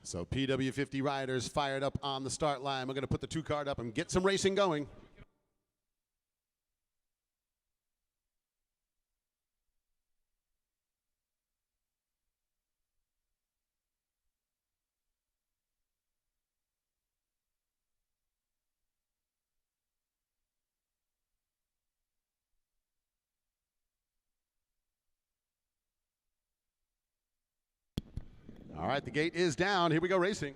So PW50 riders fired up on the start line. We're going to put the 2 card up and get some racing going. All right, the gate is down. Here we go racing.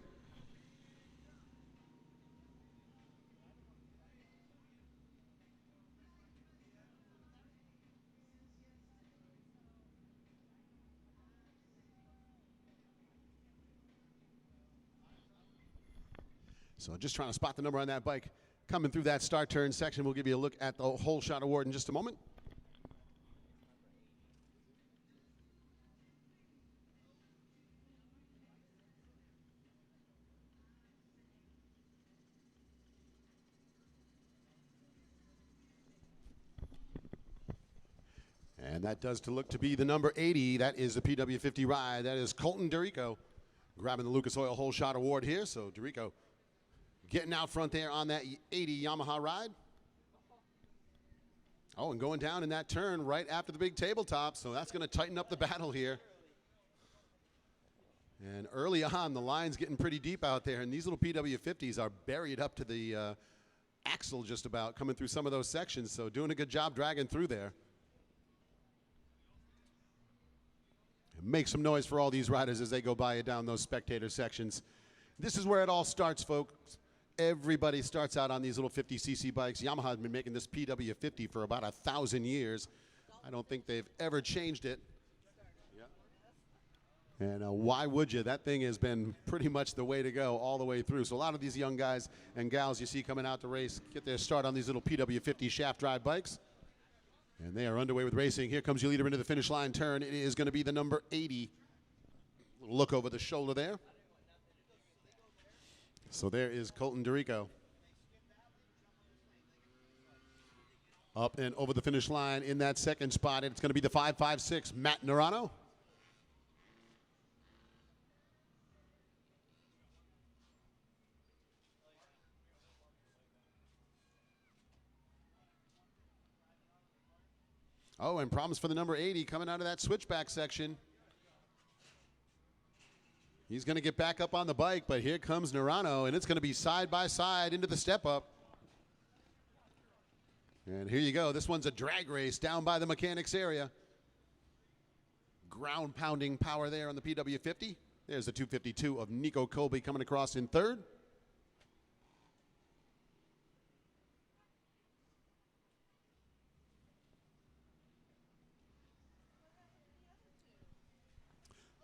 So just trying to spot the number on that bike coming through that start turn section. We'll give you a look at the whole shot award in just a moment. And that does look to be the number 80. That is the PW50 ride. That is Colton Dorico grabbing the Lucas Oil whole shot award here. So Dorico getting out front there on that 80 Yamaha ride. Oh, and going down in that turn right after the big tabletop. So that's going to tighten up the battle here. And early on, the line's getting pretty deep out there. And these little PW50s are buried up to the axle just about, coming through some of those sections. So doing a good job dragging through there. Make some noise for all these riders as they go by you down those spectator sections. This is where it all starts, folks. Everybody starts out on these little 50cc bikes. Yamaha has been making this PW50 for about 1,000 years. I don't think they've ever changed it. Yeah. And why would you? That thing has been pretty much the way to go all the way through. So a lot of these young guys and gals you see coming out to race get their start on these little PW50 shaft drive bikes. And they are underway with racing. Here comes your leader into the finish line turn. It is going to be the number 80. Little look over the shoulder there. So there is Colton Dorico. Up and over the finish line in that second spot. It's going to be the 5.56, Matt Nerano. Oh, and problems for the number 80 coming out of that switchback section. He's going to get back up on the bike, but here comes Nerano, and it's going to be side by side into the step up. And here you go. This one's a drag race down by the mechanics area. Ground pounding power there on the PW50. There's the 252 of Nico Colby coming across in third.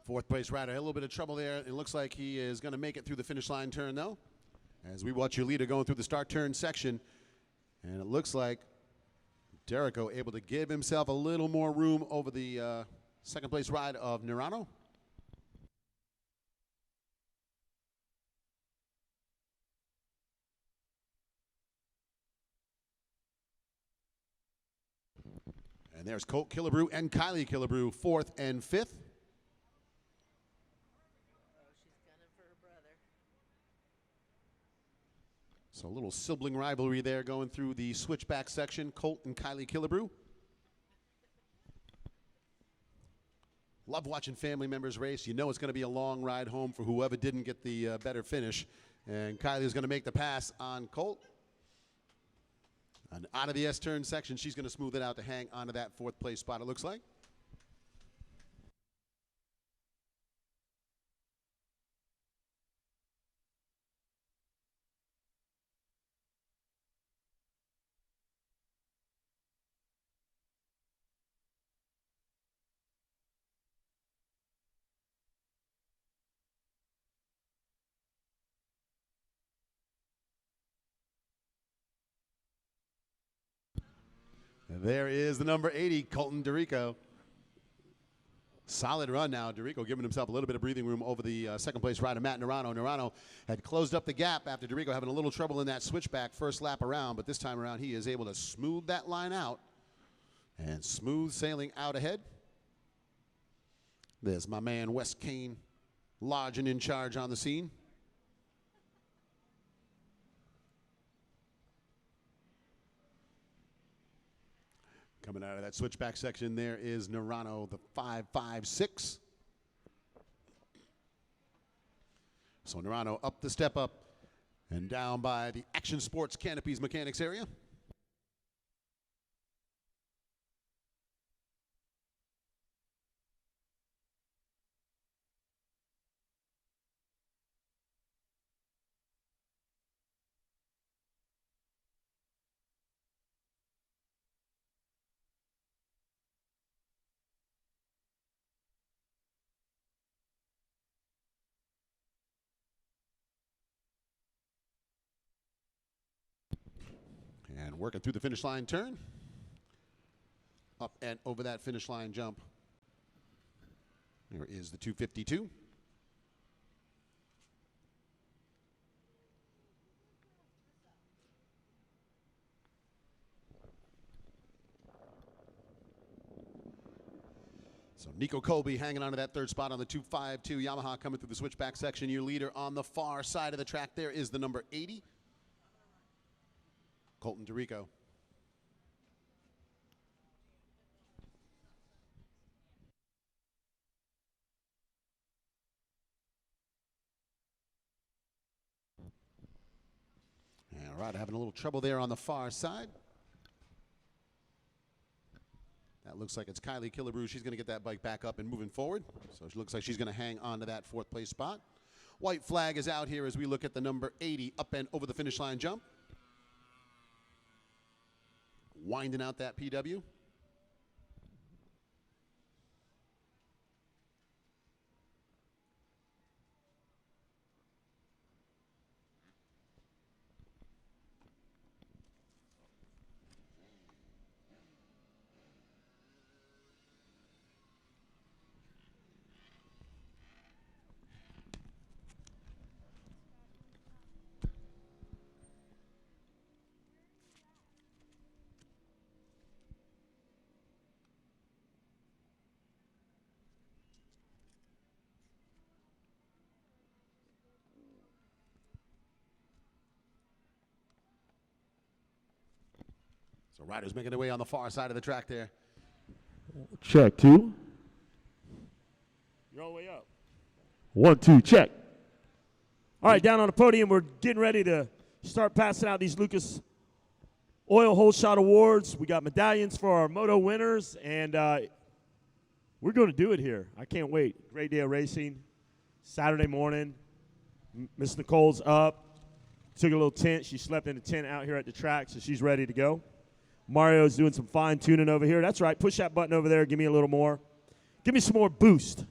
Fourth place rider, a little bit of trouble there. It looks like he is going to make it through the finish line turn, though, as we watch your leader going through the start turn section. And it looks like Dorico able to give himself a little more room over the second place ride of Nerano. And there's Colt Killebrew and Kylie Killebrew, fourth and fifth. So a little sibling rivalry there going through the switchback section, Colt and Kylie Killebrew. Love watching family members race. You know it's going to be a long ride home for whoever didn't get the better finish. And Kylie is going to make the pass on Colt. And out of the S-turn section, she's going to smooth it out to hang onto that fourth place spot, it looks like. There is the number 80, Colton Dorico. Solid run now. Dorico giving himself a little bit of breathing room over the second place rider, Matt Nerano. Nerano had closed up the gap after Dorico having a little trouble in that switchback first lap around, but this time around he is able to smooth that line out and smooth sailing out ahead. There's my man Wes Kane large and in charge on the scene. Coming out of that switchback section, there is Narano, the 5.56. So Narano up the step up and down by the Action Sports Canopies Mechanics area. And working through the finish line turn. Up and over that finish line jump. There is the 252. So Nico Colby hanging on to that third spot on the 252. Yamaha coming through the switchback section. Your leader on the far side of the track there is the number 80. Colton DeRico. All right, having a little trouble there on the far side. That looks like it's Kylie Killebrew. She's going to get that bike back up and moving forward. So it looks like she's going to hang on to that fourth place spot. White flag is out here as we look at the number 80 up and over the finish line jump. Winding out that PW. So riders making their way on the far side of the track there. Check 2. You're all the way up. 1, 2, check. All right, down on the podium, we're getting ready to start passing out these Lucas Oil Hole Shot Awards. We got medallions for our moto winners, and we're going to do it here. I can't wait. Great day of racing. Saturday morning, Miss Nicole's up. Took a little tent. She slept in a tent out here at the track, so she's ready to go. Mario's doing some fine tuning over here. That's right. Push that button over there. Give me a little more. Give me some more boost.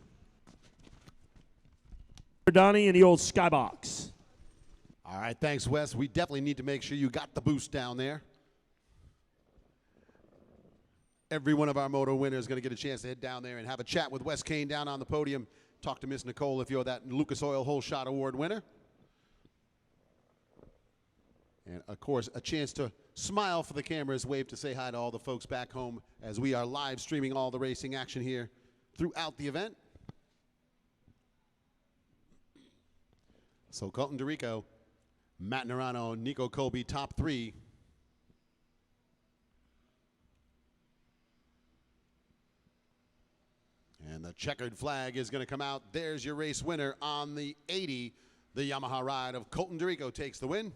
Donnie in the old skybox. All right, thanks, Wes. We definitely need to make sure you got the boost down there. Every one of our moto winners is going to get a chance to head down there and have a chat with Wes Kane down on the podium. Talk to Miss Nicole if you're that Lucas Oil Hole Shot Award winner. And, of course, a chance to smile for the cameras, wave to say hi to all the folks back home as we are live streaming all the racing action here throughout the event. So Colton DeRico, Matt Narano, Nico Colby, top 3. And the checkered flag is going to come out. There's your race winner on the 80. The Yamaha ride of Colton DeRico takes the win.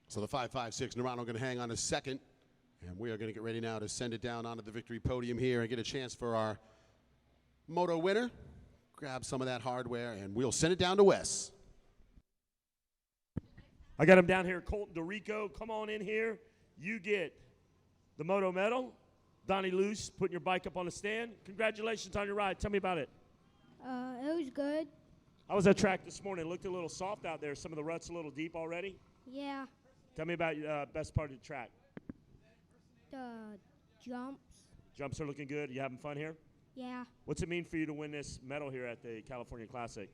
So the 5.56, Narano going to hang on a second. And we are going to get ready now to send it down onto the victory podium here and get a chance for our moto winner. Grab some of that hardware, and we'll send it down to Wes. I got him down here, Colton DeRico. Come on in here. you get the Moto medal. Donnie Luce putting your bike up on the stand. Congratulations on your ride. Tell me about it. It was good. How was that track this morning? It looked a little soft out there. Some of the ruts a little deep already. Yeah. Tell me about your best part of the track. The jumps. Jumps are looking good. You having fun here? Yeah. What's it mean for you to win this medal here at the California Classic?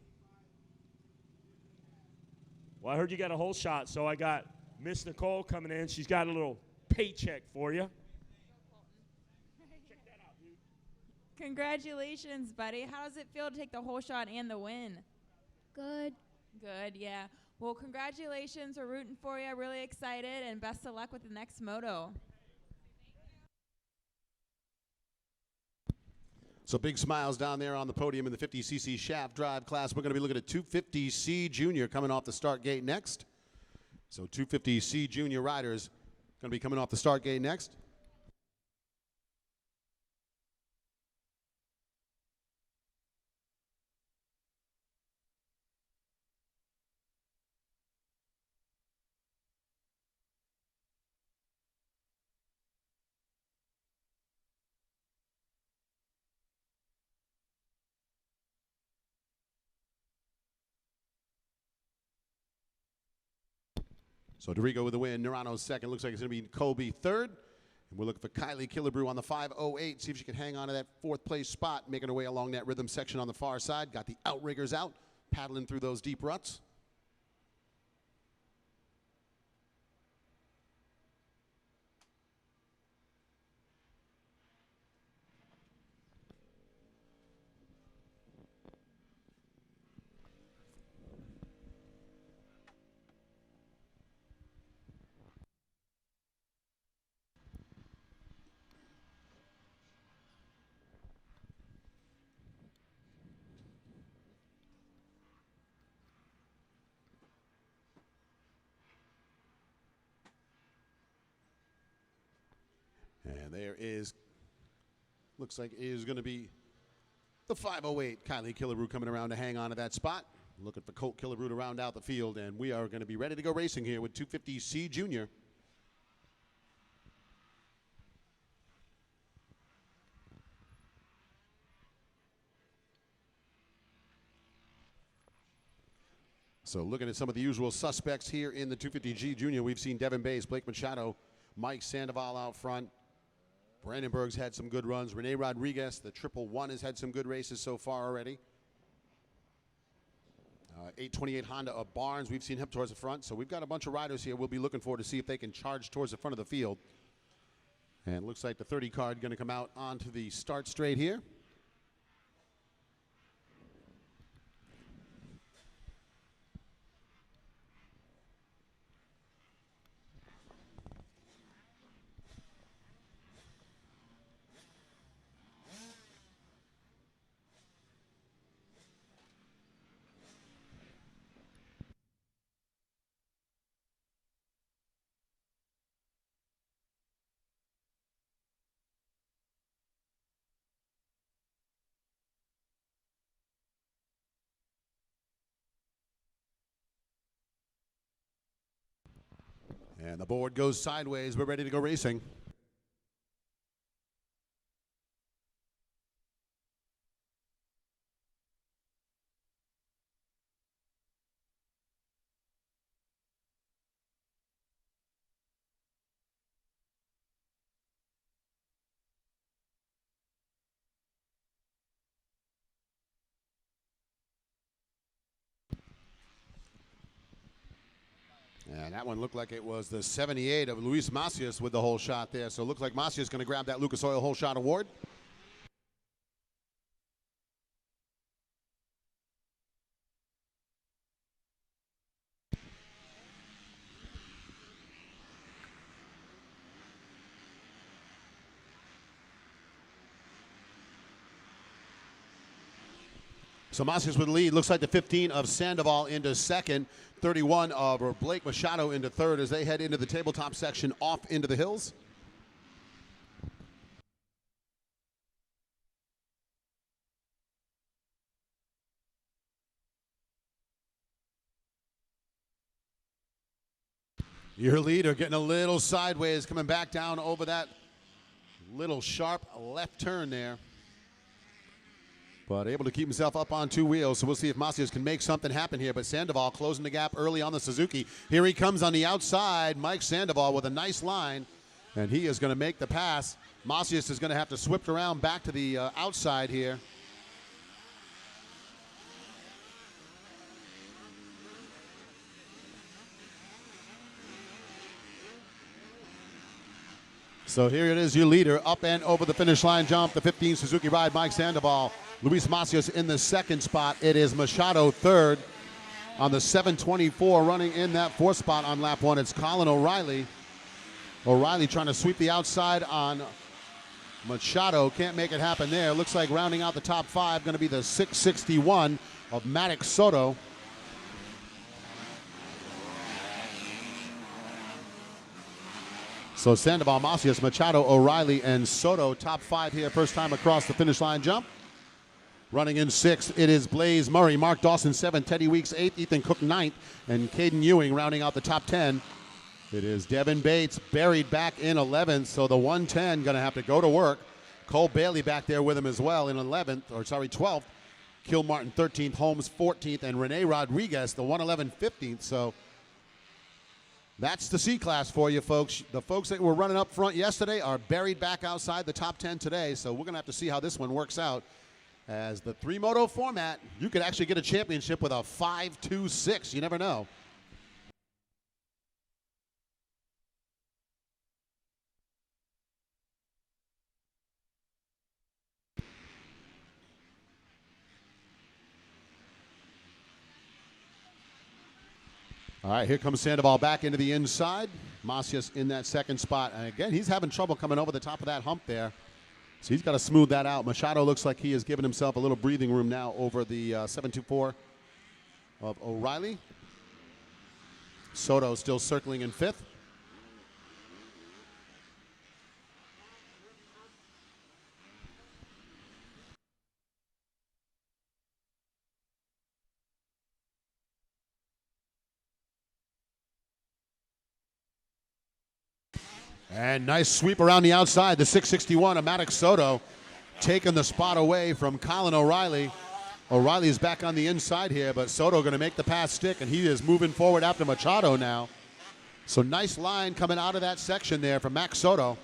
Well, I heard you got a whole shot, so I got Miss Nicole coming in. She's got a little paycheck for you. Check that out, dude. Congratulations, buddy. How does it feel to take the whole shot and the win? Good. Good, yeah. Well, congratulations. We're rooting for you. Really excited, and best of luck with the next moto. So big smiles down there on the podium in the 50cc shaft drive class. We're going to be looking at 250C Junior coming off the start gate next. So 250C Junior riders going to be coming off the start gate next. So Dorigo with the win, Nerano second. Looks like it's going to be Colby third. And we're looking for Kylie Killebrew on the 508. See if she can hang on to that fourth place spot, making her way along that rhythm section on the far side. Got the outriggers out, paddling through those deep ruts. And there is, looks like it is going to be the 508. Kylie Killebrew coming around to hang on to that spot. Looking for Colt Killebrew to round out the field. And we are going to be ready to go racing here with 250C Junior. So looking at some of the usual suspects here in the 250G Junior, we've seen Devin Bays, Blake Machado, Mike Sandoval out front. Brandenburg's had some good runs. Rene Rodriguez, the 111, has had some good races so far already. 828 Honda of Barnes, we've seen him towards the front. So we've got a bunch of riders here we'll be looking for to see if they can charge towards the front of the field. And it looks like the 30 card going to come out onto the start straight here. And the board goes sideways. We're ready to go racing. And that one looked like it was the 78 of Luis Macias with the whole shot there. So it looks like Macias is going to grab that Lucas Oil whole shot award. So Macias with the lead. Looks like the 15 of Sandoval into second. 31 of Blake Machado into third as they head into the tabletop section off into the hills. Your leader getting a little sideways, coming back down over that little sharp left turn there. But able to keep himself up on two wheels, so we'll see if Macias can make something happen here. But Sandoval closing the gap early on the Suzuki. Here he comes on the outside. Mike Sandoval with a nice line, and he is going to make the pass. Macias is going to have to swip around back to the outside here. So here it is, your leader, up and over the finish line jump, the 15 Suzuki ride, Mike Sandoval. Luis Macias in the second spot. It is Machado third on the 724, running in that fourth spot on lap one. It's Colin O'Reilly. O'Reilly trying to sweep the outside on Machado. Can't make it happen there. Looks like rounding out the top five going to be the 661 of Maddox Soto. So Sandoval, Macias, Machado, O'Reilly, and Soto, top five here, first time across the finish line jump. Running in sixth, it is Blaze Murray, Mark Dawson seventh, Teddy Weeks eighth, Ethan Cook ninth, and Caden Ewing rounding out the top 10. It is Devin Bates buried back in 11th, so the 110 going to have to go to work. Cole Bailey back there with him as well in 12th. Kilmartin 13th, Holmes 14th, and Rene Rodriguez, the 111 15th. So that's the C-Class for you, folks. The folks that were running up front yesterday are buried back outside the top 10 today, so we're going to have to see how this one works out. As the three-moto format, you could actually get a championship with a 5-2-6. You never know. All right, here comes Sandoval back into the inside. Macias in that second spot. And again, he's having trouble coming over the top of that hump there. So he's got to smooth that out. Machado looks like he has given himself a little breathing room now over the 724 of O'Reilly. Soto still circling in fifth. And nice sweep around the outside. The 661 of Maddox Soto taking the spot away from Colin O'Reilly. O'Reilly is back on the inside here, but Soto going to make the pass stick, and he is moving forward after Machado now. So nice line coming out of that section there from Max Soto.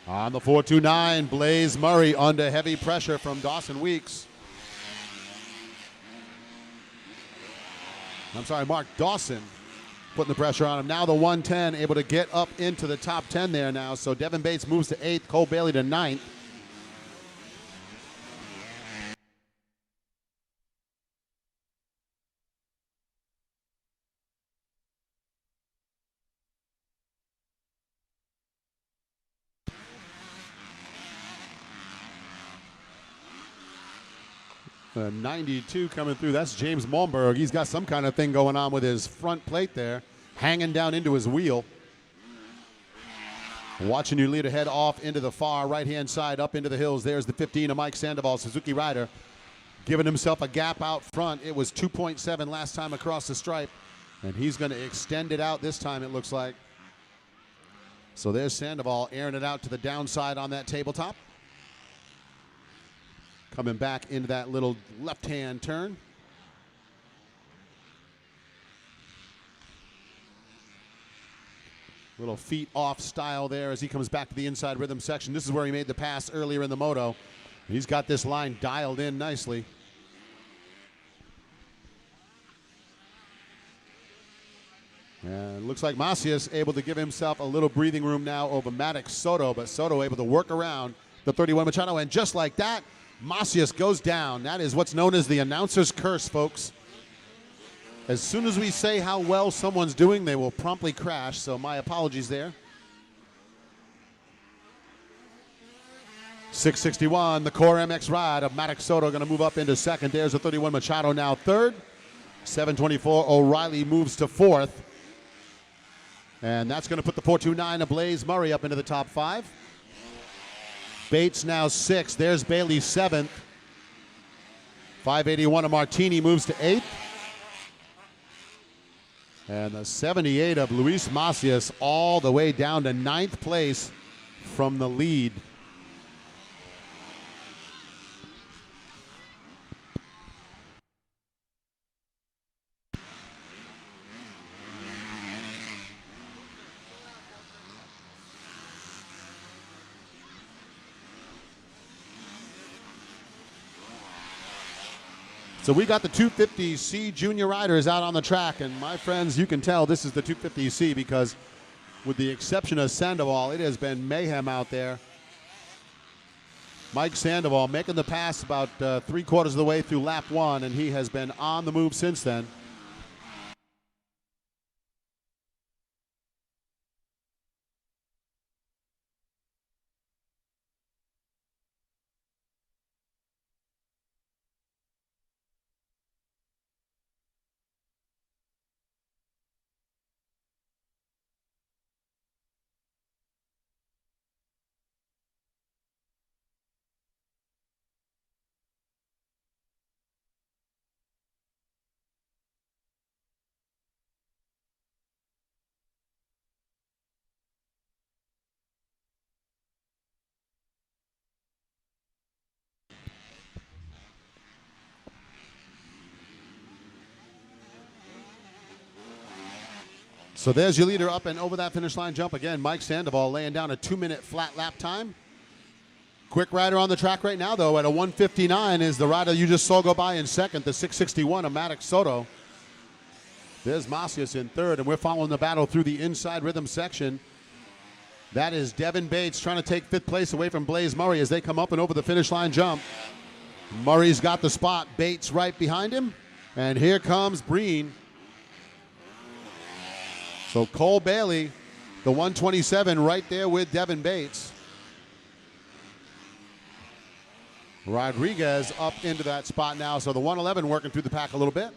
On the 429, Blaze Murray under heavy pressure from Dawson Weeks. Mark Dawson putting the pressure on him. Now the 110 able to get up into the top 10 there now. So Devin Bates moves to 8th, Cole Bailey to 9th. The 92 coming through. That's James Malmberg. He's got some kind of thing going on with his front plate there, hanging down into his wheel. Watching your leader head off into the far right-hand side, up into the hills. There's the 15 of Mike Sandoval, Suzuki rider, giving himself a gap out front. It was 2.7 last time across the stripe, and he's going to extend it out this time, it looks like. So there's Sandoval airing it out to the downside on that tabletop. Coming back into that little left-hand turn. Little feet off style there as he comes back to the inside rhythm section. This is where he made the pass earlier in the moto. He's got this line dialed in nicely. And looks like Macias able to give himself a little breathing room now over Maddox Soto, but Soto able to work around the 31 Machado, and just like that, Macias goes down. That is what's known as the announcer's curse, folks. As soon as we say how well someone's doing, they will promptly crash, so my apologies there. 661, the Core MX ride of Maddox Soto going to move up into second. There's the 31 Machado now third. 724, O'Reilly moves to fourth. And that's going to put the 429 of Blaze Murray up into the top five. Bates now sixth. There's Bailey seventh. 581 of Martini moves to 8th. And the 78 of Luis Macias all the way down to 9th place from the lead. So we got the 250C junior riders out on the track, and my friends, you can tell this is the 250C because with the exception of Sandoval, it has been mayhem out there. Mike Sandoval making the pass about 3/4 of the way through lap 1, and he has been on the move since then. So there's your leader up and over that finish line jump again. Mike Sandoval laying down a 2-minute flat lap time. Quick rider on the track right now, though, at a 1:59 is the rider you just saw go by in second, the 661 of Maddox Soto. There's Macias in third, and we're following the battle through the inside rhythm section. That is Devin Bates trying to take 5th place away from Blaze Murray as they come up and over the finish line jump. Murray's got the spot. Bates right behind him. And here comes Breen. So Cole Bailey, the 127, right there with Devin Bates. Rodriguez up into that spot now. So the 111 working through the pack a little bit.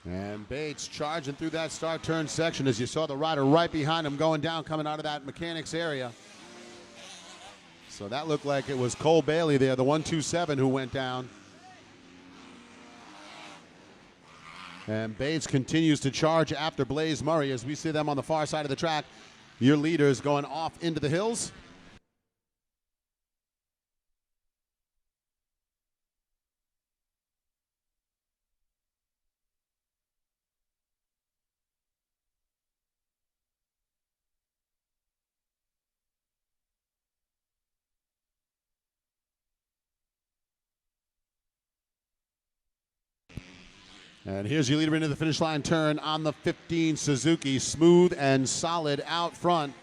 And Bates charging through that start turn section as you saw the rider right behind him going down, coming out of that mechanics area. So that looked like it was Cole Bailey there, the 127 who went down. And Bates continues to charge after Blaze Murray as we see them on the far side of the track. Your leaders going off into the hills. And here's your leader into the finish line turn on the 15 Suzuki. Smooth and solid out front.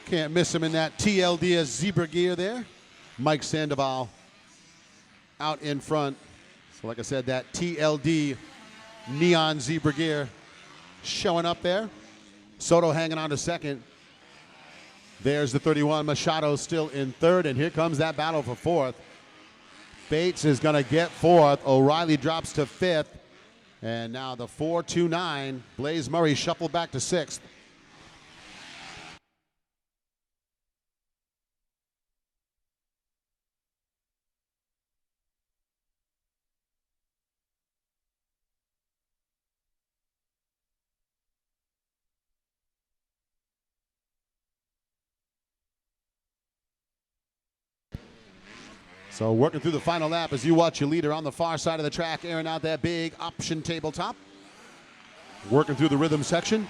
Can't miss him in that TLD zebra gear there. Mike Sandoval out in front. So like I said, that TLD neon zebra gear showing up there. Soto hanging on to second. There's the 31. Machado still in third. And here comes that battle for fourth. Bates is going to get fourth. O'Reilly drops to fifth. And now the 429. Blaze Murray shuffled back to sixth. So working through the final lap as you watch your leader on the far side of the track airing out that big option tabletop. Working through the rhythm section.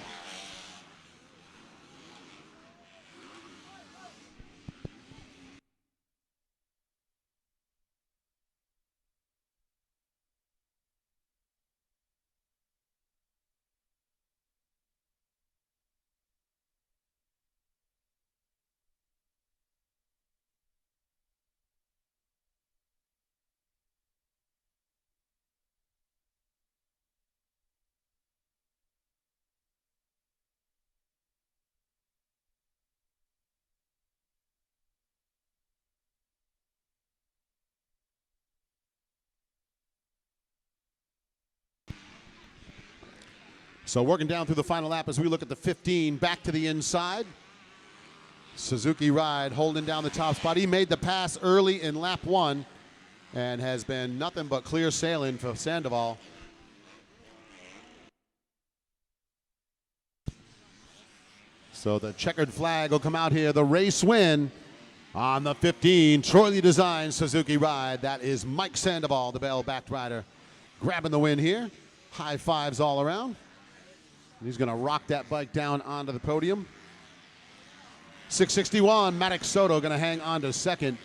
So working down through the final lap as we look at the 15, back to the inside. Suzuki Ride holding down the top spot. He made the pass early in lap 1 and has been nothing but clear sailing for Sandoval. So the checkered flag will come out here. The race win on the 15, Troy Design Suzuki Ride. That is Mike Sandoval, the bell-backed rider, grabbing the win here. High fives all around. And he's going to rock that bike down onto the podium. 661, Maddox Soto going to hang on to second.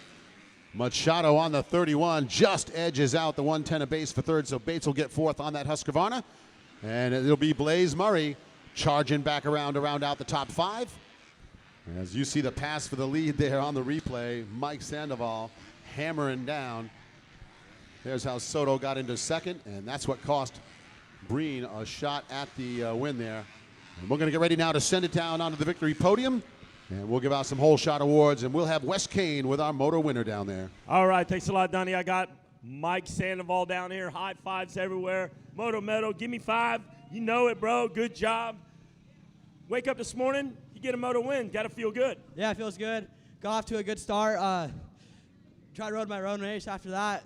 Machado on the 31 just edges out the 110 of base for third, so Bates will get fourth on that Husqvarna. And it'll be Blaze Murray charging back around to round out the top 5. As you see the pass for the lead there on the replay, Mike Sandoval hammering down. There's how Soto got into second, and that's what cost Breen a shot at the win there. And we're going to get ready now to send it down onto the victory podium, and we'll give out some whole shot awards, and we'll have Wes Kane with our moto winner down there. All right, thanks a lot, Donnie. I got Mike Sandoval down here. High fives everywhere. Moto Meadow, give me 5. You know it, bro. Good job. Wake up this morning, you get a moto win. Got to feel good. Yeah, it feels good. Got off to a good start. Tried to rode my own race after that,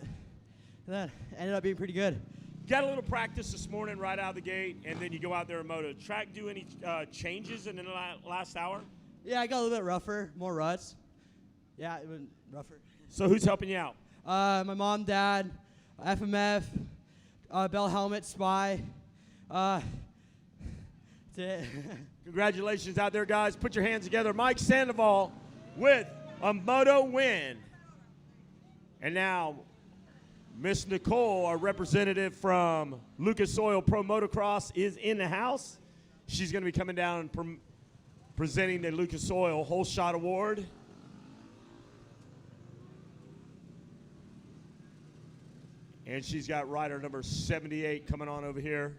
and then ended up being pretty good. Got a little practice this morning right out of the gate, and then you go out there and moto. Track do any changes in the last hour? Yeah, I got a little bit rougher, more ruts. Yeah, it went rougher. So who's helping you out? My mom, dad, FMF, Bell Helmet, Spy. That's it. Congratulations out there, guys. Put your hands together. Mike Sandoval with a moto win. And now, Miss Nicole, our representative from Lucas Oil Pro Motocross, is in the house. She's going to be coming down and presenting the Lucas Oil Whole Shot Award. And she's got rider number 78 coming on over here.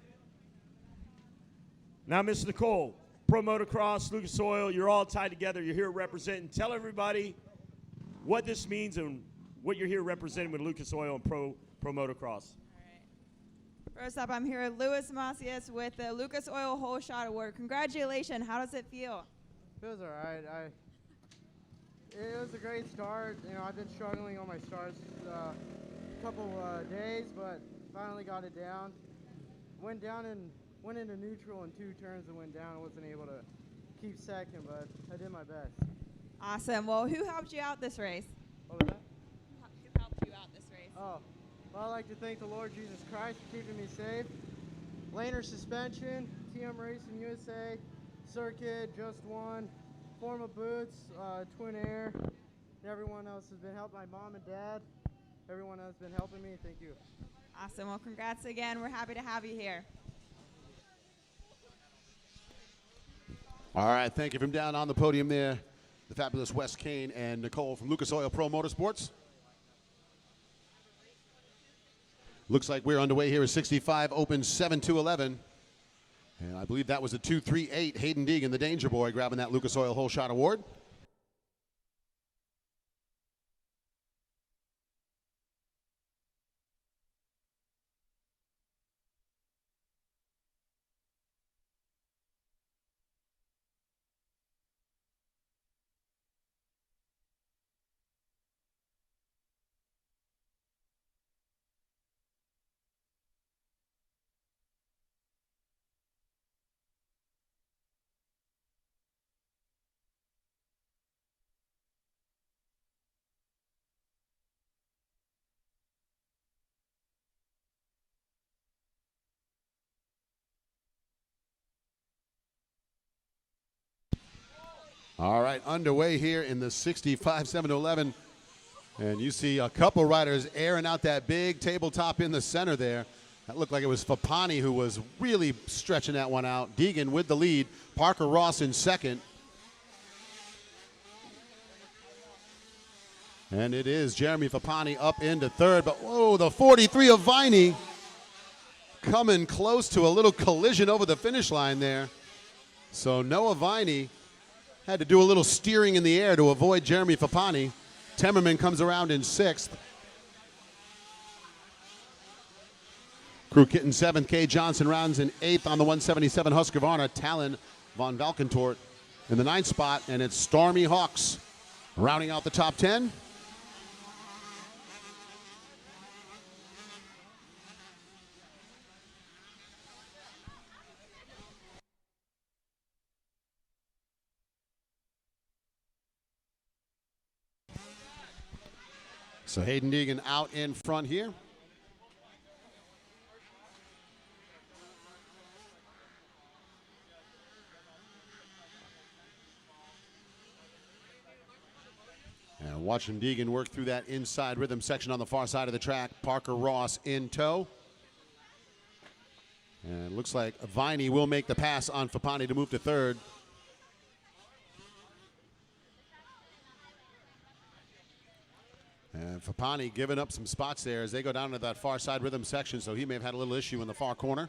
Now, Miss Nicole, Pro Motocross, Lucas Oil, you're all tied together. You're here representing. Tell everybody what this means and what you're here representing with Lucas Oil and Pro Motocross. First up, I'm here with Luis Macias with the Lucas Oil Whole Shot Award. Congratulations. How does it feel? Feels all right. It was a great start. You know, I've been struggling on my starts a couple days, but finally got it down. Went into neutral in 2 turns and went down. I wasn't able to keep second, but I did my best. Awesome. Well, who helped you out this race? What was that? Who helped you out this race? Oh, well, I'd like to thank the Lord Jesus Christ for keeping me safe. Laner Suspension, TM Racing USA, Circuit, Just One, Forma Boots, Twin Air, and everyone else has been helping. My mom and dad, everyone has been helping me. Thank you. Awesome. Well, congrats again. We're happy to have you here. All right, thank you from down on the podium there, the fabulous Wes Kane and Nicole from Lucas Oil Pro Motorsports. Looks like we're underway here at 65, open 7-11. And I believe that was a 2-3-8. Hayden Deegan, the Danger Boy, grabbing that Lucas Oil Whole Shot Award. All right, underway here in the 65, 7-11. And you see a couple riders airing out that big tabletop in the center there. That looked like it was Fapani who was really stretching that one out. Deegan with the lead. Parker Ross in second. And it is Jeremy Fapani up into third. But, whoa, the 43 of Viney coming close to a little collision over the finish line there. So Noah Viney had to do a little steering in the air to avoid Jeremy Fapani. Temmerman comes around in sixth. Crew Kitten 7th. Kay Johnson rounds in 8th on the 177 Husqvarna. Talon von Valkentort in the 9th spot. And it's Stormy Hawks rounding out the top 10. So Hayden Deegan out in front here. And watching Deegan work through that inside rhythm section on the far side of the track. Parker Ross in tow. And it looks like Viney will make the pass on Fapani to move to 3rd. And Fapani giving up some spots there as they go down to that far side rhythm section, so he may have had a little issue in the far corner.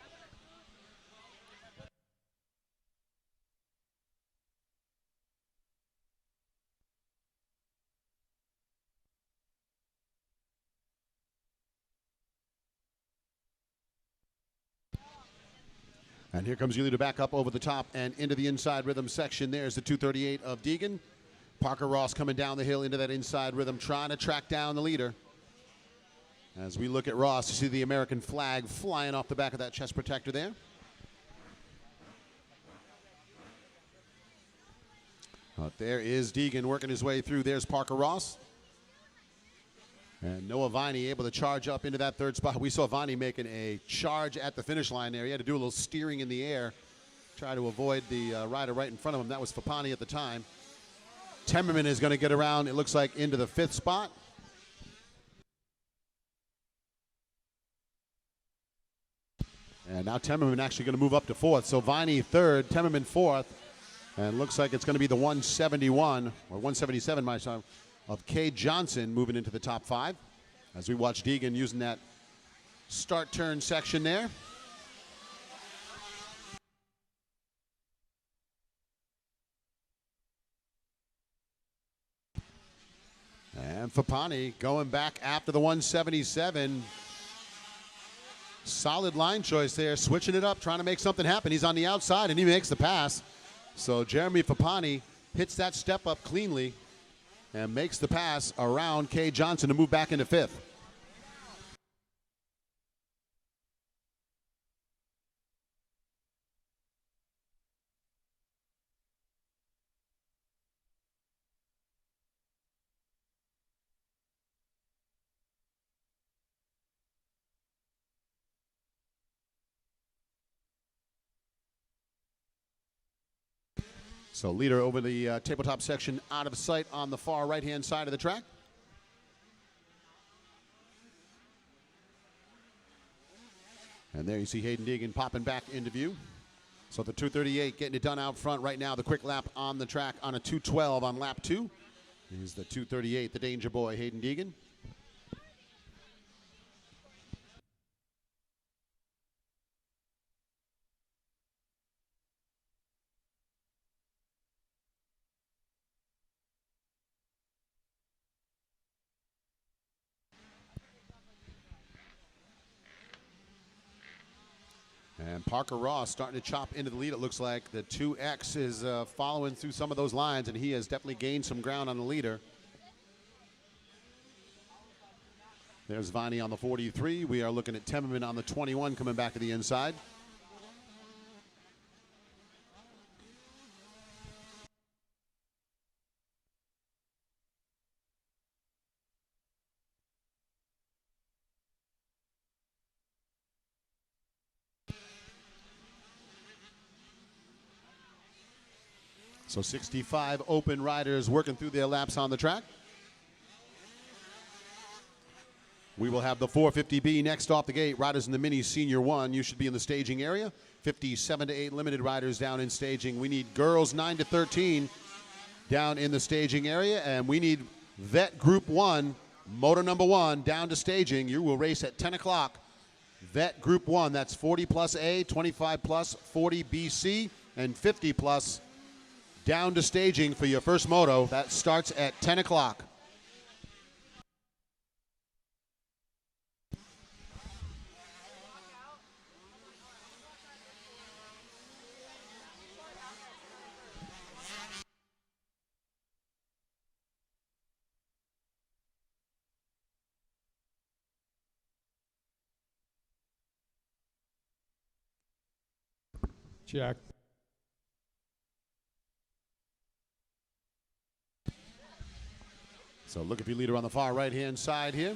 And here comes Uli to back up over the top and into the inside rhythm section. There's the 238 of Deegan. Parker Ross coming down the hill into that inside rhythm, trying to track down the leader. As we look at Ross, you see the American flag flying off the back of that chest protector there. There is Deegan working his way through. There's Parker Ross. And Noah Viney able to charge up into that 3rd spot. We saw Viney making a charge at the finish line there. He had to do a little steering in the air, try to avoid the rider right in front of him. That was Fapani at the time. Temmerman is going to get around, it looks like, into the 5th spot. And now Temmerman actually going to move up to 4th. So Viney 3rd, Temmerman 4th. And looks like it's going to be the 171, or 177, my son, of Kay Johnson moving into the top 5. As we watch Deegan using that start turn section there. And Fapani going back after the 177. Solid line choice there, switching it up, trying to make something happen. He's on the outside, and he makes the pass. So Jeremy Fapani hits that step up cleanly and makes the pass around Kay Johnson to move back into 5th. So leader over the tabletop section out of sight on the far right-hand side of the track. And there you see Hayden Deegan popping back into view. So the 238 getting it done out front right now. The quick lap on the track on a 212 on lap 2 is the 238, the Danger Boy, Hayden Deegan. And Parker Ross starting to chop into the lead, it looks like. The 2X is following through some of those lines, and he has definitely gained some ground on the leader. There's Viney on the 43. We are looking at Temmerman on the 21 coming back to the inside. So 65 open riders working through their laps on the track. We will have the 450B next off the gate. Riders in the Mini Senior 1, you should be in the staging area. 57 to 8 limited riders down in staging. We need girls 9 to 13 down in the staging area. And we need Vet Group 1, motor number 1, down to staging. You will race at 10 o'clock. Vet Group 1, that's 40 plus A, 25 plus, 40 BC, and 50 plus down to staging for your first moto. That starts at 10 o'clock. Check. So look at your leader on the far right-hand side here.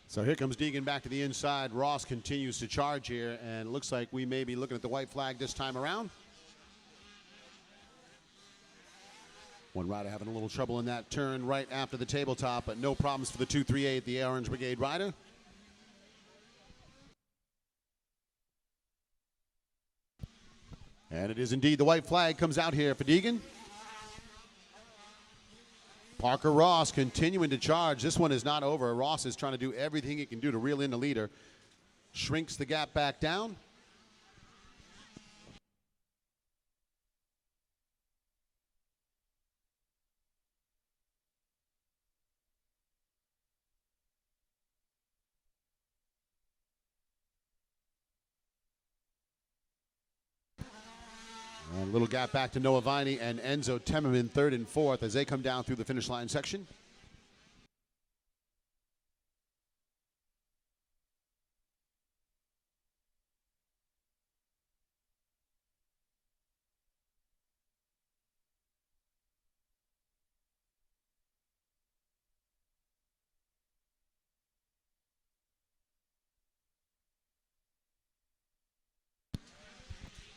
So here comes Deegan back to the inside. Ross continues to charge here, and it looks like we may be looking at the white flag this time around. One rider having a little trouble in that turn right after the tabletop, but no problems for the 238, the Orange Brigade rider. And it is indeed the white flag comes out here for Deegan. Parker Ross continuing to charge. This one is not over. Ross is trying to do everything he can do to reel in the leader. Shrinks the gap back down. And a little gap back to Noah Viney and Enzo Temmerman third and fourth as they come down through the finish line section.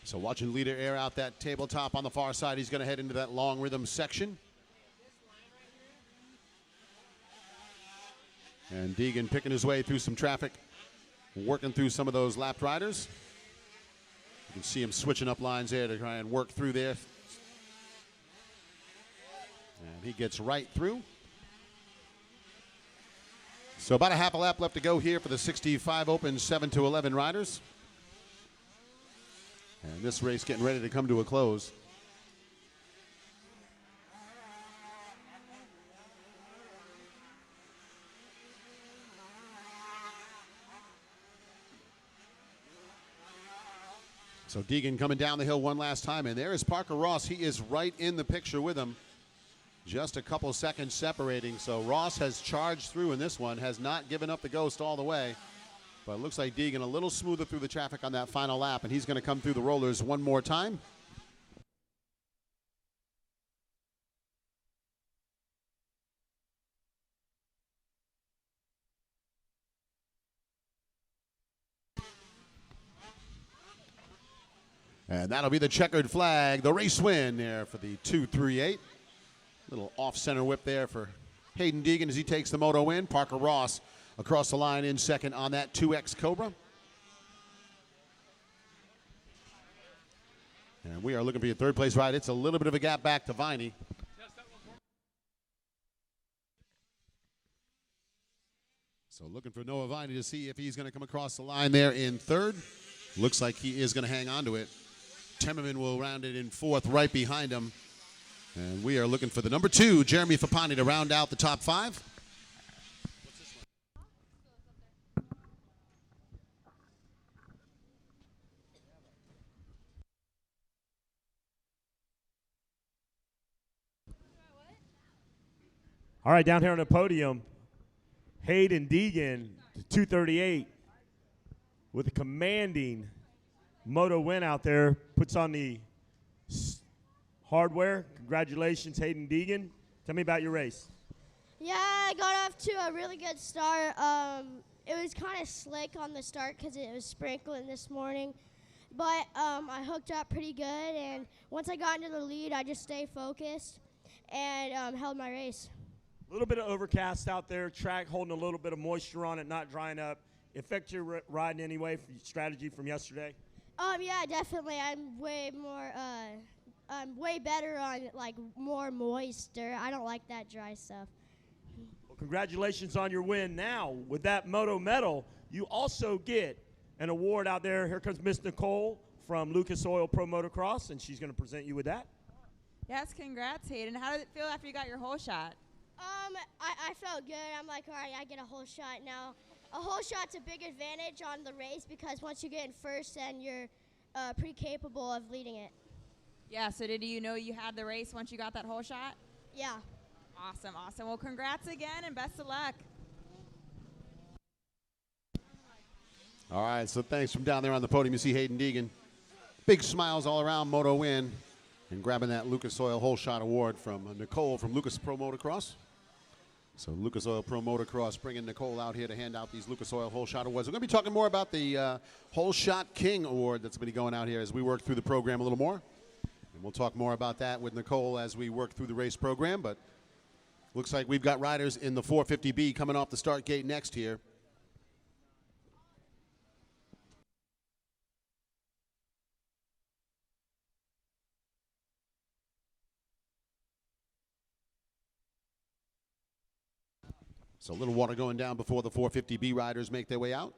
So watching leader air out that tabletop on the far side, he's going to head into that long rhythm section. And Deegan picking his way through some traffic, working through some of those lapped riders. You can see him switching up lines there to try and work through there. And he gets right through. So about a half a lap left to go here for the 65 Open 7 to 11 riders. And this race getting ready to come to a close. So Deegan coming down the hill one last time, and there is Parker Ross. He is right in the picture with him. Just a couple seconds separating. So Ross has charged through in this one, has not given up the ghost all the way. But it looks like Deegan a little smoother through the traffic on that final lap, and he's going to come through the rollers one more time. And that'll be the checkered flag, the race win there for the 238. Little off-center whip there for Hayden Deegan as he takes the moto win. Parker Ross across the line in second on that 2X Cobra. And we are looking for your third place ride. It's a little bit of a gap back to Viney. So looking for Noah Viney to see if he's going to come across the line there in third. Looks like he is going to hang on to it. Temmerman will round it in fourth right behind him. And we are looking for the number 2, Jeremy Fapani, to round out the top 5. All right, down here on the podium, Hayden Deegan, 238, with a commanding moto win out there, puts on the hardware. Congratulations, Hayden Deegan. Tell me about your race. Yeah, I got off to a really good start. It was kind of slick on the start because it was sprinkling this morning. But I hooked up pretty good, and once I got into the lead, I just stayed focused and held my race. A little bit of overcast out there, track holding a little bit of moisture on it, not drying up. Affect your ride in any way, for your strategy from yesterday? Yeah, definitely. I'm way better on like more moisture. I don't like that dry stuff. Well, congratulations on your win. Now, with that moto medal, you also get an award out there. Here comes Miss Nicole from Lucas Oil Pro Motocross, and she's going to present you with that. Yes, congrats, Hayden. How did it feel after you got your hole shot? I felt good. I'm like, all right, I get a whole shot now. A whole shot's a big advantage on the race because once you get in first, then you're pretty capable of leading it. Yeah, so did you know you had the race once you got that hole shot? Yeah. Awesome, awesome. Well, congrats again and best of luck. All right, so thanks from down there on the podium. You see Hayden Deegan. Big smiles all around, moto win. And grabbing that Lucas Oil Hole Shot Award from Nicole from Lucas Pro Motocross. So Lucas Oil Pro Motocross bringing Nicole out here to hand out these Lucas Oil Hole Shot Awards. We're going to be talking more about the Hole Shot King Award that's going to be going out here as we work through the program a little more. And we'll talk more about that with Nicole as we work through the race program. But looks like we've got riders in the 450B coming off the start gate next here. So a little water going down before the 450B riders make their way out.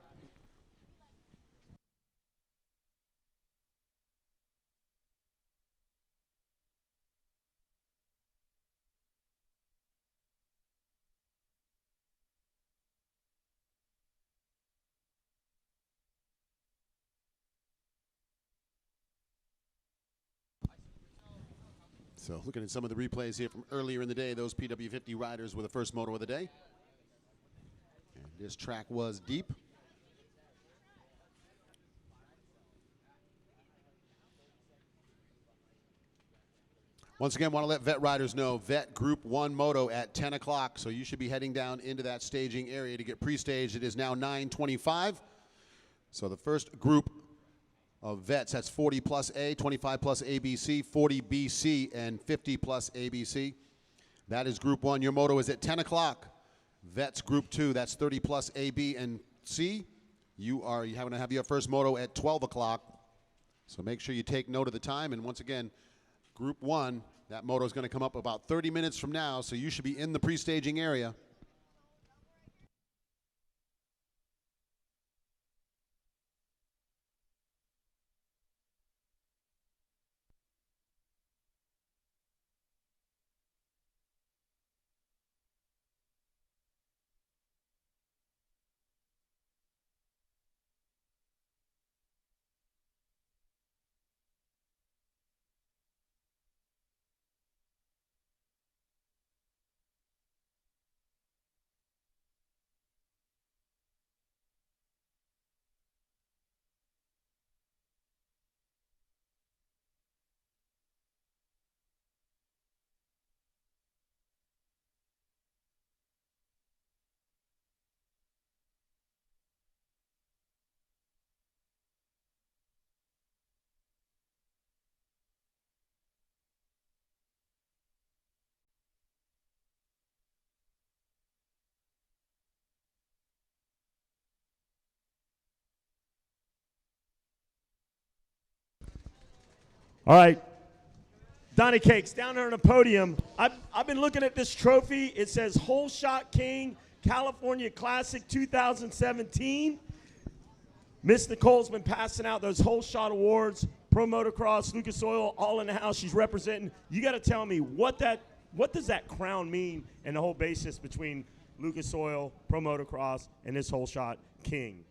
So looking at some of the replays here from earlier in the day, those PW50 riders were the first moto of the day. And this track was deep. Once again, want to let vet riders know, vet group 1 moto at 10 o'clock. So you should be heading down into that staging area to get pre-staged. It is now 9:25. So the first group of vets, that's 40 plus A, 25 plus ABC, 40 BC, and 50 plus ABC. That is group 1. Your moto is at 10 o'clock. Vets group 2, that's 30 plus A, B, and C. You're going to have your first moto at 12 o'clock. So make sure you take note of the time. And once again, group 1, that moto is going to come up about 30 minutes from now. So you should be in the pre-staging area. All right. Donnie Cakes, down there on the podium. I've been looking at this trophy. It says Hole Shot King California Classic 2017. Miss Nicole's been passing out those Hole Shot Awards, Pro Motocross, Lucas Oil, all in the house. She's representing. You got to tell me what does that crown mean and the whole basis between Lucas Oil, Pro Motocross, and this Hole Shot King?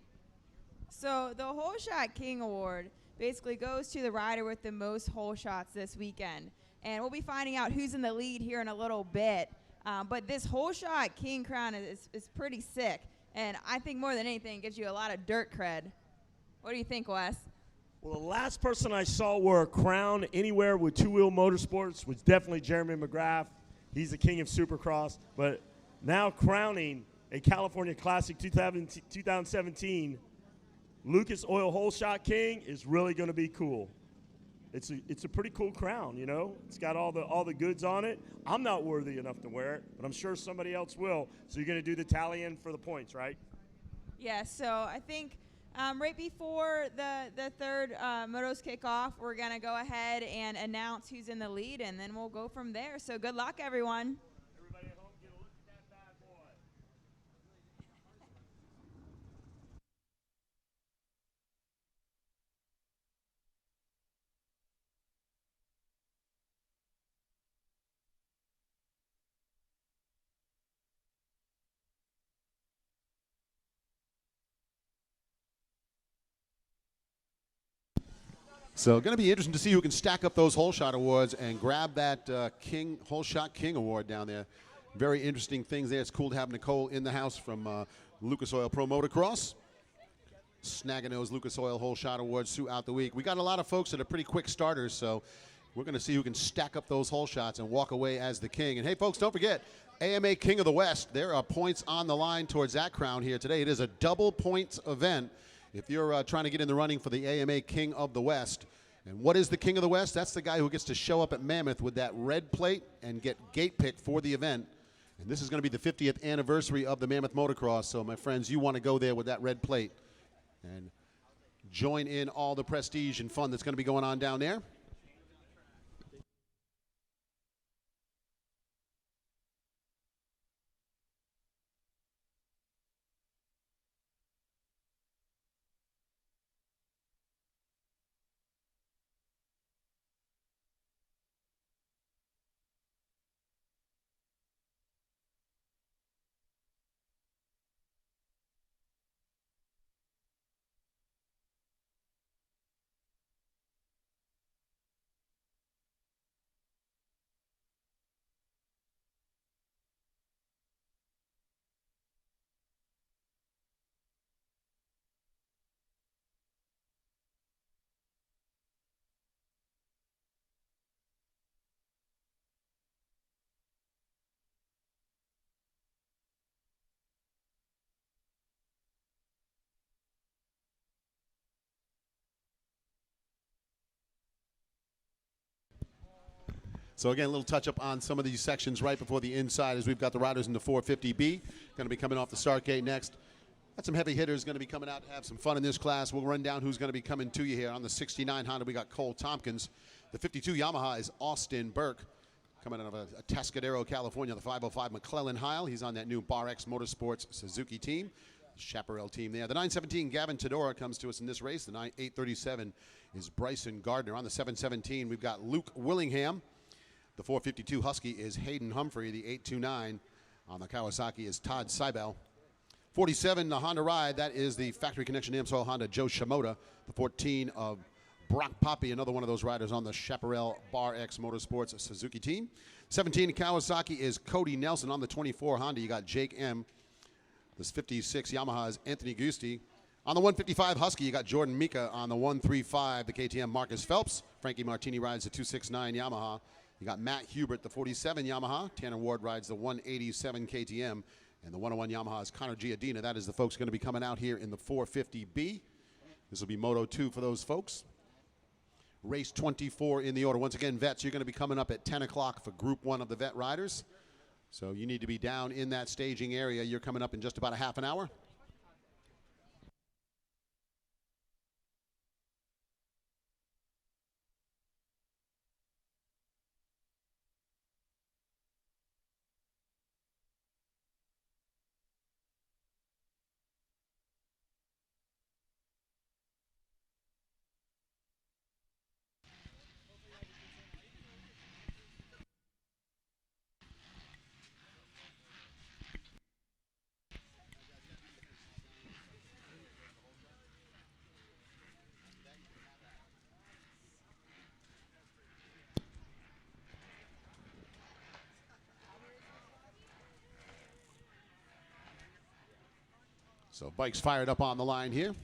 So the Hole Shot King Award basically goes to the rider with the most hole shots this weekend. And we'll be finding out who's in the lead here in a little bit. But this Hole Shot King crown is pretty sick. And I think more than anything, it gives you a lot of dirt cred. What do you think, Wes? Well, the last person I saw wear a crown anywhere with two-wheel motorsports was definitely Jeremy McGrath. He's the king of Supercross. But now crowning a California Classic 2017 Lucas Oil Hole Shot King is really going to be cool. It's a pretty cool crown, you know. It's got all the goods on it. I'm not worthy enough to wear it, but I'm sure somebody else will. So you're going to do the tally-in for the points, right? Yeah, so I think right before the third motos kick off, we're going to go ahead and announce who's in the lead, and then we'll go from there. So good luck, everyone. So going to be interesting to see who can stack up those hole shot awards and grab that King Hole Shot King award down there. Very interesting things there. It's cool to have Nicole in the house from Lucas Oil Pro Motocross, snagging those Lucas Oil Hole Shot awards throughout the week. We got a lot of folks that are pretty quick starters, so we're going to see who can stack up those hole shots and walk away as the king. And hey, folks, don't forget, AMA King of the West. There are points on the line towards that crown here today. It is a double points event if you're trying to get in the running for the AMA King of the West. And what is the King of the West? That's the guy who gets to show up at Mammoth with that red plate and get gate picked for the event. And this is going to be the 50th anniversary of the Mammoth Motocross. So, my friends, you want to go there with that red plate and join in all the prestige and fun that's going to be going on down there. So again, a little touch up on some of these sections right before the inside as we've got the riders in the 450B. Going to be coming off the start gate next. Got some heavy hitters going to be coming out to have some fun in this class. We'll run down who's going to be coming to you here. On the 69 Honda, we got Cole Tompkins. The 52 Yamaha is Austin Burke. Coming out of a Tascadero, California, the 505 McClellan Heil. He's on that new BarX Motorsports Suzuki team. Chaparral team there. The 917 Gavin Todora comes to us in this race. The 837 is Bryson Gardner. On the 717, we've got Luke Willingham. The 452 Husky is Hayden Humphrey. The 829 on the Kawasaki is Todd Seibel. 47, the Honda ride, that is the Factory Connection AMSOIL Honda Joe Shimoda. The 14 of Brock Poppy, another one of those riders on the Chaparral BarX Motorsports Suzuki team. 17 Kawasaki is Cody Nelson. On the 24 Honda, you got Jake M. This 56 Yamaha is Anthony Gusti. On the 155 Husky, you got Jordan Mika. On the 135, the KTM Marcus Phelps. Frankie Martini rides the 269 Yamaha. You got Matt Hubert, the 47 Yamaha. Tanner Ward rides the 187 KTM. And the 101 Yamaha is Connor Giardina. That is the folks going to be coming out here in the 450B. This will be Moto 2 for those folks. Race 24 in the order. Once again, vets, you're going to be coming up at 10 o'clock for Group 1 of the vet riders. So you need to be down in that staging area. You're coming up in just about a half an hour. So bikes fired up on the line here.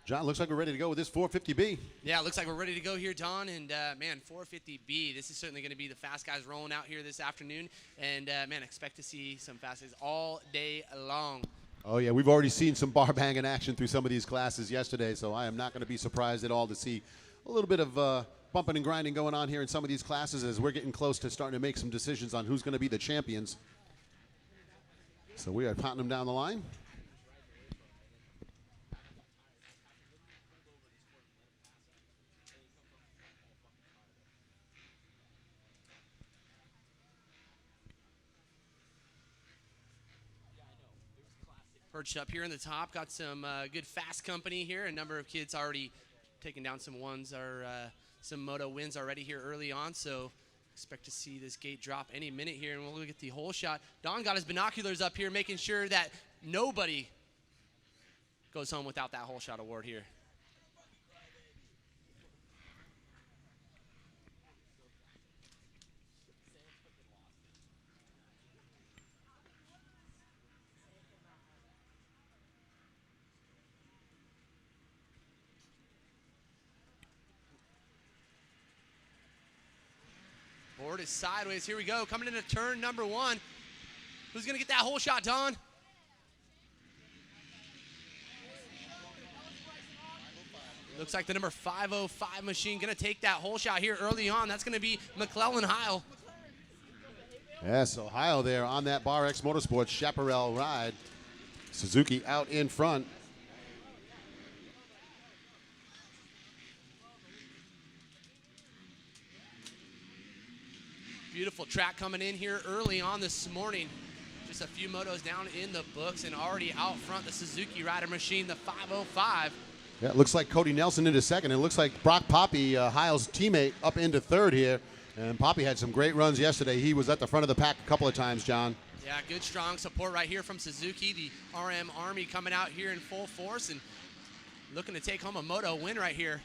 John, looks like we're ready to go with this 450B. Yeah, it looks like we're ready to go here, Don. And, man, 450B, this is certainly going to be the fast guys rolling out here this afternoon. And, man, expect to see some fast guys all day long. Oh, yeah, we've already seen some bar banging action through some of these classes yesterday, so I am not going to be surprised at all to see a little bit of bumping and grinding going on here in some of these classes as we're getting close to starting to make some decisions on who's going to be the champions. So we are pounding them down the line. Perched up here in the top, got some good fast company here. A number of kids already taking down some ones or some moto wins already here early on. So expect to see this gate drop any minute here, and we'll look at the hole shot. Don got his binoculars up here, making sure that nobody goes home without that hole shot award here. Board is sideways. Here we go. Coming into turn number 1. Who's going to get that hole shot, Don? Looks like the number 505 machine going to take that hole shot here early on. That's going to be McClellan Heil. Yes, Ohio there on that Bar X Motorsports Chaparral ride. Suzuki out in front. Beautiful track coming in here early on this morning. Just a few motos down in the books and already out front the Suzuki rider machine, the 505. Yeah, it looks like Cody Nelson into second. It looks like Brock Poppy, Heil's teammate, up into third here. And Poppy had some great runs yesterday. He was at the front of the pack a couple of times, John. Yeah, good strong support right here from Suzuki. The RM Army coming out here in full force and looking to take home a moto win right here.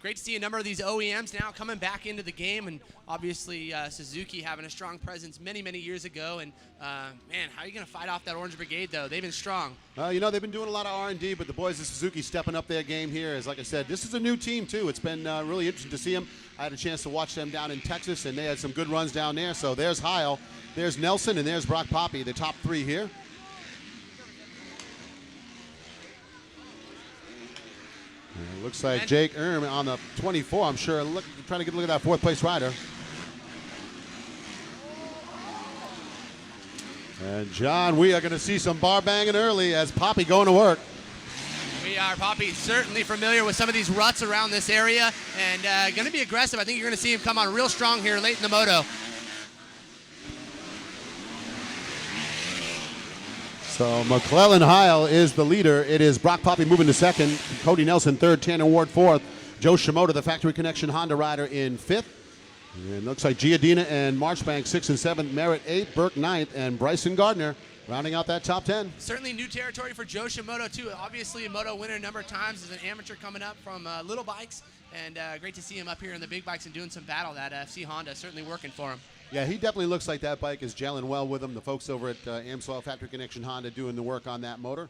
Great to see a number of these OEMs now coming back into the game, and obviously Suzuki having a strong presence many, many years ago. And man, how are you going to fight off that Orange Brigade, though? They've been strong. You know, they've been doing a lot of R&D, but the boys of Suzuki stepping up their game here. As like I said, this is a new team, too. It's been really interesting to see them. I had a chance to watch them down in Texas, and they had some good runs down there. So there's Heil, there's Nelson, and there's Brock Poppy, the top 3 here. And it looks like Jake Erm on the 24. I'm sure trying to get a look at that 4th place rider. And John, we are going to see some bar banging early as Poppy going to work. We are. Poppy certainly familiar with some of these ruts around this area and going to be aggressive. I think you're going to see him come on real strong here late in the moto. So McClellan Heil is the leader. It is Brock Poppy moving to second, Cody Nelson third, Tanner Ward fourth, Joe Shimoda, the Factory Connection Honda rider, in fifth. And looks like Giardina and Marchbank 6th and 7th, Merritt 8th, Burke 9th, and Bryson Gardner rounding out that top 10. Certainly new territory for Joe Shimoda, too. Obviously a moto winner a number of times as an amateur coming up from little bikes. And great to see him up here in the big bikes and doing some battle. That FC Honda certainly working for him. Yeah, he definitely looks like that bike is gelling well with him. The folks over at Amsoil Factory Connection Honda doing the work on that motor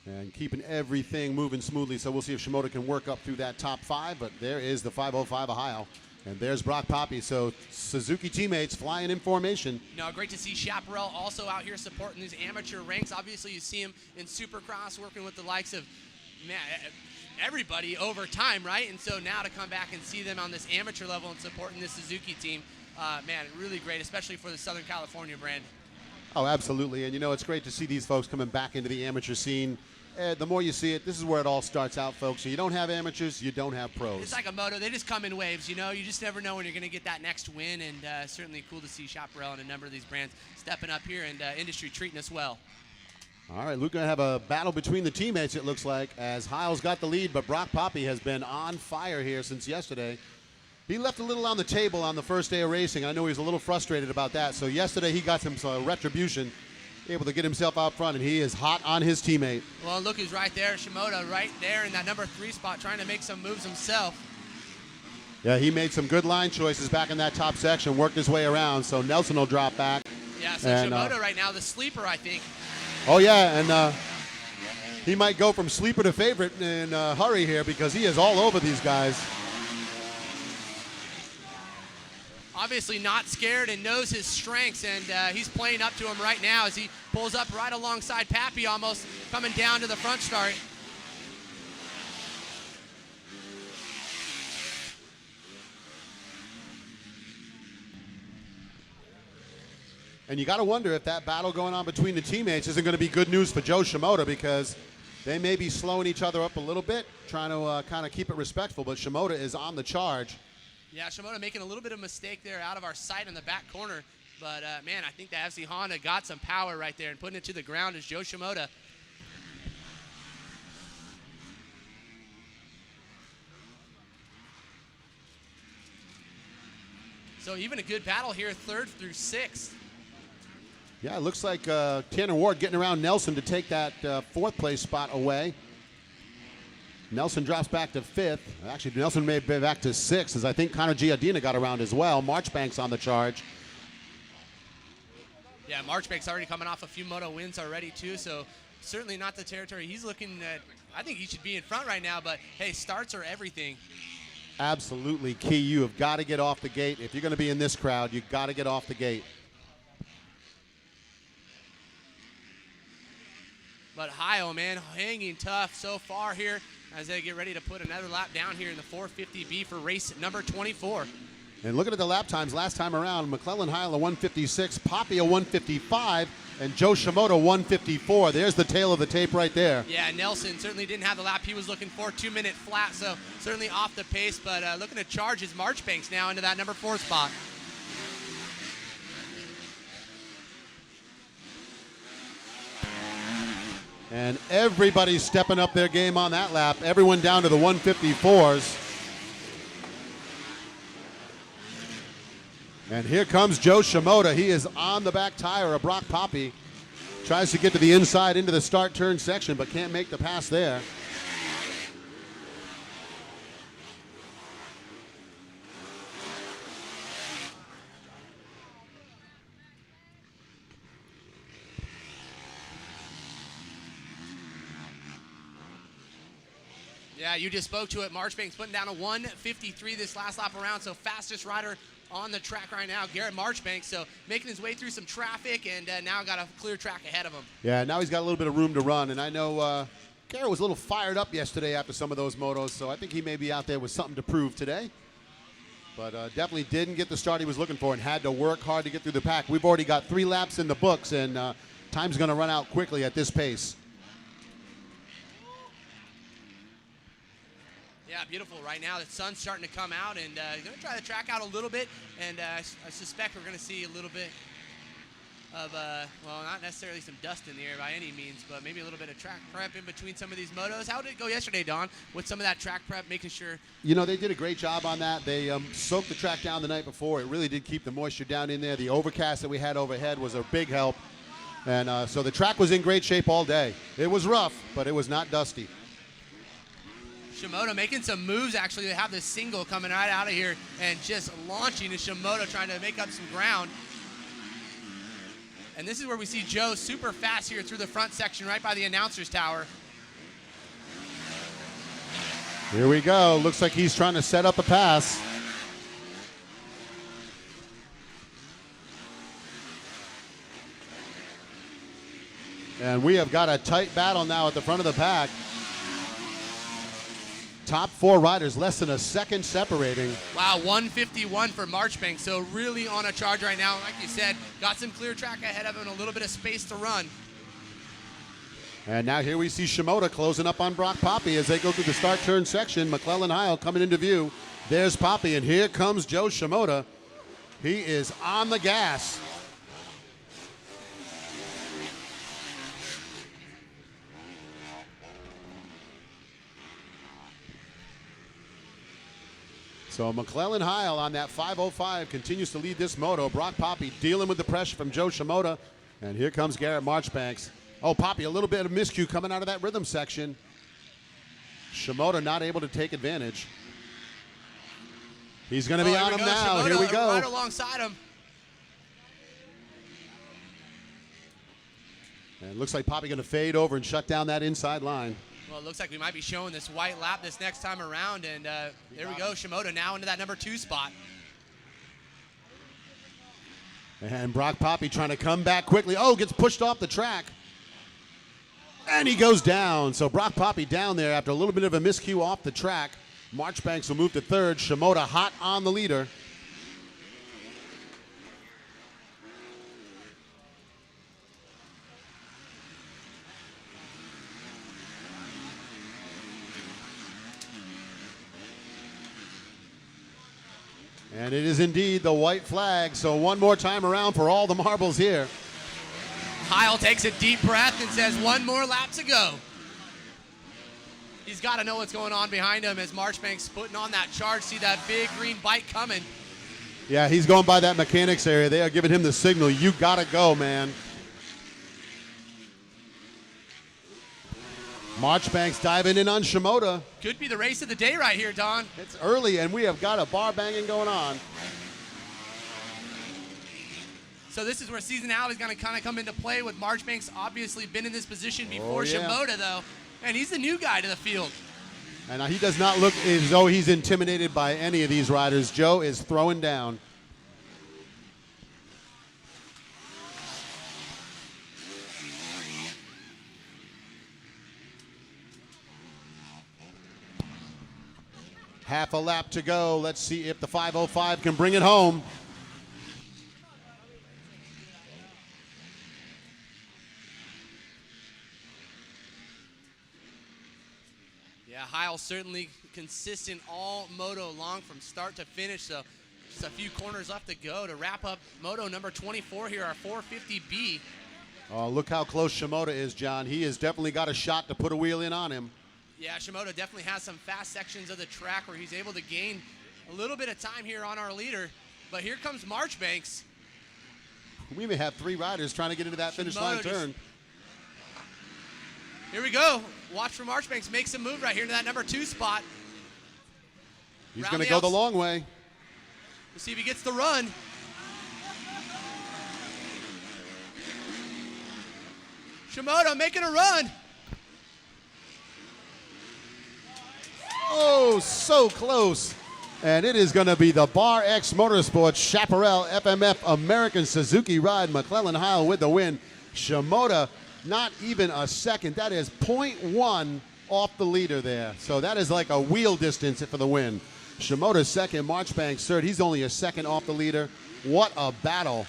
and keeping everything moving smoothly. So we'll see if Shimoda can work up through that top 5. But there is the 505 Ohio. And there's Brock Poppy. So Suzuki teammates flying in formation. No, great to see Chaparral also out here supporting these amateur ranks. Obviously, you see him in Supercross working with the likes of everybody over time, right? And so now to come back and see them on this amateur level and supporting this Suzuki team, man, really great, especially for the Southern California brand. Oh, absolutely. And, you know, it's great to see these folks coming back into the amateur scene. The more you see it, this is where it all starts out, folks. So you don't have amateurs, you don't have pros. It's like a moto. They just come in waves, you know. You just never know when you're going to get that next win, and certainly cool to see Chaparral and a number of these brands stepping up here and industry treating us well. All right, Luke, going to have a battle between the teammates, it looks like, as Heil's got the lead, but Brock Poppy has been on fire here since yesterday. He left a little on the table on the first day of racing. I know he was a little frustrated about that. So yesterday he got some retribution, able to get himself out front, and he is hot on his teammate. Well, look who's right there, Shimoda, right there in that number 3 spot, trying to make some moves himself. Yeah, he made some good line choices back in that top section, worked his way around, so Nelson will drop back. Yeah, so Shimoda right now, the sleeper, I think. Oh, yeah, and he might go from sleeper to favorite in a hurry here because he is all over these guys. Obviously not scared and knows his strengths, and he's playing up to him right now as he pulls up right alongside Pappy, almost coming down to the front start. And you got to wonder if that battle going on between the teammates isn't going to be good news for Joe Shimoda, because they may be slowing each other up a little bit, trying to kind of keep it respectful, but Shimoda is on the charge. Yeah, Shimoda making a little bit of mistake there out of our sight in the back corner. But, man, I think the FC Honda got some power right there and putting it to the ground is Joe Shimoda. So even a good battle here, 3rd through 6th. Yeah, it looks like Tanner Ward getting around Nelson to take that 4th place spot away. Nelson drops back to 5th. Actually, Nelson may be back to 6th, as I think Connor Giardina got around as well. Marchbank's on the charge. Yeah, Marchbank's already coming off a few moto wins already, too, so certainly not the territory he's looking at. I think he should be in front right now, but, hey, starts are everything. absolutely key. You have got to get off the gate. If you're going to be in this crowd, you've got to get off the gate. But Heil, man, hanging tough so far here as they get ready to put another lap down here in the 450B for race number 24. And looking at the lap times last time around, McClellan Heil a 156, Poppy a 155, and Joe Shimoda 154. There's the tail of the tape right there. Yeah, Nelson certainly didn't have the lap he was looking for, 2-minute flat, so certainly off the pace, but looking to charge his Marchbanks now into that number 4 spot. And everybody's stepping up their game on that lap. Everyone down to the 154s. And here comes Joe Shimoda. He is on the back tire of Brock Poppy. Tries to get to the inside into the start turn section, but can't make the pass there. Yeah, you just spoke to it. Marchbanks putting down a 153 this last lap around, so fastest rider on the track right now, Garrett Marchbanks. So making his way through some traffic and now got a clear track ahead of him. Yeah, now he's got a little bit of room to run, and I know Garrett was a little fired up yesterday after some of those motos, so I think he may be out there with something to prove today. But definitely didn't get the start he was looking for and had to work hard to get through the pack. We've already got 3 laps in the books, and time's going to run out quickly at this pace. Yeah, beautiful. Right now, the sun's starting to come out, and going to try the track out a little bit, and I suspect we're going to see a little bit of, well, not necessarily some dust in the air by any means, but maybe a little bit of track prep in between some of these motos. How did it go yesterday, Don, with some of that track prep, making sure? You know, they did a great job on that. They soaked the track down the night before. It really did keep the moisture down in there. The overcast that we had overhead was a big help, and so the track was in great shape all day. It was rough, but it was not dusty. Shimoda making some moves, actually. They have this single coming right out of here and just launching to Shimoda, trying to make up some ground. And this is where we see Joe super fast here through the front section right by the announcer's tower. Here we go. Looks like he's trying to set up a pass. And we have got a tight battle now at the front of the pack. Top 4 riders, less than a second separating. Wow, 151 for Marchbanks, so really on a charge right now. Like you said, got some clear track ahead of him and a little bit of space to run. And now here we see Shimoda closing up on Brock Poppy as they go through the start turn section. McClellan Heil coming into view. There's Poppy, and here comes Joe Shimoda. He is on the gas. So McClellan Heil on that 505 continues to lead this moto. Brock Poppy dealing with the pressure from Joe Shimoda. And here comes Garrett Marchbanks. Oh, Poppy, a little bit of miscue coming out of that rhythm section. Shimoda not able to take advantage. He's going to be on him now. Shimoda, here we go. Right alongside him. And it looks like Poppy going to fade over and shut down that inside line. Well, it looks like we might be showing this white lap this next time around, and there we go. Shimoda now into that number 2 spot. And Brock Poppy trying to come back quickly. Oh, gets pushed off the track. And he goes down. So Brock Poppy down there after a little bit of a miscue off the track. Marchbanks will move to 3rd. Shimoda hot on the leader. And it is indeed the white flag. So one more time around for all the marbles here. Heil takes a deep breath and says, 1 more lap to go. He's got to know what's going on behind him as Marchbanks putting on that charge. See that big green bike coming. Yeah, he's going by that mechanics area. They are giving him the signal. You got to go, man. Marchbanks diving in on Shimoda. Could be the race of the day right here, Don. It's early, and we have got a bar banging going on. So this is where seasonality is going to kind of come into play with Marchbanks. Obviously been in this position before Shimoda, though. And he's the new guy to the field. And he does not look as though he's intimidated by any of these riders. Joe is throwing down. Half a lap to go. Let's see if the 505 can bring it home. Yeah, Heil certainly consistent all moto long from start to finish. So just a few corners left to go to wrap up moto number 24 here, our 450B. Oh, look how close Shimoda is, John. He has definitely got a shot to put a wheel in on him. Yeah, Shimoda definitely has some fast sections of the track where he's able to gain a little bit of time here on our leader. But here comes Marchbanks. We may have 3 riders trying to get into that finish line turn. Here we go. Watch for Marchbanks. Make some move right here to that number 2 spot. He's going to go the long way. We'll see if he gets the run. Shimoda making a run. Oh, so close. And it is going to be the Bar X Motorsports Chaparral FMF American Suzuki ride. McClellan Heil with the win. Shimoda, not even a second. That is 0.1 off the leader there. So that is like a wheel distance for the win. Shimoda second, Marchbanks third. He's only a second off the leader. What a battle.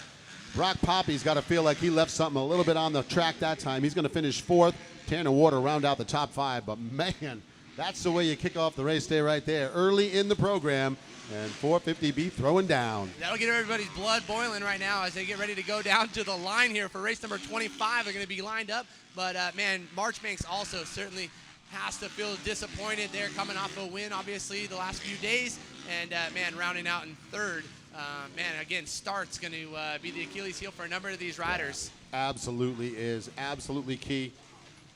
Brock Poppy's got to feel like he left something a little bit on the track that time. He's going to finish 4th. Tanner Water round out the top 5. But, man, that's the way you kick off the race day right there. Early in the program, and 450B throwing down. That'll get everybody's blood boiling right now as they get ready to go down to the line here for race number 25. They're going to be lined up. But, man, Marchbanks also certainly has to feel disappointed there coming off a win, obviously, the last few days. And, man, rounding out in 3rd. Man, again, start's going to be the Achilles heel for a number of these riders. Absolutely is. Absolutely key.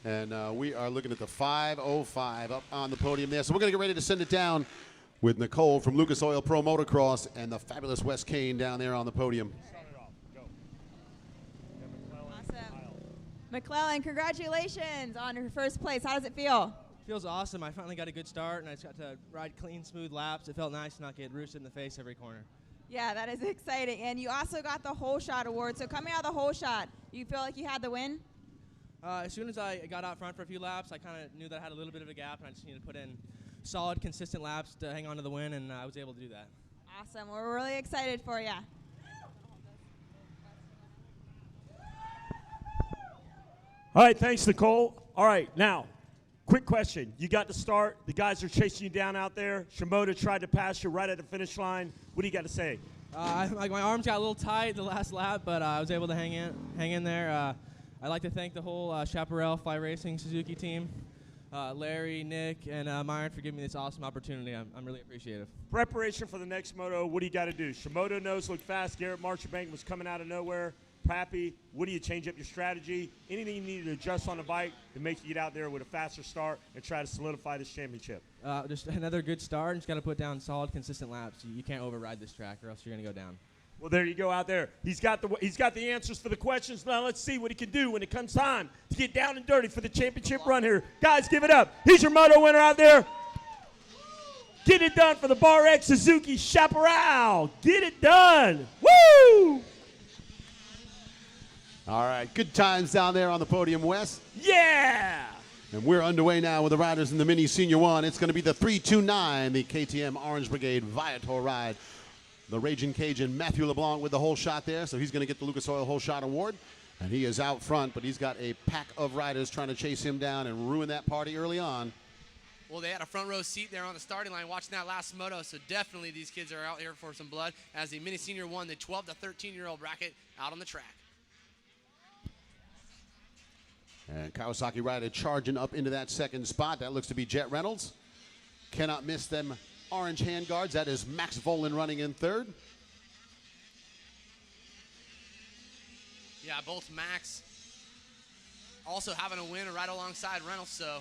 And we are looking at the 505 up on the podium there. So we're going to get ready to send it down with Nicole from Lucas Oil Pro Motocross and the fabulous Wes Kane down there on the podium. Awesome. McClellan, congratulations on your first place. How does it feel? Feels awesome. I finally got a good start, and I just got to ride clean, smooth laps. It felt nice to not get roosted in the face every corner. Yeah, that is exciting. And you also got the Whole Shot Award. So coming out of the Whole Shot, you feel like you had the win? As soon as I got out front for a few laps, I kind of knew that I had a little bit of a gap, and I just needed to put in solid, consistent laps to hang on to the win, and I was able to do that. Awesome. We're really excited for you. All right, thanks, Nicole. All right, now, quick question. You got to start. The guys are chasing you down out there. Shimoda tried to pass you right at the finish line. What do you got to say? My arms got a little tight the last lap, but I was able to hang in there. I'd like to thank the whole Chaparral Fly Racing Suzuki team, Larry, Nick, and Myron for giving me this awesome opportunity. I'm really appreciative. Preparation for the next moto, what do you got to do? Shimoda knows look fast. Garrett Marchbank was coming out of nowhere. Pappy, what do you change up your strategy? Anything you need to adjust on the bike to make you get out there with a faster start and try to solidify this championship? Just another good start, and just got to put down solid, consistent laps. You can't override this track, or else you're going to go down. Well, there you go out there. He's got the answers for the questions. Now let's see what he can do when it comes time to get down and dirty for the championship run here. Guys, give it up. He's your moto winner out there. Get it done for the Bar X Suzuki Chaparral. Get it done. Woo! All right, good times down there on the podium, Wes. Yeah! And we're underway now with the riders in the Mini Senior 1. It's going to be the 329, the KTM Orange Brigade Viator ride. The Raging Cajun Matthew LeBlanc with the whole shot there, so he's going to get the Lucas Oil Whole Shot Award. And he is out front, but he's got a pack of riders trying to chase him down and ruin that party early on. Well, they had a front row seat there on the starting line watching that last moto, so definitely these kids are out here for some blood as the Mini Senior 1, the 12 to 13-year-old bracket out on the track. And Kawasaki rider charging up into that second spot. That looks to be Jet Reynolds. Cannot miss them orange handguards. That is Max Volan running in third. Yeah, both Max also having a win right alongside Reynolds, so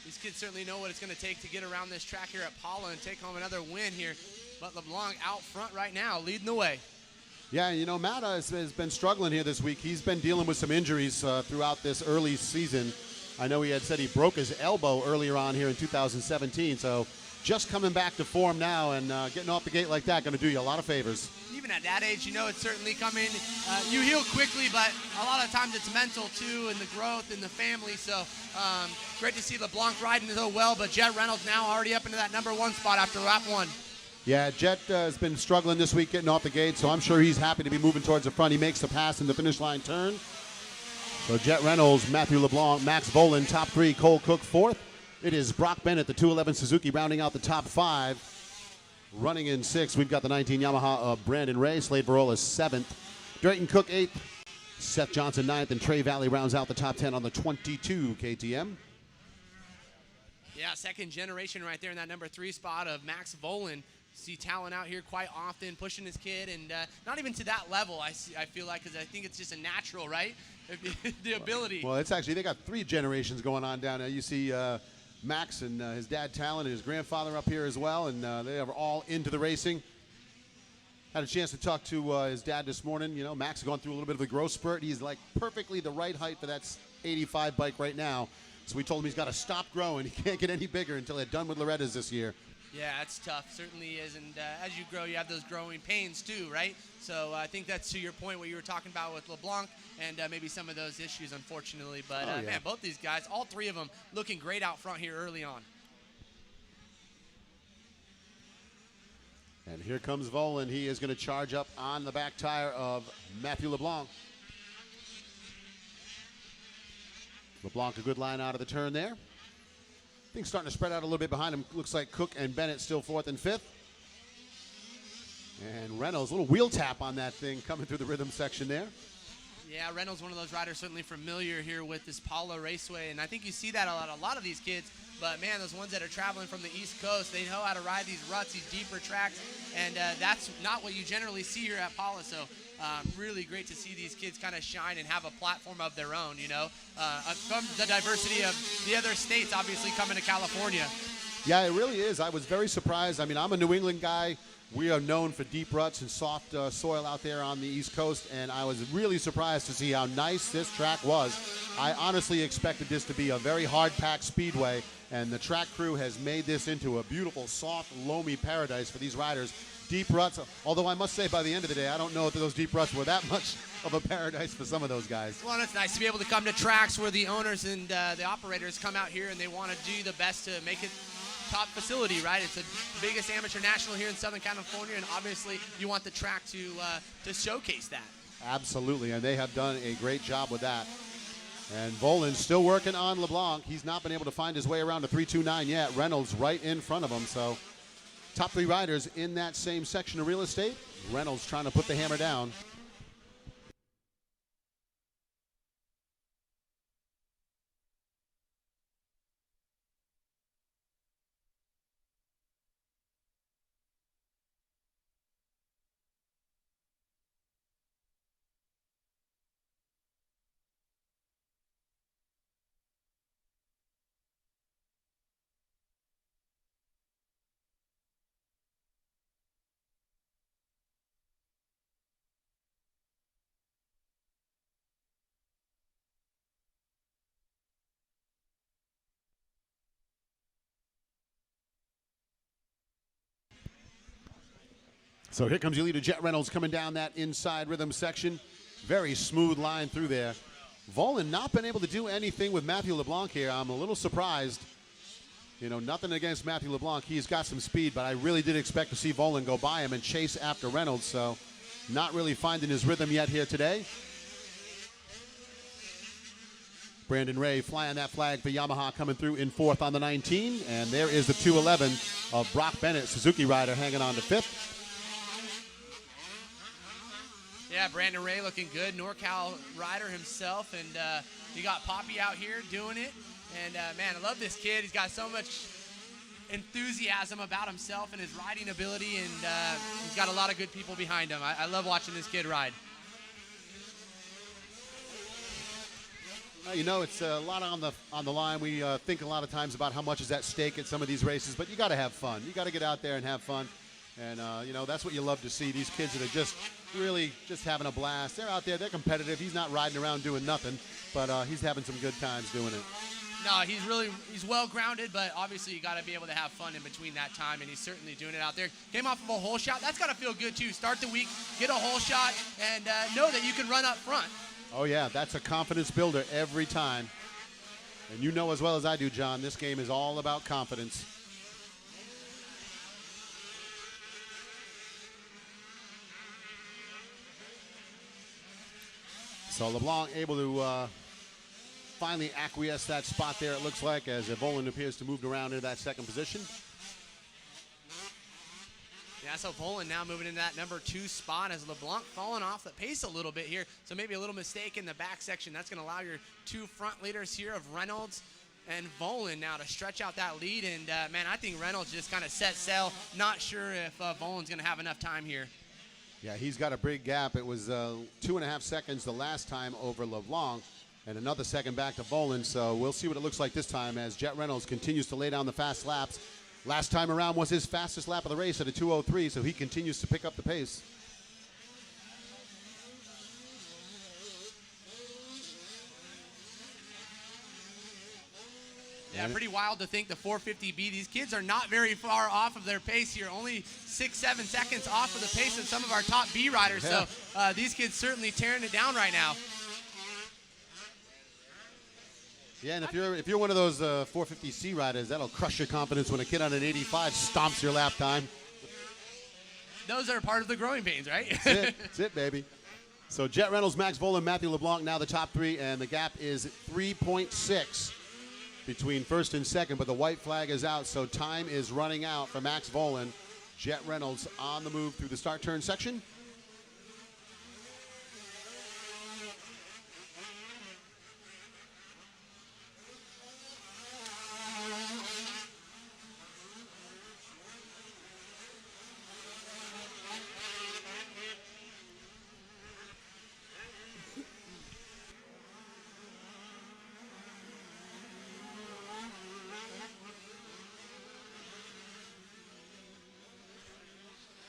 these kids certainly know what it's going to take to get around this track here at Paula and take home another win here. But LeBlanc out front right now, leading the way. Yeah, you know, Matt has been struggling here this week. He's been dealing with some injuries throughout this early season. I know he had said he broke his elbow earlier on here in 2017, so just coming back to form now and getting off the gate like that going to do you a lot of favors. Even at that age, you know, it's certainly coming. You heal quickly, but a lot of times it's mental too, and the growth and the family. So great to see LeBlanc riding so well, but Jet Reynolds now already up into that #1 spot after lap 1. Yeah, Jet has been struggling this week getting off the gate, so I'm sure he's happy to be moving towards the front. He makes the pass in the finish line turn. So Jet Reynolds, Matthew LeBlanc, Max Volan, top 3, Cole Cook, 4th. It is Brock Bennett, the 211 Suzuki, rounding out the top 5. Running in 6th, we've got the 19 Yamaha of Brandon Ray. Slade Barola 7th. Drayton Cook 8th. Seth Johnson 9th. And Trey Valley rounds out the top 10 on the 22 KTM. Yeah, second generation right there in that #3 spot of Max Volan. See talent out here quite often, pushing his kid, and not even to that level, I feel like, because I think it's just a natural, right? The ability. Well, it's actually, they got 3 generations going on down there. You see Max and his dad Talon and his grandfather up here as well, and they are all into the racing. Had a chance to talk to his dad this morning. You know, Max has gone through a little bit of a growth spurt. He's like perfectly the right height for that 85 bike right now. So we told him he's got to stop growing. He can't get any bigger until they're done with Loretta's this year. Yeah, it's tough. Certainly is. And as you grow, you have those growing pains too, right? So I think that's to your point what you were talking about with LeBlanc and maybe some of those issues, unfortunately. But, man, both these guys, all 3 of them, looking great out front here early on. And here comes Volan. He is going to charge up on the back tire of Matthew LeBlanc. LeBlanc, a good line out of the turn there. Things starting to spread out a little bit behind him. Looks like Cook and Bennett still 4th and 5th. And Reynolds, a little wheel tap on that thing coming through the rhythm section there. Yeah, Reynolds, one of those riders certainly familiar here with this Paula Raceway, and I think you see that a lot of these kids. But, man, those ones that are traveling from the East Coast, they know how to ride these ruts, these deeper tracks, and that's not what you generally see here at Paula. So really great to see these kids kind of shine and have a platform of their own, you know, from the diversity of the other states, obviously, coming to California. Yeah, it really is. I was very surprised. I mean, I'm a New England guy. We are known for deep ruts and soft soil out there on the East Coast, and I was really surprised to see how nice this track was. I honestly expected this to be a very hard-packed speedway, and the track crew has made this into a beautiful, soft, loamy paradise for these riders. Deep ruts, although I must say by the end of the day, I don't know if those deep ruts were that much of a paradise for some of those guys. Well, it's nice to be able to come to tracks where the owners and the operators come out here and they want to do the best to make it top facility, right? It's the biggest amateur national here in Southern California, and obviously you want the track to showcase that. Absolutely, and they have done a great job with that. And Volan's still working on LeBlanc. He's not been able to find his way around to 329 yet. Reynolds right in front of him, so top 3 riders in that same section of real estate. Reynolds trying to put the hammer down. So here comes your leader, Jet Reynolds, coming down that inside rhythm section. Very smooth line through there. Volan not been able to do anything with Matthew LeBlanc here. I'm a little surprised. You know, nothing against Matthew LeBlanc. He's got some speed, but I really did expect to see Volan go by him and chase after Reynolds. So not really finding his rhythm yet here today. Brandon Ray flying that flag for Yamaha, coming through in 4th on the 19. And there is the 211 of Brock Bennett, Suzuki rider, hanging on to 5th. Yeah, Brandon Ray looking good, NorCal rider himself, and you got Poppy out here doing it. And, man, I love this kid. He's got so much enthusiasm about himself and his riding ability, and he's got a lot of good people behind him. I love watching this kid ride. You know, it's a lot on the line. We think a lot of times about how much is at stake at some of these races, but you got to have fun. You got to get out there and have fun. And, you know, that's what you love to see. These kids that are just really just having a blast. They're out there. They're competitive. He's not riding around doing nothing, but he's having some good times doing it. No, he's well grounded, but obviously you got to be able to have fun in between that time, and he's certainly doing it out there. Came off of a hole shot. That's got to feel good too. Start the week, get a hole shot, and know that you can run up front. Oh yeah, that's a confidence builder every time. And you know as well as I do, John, this game is all about confidence. So LeBlanc able to finally acquiesce that spot there, it looks like, as Volan appears to move around into that second position. Yeah, so Volan now moving into that number 2 spot as LeBlanc falling off the pace a little bit here. So maybe a little mistake in the back section. That's going to allow your 2 front leaders here of Reynolds and Volan now to stretch out that lead. And, man, I think Reynolds just kind of set sail. Not sure if Volan's going to have enough time here. Yeah, he's got a big gap. It was 2.5 seconds the last time over LeBlanc, and another second back to Volan. So we'll see what it looks like this time as Jet Reynolds continues to lay down the fast laps. Last time around was his fastest lap of the race at a 2:03, so he continues to pick up the pace. Yeah, pretty wild to think the 450B. These kids are not very far off of their pace here. Only 6-7 seconds off of the pace of some of our top B riders. Yeah. So these kids certainly tearing it down right now. Yeah, and if you're one of those 450C riders, that'll crush your confidence when a kid on an 85 stomps your lap time. Those are part of the growing pains, right? That's it. That's it, baby. So Jet Reynolds, Max Volan, Matthew LeBlanc now the top 3, and the gap is 3.6 between first and second, but the white flag is out, so time is running out for Max Volan. Jet Reynolds on the move through the start turn section.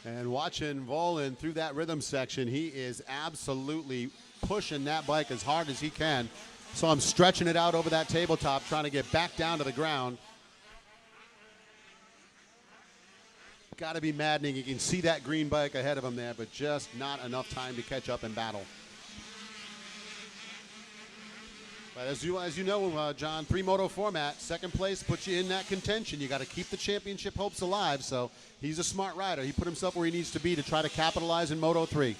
And watching Volan through that rhythm section, he is absolutely pushing that bike as hard as he can. So I'm stretching it out over that tabletop, trying to get back down to the ground. Got to be maddening. You can see that green bike ahead of him there, but just not enough time to catch up and battle. But as you know, John, 3-moto format, second place puts you in that contention. You got to keep the championship hopes alive. So he's a smart rider. He put himself where he needs to be to try to capitalize in Moto 3.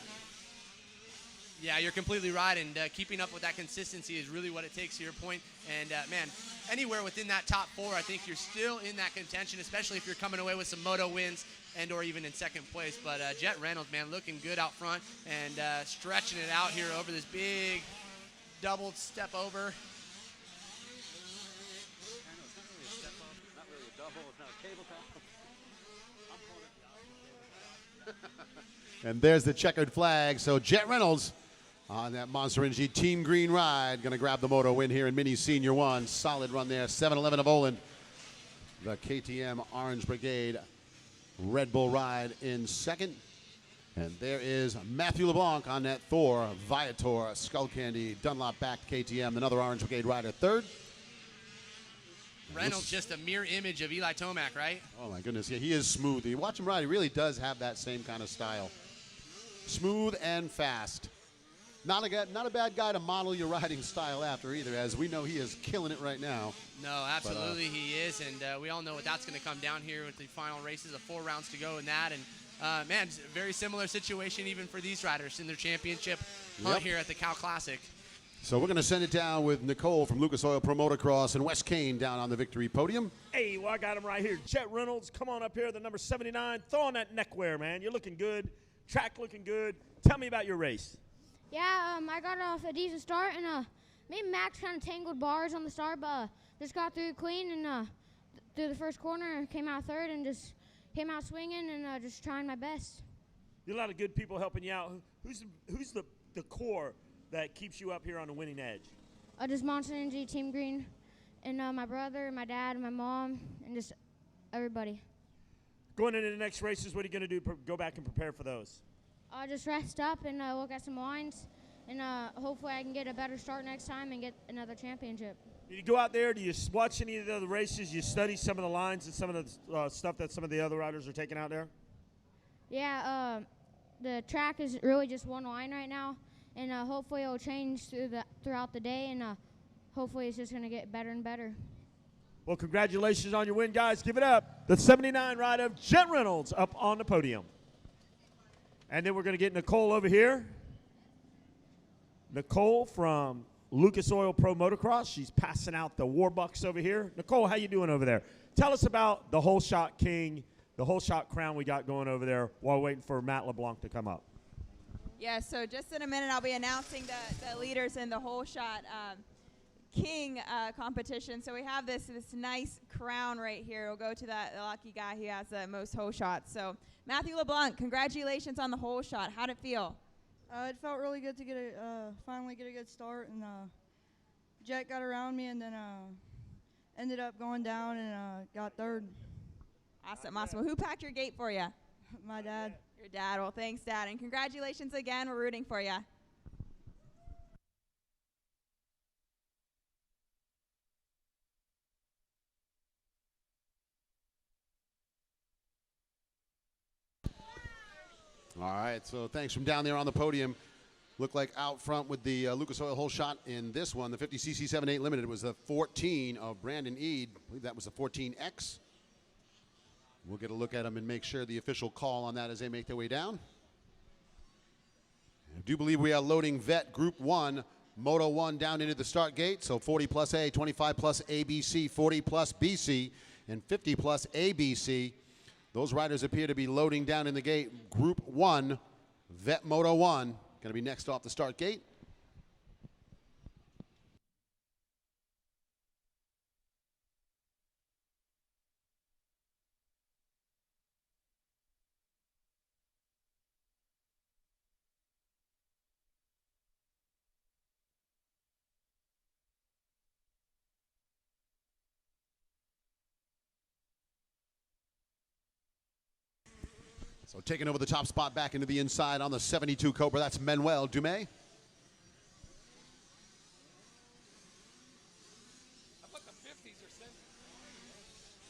Yeah, you're completely right, and keeping up with that consistency is really what it takes, to your point. And, man, anywhere within that top 4, I think you're still in that contention, especially if you're coming away with some moto wins and or even in second place. But Jet Reynolds, man, looking good out front and stretching it out here over this big double step over. And there's the checkered flag. So Jet Reynolds on that Monster Energy Team Green ride going to grab the moto win here in Mini Senior 1. Solid run there. 7-11 of Volan. The KTM Orange Brigade Red Bull ride in second. And there is Matthew LeBlanc on that Thor, Viator, Skullcandy, Dunlop-backed KTM, another Orange Brigade rider third. Reynolds just a mirror image of Eli Tomac, right? Oh, my goodness. Yeah, he is smooth. You watch him ride, he really does have that same kind of style. Smooth and fast. Not a bad guy to model your riding style after either, as we know he is killing it right now. No, absolutely he is, and we all know what that's going to come down here with the final races of 4 rounds to go in that. And, man, it's a very similar situation even for these riders in their championship hunt here at the Cal Classic. So we're going to send it down with Nicole from Lucas Oil Pro Motocross and Wes Kane down on the victory podium. Hey, well, I got him right here. Jet Reynolds, come on up here, the number 79. Throw on that neckwear, man. You're looking good. Track looking good. Tell me about your race. Yeah, I got off a decent start, and me and Max kind of tangled bars on the start, but just got through clean and through the first corner, came out third, and just came out swinging and just trying my best. There are a lot of good people helping you out. Who's the core that keeps you up here on the winning edge? Just Monster Energy, Team Green, and my brother, my dad, my mom, and just everybody. Going into the next races, what are you going to do? Go back and prepare for those? Just rest up and look at some wines, and hopefully I can get a better start next time and get another championship. Do you go out there? Do you watch any of the other races? You study some of the lines and some of the stuff that some of the other riders are taking out there? Yeah, the track is really just one line right now, and hopefully it'll change throughout the day, and hopefully it's just going to get better and better. Well, congratulations on your win, guys. Give it up. The 79 ride of Jet Reynolds up on the podium. And then we're going to get Nicole over here. Nicole from Lucas Oil Pro Motocross. She's passing out the Warbucks over here. Nicole, how you doing over there? Tell us about the Whole Shot King, the Whole Shot crown we got going over there while waiting for Matt LeBlanc to come up. Yeah, so just in a minute I'll be announcing the leaders in the Whole Shot King competition. So we have this nice crown right here. It'll go to the lucky guy who has the most whole shots. So Matthew LeBlanc, congratulations on the whole shot. How'd it feel? It felt really good to finally get a good start, and Jet got around me, and then ended up going down and got third. Awesome. Well, who packed your gate for you? My dad. Your dad. Well, thanks, Dad, and congratulations again. We're rooting for you. All right, so thanks from down there on the podium. Looked like out front with the Lucas Oil Whole Shot in this one, the 50cc 7.8 Limited. It was the 14 of Brandon Eade. I believe that was the 14X. We'll get a look at them and make sure the official call on that as they make their way down. I do believe we are loading Vet Group 1, Moto 1 down into the start gate. So 40 plus A, 25 plus ABC, 40 plus BC, and 50 plus ABC. Those riders appear to be loading down in the gate. Group 1, Vet Moto 1, going to be next off the start gate. So taking over the top spot back into the inside on the 72 Cobra, that's Manuel Dumais.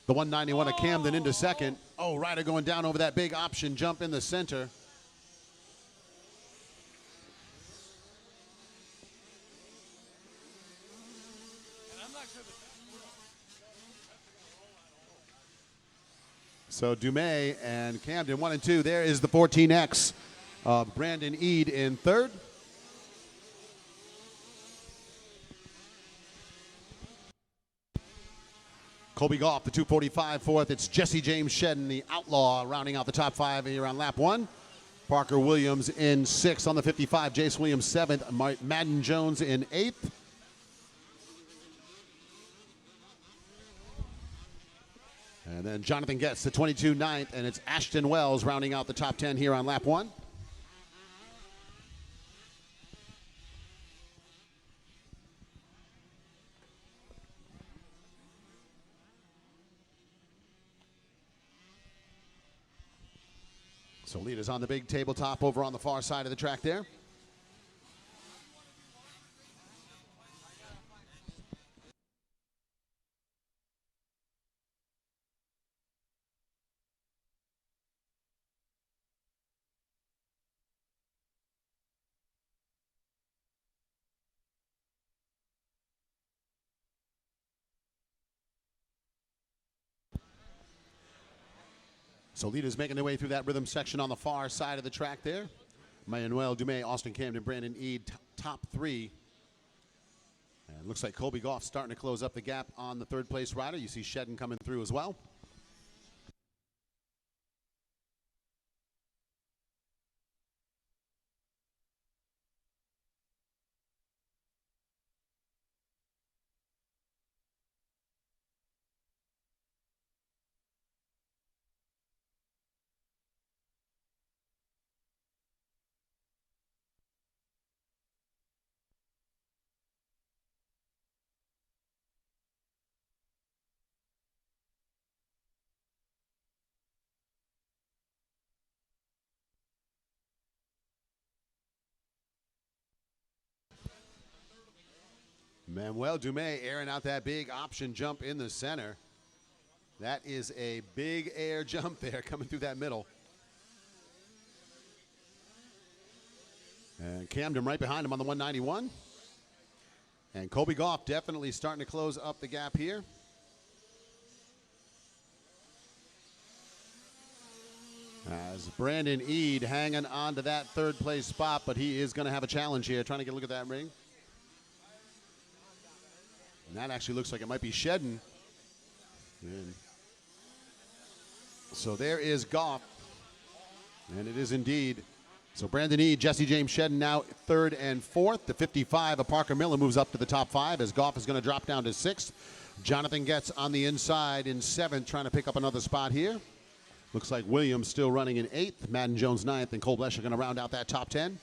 The 191 of Camden into second. Oh, Ryder going down over that big option jump in the center. So Dumais and Camden 1 and 2. There is the 14X of Brandon Eade in third. Colby Goff, the 245 fourth. It's Jesse James Shedden, the outlaw, rounding out the top five here on lap one. Parker Williams in sixth on the 55. Jace Williams seventh. Madden Jones in eighth. And then Jonathan Getz, the 22 ninth, and it's Ashton Wells rounding out the top 10 here on lap one. So leaders on the big tabletop over on the far side of the track there. So leaders making their way through that rhythm section on the far side of the track there. Manuel Dumais, Austin Camden, Brandon Eade, top three. And it looks like Colby Goff starting to close up the gap on the third place rider. You see Shedden coming through as well. Manuel Dumais airing out that big option jump in the center. That is a big air jump there coming through that middle. And Camden right behind him on the 191. And Colby Goff definitely starting to close up the gap here. As Brandon Eade hanging on to that third place spot, but he is going to have a challenge here, trying to get a look at that ring. And that actually looks like it might be Shedden. And so there is Goff. And it is indeed. So Brandon Eade, Jesse James Shedden now third and fourth. The 55 of Parker Miller moves up to the top five as Goff is going to drop down to sixth. Jonathan Getz on the inside in seventh, trying to pick up another spot here. Looks like Williams still running in eighth. Madden Jones ninth, and Cole Blesh are going to round out that top 10.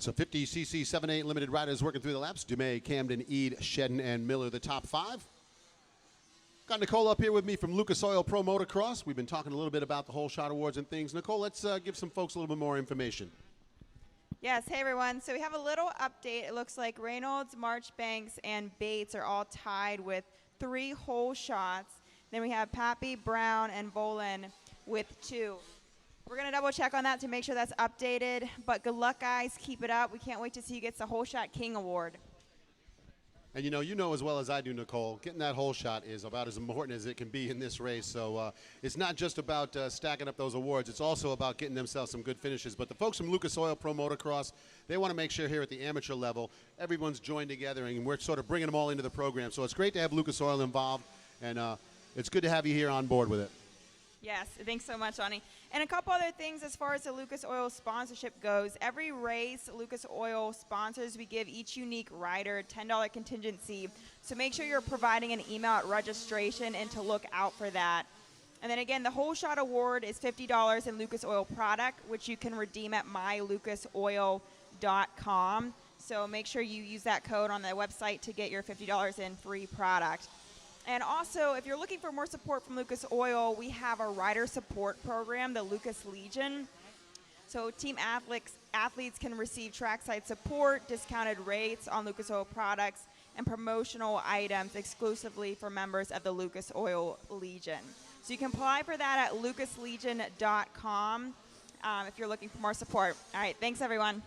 So 50cc 7-8 limited riders working through the laps. Dumais, Camden, Eade, Shedden, and Miller, the top five. Got Nicole up here with me from Lucas Oil Pro Motocross. We've been talking a little bit about the Whole Shot Awards and things. Nicole, let's give some folks a little bit more information. Yes, hey everyone. So we have a little update. It looks like Reynolds, Marchbanks, and Bates are all tied with 3 whole shots. Then we have Pappy, Brown, and Bolin with 2. We're going to double check on that to make sure that's updated. But good luck, guys. Keep it up. We can't wait to see who gets the Whole Shot King Award. And you know as well as I do, Nicole, getting that whole shot is about as important as it can be in this race. So it's not just about stacking up those awards. It's also about getting themselves some good finishes. But the folks from Lucas Oil Pro Motocross, they want to make sure here at the amateur level, everyone's joined together and we're sort of bringing them all into the program. So it's great to have Lucas Oil involved, and it's good to have you here on board with it. Yes, thanks so much, Ani. And a couple other things as far as the Lucas Oil sponsorship goes. Every race Lucas Oil sponsors, we give each unique rider $10 contingency. So make sure you're providing an email at registration and to look out for that. And then again, the Whole Shot Award is $50 in Lucas Oil product, which you can redeem at mylucasoil.com. So make sure you use that code on the website to get your $50 in free product. And also, if you're looking for more support from Lucas Oil, we have a rider support program, the Lucas Legion. So team athletes can receive trackside support, discounted rates on Lucas Oil products, and promotional items exclusively for members of the Lucas Oil Legion. So you can apply for that at lucaslegion.com if you're looking for more support. All right, thanks, everyone.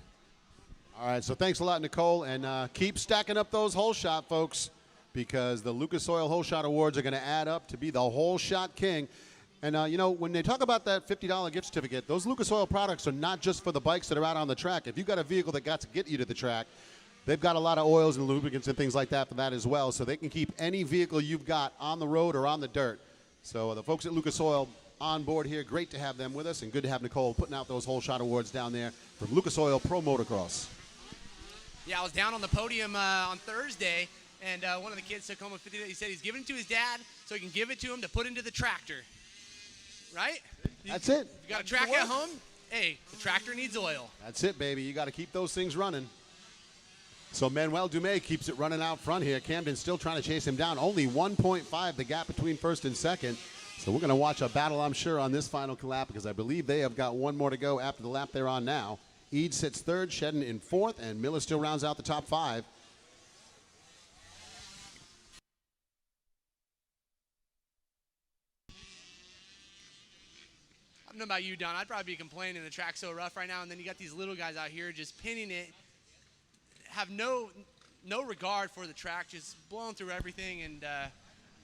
All right, so thanks a lot, Nicole, and keep stacking up those whole shot, folks, because the Lucas Oil Whole Shot Awards are going to add up to be the Whole Shot King. And, when they talk about that $50 gift certificate, those Lucas Oil products are not just for the bikes that are out on the track. If you've got a vehicle that got to get you to the track, they've got a lot of oils and lubricants and things like that for that as well, so they can keep any vehicle you've got on the road or on the dirt. So the folks at Lucas Oil on board here, great to have them with us, and good to have Nicole putting out those Whole Shot Awards down there from Lucas Oil Pro Motocross. Yeah, I was down on the podium on Thursday, and one of the kids took home a $50. He said he's giving it to his dad so he can give it to him to put into the tractor. Right? That's it. You got a track at home? Hey, the tractor needs oil. That's it, baby. You got to keep those things running. So Manuel Dumais keeps it running out front here. Camden still trying to chase him down. Only 1.5 the gap between first and second. So we're going to watch a battle, I'm sure, on this final lap because I believe they have got one more to go after the lap they're on now. Eade sits third, Shedden in fourth, and Miller still rounds out the top five. I don't know about you, Don. I'd probably be complaining the track's so rough right now, and then you got these little guys out here just pinning it, have no regard for the track, just blowing through everything, and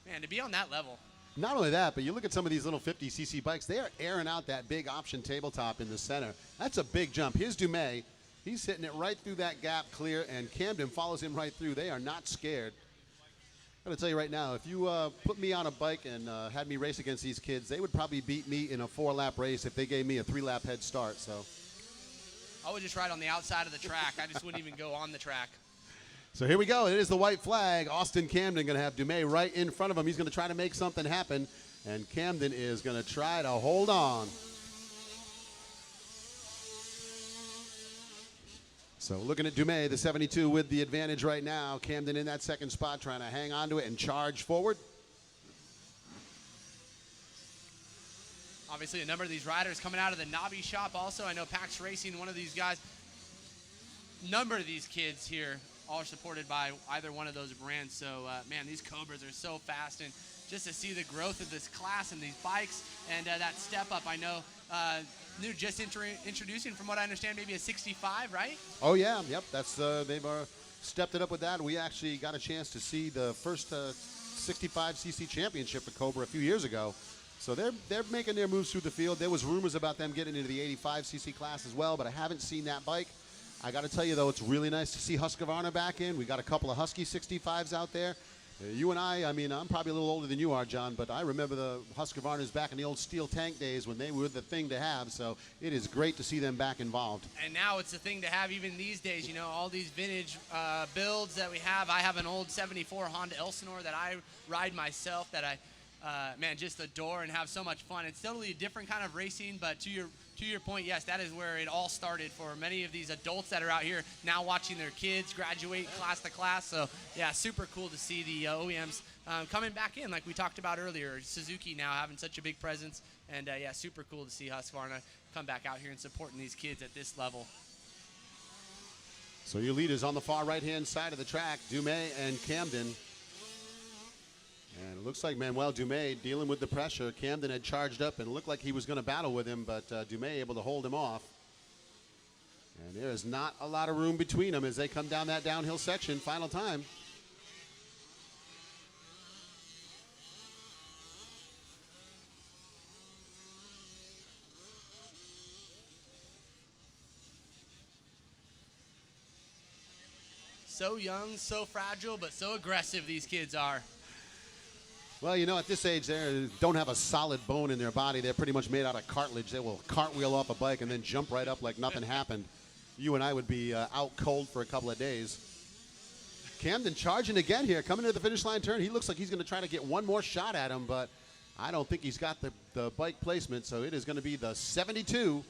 man, to be on that level. Not only that, but you look at some of these little 50cc bikes, they are airing out that big option tabletop in the center. That's a big jump. Here's Dumais. He's hitting it right through that gap clear, and Camden follows him right through. They are not scared. I'm going to tell you right now, if you put me on a bike and had me race against these kids, they would probably beat me in a 4-lap race if they gave me a 3-lap head start. So I would just ride on the outside of the track. I just wouldn't even go on the track. So here we go. It is the white flag. Austin Camden going to have Dumais right in front of him. He's going to try to make something happen, and Camden is going to try to hold on. So looking at Dumais, the 72 with the advantage right now. Camden in that second spot trying to hang on to it and charge forward. Obviously, a number of these riders coming out of the Nobby shop also. I know Pax Racing, one of these guys. Number of these kids here all are supported by either one of those brands. So, man, these Cobras are so fast. And just to see the growth of this class and these bikes and that step up, I know they're just introducing, from what I understand, maybe a 65, right? Oh, yeah. Yep. That's they've stepped it up with that. We actually got a chance to see the first 65cc championship for Cobra a few years ago. So they're making their moves through the field. There was rumors about them getting into the 85cc class as well, but I haven't seen that bike. I got to tell you, though, it's really nice to see Husqvarna back in. We got a couple of Husky 65s out there. You and I mean, I'm probably a little older than you are, John, but I remember the Husqvarnas back in the old steel tank days when they were the thing to have. So it is great to see them back involved. And now it's a thing to have even these days. You know, all these vintage builds that we have. I have an old 74 Honda Elsinore that I ride myself that I, man, just adore and have so much fun. It's totally a different kind of racing, but to your point, yes, that is where it all started for many of these adults that are out here now watching their kids graduate class to class. So, yeah, super cool to see the OEMs coming back in like we talked about earlier. Suzuki now having such a big presence. And, yeah, super cool to see Husqvarna come back out here and supporting these kids at this level. So your leaders on the far right-hand side of the track, Dumais and Camden. And it looks like Manuel Dumais dealing with the pressure. Camden had charged up and looked like he was going to battle with him, but Dumais able to hold him off. And there is not a lot of room between them as they come down that downhill section. Final time. So young, so fragile, but so aggressive these kids are. Well, you know, at this age, they don't have a solid bone in their body. They're pretty much made out of cartilage. They will cartwheel off a bike and then jump right up like nothing happened. You and I would be out cold for a couple of days. Camden charging again here, coming to the finish line turn. He looks like he's going to try to get one more shot at him, but I don't think he's got the bike placement, so it is going to be the 72.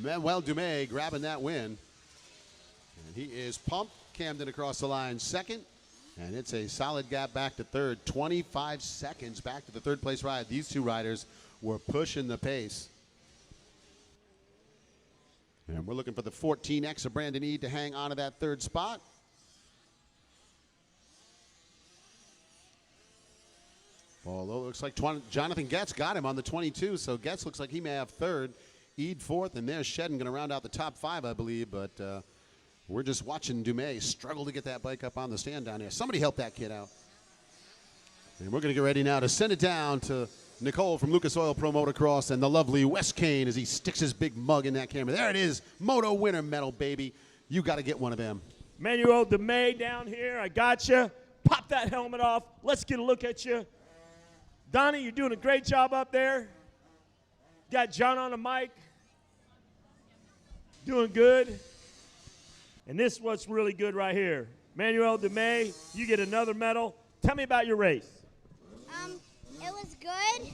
Manuel Dumais grabbing that win. And he is pumped. Camden across the line second. And it's a solid gap back to third. 25 seconds back to the third place ride. These two riders were pushing the pace. And we're looking for the 14X of Brandon Eade to hang on to that third spot. Although it looks like Jonathan Getz got him on the 22, so Getz looks like he may have third. Eade fourth, and there's Shedden going to round out the top 5, I believe, but we're just watching Dumais struggle to get that bike up on the stand down there. Somebody help that kid out. And we're going to get ready now to send it down to Nicole from Lucas Oil Pro Motocross and the lovely Wes Kane as he sticks his big mug in that camera. There it is. Moto winner medal, baby. You got to get one of them. Manuel Dumais down here. I got you. Pop that helmet off. Let's get a look at you. Donnie, you're doing a great job up there. Got John on the mic. Doing good. And this is what's really good right here. Manuel Dumais, you get another medal. Tell me about your race. It was good.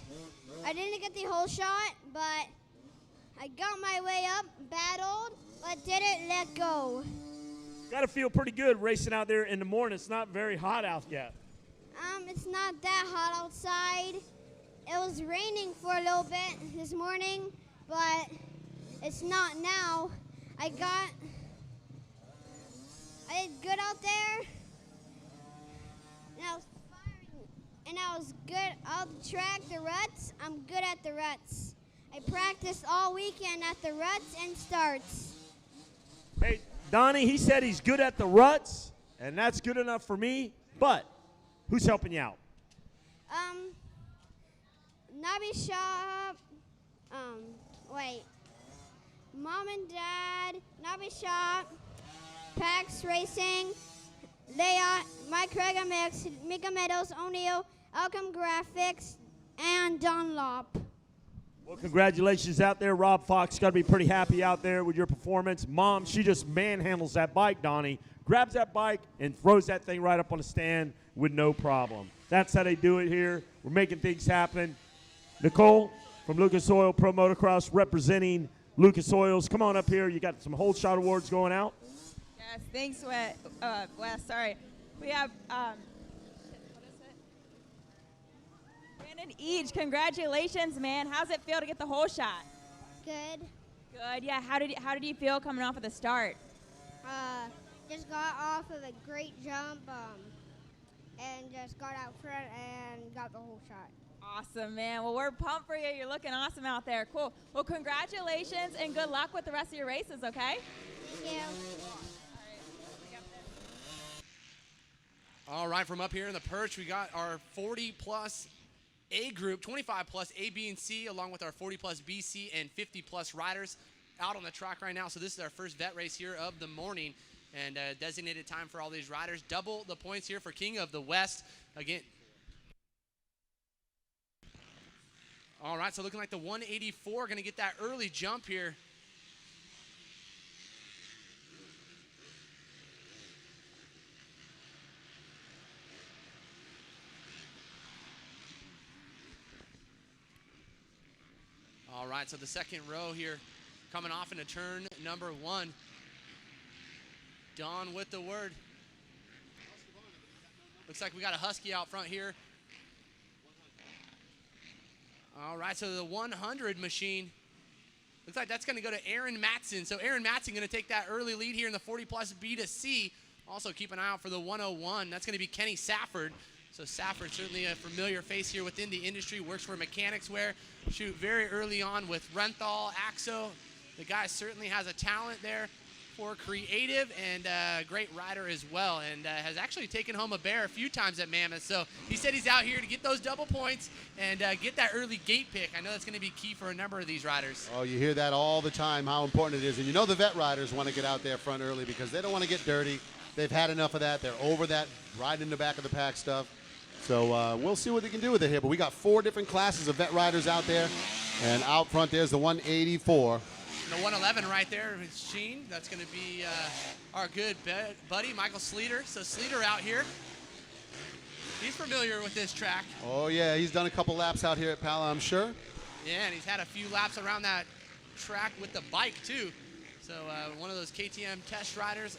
I didn't get the whole shot, but I got my way up, battled, but didn't let go. Got to feel pretty good racing out there in the morning. It's not very hot out yet. It's not that hot outside. It was raining for a little bit this morning, but it's not now. I did good out there, and I was good out the track, the ruts. I'm good at the ruts. I practiced all weekend at the ruts and starts. Hey, Donnie, he said he's good at the ruts, and that's good enough for me, but who's helping you out? Nobby Shop. Wait. Mom and Dad, Nobby Shop, Pax Racing, Leah, Mike Regamix, Mika Meadows, O'Neill, Alchem Graphics, and Dunlop. Well, congratulations out there. Rob Fox got to be pretty happy out there with your performance. Mom, she just manhandles that bike, Donnie. Grabs that bike and throws that thing right up on the stand with no problem. That's how they do it here. We're making things happen. Nicole from Lucas Oil Pro Motocross representing Lucas Oils. Come on up here. You got some Whole Shot Awards going out. Yes, thanks, Wes. Sorry. We have Brandon Each. Congratulations, man. How's it feel to get the whole shot? Good. Good. Yeah. How did you feel coming off of the start? Just got off of a great jump and just got out front and got the whole shot. Awesome, man. Well, we're pumped for you. You're looking awesome out there. Cool. Well, congratulations and good luck with the rest of your races, okay? Thank you. All right, from up here in the perch, we got our 40-plus A group, 25-plus A, B, and C, along with our 40-plus B, C, and 50-plus riders out on the track right now. So this is our first vet race here of the morning, and designated time for all these riders. Double the points here for King of the West. Again. All right, so looking like the 184 going to get that early jump here. All right, so the second row here coming off into turn number 1. Dawn with the word. Looks like we got a Husky out front here. All right, so the 100 machine. Looks like that's going to go to Aaron Matson. So Aaron Matson going to take that early lead here in the 40-plus B to C. Also keep an eye out for the 101. That's going to be Kenny Safford. So Safford, certainly a familiar face here within the industry, works for Mechanics Wear. Shoot very early on with Renthal, Axo. The guy certainly has a talent there for creative and great rider as well, and has actually taken home a bear a few times at Mammoth. So he said he's out here to get those double points and get that early gate pick. I know that's going to be key for a number of these riders. Oh, you hear that all the time, how important it is. And you know the vet riders want to get out there front early because they don't want to get dirty. They've had enough of that. They're over that riding in the back of the pack stuff. So we'll see what they can do with it here. But we got 4 different classes of vet riders out there. And out front there's the 184. The 111 right there is Sheen. That's going to be our good buddy, Michael Sleater. So Sleater out here. He's familiar with this track. Oh, yeah. He's done a couple laps out here at Pala, I'm sure. Yeah, and he's had a few laps around that track with the bike, too. So one of those KTM test riders.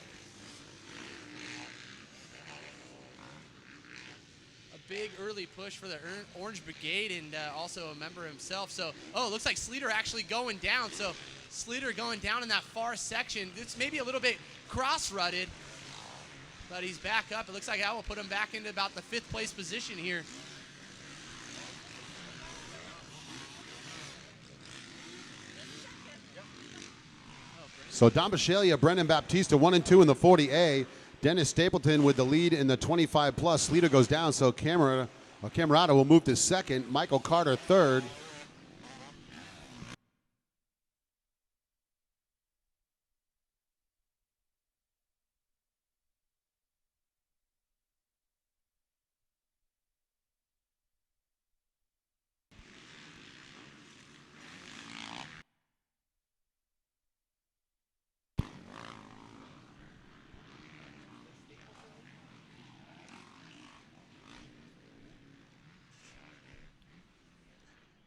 Big early push for the Orange Brigade, and also a member himself. So, oh, it looks like Sleater actually going down. So Sleater going down in that far section. It's maybe a little bit cross-rutted, but he's back up. It looks like that will put him back into about the 5th place position here. So Don Bisceglia, Brendan Baptista, 1 and 2 in the 40A. Dennis Stapleton with the lead in the 25-plus. Sleater goes down, so Camerata will move to 2nd. Michael Carter 3rd.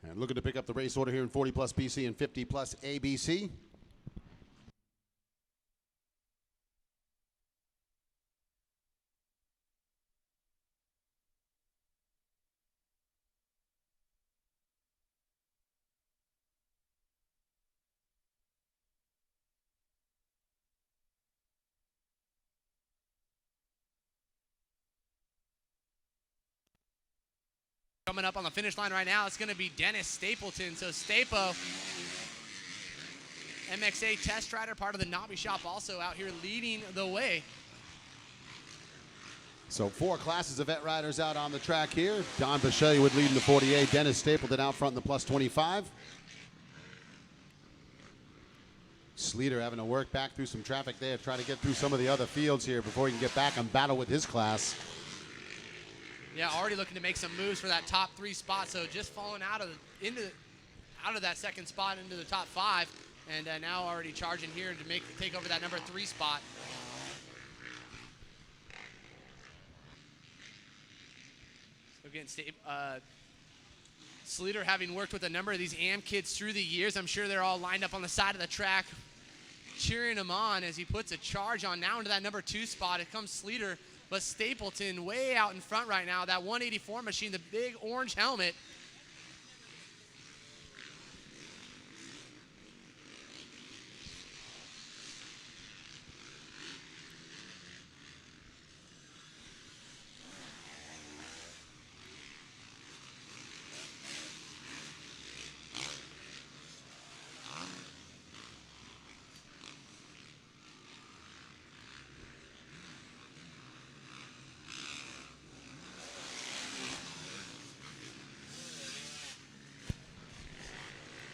And looking to pick up the race order here in 40-plus BC and 50-plus ABC. Coming up on the finish line right now, it's going to be Dennis Stapleton. So Stapo, MXA test rider, part of the Nobby Shop, also out here leading the way. So 4 classes of vet riders out on the track here. Don Bisceglia would lead in the 48. Dennis Stapleton out front in the plus 25. Sleater having to work back through some traffic there, try to get through some of the other fields here before he can get back and battle with his class. Yeah, already looking to make some moves for that top 3 spot. So just falling out of that second spot into the top 5, and now already charging here to take over that number 3 spot. So again, Sleater having worked with a number of these AM kids through the years. I'm sure they're all lined up on the side of the track, cheering him on as he puts a charge on now into that number 2 spot. It comes Sleater, but Stapleton way out in front right now. That 184 machine, the big orange helmet.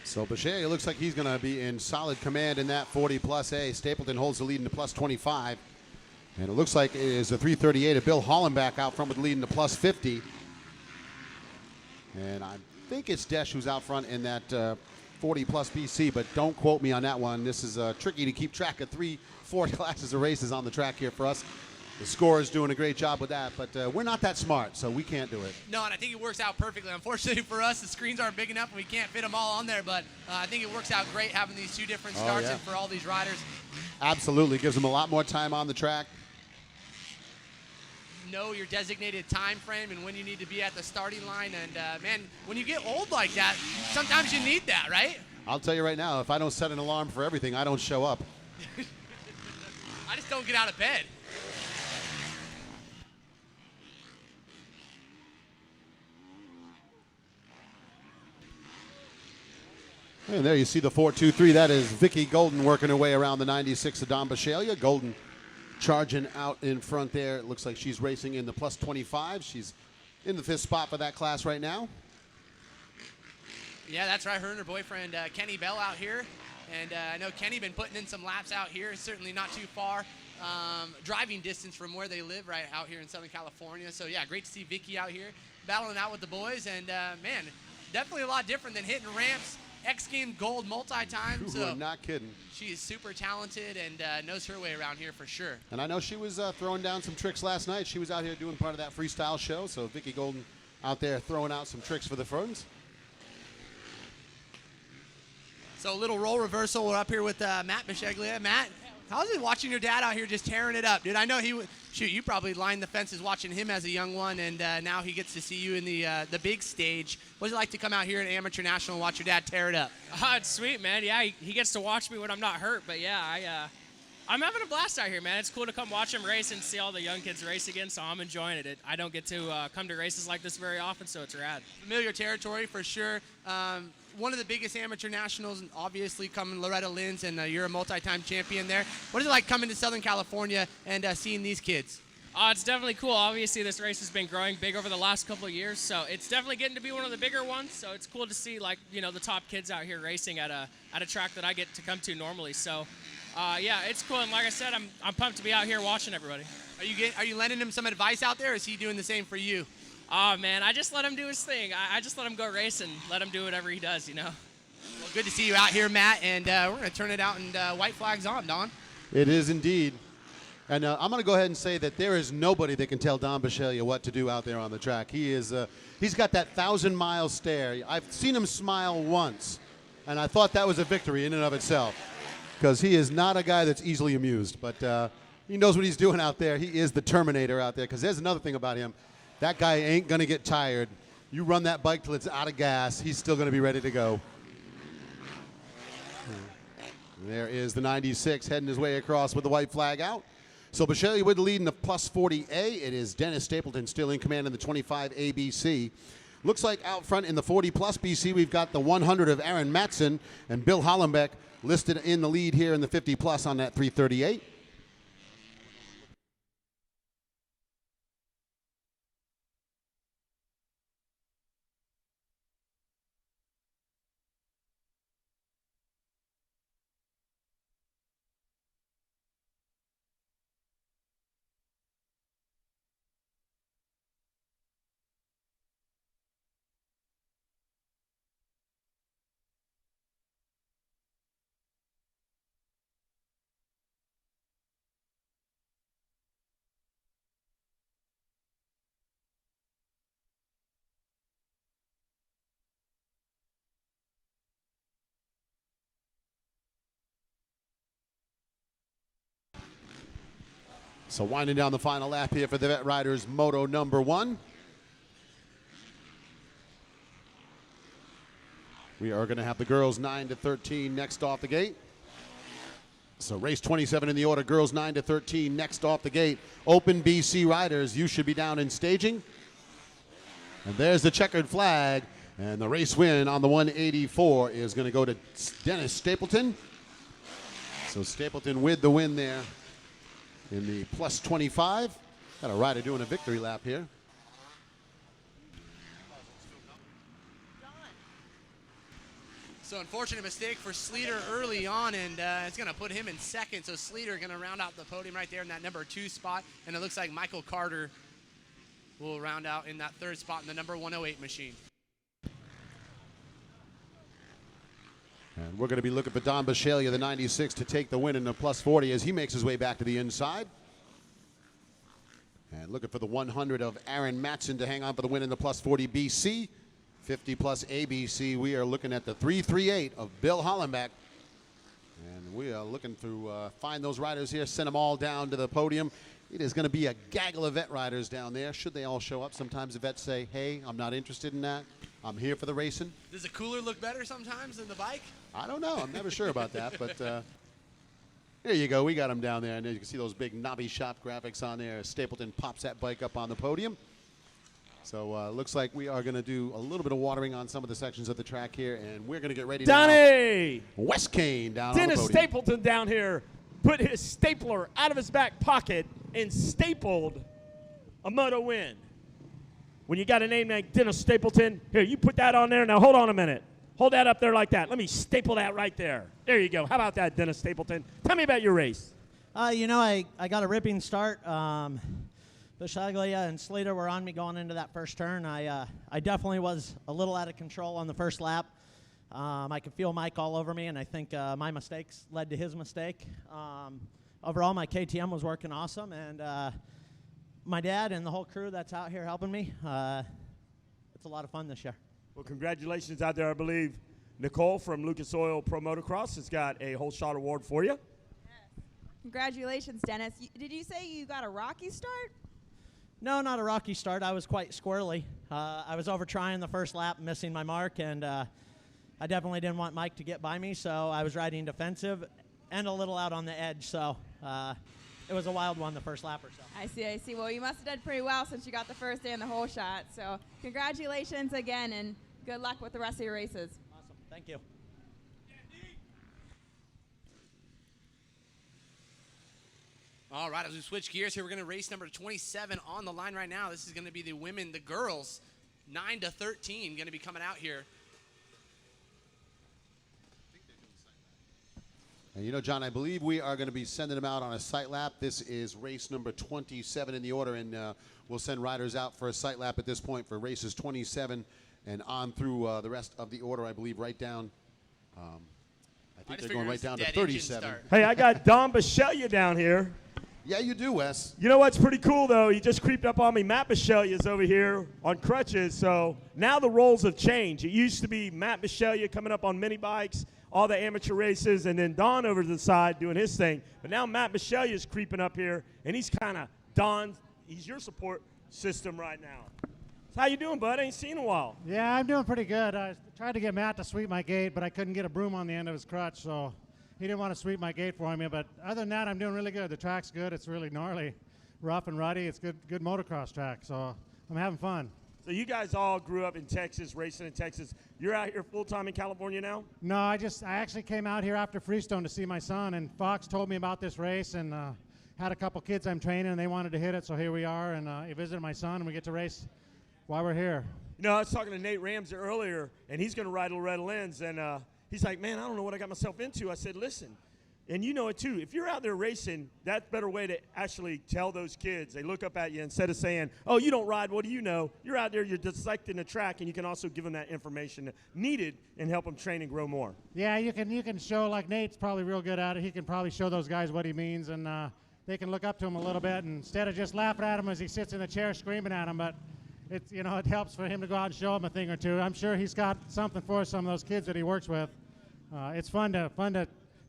So Bisceglia looks like he's going to be in solid command in that 40 plus A. Stapleton holds the lead in the plus 25. And it looks like it is the 338 of Bill Hollenbach out front with the lead in the plus 50. And I think it's Desch who's out front in that 40 plus BC, but don't quote me on that one. This is tricky to keep track of 3-4 classes of races on the track here for us. The score is doing a great job with that, but we're not that smart, so we can't do it. No, and I think it works out perfectly. Unfortunately for us, the screens aren't big enough and we can't fit them all on there, but I think it works out great having these 2 different starts in for all these riders. Absolutely. Gives them a lot more time on the track. Know your designated time frame and when you need to be at the starting line, and man, when you get old like that, sometimes you need that, right? I'll tell you right now, if I don't set an alarm for everything, I don't show up. I just don't get out of bed. And there you see the 4-2-3. That is Vicky Golden working her way around the 96 of Don Bisceglia. Golden charging out in front there. It looks like she's racing in the plus 25. She's in the 5th spot for that class right now. Yeah, that's right. Her and her boyfriend, Kenny Bell, out here. And I know Kenny been putting in some laps out here. Certainly not too far driving distance from where they live right out here in Southern California. So, yeah, great to see Vicky out here battling out with the boys. And, man, definitely a lot different than hitting ramps. X Games gold multi-times. So not kidding. She is super talented and knows her way around here for sure. And I know she was throwing down some tricks last night. She was out here doing part of that freestyle show. So Vicky Golden out there throwing out some tricks for the Ferns. So a little role reversal. We're up here with Matt Bisceglia. Matt, how's it watching your dad out here just tearing it up, dude? I know you probably lined the fences watching him as a young one, and now he gets to see you in the big stage. What's it like to come out here in Amateur National and watch your dad tear it up? It's sweet, man. Yeah, he gets to watch me when I'm not hurt, but yeah, I'm having a blast out here, man. It's cool to come watch him race and see all the young kids race again, so I'm enjoying it. I don't get to come to races like this very often, so it's rad. Familiar territory for sure. One of the biggest amateur nationals, obviously, coming Loretta Lynn's, and you're a multi-time champion there. What is it like coming to Southern California and seeing these kids? It's definitely cool. Obviously, this race has been growing big over the last couple of years, so it's definitely getting to be one of the bigger ones. So it's cool to see, like, the top kids out here racing at a track that I get to come to normally. So, yeah, it's cool. And like I said, I'm pumped to be out here watching everybody. Are you lending him some advice out there, or is he doing the same for you? Oh, man, I just let him do his thing. I just let him go race and let him do whatever he does, Well, good to see you out here, Matt, and we're going to turn it out and white flags on, Don. It is indeed. And I'm going to go ahead and say that there is nobody that can tell Don Bisceglia what to do out there on the track. He's got that 1,000-mile stare. I've seen him smile once, and I thought that was a victory in and of itself, because he is not a guy that's easily amused. But he knows what he's doing out there. He is the Terminator out there, because there's another thing about him. That guy ain't going to get tired. You run that bike till it's out of gas, he's still going to be ready to go. There is the 96 heading his way across with the white flag out. So Bisceglia with the lead in the plus 40A. It is Dennis Stapleton still in command in the 25 ABC. Looks like out front in the 40 plus BC, we've got the 100 of Aaron Matson and Bill Hollenbach listed in the lead here in the 50 plus on that 338. So winding down the final lap here for the Vet Riders Moto number 1. We are going to have the girls 9 to 13 next off the gate. So race 27 in the order, girls 9 to 13 next off the gate. Open BC Riders, you should be down in staging. And there's the checkered flag. And the race win on the 184 is going to go to Dennis Stapleton. So Stapleton with the win there in the plus 25. Got a rider doing a victory lap here. So unfortunate mistake for Sleater early on, and it's going to put him in second. So Sleater going to round out the podium right there in that number 2 spot. And it looks like Michael Carter will round out in that 3rd spot in the number 108 machine. And we're going to be looking for Don Bisceglia, the 96, to take the win in the plus 40 as he makes his way back to the inside. And looking for the 100 of Aaron Matson to hang on for the win in the plus 40 BC. 50 plus ABC, we are looking at the 338 of Bill Hollenbeck. And we are looking to find those riders here, send them all down to the podium. It is going to be a gaggle of vet riders down there. Should they all show up? Sometimes the vets say, hey, I'm not interested in that. I'm here for the racing. Does the cooler look better sometimes than the bike? I don't know. I'm never sure about that. But here you go. We got them down there. And you can see those big Nobby Shop graphics on there. Stapleton pops that bike up on the podium. So looks like we are going to do a little bit of watering on some of the sections of the track here, and we're going to get ready Donnie! now. Wes Kane down Dennis on the podium. Stapleton down here put his stapler out of his back pocket and stapled a moto win. When you got a name like Dennis Stapleton, here, you put that on there. Now, hold on a minute. Hold that up there like that. Let me staple that right there. There you go. How about that, Dennis Stapleton? Tell me about your race. You know, I got a ripping start. Bisceglia and Sleater were on me going into that first turn. I definitely was a little out of control on the first lap. I could feel Mike all over me, and I think my mistakes led to his mistake. Overall, my KTM was working awesome, and my dad and the whole crew that's out here helping me, it's a lot of fun this year. Well, congratulations out there. I believe Nicole from Lucas Oil Pro Motocross has got a whole shot award for you. Congratulations, Dennis. Did you say you got a rocky start? No, not a rocky start. I was quite squirrely. I was over trying the first lap, missing my mark, and I definitely didn't want Mike to get by me, so I was riding defensive and a little out on the edge, so it was a wild one the first lap or so. I see. Well, you must have done pretty well since you got the first day in the whole shot, so congratulations again, and good luck with the rest of your races. Awesome. Thank you. All right, as we switch gears here, we're going to race number 27 on the line right now. This is going to be the women, the girls, 9 to 13, going to be coming out here. And you know, John, I believe we are going to be sending them out on a sight lap. This is race number 27 in the order, and we'll send riders out for a sight lap at this point for races 27 and on through the rest of the order, I believe, right down. I think they're going right down to 37. Hey, I got Don Bisceglia down here. Yeah, you do, Wes. You know what's pretty cool, though? He just creeped up on me. Matt Bisceglia is over here on crutches, so now the roles have changed. It used to be Matt Bisceglia coming up on mini bikes, all the amateur races, and then Don over to the side doing his thing. But now Matt Bisceglia is creeping up here, and he's kind of he's your support system right now. So how you doing, bud? I ain't seen in a while. Yeah, I'm doing pretty good. I tried to get Matt to sweep my gate, but I couldn't get a broom on the end of his crutch, so he didn't want to sweep my gate for me. But other than that, I'm doing really good. The track's good. It's really gnarly, rough and ruddy. It's good motocross track, so I'm having fun. So you guys all grew up in Texas, racing in Texas. You're out here full-time in California now? No, I actually came out here after Freestone to see my son, and Fox told me about this race, and had a couple kids I'm training, and they wanted to hit it, so here we are, and he visited my son, and we get to race while we're here. You know, I was talking to Nate Ramsey earlier, and he's going to ride Loretta Lynn's, and he's like, man, I don't know what I got myself into. I said, listen, and you know it too, if you're out there racing, that's a better way to actually tell those kids. They look up at you instead of saying, oh, you don't ride, what do you know? You're out there, you're dissecting the track, and you can also give them that information needed and help them train and grow more. Yeah, you can show, like Nate's probably real good at it. He can probably show those guys what he means, and they can look up to him a little bit, and instead of just laughing at him as he sits in the chair screaming at him, but it's, you know, it helps for him to go out and show him a thing or two. I'm sure he's got something for some of those kids that he works with. It's fun to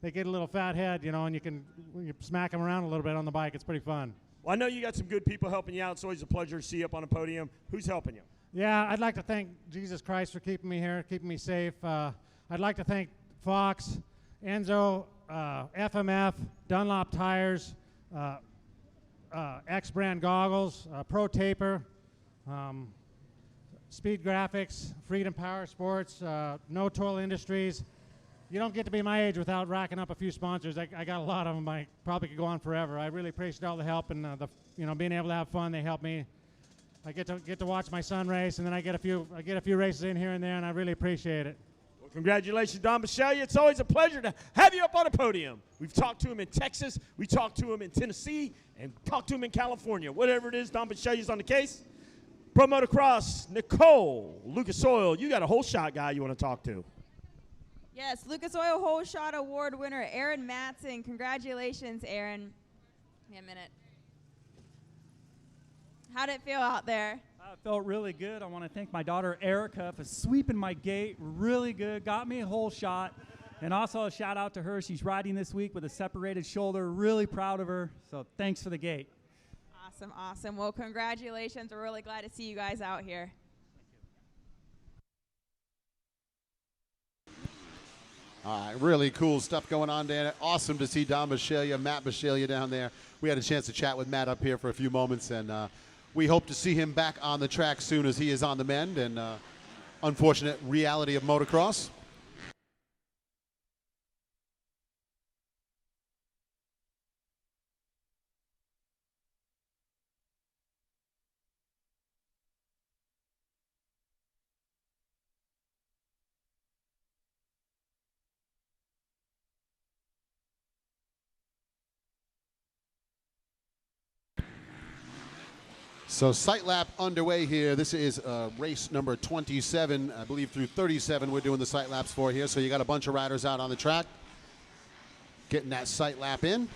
they get a little fat head, you know, and you smack them around a little bit on the bike. It's pretty fun. Well, I know you got some good people helping you out. It's always a pleasure to see you up on the podium. Who's helping you? Yeah, I'd like to thank Jesus Christ for keeping me here, keeping me safe. I'd like to thank Fox, Enzo, FMF, Dunlop Tires, X-Brand Goggles, Pro Taper, Speed Graphics, Freedom Power Sports, No Toll Industries. You don't get to be my age without racking up a few sponsors. I got a lot of them. I probably could go on forever. I really appreciate all the help and being able to have fun. They help me. I get to watch my son race, and then I get a few races in here and there, and I really appreciate it. Well, congratulations, Don Bisceglia. It's always a pleasure to have you up on the podium. We've talked to him in Texas, we talked to him in Tennessee, and talked to him in California. Whatever it is, Don Bisceglia's on the case. Pro Motocross, Nicole, Lucas Oil, you got a whole shot guy you want to talk to. Yes, Lucas Oil Whole Shot Award winner, Aaron Matson. Congratulations, Aaron. Give me a minute. How'd it feel out there? It felt really good. I want to thank my daughter, Erica, for sweeping my gate. Really good. Got me a whole shot. And also a shout out to her. She's riding this week with a separated shoulder. Really proud of her. So thanks for the gate. Awesome, awesome. Well, congratulations. We're really glad to see you guys out here. All right, really cool stuff going on there. Awesome to see Don Bisceglia, Matt Bisceglia down there. We had a chance to chat with Matt up here for a few moments, and we hope to see him back on the track soon as he is on the mend, and unfortunate reality of motocross. So sight lap underway here. This is race number 27, I believe through 37 we're doing the sight laps for here. So you got a bunch of riders out on the track getting that sight lap in.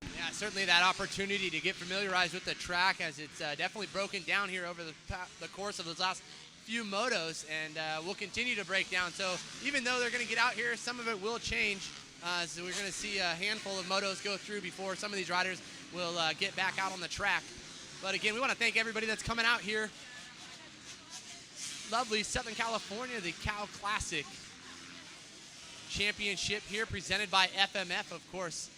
Yeah, certainly that opportunity to get familiarized with the track, as it's definitely broken down here over the course of those last few motos, and will continue to break down. So even though they're going to get out here, some of it will change. So we're going to see a handful of motos go through before some of these riders will get back out on the track. But again, we want to thank everybody that's coming out here. Lovely Southern California, the Cal Classic Championship here, presented by FMF, of course.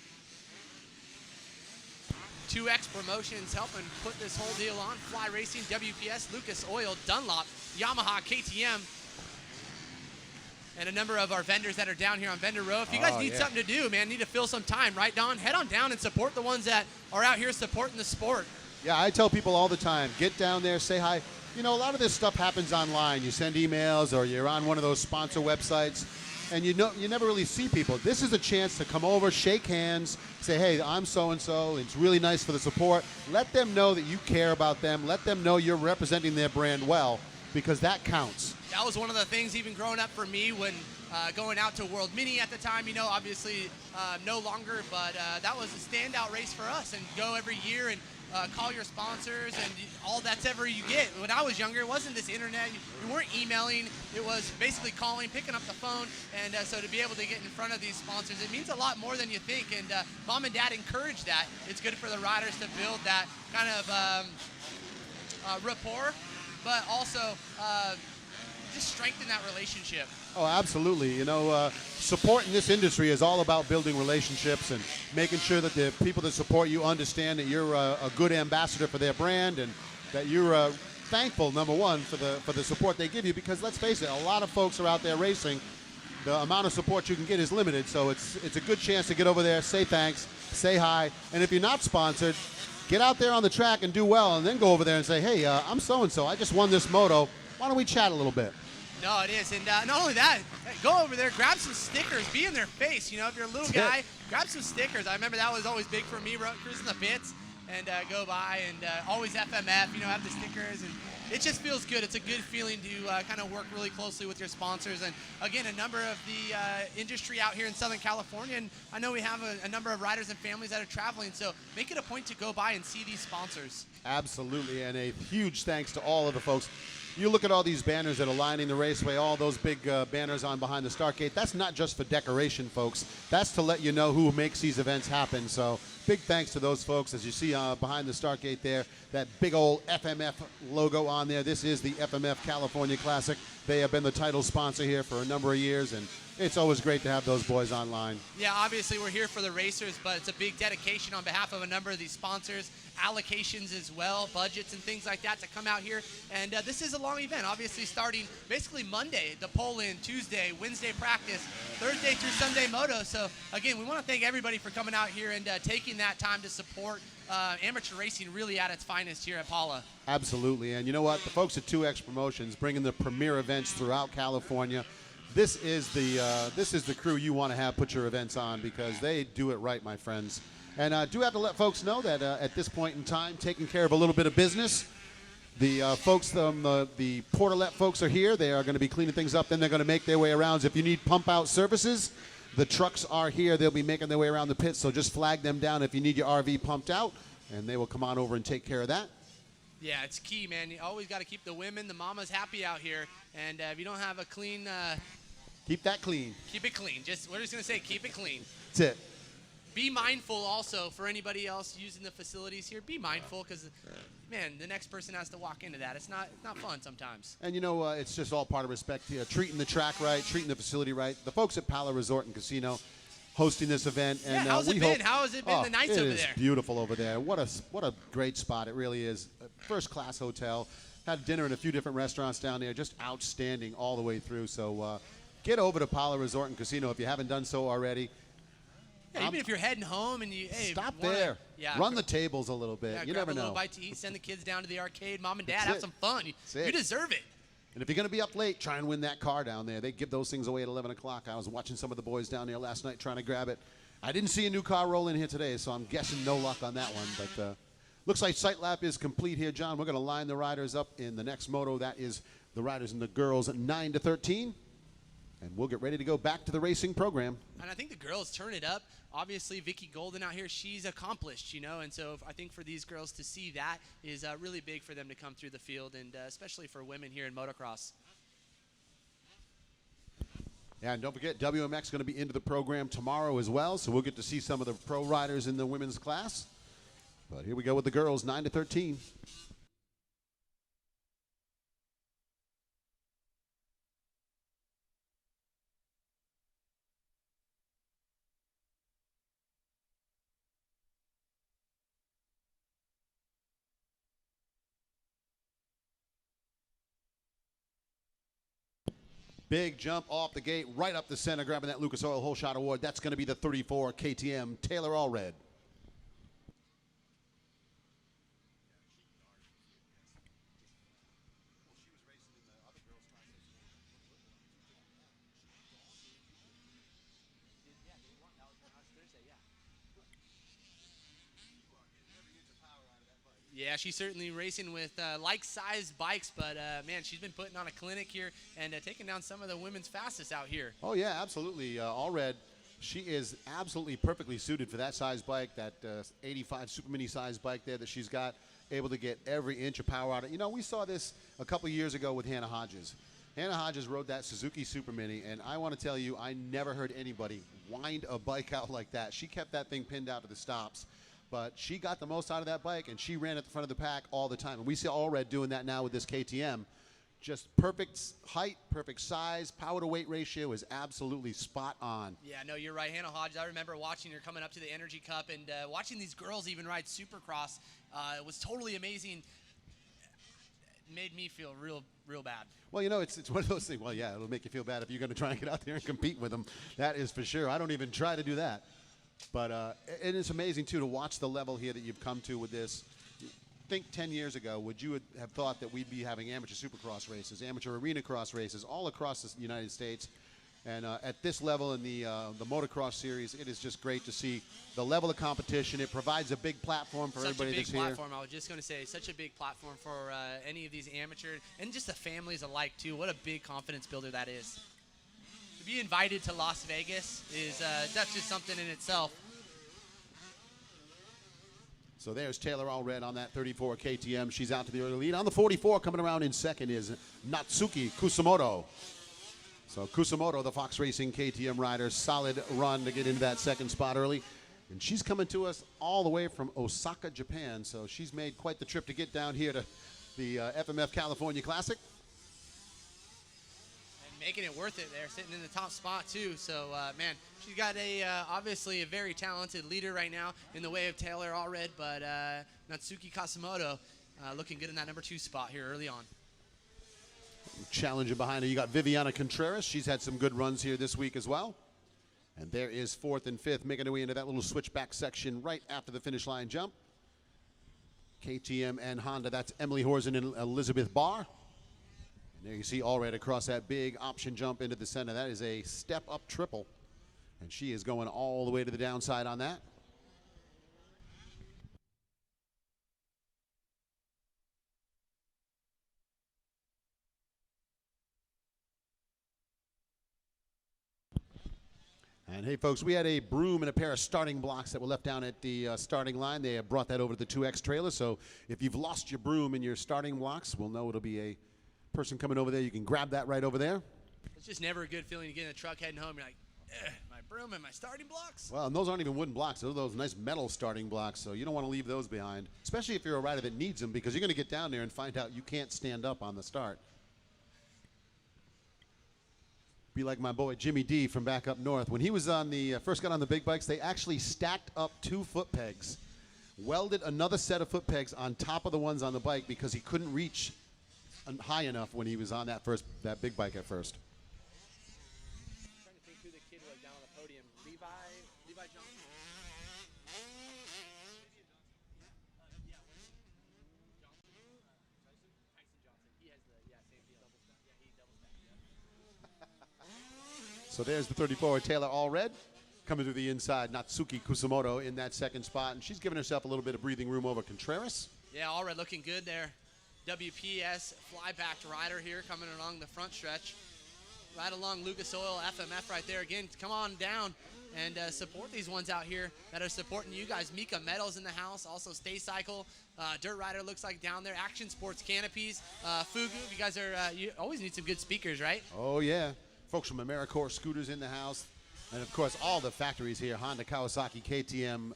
2X Promotions helping put this whole deal on. Fly Racing, WPS, Lucas Oil, Dunlop, Yamaha, KTM, and a number of our vendors that are down here on Vendor Row. If you guys need something to do, man, need to fill some time, right, Don? Head on down and support the ones that are out here supporting the sport. Yeah, I tell people all the time, get down there, say hi. You know, a lot of this stuff happens online. You send emails or you're on one of those sponsor websites, and you never really see people. This is a chance to come over, shake hands, say, hey, I'm so-and-so. It's really nice for the support. Let them know that you care about them. Let them know you're representing their brand well, because that counts. That was one of the things even growing up for me when going out to World Mini at the time, you know, obviously no longer, but that was a standout race for us, and go every year and call your sponsors and all that's ever you get. When I was younger, it wasn't this internet. You weren't emailing. It was basically calling, picking up the phone, and so to be able to get in front of these sponsors, it means a lot more than you think, and Mom and Dad encourage that. It's good for the riders to build that kind of rapport, but also just strengthen that relationship. Oh, absolutely. You know, support in this industry is all about building relationships and making sure that the people that support you understand that you're a good ambassador for their brand, and that you're thankful, number one, for the support they give you, because let's face it, a lot of folks are out there racing. The amount of support you can get is limited, so it's a good chance to get over there, say thanks, say hi, and if you're not sponsored, get out there on the track and do well, and then go over there and say, hey, I'm so-and-so, I just won this moto. Why don't we chat a little bit? No, it is. And not only that, go over there, grab some stickers, be in their face. You know, if you're a little guy, grab some stickers. I remember that was always big for me, cruising the pits, and go by, and always FMF, you know, have the stickers. And it just feels good. It's a good feeling to kind of work really closely with your sponsors. And again, a number of the industry out here in Southern California, and I know we have a number of riders and families that are traveling, so make it a point to go by and see these sponsors. Absolutely, and a huge thanks to all of the folks. you look at all these banners that are lining the raceway, all those big banners on behind the start gate. That's not just for decoration, folks. That's to let you know who makes these events happen. So big thanks to those folks. As you see behind the start gate there, that big old FMF logo on there. This is the FMF California Classic. They have been the title sponsor here for a number of years, and it's always great to have those boys online. Yeah, obviously we're here for the racers, but it's a big dedication on behalf of a number of these sponsors, allocations as well, budgets and things like that to come out here. And this is a long event, obviously starting basically Monday, the pull-in, Tuesday, Wednesday practice, Thursday through Sunday moto. So again, we want to thank everybody for coming out here and taking that time to support amateur racing really at its finest here at Pala. Absolutely, and you know what? The folks at 2X Promotions bringing the premier events throughout California. This is the crew you want to have put your events on, because they do it right, my friends. And I do have to let folks know that at this point in time, taking care of a little bit of business, the folks, the Portalet folks are here. They are going to be cleaning things up. Then they're going to make their way around. So if you need pump out services, the trucks are here. They'll be making their way around the pits. So just flag them down if you need your RV pumped out, and they will come on over and take care of that. Yeah, it's key, man. You always got to keep the women, the mamas happy out here. And if you don't have a clean... keep that clean. Keep it clean. We're just going to say keep it clean. That's it. Be mindful also for anybody else using the facilities here. Be mindful, because, man, the next person has to walk into that. It's not fun sometimes. And, you know, it's just all part of respect here. Treating the track right, treating the facility right. The folks at Pala Resort and Casino hosting this event. And, yeah, how's it been? How has it been the nights over there? It is beautiful over there. What a great spot. It really is. First-class hotel. Had dinner in a few different restaurants down there. Just outstanding all the way through. So get over to Pala Resort and Casino if you haven't done so already. Yeah, even if you're heading home and you stop there, run the tables a little bit. Yeah, you grab never a know. little bite to eat, send the kids down to the arcade. Mom and Dad, That's have it. some fun. You deserve it. And if you're going to be up late, try and win that car down there. They give those things away at 11 o'clock. I was watching some of the boys down there last night trying to grab it. I didn't see a new car roll in here today, so I'm guessing no luck on that one. But looks like Sight Lap is complete here, John. We're going to line the riders up in the next moto. That is the riders and the girls 9 to 13. And we'll get ready to go back to the racing program. And I think the girls turn it up. Obviously, Vicky Golden out here, she's accomplished, you know. And so I think for these girls to see that is really big for them to come through the field, and especially for women here in motocross. Yeah, and don't forget, WMX is going to be into the program tomorrow as well, so we'll get to see some of the pro riders in the women's class. But here we go with the girls, 9 to 13. Big jump off the gate, right up the center, grabbing that Lucas Oil Whole Shot Award. That's going to be the 34 KTM, Taylor Allred. Yeah, she's certainly racing with like-sized bikes, but, man, she's been putting on a clinic here and taking down some of the women's fastest out here. Oh, yeah, absolutely. Allred, she is absolutely perfectly suited for that size bike, that 85 Super Mini size bike there that she's got, able to get every inch of power out of it. You know, we saw this a couple years ago with Hannah Hodges. Hannah Hodges rode that Suzuki Super Mini, and I want to tell you, I never heard anybody wind a bike out like that. She kept that thing pinned out to the stops. But she got the most out of that bike, and she ran at the front of the pack all the time. And we see Allred doing that now with this KTM. Just perfect height, perfect size, power to weight ratio is absolutely spot on. Yeah, no, you're right. Hannah Hodges, I remember watching her coming up to the Energy Cup and watching these girls even ride Supercross. It was totally amazing. It made me feel real bad. Well, you know, it's one of those things. Well, yeah, it'll make you feel bad if you're going to try and get out there and compete with them. That is for sure. I don't even try to do that. But it is amazing, too, to watch the level here that you've come to with this. Think 10 years ago, would you have thought that we'd be having amateur supercross races, amateur arena cross races all across the United States? And at this level in the motocross series, it is just great to see the level of competition. It provides a big platform for everybody that's here. Such a big platform. I was just going to say, such a big platform for any of these amateur and just the families alike, too. What a big confidence builder that is. To be invited to Las Vegas is that's just something in itself. So there's Taylor Allred on that 34 KTM. She's out to the early lead. On the 44, coming around in second is Natsuki Kusamoto. So Kusamoto, the Fox Racing KTM rider, solid run to get into that second spot early. And she's coming to us all the way from Osaka, Japan. So she's made quite the trip to get down here to the FMF California Classic. And making it worth it there, sitting in the top spot too. So, man, she's got obviously a very talented leader right now in the way of Taylor Allred, but Natsuki Kusamoto looking good in that number 2 spot here early on. Challenger behind her, you got Viviana Contreras. She's had some good runs here this week as well. And there is 4th and 5th, making their way into that little switchback section right after the finish line jump. KTM and Honda, that's Emily Horsen and Elizabeth Barr. And there you see Allred across that big option jump into the center. That is a step-up triple. And she is going all the way to the downside on that. And hey, folks, we had a broom and a pair of starting blocks that were left down at the starting line. They have brought that over to the 2X trailer. So if you've lost your broom and your starting blocks, we'll know it'll be a person coming over there. You can grab that right over there. It's just never a good feeling to get in the truck heading home. You're like, my broom and my starting blocks. Well, and those aren't even wooden blocks. Those are those nice metal starting blocks. So you don't want to leave those behind, especially if you're a rider that needs them, because you're going to get down there and find out you can't stand up on the start. Be like my boy Jimmy D from back up north. When he was on the first got on the big bikes, they actually stacked up 2 foot pegs, welded another set of foot pegs on top of the ones on the bike because he couldn't reach high enough when he was on that big bike at first. I'm trying to think who the kid was down on the podium. Levi Johnson. So there's the 34, Taylor Allred, coming to the inside. Natsuki Kusamoto in that second spot, and she's giving herself a little bit of breathing room over Contreras. Yeah, Allred looking good there. WPS flyback rider here coming along the front stretch. Right along Lucas Oil FMF right there. Again, come on down and support these ones out here that are supporting you guys. Mika Metals in the house, also Stay Cycle. Dirt Rider looks like down there. Action Sports Canopies. Fugu, you guys are, you always need some good speakers, right? Oh, yeah. Folks from AmeriCorps Scooters in the house. And, of course, all the factories here. Honda, Kawasaki, KTM,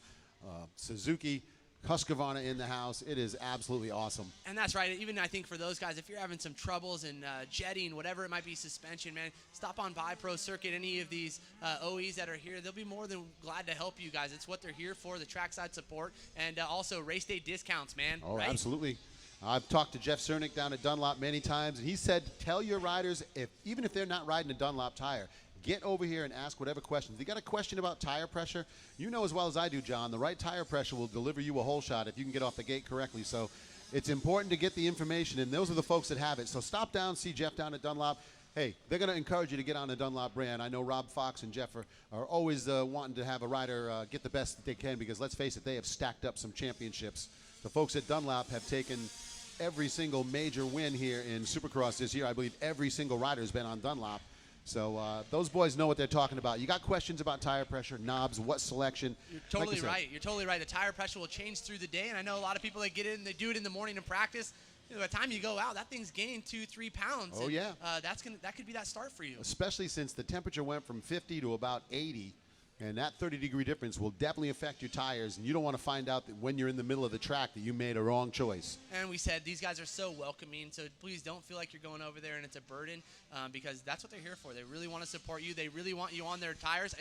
Suzuki, Husqvarna in the house. It is absolutely awesome. And that's right. Even I think for those guys, if you're having some troubles in jetting, whatever it might be, suspension, man, stop on by Pro Circuit, any of these OEs that are here. They'll be more than glad to help you guys. It's what they're here for, the trackside support, and also race day discounts, man. Oh, right? Absolutely. I've talked to Jeff Cernick down at Dunlop many times, and he said, tell your riders, even if they're not riding a Dunlop tire, get over here and ask whatever questions. If you got a question about tire pressure, you know as well as I do, John, the right tire pressure will deliver you a whole shot if you can get off the gate correctly. So it's important to get the information, and those are the folks that have it. So stop down, see Jeff down at Dunlop. Hey, they're going to encourage you to get on the Dunlop brand. I know Rob Fox and Jeff are always wanting to have a rider get the best that they can, because let's face it, they have stacked up some championships. The folks at Dunlop have taken every single major win here in Supercross this year. I believe every single rider has been on Dunlop. So those boys know what they're talking about. You got questions about tire pressure, knobs, what selection? You're totally right. You're totally right. The tire pressure will change through the day, and I know a lot of people that get in, they do it in the morning in practice. You know, by the time you go out, that thing's gained 2-3 pounds. Oh, and, yeah. That could be that start for you. Especially since the temperature went from 50 to about 80. And that 30-degree difference will definitely affect your tires, and you don't want to find out that when you're in the middle of the track that you made a wrong choice. And we said these guys are so welcoming, so please don't feel like you're going over there and it's a burden, because that's what they're here for. They really want to support you. They really want you on their tires,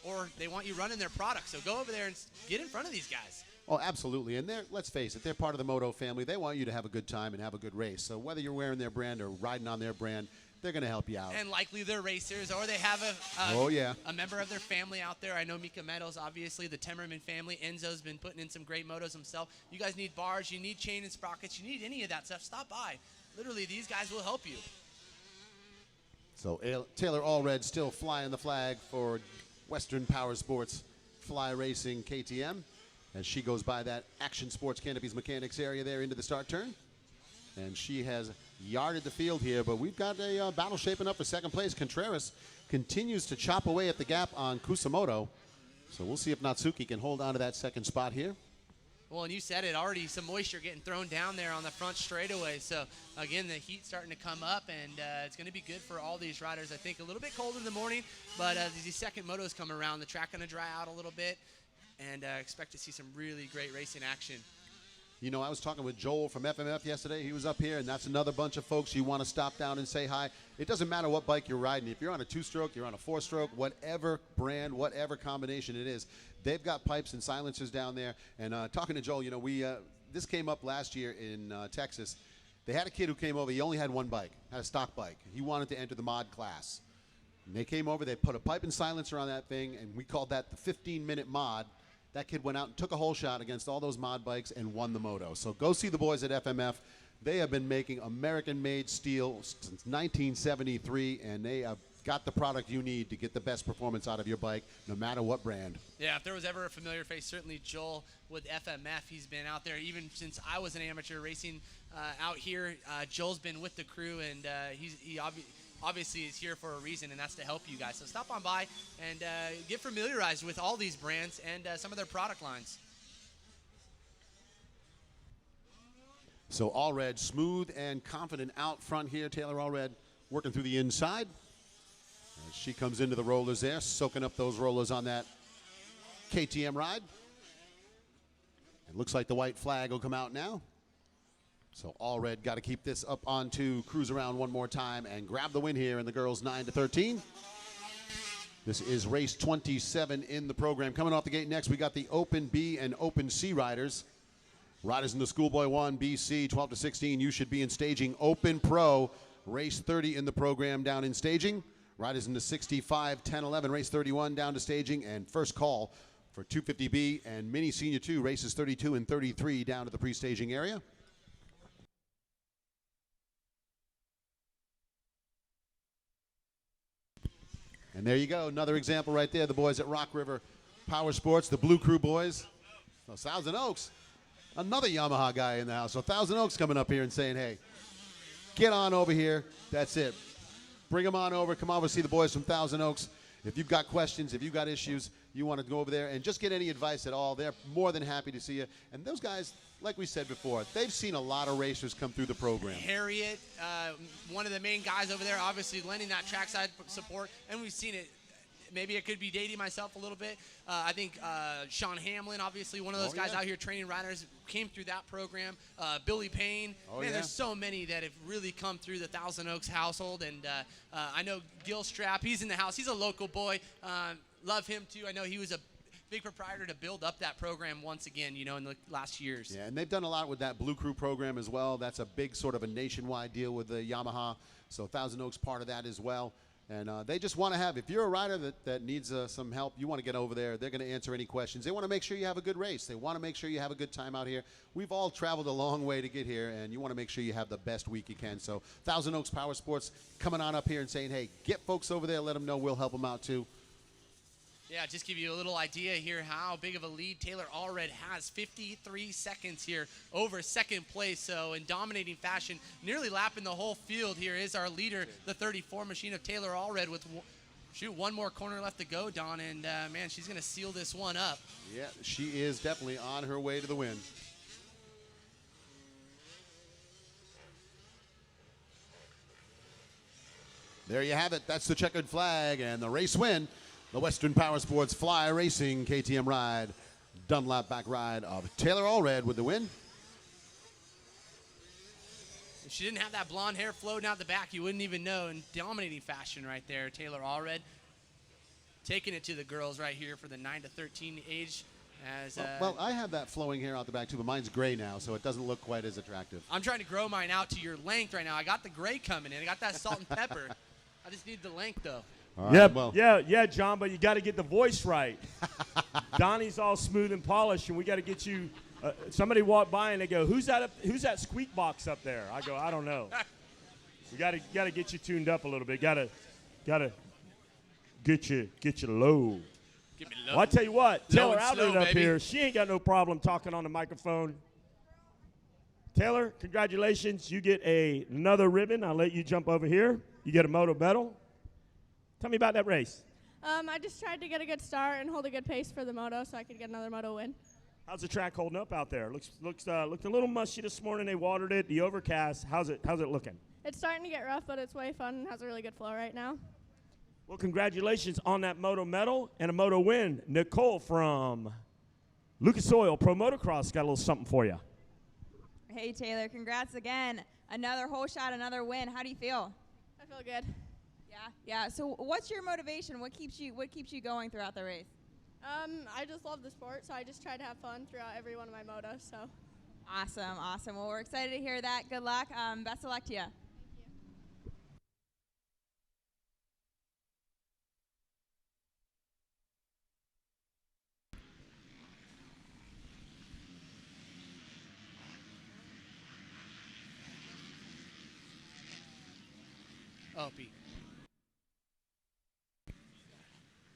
or they want you running their product. So go over there and get in front of these guys. Oh, absolutely. And let's face it, they're part of the Moto family. They want you to have a good time and have a good race. So whether you're wearing their brand or riding on their brand, they're going to help you out. And likely they're racers, or they have a member of their family out there. I know Mika Metals, obviously, the Temmerman family. Enzo's been putting in some great motos himself. You guys need bars, you need chain and sprockets, you need any of that stuff, stop by. Literally, these guys will help you. So Taylor Allred still flying the flag for Western Power Sports Fly Racing KTM as she goes by that Action Sports Canopies Mechanics area there into the start turn. And she has yarded the field here, but we've got a battle shaping up for second place. Contreras continues to chop away at the gap on Kusamoto. So we'll see if Natsuki can hold on to that second spot here. Well, and you said it already, some moisture getting thrown down there on the front straightaway. So, again, the heat's starting to come up, and it's going to be good for all these riders. I think a little bit cold in the morning, but as these second motos come around, the track going to dry out a little bit, and expect to see some really great racing action. You know, I was talking with Joel from FMF yesterday. He was up here, and that's another bunch of folks you want to stop down and say hi. It doesn't matter what bike you're riding. If you're on a 2-stroke, you're on a 4-stroke, whatever brand, whatever combination it is, they've got pipes and silencers down there. And talking to Joel, you know, this came up last year in Texas. They had a kid who came over. He only had one bike, had a stock bike. He wanted to enter the mod class. And they came over. They put a pipe and silencer on that thing, and we called that the 15-minute mod. That kid went out and took a whole shot against all those mod bikes and won the moto. So go see the boys at FMF. They have been making American-made steel since 1973, and they have got the product you need to get the best performance out of your bike, no matter what brand. Yeah, if there was ever a familiar face, certainly Joel with FMF. He's been out there even since I was an amateur racing out here. Joel's been with the crew, and he obviously is here for a reason, and that's to help you guys. So stop on by and get familiarized with all these brands and some of their product lines. So Allred, smooth and confident out front here. Taylor Allred working through the inside. As she comes into the rollers there, soaking up those rollers on that KTM ride. It looks like the white flag will come out now. So Allred got to keep this up onto cruise around one more time and grab the win here in the girls 9-13. This is race 27 in the program. Coming off the gate next, we got the Open B and Open C riders. Riders in the Schoolboy 1, BC, 12-16. You should be in staging. Open Pro, race 30 in the program down in staging. Riders in the 65, 10, 11, race 31 down to staging. And first call for 250B and Mini Senior 2, races 32 and 33 down to the pre-staging area. And there you go, another example right there. The boys at Rock River Power Sports, the Blue Crew boys. So Thousand Oaks, another Yamaha guy in the house. So Thousand Oaks coming up here and saying, hey, get on over here. That's it. Bring them on over. Come over, see the boys from Thousand Oaks. If you've got questions, if you've got issues, you want to go over there and just get any advice at all, they're more than happy to see you. And those guys, like we said before, they've seen a lot of racers come through the program. Harriet, one of the main guys over there, obviously lending that trackside support, and we've seen it. Maybe it could be dating myself a little bit. I think Sean Hamlin, obviously one of those guys out here training riders, came through that program. Billy Payne. Man, there's so many that have really come through the Thousand Oaks household. And I know Gil Strapp, he's in the house. He's a local boy. Love him, too. I know he was a big proprietor to build up that program once again, you know, in the last years. Yeah, and they've done a lot with that Blue Crew program as well. That's a big sort of a nationwide deal with the Yamaha. So Thousand Oaks part of that as well. And they just want to have, if you're a rider that needs some help, you want to get over there, they're going to answer any questions. They want to make sure you have a good race. They want to make sure you have a good time out here. We've all traveled a long way to get here, and you want to make sure you have the best week you can. So Thousand Oaks Power Sports coming on up here and saying, hey, get folks over there, let them know we'll help them out too. Yeah, just give you a little idea here how big of a lead Taylor Allred has. 53 seconds here over second place. So in dominating fashion, nearly lapping the whole field here is our leader, the 34 machine of Taylor Allred with, one more corner left to go, Don. And, man, she's going to seal this one up. Yeah, she is definitely on her way to the win. There you have it. That's the checkered flag and the race win. The Western Power Sports Fly Racing KTM ride, Dunlop back ride of Taylor Allred with the win. If she didn't have that blonde hair floating out the back, you wouldn't even know. In dominating fashion right there, Taylor Allred taking it to the girls right here for the 9-13 age. As well, I have that flowing hair out the back too, but mine's gray now, so it doesn't look quite as attractive. I'm trying to grow mine out to your length right now. I got the gray coming in. I got that salt and pepper. I just need the length, though. Yeah, John, but you got to get the voice right. Donnie's all smooth and polished, and we got to get you. Somebody walked by and they go, "Who's that squeak box up there?" I go, "I don't know." We got to get you tuned up a little bit. Got to get you low. Get me low. Well, I tell you what, Low Taylor and slow, Allred up baby. here. She ain't got no problem talking on the microphone. Taylor, congratulations. You get another ribbon. I'll let you jump over here. You get a moto medal. Tell me about that race. I just tried to get a good start and hold a good pace for the moto so I could get another moto win. How's the track holding up out there? Looked a little mushy this morning. They watered it. The overcast. How's it looking? It's starting to get rough, but it's way fun and has a really good flow right now. Well, congratulations on that moto medal and a moto win. Nicole from Lucas Oil Pro Motocross got a little something for you. Hey, Taylor, congrats again. Another whole shot, another win. How do you feel? I feel good. Yeah. So what's your motivation? What keeps you going throughout the race? I just love the sport, so I just try to have fun throughout every one of my motos. So. Awesome. Well, we're excited to hear that. Good luck. Best of luck to you. Oh, Pete.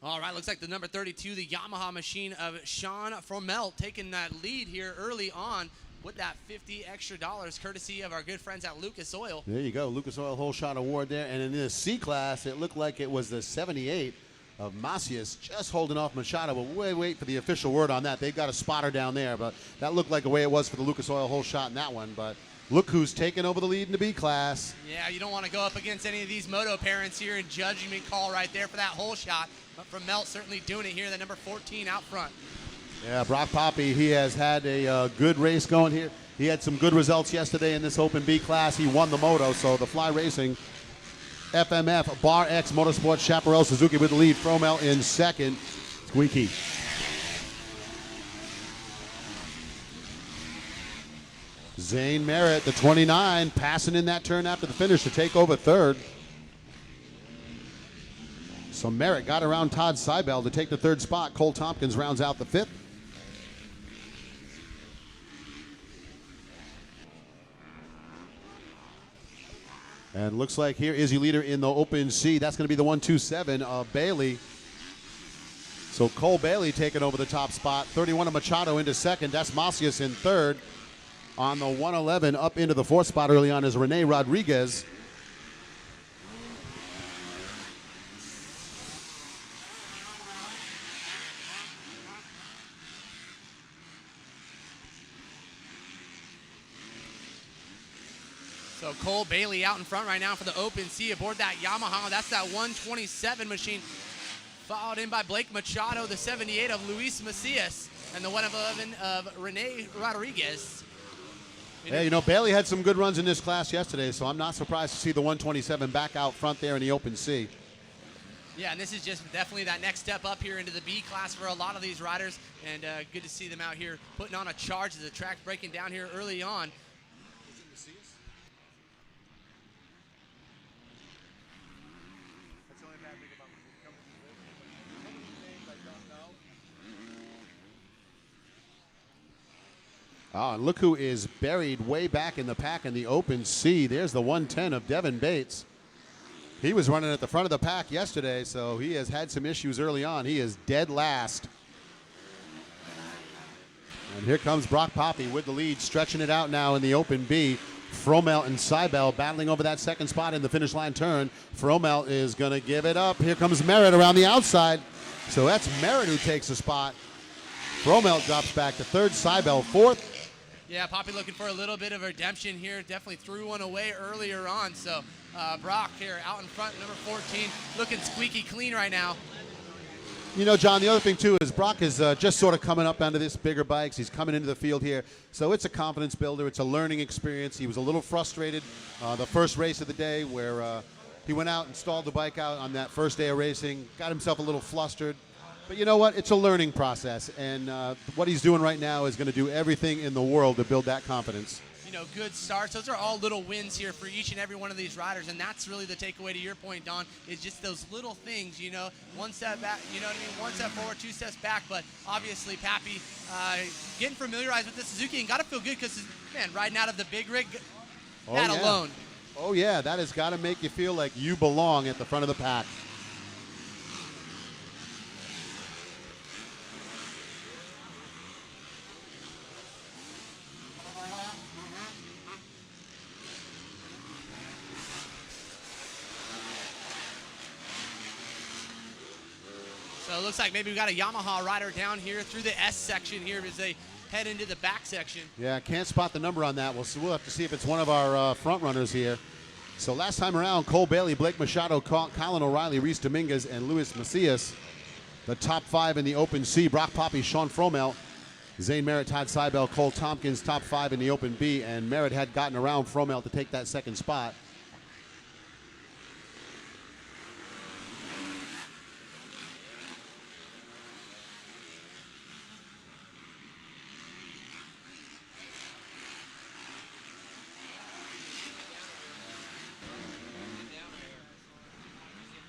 All right, looks like the number 32, the Yamaha machine of Sean Fromelt, taking that lead here early on with that $50 extra, courtesy of our good friends at Lucas Oil. There you go, Lucas Oil whole shot award there. And in this C class, it looked like it was the 78 of Macias just holding off Machado. But wait for the official word on that. They've got a spotter down there, but that looked like the way it was for the Lucas Oil whole shot in that one. But look who's taking over the lead in the B class. Yeah, you don't want to go up against any of these moto parents here and judgment call right there for that whole shot. But Fromelt certainly doing it here, the number 14 out front. Yeah, Brock Poppy, he has had a good race going here. He had some good results yesterday in this Open B class. He won the moto, so the Fly Racing FMF Bar X Motorsports Chaparral Suzuki with the lead. Fromelt in second. Squeaky. Zane Merritt, the 29, passing in that turn after the finish to take over third. So Merritt got around Todd Seibel to take the third spot. Cole Tompkins rounds out the fifth. And looks like here is your leader in the Open C. That's going to be the 127 of Bailey. So Cole Bailey taking over the top spot. 31 of Machado into second. That's Macias in third. On the 111 up into the fourth spot early on is Rene Rodriguez. So Cole Bailey out in front right now for the Open C aboard that Yamaha. That's that 127 machine. Followed in by Blake Machado, the 78 of Luis Macias, and the 111 of Rene Rodriguez. Hey, you know, Bailey had some good runs in this class yesterday, so I'm not surprised to see the 127 back out front there in the Open C. Yeah, and this is just definitely that next step up here into the B class for a lot of these riders, and good to see them out here putting on a charge as the track's breaking down here early on. Oh, and look who is buried way back in the pack in the Open C. There's the 110 of Devin Bates. He was running at the front of the pack yesterday, so he has had some issues early on. He is dead last. And here comes Brock Poppy with the lead, stretching it out now in the Open B. Fromelt and Seibel battling over that second spot in the finish line turn. Fromelt is going to give it up. Here comes Merritt around the outside. So that's Merritt who takes the spot. Fromelt drops back to third, Seibel fourth. Yeah, Poppy looking for a little bit of redemption here. Definitely threw one away earlier on. So Brock here out in front, number 14, looking squeaky clean right now. You know, John, the other thing, too, is Brock is just sort of coming up onto this bigger bikes. He's coming into the field here. So it's a confidence builder. It's a learning experience. He was a little frustrated the first race of the day where he went out and stalled the bike out on that first day of racing, got himself a little flustered. But you know what? It's a learning process. And what he's doing right now is going to do everything in the world to build that confidence. You know, good starts. Those are all little wins here for each and every one of these riders, and that's really the takeaway to your point, Don, is just those little things, you know, one step back, you know what I mean, one step forward, two steps back, but obviously Pappy getting familiarized with the Suzuki and got to feel good because, man, riding out of the big rig, that alone. Oh, yeah, that has got to make you feel like you belong at the front of the pack. So it looks like maybe we got a Yamaha rider down here through the S section here as they head into the back section. Yeah, can't spot the number on that. We'll have to see if it's one of our front runners here. So last time around, Cole Bailey, Blake Machado, Colin O'Reilly, Reese Dominguez, and Luis Macias. The top 5 in the Open C. Brock Poppy, Sean Fromel, Zane Merritt, Todd Seibel, Cole Tompkins, top 5 in the Open B. And Merritt had gotten around Fromel to take that second spot.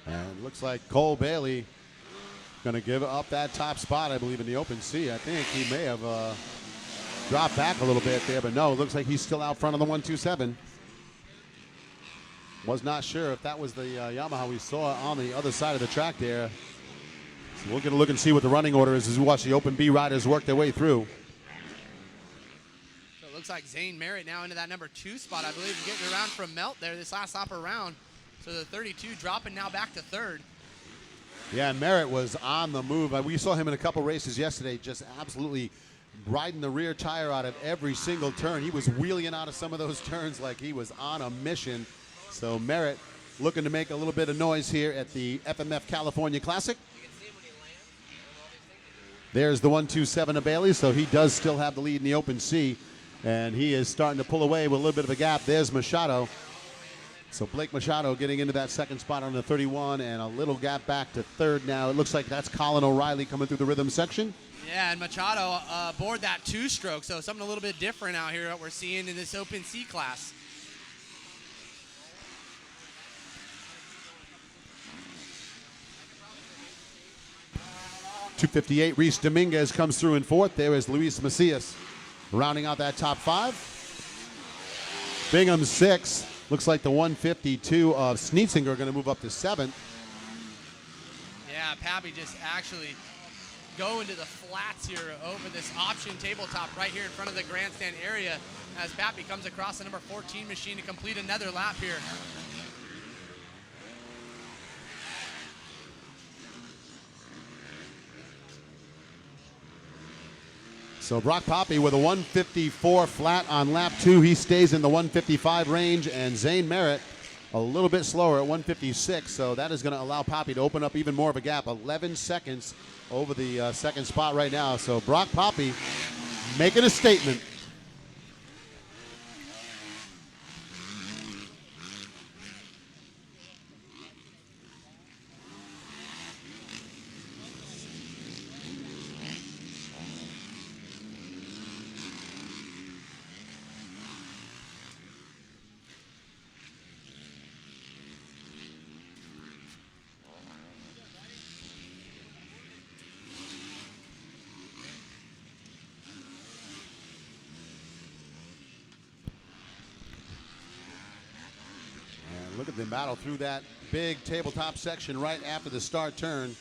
And it looks like Cole Bailey going to give up that top spot, I believe, in the Open C. I think he may have dropped back a little bit there, but no, it looks like he's still out front of the 127. Was not sure if that was the Yamaha we saw on the other side of the track there. So we're going to look and see what the running order is as we watch the Open B riders work their way through. So it looks like Zane Merritt now into that number 2 spot, I believe, getting around from Melt there this last lap around. So the 32 dropping now back to 3rd. Yeah, Merritt was on the move. We saw him in a couple races yesterday, just absolutely riding the rear tire out of every single turn. He was wheeling out of some of those turns like he was on a mission. So Merritt looking to make a little bit of noise here at the FMF California Classic. There's the 127 of Bailey, so he does still have the lead in the Open C, and he is starting to pull away with a little bit of a gap. There's Machado. So Blake Machado getting into that second spot on the 31 and a little gap back to 3rd now. It looks like that's Colin O'Reilly coming through the rhythm section. Yeah, and Machado aboard that 2-stroke, so something a little bit different out here that we're seeing in this Open C class. .258, Reese Dominguez comes through in 4th. There is Luis Macias rounding out that top 5. Bingham 6th. Looks like the 152 of Sneetzinger going to move up to 7th. Yeah, Pappy just actually going to the flats here over this option tabletop right here in front of the grandstand area as Pappy comes across the number 14 machine to complete another lap here. So Brock Poppy with a 154 flat on lap 2. He stays in the 155 range, and Zane Merritt a little bit slower at 156. So that is going to allow Poppy to open up even more of a gap. 11 seconds over the second spot right now. So Brock Poppy making a statement. Look at the battle through that big tabletop section right after the start turn.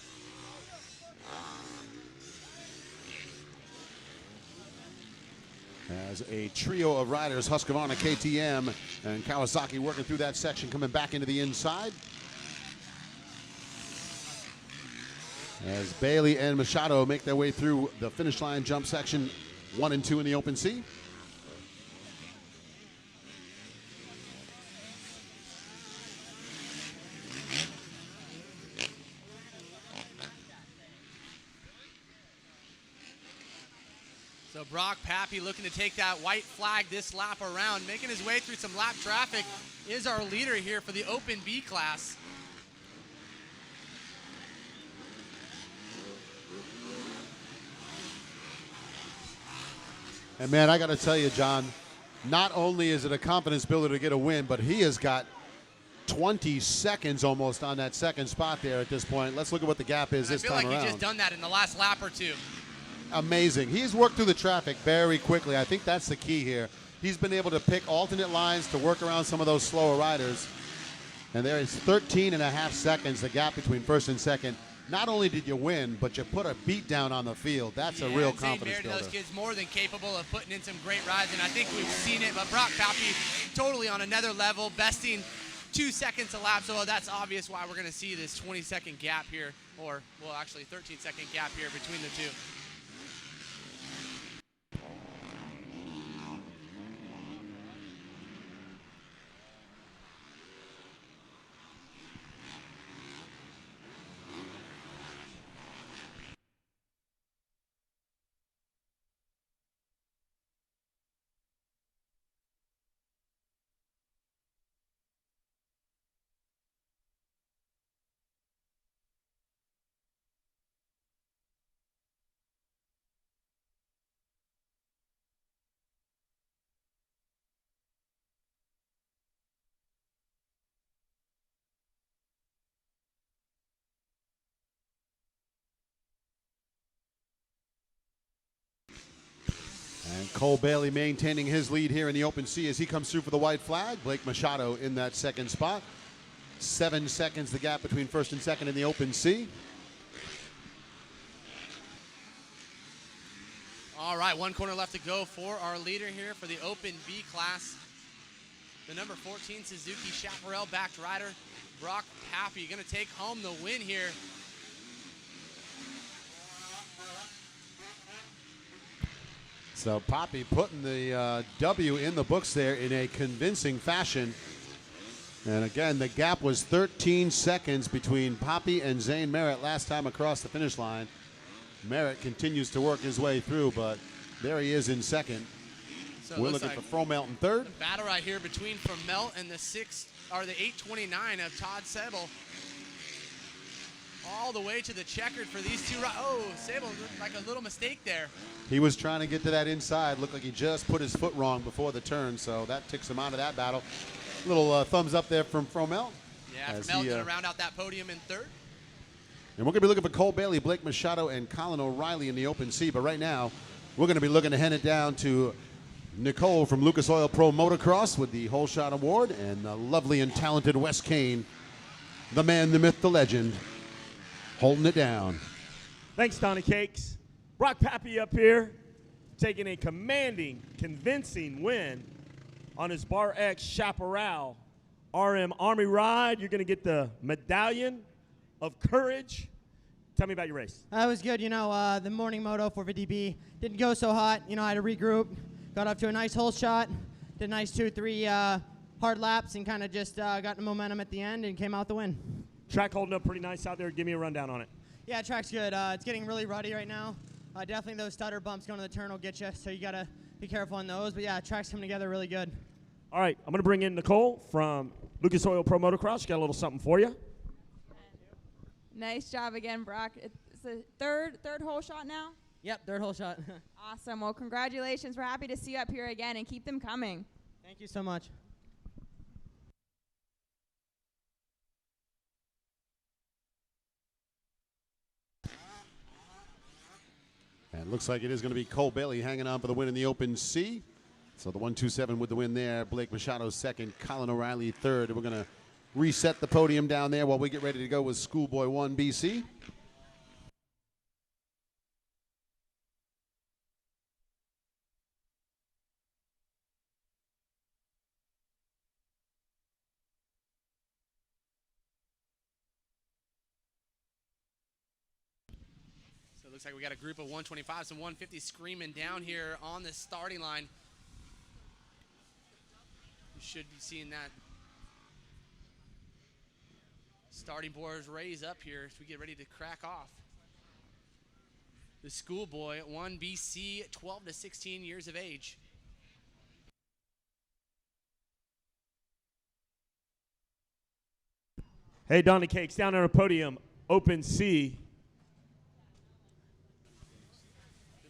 As a trio of riders, Husqvarna, KTM, and Kawasaki working through that section, coming back into the inside. As Bailey and Machado make their way through the finish line jump section 1 and 2 in the Open C. So Brock Pappy looking to take that white flag this lap around, making his way through some lap traffic, is our leader here for the Open B class. And man, I got to tell you, John, not only is it a confidence builder to get a win, but he has got 20 seconds almost on that second spot there at this point. Let's look at what the gap is this time around. I feel like he's just done that in the last lap or two. Amazing. He's worked through the traffic very quickly. I think that's the key here. He's been able to pick alternate lines to work around some of those slower riders. And there is 13 and a half seconds, the gap between first and second. Not only did you win, but you put a beat down on the field. That's a real confidence builder. Those kids more than capable of putting in some great rides, and I think we've seen it. But Brock Pappy totally on another level, besting 2 seconds a lap. So that's obvious why we're going to see this 20-second gap here, or, well, actually 13-second gap here between the two. And Cole Bailey maintaining his lead here in the open C as he comes through for the white flag. Blake Machado in that second spot. 7 seconds the gap between first and second in the open C. All right, 1 corner left to go for our leader here for the open B class. The number 14 Suzuki Chaparral backed rider, Brock Pappy, going to take home the win here. So Poppy putting the W in the books there in a convincing fashion. And again, the gap was 13 seconds between Poppy and Zane Merritt last time across the finish line. Merritt continues to work his way through, but there he is in second. So we're looking for Fromelt in third. Battle right here between Fromelt and the 829 of Todd Sebel. All the way to the checkered for these two. Oh, Sebel, like a little mistake there. He was trying to get to that inside. Looked like he just put his foot wrong before the turn, so that takes him out of that battle. Little thumbs up there from Fromelt. Yeah, Fromelt going to round out that podium in third. And we're going to be looking for Cole Bailey, Blake Machado, and Colin O'Reilly in the open C. But right now, we're going to be looking to hand it down to Nicole from Lucas Oil Pro Motocross with the Whole Shot Award, and the lovely and talented Wes Kane, the man, the myth, the legend, holding it down. Thanks, Donnie Cakes. Brock Pappy up here, taking a commanding, convincing win on his Bar X Chaparral RM Army ride. You're going to get the Medallion of Courage. Tell me about your race. That was good. You know, the morning moto for VDB didn't go so hot. You know, I had to regroup, got up to a nice hole shot, did a nice 2-3 hard laps, and kind of just got the momentum at the end and came out the win. Track holding up pretty nice out there. Give me a rundown on it. Yeah, track's good. It's getting really ruddy right now. Definitely those stutter bumps going to the turn will get you, so you got to be careful on those. But yeah, track's coming together really good. All right, I'm going to bring in Nicole from Lucas Oil Pro Motocross. Got a little something for you. Nice job again, Brock. It's the third hole shot now? Yep, third hole shot. Awesome. Well, congratulations. We're happy to see you up here again, and keep them coming. Thank you so much. And it looks like it is going to be Cole Bailey hanging on for the win in the open C. So the 127 with the win there. Blake Machado second, Colin O'Reilly third. We're going to reset the podium down there while we get ready to go with Schoolboy 1 BC. So it looks like we got a group of 125s and 150s screaming down here on the starting line. You should be seeing that starting boards raise up here as we get ready to crack off. The Schoolboy 1 BC, 12 to 16 years of age. Hey, Donnie Cakes, down on the podium, open C.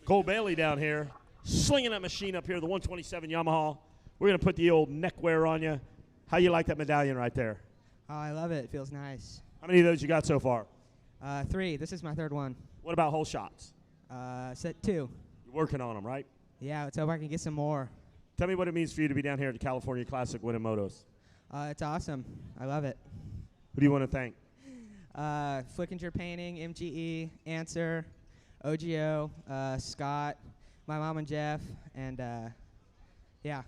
Cole Bailey down here, slinging that machine up here, the 127 Yamaha. We're going to put the old neck wear on you. How you like that medallion right there? Oh, I love it. It feels nice. How many of those you got so far? 3. This is my third one. What about whole shots? Set 2. You're working on them, right? Yeah, let's hope I can get some more. Tell me what it means for you to be down here at the California Classic winning motos. It's awesome. I love it. Who do you want to thank? Flickinger Painting, MGE, Answer, OGO, Scott, my mom and Jeff, and yeah,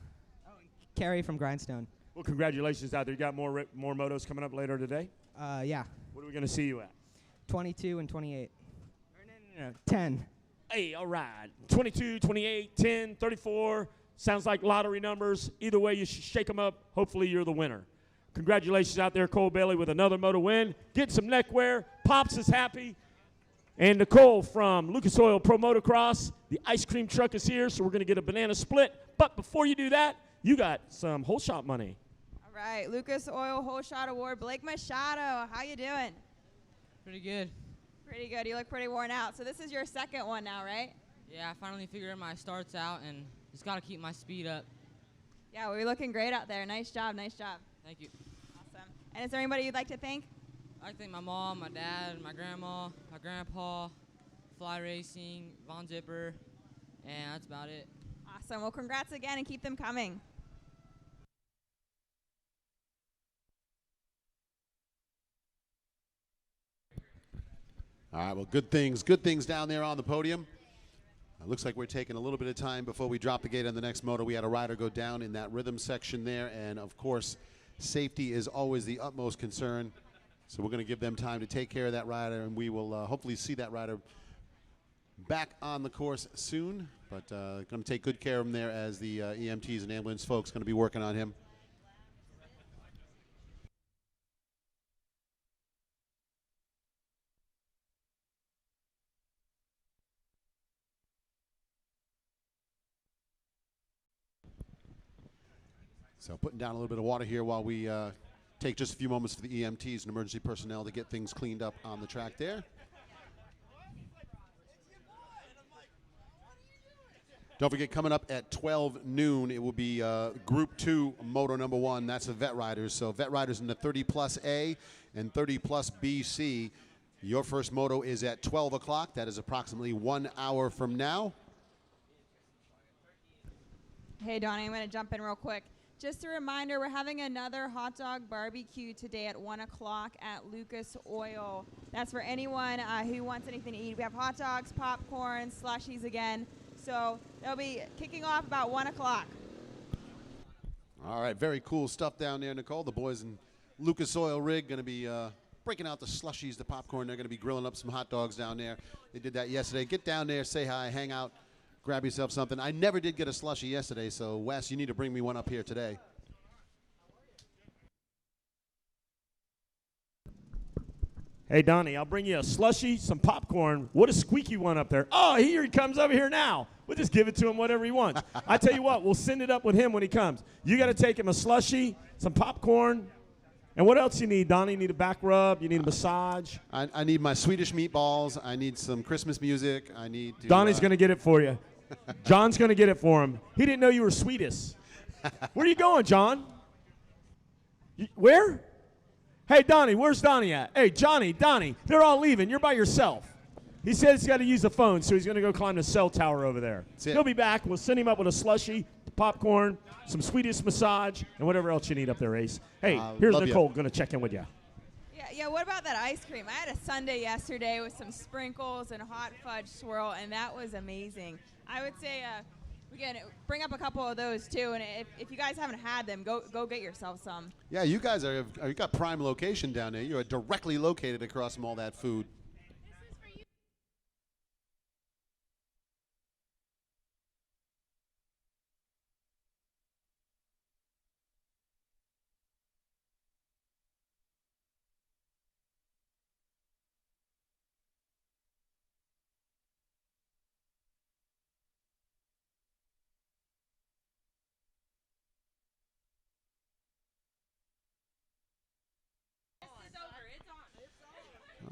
Carrie from Grindstone. Well, congratulations out there. You got more motos coming up later today? Yeah. What are we going to see you at? 22 and 28. No, 10. Hey, all right. 22, 28, 10, 34. Sounds like lottery numbers. Either way, you should shake them up. Hopefully, you're the winner. Congratulations out there, Cole Bailey, with another moto win. Get some neck wear. Pops is happy. And Nicole from Lucas Oil Pro Motocross. The ice cream truck is here, so we're going to get a banana split. But before you do that, you got some whole shot money. All right, Lucas Oil Whole Shot Award, Blake Machado. How you doing? Pretty good. Pretty good. You look pretty worn out. So this is your second one now, right? Yeah, I finally figured my starts out and just got to keep my speed up. Yeah, well, you're looking great out there. Nice job, nice job. Thank you. Awesome. And is there anybody you'd like to thank? I'd like to thank my mom, my dad, my grandma, my grandpa, Fly Racing, Von Zipper, and that's about it. Awesome. Well, congrats again, and keep them coming. All right, well, good things down there on the podium. Looks like we're taking a little bit of time before we drop the gate on the next moto. We had a rider go down in that rhythm section there, and of course, safety is always the utmost concern. So we're going to give them time to take care of that rider, and we will hopefully see that rider back on the course soon. But going to take good care of him there as the EMTs and ambulance folks going to be working on him. So putting down a little bit of water here while we take just a few moments for the EMTs and emergency personnel to get things cleaned up on the track there. Don't forget, coming up at 12 noon, it will be Group 2 Moto number 1. That's the vet riders. So vet riders in the 30 plus A and 30 plus BC. Your first moto is at 12 o'clock. That is approximately 1 hour from now. Hey, Donnie, I'm going to jump in real quick. Just a reminder, we're having another hot dog barbecue today at 1 o'clock at Lucas Oil. That's for anyone who wants anything to eat. We have hot dogs, popcorn, slushies again. So they'll be kicking off about 1 o'clock. All right, very cool stuff down there, Nicole. The boys in Lucas Oil Rig going to be breaking out the slushies, the popcorn. They're going to be grilling up some hot dogs down there. They did that yesterday. Get down there, say hi, hang out. Grab yourself something. I never did get a slushie yesterday, so Wes, you need to bring me one up here today. Hey, Donnie, I'll bring you a slushie, some popcorn. What a squeaky one up there. Oh, here he comes over here now. We'll just give it to him whatever he wants. I tell you what, we'll send it up with him when he comes. You got to take him a slushie, some popcorn, and what else you need, Donnie? You need a back rub? You need a massage? I need my Swedish meatballs. I need some Christmas music. I need to... Donnie's going to get it for you. John's going to get it for him. He didn't know you were Swedish. Where are you going, John? Where? Hey, Donnie, where's Donnie at? Hey, Johnny, Donnie, they're all leaving. You're by yourself. He said he's got to use the phone, so he's going to go climb the cell tower over there. He'll be back. We'll send him up with a slushie, popcorn, some Swedish massage, and whatever else you need up there, Ace. Hey, here's Nicole going to check in with you. Yeah, what about that ice cream? I had a sundae yesterday with some sprinkles and a hot fudge swirl, and that was amazing. I would say, again, bring up a couple of those, too, and if you guys haven't had them, go get yourself some. Yeah, you guys you got prime location down there. You are directly located across from all that food.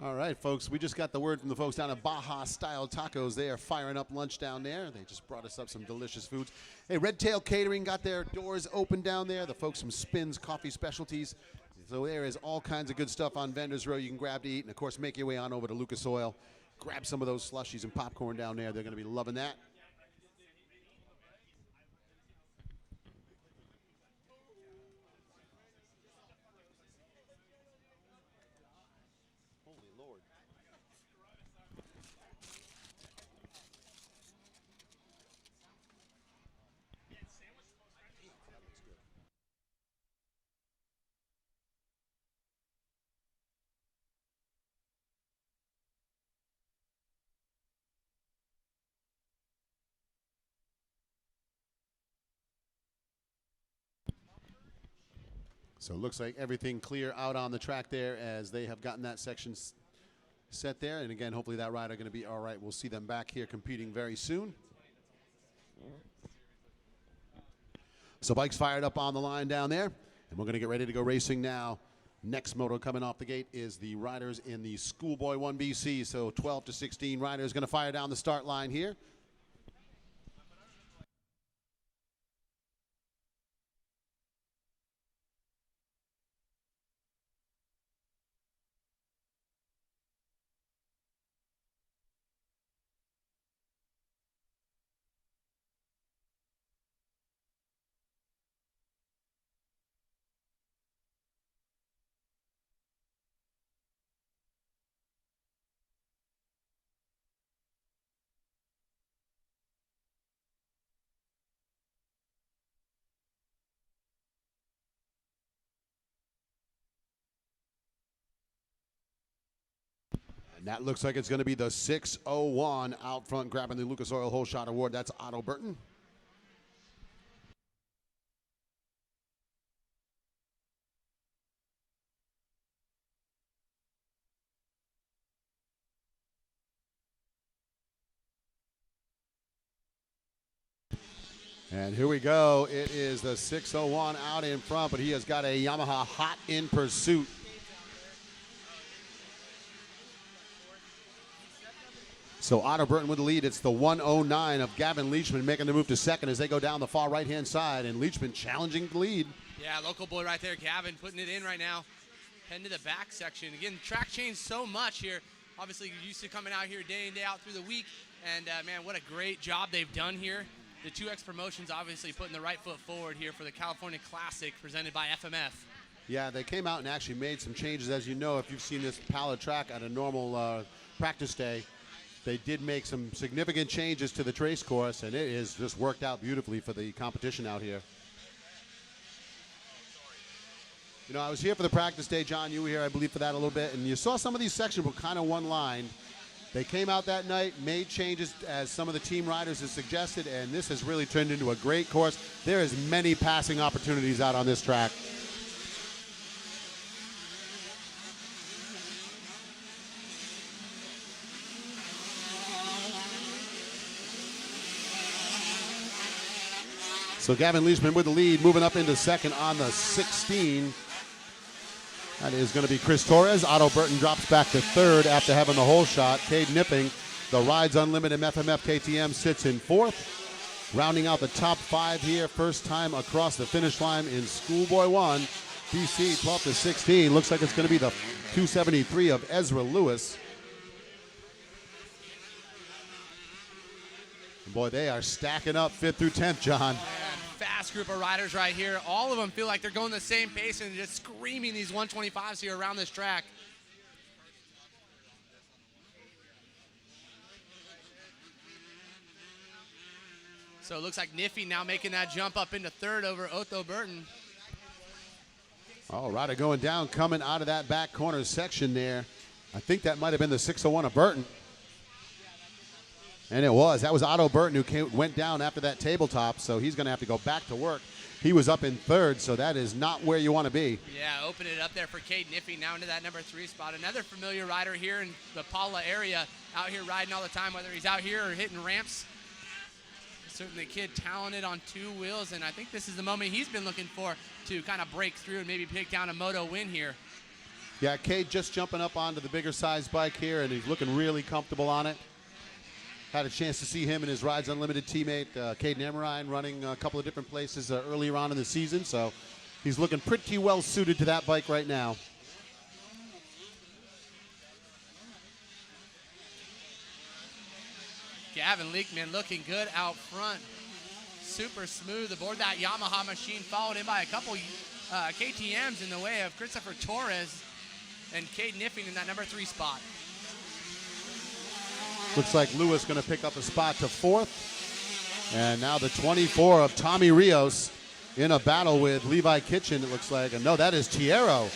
All right, folks, we just got the word from the folks down at Baja Style Tacos. They are firing up lunch down there. They just brought us up some delicious foods. Hey, Red Tail Catering got their doors open down there. The folks from Spins Coffee Specialties. So there is all kinds of good stuff on Vendors Row you can grab to eat. And, of course, make your way on over to Lucas Oil. Grab some of those slushies and popcorn down there. They're going to be loving that. So it looks like everything clear out on the track there as they have gotten that section set there. And again, hopefully that rider going to be all right. We'll see them back here competing very soon. So bikes fired up on the line down there. And we're going to get ready to go racing now. Next moto coming off the gate is the riders in the Schoolboy 1BC. So 12 to 16 riders going to fire down the start line here. And that looks like it's going to be the 601 out front grabbing the Lucas Oil Hole Shot Award. That's Otto Burton. And here we go. It is the 601 out in front, but he has got a Yamaha Hot in Pursuit. So Otto Burton with the lead. It's the 109 of Gavin Leachman making the move to second as they go down the far right-hand side, and Leachman challenging the lead. Yeah, local boy right there, Gavin, putting it in right now. Heading to the back section. Again, track changed so much here. Obviously, you're used to coming out here day in, day out through the week. And, man, what a great job they've done here. The 2X Promotions obviously putting the right foot forward here for the California Classic presented by FMF. Yeah, they came out and actually made some changes. As you know, if you've seen this pallet track at a normal practice day, they did make some significant changes to the trace course, and it has just worked out beautifully for the competition out here. You know, I was here for the practice day, John. You were here, I believe, for that a little bit, and you saw some of these sections were kind of one-lined. They came out that night, made changes as some of the team riders have suggested, and this has really turned into a great course. There is many passing opportunities out on this track. So Gavin Leachman with the lead, moving up into second on the 16. That is going to be Chris Torres. Otto Burton drops back to third after having the hole shot. Cade Nipping, the Rides Unlimited FMF KTM, sits in fourth. Rounding out the top five here, first time across the finish line in Schoolboy 1. BC 12 to 16. Looks like it's going to be the 273 of Ezra Lewis. Boy, they are stacking up 5th through 10th, John. Fast group of riders right here. All of them feel like they're going the same pace and just screaming these 125s here around this track. So it looks like Niffy now making that jump up into third over Otto Burton. All right, going down, coming out of that back corner section there. I think that might have been the 601 of Burton. And it was. That was Otto Burton who went down after that tabletop, so he's going to have to go back to work. He was up in third, so that is not where you want to be. Yeah, open it up there for Cade Niffy now into that number 3 spot. Another familiar rider here in the Paula area, out here riding all the time, whether he's out here or hitting ramps. Certainly kid talented on 2 wheels, and I think this is the moment he's been looking for to kind of break through and maybe pick down a moto win here. Yeah, Cade just jumping up onto the bigger size bike here, and he's looking really comfortable on it. Had a chance to see him and his Rides Unlimited teammate, Caden Emerine, running a couple of different places earlier on in the season, so he's looking pretty well suited to that bike right now. Gavin Leachman looking good out front. Super smooth aboard that Yamaha machine, followed in by a couple KTMs in the way of Christopher Torres and Cade Niffing in that number 3 spot. Looks like Lewis going to pick up a spot to 4th. And now the 24 of Tommy Rios in a battle with Levi Kitchen, it looks like. And no, that is Tiero.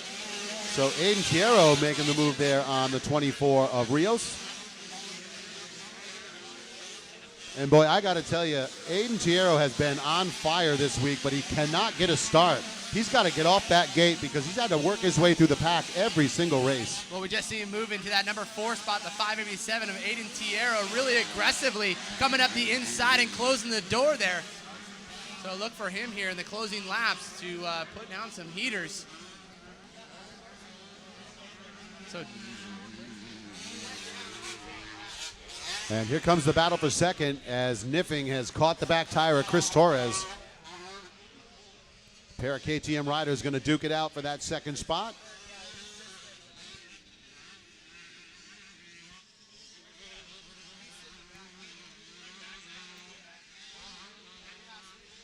So Aiden Tiero making the move there on the 24 of Rios. And boy, I got to tell you, Aiden Tiero has been on fire this week, but he cannot get a start. He's got to get off that gate because he's had to work his way through the pack every single race. Well, we just see him move into that number 4 spot, the 587 of Aiden Tiero, really aggressively coming up the inside and closing the door there. So look for him here in the closing laps to put down some heaters. So. And here comes the battle for second as Niffing has caught the back tire of Chris Torres. Pair of KTM riders going to duke it out for that second spot.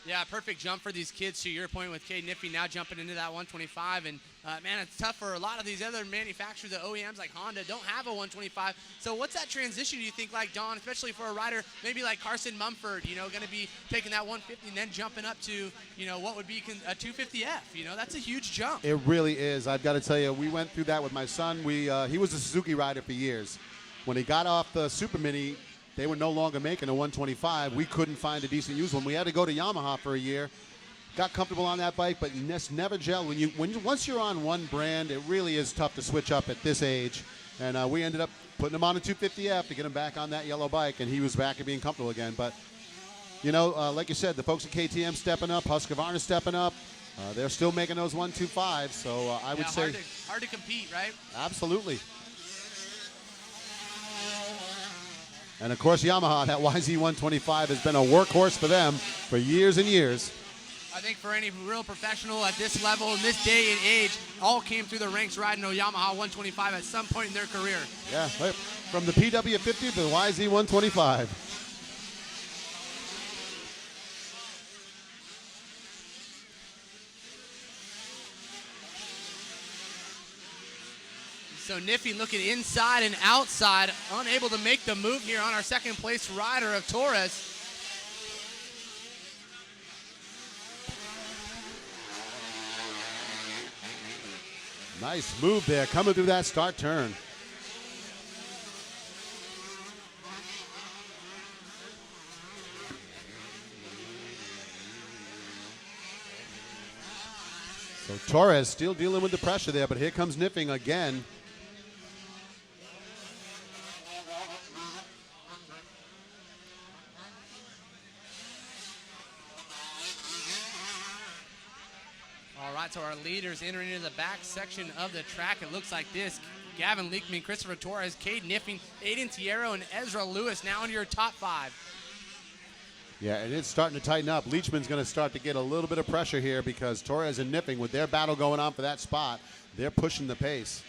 Yeah, perfect jump for these kids, to your point, with Cade Niffy now jumping into that 125. And, man, it's tough for a lot of these other manufacturers, the OEMs like Honda, don't have a 125. So what's that transition, do you think, like, Don, especially for a rider maybe like Carson Mumford, you know, going to be taking that 150 and then jumping up to, you know, what would be a 250F? You know, that's a huge jump. It really is. I've got to tell you, we went through that with my son. He was a Suzuki rider for years. when he got off the Super Mini, they were no longer making a 125. We couldn't find a decent used one. We had to go to Yamaha for a year. Got comfortable on that bike, but never gelled. Once you're on one brand, it really is tough to switch up at this age. And we ended up putting him on a 250F to get him back on that yellow bike, and he was back and being comfortable again. But, like you said, the folks at KTM stepping up, Husqvarna stepping up. They're still making those 125, so I would say hard to compete, right? Absolutely. And of course, Yamaha, that YZ125 has been a workhorse for them for years and years. I think for any real professional at this level, in this day and age, all came through the ranks riding a Yamaha 125 at some point in their career. Yeah, from the PW50 to the YZ125. So Niffy looking inside and outside, unable to make the move here on our second place rider of Torres. Nice move there, coming through that start turn. So Torres still dealing with the pressure there, but here comes Niffing again. All right, so our leaders entering into the back section of the track. It looks like this. Gavin Leakman, Christopher Torres, Cade Niffing, Aiden Tiero, and Ezra Lewis now into your top 5. Yeah, and it's starting to tighten up. Leachman's going to start to get a little bit of pressure here because Torres and Niffing, with their battle going on for that spot, they're pushing the pace.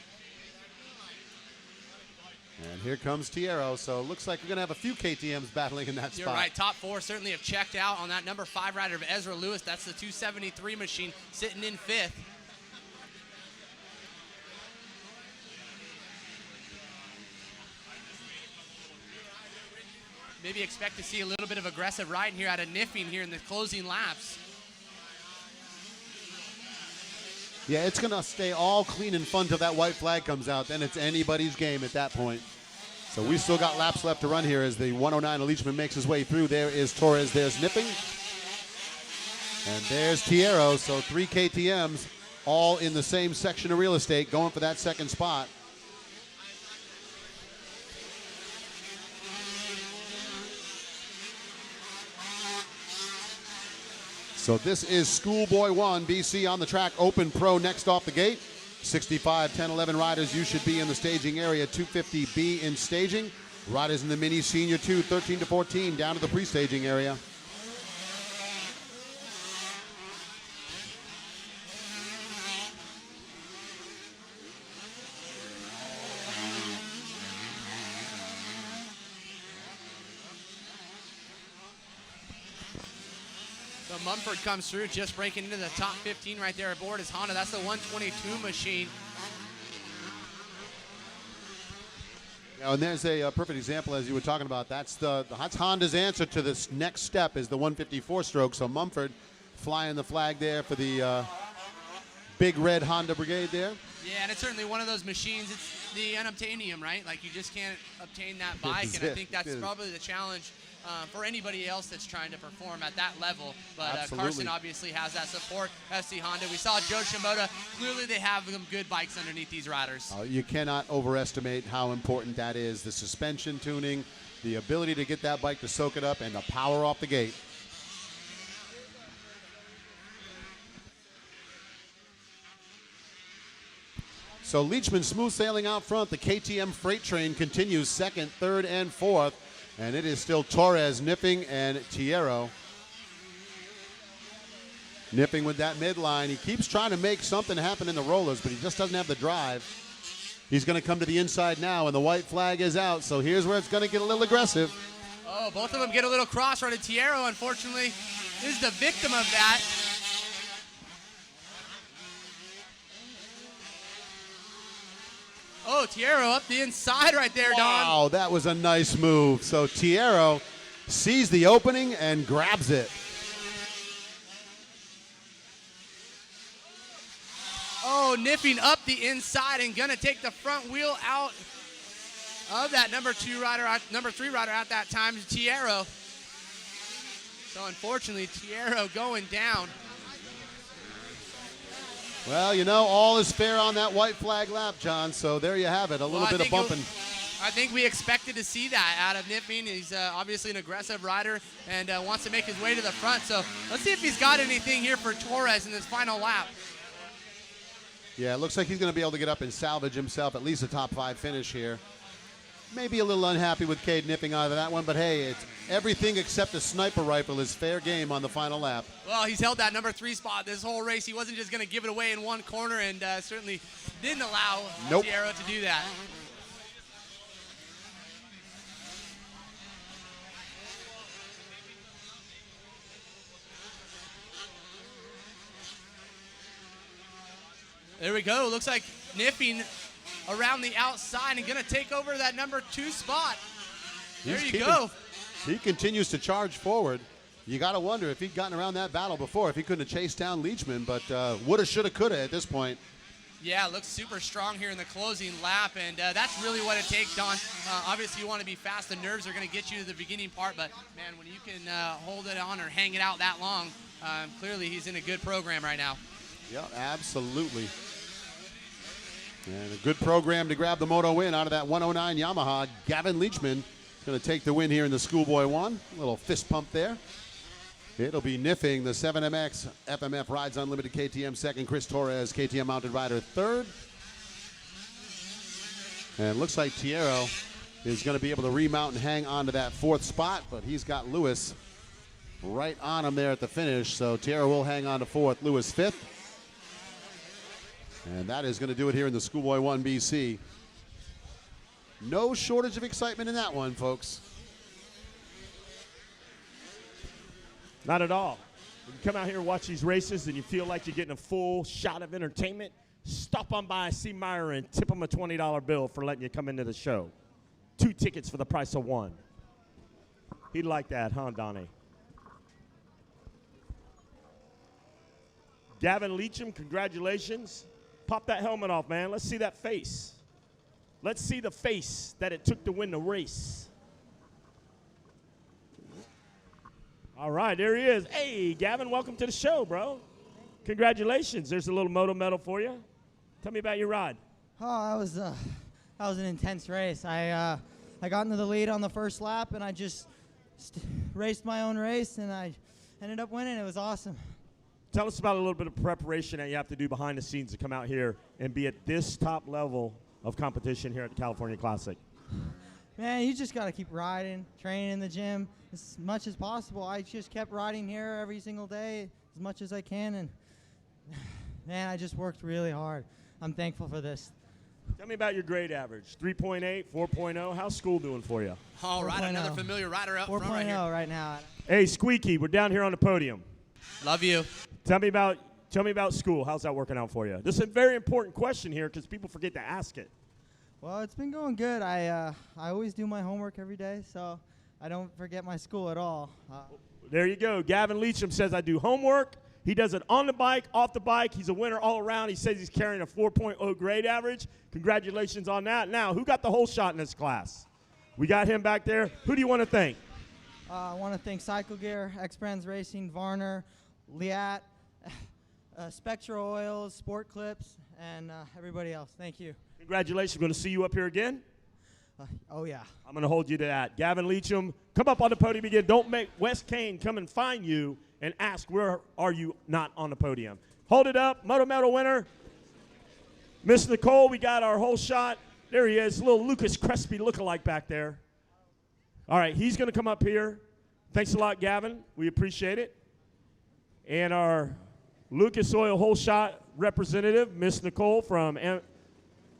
And here comes Tiero, so it looks like we're going to have a few KTMs battling in that spot. You're right, top 4 certainly have checked out on that number 5 rider of Ezra Lewis. That's the 273 machine sitting in 5th. Maybe expect to see a little bit of aggressive riding here out of Niffing here in the closing laps. Yeah, it's going to stay all clean and fun till that white flag comes out. Then it's anybody's game at that point. So we still got laps left to run here as the 109 Leachman makes his way through. There is Torres, there's Nipping. And there's Tiero, so 3 KTMs all in the same section of real estate going for that second spot. So this is Schoolboy 1, BC on the track, Open Pro next off the gate. 65, 10, 11 riders, you should be in the staging area. 250B in staging. Riders in the Mini Senior 2, 13 to 14, down to the pre-staging area. So Mumford comes through, just breaking into the top 15 right there aboard his Honda. That's the 122 machine. Now, and there's a perfect example, as you were talking about. That's Honda's answer to this next step is the 154 stroke. So Mumford flying the flag there for the big red Honda brigade there. Yeah, and it's certainly one of those machines. It's the unobtainium, right? Like you just can't obtain that bike, and I think that's probably the challenge for anybody else that's trying to perform at that level. But Carson obviously has that support. FC Honda. We saw Joe Shimoda. Clearly they have some good bikes underneath these riders. You cannot overestimate how important that is. The suspension tuning, the ability to get that bike to soak it up, and the power off the gate. So Leachman smooth sailing out front. The KTM freight train continues second, third, and fourth. And it is still Torres, Nipping, and Tiero. Nipping with that midline. He keeps trying to make something happen in the rollers, but he just doesn't have the drive. He's going to come to the inside now, and the white flag is out. So here's where it's going to get a little aggressive. Oh, both of them get a little cross-rided. Tiero, unfortunately, is the victim of that. Oh, Tiero up the inside right there, Don. Wow, that was a nice move. So Tiero sees the opening and grabs it. Oh, Nipping up the inside and gonna take the front wheel out. of that number 3 rider at that time, Tiero. So unfortunately, Tiero going down. Well, you know, all is fair on that white flag lap, John. So there you have it, a little bit of bumping. I think we expected to see that out of Kniffing. He's obviously an aggressive rider and wants to make his way to the front. So let's see if he's got anything here for Torres in this final lap. Yeah, it looks like he's going to be able to get up and salvage himself at least a top 5 finish here. Maybe a little unhappy with Cade Kniffing out of that one, but hey, it's everything except a sniper rifle is fair game on the final lap. Well, he's held that number 3 spot this whole race. He wasn't just going to give it away in one corner, and certainly didn't allow Tiero to do that. There we go. Looks like Kniffing around the outside and going to take over that number 2 spot. There you go. He continues to charge forward. You got to wonder if he'd gotten around that battle before, if he couldn't have chased down Leachman, but woulda, shoulda, coulda at this point. Yeah, looks super strong here in the closing lap, and that's really what it takes, Don. Obviously, you want to be fast. The nerves are going to get you to the beginning part, but, man, when you can hold it on or hang it out that long, clearly he's in a good program right now. Yeah, absolutely. And a good program to grab the moto win out of that 109 Yamaha. Gavin Leachman going to take the win here in the Schoolboy 1. A little fist pump there. It'll be Kniffing, the 7MX FMF Rides Unlimited KTM second. Chris Torres, KTM Mounted Rider third. And it looks like Tiero is going to be able to remount and hang on to that 4th spot, but he's got Lewis right on him there at the finish. So Tiero will hang on to 4th, Lewis 5th. And that is going to do it here in the Schoolboy 1 BC. No shortage of excitement in that one, folks. Not at all. When you come out here and watch these races and you feel like you're getting a full shot of entertainment, stop on by, see Meyer, and tip him a $20 bill for letting you come into the show. 2 tickets for the price of 1. He'd like that, huh, Donnie? Gavin Leachman, congratulations. Pop that helmet off, man. Let's see that face. Let's see the face that it took to win the race. All right, there he is. Hey, Gavin, welcome to the show, bro. Congratulations. There's a little moto medal for you. Tell me about your ride. Oh, that was an intense race. I got into the lead on the first lap, and I just raced my own race, and I ended up winning. It was awesome. Tell us about a little bit of preparation that you have to do behind the scenes to come out here and be at this top level of competition here at the California Classic. Man, you just got to keep riding, training in the gym as much as possible. I just kept riding here every single day as much as I can, and man, I just worked really hard. I'm thankful for this. Tell me about your grade average. 3.8, 4.0. How's school doing for you? All right, another familiar rider up front right here. 4.0 right now. Hey, Squeaky, we're down here on the podium. Love you. Tell me about school. How's that working out for you? This is a very important question here because people forget to ask it. Well, it's been going good. I always do my homework every day, so I don't forget my school at all. There you go. Gavin Leachman says I do homework. He does it on the bike, off the bike. He's a winner all around. He says he's carrying a 4.0 grade average. Congratulations on that. Now, who got the whole shot in this class? We got him back there. Who do you want to thank? I want to thank Cycle Gear, X Brands Racing, Varner, Liat, Spectra Oils, Sport Clips, and everybody else. Thank you. Congratulations. Going to see you up here again? Oh, yeah. I'm going to hold you to that. Gavin Leachman, come up on the podium again. Don't make Wes Kane come and find you and ask where are you not on the podium. Hold it up. Moto Medal winner. Miss Nicole, we got our whole shot. There he is, little Lucas Crespi lookalike back there. All right, he's going to come up here. Thanks a lot, Gavin. We appreciate it. And our Lucas Oil whole shot representative, Miss Nicole from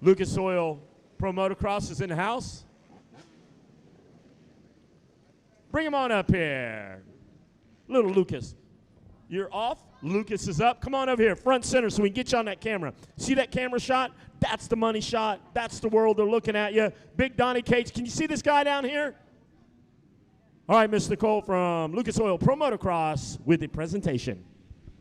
Lucas Oil Pro Motocross is in the house. Bring him on up here. Little Lucas. You're off. Lucas is up. Come on over here, front center, so we can get you on that camera. See that camera shot? That's the money shot. That's the world. They're looking at you. Big Donnie Cates. Can you see this guy down here? All right, Miss Nicole from Lucas Oil Pro Motocross with the presentation.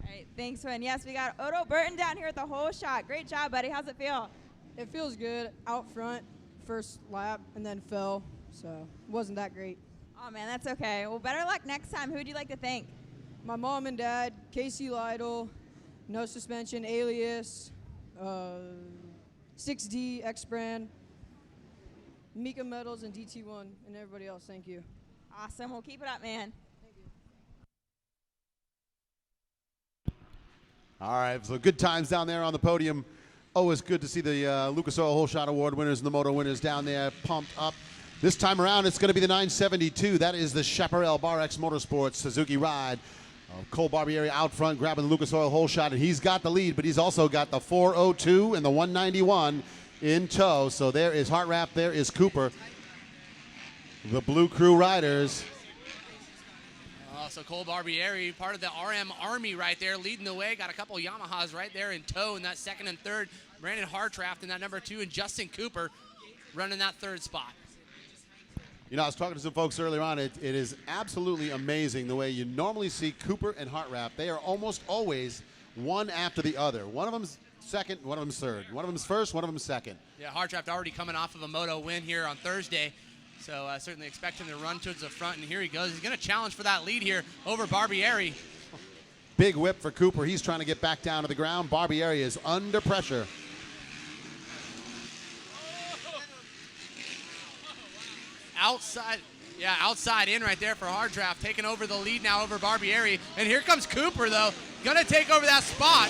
All right, thanks, Win. Yes, we got Odo Burton down here at the whole shot. Great job, buddy. How's it feel? It feels good out front, first lap and then fell, so it wasn't that great. Oh man, that's okay. Well, better luck next time. Who would you like to thank? My mom and dad, Casey Lytle, No Suspension, Alias, 6D, X Brand, Mika Metals, and DT1, and everybody else. Thank you. Awesome. Well, keep it up, man. All right, so good times down there on the podium. Always good to see the Lucas Oil Whole Shot Award winners and the moto winners down there pumped up. This time around, it's going to be the 972. That is the Chaparral Bar X Motorsports Suzuki ride. Cole Barbieri out front grabbing the Lucas Oil Whole Shot, and he's got the lead, but he's also got the 402 and the 191 in tow. So there is Hartranft, there is Cooper. The Blue Crew riders. So Cole Barbieri, part of the RM Army right there, leading the way. Got a couple Yamahas right there in tow in that second and third. Brandon Hartranft in that number 2, and Justin Cooper running that third spot. You know, I was talking to some folks earlier on. It is absolutely amazing the way you normally see Cooper and Hartranft. They are almost always one after the other. One of them's second, one of them's third. One of them's first, one of them's second. Yeah, Hartranft already coming off of a moto win here on Thursday. So certainly expect him to run towards the front, and here he goes. He's going to challenge for that lead here over Barbieri. Big whip for Cooper. He's trying to get back down to the ground. Barbieri is under pressure. Outside in right there for Hartranft, taking over the lead now over Barbieri. And here comes Cooper, though, going to take over that spot.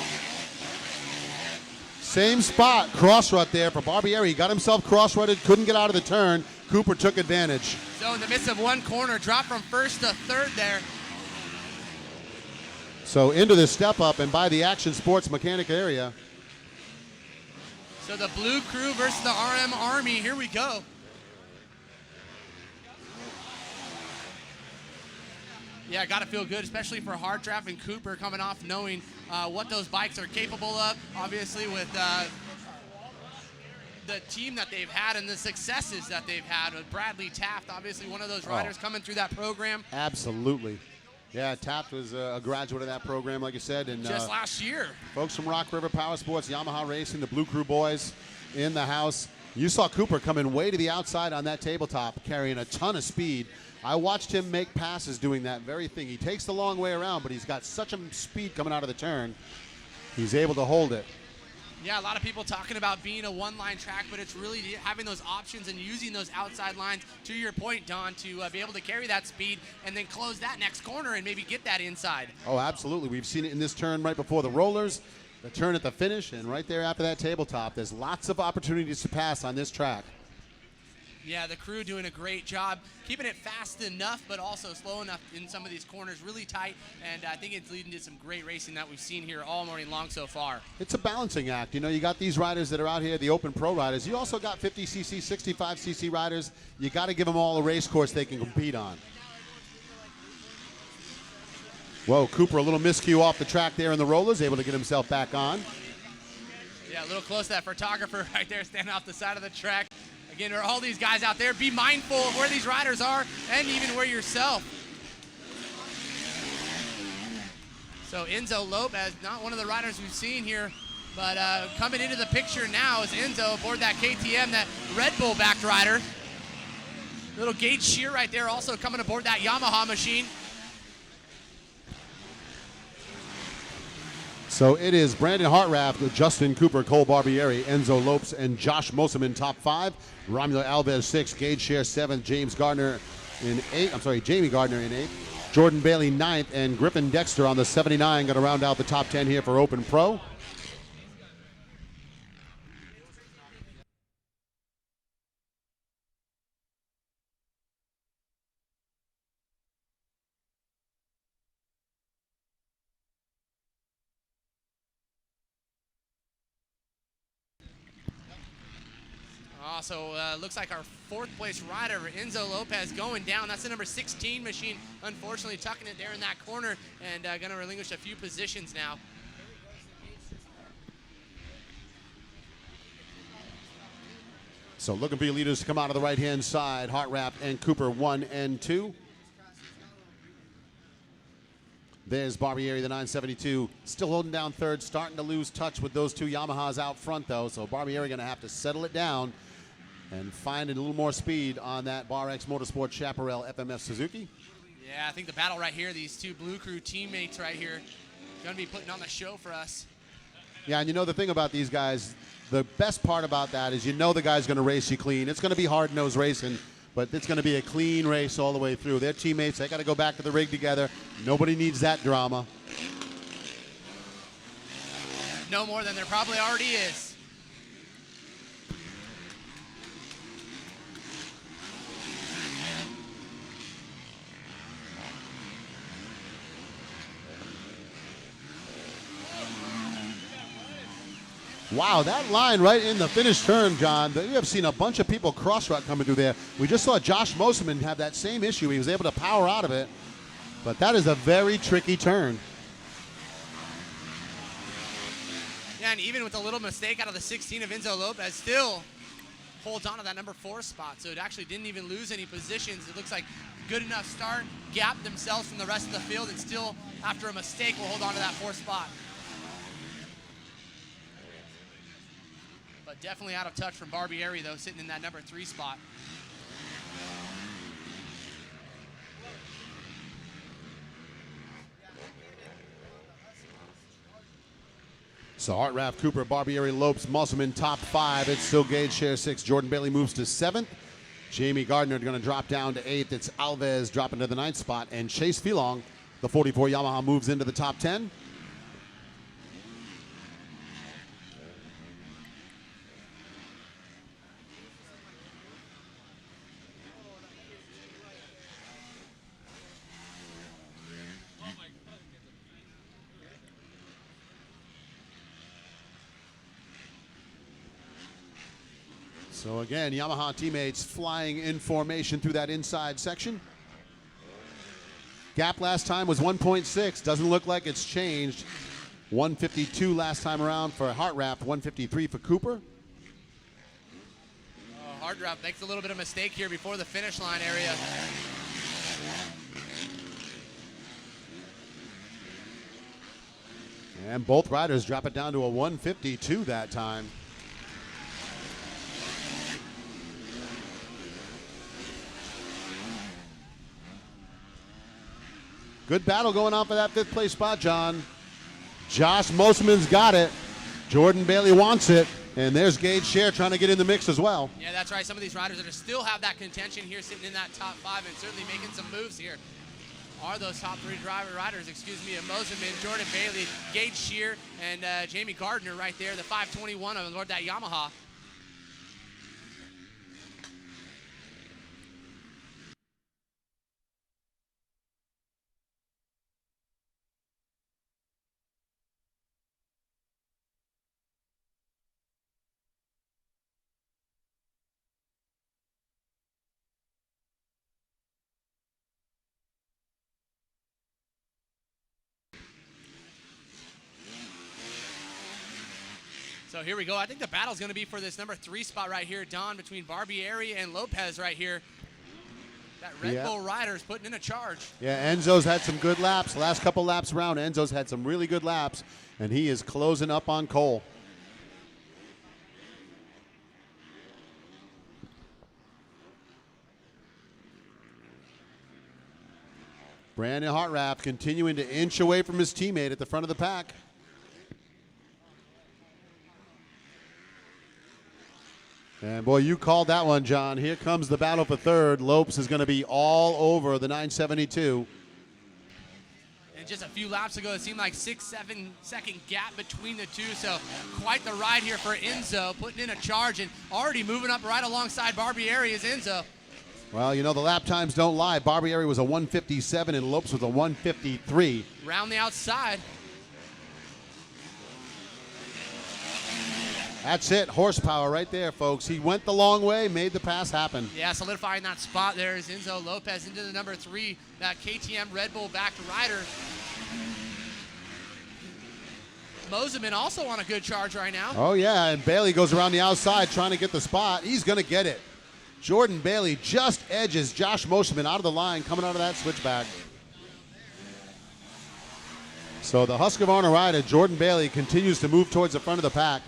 Same spot, cross rut there for Barbieri. He got himself cross rutted, couldn't get out of the turn. Cooper took advantage. So in the midst of one corner, dropped from first to third there. So into the step up and by the Action Sports Mechanic area. So the Blue Crew versus the RM Army, here we go. Yeah, got to feel good, especially for Hartranft and Cooper coming off knowing what those bikes are capable of. Obviously with the team that they've had and the successes that they've had with Bradley Taft, obviously one of those riders coming through that program. Absolutely. Yeah, Taft was a graduate of that program, like you said. And just last year. Folks from Rock River Power Sports, Yamaha Racing, the Blue Crew boys in the house. You saw Cooper coming way to the outside on that tabletop, carrying a ton of speed. I watched him make passes doing that very thing. He takes the long way around, but he's got such a speed coming out of the turn. He's able to hold it. Yeah, a lot of people talking about being a one-line track, but it's really having those options and using those outside lines, to your point, Don, to be able to carry that speed and then close that next corner and maybe get that inside. Oh, absolutely. We've seen it in this turn right before the rollers, the turn at the finish, and right there after that tabletop. There's lots of opportunities to pass on this track. Yeah, the crew doing a great job, keeping it fast enough, but also slow enough in some of these corners, really tight, and I think it's leading to some great racing that we've seen here all morning long so far. It's a balancing act. You know, you got these riders that are out here, the Open Pro riders. You also got 50cc, 65cc riders. You got to give them all a race course they can compete on. Whoa, Cooper, a little miscue off the track there in the rollers, able to get himself back on. Yeah, a little close to that photographer right there standing off the side of the track. Again, for all these guys out there, be mindful of where these riders are and even where yourself. So Enzo Lopez, not one of the riders we've seen here, but coming into the picture now is Enzo aboard that KTM, that Red Bull-backed rider. Little Gage Shear right there also coming aboard that Yamaha machine. So it is Brandon Hartranft, Justin Cooper, Cole Barbieri, Enzo Lopes, and Josh Mosam in top 5. Romulo Alves 6, Gage Shear 7th, Jamie Gardner in 8th, Jordan Bailey 9th, and Griffin Dexter on the 79 going to round out the top 10 here for Open Pro. So looks like our 4th place rider, Enzo Lopez, going down. That's the number 16 machine, unfortunately tucking it there in that corner and going to relinquish a few positions now. So looking for your leaders to come out of the right-hand side. Hartranft and Cooper 1 and 2. There's Barbieri, the 972, still holding down third, starting to lose touch with those two Yamahas out front, though. So Barbieri going to have to settle it down and finding a little more speed on that BarX Motorsport Chaparral FMS Suzuki. Yeah, I think the battle right here, these two Blue Crew teammates right here, going to be putting on the show for us. Yeah, and you know the thing about these guys, the best part about that is you know the guy's going to race you clean. It's going to be hard-nosed racing, but it's going to be a clean race all the way through. Their teammates, they got to go back to the rig together. Nobody needs that drama. No more than there probably already is. Wow, that line right in the finish turn, John. We have seen a bunch of people cross-rut coming through there. We just saw Josh Mosiman have that same issue. He was able to power out of it, but that is a very tricky turn. Yeah, and even with a little mistake out of the 16 of Enzo Lopez, still holds on to that number 4 spot. So it actually didn't even lose any positions. It looks like good enough start, gapped themselves from the rest of the field, and still, after a mistake, will hold on to that 4th spot. But definitely out of touch from Barbieri, though, sitting in that number 3 spot. So Hartranft, Cooper, Barbieri, Lopes, Musselman, top 5. It's still Gage share 6. Jordan Bailey moves to 7th. Jamie Gardner going to drop down to 8th. It's Alves dropping to the 9th spot. And Chase Felong, the 44 Yamaha, moves into the top 10. So again, Yamaha teammates flying in formation through that inside section. Gap last time was 1.6. Doesn't look like it's changed. 152 last time around for Hartranft, 153 for Cooper. Hartranft makes a little bit of mistake here before the finish line area. And both riders drop it down to a 152 that time. Good battle going on for that 5th place spot, John. Josh Mosiman's got it. Jordan Bailey wants it. And there's Gage Share trying to get in the mix as well. Yeah, that's right. Some of these riders that still have that contention here sitting in that top 5 and certainly making some moves here are those top 3 riders, Mosiman, Jordan Bailey, Gage Shear, and Jamie Gardner right there, the 521 on board that Yamaha. So here we go. I think the battle's going to be for this number 3 spot right here, Don, between Barbieri and Lopez right here. That Red Bull rider's putting in a charge. Yeah, Enzo's had some good laps. Last couple laps around, Enzo's had some really good laps, and he is closing up on Cole. Brandon Hartranft continuing to inch away from his teammate at the front of the pack. And boy, you called that one, John. Here comes the battle for 3rd. Lopes is going to be all over the 972. And just a few laps ago, it seemed like 6-7 second gap between the two. So quite the ride here for Enzo, putting in a charge and already moving up right alongside Barbieri is Enzo. Well, you know, the lap times don't lie. Barbieri was a 157 and Lopes was a 153. Round the outside. That's it, horsepower right there, folks. He went the long way, made the pass happen. Yeah, solidifying that spot there is Enzo Lopez into the number 3, that KTM Red Bull backed rider. Mosiman also on a good charge right now. Oh, yeah, and Bailey goes around the outside trying to get the spot. He's going to get it. Jordan Bailey just edges Josh Mosiman out of the line, coming out of that switchback. So the Husqvarna rider, Jordan Bailey, continues to move towards the front of the pack.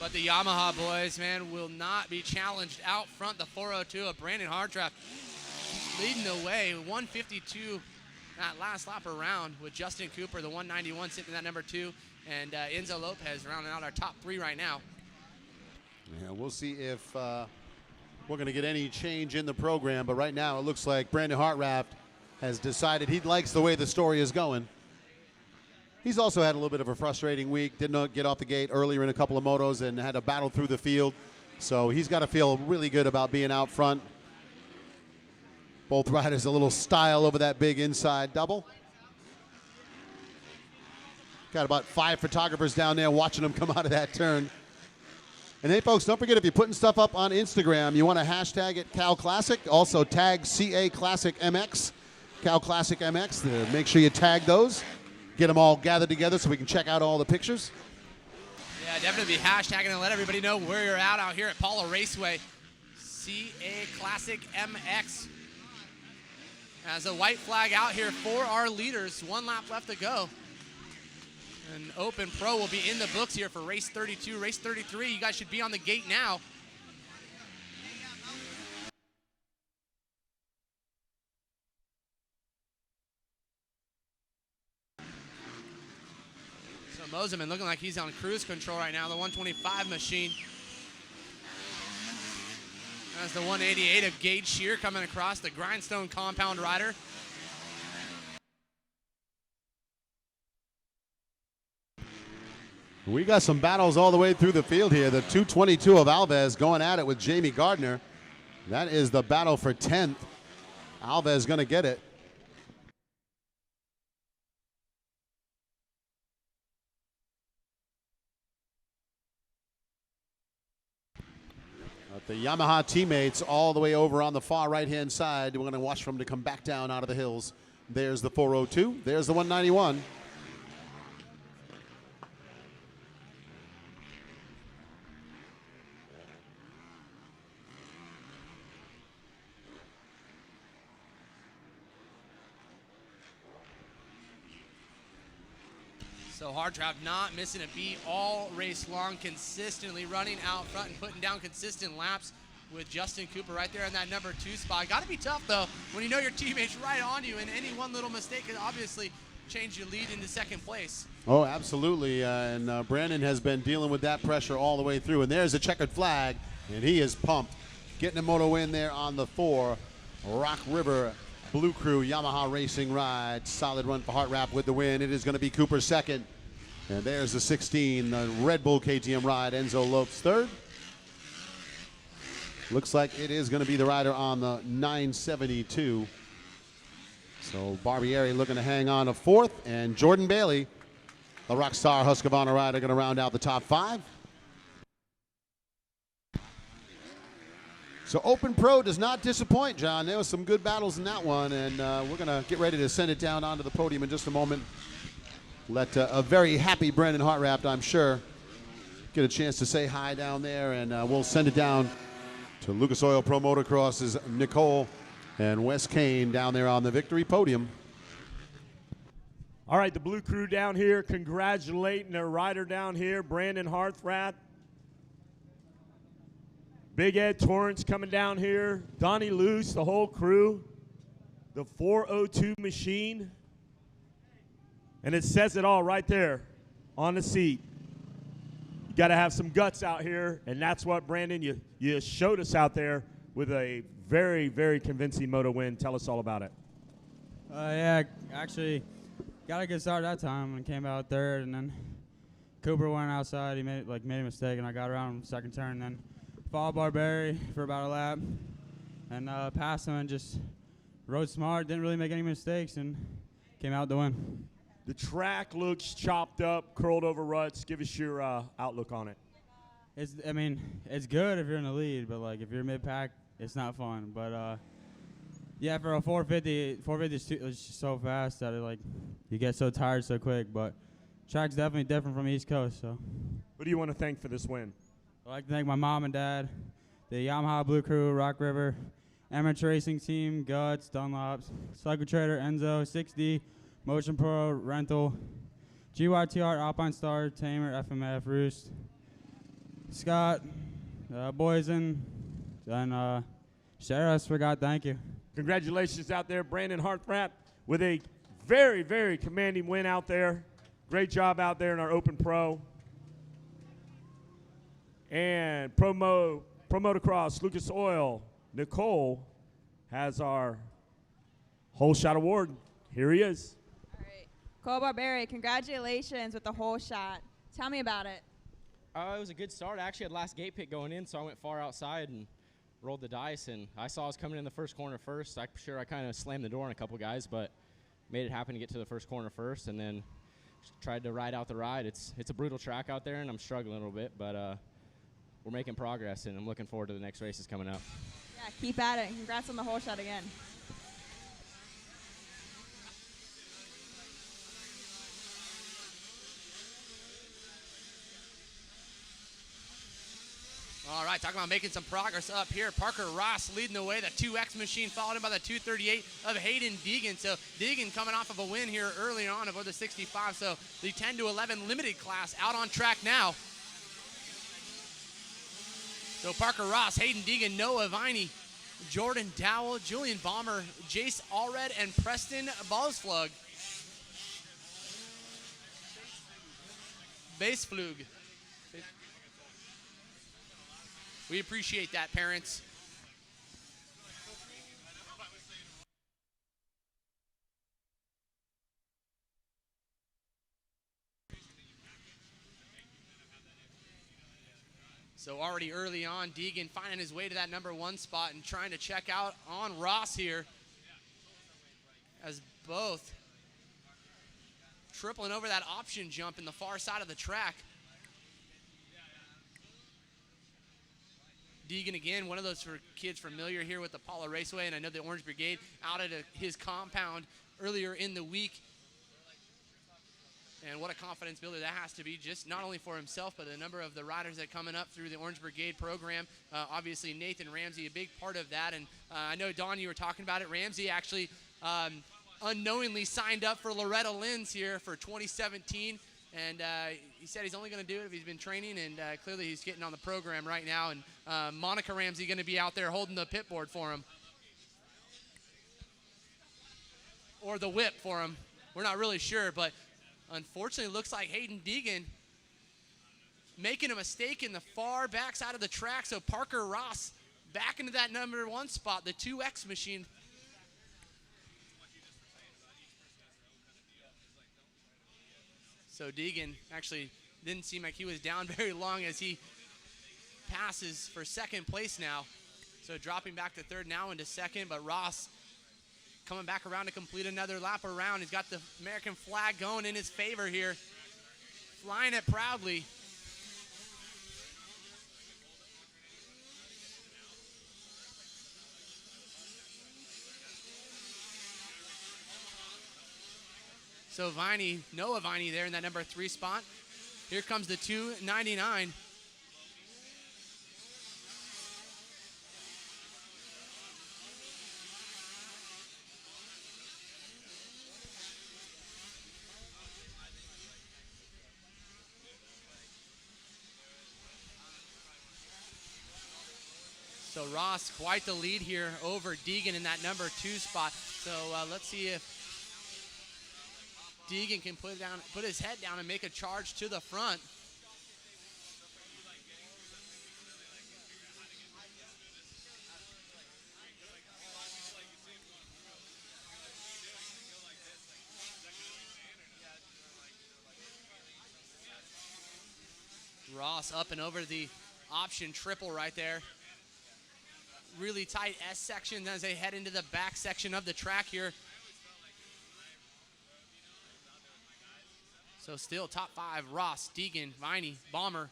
But the Yamaha boys, man, will not be challenged out front. The 402 of Brandon Hartraff leading the way, 152 that last lap around with Justin Cooper, the 191 sitting in that number 2, and Enzo Lopez rounding out our top 3 right now. Yeah, we'll see if we're going to get any change in the program, but right now it looks like Brandon Hartraff has decided he likes the way the story is going. He's also had a little bit of a frustrating week. Did not get off the gate earlier in a couple of motos and had to battle through the field. So he's got to feel really good about being out front. Both riders a little style over that big inside double. Got about 5 photographers down there watching him come out of that turn. And hey, folks, don't forget, if you're putting stuff up on Instagram, you want to hashtag it Cal Classic. Also tag CA Classic MX, Cal Classic MX. Make sure you tag those. Get them all gathered together so we can check out all the pictures. Yeah, definitely be hashtagging and let everybody know where you're at out here at Paula Raceway. CA Classic MX. As a white flag out here for our leaders. 1 lap left to go. And Open Pro will be in the books here for race 32. Race 33, you guys should be on the gate now. So Moseman looking like he's on cruise control right now, the 125 machine. That's the 188 of Gage Shear coming across, the Grindstone compound rider. We got some battles all the way through the field here. The 222 of Alves going at it with Jamie Gardner. That is the battle for 10th. Alves going to get it. But the Yamaha teammates all the way over on the far right-hand side. We're going to watch for them to come back down out of the hills. There's the 402. There's the 191. So Hartraff not missing a beat all race long, consistently running out front and putting down consistent laps with Justin Cooper right there in that number 2 spot. Got to be tough, though, when you know your teammate's right on you, and any one little mistake could obviously change your lead into 2nd place. Oh, absolutely, and Brandon has been dealing with that pressure all the way through, and there's a checkered flag, and he is pumped. Getting a moto win there on the 4. Rock River Blue Crew Yamaha Racing ride. Solid run for Hartraff with the win. It is going to be Cooper's 2nd. And there's the 16, the Red Bull KTM ride, Enzo Lopes 3rd. Looks like it is going to be the rider on the 972. So Barbieri looking to hang on to 4th, and Jordan Bailey, the Rockstar Husqvarna rider, going to round out the top 5. So Open Pro does not disappoint, John. There was some good battles in that one, and we're going to get ready to send it down onto the podium in just a moment. Let a very happy Brandon Hartraff, I'm sure, get a chance to say hi down there, and we'll send it down to Lucas Oil Pro Motocross's Nicole and Wes Kane down there on the victory podium. All right, the Blue Crew down here congratulating their rider down here, Brandon Hartraff. Big Ed Torrance coming down here, Donnie Luce, the whole crew, the 402 machine. And it says it all right there on the seat. You got to have some guts out here, and that's what, Brandon, you showed us out there with a very, very convincing moto win. Tell us all about it. Yeah, actually got a good start that time and came out 3rd, and then Cooper went outside. He made a mistake, and I got around him 2nd turn, and then followed Barbieri for about a lap, and passed him and just rode smart, didn't really make any mistakes, and came out to win. The track looks chopped up, curled over ruts. Give us your outlook on it. It's good if you're in the lead, but like if you're mid-pack, it's not fun. But yeah, for a 450 is just so fast that you get so tired so quick. But track's definitely different from East Coast. So, who do you want to thank for this win? I'd like to thank my mom and dad, the Yamaha Blue Crew, Rock River, Amateur Racing Team, Guts, Dunlops, Cycle Trader, Enzo, 6D. Motion Pro, Rental, GYTR, Alpine Star, Tamer, FMF, Roost, Scott, Boysen, and Sarah. I forgot. Thank you. Congratulations out there, Brandon Harthrap, with a very, very commanding win out there. Great job out there in our Open Pro. And Pro Motocross, Lucas Oil, Nicole has our Whole Shot Award. Here he is. Cole Barberi, congratulations with the whole shot. Tell me about it. It was a good start. I actually had last gate pick going in, so I went far outside and rolled the dice. And I saw I was coming in the first corner first. I'm sure I kind of slammed the door on a couple guys, but made it happen to get to the first corner first, and then tried to ride out the ride. It's a brutal track out there, and I'm struggling a little bit, but we're making progress, and I'm looking forward to the next races coming up. Yeah, keep at it. Congrats on the whole shot again. All right, talking about making some progress up here. Parker Ross leading the way. The 2X machine followed him by the 238 of Hayden Deegan. So Deegan coming off of a win here early on over the 65. So the 10 to 11 limited class out on track now. So Parker Ross, Hayden Deegan, Noah Viney, Jordan Dowell, Julian Balmer, Jace Allred, and Preston Balsflug. Baseflug. We appreciate that, parents. So already early on, Deegan finding his way to that #1 spot and trying to check out on Ross here, as both tripling over that option jump in the far side of the track. Deegan again, one of those kids familiar here with the Apollo Raceway, and I know the Orange Brigade out at his compound earlier in the week. And what a confidence builder that has to be, just not only for himself, but a number of the riders that are coming up through the Orange Brigade program. Obviously, Nathan Ramsey, a big part of that. And I know, Don, you were talking about it. Ramsey actually unknowingly signed up for Loretta Lynn's here for 2017. And he said he's only going to do it if he's been training, and clearly he's getting on the program right now. And Monica Ramsey going to be out there holding the pit board for him. Or the whip for him. We're not really sure, but unfortunately it looks like Hayden Deegan making a mistake in the far back side of the track. So Parker Ross back into that #1 spot, the 2X machine. So Deegan actually didn't seem like he was down very long as he passes for second place now. So dropping back to third now into second, but Ross coming back around to complete another lap around. He's got the American flag going in his favor here, flying it proudly. So Viney, Noah Viney there in that #3 spot. Here comes the 299. So Ross, quite the lead here over Deegan in that #2 spot. So let's see if Deegan can put his head down and make a charge to the front. Ross up and over the option triple right there. Really tight S section as they head into the back section of the track here. So still top 5, Ross, Deegan, Viney, Balmer,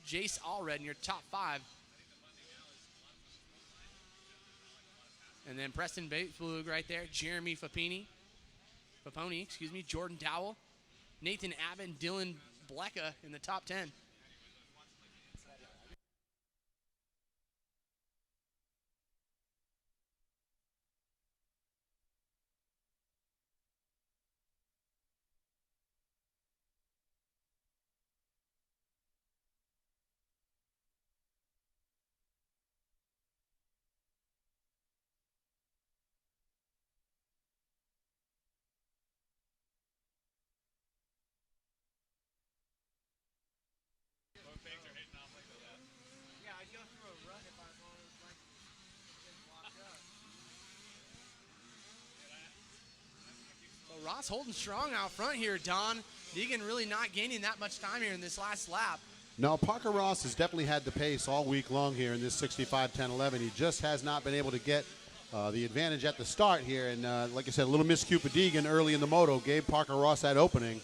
Jace Allred in your top 5. And then Preston Batesblug right there, Jeremy Faponi, Jordan Dowell, Nathan Abbott, Dylan Blecka in the top 10. Ross holding strong out front here, Don. Deegan really not gaining that much time here in this last lap. No, Parker Ross has definitely had the pace all week long here in this 65-10-11. He just has not been able to get the advantage at the start here. And like I said, a little miscue for Deegan early in the moto gave Parker Ross that opening.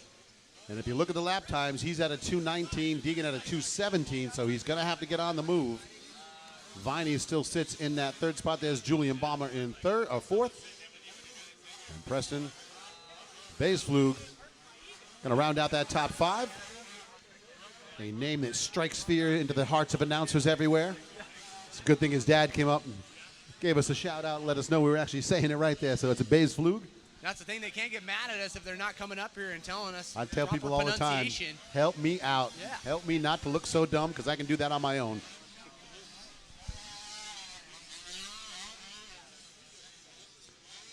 And if you look at the lap times, he's at a 2:19, Deegan at a 2:17, so he's going to have to get on the move. Viney still sits in that third spot. There's Julian Balmer in fourth. And Preston Baesflug going to round out that top five. A name that strikes fear into the hearts of announcers everywhere. It's a good thing his dad came up and gave us a shout out and let us know we were actually saying it right there. So it's a Baesflug. That's the thing. They can't get mad at us if they're not coming up here and telling us. I tell proper people all the time, pronunciation. help me out. Yeah. Help me not to look so dumb because I can do that on my own.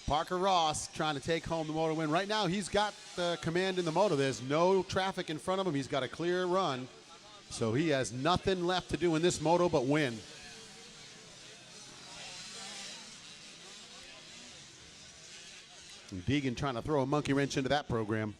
Parker Ross trying to take home the moto win. Right now, he's got the command in the moto. There's no traffic in front of him. He's got a clear run. So he has nothing left to do in this moto but win. And Deegan trying to throw a monkey wrench into that program.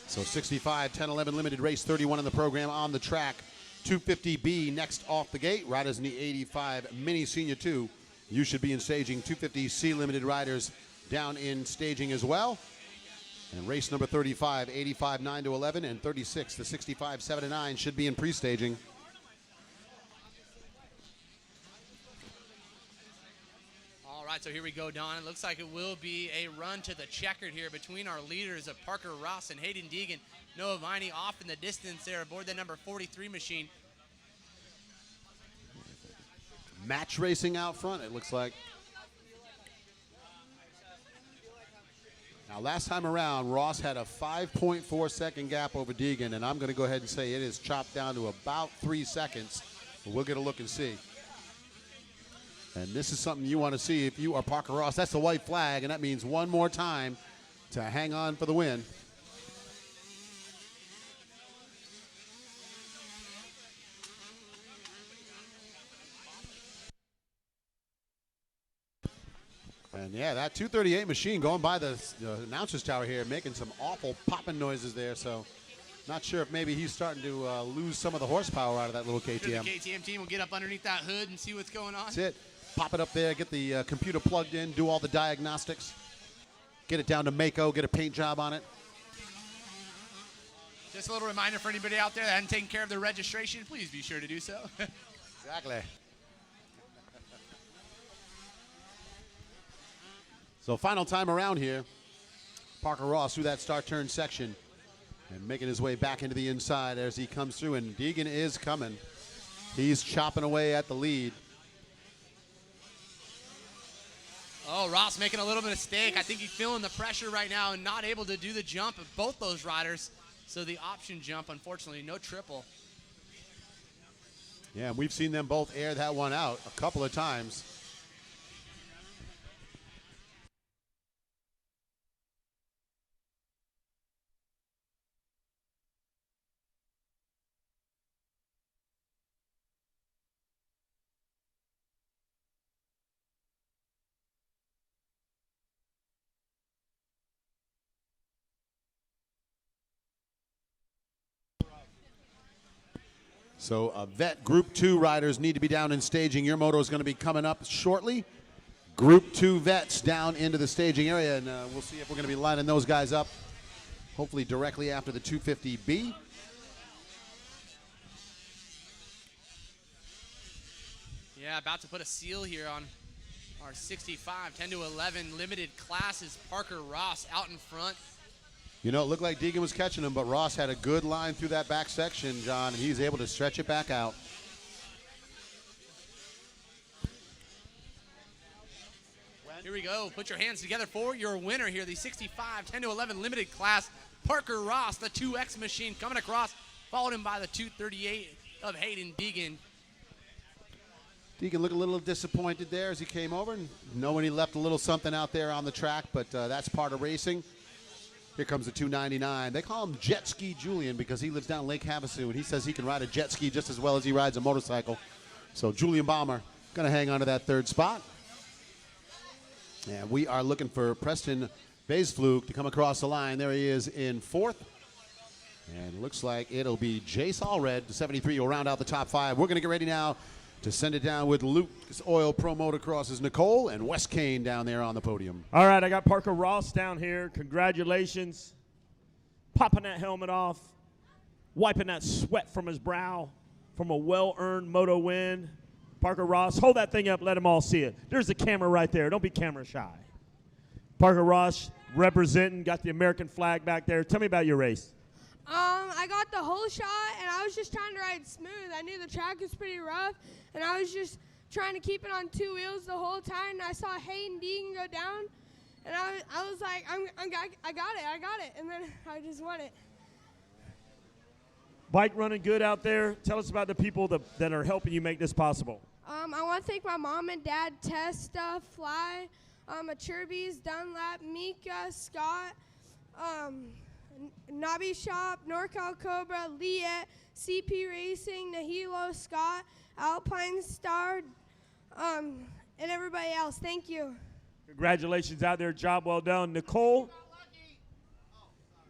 So 65, 10, 11 limited race, 31 in the program on the track. 250B next off the gate. Riders in the 85 Mini Senior 2. You should be in staging. 250C limited riders down in staging as well. And race number 35, 85, 9 to 11, and 36, the 65, 7 to 9 should be in pre-staging. All right, so here we go, Don. It looks like it will be a run to the checkered here between our leaders of Parker Ross and Hayden Deegan. Noah Viney off in the distance there aboard the number 43 machine. Match racing out front, it looks like. Now, last time around, Ross had a 5.4 second gap over Deegan, and I'm going to go ahead and say it is chopped down to about 3 seconds. But we'll get a look and see. And this is something you want to see if you are Parker Ross. That's the white flag, and that means one more time to hang on for the win. And yeah, that 238 machine going by the announcer's tower here, making some awful popping noises there. So not sure if maybe he's starting to lose some of the horsepower out of that little KTM. Sure, the KTM team will get up underneath that hood and see what's going on. That's it. Pop it up there, get the computer plugged in, do all the diagnostics, get it down to Mako, get a paint job on it. Just a little reminder for anybody out there that hasn't taken care of their registration, please be sure to do so. Exactly. So final time around here, Parker Ross through that start turn section and making his way back into the inside as he comes through, and Deegan is coming. He's chopping away at the lead. Oh, Ross making a little bit of mistake. I think he's feeling the pressure right now and not able to do the jump of both those riders. So the option jump, unfortunately, no triple. Yeah, and we've seen them both air that one out a couple of times. So vet Group 2 riders need to be down in staging. Your moto is going to be coming up shortly. Group 2 vets down into the staging area, and we'll see if we're going to be lining those guys up, hopefully directly after the 250B. Yeah, about to put a seal here on our 65, 10 to 11 limited classes. Parker Ross out in front. You know, it looked like Deegan was catching him, but Ross had a good line through that back section, John, and he's able to stretch it back out. Here we go. Put your hands together for your winner here, the 65, 10 to 11 limited class. Parker Ross, the 2X machine, coming across, followed him by the 238 of Hayden Deegan. Deegan looked a little disappointed there as he came over, and knowing he left a little something out there on the track, but that's part of racing. Here comes the 299. They call him Jet Ski Julian because he lives down Lake Havasu, and he says he can ride a jet ski just as well as he rides a motorcycle. So Julian Balmer going to hang on to that third spot. And we are looking for Preston Baesflug to come across the line. There he is in fourth. And it looks like it'll be Jace Allred, the 73, will round out the top 5. We're going to get ready now to send it down with Lucas Oil Pro Motocross's Nicole and Wes Kane down there on the podium. All right, I got Parker Ross down here. Congratulations. Popping that helmet off, wiping that sweat from his brow from a well-earned moto win. Parker Ross, hold that thing up, let them all see it. There's the camera right there. Don't be camera shy. Parker Ross representing, got the American flag back there. Tell me about your race. I got the whole shot, and I was just trying to ride smooth. I knew the track was pretty rough, and I was just trying to keep it on 2 wheels the whole time. And I saw Hayden Deegan go down, and I was like, I got it, and then I just won it. Bike running good out there. Tell us about the people that are helping you make this possible. I want to thank my mom and dad, Tess, Stuff, Fly, Chirby's, Dunlap, Mika, Scott, Nobby Shop, NorCal Cobra, Liet, CP Racing, Nahilo, Scott, Alpine Star, and everybody else. Thank you. Congratulations out there. Job well done. Nicole.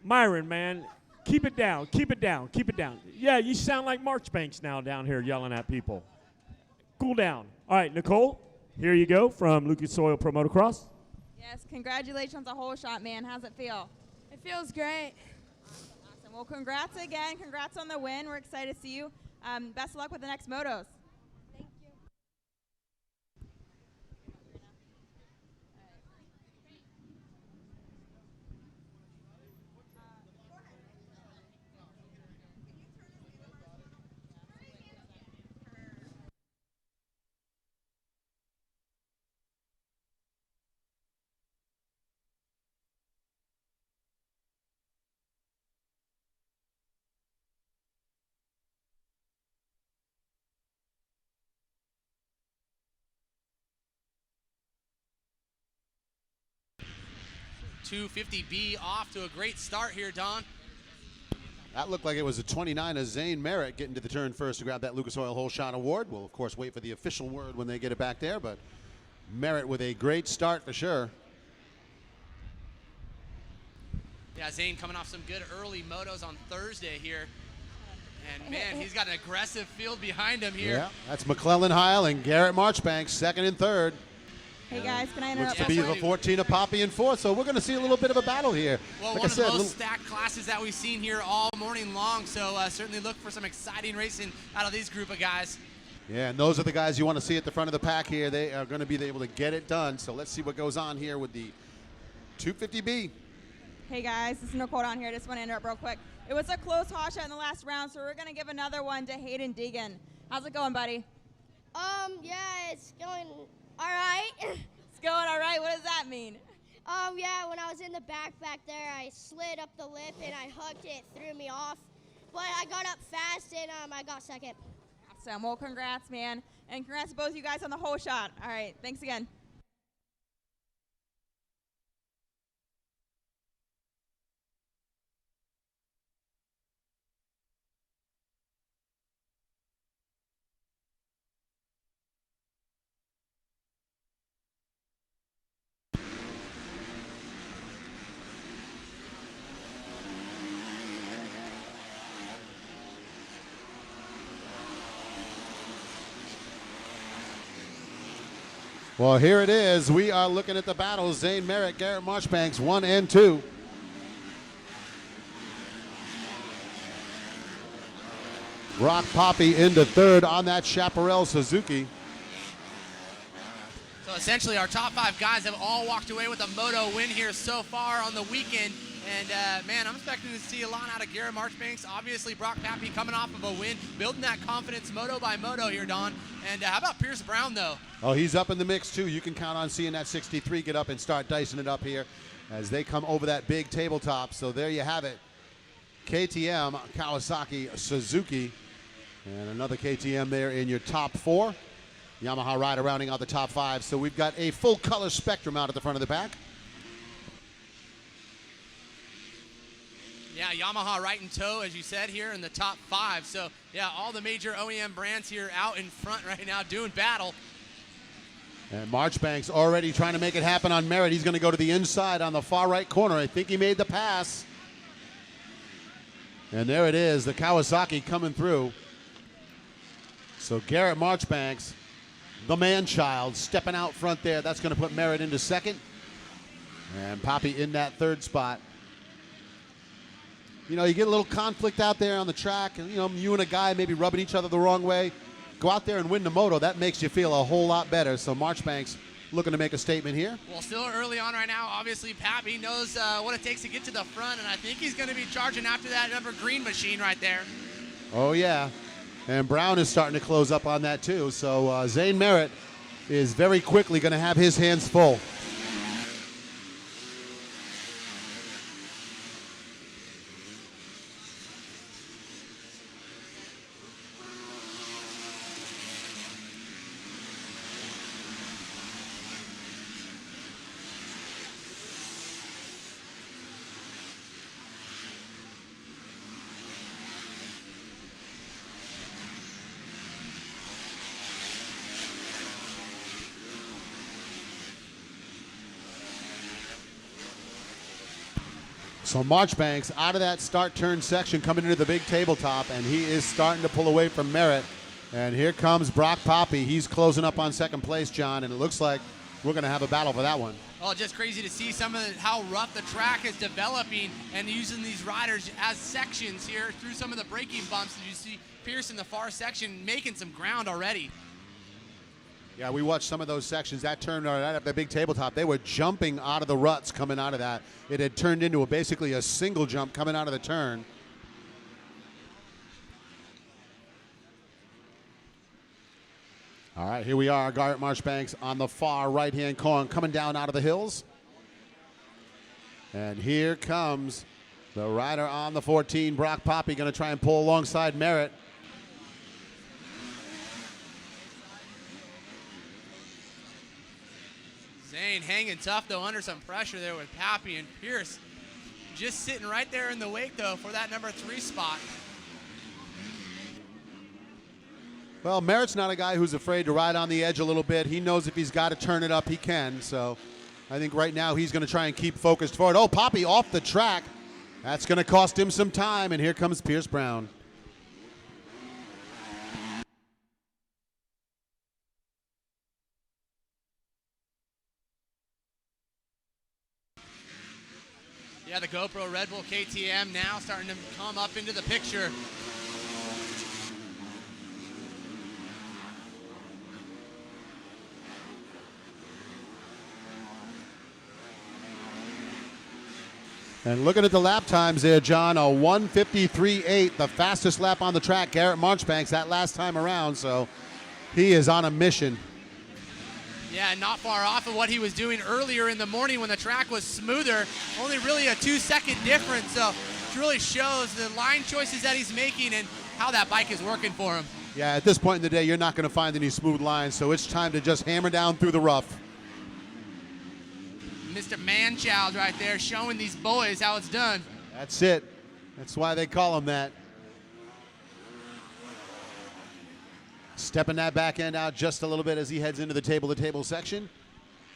Myron, man, keep it down. Keep it down. Keep it down. Yeah, you sound like Marchbanks now down here yelling at people. Cool down. All right, Nicole, here you go from Lucas Oil Pro Motocross. Yes, congratulations on the whole shot, man. How's it feel? It feels great. Awesome. Well, congrats again. Congrats on the win. We're excited to see you. Best of luck with the next motos. Thank you. .250B off to a great start here, Don. That looked like it was a 29 of Zane Merritt getting to the turn first to grab that Lucas Oil Whole Shot Award. We'll, of course, wait for the official word when they get it back there, but Merritt with a great start for sure. Yeah, Zane coming off some good early motos on Thursday here. And, man, he's got an aggressive field behind him here. Yeah, that's McClellan Heil and Garrett Marchbanks, second and third. Hey, guys, can I Looks interrupt? to be the 14 of Poppy in fourth, so we're going to see a little bit of a battle here. Well, like one I said, of the most stacked classes that we've seen here all morning long, so certainly look for some exciting racing out of these group of guys. Yeah, and those are the guys you want to see at the front of the pack here. They are going to be able to get it done, so let's see what goes on here with the 250B. Hey, guys, this is Nicole down here. Just want to interrupt real quick. It was a close hot shot in the last round, so we're going to give another one to Hayden Deegan. How's it going, buddy? Yeah, it's going all right. It's going all right. What does that mean? Yeah, when I was in the back there, I slid up the lip and I hooked it, threw me off. But I got up fast and I got second. Awesome. Well, congrats, man. And congrats to both of you guys on the whole shot. All right. Thanks again. Well, here it is. We are looking at the battles. Zane Merritt, Garrett Marchbanks, 1 and 2. Brock Poppy into third on that Chaparral Suzuki. So essentially our top 5 guys have all walked away with a moto win here so far on the weekend. And, man, I'm expecting to see a lot out of Garrett Marchbanks. Obviously, Brock Pappy coming off of a win, building that confidence moto by moto here, Don. And how about Pierce Brown, though? Oh, he's up in the mix, too. You can count on seeing that 63 get up and start dicing it up here as they come over that big tabletop. So there you have it. KTM, Kawasaki, Suzuki, and another KTM there in your top 4. Yamaha rider rounding out the top 5. So we've got a full color spectrum out at the front of the pack. Yeah, Yamaha right in tow, as you said, here in the top 5. So, yeah, all the major OEM brands here out in front right now doing battle. And Marchbanks already trying to make it happen on Merritt. He's going to go to the inside on the far right corner. I think he made the pass. And there it is, the Kawasaki coming through. So Garrett Marchbanks, the man-child, stepping out front there. That's going to put Merritt into second. And Poppy in that third spot. You know, you get a little conflict out there on the track, and, you know, you and a guy maybe rubbing each other the wrong way. Go out there and win the moto. That makes you feel a whole lot better. So Marchbanks looking to make a statement here. Well, still early on right now. Obviously, Pappy knows what it takes to get to the front, and I think he's going to be charging after that number green machine right there. Oh, yeah. And Brown is starting to close up on that, too. So Zane Merritt is very quickly going to have his hands full. So Marchbanks out of that start turn section coming into the big tabletop, and he is starting to pull away from Merritt. And here comes Brock Poppy. He's closing up on second place, John, and it looks like we're going to have a battle for that one. Oh, just crazy to see how rough the track is developing and using these riders as sections here through some of the braking bumps. You see Pierce in the far section making some ground already. Yeah, we watched some of those sections. That turn right up the big tabletop. They were jumping out of the ruts coming out of that. It had turned into basically a single jump coming out of the turn. All right, here we are, Garrett Marchbanks on the far right-hand corner coming down out of the hills. And here comes the rider on the 14, Brock Poppy, going to try and pull alongside Merritt. Zane hanging tough, though, under some pressure there with Pappy, and Pierce just sitting right there in the wake, though, for that number 3 spot. Well, Merritt's not a guy who's afraid to ride on the edge a little bit. He knows if he's got to turn it up, he can. So I think right now he's going to try and keep focused forward. Oh, Poppy off the track. That's going to cost him some time, and here comes Pierce Brown. Yeah, the GoPro Red Bull KTM now starting to come up into the picture. And looking at the lap times there, John, a 1:53.8, the fastest lap on the track. Garrett Marchbanks that last time around, so he is on a mission. Yeah, not far off of what he was doing earlier in the morning when the track was smoother. Only really a 2-second difference, so it really shows the line choices that he's making and how that bike is working for him. Yeah, at this point in the day, you're not going to find any smooth lines, so it's time to just hammer down through the rough. Mr. Manchild right there showing these boys how it's done. That's it. That's why they call him that. Stepping that back end out just a little bit as he heads into the table-to-table section.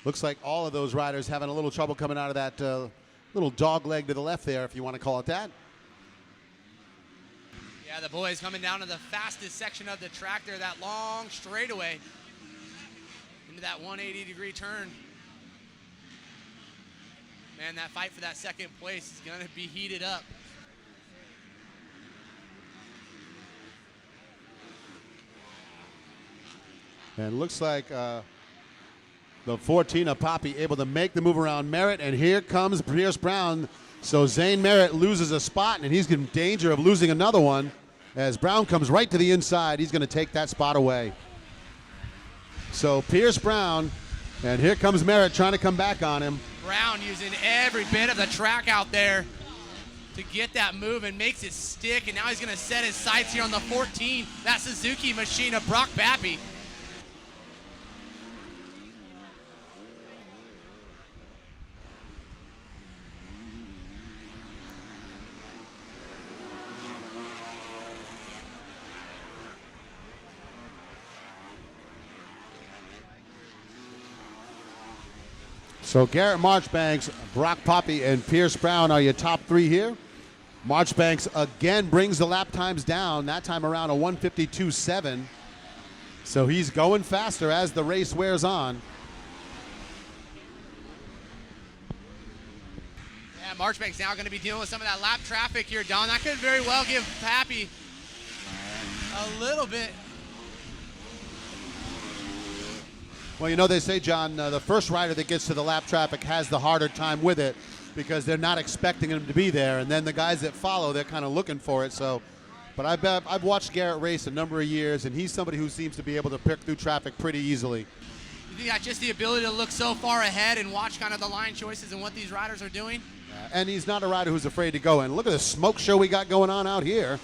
Looks like all of those riders having a little trouble coming out of that little dog leg to the left there, if you want to call it that. Yeah, the boys coming down to the fastest section of the track there, that long straightaway into that 180-degree turn. Man, that fight for that second place is going to be heated up. And looks like the 14 of Poppy able to make the move around Merritt, and here comes Pierce Brown. So Zane Merritt loses a spot, and he's in danger of losing another one as Brown comes right to the inside. He's going to take that spot away. So Pierce Brown, and here comes Merritt trying to come back on him. Brown using every bit of the track out there to get that move and makes it stick, and now he's going to set his sights here on the 14, that Suzuki machine of Brock Pappy. So Garrett Marchbanks, Brock Poppy, and Pierce Brown are your top three here. Marchbanks again brings the lap times down, that time around a 1:52.7. So he's going faster as the race wears on. Yeah, Marchbanks now going to be dealing with some of that lap traffic here, Don. That could very well give Pappy a little bit. Well, you know, they say, John, the first rider that gets to the lap traffic has the harder time with it because they're not expecting him to be there. And then the guys that follow, they're kind of looking for it. So, but I've watched Garrett race a number of years, and he's somebody who seems to be able to pick through traffic pretty easily. You think that's just the ability to look so far ahead and watch kind of the line choices and what these riders are doing? And he's not a rider who's afraid to go in. Look at the smoke show we got going on out here.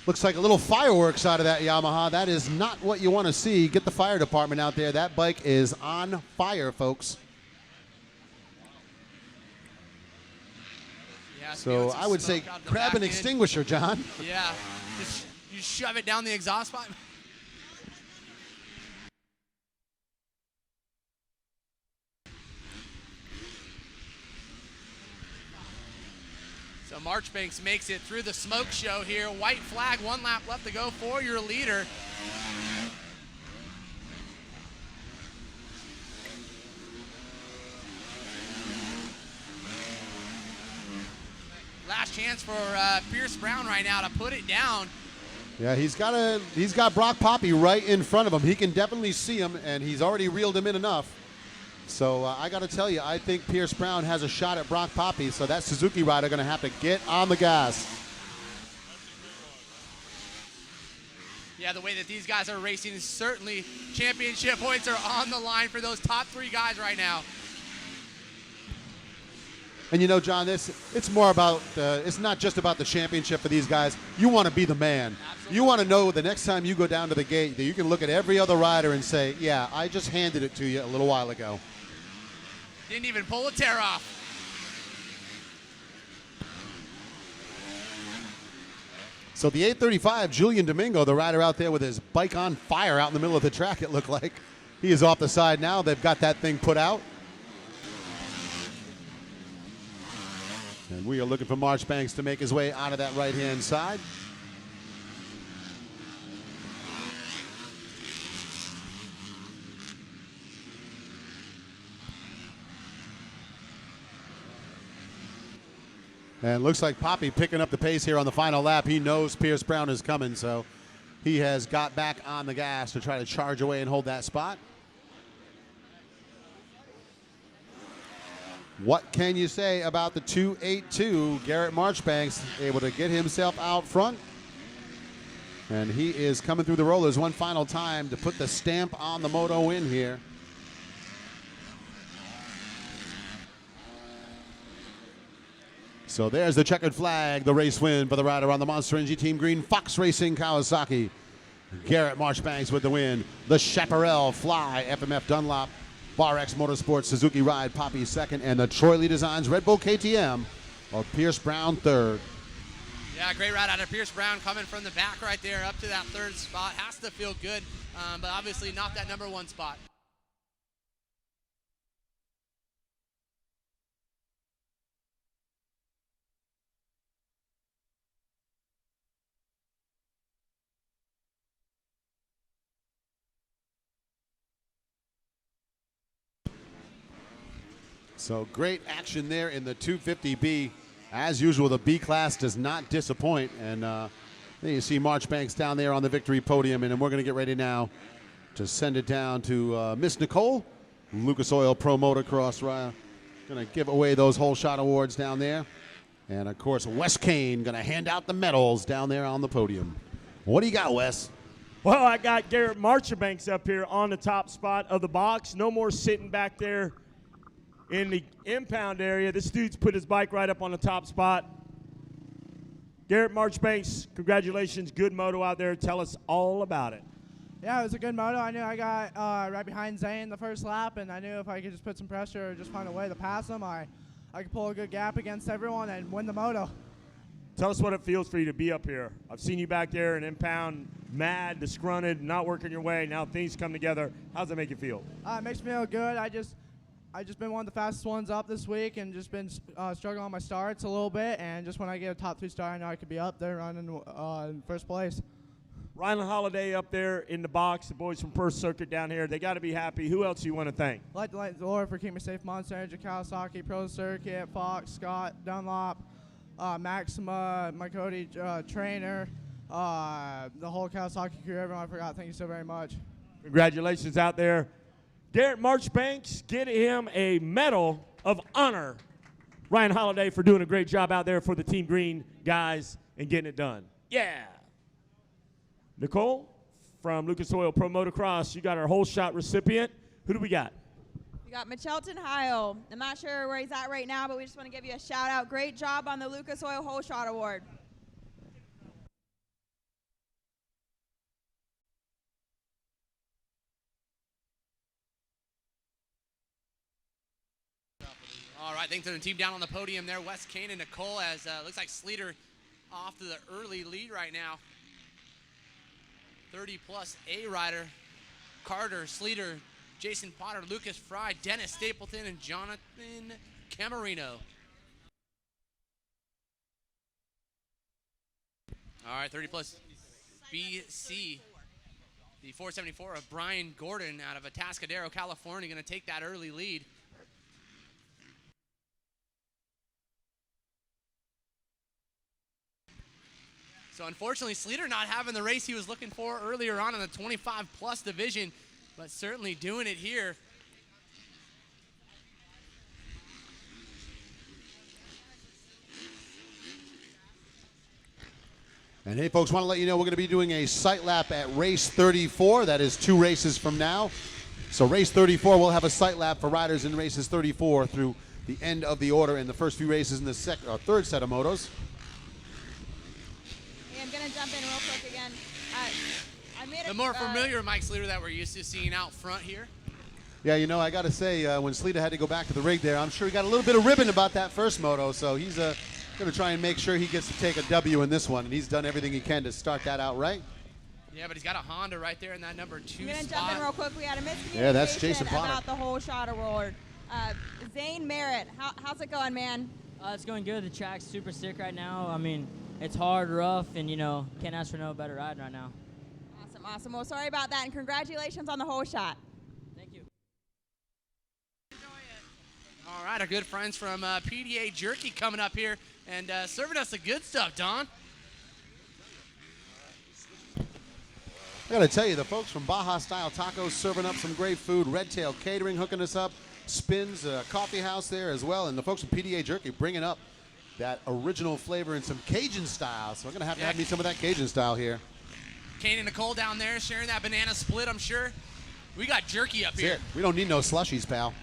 Looks like a little fireworks out of that Yamaha. That is not what you want to see. Get the fire department out there. That bike is on fire, folks. Yeah, so I would say grab an extinguisher, John. Yeah, just you shove it down the exhaust pipe. So Marchbanks makes it through the smoke show here. White flag, 1 lap left to go for your leader. Last chance for Pierce Brown right now to put it down. Yeah, he's got Brock Poppy right in front of him. He can definitely see him, and he's already reeled him in enough. So I got to tell you, I think Pierce Brown has a shot at Brock Poppy, so that Suzuki rider going to have to get on the gas. Yeah, the way that these guys are racing is certainly championship points are on the line for those top 3 guys right now. And you know, John, it's more about, it's not just about the championship for these guys. You want to be the man. Absolutely. You want to know the next time you go down to the gate that you can look at every other rider and say, yeah, I just handed it to you a little while ago. Didn't even pull a tear off. So the 835, Julian Domingo, the rider out there with his bike on fire out in the middle of the track, it looked like. He is off the side now. They've got that thing put out. And we are looking for Marchbanks to make his way out of that right-hand side. And looks like Poppy picking up the pace here on the final lap. He knows Pierce Brown is coming, so he has got back on the gas to try to charge away and hold that spot. What can you say about the 282? Garrett Marchbanks able to get himself out front. And he is coming through the rollers one final time to put the stamp on the moto win here. So there's the checkered flag, the race win for the rider on the Monster Energy Team Green, Fox Racing Kawasaki. Garrett Marchbanks with the win. The Chaparral Fly, FMF Dunlop, BarX Motorsports, Suzuki Ride, Poppy second, and the Troy Lee Designs Red Bull KTM of Pierce Brown third. Yeah, great ride out of Pierce Brown coming from the back right there up to that 3rd spot. Has to feel good, but obviously not that number 1 spot. So great action there in the 250B. As usual, the B class does not disappoint. And then you see Marchbanks down there on the victory podium. And we're going to get ready now to send it down to Miss Nicole, Lucas Oil Pro Motocross. Going to give away those whole shot awards down there. And, of course, Wes Kane going to hand out the medals down there on the podium. What do you got, Wes? Well, I got Garrett Marchbanks up here on the top spot of the box. No more sitting back there in the impound area. This dude's put his bike right up on the top spot. Garrett Marchbanks, congratulations. Good moto out there. Tell us all about it. Yeah, it was a good moto. I knew I got right behind Zane the first lap, and I knew if I could just put some pressure or just find a way to pass him, I could pull a good gap against everyone and win the moto. Tell us what it feels for you to be up here. I've seen you back there in impound, mad, disgruntled, not working your way. Now things come together. How does it make you feel? It makes me feel good. I just I just been one of the fastest ones up this week and just been struggling on my starts a little bit. And just when I get a top 3 star, I know I could be up there running in first place. Ryan Holiday up there in the box, the boys from First Circuit down here. They got to be happy. Who else do you want to thank? I'd like to thank the Lord for keeping me safe. Monster Energy, Kawasaki, Pro Circuit, Fox, Scott, Dunlop, Maxima, my Cody trainer, the whole Kawasaki crew, everyone I forgot. Thank you so very much. Congratulations out there. Garrett Marchbanks, get him a Medal of Honor. Ryan Holiday for doing a great job out there for the Team Green guys and getting it done. Yeah. Nicole from Lucas Oil Pro Motocross, you got our whole shot recipient. Who do we got? We got Michelton Heil. I'm not sure where he's at right now, but we just want to give you a shout out. Great job on the Lucas Oil Whole Shot Award. All right, thanks to the team down on the podium there. Wes Kane and Nicole, as looks like Sleater off to the early lead right now. 30-plus A rider. Carter, Sleater, Jason Potter, Lucas Fry, Dennis Stapleton, and Jonathan Camarino. All right, 30-plus BC. The 474 of Brian Gordon out of Atascadero, California, going to take that early lead. So unfortunately, Sleater not having the race he was looking for earlier on in the 25-plus division, but certainly doing it here. And hey, folks, want to let you know we're going to be doing a sight lap at race 34. That is 2 races from now. So race 34, we'll have a sight lap for riders in races 34 through the end of the order in the first few races in the third set of motos. I'm going to jump in real quick again. I made the more familiar Mike Sleater that we're used to seeing out front here. Yeah, you know, I got to say, when Sleater had to go back to the rig there, I'm sure he got a little bit of ribbon about that first moto, so he's going to try and make sure he gets to take a W in this one, and he's done everything he can to start that out right. Yeah, but he's got a Honda right there in that number 2 spot. I'm going to jump in real quick. We had a miscommunication Yeah, that's Jason Potter. about the whole shot award. Zane Merritt, how's it going, man? It's going good. The track's super sick right now. I mean, it's hard, rough, and, you know, can't ask for no better ride right now. Awesome, awesome. Well, sorry about that, and congratulations on the whole shot. Thank you. All right, our good friends from PDA Jerky coming up here and serving us the good stuff, Don. I got to tell you, the folks from Baja Style Tacos serving up some great food. Red Tail Catering hooking us up. Spins Coffee House there as well. And the folks from PDA Jerky bringing up that original flavor and some Cajun style. So I'm going to have me some of that Cajun style here. Kane and Nicole down there sharing that banana split, I'm sure. We got jerky up here. We don't need no slushies, pal.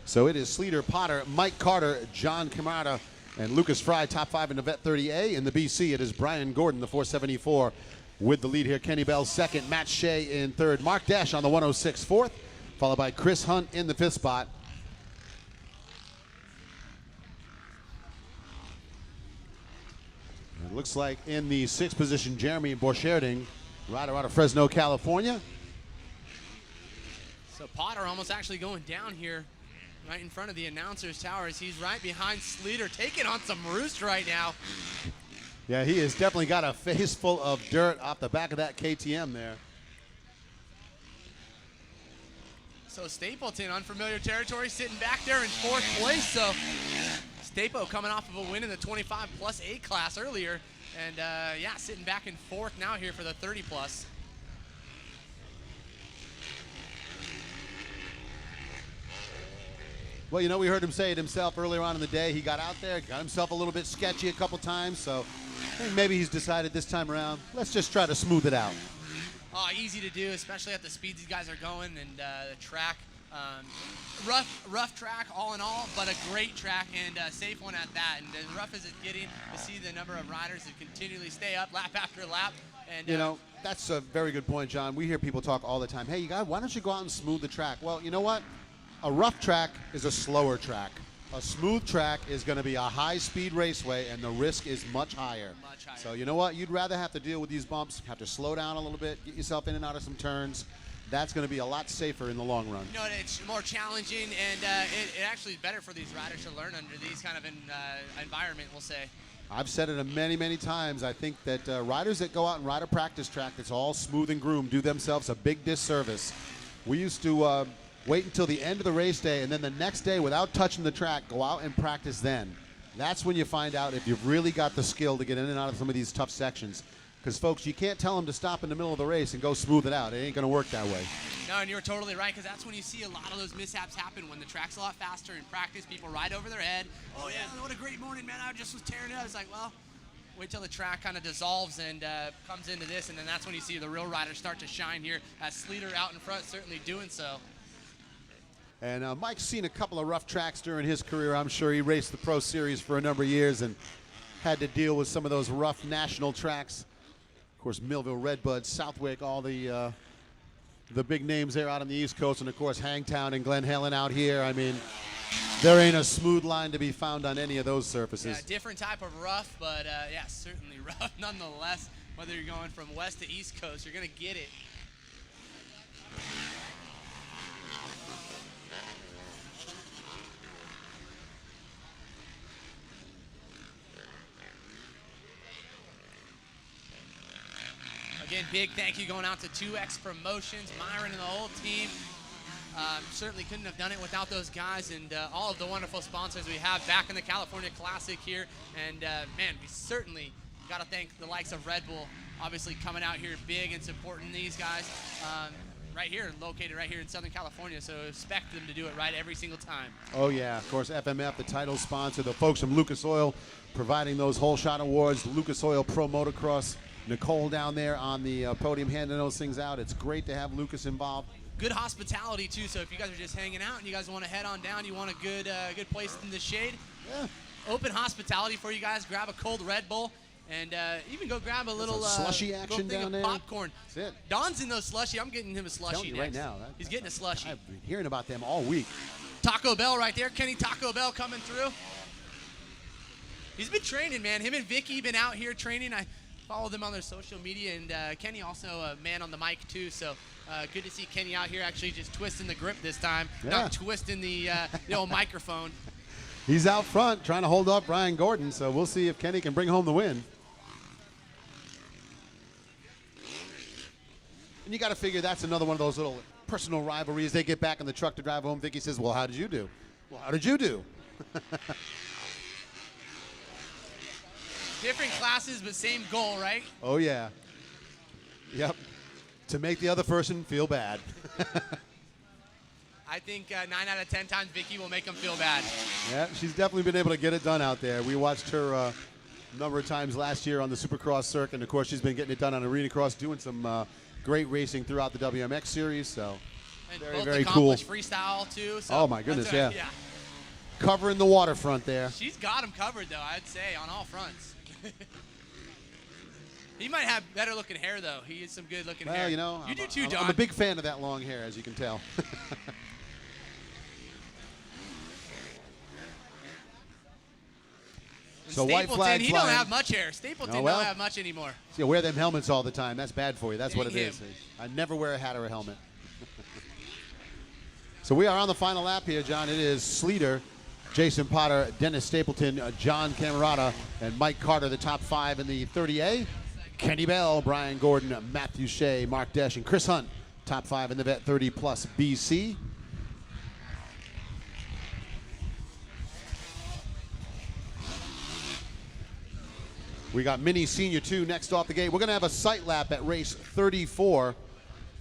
So it is Sleater, Potter, Mike Carter, John Camarada, and Lucas Fry, top 5 in the Vet 30A. In the BC, it is Brian Gordon, the 474, with the lead here. Kenny Bell second, Matt Shea in third, Mark Dash on the 106 fourth, followed by Chris Hunt in the 5th spot. It looks like in the 6th position, Jeremy Borcherding, rider out of Fresno, California. So Potter almost actually going down here right in front of the announcer's tower as he's right behind Sleater, taking on some roost right now. Yeah, he has definitely got a face full of dirt off the back of that KTM there. So Stapleton, unfamiliar territory, sitting back there in 4th place. So Stapo coming off of a win in the 25-plus A class earlier. And, yeah, sitting back in 4th now here for the 30-plus. Well, you know, we heard him say it himself earlier on in the day. He got out there, got himself a little bit sketchy a couple times, so I think maybe he's decided this time around, let's just try to smooth it out. Oh, easy to do, especially at the speeds these guys are going, and the track. Rough track all in all, but a great track and a safe one at that. And as rough as it's getting, to see the number of riders that continually stay up lap after lap. And you know, that's a very good point, John. We hear people talk all the time, hey, you guys, why don't you go out and smooth the track? Well, you know what? A rough track is a slower track. A smooth track is going to be a high-speed raceway, and the risk is much higher. Much higher. So you know what? You'd rather have to deal with these bumps, have to slow down a little bit, get yourself in and out of some turns. That's going to be a lot safer in the long run. You know, it's more challenging, and it actually is better for these riders to learn under these kind of environment, we'll say. I've said it many, many times. I think that riders that go out and ride a practice track that's all smooth and groomed do themselves a big disservice. We used to wait until the end of the race day, and then the next day, without touching the track, go out and practice then. That's when you find out if you've really got the skill to get in and out of some of these tough sections. Because, folks, you can't tell them to stop in the middle of the race and go smooth it out. It ain't going to work that way. No, and you're totally right, because that's when you see a lot of those mishaps happen. When the track's a lot faster in practice, people ride over their head. Oh, yeah, what a great morning, man. I just was tearing it up. It's like, well, wait till the track kind of dissolves and comes into this, and then that's when you see the real riders start to shine here. Sleater out in front, certainly doing so. And Mike's seen a couple of rough tracks during his career. I'm sure he raced the Pro Series for a number of years and had to deal with some of those rough national tracks. Of course, Millville, Redbud, Southwick, all the big names there out on the East Coast, and of course Hangtown and Glen Helen out here. I mean, there ain't a smooth line to be found on any of those surfaces. Yeah, different type of rough, but yeah, certainly rough nonetheless. Whether you're going from west to East Coast, you're going to get it. Again, big thank you going out to 2X Promotions, Myron and the whole team. Certainly couldn't have done it without those guys and all of the wonderful sponsors we have back in the California Classic here. And man, we certainly got to thank the likes of Red Bull, obviously coming out here big and supporting these guys right here, located right here in Southern California. So expect them to do it right every single time. Oh yeah, of course, FMF, the title sponsor, the folks from Lucas Oil providing those whole shot awards, Lucas Oil Pro Motocross. Nicole down there on the podium handing those things out. It's great to have Lucas involved. Good hospitality too. So if you guys are just hanging out and you guys want to head on down, you want a good place in the shade. Yeah. Open hospitality for you guys. Grab a cold Red Bull and even go grab a little slushy action thing down of there. Popcorn. That's it. Don's in those slushy. I'm getting him a slushy I'm telling you next. right now. He's getting a slushy. I've been hearing about them all week. Taco Bell right there. Kenny Taco Bell coming through. He's been training, man. Him and Vicky been out here training. I follow them on their social media, and Kenny also a man on the mic too, so good to see Kenny out here actually just twisting the grip this time, not twisting the old microphone. He's out front trying to hold off Brian Gordon, so we'll see if Kenny can bring home the win. And you got to figure that's another one of those little personal rivalries. They get back in the truck to drive home. Vicky says, well, how did you do? Well, how did you do? Different classes, but same goal, right? Oh, yeah. Yep. To make the other person feel bad. I think 9 out of 10 times Vicky will make him feel bad. Yeah, she's definitely been able to get it done out there. We watched her a number of times last year on the Supercross circuit, and of course she's been getting it done on Arena Cross, doing some great racing throughout the WMX series. So And very, both very cool. accomplished freestyle too. So Oh my goodness, that's yeah. Covering the waterfront there. She's got him covered though, I'd say, on all fronts. He might have better looking hair though. He has some good looking hair. Well, you know, you do too, Don. I'm a big fan of that long hair, as you can tell. So white Stapleton, flag he flying. don't have much hair. Stapleton Oh, well. don't have much anymore. See, wear them helmets all the time. That's bad for you. That's what it Him. is. I never wear a hat or a helmet. So we are on the final lap here, John. It is Sleater, Jason Potter, Dennis Stapleton, John Camerata, and Mike Carter, the top 5 in the 30A. Kenny Bell, Brian Gordon, Matthew Shea, Mark Desch, and Chris Hunt, top 5 in the Vet 30 plus BC. We got Mini Senior 2 next off the gate. We're going to have a sight lap at race 34.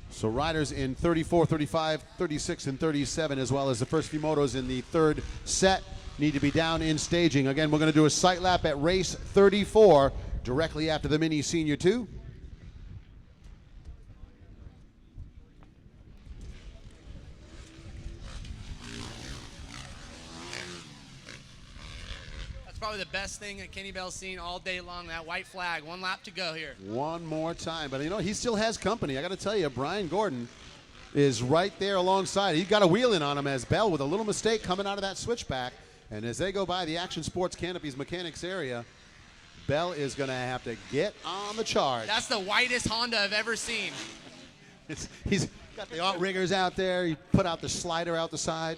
So riders in 34, 35, 36, and 37, as well as the first few motos in the third set, need to be down in staging. Again, we're going to do a sight lap at race 34 directly after the Mini Senior 2. That's probably the best thing that Kenny Bell's seen all day long, that white flag. 1 lap to go here. One more time. But, you know, he still has company. I got to tell you, Brian Gordon is right there alongside. He got a wheel in on him as Bell, with a little mistake coming out of that switchback, And as they go by the Action Sports Canopies Mechanics area, Bell is going to have to get on the chart. That's the whitest Honda I've ever seen. He's got the outriggers out there. He put out the slider out the side.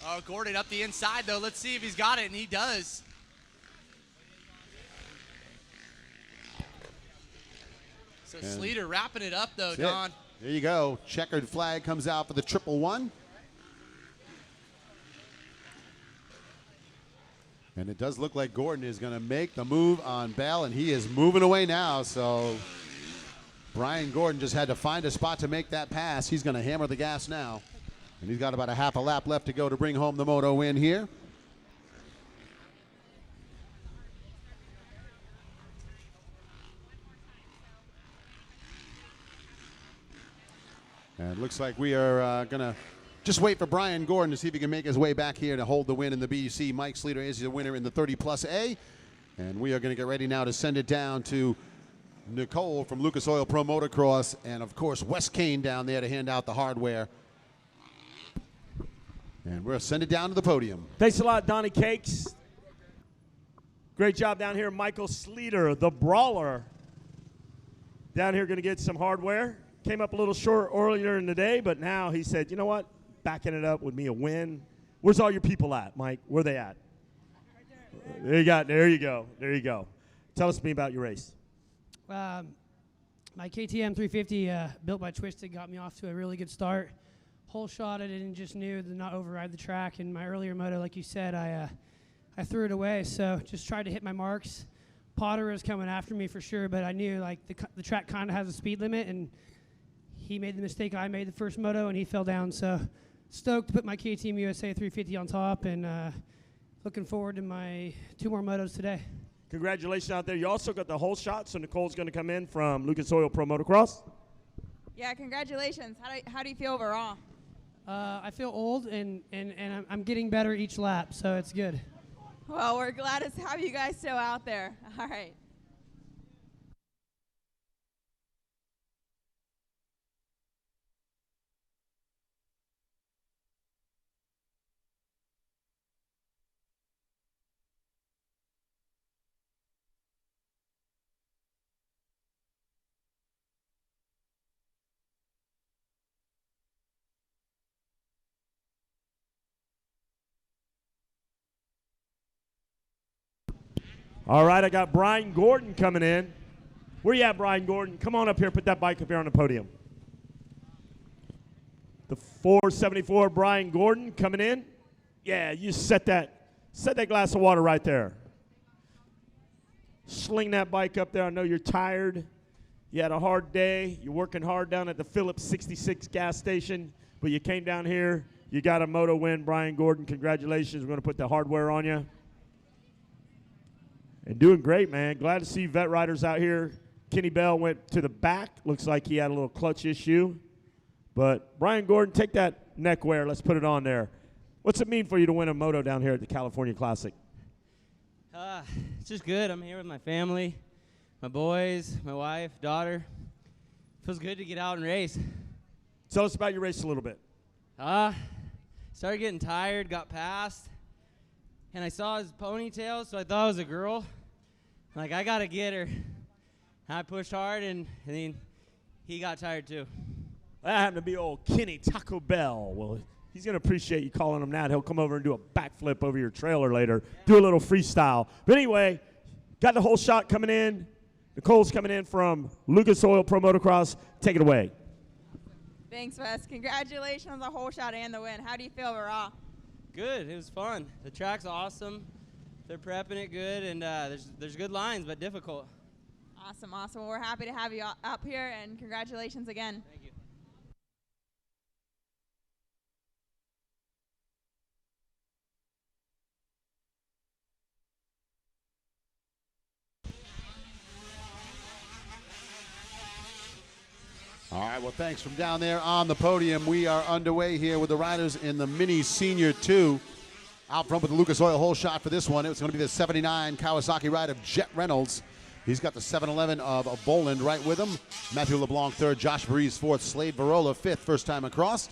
Oh, Gordon up the inside, though. Let's see if he's got it, and he does. So And Sleater wrapping it up, though, that's it. Don. There you go. Checkered flag comes out for the 111. And it does look like Gordon is going to make the move on Bell, and he is moving away now. So Brian Gordon just had to find a spot to make that pass. He's going to hammer the gas now. And he's got about a half a lap left to go to bring home the moto win here. And it looks like we are going to just wait for Brian Gordon to see if he can make his way back here to hold the win in the BDC. Mike Sleater is the winner in the 30 plus A. And we are going to get ready now to send it down to Nicole from Lucas Oil Pro Motocross. And of course, Wes Kane down there to hand out the hardware. And we'll send it down to the podium. Thanks a lot, Donnie Cakes. Great job down here, Michael Sleater, the brawler. Down here going to get some hardware. Came up a little short earlier in the day, but now he said, you know what? Backing it up with me a win. Where's all your people at, Mike? Where are they at? There you go. There you go. Tell us me about your race. My KTM 350 built by Twisted got me off to a really good start. Whole shot I didn't just knew to not override the track. In my earlier moto, like you said, I threw it away. So just tried to hit my marks. Potter was coming after me for sure, but I knew like the track kind of has a speed limit, and he made the mistake I made the first moto, and he fell down. So stoked to put my KTM USA 350 on top, and looking forward to my 2 more motos today. Congratulations out there. You also got the whole shot, so Nicole's going to come in from Lucas Oil Pro Motocross. Yeah, congratulations. How do you feel overall? I feel old, and I'm getting better each lap, so it's good. Well, we're glad to have you guys still out there. All right. All right, I got Brian Gordon coming in. Where you at, Brian Gordon? Come on up here. Put that bike up here on the podium. The 474 Brian Gordon coming in. Yeah, you set that glass of water right there. Sling that bike up there. I know you're tired. You had a hard day. You're working hard down at the Phillips 66 gas station, but you came down here. You got a moto win, Brian Gordon. Congratulations. We're going to put the hardware on you. And doing great, man. Glad to see vet riders out here. Kenny Bell went to the back. Looks like he had a little clutch issue. But Brian Gordon, take that neck wear. Let's put it on there. What's it mean for you to win a moto down here at the California Classic? It's just good. I'm here with my family, my boys, my wife, daughter. Feels good to get out and race. Tell us about your race a little bit. Started getting tired, got past, and I saw his ponytail, so I thought it was a girl. Like, I got to get her. I pushed hard, and then he got tired too. That happened to be old Kenny Taco Bell. Well, he's going to appreciate you calling him that. He'll come over and do a backflip over your trailer later, do a little freestyle. But anyway, got the whole shot coming in. Nicole's coming in from Lucas Oil Pro Motocross. Take it away. Thanks, Wes. Congratulations on the whole shot and the win. How do you feel overall? Good. It was fun. The track's awesome. They're prepping it good, and there's good lines, but difficult. Awesome, awesome. Well, we're happy to have you up here, and congratulations again. Thank you. All right, well, thanks from down there on the podium. We are underway here with the riders in the Mini Senior 2. Out front with the Lucas Oil whole shot for this one. It's going to be the 79 Kawasaki ride of Jet Reynolds. He's got the 711 of Boland right with him. Matthew LeBlanc third, Josh Breeze fourth, Slade Varola fifth, first time across.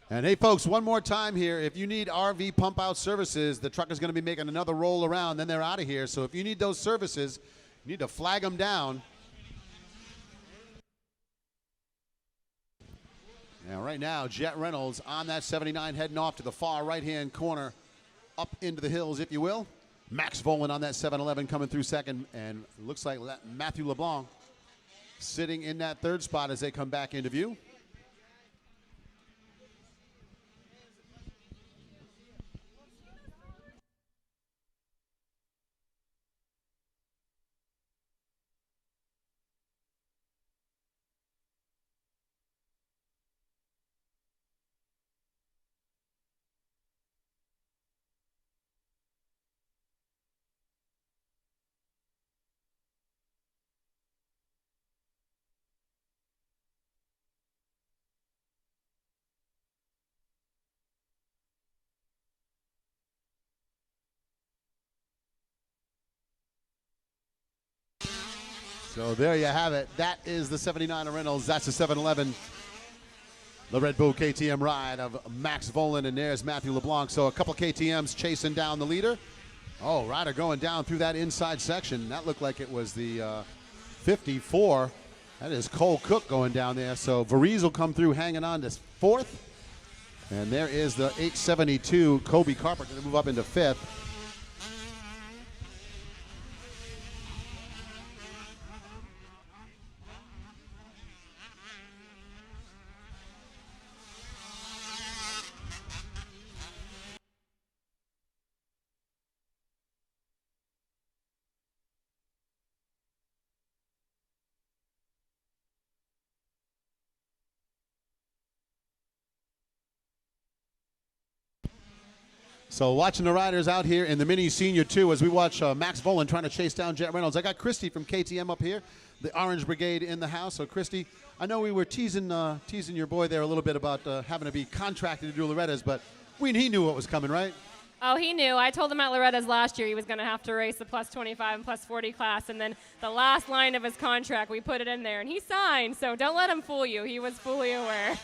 And hey, folks, one more time here. If you need RV pump out services, the truck is going to be making another roll around, then they're out of here. So if you need those services, you need to flag them down. Now, right now, Jet Reynolds on that 79 heading off to the far right-hand corner, up into the hills, if you will. Max Volan on that 711 coming through second, and looks like Matthew LeBlanc sitting in that third spot as they come back into view. So there you have it. That is the 79 Reynolds. That's the 711. The Red Bull KTM ride of Max Volan, and there's Matthew LeBlanc. So a couple KTMs chasing down the leader. Oh, rider going down through that inside section. That looked like it was the 54. That is Cole Cook going down there. So Varize will come through hanging on to fourth. And there is the 872 Kobe Carper going to move up into fifth. So watching the riders out here in the Mini Senior 2 as we watch Max Volan trying to chase down Jet Reynolds. I got Christy from KTM up here, the Orange Brigade in the house. So Christy, I know we were teasing your boy there a little bit about having to be contracted to do Loretta's, but he knew what was coming, right? Oh, he knew. I told him at Loretta's last year he was going to have to race the plus 25 and plus 40 class, and then the last line of his contract, we put it in there, and he signed. So don't let him fool you. He was fully aware.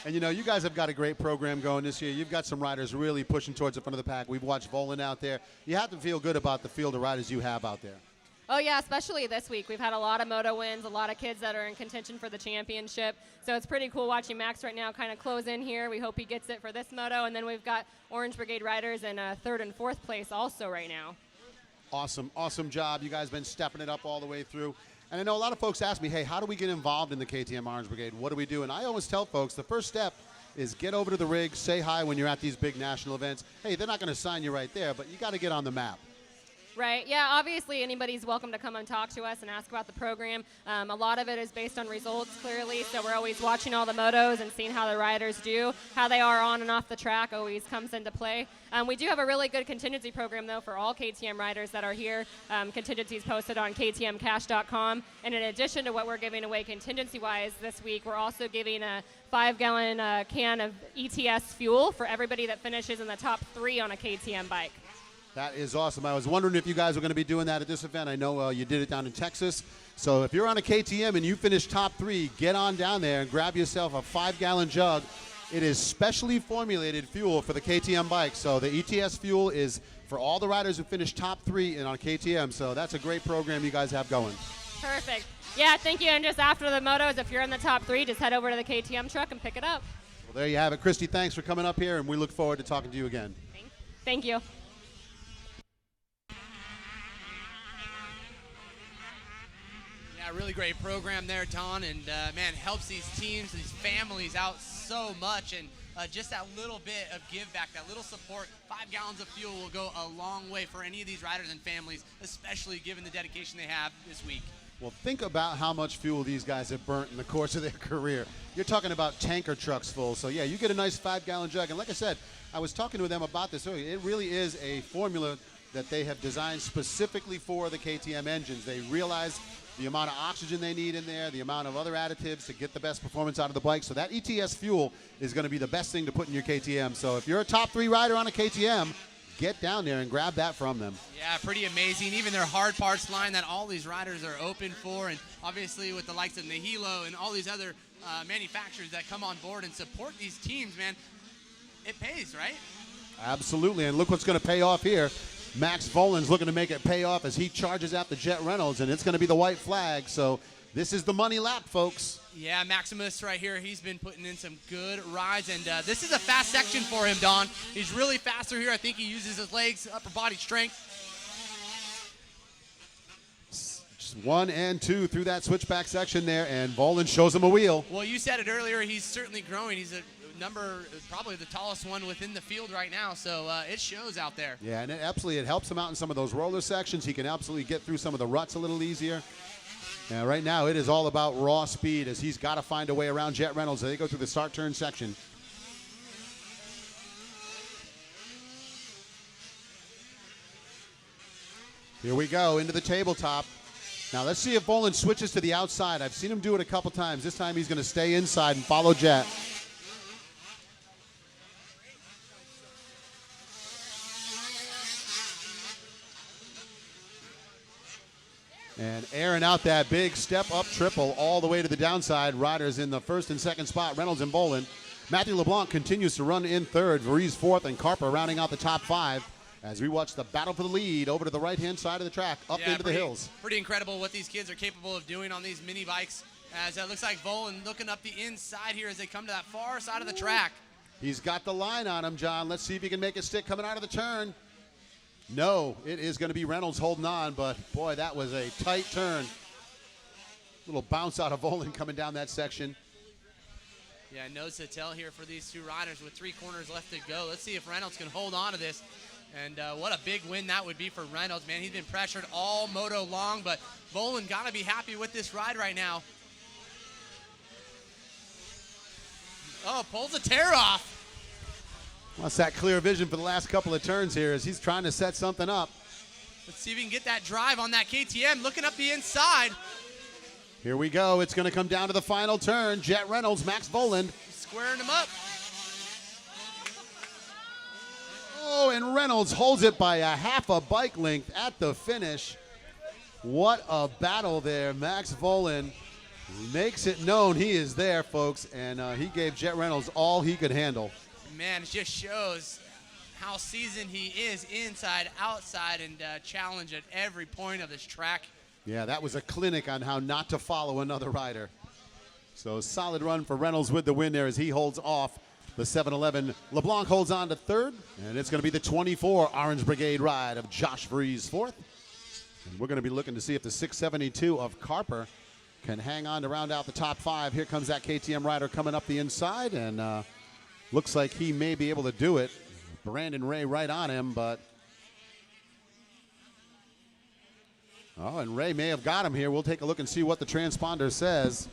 And, you know, you guys have got a great program going this year. You've got some riders really pushing towards the front of the pack. We've watched Volan out there. You have to feel good about the field of riders you have out there. Oh, yeah, especially this week. We've had a lot of moto wins, a lot of kids that are in contention for the championship. So it's pretty cool watching Max right now kind of close in here. We hope he gets it for this moto. And then we've got Orange Brigade riders in third and fourth place also right now. Awesome, awesome job. You guys been stepping it up all the way through. And I know a lot of folks ask me, hey, how do we get involved in the KTM Orange Brigade? What do we do? And I always tell folks the first step is get over to the rig, say hi when you're at these big national events. Hey, they're not going to sign you right there, but you got to get on the map. Right, yeah, obviously anybody's welcome to come and talk to us and ask about the program. A lot of it is based on results, clearly, so we're always watching all the motos and seeing how the riders do. How they are on and off the track always comes into play. We do have a really good contingency program, though, for all KTM riders that are here. Contingencies posted on ktmcash.com. And in addition to what we're giving away contingency-wise this week, we're also giving a 5-gallon can of ETS fuel for everybody that finishes in the top 3 on a KTM bike. That is awesome. I was wondering if you guys were going to be doing that at this event. I know you did it down in Texas. So if you're on a KTM and you finish top 3, get on down there and grab yourself a 5-gallon jug. It is specially formulated fuel for the KTM bike. So the ETS fuel is for all the riders who finish top 3 on KTM. So that's a great program you guys have going. Perfect. Yeah, thank you. And just after the motos, if you're in the top 3, just head over to the KTM truck and pick it up. Well, there you have it. Christy, thanks for coming up here, and we look forward to talking to you again. Thank you. Really great program there, Don, and man, helps these teams, these families out so much, and just that little bit of give back, that little support, 5 gallons of fuel will go a long way for any of these riders and families, especially given the dedication they have this week. Well, think about how much fuel these guys have burnt in the course of their career. You're talking about tanker trucks full. So, yeah, you get a nice 5-gallon jug. And like I said, I was talking to them about this earlier. It really is a formula that they have designed specifically for the KTM engines. They realize the amount of oxygen they need in there, the amount of other additives to get the best performance out of the bike. So that ETS fuel is going to be the best thing to put in your KTM. So if you're a top 3 rider on a KTM, get down there and grab that from them. Yeah, pretty amazing. Even their hard parts line that all these riders are open for, and obviously with the likes of Nihilo and all these other manufacturers that come on board and support these teams, man, it pays, right? Absolutely, and look what's going to pay off here. Max Volan's looking to make it pay off as he charges out the Jet Reynolds, and it's going to be the white flag. So this is the money lap, folks. Yeah, Maximus right here, he's been putting in some good rides, and this is a fast section for him, Don. He's really fast through here. I think he uses his legs, upper body strength. Just 1 and 2 through that switchback section there, and Volan shows him a wheel. Well, you said it earlier, he's certainly growing. He's probably the tallest one within the field right now, so it shows out there. Yeah, and it helps him out in some of those roller sections. He can absolutely get through some of the ruts a little easier. Yeah, right now it is all about raw speed as he's got to find a way around Jet Reynolds as they go through the start turn section. Here we go into the tabletop. Now let's see if Volan switches to the outside. I've seen him do it a couple times. This time he's going to stay inside and follow Jet. And airing out that big step-up triple all the way to the downside. Riders in the first and second spot, Reynolds and Volan. Matthew LeBlanc continues to run in third. Varese fourth, and Carper rounding out the top 5 as we watch the battle for the lead over to the right-hand side of the track, up into the hills. Pretty incredible what these kids are capable of doing on these mini bikes. As it looks like Volan looking up the inside here as they come to that far side of the track. He's got the line on him, John. Let's see if he can make it stick coming out of the turn. No, it is going to be Reynolds holding on, but boy, that was a tight turn. Little bounce out of Volan coming down that section. Yeah, nose to tail here for these two riders with 3 corners left to go. Let's see if Reynolds can hold on to this. And what a big win that would be for Reynolds, man. He's been pressured all moto long, but Volan got to be happy with this ride right now. Oh, pulls a tear off. That's that clear vision for the last couple of turns here as he's trying to set something up. Let's see if we can get that drive on that KTM. Looking up the inside. Here we go. It's going to come down to the final turn. Jet Reynolds, Max Volan. Squaring him up. Oh, and Reynolds holds it by a half a bike length at the finish. What a battle there. Max Volan makes it known he is there, folks, and he gave Jet Reynolds all he could handle. Man, it just shows how seasoned he is inside, outside, and challenge at every point of this track. Yeah, that was a clinic on how not to follow another rider. So solid run for Reynolds with the win there as he holds off the 7-Eleven. LeBlanc holds on to third, and it's going to be the 24 Orange Brigade ride of Josh Varese fourth. And we're going to be looking to see if the 672 of Carper can hang on to round out the top 5. Here comes that KTM rider coming up the inside, and looks like he may be able to do it. Brandon Ray right on him, but oh, and Ray may have got him here. We'll take a look and see what the transponder says.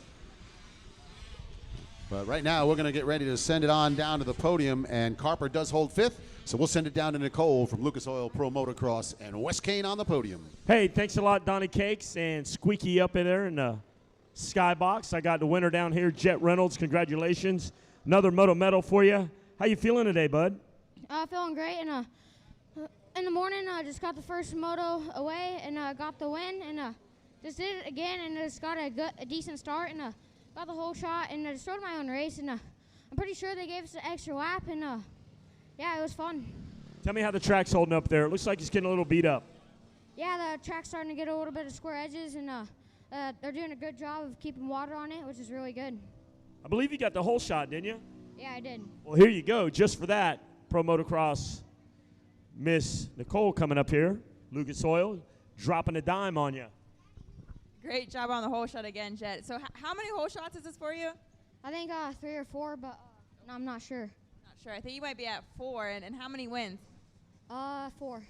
But right now, we're going to get ready to send it on down to the podium, and Carper does hold 5th, so we'll send it down to Nicole from Lucas Oil Pro Motocross and Wes Kane on the podium. Hey, thanks a lot, Donnie Cakes and Squeaky up in there in the skybox. I got the winner down here, Jet Reynolds. Congratulations. Another Moto medal for you. How you feeling today, bud? Feeling great, and in the morning I just got the first moto away and got the win, and just did it again and just got a decent start and got the whole shot and just rode my own race, and I'm pretty sure they gave us an extra lap, and yeah, it was fun. Tell me how the track's holding up there. It looks like it's getting a little beat up. Yeah, the track's starting to get a little bit of square edges, and they're doing a good job of keeping water on it, which is really good. I believe you got the whole shot, didn't you? Yeah, I did. Well, here you go. Just for that, Pro Motocross Miss Nicole coming up here. Lucas Oil dropping a dime on you. Great job on the whole shot again, Jet. So how many whole shots is this for you? I think 3 or 4, but no, I'm not sure. Not sure. I think you might be at 4. And how many wins? 4. 4.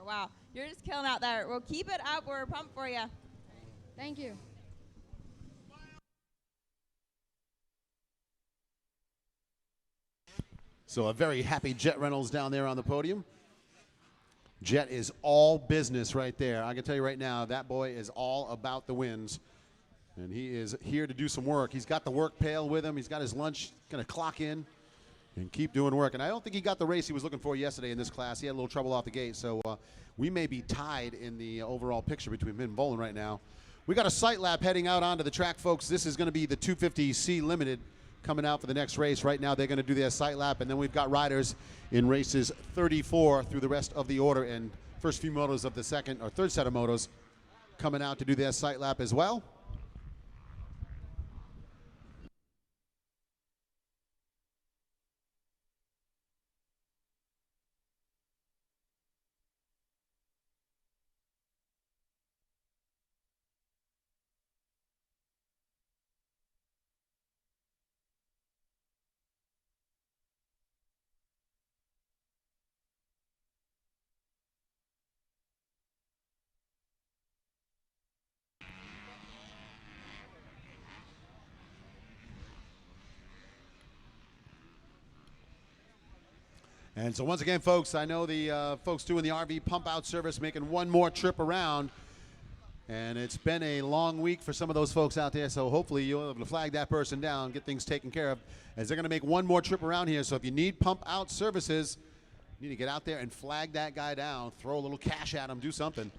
Wow. You're just killing out there. Well, keep it up. We're pumped for you. Thank you. So a very happy Jet Reynolds down there on the podium. Jet is all business right there. I can tell you right now, that boy is all about the wins. And he is here to do some work. He's got the work pail with him. He's got his lunch, going to clock in and keep doing work. And I don't think he got the race he was looking for yesterday in this class. He had a little trouble off the gate. So we may be tied in the overall picture between him and Volan right now. We got a sight lap heading out onto the track, folks. This is going to be the 250C Limited coming out for the next race. Right now they're going to do their sight lap, and then we've got riders in races 34 through the rest of the order, and first few motos of the second or third set of motos coming out to do their sight lap as well. And so once again, folks, I know the folks doing the RV pump out service making one more trip around. And it's been a long week for some of those folks out there, so hopefully you'll be able to flag that person down, get things taken care of, as they're going to make one more trip around here. So if you need pump out services, you need to get out there and flag that guy down, throw a little cash at him, do something.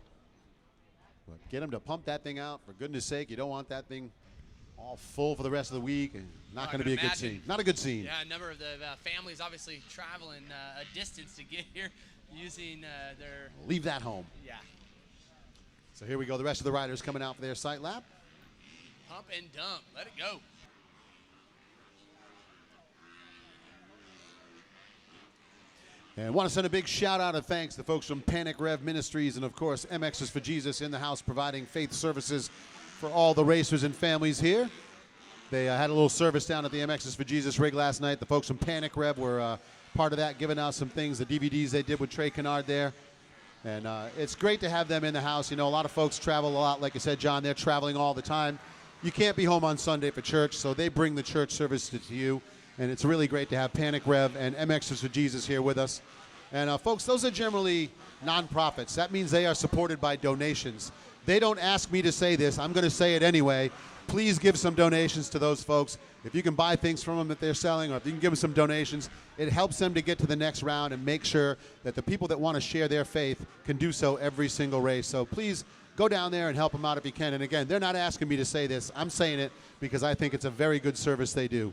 But get him to pump that thing out, for goodness sake. You don't want that thing all full for the rest of the week, and not going to be a good scene. Not a good scene. Yeah, a number of the families obviously traveling a distance to get here using their... Leave that home. Yeah. So here we go. The rest of the riders coming out for their sight lap. Pump and dump. Let it go. And want to send a big shout out of thanks to folks from Panic Rev Ministries and, of course, MX's for Jesus in the house, providing faith services for all the racers and families here. They had a little service down at the MX's for Jesus rig last night. The folks from Panic Rev were part of that, giving out some things, the DVDs they did with Trey Kennard there. And it's great to have them in the house. You know, a lot of folks travel a lot. Like I said, John, they're traveling all the time. You can't be home on Sunday for church, so they bring the church service to you. And it's really great to have Panic Rev and MX's for Jesus here with us. And folks, those are generally nonprofits. That means they are supported by donations. They don't ask me to say this. I'm going to say it anyway. Please give some donations to those folks. If you can buy things from them that they're selling, or if you can give them some donations, it helps them to get to the next round and make sure that the people that want to share their faith can do so every single race. So please go down there and help them out if you can. And again, they're not asking me to say this. I'm saying it because I think it's a very good service they do.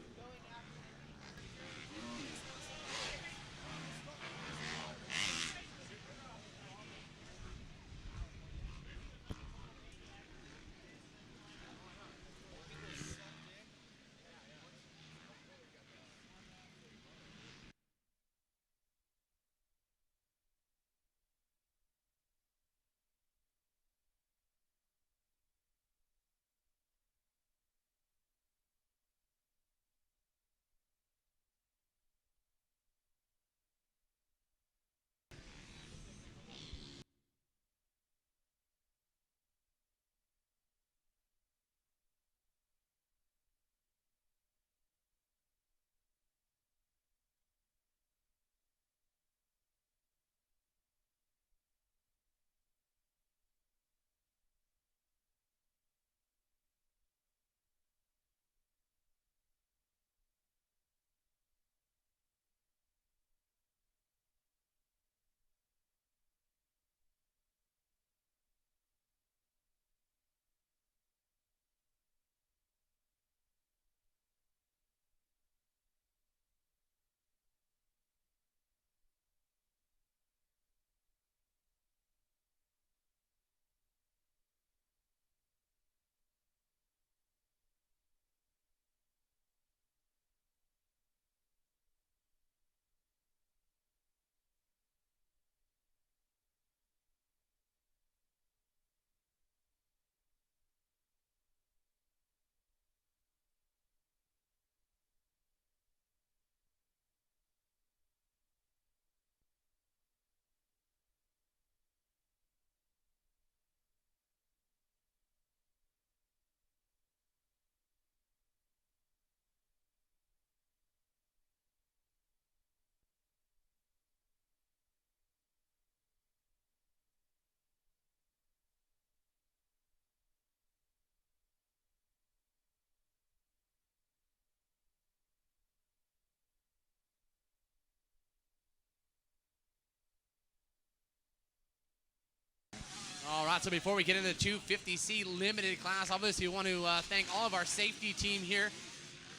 All right, so before we get into the 250C limited class, obviously we want to thank all of our safety team here,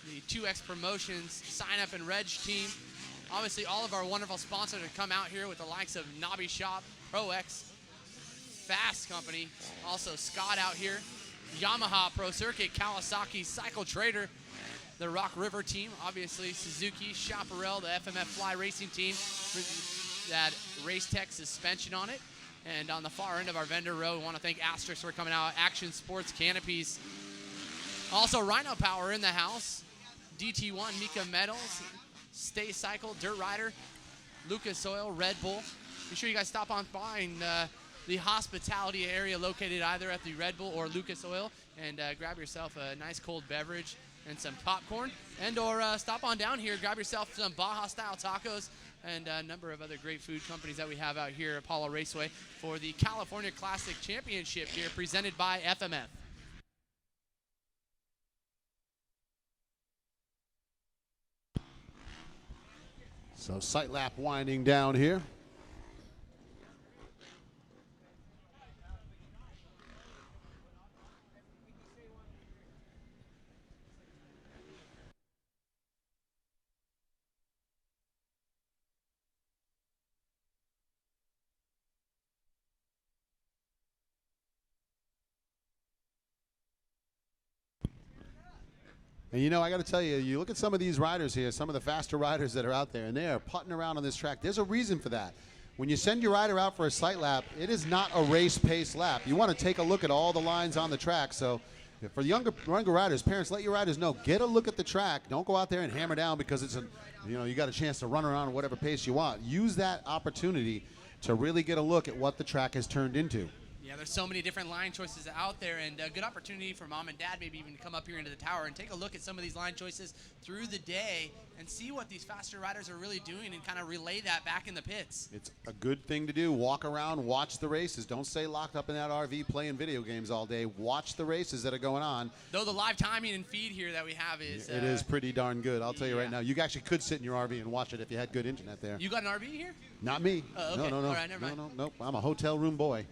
the 2X Promotions sign up and reg team. Obviously all of our wonderful sponsors have come out here with the likes of Nobby Shop, ProX, Fast Company, also Scott out here, Yamaha Pro Circuit, Kawasaki, Cycle Trader, the Rock River team, obviously Suzuki, Chaparral, the FMF Fly Racing team, that Race Tech suspension on it. And on the far end of our vendor row, we want to thank Asterix for coming out, Action Sports Canopies. Also Rhino Power in the house, DT1, Mika Metals, Stay Cycle, Dirt Rider, Lucas Oil, Red Bull. Be sure you guys stop on by and the hospitality area located either at the Red Bull or Lucas Oil and grab yourself a nice cold beverage and some popcorn, and or stop on down here, grab yourself some Baja style tacos and a number of other great food companies that we have out here at Apollo Raceway for the California Classic Championship here presented by FMF. So sight lap winding down here. And you know, I got to tell you, you look at some of these riders here, some of the faster riders that are out there, and they are putting around on this track. There's a reason for that. When you send your rider out for a sight lap, it is not a race pace lap. You want to take a look at all the lines on the track. So for the younger riders, parents, let your riders know, get a look at the track. Don't go out there and hammer down because it's you got a chance to run around at whatever pace you want. Use that opportunity to really get a look at what the track has turned into. Yeah, there's so many different line choices out there, and a good opportunity for mom and dad maybe even to come up here into the tower and take a look at some of these line choices through the day and see what these faster riders are really doing and kind of relay that back in the pits. It's a good thing to do. Walk around, watch the races. Don't stay locked up in that RV playing video games all day. Watch the races that are going on. Though the live timing and feed here that we have is... It is pretty darn good. I'll tell you right now. You actually could sit in your RV and watch it if you had good internet there. You got an RV here? Not me. Oh, okay. No. All right, never mind. No. Nope. I'm a hotel room boy.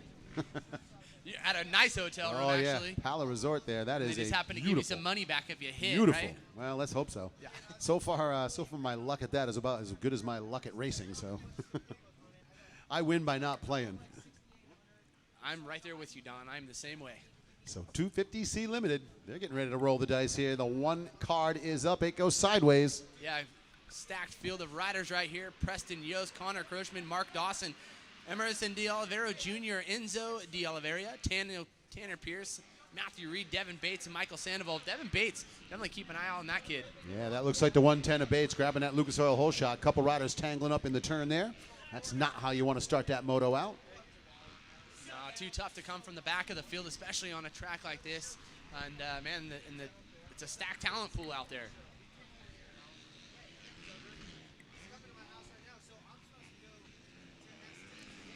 You're at a nice hotel room, actually. Yeah. Pala Resort there. That is they just happen to give you some money back if you hit, beautiful. Right? Well, let's hope so. Yeah. So far my luck at that is about as good as my luck at racing, so. I win by not playing. I'm right there with you, Don. I'm the same way. So 250C Limited. They're getting ready to roll the dice here. The one card is up. It goes sideways. Yeah, stacked field of riders right here. Preston Yost, Connor Crochman, Mark Dawson, Emerson De Oliveira Jr., Enzo De Oliveira, Tanner Pierce, Matthew Reed, Devin Bates, and Michael Sandoval. Devin Bates, definitely keep an eye out on that kid. Yeah, that looks like the 110 of Bates grabbing that Lucas Oil hole shot. Couple riders tangling up in the turn there. That's not how you want to start that moto out. Too tough to come from the back of the field, especially on a track like this. And man, it's a stacked talent pool out there.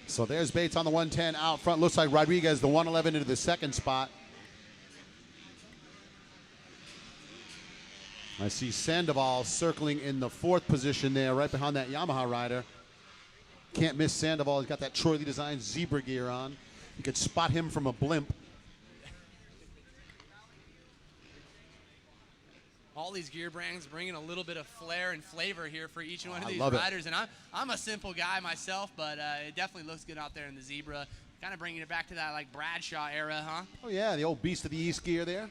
So there's Bates on the 110 out front. Looks like Rodriguez, the 111 into the second spot. I see Sandoval circling in the fourth position there, right behind that Yamaha rider. Can't miss Sandoval. He's got that Troy Lee Design zebra gear on. You could spot him from a blimp. All these gear brands bringing a little bit of flair and flavor here for each one of these love it. riders. And I'm a simple guy myself, but it definitely looks good out there in the zebra. Kind of bringing it back to that like Bradshaw era, huh? Oh yeah, the old Beast of the East gear there.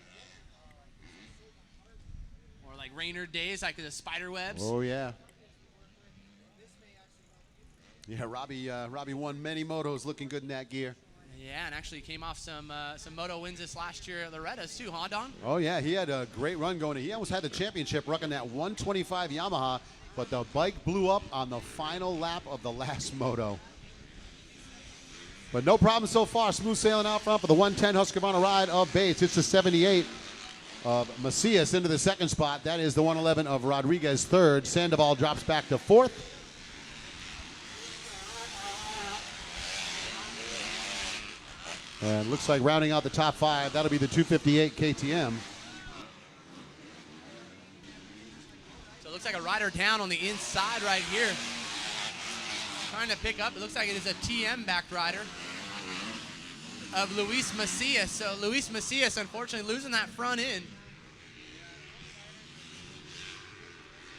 Or like Raynard days, like the spider webs. Oh yeah. Yeah, Robbie won many motos looking good in that gear. Yeah, and actually came off some moto wins this last year at Loretta's too, huh, Don? Oh yeah, he had a great run going. He almost had the championship rocking that 125 Yamaha, but the bike blew up on the final lap of the last moto. But no problem so far. Smooth sailing out front for the 110 Husqvarna ride of Bates. It's the 78 of Macias into the second spot. That is the 111 of Rodriguez third. Sandoval drops back to fourth. And looks like rounding out the top five, that'll be the 258 KTM. So it looks like a rider down on the inside right here. Trying to pick up. It looks like it is a TM backed rider. of Luis Macias. So Luis Macias, unfortunately, losing that front end.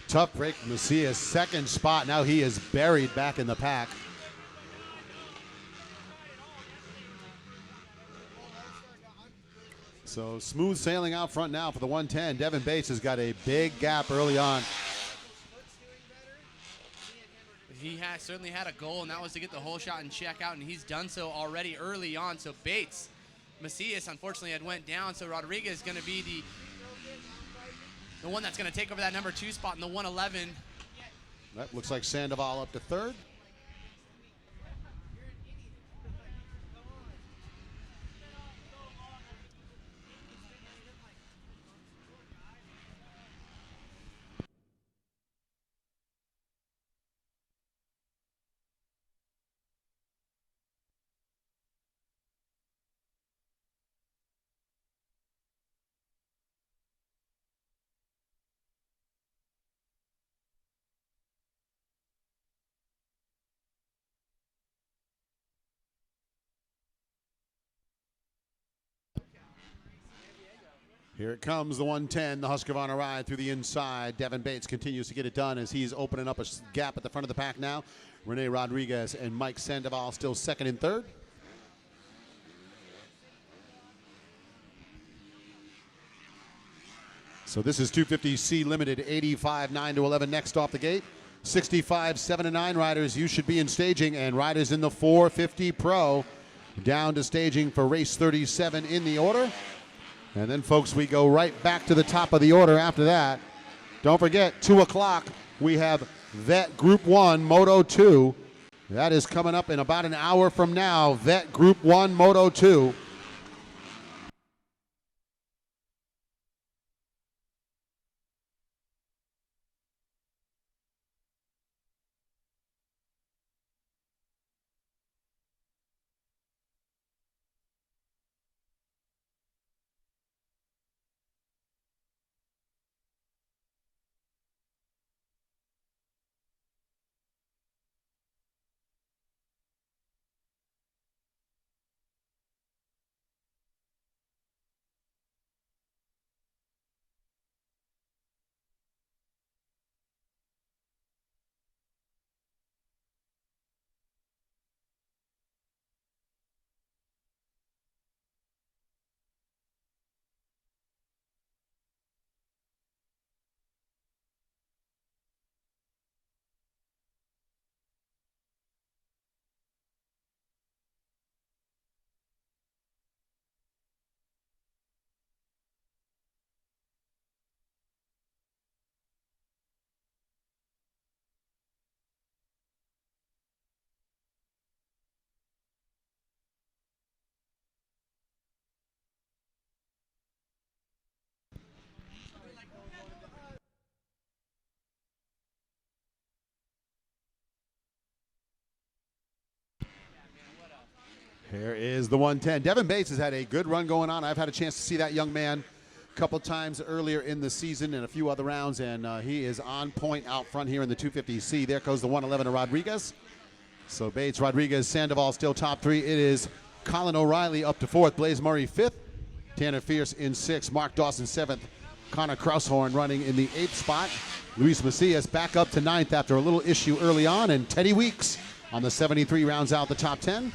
Tough break, Macias. Second spot. Now he is buried back in the pack. So smooth sailing out front now for the 110. Devin Bates has got a big gap early on. He has certainly had a goal, and that was to get the whole shot and check out, and he's done so already early on. So Bates, Macias, unfortunately, had went down, so Rodriguez is going to be the one that's going to take over that number 2 spot in the 111. That looks like Sandoval up to third. Here it comes, the 110, the Husqvarna ride through the inside. Devin Bates continues to get it done as he's opening up a gap at the front of the pack now. Rene Rodriguez and Mike Sandoval still second and third. So this is 250C Limited, 85, 9-11 next off the gate. 65, 7-9 riders, you should be in staging, and riders in the 450 Pro down to staging for race 37 in the order. And then, folks, we go right back to the top of the order after that. Don't forget, 2 o'clock, we have Vet Group 1 Moto 2. That is coming up in about an hour from now, Vet Group 1 Moto 2. Here is the 110. Devin Bates has had a good run going on. I've had a chance to see that young man a couple times earlier in the season and a few other rounds, and he is on point out front here in the 250C. There goes the 111 of Rodriguez. So Bates, Rodriguez, Sandoval still top 3. It is Colin O'Reilly up to 4th, Blaze Murray 5th, Tanner Fierce in 6th, Mark Dawson 7th, Connor Kraushorn running in the 8th spot. Luis Macias back up to 9th after a little issue early on, and Teddy Weeks on the 73 rounds out the top 10.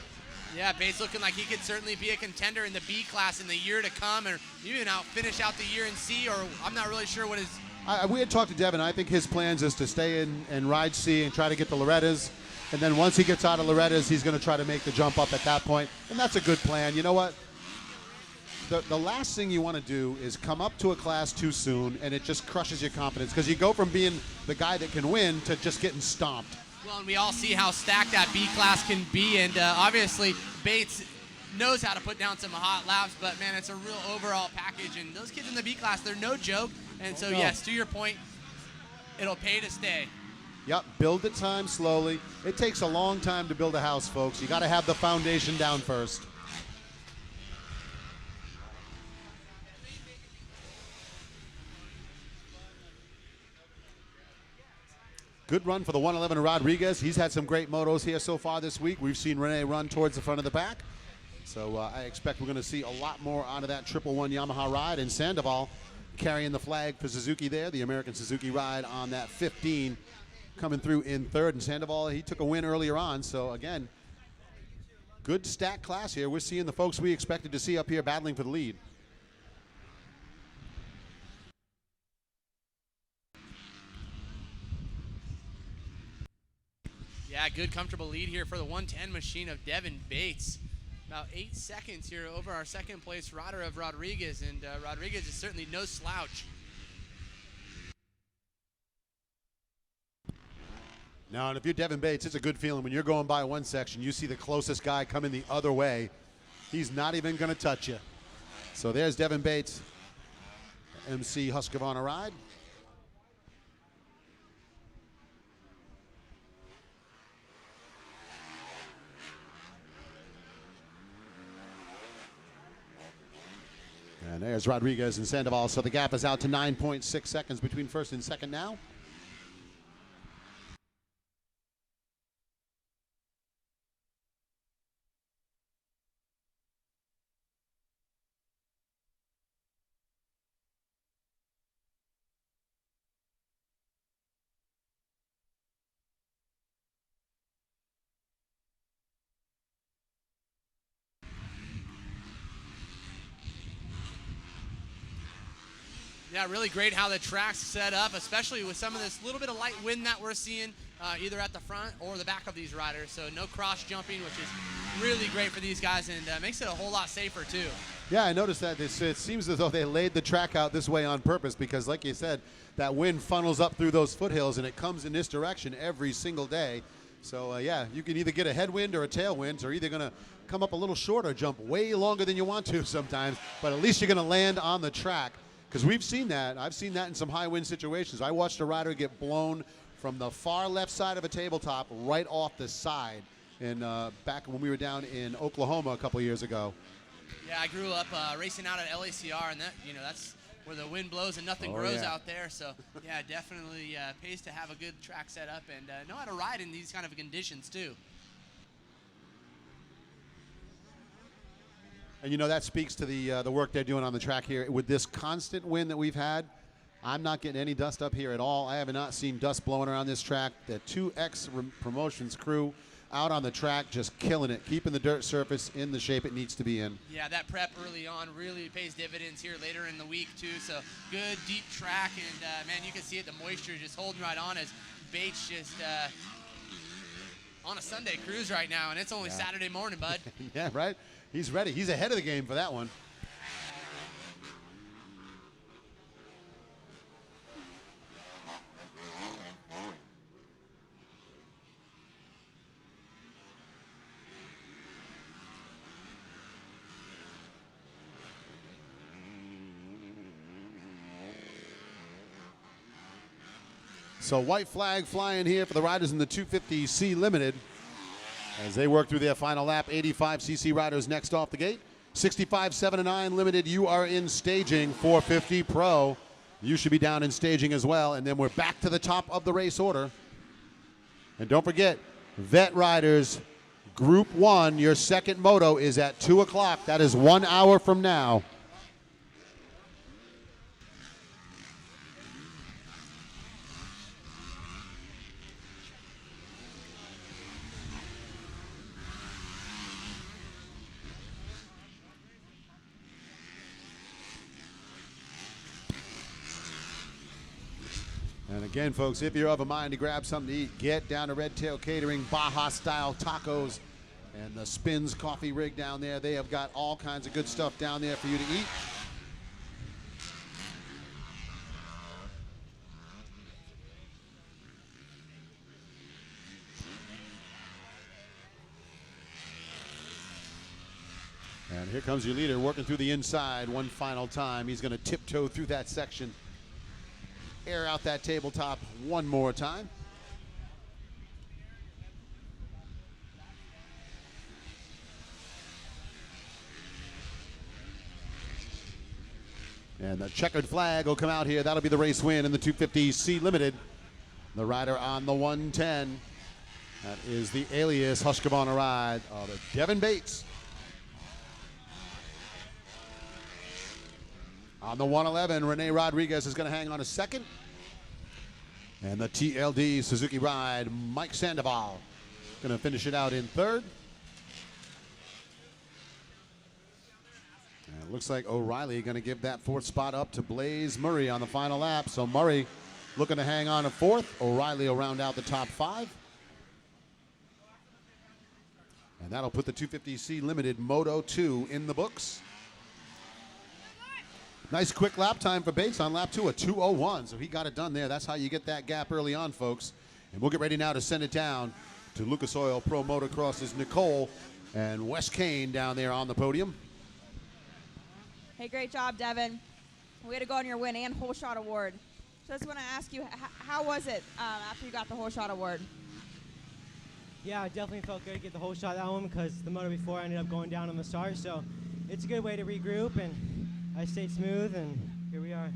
Yeah, Bates looking like he could certainly be a contender in the B class in the year to come, or even finish out the year in C, or I'm not really sure what his... We had talked to Devin. I think his plans is to stay in and ride C and try to get the Lorettas. And then once he gets out of Lorettas, he's going to try to make the jump up at that point. And that's a good plan. You know what? The last thing you want to do is come up to a class too soon, and it just crushes your confidence, because you go from being the guy that can win to just getting stomped. Well, and we all see how stacked that B class can be, and obviously Bates knows how to put down some hot laps, but man, it's a real overall package, and those kids in the B class, they're no joke, and so yes, to your point, it'll pay to stay. Yep, build the time slowly. It takes a long time to build a house, folks. You got to have the foundation down first. Good run for the 111 Rodriguez. He's had some great motos here so far this week. We've seen Rene run towards the front of the pack. So I expect we're going to see a lot more out of that 111 Yamaha ride. And Sandoval carrying the flag for Suzuki there, the American Suzuki ride on that 15, coming through in third. And Sandoval, he took a win earlier on. So again, good stack class here. We're seeing the folks we expected to see up here battling for the lead. Yeah, good comfortable lead here for the 110 machine of Devin Bates. About 8 seconds here over our second place rider of Rodriguez, and Rodriguez is certainly no slouch. Now, and if you're Devin Bates, it's a good feeling when you're going by one section, you see the closest guy coming the other way. He's not even going to touch you. So there's Devin Bates, MC Husqvarna ride. And there's Rodriguez and Sandoval. So the gap is out to 9.6 seconds between first and second now. Yeah, really great how the track's set up, especially with some of this little bit of light wind that we're seeing either at the front or the back of these riders. So no cross jumping, which is really great for these guys and makes it a whole lot safer too. Yeah, I noticed that it seems as though they laid the track out this way on purpose because, like you said, that wind funnels up through those foothills and it comes in this direction every single day. So, yeah, you can either get a headwind or a tailwind, or either going to come up a little short or jump way longer than you want to sometimes, but at least you're going to land on the track. Because we've seen that. I've seen that in some high wind situations. I watched a rider get blown from the far left side of a tabletop right off the side back when we were down in Oklahoma a couple years ago. Yeah, I grew up racing out at LACR, and that's where the wind blows and nothing grows out there. So, yeah, definitely pays to have a good track set up and know how to ride in these kind of conditions, too. And, you know, that speaks to the work they're doing on the track here. With this constant wind that we've had, I'm not getting any dust up here at all. I have not seen dust blowing around this track. The 2X Promotions crew out on the track just killing it, keeping the dirt surface in the shape it needs to be in. Yeah, that prep early on really pays dividends here later in the week, too. So good, deep track, and, man, you can see it, the moisture just holding right on as Bates just on a Sunday cruise right now, and it's only Saturday morning, bud. Yeah, right? He's ready. He's ahead of the game for that one. So white flag flying here for the riders in the 250C Limited as they work through their final lap. 85cc riders next off the gate. 65, 7, and 9 Limited, you are in staging. 450 Pro, you should be down in staging as well. And then we're back to the top of the race order. And don't forget, Vet Riders Group 1, your second moto is at 2 o'clock. That is 1 hour from now. And again, folks, if you're of a mind to grab something to eat, get down to Red Tail Catering, Baja-style tacos, and the Spins Coffee Rig down there. They have got all kinds of good stuff down there for you to eat. And here comes your leader working through the inside one final time. He's going to tiptoe through that section. Air out that tabletop one more time. And the checkered flag will come out here. That'll be the race win in the 250C Limited. The rider on the 110. That is the alias Husqvarna ride of Devin Bates. On the 111, Rene Rodriguez is going to hang on a second. And the TLD Suzuki ride, Mike Sandoval, going to finish it out in third. And it looks like O'Reilly going to give that fourth spot up to Blaze Murray on the final lap. So Murray looking to hang on to fourth. O'Reilly will round out the top 5. And that'll put the 250C Limited Moto 2 in the books. Nice quick lap time for Bates on lap 2, a 2:01. So he got it done there. That's how you get that gap early on, folks. And we'll get ready now to send it down to Lucas Oil Pro Motocross's Nicole and Wes Kane down there on the podium. Hey, great job, Devin. Way to go on your win and Whole Shot Award. So I just want to ask you, how was it after you got the Whole Shot Award? Yeah, I definitely felt good to get the whole shot that one because the moto before I ended up going down on the start. So it's a good way to regroup, and I stayed smooth, and here we are.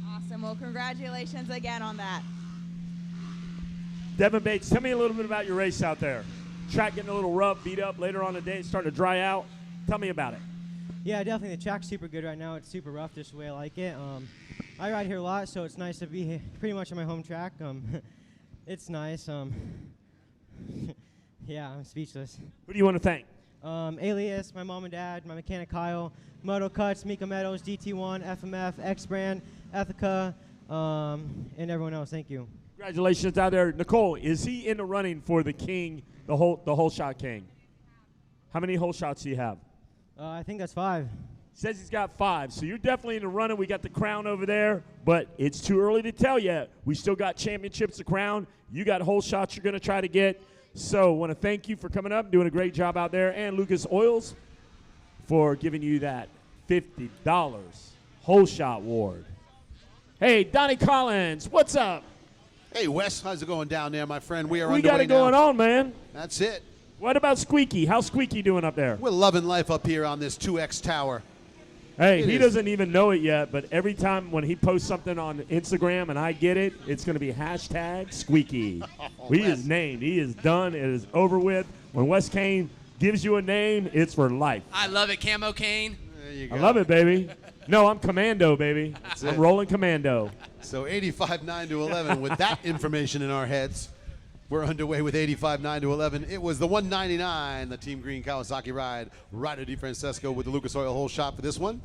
Awesome. Well, congratulations again on that. Devin Bates, tell me a little bit about your race out there. Track getting a little rough, beat up later on the day, it's starting to dry out. Tell me about it. Yeah, definitely. The track's super good right now. It's super rough just the way I like it. I ride here a lot, so it's nice to be here, pretty much on my home track. It's nice. Yeah, I'm speechless. Who do you want to thank? Alias, my mom and dad, my mechanic Kyle, Moto Cuts, Mika Meadows, DT1, FMF, X Brand, Ethica, and everyone else. Thank you. Congratulations out there. Nicole, is he in the running for the king, the whole shot king? How many whole shots do you have? I think that's 5. Says he's got 5, so you're definitely in the running. We got the crown over there, but it's too early to tell yet. We still got championships to crown. You got whole shots you're going to try to get. So want to thank you for coming up, doing a great job out there, and Lucas Oils for giving you that $50 whole shot award. Hey, Donnie Collins, what's up? Hey, Wes, how's it going down there, my friend? We are We underway got it going now. on, man. That's it. What about Squeaky? How's Squeaky doing up there? We're loving life up here on this 2X tower. Hey, It he is. doesn't even know it yet, but every time when he posts something on Instagram and I get it, it's going to be hashtag Squeaky. He is named. He is done. It is over with. When Wes Kane gives you a name, it's for life. I love it, Camo Kane. There you I love it, baby. No, I'm commando, baby. I'm it. rolling commando. So 85-9 to 11 with that information in our heads. We're underway with 85-9 to 11. It was the 199, the Team Green Kawasaki ride. Ryder DiFrancesco with the Lucas Oil whole shot for this one.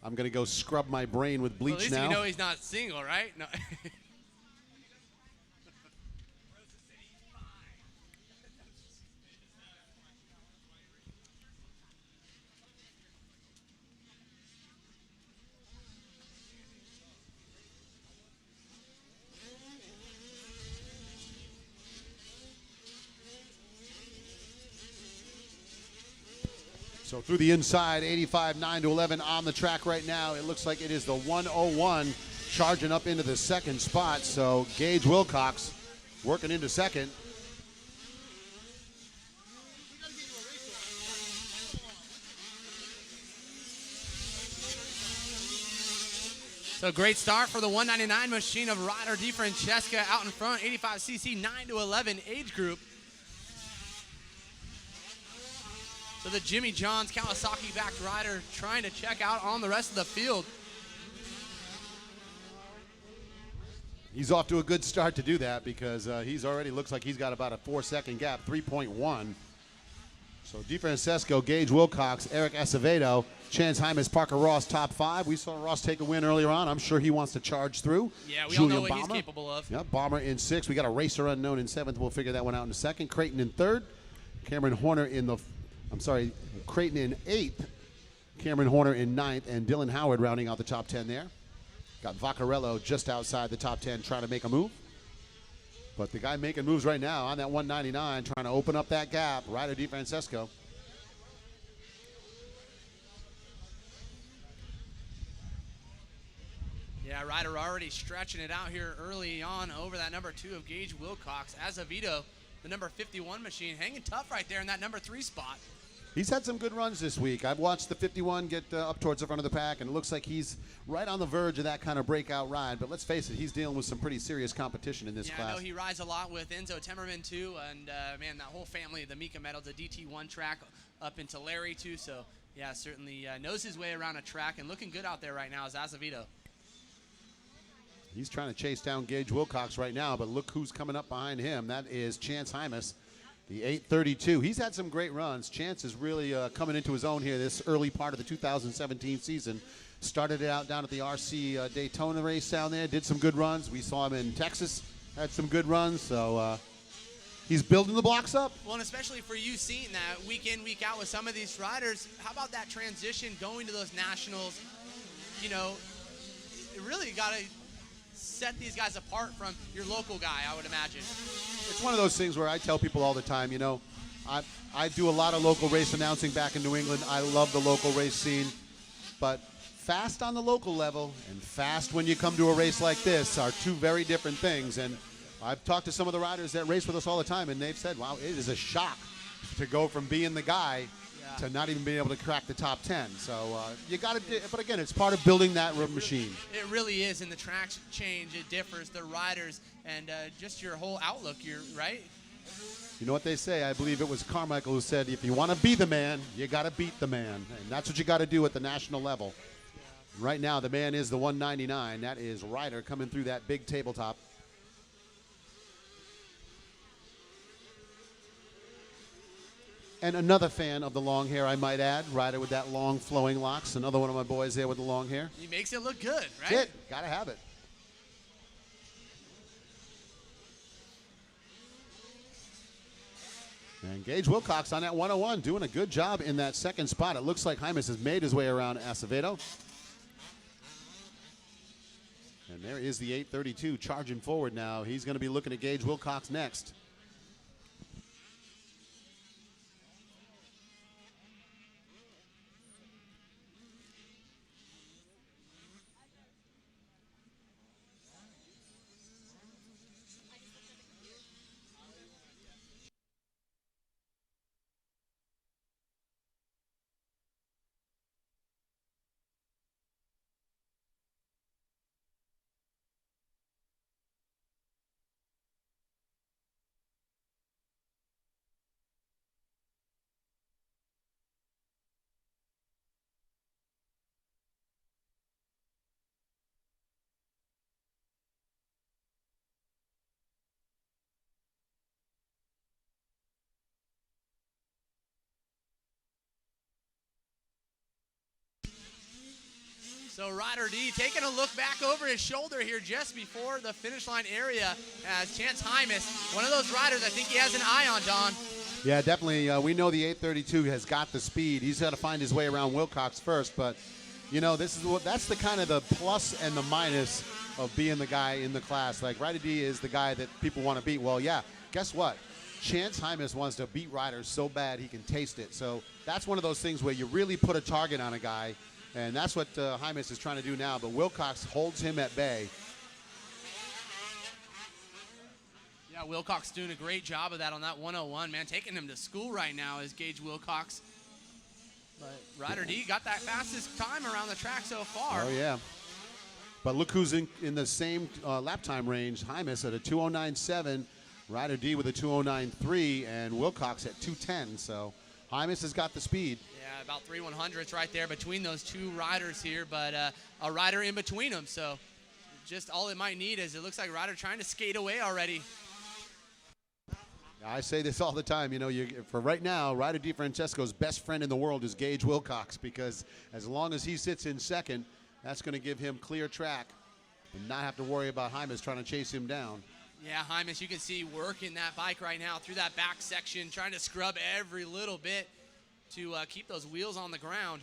I'm going to go scrub my brain with bleach Well, at least now. you know he's not single, right? No. So through the inside, 85-9 to 11 on the track right now. It looks like it is the 101 charging up into the second spot. So Gage Wilcox working into second. So great start for the 199 machine of Ryder DiFrancesco out in front, 85cc 9 to 11 age group. So the Jimmy Johns Kawasaki backed rider trying to check out on the rest of the field. He's off to a good start to do that because he's already looks like he's got about a 4-second gap, 3.1. So DiFrancesco, Gage Wilcox, Eric Acevedo, Chance Hymas, Parker Ross, top 5. We saw Ross take a win earlier on. I'm sure he wants to charge through. Yeah, we Julian all know what he's Balmer. capable of. Yep, Bomber in 6th. We got a Racer Unknown in 7th. We'll figure that one out in a second. Creighton in 3rd. Cameron Horner in the, Creighton in 8th. Cameron Horner in 9th. And Dylan Howard rounding out the top 10 there. Got Vaccarello just outside the top 10 trying to make a move. But the guy making moves right now on that 199 trying to open up that gap, Ryder DiFrancesco. Yeah, Ryder already stretching it out here early on over that number 2 of Gage Wilcox. Azevedo, the number 51 machine, hanging tough right there in that number 3 spot. He's had some good runs this week. I've watched the 51 get up towards the front of the pack, and it looks like he's right on the verge of that kind of breakout ride. But let's face it, he's dealing with some pretty serious competition in this Yeah, class. I know he rides a lot with Enzo Temmerman, too. And, man, that whole family, the Mika Metal, the DT1 track up into Larry, too. So Yeah, certainly knows his way around a track and looking good out there right now is Azevedo. He's trying to chase down Gage Wilcox right now, but look who's coming up behind him. That is Chance Hymas, the 832. He's had some great runs. Chance is really coming into his own here this early part of the 2017 season. Started it out down at the RC Daytona race down there, did some good runs. We saw him in Texas, had some good runs. So he's building the blocks up. Well, and especially for you seeing that week in, week out with some of these riders, how about that transition going to those nationals? You know, it really got to set these guys apart from your local guy, I would imagine. It's one of those things where I tell people all the time, you know, I do a lot of local race announcing back in New England. I love the local race scene, but fast on the local level and fast when you come to a race like this are two very different things. And I've talked to some of the riders that race with us all the time, and they've said, wow, it is a shock to go from being the guy to not even being able to crack the top 10. So you got to, but again, it's part of building that machine. It really is, and the tracks change, it differs, the riders, and just your whole outlook, you're right? You know what they say, I believe it was Carmichael who said, if you want to be the man, you got to beat the man. And that's what you got to do at the national level. Right now, the man is the 199. That is Ryder coming through that big tabletop. And another fan of the long hair, I might add. Ryder with that long flowing locks. Another one of my boys there with the long hair. He makes it look good, right? That's it. Got to have it. And Gage Wilcox on that 101 doing a good job in that second spot. It looks like Hymas has made his way around Acevedo. And there is the 832 charging forward now. He's going to be looking at Gage Wilcox next. So Ryder D taking a look back over his shoulder here just before the finish line area as Chance Hymas, one of those riders I think he has an eye on, Don. Yeah, definitely. We know the 832 has got the speed. He's got to find his way around Wilcox first, but you know, that's the kind of the plus and the minus of being the guy in the class. Like Ryder D is the guy that people want to beat. Well, yeah, guess what? Chance Hymas wants to beat riders so bad he can taste it. So that's one of those things where you really put a target on a guy. And that's what Hymas is trying to do now, but Wilcox holds him at bay. Yeah, Wilcox doing a great job of that on that 101, man. Taking him to school right now is Gage Wilcox. But Ryder D got that fastest time around the track so far. Oh, yeah. But look who's in the same lap time range. Hymas at a 209.7, Ryder D with a 209.3, and Wilcox at 210. So Hymas has got the speed. Yeah, about 3/100ths right there between those two riders here, but a rider in between them. So just all it might need is it looks like Ryder trying to skate away already. I say this all the time, you know, for right now, Ryder DiFrancesco's best friend in the world is Gage Wilcox, because as long as he sits in second, that's going to give him clear track and not have to worry about Hymas trying to chase him down. Yeah, Hymas, you can see working that bike right now through that back section, trying to scrub every little bit to keep those wheels on the ground.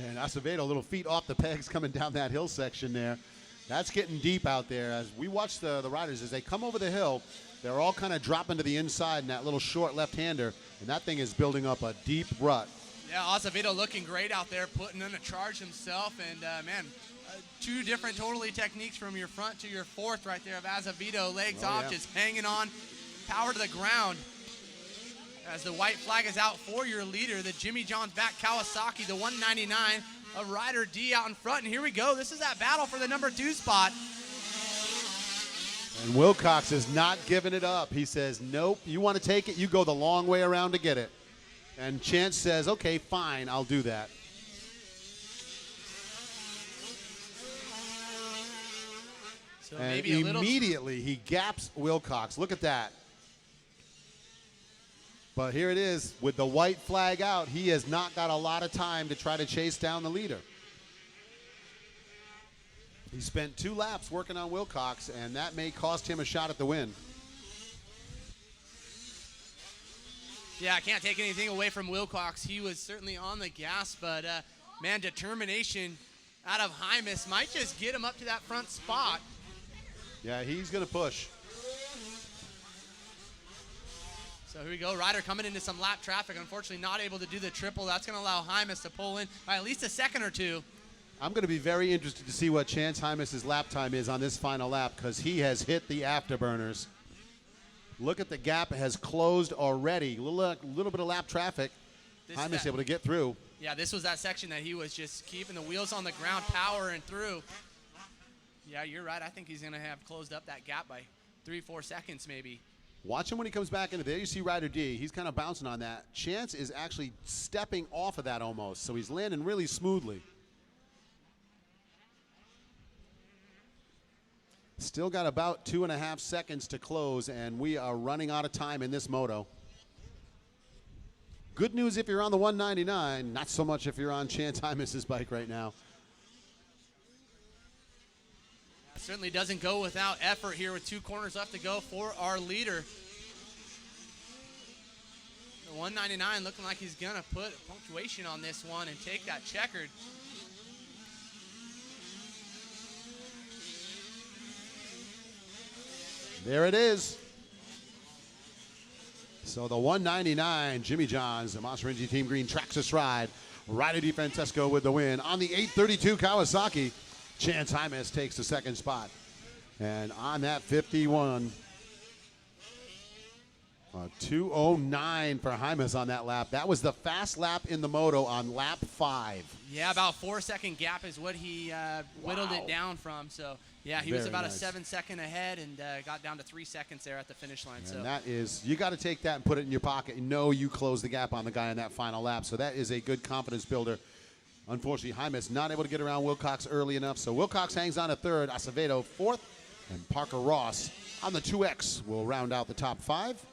And Acevedo, a little feet off the pegs coming down that hill section there. That's getting deep out there. As we watch the riders, as they come over the hill, they're all kind of dropping to the inside in that little short left-hander, and that thing is building up a deep rut. Yeah, Acevedo looking great out there, putting in a charge himself. And, man, two different totally techniques from your front to your fourth right there of Acevedo. Legs off, yeah. just hanging on, power to the ground. As the white flag is out for your leader, the Jimmy John's back Kawasaki, the 199 of Ryder D out in front. And here we go. This is that battle for the number 2 spot. And Wilcox is not giving it up. He says, nope, you want to take it, you go the long way around to get it. And Chance says, okay, fine, I'll do that. So and maybe a little immediately he gaps Wilcox. Look at that. But here it is with the white flag out. He has not got a lot of time to try to chase down the leader. He spent 2 laps working on Wilcox, and that may cost him a shot at the win. Yeah, I can't take anything away from Wilcox. He was certainly on the gas, but man, determination out of Hymas might just get him up to that front spot. Yeah, he's going to push. So here we go. Ryder coming into some lap traffic. Unfortunately, not able to do the triple. That's going to allow Hymas to pull in by at least a second or 2. I'm going to be very interested to see what Chance Hymas' lap time is on this final lap because he has hit the afterburners. Look at the gap has closed already. Little bit of lap traffic. Hymas able to get through. Yeah, this was that section that he was just keeping the wheels on the ground, powering through. Yeah, you're right. I think he's going to have closed up that gap by 3-4 seconds maybe. Watch him when he comes back into there. You see Ryder D. He's kind of bouncing on that. Chance is actually stepping off of that almost, so he's landing really smoothly. Still got about 2.5 seconds to close, and we are running out of time in this moto. Good news if you're on the 199, not so much if you're on Chance Hymas' bike right now. Certainly doesn't go without effort here with 2 corners left to go for our leader. The 199 looking like he's going to put punctuation on this one and take that checkered. There it is. So the 199, Jimmy John's, the Monster Energy Team Green Traxxas ride. Ryder D. Francesco with the win. On the 832 Kawasaki, Chance Hymas takes the 2nd spot. And on that 51, 2:09 for Hymas on that lap. That was the fast lap in the moto on lap 5. Yeah, about 4-second gap is what he whittled it down from. So, yeah, he was Very about nice. a 7-second ahead and got down to 3 seconds there at the finish line. And So that is, you got to take that and put it in your pocket and know you closed the gap on the guy in that final lap. So that is a good confidence builder. Unfortunately, Hymas not able to get around Wilcox early enough. So Wilcox hangs on to 3rd, Acevedo 4th, and Parker Ross on the 2X will round out the top 5.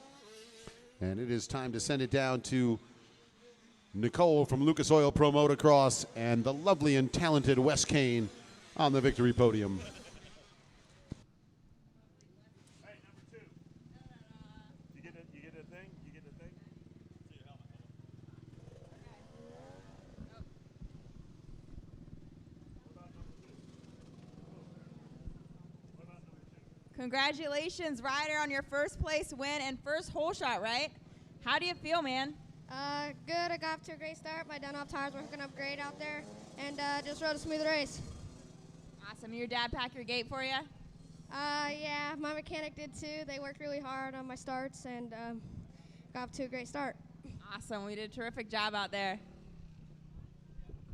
And it is time to send it down to Nicole from Lucas Oil Pro Motocross and the lovely and talented Wes Kane on the victory podium. Congratulations, Ryder, on your first place win and first hole shot, right? How do you feel, man? Good. I got off to a great start. My Dunlop tires were hooking up great out there, and just rode a smooth race. Awesome. Your dad pack your gate for you? Yeah, my mechanic did too. They worked really hard on my starts and got off to a great start. Awesome. We did a terrific job out there.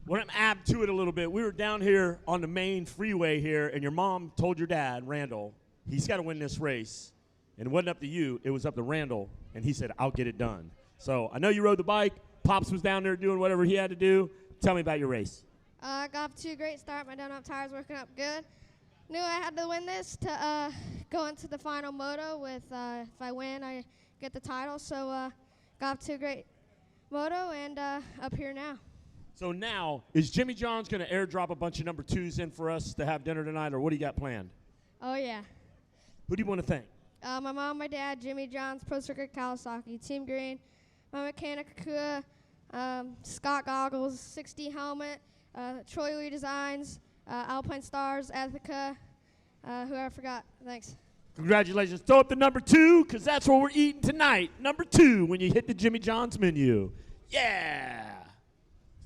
Want to add to it a little bit. We were down here on the main freeway here, and your mom told your dad, Randall, he's got to win this race. And it wasn't up to you. It was up to Randall. And he said, I'll get it done. So I know you rode the bike. Pops was down there doing whatever he had to do. Tell me about your race. I got off to a great start. My Dunlop tires working up good. Knew I had to win this to go into the final moto with, if I win, I get the title. So got off to a great moto and up here now. So now, is Jimmy John's going to airdrop a bunch of number 2s in for us to have dinner tonight, or what do you got planned? Oh, yeah. Who do you want to thank? My mom, my dad, Jimmy John's, Pro Circuit Kawasaki, Team Green, my mechanic, Akua, Scott Goggles, 60 Helmet, Troy Lee Designs, Alpine Stars, Ethica, who I forgot. Thanks. Congratulations. Throw up the number 2, because that's what we're eating tonight. Number 2 when you hit the Jimmy John's menu. Yeah.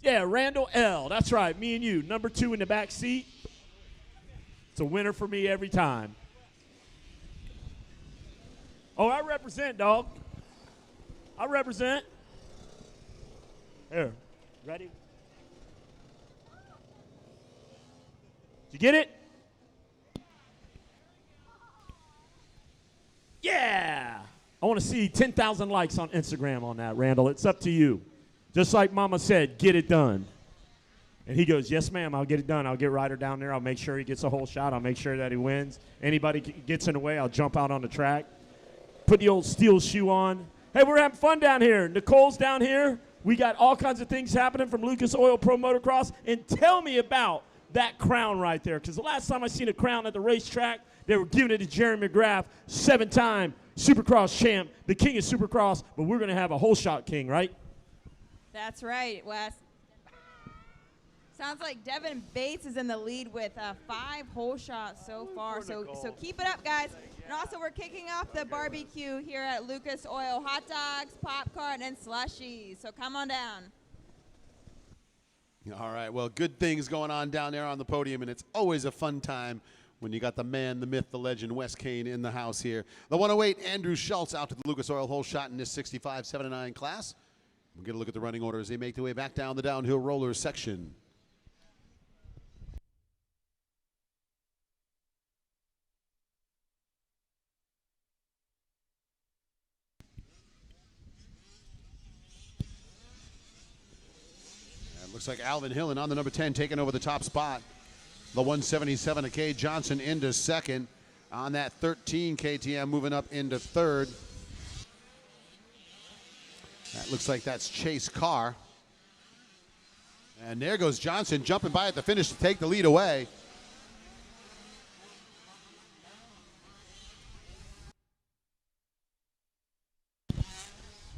Yeah, Randall L. That's right, me and you. Number 2 in the back seat. It's a winner for me every time. Oh, I represent, dog. I represent. Here. Ready? Did you get it? Yeah. I want to see 10,000 likes on Instagram on that, Randall. It's up to you. Just like Mama said, get it done. And he goes, yes, ma'am, I'll get it done. I'll get Ryder down there. I'll make sure he gets a whole shot. I'll make sure that he wins. Anybody gets in the way, I'll jump out on the track. Put the old steel shoe on. Hey, we're having fun down here. Nicole's down here. We got all kinds of things happening from Lucas Oil Pro Motocross. And tell me about that crown right there, because the last time I seen a crown at the racetrack, they were giving it to Jerry McGrath, 7-time Supercross champ, the king of Supercross, but we're going to have a whole shot king, right? That's right, Wes. Sounds like Devin Bates is in the lead with 5 hole shots so far. So keep it up, guys. And also, we're kicking off the barbecue here at Lucas Oil. Hot dogs, popcorn, and slushies. So come on down. All right, well, good things going on down there on the podium, and it's always a fun time when you got the man, the myth, the legend, Wes Kane in the house here. The 108, Andrew Schultz out to the Lucas Oil hole shot in this 65 7-9 class. We'll get a look at the running order as they make their way back down the downhill rollers section. Looks like Alvin Hillen on the number 10 taking over the top spot. The 177 of Kay Johnson into second. On that 13 KTM moving up into third. That looks like that's Chase Carr. And there goes Johnson jumping by at the finish to take the lead away.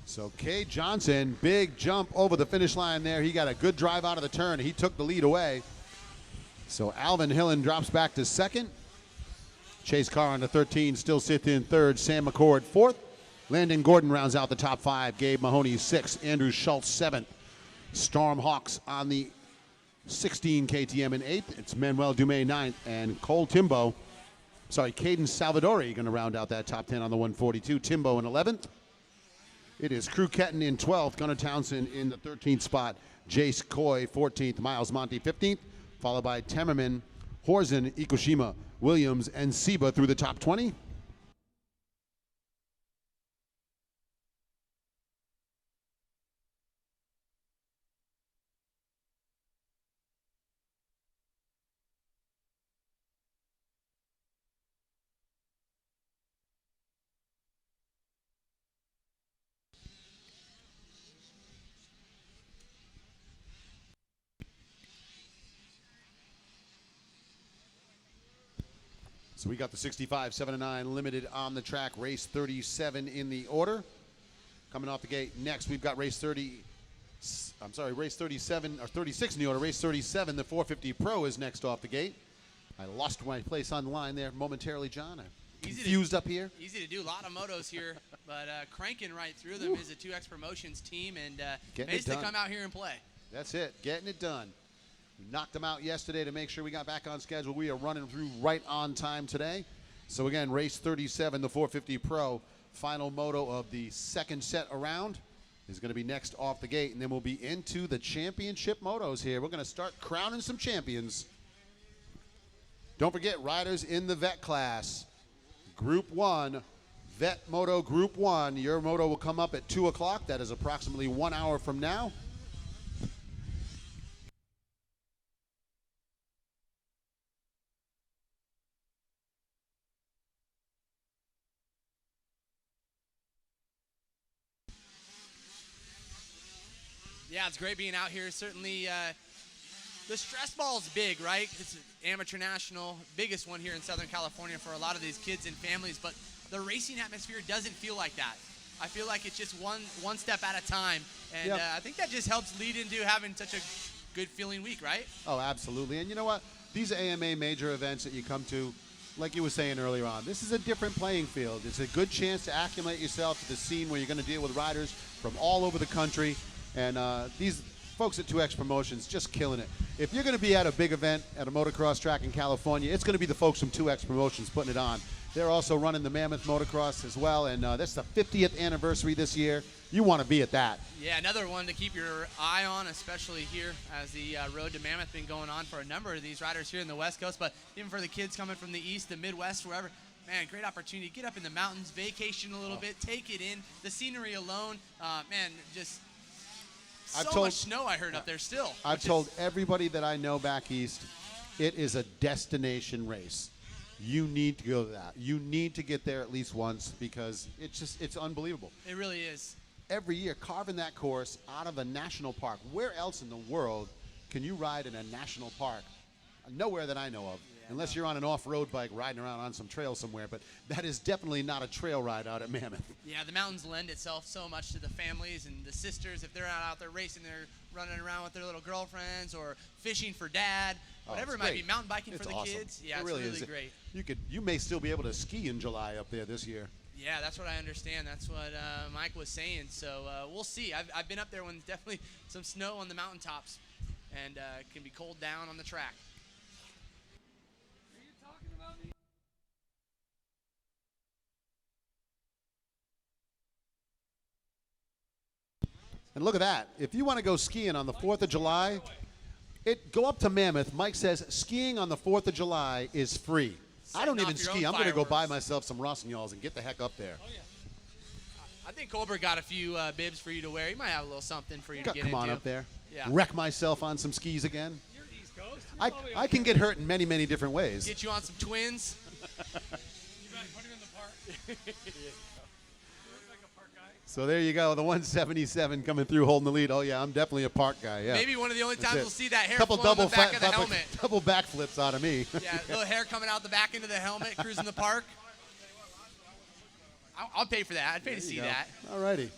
So Kay Johnson, big jump over the finish line there. He got a good drive out of the turn. He took the lead away. So Alvin Hillen drops back to second. Chase Carr on the 13 still sits in third. Sam McCord fourth. Landon Gordon rounds out the top 5. Gabe Mahoney sixth. Andrew Schultz seventh. Storm Hawks on the 16 KTM in eighth. It's Manuel Dumais ninth. And Caden Salvadori going to round out that top 10 on the 142. Timbo in 11th. It is Crew Ketton in 12th, Gunnar Townsend in the 13th spot, Jace Coy 14th, Miles Monty 15th, followed by Temmerman, Horzen, Ikushima, Williams, and Seba through the top 20. So we got the 65 7-9 limited on the track, race 37 in the order. Coming off the gate next, we've got race 37 or 36 in the order. Race 37, the 450 Pro is next off the gate. I lost my place on the line there momentarily, John. I'm confused up here. Easy to do, a lot of motos here, but cranking right through them is a 2X Promotions team, and basically come out here and play. That's it, getting it done. We knocked them out yesterday to make sure we got back on schedule. We are running through right on time today. So again, race 37, the 450 Pro, final moto of the second set around is going to be next off the gate, and then we'll be into the championship motos here. We're going to start crowning some champions. Don't forget, riders in the vet class, Group 1, Vet Moto Group 1. Your moto will come up at 2 o'clock. That is approximately 1 hour from now. Yeah, it's great being out here. Certainly, the stress ball is big, right? It's an amateur national, biggest one here in Southern California for a lot of these kids and families, but the racing atmosphere doesn't feel like that. I feel like it's just one step at a time, and I think that just helps lead into having such a good feeling week, right? Oh, absolutely. And you know what? These AMA major events that you come to, like you were saying earlier on, this is a different playing field. It's a good chance to acclimate yourself to the scene where you're going to deal with riders from all over the country. And these folks at 2X Promotions just killing it. If you're going to be at a big event at a motocross track in California, it's going to be the folks from 2X Promotions putting it on. They're also running the Mammoth Motocross as well, and that's the 50th anniversary this year. You want to be at that. Yeah, another one to keep your eye on, especially here as the Road to Mammoth been going on for a number of these riders here in the West Coast, but even for the kids coming from the East, the Midwest, wherever. Man, great opportunity. Get up in the mountains, vacation a little bit, take it in. The scenery alone, man, just so much snow I heard up there still. I've told everybody that I know back east, it is a destination race. You need to go to that. You need to get there at least once because it's unbelievable. It really is. Every year, carving that course out of a national park. Where else in the world can you ride in a national park? Nowhere that I know of, unless you're on an off-road bike riding around on some trail somewhere, but that is definitely not a trail ride out at Mammoth. Yeah, the mountains lend itself so much to the families and the sisters. If they're out there racing, they're running around with their little girlfriends or fishing for dad, whatever it might be, mountain biking for the kids. Yeah, it really it's is. really great. You may still be able to ski in July up there this year. Yeah, that's what I understand. That's what Mike was saying. So we'll see. I've been up there when there's definitely some snow on the mountaintops and it can be cold down on the track. And look at that. If you want to go skiing on the 4th of July, go up to Mammoth. Mike says skiing on the 4th of July is free. I don't even ski. I'm going to go buy myself some Rossignols and get the heck up there. Oh, yeah. I think Colbert got a few bibs for you to wear. He might have a little something for you to get into. Come on up there. Yeah. Wreck myself on some skis again. You're East Coast. I can get hurt in many, many different ways. Get you on some twins. So there you go, the 177 coming through holding the lead. Oh, yeah, I'm definitely a park guy, yeah. Maybe one of the only times we'll see that hair couple flowing double in the back of the helmet. Double backflips out of me. Yeah, little hair coming out the back into the helmet, cruising the park. I'll pay for that. I'd pay to see that. All righty.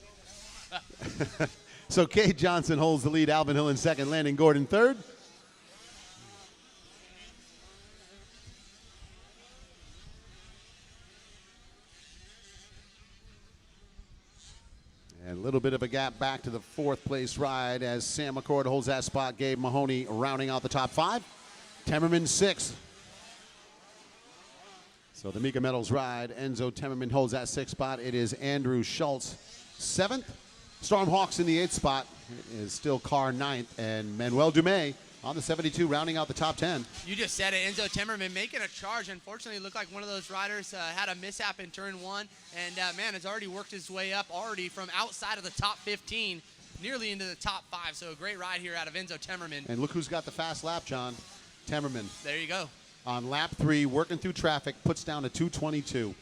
So Kay Johnson holds the lead. Alvin Hill in second. Landon Gordon third. And a little bit of a gap back to the 4th place ride as Sam McCord holds that spot. Gabe Mahoney rounding out the top 5. Temmerman 6th. So the Mika Metals ride, Enzo Temmerman holds that 6th spot. It is Andrew Schultz 7th. Stormhawks in the 8th spot. It is still Carr 9th. And Manuel Dumais on the 72 rounding out the top 10. You just said it, Enzo Temmerman making a charge. Unfortunately, it looked like one of those riders had a mishap in turn 1. And, man, has already worked his way up already from outside of the top 15, nearly into the top 5. So a great ride here out of Enzo Temmerman. And look who's got the fast lap, John. Temmerman. There you go. On lap 3, working through traffic, puts down a 2:22.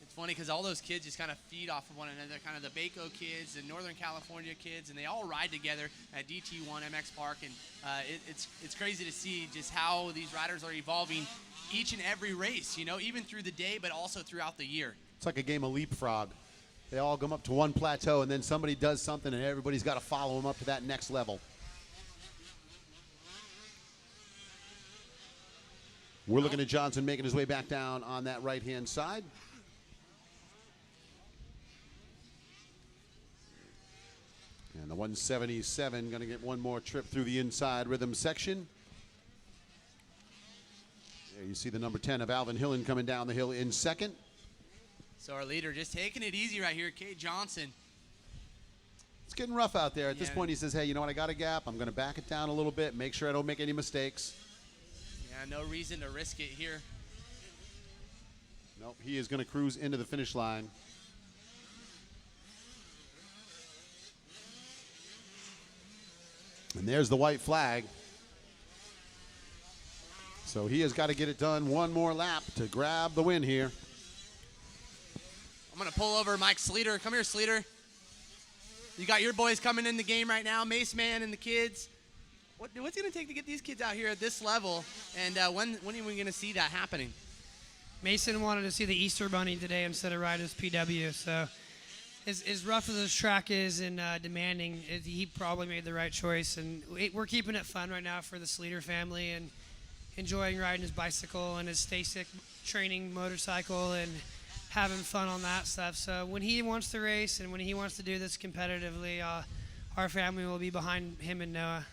It's funny because all those kids just kind of feed off of one another, kind of the Baco kids, the Northern California kids, and they all ride together at DT1 MX Park. And it's crazy to see just how these riders are evolving each and every race, you know, even through the day, but also throughout the year. It's like a game of leapfrog. They all come up to one plateau, and then somebody does something, and everybody's got to follow them up to that next level. We're looking at Johnson making his way back down on that right-hand side. And the 177 going to get one more trip through the inside rhythm section. There you see the number 10 of Alvin Hillen coming down the hill in second. So our leader just taking it easy right here, Kay Johnson. It's getting rough out there. At this point, he says, hey, you know what, I got a gap. I'm going to back it down a little bit, make sure I don't make any mistakes. Yeah, no reason to risk it here. Nope, he is going to cruise into the finish line. And there's the white flag. So he has got to get it done one more lap to grab the win here. I'm going to pull over Mike Sleater. Come here, Sleater. You got your boys coming in the game right now, Mace Man and the kids. What's it going to take to get these kids out here at this level? And when are we going to see that happening? Mason wanted to see the Easter Bunny today instead of ride his PW. So as rough as this track is and demanding, he probably made the right choice. And we're keeping it fun right now for the Sleater family and enjoying riding his bicycle and his Stasic training motorcycle and having fun on that stuff. So when he wants to race and when he wants to do this competitively, our family will be behind him and Noah.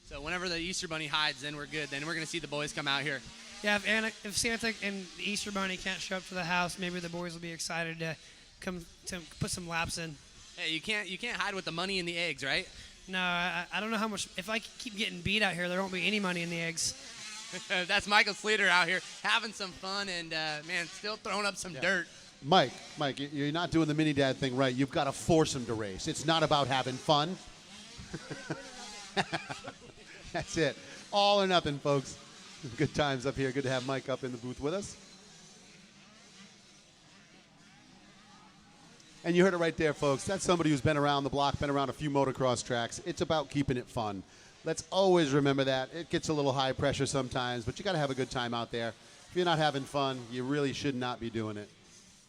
So whenever the Easter Bunny hides, then we're good. Then we're going to see the boys come out here. Yeah, if Santa and the Easter Bunny can't show up to the house, maybe the boys will be excited to come to put some laps in. Hey, you can't hide with the money and the eggs, right? No, I don't know how much. If I keep getting beat out here, there won't be any money in the eggs. That's Michael Sleater out here having some fun and, man, still throwing up some dirt. Mike, you're not doing the mini dad thing right. You've got to force him to race. It's not about having fun. That's it. All or nothing, folks. Good times up here. Good to have Mike up in the booth with us. And you heard it right there, folks. That's somebody who's been around the block, been around a few motocross tracks. It's about keeping it fun. Let's always remember that. It gets a little high pressure sometimes, but you got to have a good time out there. If you're not having fun, you really should not be doing it.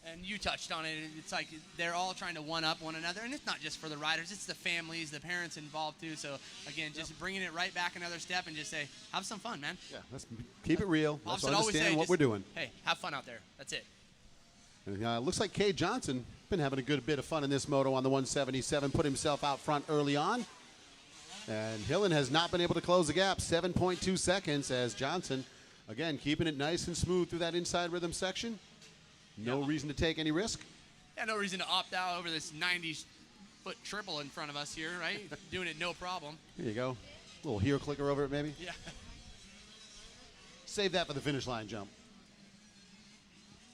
And you touched on it. It's like they're all trying to one-up one another, and it's not just for the riders. It's the families, the parents involved, too. So, again, just bringing it right back another step and just say, have some fun, man. Yeah, let's keep it real. Let's Officer always understand say, what we're doing. Hey, have fun out there. That's it. And, looks like Kay Johnson been having a good bit of fun in this moto on the 177, put himself out front early on. And Hillen has not been able to close the gap, 7.2 seconds as Johnson, again, keeping it nice and smooth through that inside rhythm section. No reason to take any risk. Yeah, no reason to opt out over this 90-foot triple in front of us here, right? Doing it no problem. There you go. A little heel clicker over it, maybe. Yeah. Save that for the finish line jump.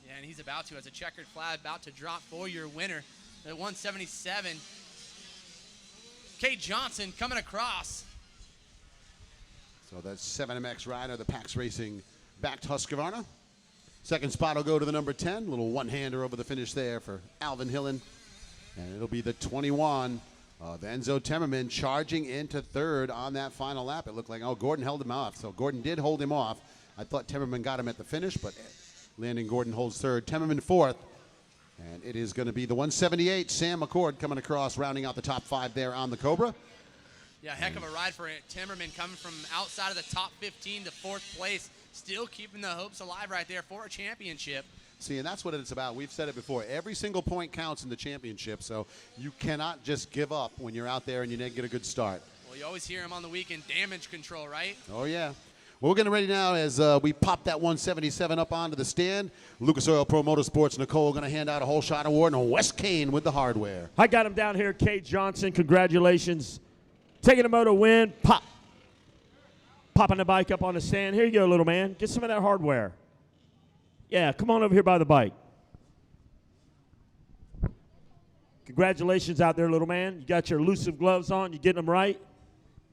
Yeah, and he's about to, as a checkered flag, about to drop for your winner. At 177, Kay Johnson coming across. So that's 7MX rider, the Pax Racing backed Husqvarna. Second spot will go to the number 10. Little one-hander over the finish there for Alvin Hillen. And it'll be the 21 of Enzo Temmerman charging into third on that final lap. It looked like, Gordon held him off. So Gordon did hold him off. I thought Temmerman got him at the finish, but Landon Gordon holds third. Temmerman fourth. And it is going to be the 178, Sam McCord coming across, rounding out the top 5 there on the Cobra. Yeah, heck of a ride for Timmerman, coming from outside of the top 15 to 4th place. Still keeping the hopes alive right there for a championship. See, and that's what it's about. We've said it before. Every single point counts in the championship, so you cannot just give up when you're out there and you didn't get a good start. Well, you always hear him on the weekend, damage control, right? Oh, yeah. Well, we're getting ready now as we pop that 177 up onto the stand. Lucas Oil Pro Motorsports, Nicole going to hand out a whole shot award, and Wes Kane with the hardware. I got him down here, Kay Johnson. Congratulations. Taking a moto win. Popping the bike up on the stand. Here you go, little man. Get some of that hardware. Yeah, come on over here by the bike. Congratulations out there, little man. You got your elusive gloves on. You getting them right?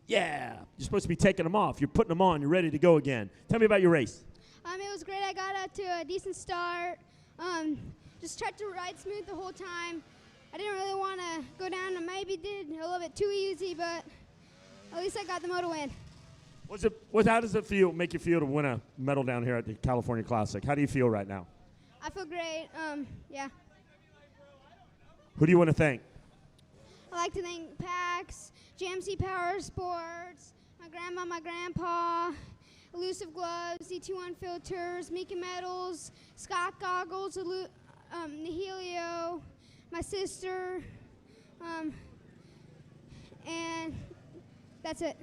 Yeah. You're supposed to be taking them off. You're putting them on. You're ready to go again. Tell me about your race. It was great. I got out to a decent start. Just tried to ride smooth the whole time. I didn't really want to go down. I maybe did a little bit too easy, but at least I got the moto win. How does it make you feel to win a medal down here at the California Classic? How do you feel right now? I feel great. Yeah. Who do you want to thank? I like to thank PAX, GMC Power Sports, my grandma, my grandpa, Elusive Gloves, DT1 Filters, Mika Metals, Scott Goggles, Nihilio, my sister, and that's it.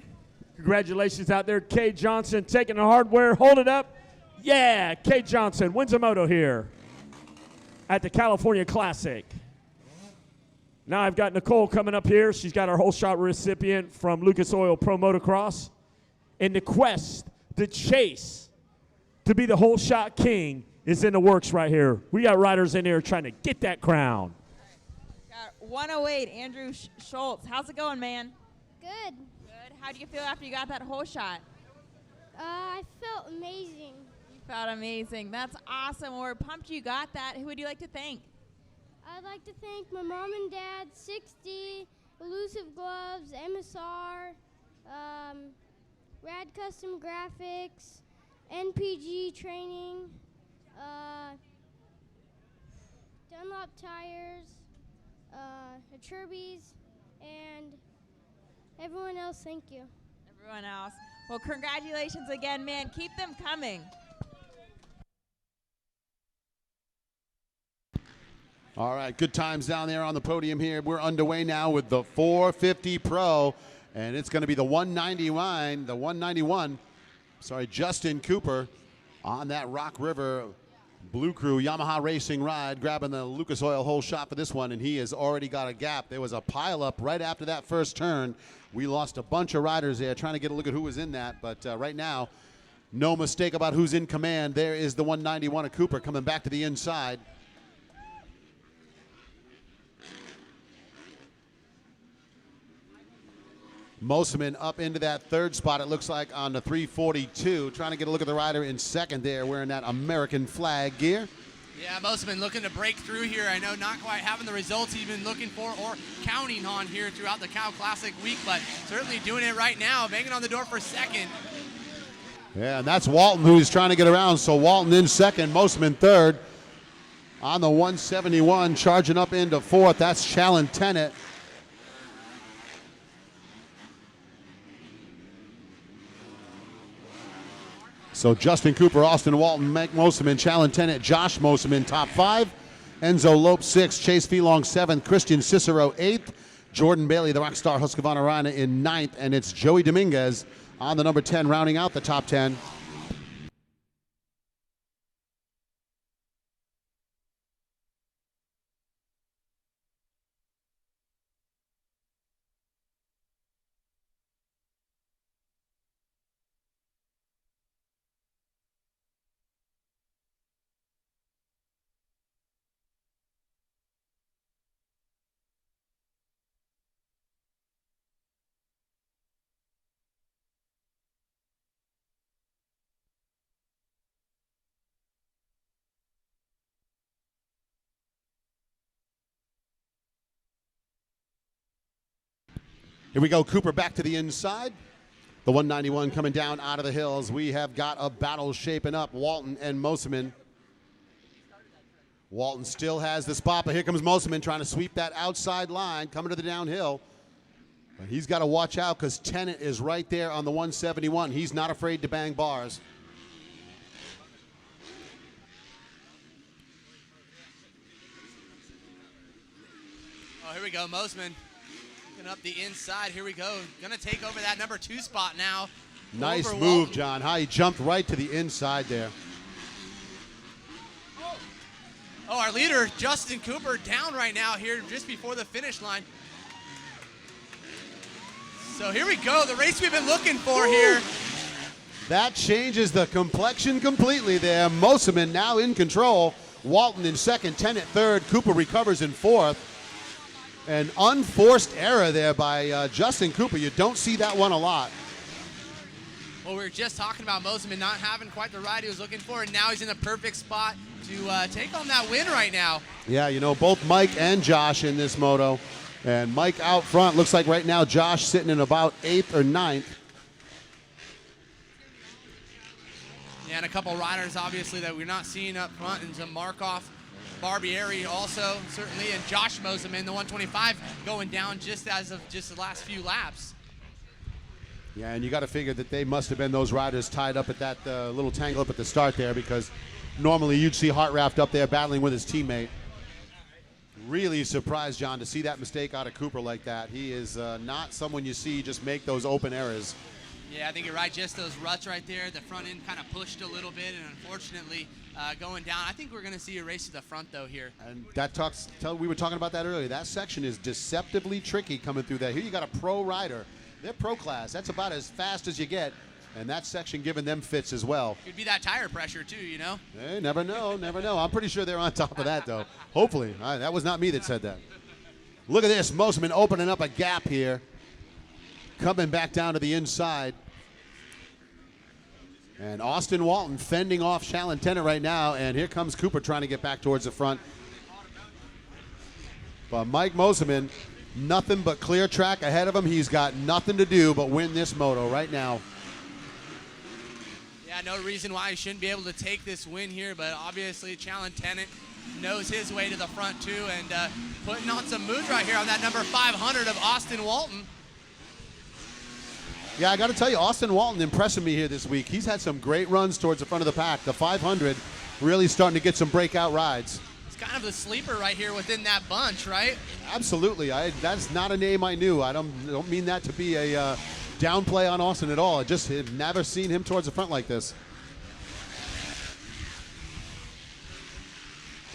Congratulations out there, Kay Johnson taking the hardware. Hold it up. Yeah, Kay Johnson wins a moto here at the California Classic. Now I've got Nicole coming up here. She's got our whole shot recipient from Lucas Oil Pro Motocross. And the quest, the chase to be the whole shot king is in the works right here. We got riders in here trying to get that crown. Got 108, Andrew Schultz. How's it going, man? Good. How do you feel after you got that whole shot? I felt amazing. You felt amazing. That's awesome. We're pumped you got that. Who would you like to thank? I'd like to thank my mom and dad, 60, Elusive Gloves, MSR, Rad Custom Graphics, NPG Training, Dunlop Tires, Cherbys, and everyone else. Thank you. Everyone else. Well, congratulations again, man. Keep them coming. All right, good times down there on the podium here. We're underway now with the 450 Pro. And it's going to be the 191, Justin Cooper on that Rock River Blue Crew Yamaha Racing ride, grabbing the Lucas Oil hole shot for this one, and he has already got a gap. There was a pileup right after that first turn. We lost a bunch of riders there trying to get a look at who was in that, but right now, no mistake about who's in command. There is the 191 of Cooper coming back to the inside. Mosiman up into that third spot, it looks like, on the 342. Trying to get a look at the rider in second there, wearing that American flag gear. Yeah, Mosiman looking to break through here. I know not quite having the results he's been looking for or counting on here throughout the Cal Classic week, but certainly doing it right now, banging on the door for second. Yeah, and that's Walton who's trying to get around. So Walton in second, Mosiman third. On the 171, charging up into fourth, that's Challen Tennant. So Justin Cooper, Austin Walton, Mike Mosiman, Challen Tennant, Josh Mosiman, top 5. Enzo Lope, 6th. Chase Felong, 7th. Christian Cicero, 8th. Jordan Bailey, the Rockstar Husqvarna Rana, in 9th. And it's Joey Dominguez on the number 10, rounding out the top 10. Here we go, Cooper back to the inside. The 191 coming down out of the hills. We have got a battle shaping up, Walton and Mosiman. Walton still has the spot, but here comes Mosiman trying to sweep that outside line, coming to the downhill. But he's got to watch out because Tennant is right there on the 171. He's not afraid to bang bars. Oh, here we go, Mosiman. Up the inside, here we go. Gonna take over that number 2 spot now. Nice move, John. How he jumped right to the inside there. Oh, our leader, Justin Cooper, down right now here just before the finish line. So here we go, the race we've been looking for here. That changes the complexion completely there. Mosiman now in control. Walton in second, Tennant third. Cooper recovers in fourth. An unforced error there by Justin Cooper. You don't see that one a lot. Well, we were just talking about Mosiman not having quite the ride he was looking for, and now he's in the perfect spot to take on that win right now. Yeah, you know, both Mike and Josh in this moto. And Mike out front. Looks like right now Josh sitting in about 8th or 9th. Yeah, and a couple riders, obviously, that we're not seeing up front, and some Markov. Barbieri also, certainly, and Josh Mosiman, the 125, going down just as of just the last few laps. Yeah, and you got to figure that they must have been those riders tied up at that little tangle up at the start there, because normally you'd see Hartraft up there battling with his teammate. Really surprised, John, to see that mistake out of Cooper like that. He is not someone you see just make those open errors. Yeah, I think you're right. Just those ruts right there. The front end kind of pushed a little bit, and unfortunately going down. I think we're going to see a race to the front, though, here. And that we were talking about that earlier. That section is deceptively tricky coming through there. Here you got a pro rider. They're pro class. That's about as fast as you get. And that section giving them fits as well. Could be that tire pressure, too, you know? Hey, never know, never know. I'm pretty sure they're on top of that, though. Hopefully. That was not me that said that. Look at this. Mosiman opening up a gap here. Coming back down to the inside. And Austin Walton fending off Challen Tennant right now. And here comes Cooper trying to get back towards the front. But Mike Mosiman, nothing but clear track ahead of him. He's got nothing to do but win this moto right now. Yeah, no reason why he shouldn't be able to take this win here, but obviously Challen Tennant knows his way to the front too, and putting on some moves right here on that number 500 of Austin Walton. Yeah, I got to tell you, Austin Walton impressing me here this week. He's had some great runs towards the front of the pack. The 500 really starting to get some breakout rides. He's kind of the sleeper right here within that bunch, right? Absolutely. That's not a name I knew. I don't mean that to be a downplay on Austin at all. I just had never seen him towards the front like this.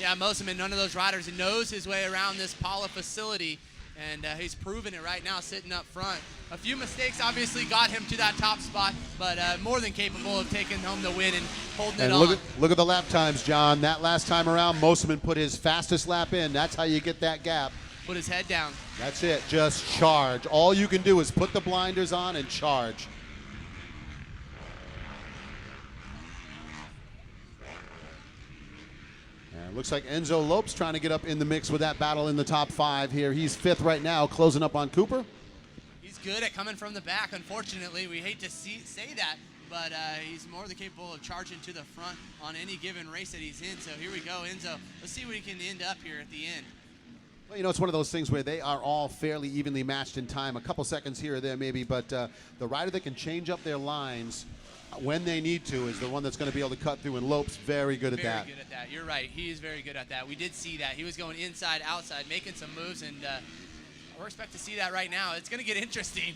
Yeah, Mosiman, none of those riders, he knows his way around this Pala facility, and he's proven it right now sitting up front. A few mistakes obviously got him to that top spot, but more than capable of taking home the win and holding it on. Look at the lap times, John. That last time around, Mosiman put his fastest lap in. That's how you get that gap. Put his head down. That's it. Just charge. All you can do is put the blinders on and charge. Looks like Enzo Lopes trying to get up in the mix with that battle in the top 5 here. He's 5th right now, closing up on Cooper. He's good at coming from the back. Unfortunately, we hate to say that, but he's more than capable of charging to the front on any given race that he's in. So here we go, Enzo. Let's see what he can end up here at the end. Well, you know, it's one of those things where they are all fairly evenly matched in time. A couple seconds here or there maybe, but the rider that can change up their lines when they need to is the one that's going to be able to cut through, and Lopes very good at that. Very good at that. You're right. He is very good at that. We did see that. He was going inside, outside, making some moves, and we're expecting to see that right now. It's going to get interesting.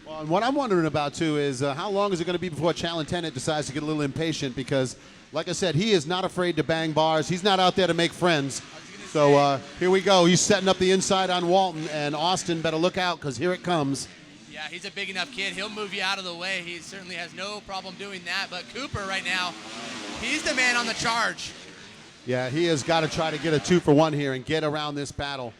Well, and what I'm wondering about, too, is how long is it going to be before Chalantenna decides to get a little impatient? Because, like I said, he is not afraid to bang bars. He's not out there to make friends. So here we go. He's setting up the inside on Walton, and Austin better look out because here it comes. Yeah, he's a big enough kid. He'll move you out of the way. He certainly has no problem doing that. But Cooper right now, he's the man on the charge. Yeah, he has got to try to get a 2-for-1 here and get around this battle.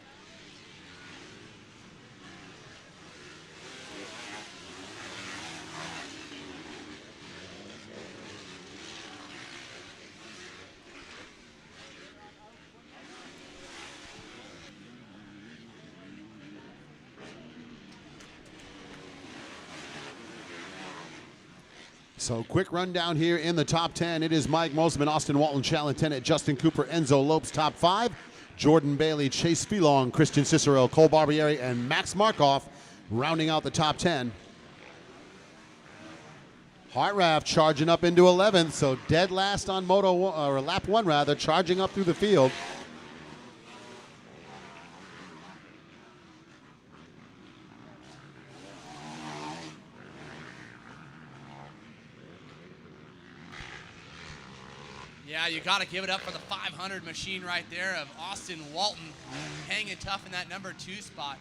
So quick rundown here in the top 10. It is Mike Mosiman, Austin Walton, Chalantenna, Justin Cooper, Enzo Lopes, top 5. Jordan Bailey, Chase Filong, Christian Cicero, Cole Barbieri, and Max Markov rounding out the top 10. Hartranft charging up into 11th, so dead last on lap 1 rather, charging up through the field. Yeah, you got to give it up for the 500 machine right there of Austin Walton hanging tough in that number 2 spot.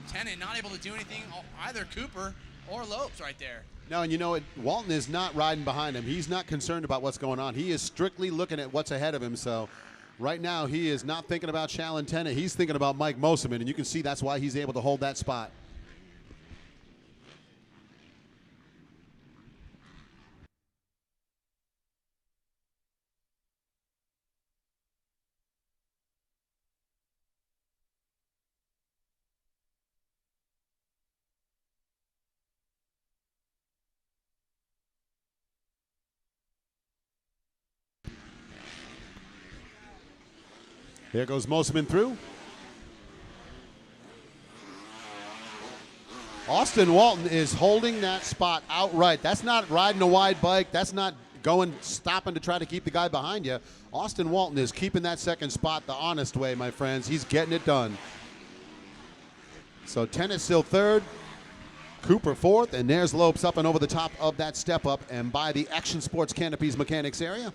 Tennant not able to do anything, either Cooper or Lopes right there. No, and you know what? Walton is not riding behind him. He's not concerned about what's going on. He is strictly looking at what's ahead of him. So right now he is not thinking about Chalantenna. He's thinking about Mike Mosiman, and you can see that's why he's able to hold that spot. There goes Mosiman through. Austin Walton is holding that spot outright. That's not riding a wide bike. That's not stopping to try to keep the guy behind you. Austin Walton is keeping that second spot the honest way, my friends. He's getting it done. So Tennant still 3rd, Cooper 4th, and there's Lopes up and over the top of that step up and by the Action Sports Canopies Mechanics area.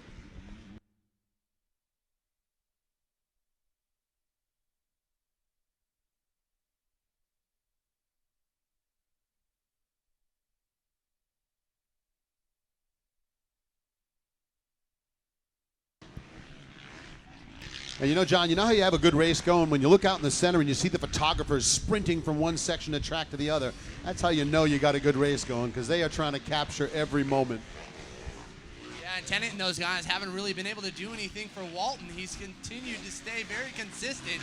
And you know, John, you know how you have a good race going when you look out in the center and you see the photographers sprinting from one section of track to the other. That's how you know you got a good race going, because they are trying to capture every moment. Yeah, and Tennant and those guys haven't really been able to do anything for Walton. He's continued to stay very consistent,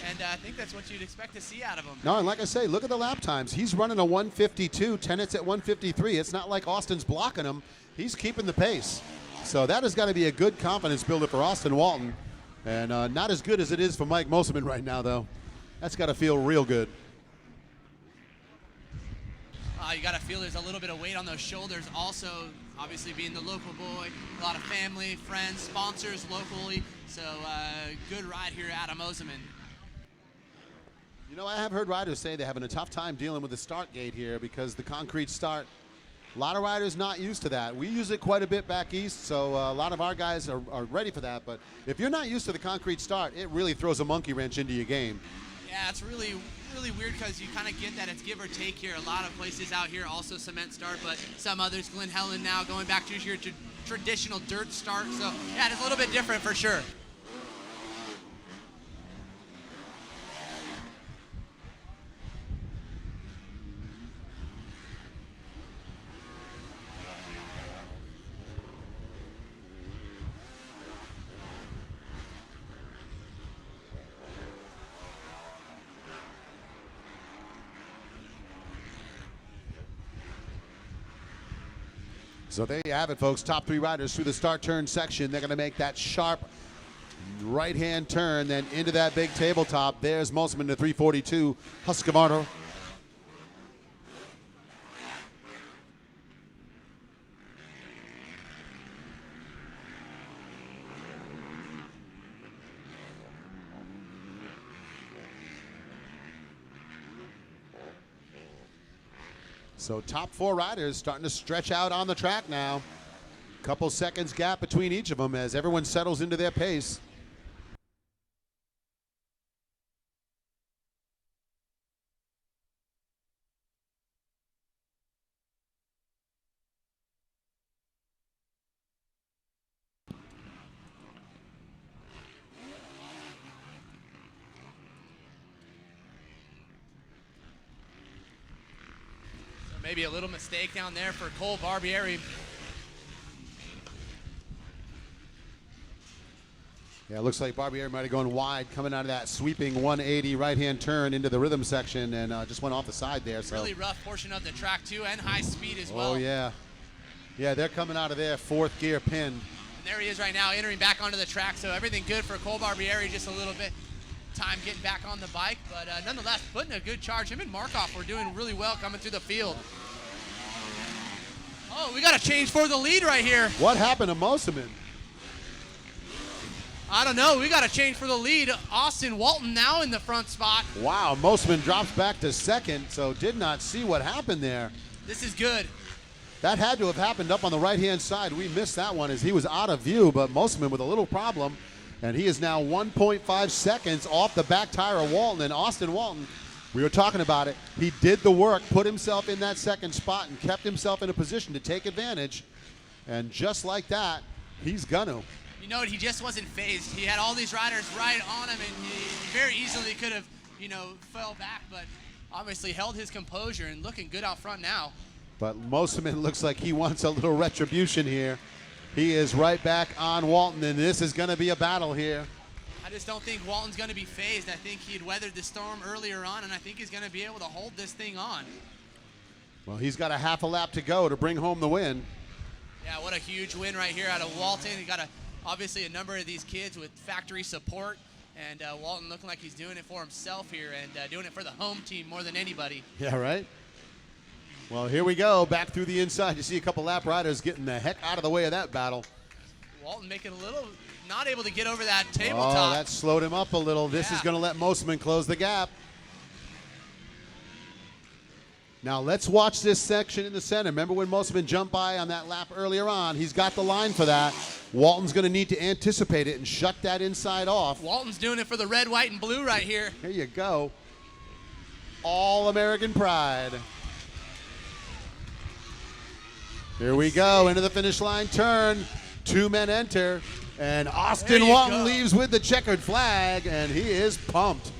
and I think that's what you'd expect to see out of him. No, and like I say, look at the lap times. He's running a 152. Tennant's at 153. It's not like Austin's blocking him. He's keeping the pace. So that has got to be a good confidence builder for Austin Walton. And not as good as it is for Mike Mosiman right now, though. That's got to feel real good. You got to feel there's a little bit of weight on those shoulders. Also, obviously being the local boy, a lot of family, friends, sponsors locally So good ride here, Adam Oseman. You know, I have heard riders say they're having a tough time dealing with the start gate here because the concrete start, a lot of riders not used to that. We use it quite a bit back east, so a lot of our guys are ready for that. But if you're not used to the concrete start, it really throws a monkey wrench into your game. Yeah, it's really weird because you kind of get that it's give or take here. A lot of places out here also cement start, but some others, Glen Helen now going back to your traditional dirt start. So yeah, it's a little bit different for sure. So there you have it, folks. Top 3 riders through the start turn section. They're going to make that sharp right-hand turn, then into that big tabletop. There's Mosiman to 342, Husqvarna. So top 4 riders starting to stretch out on the track now. Couple seconds gap between each of them as everyone settles into their pace. Maybe a little mistake down there for Cole Barbieri. Yeah, it looks like Barbieri might have gone wide coming out of that sweeping 180 right-hand turn into the rhythm section and just went off the side there. So. Really rough portion of the track too, and high speed as well. Oh, yeah. Yeah, they're coming out of there 4th gear pin. And there he is right now, entering back onto the track. So everything good for Cole Barbieri, just a little bit time getting back on the bike, but nonetheless putting a good charge. Him and Markov were doing really well coming through the field. Oh, we got a change for the lead right here. What happened to Mosiman? I don't know. We got a change for the lead. Austin Walton now in the front spot. Wow, Mosiman drops back to 2nd, so did not see what happened there. This is good. That had to have happened up on the right-hand side. We missed that one as he was out of view, but Mosiman with a little problem. And he is now 1.5 seconds off the back tire of Walton. And Austin Walton, we were talking about it, he did the work, put himself in that 2nd spot and kept himself in a position to take advantage. And just like that, he's gonna. You know what, he just wasn't phased. He had all these riders right on him, and he very easily could have, fell back, but obviously held his composure and looking good out front now. But Mosiman looks like he wants a little retribution here. He is right back on Walton, and this is going to be a battle here. I just don't think Walton's going to be phased. I think he had weathered the storm earlier on, and I think he's going to be able to hold this thing on. Well, he's got a half a lap to go to bring home the win. Yeah, what a huge win right here out of Walton. He got obviously a number of these kids with factory support, and Walton looking like he's doing it for himself here and doing it for the home team more than anybody. Yeah, right? Well, here we go, back through the inside. You see a couple lap riders getting the heck out of the way of that battle. Walton making a little, not able to get over that tabletop. Oh, that slowed him up a little. This is going to let Mosiman close the gap. Now let's watch this section in the center. Remember when Mosiman jumped by on that lap earlier on? He's got the line for that. Walton's going to need to anticipate it and shut that inside off. Walton's doing it for the red, white, and blue right here. Here you go. All-American pride. Here we go, into the finish line turn. 2 men enter, and Austin Walton leaves with the checkered flag, and he is pumped.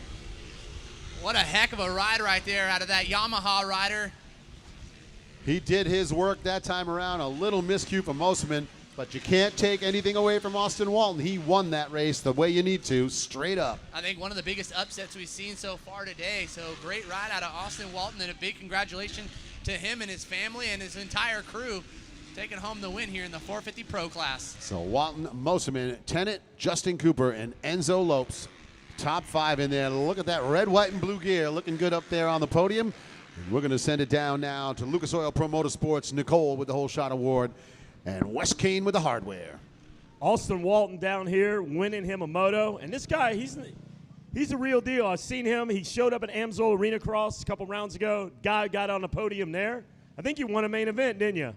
What a heck of a ride right there out of that Yamaha rider. He did his work that time around. A little miscue from Mosiman, but you can't take anything away from Austin Walton. He won that race the way you need to, straight up. I think one of the biggest upsets we've seen so far today. So great ride out of Austin Walton, and a big congratulations to him and his family and his entire crew taking home the win here in the 450 Pro class. So Walton, Mosiman, Tennant, Justin Cooper, and Enzo Lopes. Top 5 in there. Look at that red, white, and blue gear looking good up there on the podium. And we're going to send it down now to Lucas Oil Pro Motorsports, Nicole with the Whole Shot Award, and Wes Kane with the hardware. Austin Walton down here winning him a moto. And this guy, he's the real deal. I've seen him. He showed up at Amsoil Arena Cross a couple rounds ago. Guy got on the podium there. I think you won a main event, didn't you?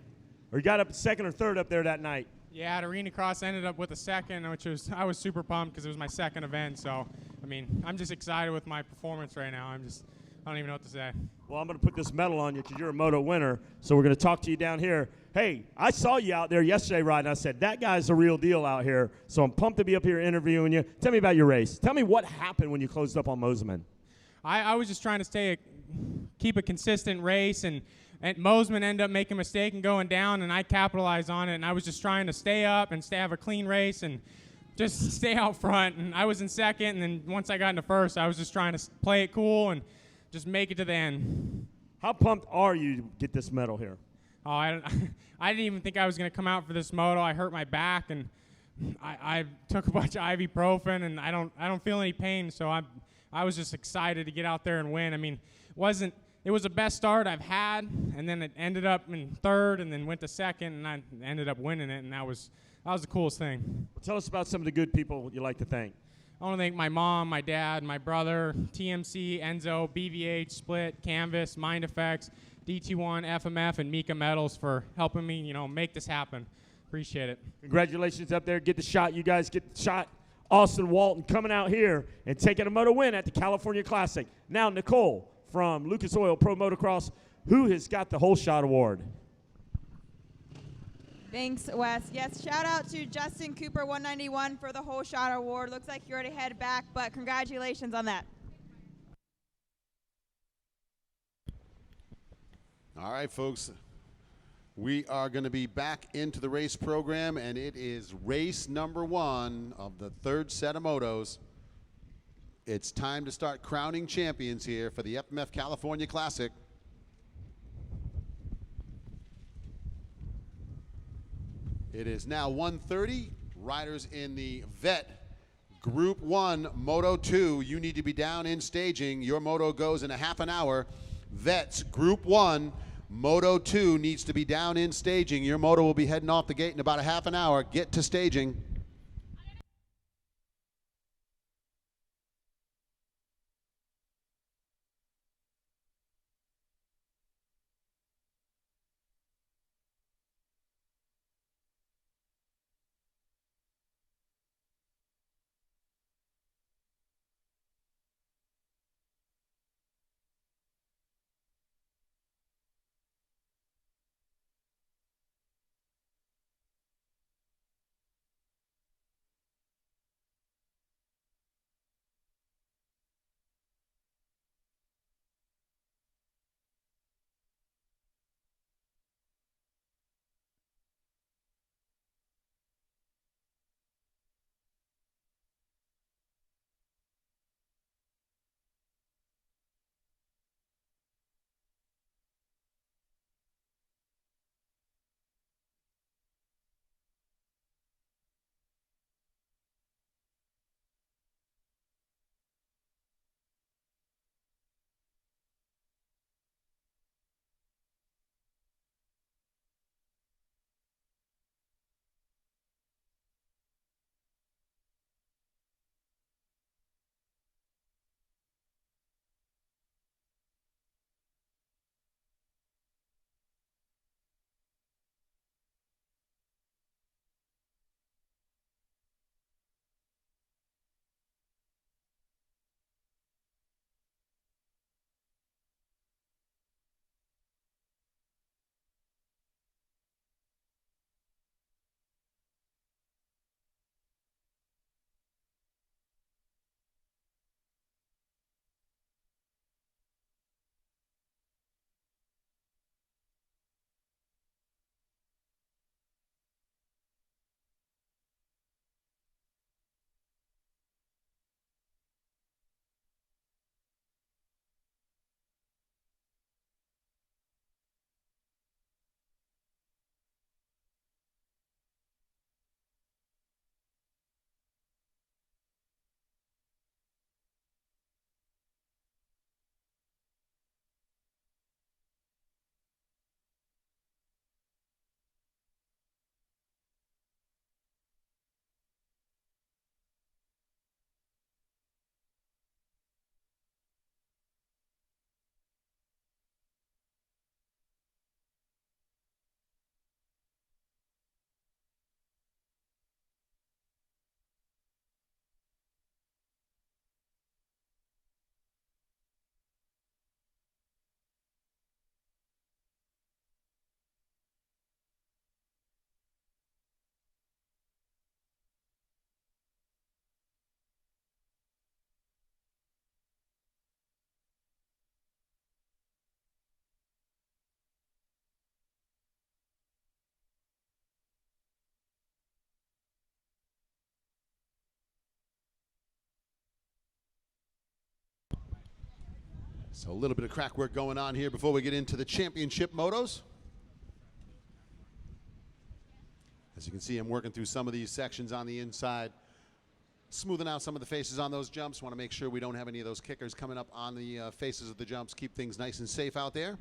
Or you got up second or third up there that night. Yeah, at Arena Cross, I ended up with a second, I was super pumped because it was my second event. So, I mean, I'm just excited with my performance right now. I don't even know what to say. Well, I'm going to put this medal on you because you're a moto winner. So we're going to talk to you down here. Hey, I saw you out there yesterday riding. I said, that guy's a real deal out here. So I'm pumped to be up here interviewing you. Tell me about your race. Tell me what happened when you closed up on Mosiman. I was just trying to keep a consistent race, and Mosiman ended up making a mistake and going down, and I capitalized on it. And I was just trying to stay up and have a clean race and just stay out front. And I was in second, and then once I got into first, I was just trying to play it cool and just make it to the end. How pumped are you to get this medal here? Oh, I didn't even think I was going to come out for this moto. I hurt my back, and I took a bunch of ibuprofen, and I don't feel any pain. So I was just excited to get out there and win. I mean, it was the best start I've had, and then it ended up in third, and then went to second, and I ended up winning it, and that was the coolest thing. Well, tell us about some of the good people you like to thank. I want to thank my mom, my dad, my brother, TMC, Enzo, BVH, Split, Canvas, Mind Effects, DT1, FMF, and Mika Metals for helping me, make this happen. Appreciate it. Congratulations up there. Get the shot. You guys get the shot. Austin Walton coming out here and taking a moto win at the California Classic. Now Nicole from Lucas Oil Pro Motocross, who has got the Whole Shot Award. Thanks, Wes. Yes, shout out to Justin Cooper 191 for the Whole Shot Award. Looks like you already head back, but congratulations on that. All right, folks. We are going to be back into the race program, and it is race number 1 of the third set of motos. It's time to start crowning champions here for the FMF California Classic. It is now 1:30. Riders in the Vet Group 1 Moto 2, you need to be down in staging. Your moto goes in a half an hour. Vets Group 1 Moto 2 needs to be down in staging. Your moto will be heading off the gate in about a half an hour. Get to staging. So a little bit of crack work going on here before we get into the championship motos. As you can see, I'm working through some of these sections on the inside, smoothing out some of the faces on those jumps. Want to make sure we don't have any of those kickers coming up on the faces of the jumps. Keep things nice and safe out there.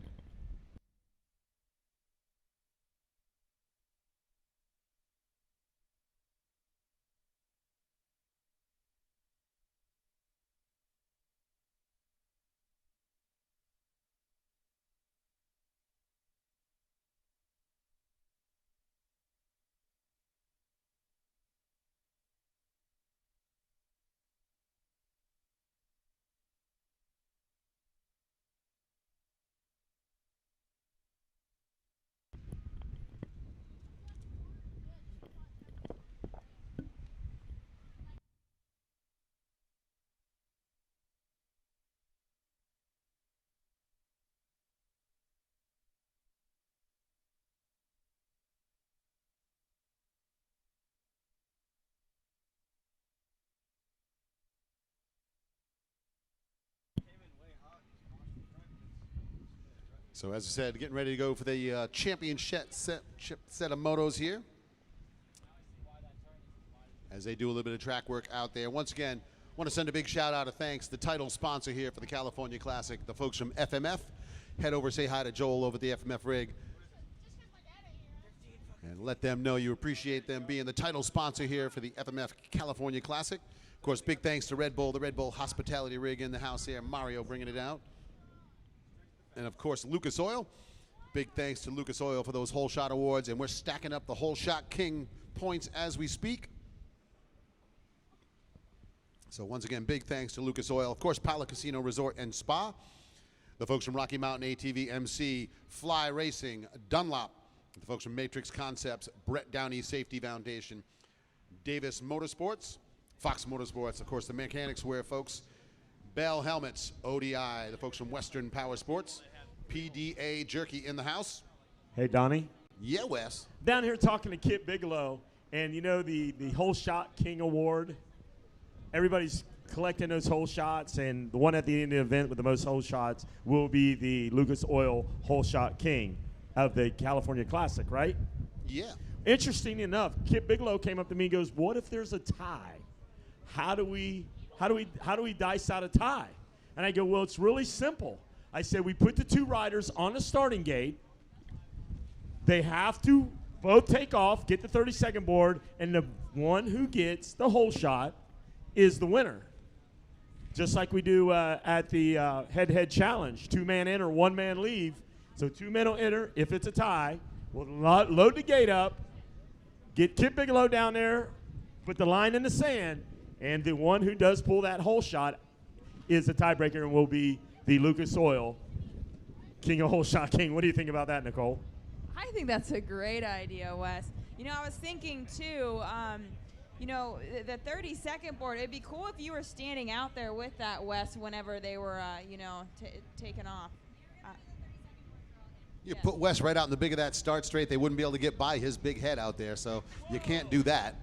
So as I said, getting ready to go for the championship set of motos here. As they do a little bit of track work out there. Once again, want to send a big shout out of thanks, the title sponsor here for the California Classic, the folks from FMF. Head over, say hi to Joel over at the FMF rig. And let them know you appreciate them being the title sponsor here for the FMF California Classic. Of course, big thanks to Red Bull, the Red Bull hospitality rig in the house here. Mario bringing it out. And of course, Lucas Oil. Big thanks to Lucas Oil for those Hole Shot Awards. And we're stacking up the Hole Shot King points as we speak. So once again, big thanks to Lucas Oil. Of course, Pala Casino Resort and Spa. The folks from Rocky Mountain ATV MC, Fly Racing, Dunlop. The folks from Matrix Concepts, Brett Downey Safety Foundation, Davis Motorsports, Fox Motorsports, of course, the mechanics wear, folks. Bell Helmets, ODI, the folks from Western Power Sports, PDA Jerky in the house. Hey, Donnie. Yeah, Wes. Down here talking to Kip Bigelow, and you know the Hole Shot King Award. Everybody's collecting those hole shots, and the one at the end of the event with the most hole shots will be the Lucas Oil Hole Shot King of the California Classic, right? Yeah. Interesting enough, Kip Bigelow came up to me and goes, "What if there's a tie? How do we dice out a tie?" And I go, "Well, it's really simple." I said, "We put the two riders on the starting gate. They have to both take off, get the 30-second board, and the one who gets the hole shot is the winner. Just like we do at the head-to-head challenge, 2-man enter, 1-man leave. So 2 men will enter. If it's a tie, we'll load the gate up, get Kip Bigelow down there, put the line in the sand, and the one who does pull that hole shot is the tiebreaker and will be the Lucas Oil King of Hole Shot King." What do you think about that, Nicole? I think that's a great idea, Wes. You know, I was thinking too, you know, the 30-second board, it'd be cool if you were standing out there with that, Wes, whenever they were, you know, taking off. You put Wes right out in the big of that start straight, they wouldn't be able to get by his big head out there, so you can't do that.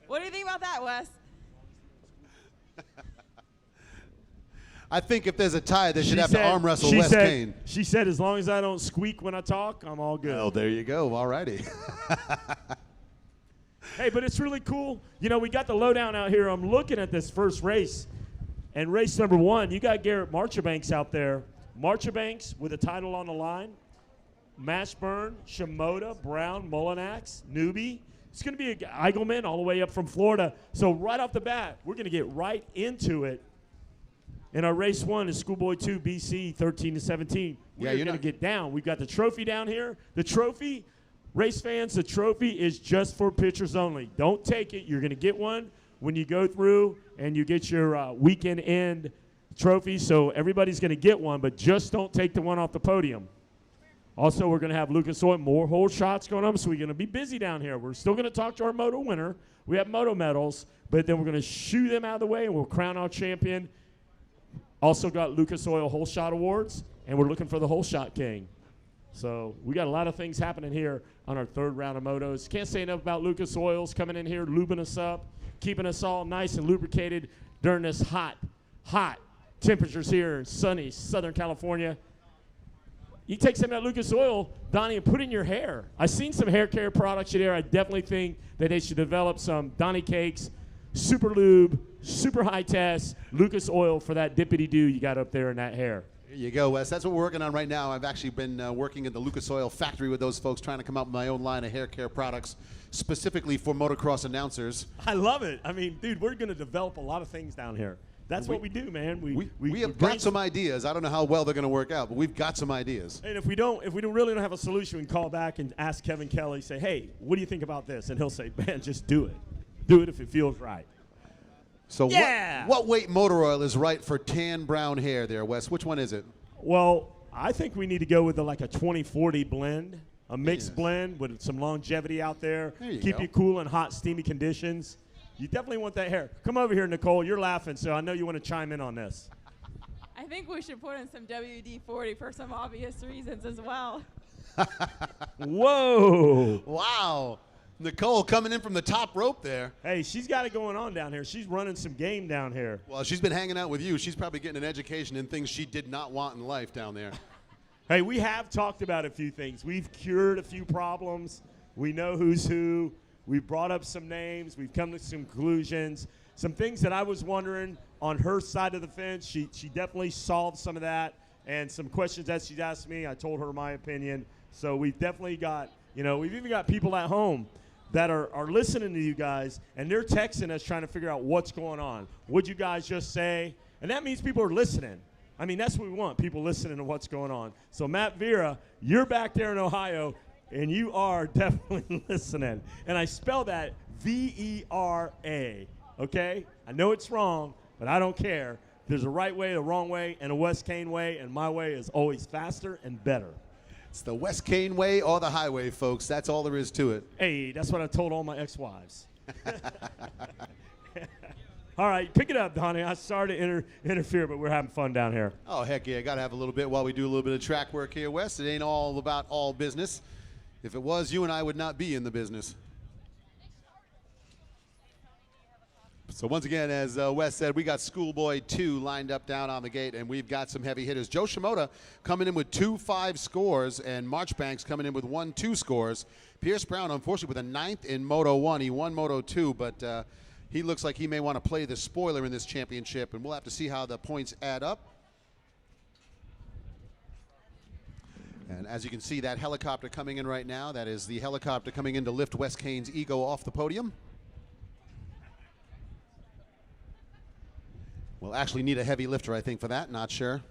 What do you think about that, Wes? I think if there's a tie, they should have to arm wrestle Wes Kane. She said, "As long as I don't squeak when I talk, I'm all good." Oh, there you go. All righty. Hey, but it's really cool. You know, we got the lowdown out here. I'm looking at this first race. And race number 1, you got Garrett Marchabanks out there. Marchabanks with a title on the line. Mashburn, Shimoda, Brown, Mullinax, Newbie. It's going to be a Eigelman all the way up from Florida. So right off the bat, we're going to get right into it. In our race 1 is Schoolboy 2 BC 13-17. We're going to get down. We've got the trophy down here. The trophy, race fans, the trophy is just for pitchers only. Don't take it. You're going to get one when you go through and you get your weekend end trophy. So everybody's going to get one, but just don't take the one off the podium. Also, we're going to have Lucas Oil, more hole shots going on, so we're going to be busy down here. We're still going to talk to our moto winner. We have moto medals, but then we're going to shoo them out of the way, and we'll crown our champion. Also got Lucas Oil Hole Shot Awards, and we're looking for the Hole Shot King. So we got a lot of things happening here on our 3rd round of motos. Can't say enough about Lucas Oils coming in here, lubing us up, keeping us all nice and lubricated during this hot hot temperatures here in sunny Southern California. You take some of that Lucas Oil, Donnie, and put it in your hair. I've seen some hair care products there. I definitely think that they should develop some Donnie Cakes, Super Lube, Super High Test, Lucas Oil for that dippity-doo you got up there in that hair. There you go, Wes. That's what we're working on right now. I've actually been working in the Lucas Oil factory with those folks, trying to come up with my own line of hair care products specifically for motocross announcers. I love it. I mean, dude, we're going to develop a lot of things down here. That's what we do, man. We have got some ideas. I don't know how well they're going to work out, but we've got some ideas. And if we really don't have a solution, we can call back and ask Kevin Kelly, say, hey, what do you think about this? And he'll say, man, just do it. Do it if it feels right. So Yeah! what weight motor oil is right for tan brown hair there, Wes? Which one is it? Well, I think we need to go with like a 20-40 blend, a mixed blend with some longevity out there. There you Keep go. you cool in hot, steamy conditions. You definitely want that hair. Come over here, Nicole. You're laughing, so I know you want to chime in on this. I think we should put in some WD-40 for some obvious reasons as well. Whoa. Wow. Nicole coming in from the top rope there. Hey, she's got it going on down here. She's running some game down here. Well, she's been hanging out with you. She's probably getting an education in things she did not want in life down there. Hey, we have talked about a few things. We've cured a few problems. We know who's who. We've brought up some names. We've come to some conclusions. Some things that I was wondering on her side of the fence. She definitely solved some of that. And some questions that she's asked me, I told her my opinion. So we've definitely got, we've even got people at home that are listening to you guys, and they're texting us trying to figure out what's going on. What'd you guys just say? And that means people are listening. I mean, that's what we want, people listening to what's going on. So, Matt Vera, you're back there in Ohio, and you are definitely listening. And I spell that V-E-R-A, okay? I know it's wrong, but I don't care. There's a right way, a wrong way, and a Wes Kane way, and my way is always faster and better. It's the Wes Kane way or the highway, folks. That's all there is to it. Hey, that's what I told all my ex-wives. All right, pick it up, Donnie. I'm sorry to interfere, but we're having fun down here. Oh, heck yeah. Got to have a little bit while we do a little bit of track work here, Wes. It ain't all about all business. If it was, you and I would not be in the business. So once again, as Wes said, we got Schoolboy 2 lined up down on the gate, and we've got some heavy hitters. Joe Shimoda coming in with 2 5 scores, and Marchbanks coming in with 1 2 scores. Pierce Brown, unfortunately, with a 9th in Moto 1. He won Moto 2, but he looks like he may want to play the spoiler in this championship, and we'll have to see how the points add up. And as you can see, that helicopter coming in right now, that is the helicopter coming in to lift Wes Kane's ego off the podium. We'll actually need a heavy lifter, I think, for that. Not sure.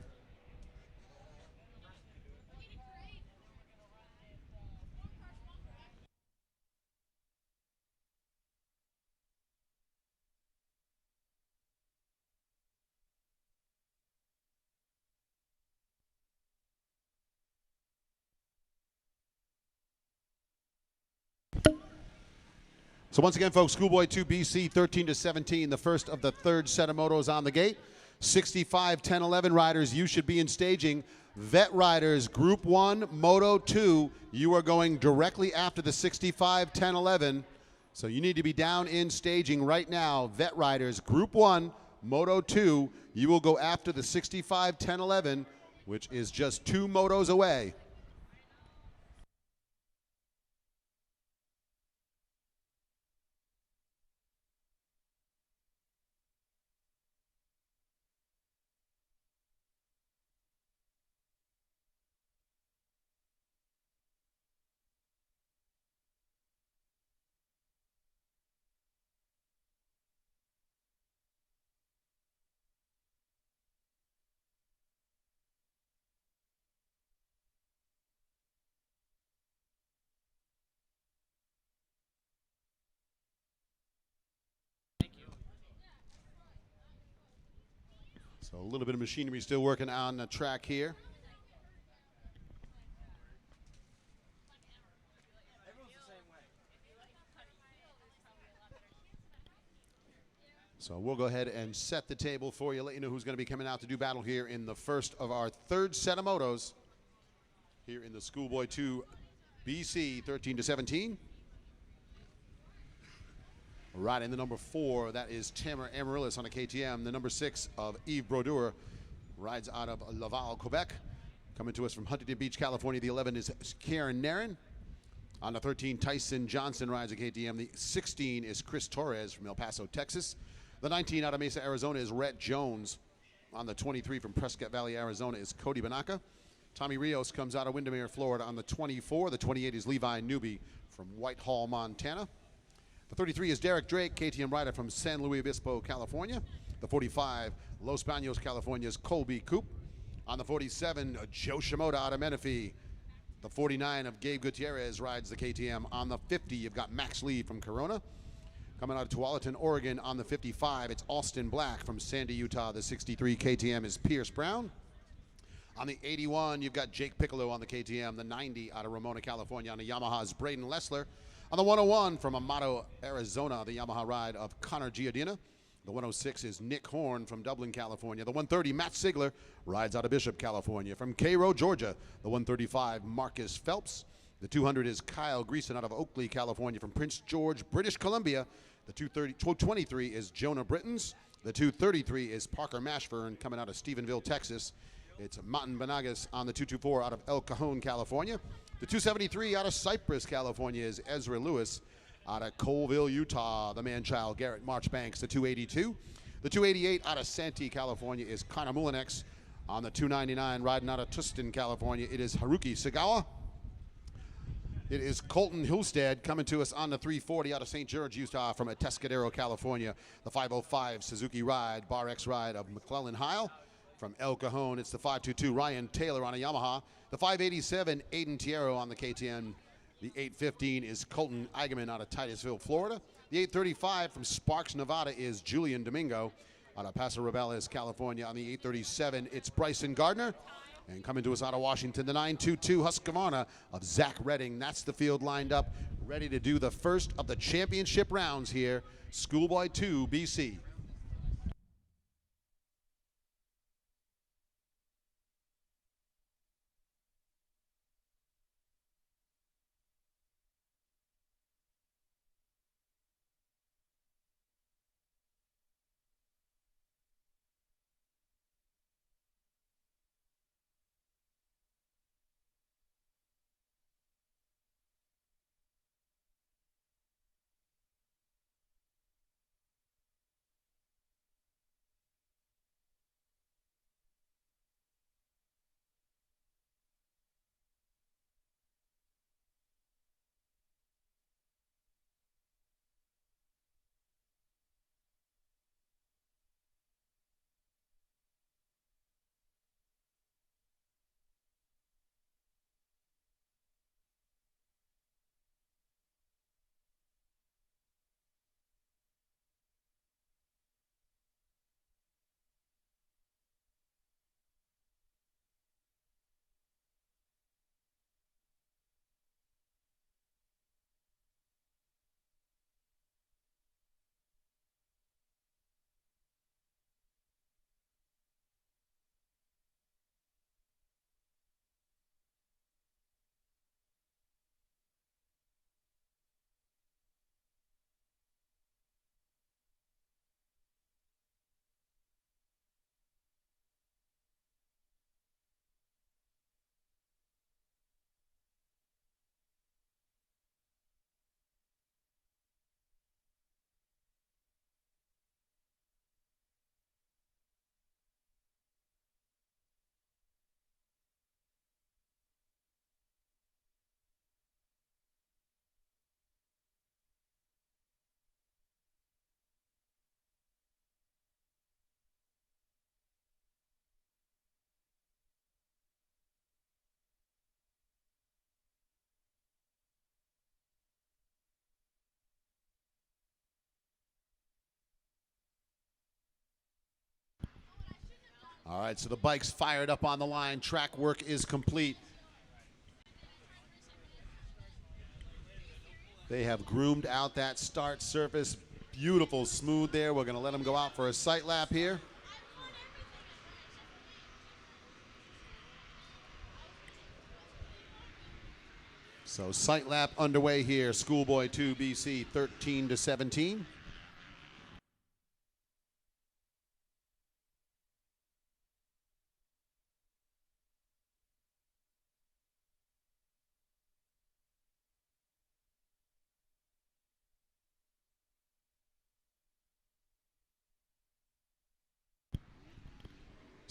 So once again, folks, Schoolboy 2 BC 13-17, the first of the third set of motos on the gate. 65, 10, 11 riders, you should be in staging. Vet riders, Group 1, Moto 2, you are going directly after the 65, 10, 11. So you need to be down in staging right now. Vet riders, Group 1, Moto 2, you will go after the 65, 10, 11, which is just 2 motos away. So a little bit of machinery still working on the track here. So we'll go ahead and set the table for you, let you know who's going to be coming out to do battle here in the first of our third set of motos here in the Schoolboy 2 BC 13-17. Riding the number 4, that is Tamer Amaryllis on the KTM. The number 6 of Yves Brodeur rides out of Laval, Quebec. Coming to us from Huntington Beach, California, the 11 is Karen Nairn. On the 13, Tyson Johnson rides a KTM. The 16 is Chris Torres from El Paso, Texas. The 19 out of Mesa, Arizona is Rhett Jones. On the 23 from Prescott Valley, Arizona is Cody Banaka. Tommy Rios comes out of Windermere, Florida on the 24. The 28 is Levi Newby from Whitehall, Montana. The 33 is Derek Drake, KTM rider from San Luis Obispo, California. The 45, Los Banos, California is Colby Coop. On the 47, Joe Shimoda out of Menifee. The 49 of Gabe Gutierrez rides the KTM. On the 50, you've got Max Lee from Corona. Coming out of Tualatin, Oregon on the 55, it's Austin Black from Sandy, Utah. The 63 KTM is Pierce Brown. On the 81, you've got Jake Piccolo on the KTM. The 90 out of Ramona, California on the Yamaha is Braden Lessler. On the 101 from Amato, Arizona, the Yamaha ride of Connor Giardina. The 106 is Nick Horn from Dublin, California. The 130, Matt Sigler, rides out of Bishop, California. From Cairo, Georgia, the 135, Marcus Phelps. The 200 is Kyle Greason out of Oakley, California. From Prince George, British Columbia, the 223 is Jonah Brittens. The 233 is Parker Mashburn coming out of Stephenville, Texas. It's Martin Benagas on the 224 out of El Cajon, California. The 273 out of Cypress, California is Ezra Lewis. Out of Colville, Utah, the man-child Garrett Marchbanks, the 282. The 288 out of Santee, California is Connor Mulinex. On the 299, riding out of Tustin, California, it is Haruki Sagawa. It is Colton Hillstead coming to us on the 340 out of St. George, Utah from Atascadero, California. The 505 Suzuki ride, Bar X ride of McClellan Heil. From El Cajon, it's the 522 Ryan Taylor on a Yamaha. The 587 Aiden Tiero on the KTM. The 815 is Colton Eigenman out of Titusville, Florida. The 835 from Sparks, Nevada is Julian Domingo out of Paso Robles, California. On the 837, it's Bryson Gardner. And coming to us out of Washington, the 922 Husqvarna of Zach Redding. That's the field lined up, ready to do the first of the championship rounds here. Schoolboy 2, BC. All right, so the bike's fired up on the line. Track work is complete. They have groomed out that start surface. Beautiful, smooth there. We're going to let them go out for a sight lap here. So sight lap underway here. Schoolboy 2 BC 13-17.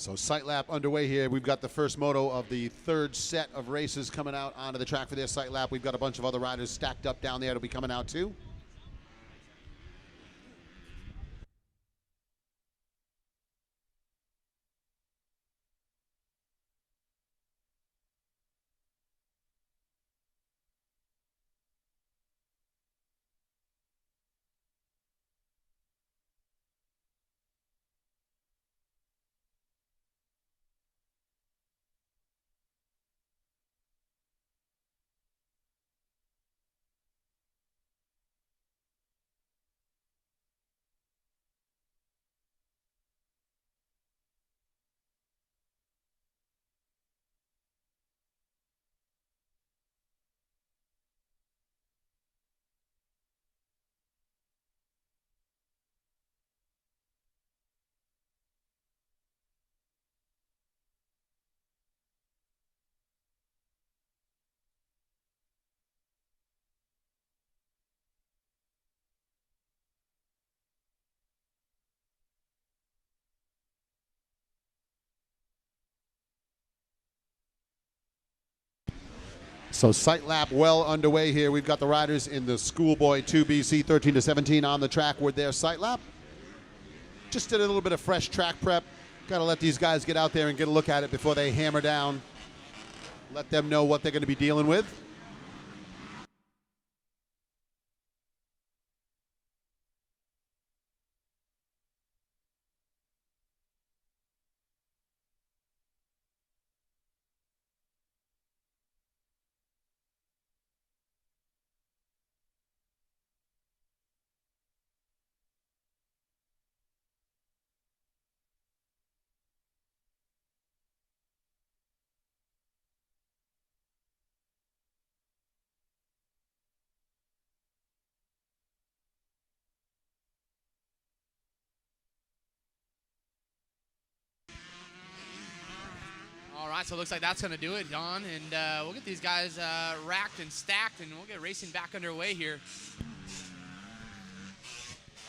So sight lap underway here. We've got the first moto of the third set of races coming out onto the track for their sight lap. We've got a bunch of other riders stacked up down there to be coming out too. So sight lap well underway here. We've got the riders in the Schoolboy 2BC 13 to 17 on the track with their sight lap. Just did a little bit of fresh track prep. Got to let these guys get out there and get a look at it before they hammer down. Let them know what they're going to be dealing with. All right, so it looks like that's going to do it, Don. And we'll get these guys racked and stacked, and we'll get racing back underway here.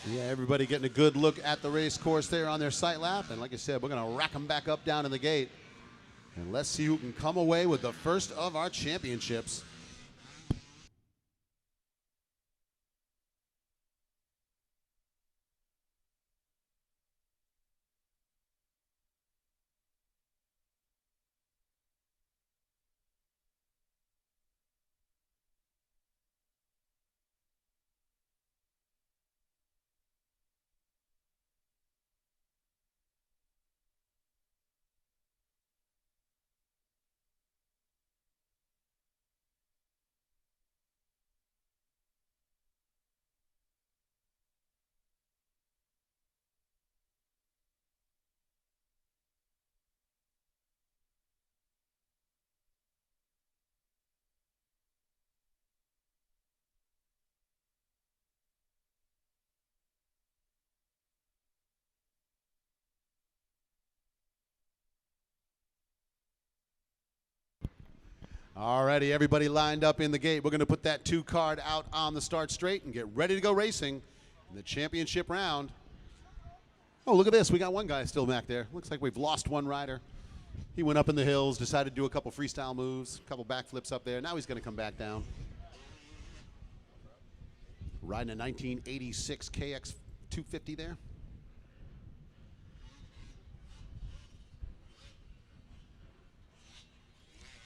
Yeah, everybody getting a good look at the race course there on their sight lap. And like I said, we're going to rack them back up down in the gate. And let's see who can come away with the first of our championships. Alrighty, everybody lined up in the gate. We're going to put that 2 card out on the start straight and get ready to go racing in the championship round. Oh, look at this. We got one guy still back there. Looks like we've lost one rider. He went up in the hills, decided to do a couple freestyle moves, a couple backflips up there. Now he's going to come back down. Riding a 1986 KX 250 there.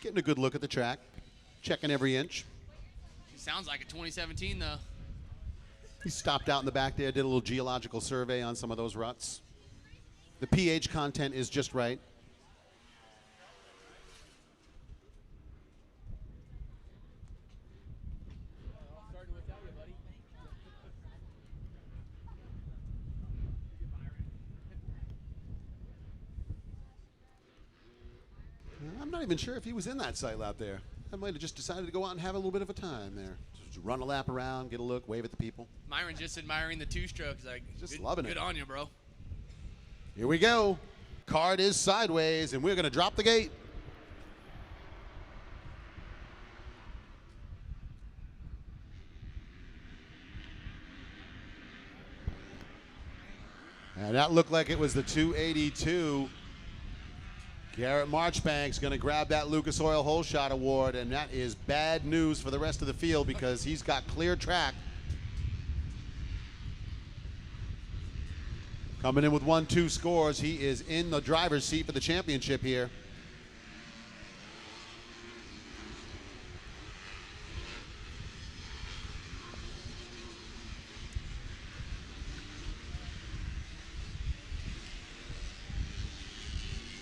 Getting a good look at the track, checking every inch. He sounds like a 2017, though. He stopped out in the back there, did a little geological survey on some of those ruts. The pH content is just right. I'm not even sure if he was in that sight lap there. I might have just decided to go out and have a little bit of a time there. Just run a lap around, get a look, wave at the people. Myron just admiring the 2-strokes. Like, just loving it. Good on you, bro. Here we go. Card is sideways, and we're going to drop the gate. And that looked like it was the 282 Garrett Marchbank's going to grab that Lucas Oil Hole Shot Award, and that is bad news for the rest of the field because he's got clear track. Coming in with 1-2 scores, he is in the driver's seat for the championship here.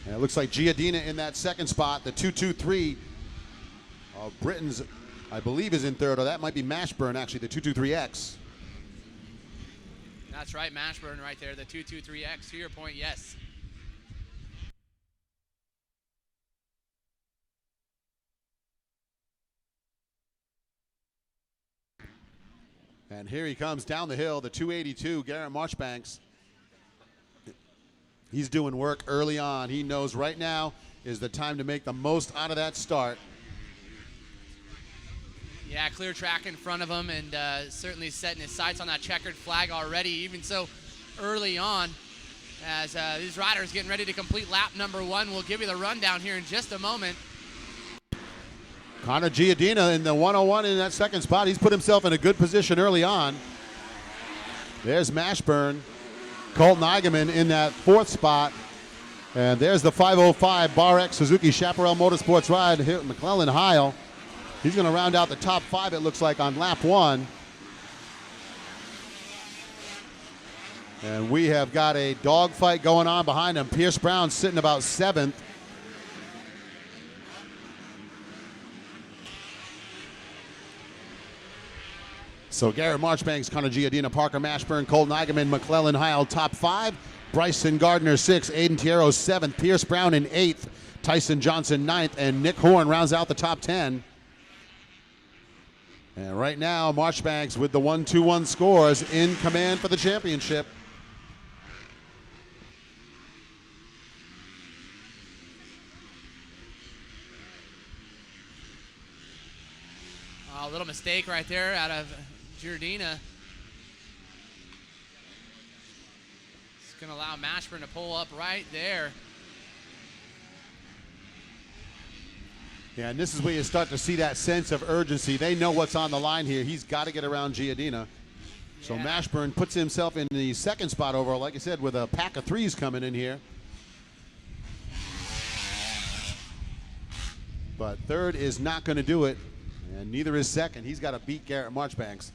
And it looks like Giardina in that second spot. The 2-2-3. Britain's, I believe, is in third, or that might be Mashburn, actually, the 2-2-3X. That's right, Mashburn right there, the 2-2-3X. To your point, yes. And here he comes down the hill, the 282, Garrett Marchbanks. He's doing work early on. He knows right now is the time to make the most out of that start. Yeah, clear track in front of him, and certainly setting his sights on that checkered flag already, even so early on. As these riders getting ready to complete lap number 1. We'll give you the rundown here in just a moment. Connor Giardina in the 101 in that second spot. He's put himself in a good position early on. There's Mashburn. Colton Eigenman in that 4th spot. And there's the 505 Bar X Suzuki Chaparral Motorsports ride, McClellan Heil. He's going to round out the top 5, it looks like, on lap 1. And we have got a dogfight going on behind him. Pierce Brown sitting about 7th. So Garrett Marchbanks, Connor Giardina, Parker Mashburn, Colton Eigenman, McClellan Heil, top 5. Bryson Gardner, 6th. Aiden Tierro, 7th. Pierce Brown in 8th. Tyson Johnson, 9th. And Nick Horn rounds out the top 10. And right now, Marchbanks with the 1-2-1 scores in command for the championship. A little mistake right there out of Giardina. It's going to allow Mashburn to pull up right there. Yeah, and this is where you start to see that sense of urgency. They know what's on the line here. He's got to get around Giardina. So Mashburn puts himself in the 2nd spot overall, like I said, with a pack of 3s coming in here. But 3rd is not going to do it, and neither is 2nd. He's got to beat Garrett Marchbanks.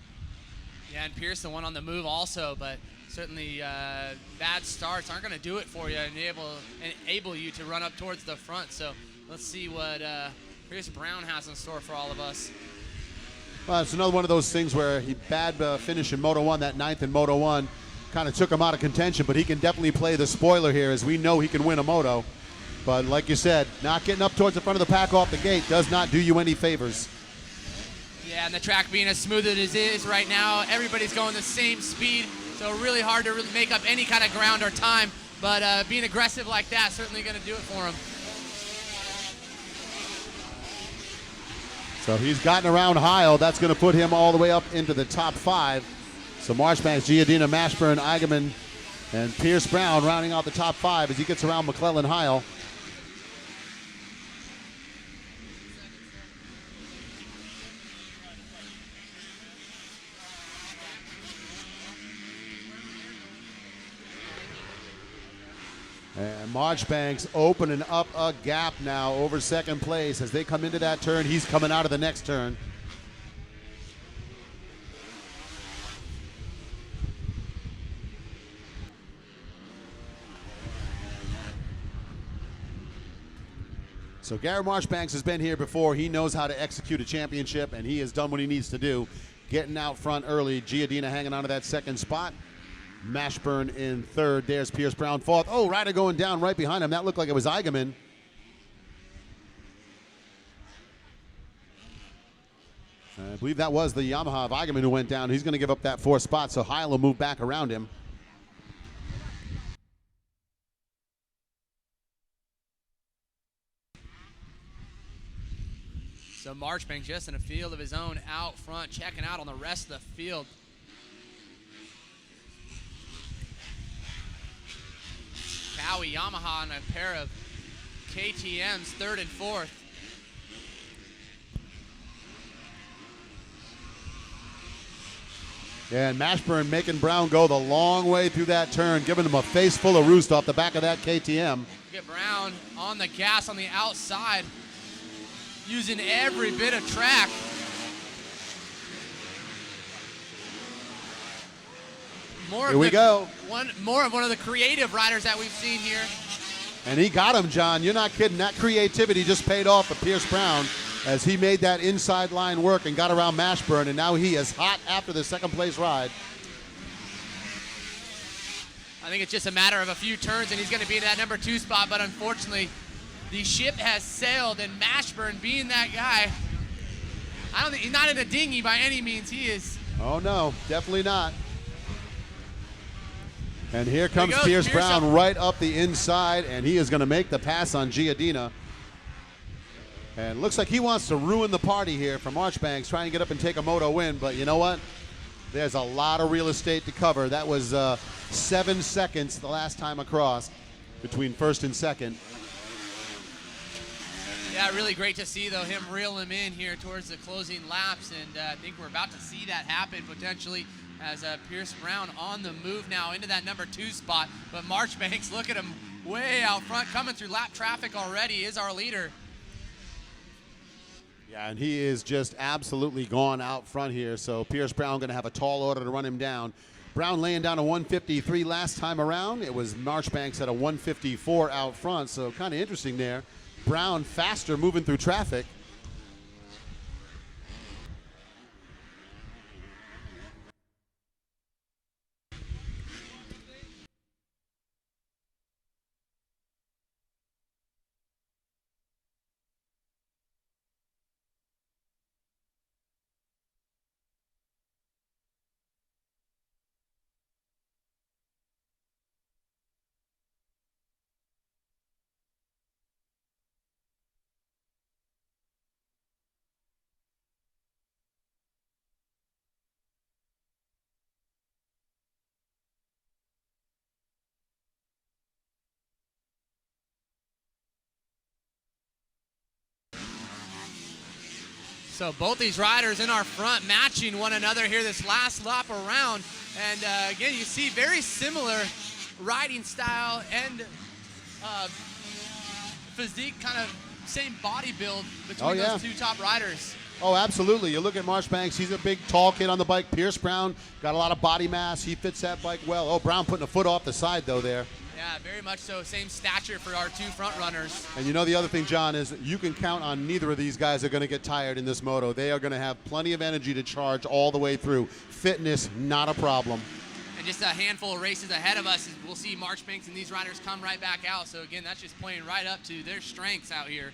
Yeah, and Pierce, the one on the move also, but certainly bad starts aren't going to do it for you and enable you to run up towards the front. So let's see what Pierce Brown has in store for all of us. Well, it's another one of those things where he bad finish in Moto 1, that 9th in Moto 1, kind of took him out of contention, but he can definitely play the spoiler here as we know he can win a moto. But like you said, not getting up towards the front of the pack off the gate does not do you any favors. Yeah, and the track being as smooth as it is right now, everybody's going the same speed, so really hard to really make up any kind of ground or time. But being aggressive like that, certainly going to do it for him. So he's gotten around Heil. That's going to put him all the way up into the top 5. So Marchbanks, Giardina, Mashburn, Eigenman, and Pierce Brown rounding out the top 5 as he gets around McClellan Heil. And Marchbanks opening up a gap now over 2nd place. As they come into that turn, he's coming out of the next turn. So Garrett Marchbanks has been here before. He knows how to execute a championship, and he has done what he needs to do. Getting out front early. Giardina hanging on to that 2nd spot. Mashburn in 3rd. There's Pierce Brown 4th. Oh, Ryder going down right behind him. That looked like it was Eigenman. I believe that was the Yamaha of Eigenman who went down. He's going to give up that 4th spot, so Heil will move back around him. So Marchbanks just in a field of his own out front, checking out on the rest of the field. Cowie Yamaha and a pair of KTM's third and fourth. Yeah, and Mashburn making Brown go the long way through that turn, giving him a face full of roost off the back of that KTM. Get Brown on the gas on the outside, using every bit of track. Here we go. More of one of the creative riders that we've seen here. And he got him, John. You're not kidding. That creativity just paid off for Pierce Brown as he made that inside line work and got around Mashburn, and now he is hot after the second place ride. I think it's just a matter of a few turns and he's going to be in that number 2 spot, but unfortunately the ship has sailed, and Mashburn being that guy, I don't think he's not in a dinghy by any means. He is. Oh no, definitely not. And here comes goes Pierce Pierce Brown up. right up the inside, and he is going to make the pass on Giardina. And looks like he wants to ruin the party here for Marchbanks, trying to get up and take a moto win. But you know what? There's a lot of real estate to cover. That was 7 seconds the last time across between first and second. Yeah, really great to see, though, him reel him in here towards the closing laps. And I think we're about to see that happen potentially as Pierce Brown on the move now into that number 2 spot. But Marchbanks, look at him way out front, coming through lap traffic already, is our leader. Yeah, and he is just absolutely gone out front here. So Pierce Brown going to have a tall order to run him down. Brown laying down a 153 last time around. It was Marchbanks at a 154 out front. So kind of interesting there. Brown faster moving through traffic. So both these riders in our front matching one another here this last lap around. And again, you see very similar riding style and physique, kind of same body build between those 2 top riders. Oh, absolutely. You look at Marchbanks, he's a big, tall kid on the bike. Pierce Brown got a lot of body mass. He fits that bike well. Oh, Brown putting a foot off the side, though, there. Yeah, very much so. Same stature for our 2 front runners. And you know the other thing, John, is you can count on neither of these guys are going to get tired in this moto. They are going to have plenty of energy to charge all the way through. Fitness, not a problem. And just a handful of races ahead of us, we'll see Marchbanks and these riders come right back out. So again, that's just playing right up to their strengths out here.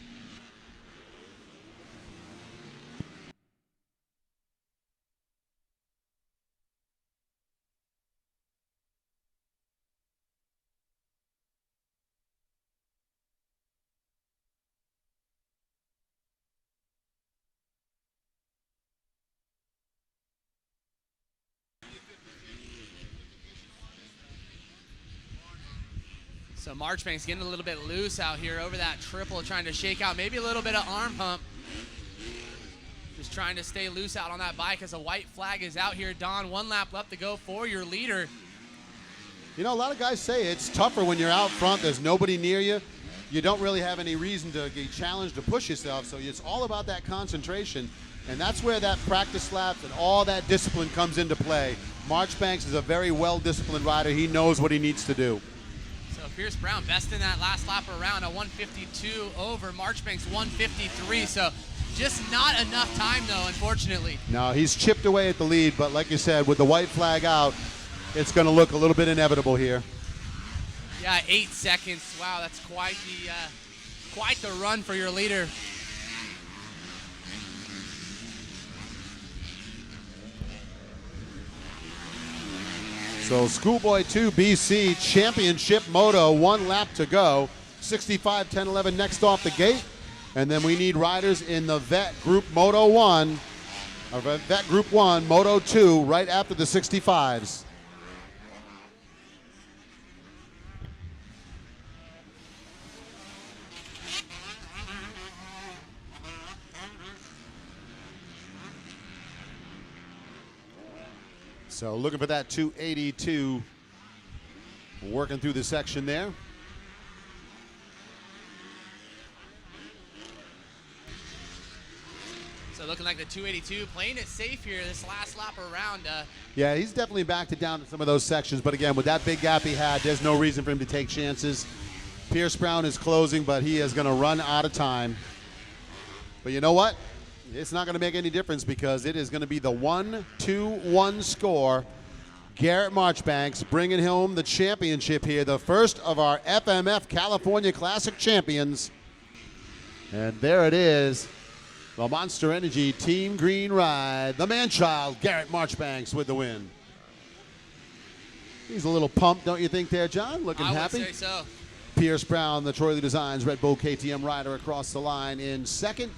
So Marchbanks getting a little bit loose out here over that triple, trying to shake out maybe a little bit of arm pump. Just trying to stay loose out on that bike as a white flag is out here. Don, 1 lap left to go for your leader. You know, a lot of guys say it's tougher when you're out front. There's nobody near you. You don't really have any reason to get challenged to push yourself. So it's all about that concentration. And that's where that practice lap and all that discipline comes into play. Marchbanks is a very well-disciplined rider. He knows what he needs to do. So Pierce Brown best in that last lap around, a 152 over Marchbanks 153. So just not enough time, though, unfortunately. No, he's chipped away at the lead, but like you said, with the white flag out, it's going to look a little bit inevitable here. Yeah, 8 seconds. Wow, that's quite the run for your leader. So Schoolboy 2 BC Championship Moto, 1 lap to go. 65, 10, 11 next off the gate. And then we need riders in the Vet Group Moto 1, or Vet Group 1, Moto 2, right after the 65s. So looking for that 282, working through the section there. So looking like the 282, playing it safe here this last lap around. Yeah, he's definitely backed it down to some of those sections, but again, with that big gap he had, there's no reason for him to take chances. Pierce Brown is closing, but he is going to run out of time. But you know what? It's not going to make any difference because it is going to be the 1-2-1 score. Garrett Marchbanks bringing home the championship here, the first of our FMF California Classic champions. And there it is. The Monster Energy Team Green Ride. The man-child, Garrett Marchbanks, with the win. He's a little pumped, don't you think there, John? Looking happy? I would say so. Pierce Brown, the Troy Lee Designs Red Bull KTM rider, across the line in second.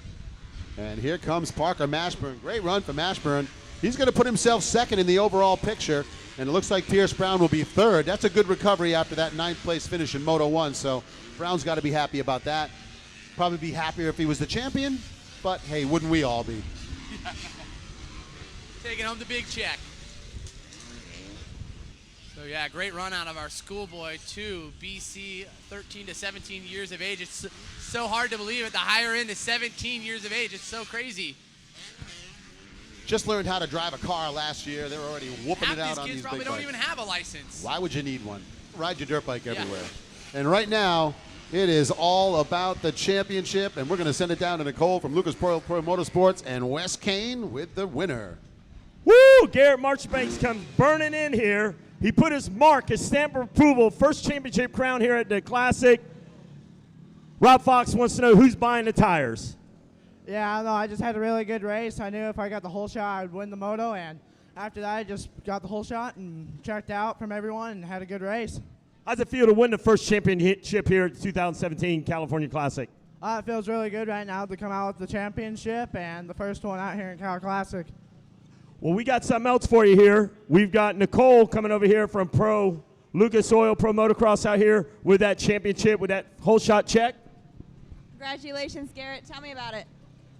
And here comes Parker Mashburn. Great run for Mashburn. He's going to put himself second in the overall picture. And it looks like Pierce Brown will be third. That's a good recovery after that 9th place finish in Moto 1. So Brown's got to be happy about that. Probably be happier if he was the champion. But, hey, wouldn't we all be? Taking home the big check. So, yeah, great run out of our schoolboy, too. BC, 13 to 17 years of age. It's so hard to believe at the higher end is 17 years of age. It's so crazy. Just learned how to drive a car last year. They're already whooping it out on these kids big probably don't bikes. even have a license. Why would you need one? Ride your dirt bike everywhere. And right now, it is all about the championship, and we're going to send it down to Nicole from Lucas Pro Motorsports and Wes Kane with the winner. Woo! Garrett Marchbanks comes burning in here. He put his mark, his stamp of approval, first championship crown here at the Classic. Rob Fox wants to know who's buying the tires. Yeah, I don't know. I just had a really good race. I knew if I got the whole shot, I would win the moto, and after that, I just got the whole shot and checked out from everyone and had a good race. How's it feel to win the first championship here at the 2017 California Classic? It feels really good right now to come out with the championship and the first one out here in Cal Classic. Well, we got something else for you here. We've got Nicole coming over here from Lucas Oil Pro Motocross out here with that championship, with that whole shot check. Congratulations, Garrett. Tell me about it.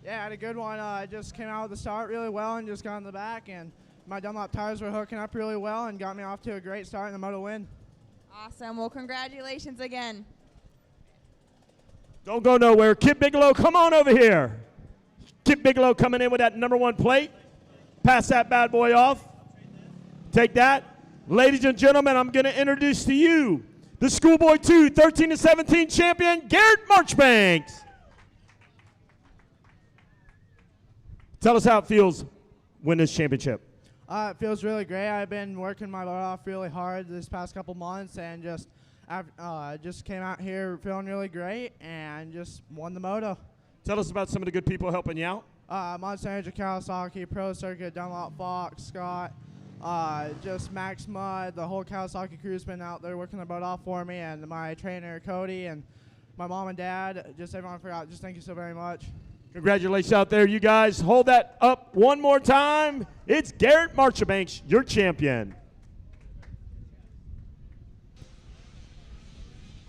Yeah, I had a good one. I just came out with the start really well and just got in the back, and my Dunlop tires were hooking up really well and got me off to a great start in the moto win. Awesome. Well, congratulations again. Don't go nowhere. Kip Bigelow, come on over here. Kip Bigelow coming in with that #1 plate. Pass that bad boy off. Take that. Ladies and gentlemen, I'm going to introduce to you the Schoolboy 2 13 to 17 champion, Garrett Marchbanks. Tell us how it feels win this championship. It feels really great. I've been working my butt off really hard this past couple months, and just came out here feeling really great and just won the moto. Tell us about some of the good people helping you out. Monster Energy, Kawasaki, Pro Circuit, Dunlop, Fox, Scott, just Maxima, the whole Kawasaki crew's been out there working their butt off for me, and my trainer Cody, and my mom and dad, just everyone I forgot. Just thank you so very much. Congratulations out there, you guys. Hold that up one more time. It's Garrett Marchbanks, your champion.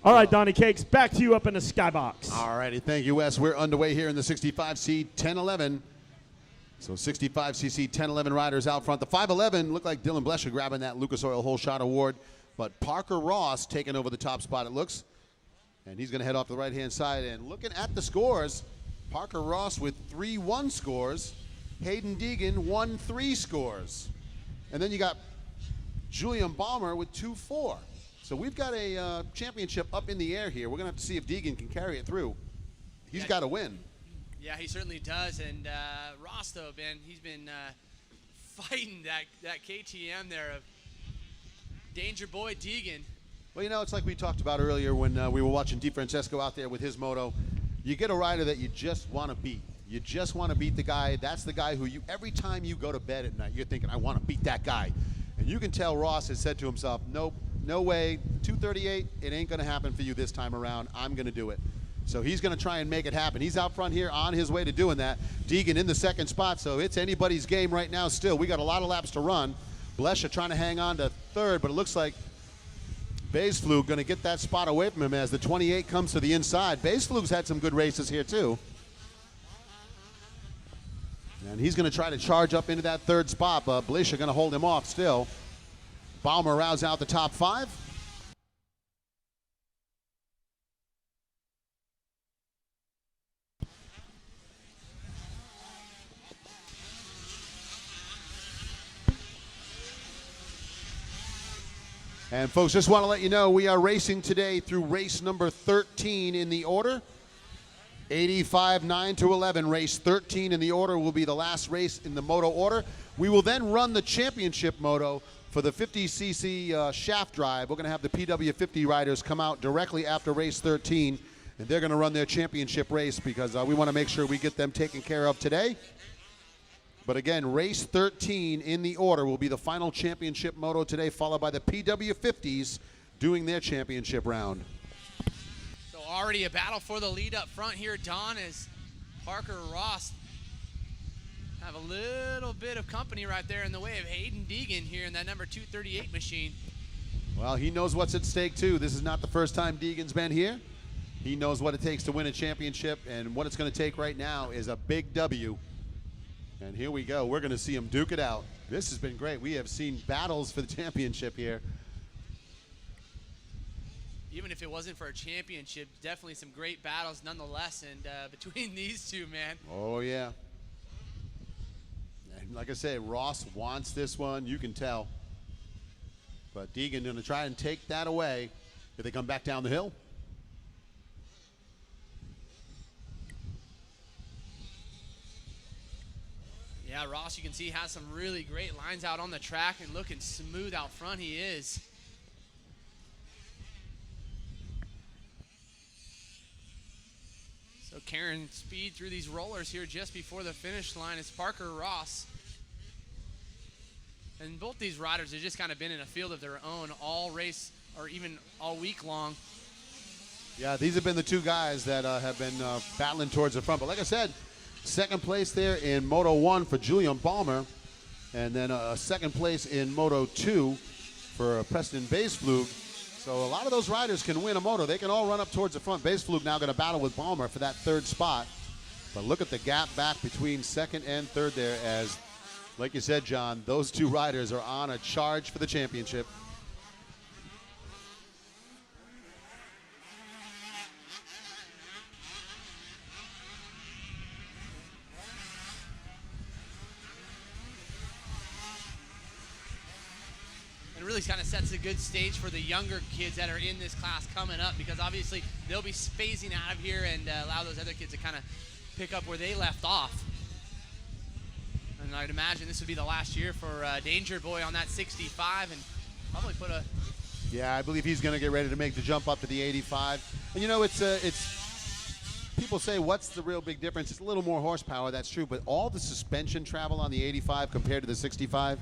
All right, Donnie Cakes, back to you up in the skybox. All righty, thank you, Wes. We're underway here in the 65C 1011. So 65cc 1011 riders out front. The 511 looked like Dylan Blesher grabbing that Lucas Oil Whole Shot Award, but Parker Ross taking over the top spot, it looks. And he's going to head off to the right-hand side. And looking at the scores, Parker Ross with 3-1 scores. Hayden Deegan 1-3 scores. And then you got Julian Balmer with 2-4. So we've got a championship up in the air here. We're going to have to see if Deegan can carry it through. He's got to win. Yeah, he certainly does. And Ross, though, Ben, he's been fighting that KTM there of Danger Boy Deegan. Well, you know, it's like we talked about earlier when we were watching DeFrancesco out there with his moto. You get a rider that you just want to beat. You just want to beat the guy. That's the guy who you, every time you go to bed at night, you're thinking, I want to beat that guy. And you can tell Ross has said to himself, nope, no way, 238, it ain't going to happen for you this time around. I'm going to do it. So he's going to try and make it happen. He's out front here on his way to doing that. Deegan in the second spot, so it's anybody's game right now still. We got a lot of laps to run. Blesher trying to hang on to third, but it looks like Baesflug going to get that spot away from him as the 28 comes to the inside. Baesflug's had some good races here too. And he's going to try to charge up into that third spot, but Blesha going to hold him off still. Balmer rounds out the top 5. And folks, just want to let you know we are racing today through race number 13 in the order. 85, 9 to 11. Race 13 in the order will be the last race in the moto order. We will then run the championship moto for the 50cc shaft drive. We're going to have the PW50 riders come out directly after race 13, and they're going to run their championship race because we want to make sure we get them taken care of today. But again, race 13 in the order will be the final championship moto today, followed by the PW50s doing their championship round. So already a battle for the lead up front here, Don, as Parker Ross have a little bit of company right there in the way of Hayden Deegan here in that number 238 machine. Well, he knows what's at stake too. This is not the first time Deegan's been here. He knows what it takes to win a championship, and what it's going to take right now is a big W. And here we go. We're going to see him duke it out. This has been great. We have seen battles for the championship here. Even if it wasn't for a championship, definitely some great battles nonetheless. And between these two, man. Oh, yeah. And like I say, Ross wants this one. You can tell. But Deegan going to try and take that away if they come back down the hill. Yeah, Ross, you can see, has some really great lines out on the track and looking smooth out front. He is. So carrying speed through these rollers here just before the finish line is Parker Ross. And both these riders have just kind of been in a field of their own all race or even all week long. Yeah, these have been the two guys that have been battling towards the front. But like I said, second place there in Moto 1 for Julian Balmer, and then a second place in Moto 2 for Preston Bassflug. So a lot of those riders can win a moto. They can all run up towards the front. Bassflug now going to battle with Balmer for that third spot. But look at the gap back between second and third there as, like you said, John, those two riders are on a charge for the championship. Really kind of sets a good stage for the younger kids that are in this class coming up, because obviously they'll be phasing out of here and allow those other kids to kind of pick up where they left off. And I'd imagine this would be the last year for Danger Boy on that 65 and probably put a... Yeah, I believe he's going to get ready to make the jump up to the 85. And you know, it's people say, what's the real big difference? It's a little more horsepower, that's true, but all the suspension travel on the 85 compared to the 65,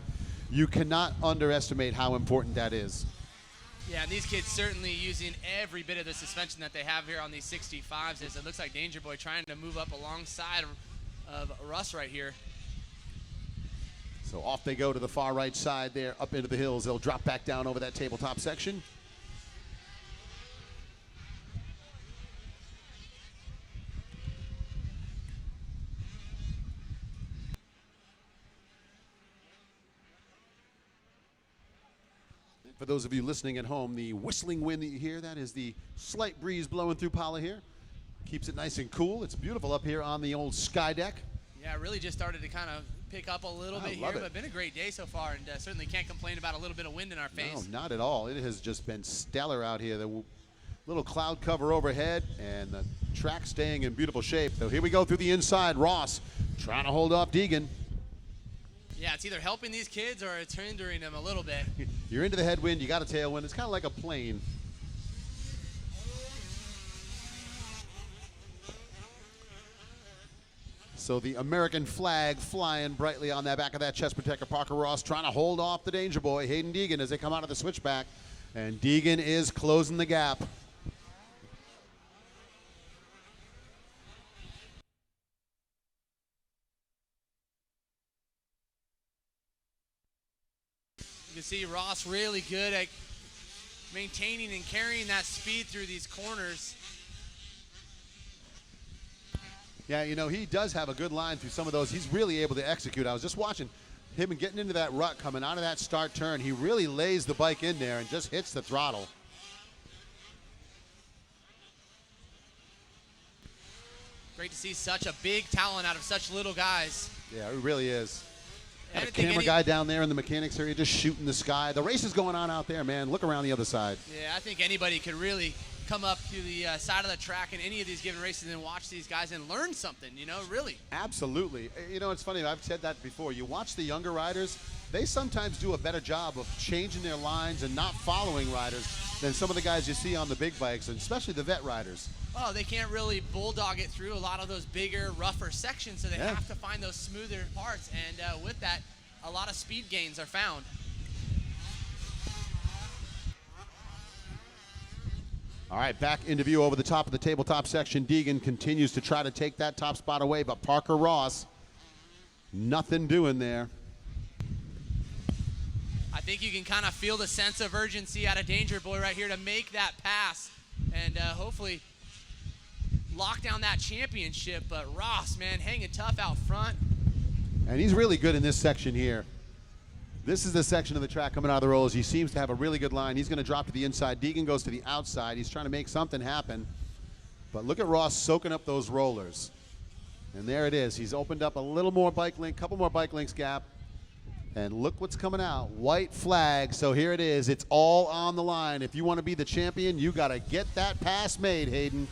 you cannot underestimate how important that is. Yeah, and these kids certainly using every bit of the suspension that they have here on these 65s. As it looks like Danger Boy trying to move up alongside of Russ right here. So off they go to the far right side there, up into the hills. They'll drop back down over that tabletop section. For those of you listening at home, the whistling wind that you hear, that is the slight breeze blowing through Pala here. Keeps it nice and cool. It's beautiful up here on the old sky deck. Yeah, it really just started to kind of pick up a little bit here, but been a great day so far, and certainly can't complain about a little bit of wind in our face. No, not at all. It has just been stellar out here. The little cloud cover overhead and the track staying in beautiful shape. So here we go through the inside. Ross trying to hold off Deegan. Yeah, it's either helping these kids or it's hindering them a little bit. You're into the headwind, you got a tailwind. It's kind of like a plane. So the American flag flying brightly on the back of that chest protector. Parker Ross trying to hold off the Danger Boy, Hayden Deegan, as they come out of the switchback. And Deegan is closing the gap. You can see Ross really good at maintaining and carrying that speed through these corners. Yeah, you know, he does have a good line through some of those. He's really able to execute. I was just watching him getting into that rut, coming out of that start turn. He really lays the bike in there and just hits the throttle. Great to see such a big talent out of such little guys. Yeah, it really is. I Got a didn't think camera guy down there in the mechanics area just shooting the sky. The race is going on out there, man. Look around the other side. Yeah, I think anybody could really come up to the side of the track in any of these given races and watch these guys and learn something, you know, really. Absolutely. You know, it's funny. I've said that before. You watch the younger riders, they sometimes do a better job of changing their lines and not following riders than some of the guys you see on the big bikes, and especially the vet riders. Oh, they can't really bulldog it through a lot of those bigger, rougher sections, so they have to find those smoother parts, and with that, a lot of speed gains are found. All right, back into view over the top of the tabletop section. Deegan continues to try to take that top spot away, but Parker Ross, nothing doing there. I think you can kind of feel the sense of urgency out of Danger Boy right here to make that pass and hopefully lock down that championship. But Ross, man, hanging tough out front. And he's really good in this section here. This is the section of the track coming out of the rollers. He seems to have a really good line. He's going to drop to the inside. Deegan goes to the outside. He's trying to make something happen. But look at Ross soaking up those rollers. And there it is. He's opened up a little more bike link, couple more bike links gap. And look what's coming out. White flag. So here it is. It's all on the line. If you want to be the champion, you got to get that pass made, Hayden.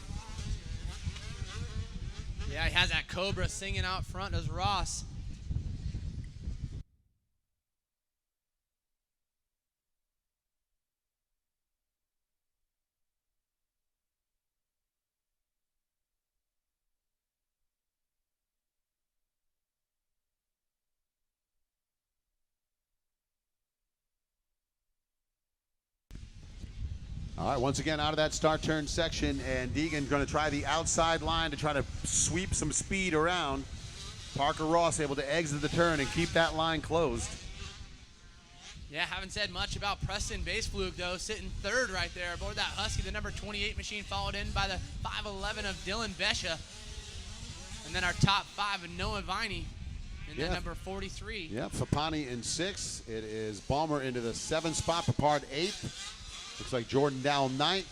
Yeah, he has that Cobra singing out front, does Ross. All right, once again out of that start turn section, and Deegan going to try the outside line to try to sweep some speed around. Parker Ross able to exit the turn and keep that line closed. Yeah, haven't said much about Preston Baseflug, though, sitting third right there aboard that Husky, the number 28 machine, followed in by the 5'11 of Dylan Besha. And then our top five of Noah Viney in that number 43. Yeah, Fapani in 6. It is Balmer into the 7th spot, Papard 8th. Looks like Jordan down 9th.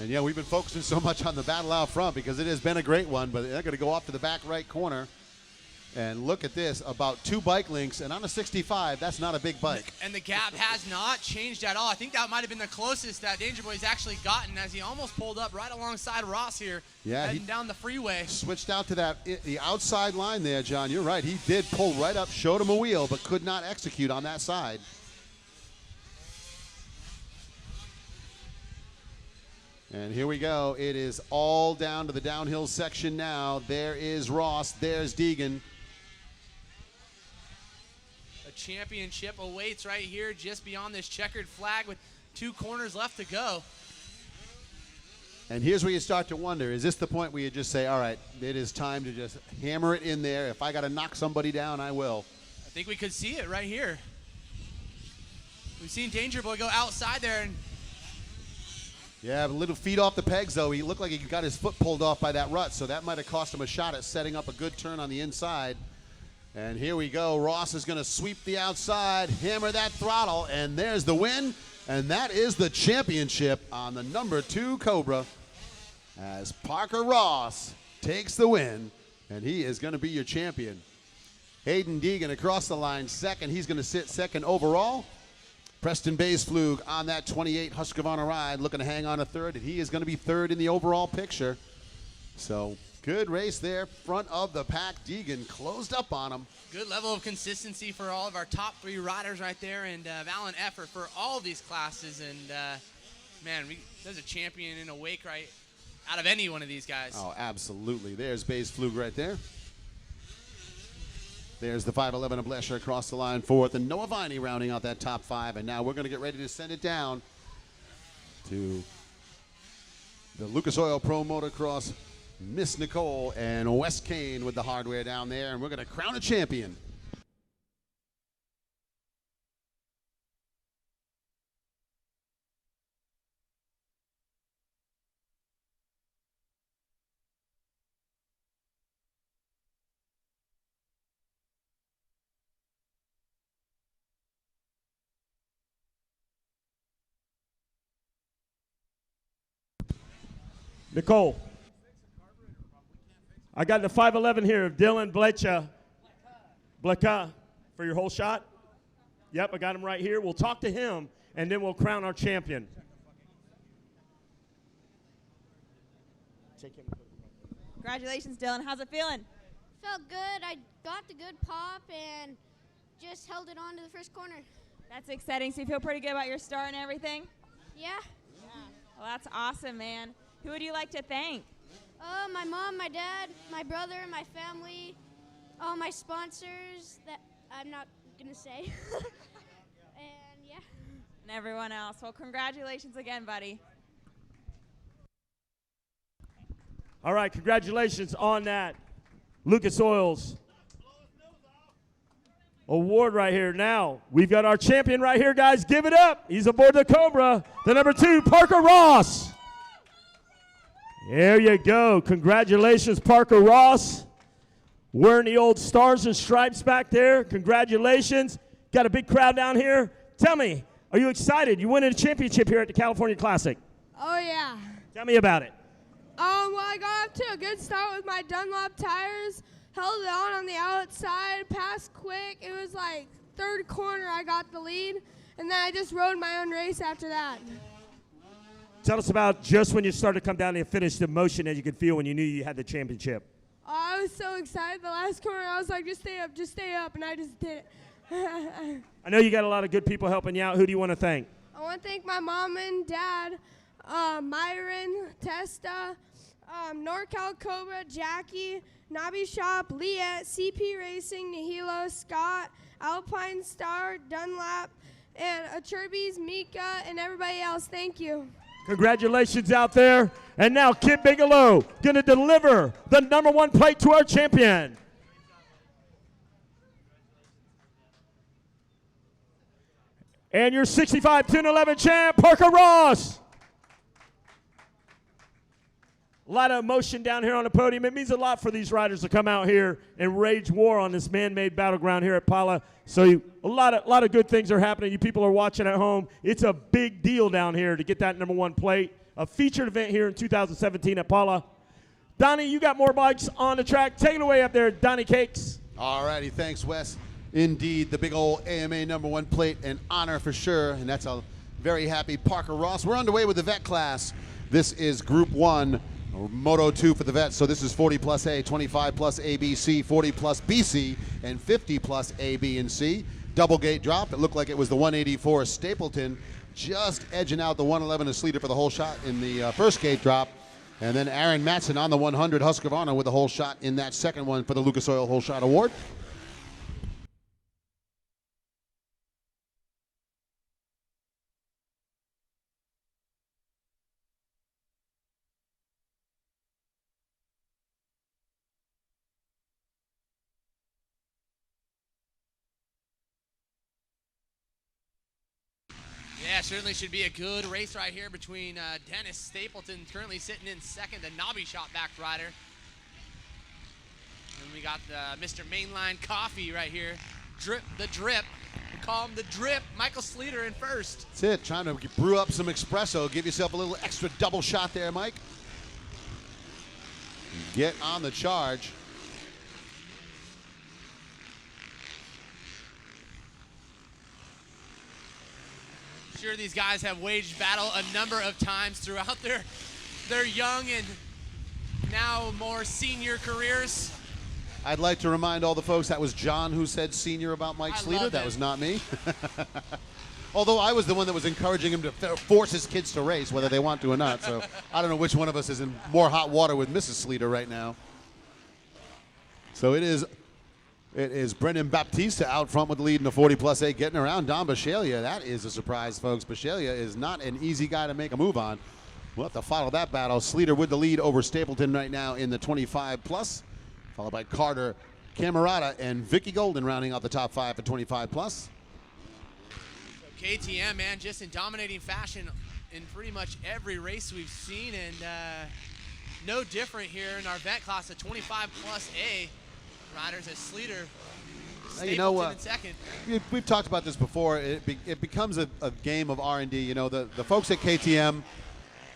And yeah, we've been focusing so much on the battle out front because it has been a great one, but they're going to go off to the back right corner. And look at this, about 2 bike links, and on a 65, that's not a big bike. And the gap has not changed at all. I think that might have been the closest that Danger Boy's actually gotten as he almost pulled up right alongside Ross here, heading down the freeway. Switched out to the outside line there, John. You're right. He did pull right up, showed him a wheel, but could not execute on that side. And here we go. It is all down to the downhill section now. There is Ross. There's Deegan. A championship awaits right here just beyond this checkered flag with 2 corners left to go. And here's where you start to wonder, is this the point where you just say, all right, it is time to just hammer it in there. If I got to knock somebody down, I will. I think we could see it right here. We've seen Danger Boy go outside there and yeah, a little feet off the pegs, though. He looked like he got his foot pulled off by that rut, so that might have cost him a shot at setting up a good turn on the inside. And here we go. Ross is going to sweep the outside, hammer that throttle, and there's the win. And that is the championship on the number 2 Cobra as Parker Ross takes the win, and he is going to be your champion. Hayden Deegan across the line second. He's going to sit second overall. Preston Baseflug on that 28 Husqvarna ride, looking to hang on a third, and he is going to be third in the overall picture. So good race there, front of the pack. Deegan closed up on him. good level of consistency for all of our top 3 riders right there, and valiant effort for all these classes. And man, there's a champion in a wake right out of any one of these guys. Oh, absolutely. There's Baseflug right there. There's the 5'11 of Blesher across the line fourth, and Noah Viney rounding out that top 5. And now we're going to get ready to send it down to the Lucas Oil Pro Motocross, Miss Nicole and Wes Kane with the hardware down there, and we're going to crown a champion. Nicole. I got the 5'11" here, Dylan Blecha for your whole shot. Yep, I got him right here. We'll talk to him, and then we'll crown our champion. Congratulations, Dylan. How's it feeling? Felt good. I got the good pop and just held it on to the first corner. That's exciting. So you feel pretty good about your start and everything? Yeah. Well, that's awesome, man. Who would you like to thank? My mom, my dad, my brother, my family, all my sponsors that I'm not going to say. And yeah. And everyone else. Well, congratulations again, buddy. All right, congratulations on that Lucas Oil's award right here. Now, we've got our champion right here, guys. Give it up. He's aboard the Cobra, the number 2, Parker Ross. There you go. Congratulations, Parker Ross. Wearing the old stars and stripes back there. Congratulations. Got a big crowd down here. Tell me, are you excited? You winning a championship here at the California Classic. Oh, yeah. Tell me about it. Well, I got off to a good start with my Dunlop tires. Held it on the outside, passed quick. It was like third corner I got the lead, and then I just rode my own race after that. Tell us about just when you started to come down and finish the motion that you could feel when you knew you had the championship. I was so excited. The last corner, I was like, just stay up, and I just did it. I know you got a lot of good people helping you out. Who do you want to thank? I want to thank my mom and dad, Myron, Testa, NorCal Cobra, Jackie, Nobby Shop, Liette, CP Racing, Nihilo, Scott, Alpine Star, Dunlap, and Acherbys, Mika, and everybody else. Thank you. Congratulations out there. And now Kid Bigelow going to deliver the number 1 plate to our champion. And your 65-11 champ, Parker Ross. A lot of emotion down here on the podium. It means a lot for these riders to come out here and wage war on this man-made battleground here at Pala. So a lot of good things are happening. You people are watching at home. It's a big deal down here to get that number 1 plate. A featured event here in 2017 at Pala. Donnie, you got more bikes on the track. Take it away up there, Donnie Cakes. All righty, thanks, Wes. Indeed, the big old AMA number 1 plate, an honor for sure, and that's a very happy Parker Ross. We're underway with the vet class. This is Group 1. Moto 2 for the vets, so this is 40 plus A, 25 plus A, B, C, 40 plus BC, and 50 plus A, B, and C. Double gate drop. It looked like it was the 184 Stapleton, just edging out the 111 of Sleater for the whole shot in the first gate drop. And then Aaron Matson on the 100 Husqvarna with the whole shot in that second one for the Lucas Oil Whole Shot Award. Yeah, certainly should be a good race right here between Dennis Stapleton, currently sitting in second, the Nobby Shop backed rider. And we got Mr. Mainline Coffee right here, the drip. We call him the drip. Michael Sleater in first. That's it, trying to brew up some espresso. Give yourself a little extra double shot there, Mike. Get on the charge. Sure, these guys have waged battle a number of times throughout their young and now more senior careers. I'd like to remind all the folks that was John who said senior about Mike Sleater. That it. was not me. Although I was the one that was encouraging him to force his kids to race, whether they want to or not. So I don't know which one of us is in more hot water with Mrs. Sleater right now. So it is Brendan Baptista out front with the lead in the 40 plus A, getting around Don Bisceglia. That is a surprise, folks. Bisceglia is not an easy guy to make a move on. We'll have to follow that battle. Sleater with the lead over Stapleton right now in the 25 plus, followed by Carter, Camerata, and Vicky Golden rounding out the top 5 for 25 plus. So KTM, man, just in dominating fashion in pretty much every race we've seen, and no different here in our event class of 25 plus A. Riders as Sleater, Stapleton in second. We've talked about this before. It becomes a game of R&D. You know, the folks at KTM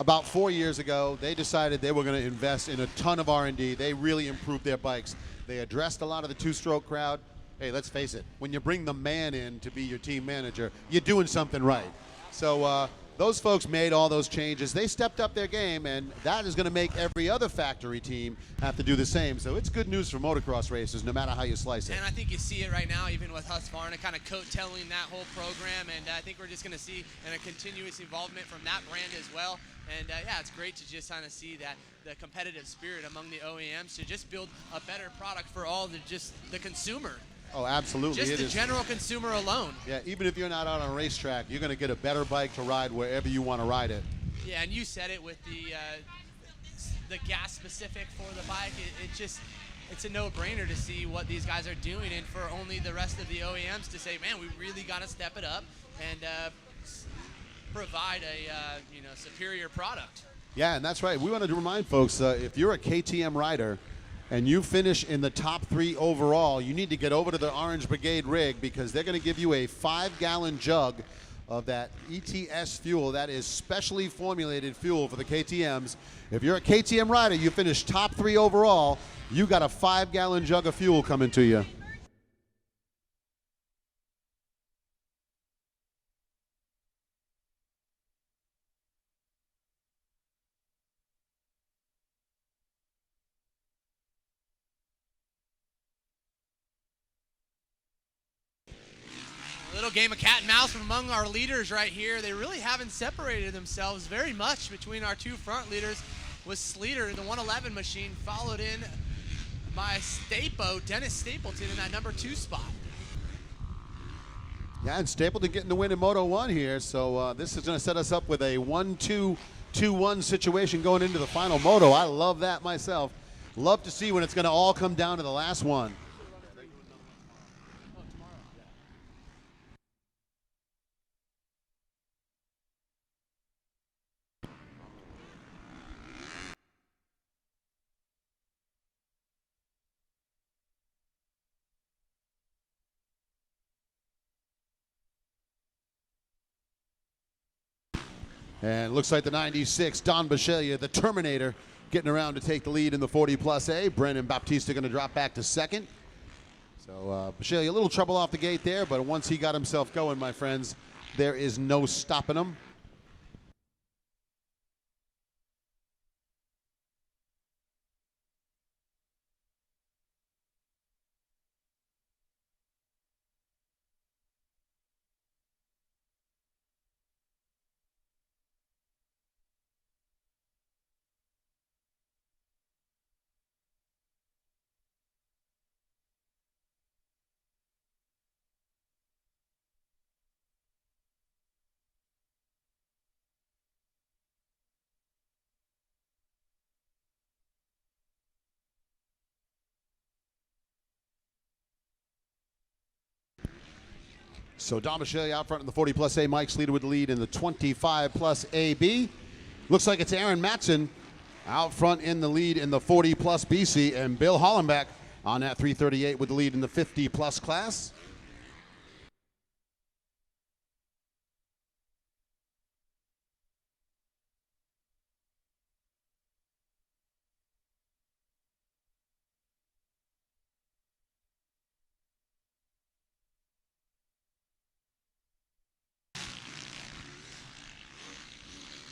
about 4 years ago, they decided they were going to invest in a ton of R&D. They really improved their bikes. They addressed a lot of the two-stroke crowd. Hey, let's face it, when you bring the man in to be your team manager, you're doing something right. So those folks made all those changes. They stepped up their game, and that is going to make every other factory team have to do the same. So it's good news for motocross racers, no matter how you slice it. And I think you see it right now, even with Husqvarna kind of coattailing that whole program, and I think we're just going to see a continuous involvement from that brand as well. And yeah, it's great to just kind of see that the competitive spirit among the OEMs to just build a better product for all the consumer. Oh, absolutely. Just it the is. general consumer alone. Yeah, even if you're not out on a racetrack, you're going to get a better bike to ride wherever you want to ride it. Yeah, and you said it with the gas specific for the bike. It's a no-brainer to see what these guys are doing, and for only the rest of the OEMs to say, man, we really got to step it up and provide a superior product. Yeah, and that's right. We wanted to remind folks, if you're a KTM rider and you finish in the top 3 overall, you need to get over to the Orange Brigade rig, because they're going to give you a 5-gallon jug of that ETS fuel. That is specially formulated fuel for the KTMs. If you're a KTM rider, you finish top 3 overall, you got a 5-gallon jug of fuel coming to you. A little game of cat and mouse from among our leaders right here. They really haven't separated themselves very much between our 2 front leaders, with Sleater in the 111 machine, followed in by Dennis Stapleton in that number 2 spot. Yeah, and Stapleton getting the win in Moto 1 here, so this is going to set us up with a 1-2-2-1 situation going into the final Moto. I love that myself. Love to see when it's going to all come down to the last one. And it looks like the 96, Don Bisceglia, the Terminator, getting around to take the lead in the 40 plus A. Brennan Baptista going to drop back to second. So Bisceglia, a little trouble off the gate there, but once he got himself going, my friends, there is no stopping him. So Don Bisceglia out front in the 40 plus A. Mike Sleater with the lead in the 25 plus AB. Looks like it's Aaron Matson out front in the lead in the 40 plus BC, and Bill Hollenbeck on that 338 with the lead in the 50 plus class.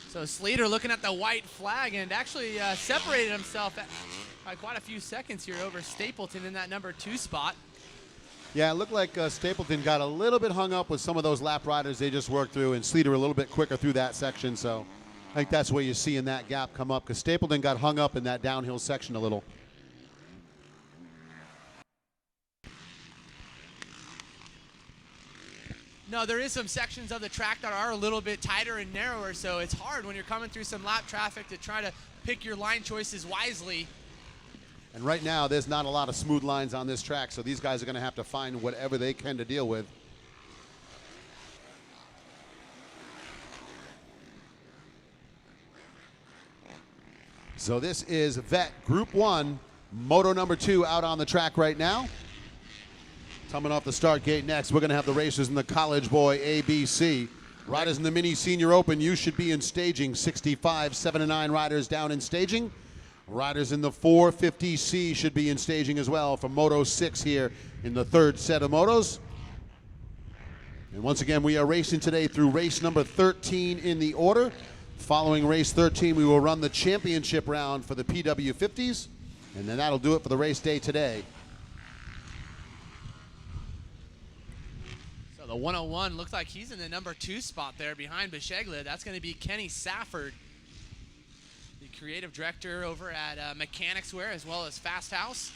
So Sleater looking at the white flag and actually separated himself by quite a few seconds here over Stapleton in that number 2 spot. Yeah, it looked like Stapleton got a little bit hung up with some of those lap riders they just worked through, and Sleater a little bit quicker through that section. So I think that's where you're seeing that gap come up, because Stapleton got hung up in that downhill section a little. No, there is some sections of the track that are a little bit tighter and narrower, so it's hard when you're coming through some lap traffic to try to pick your line choices wisely. And right now, there's not a lot of smooth lines on this track, so these guys are going to have to find whatever they can to deal with. So this is Vet Group 1, Moto number 2 out on the track right now. Coming off the start gate next, we're going to have the racers in the College Boy ABC. Riders in the Mini Senior Open, you should be in staging. 65, 7 and 9 riders down in staging. Riders in the 450C should be in staging as well for Moto 6 here in the third set of motos. And once again, we are racing today through race number 13 in the order. Following race 13, we will run the championship round for the PW50s, and then that'll do it for the race day today. So the 101 looks like he's in the number 2 spot there behind Bisheglia. That's going to be Kenny Safford, the creative director over at Mechanics Wear as well as Fast House.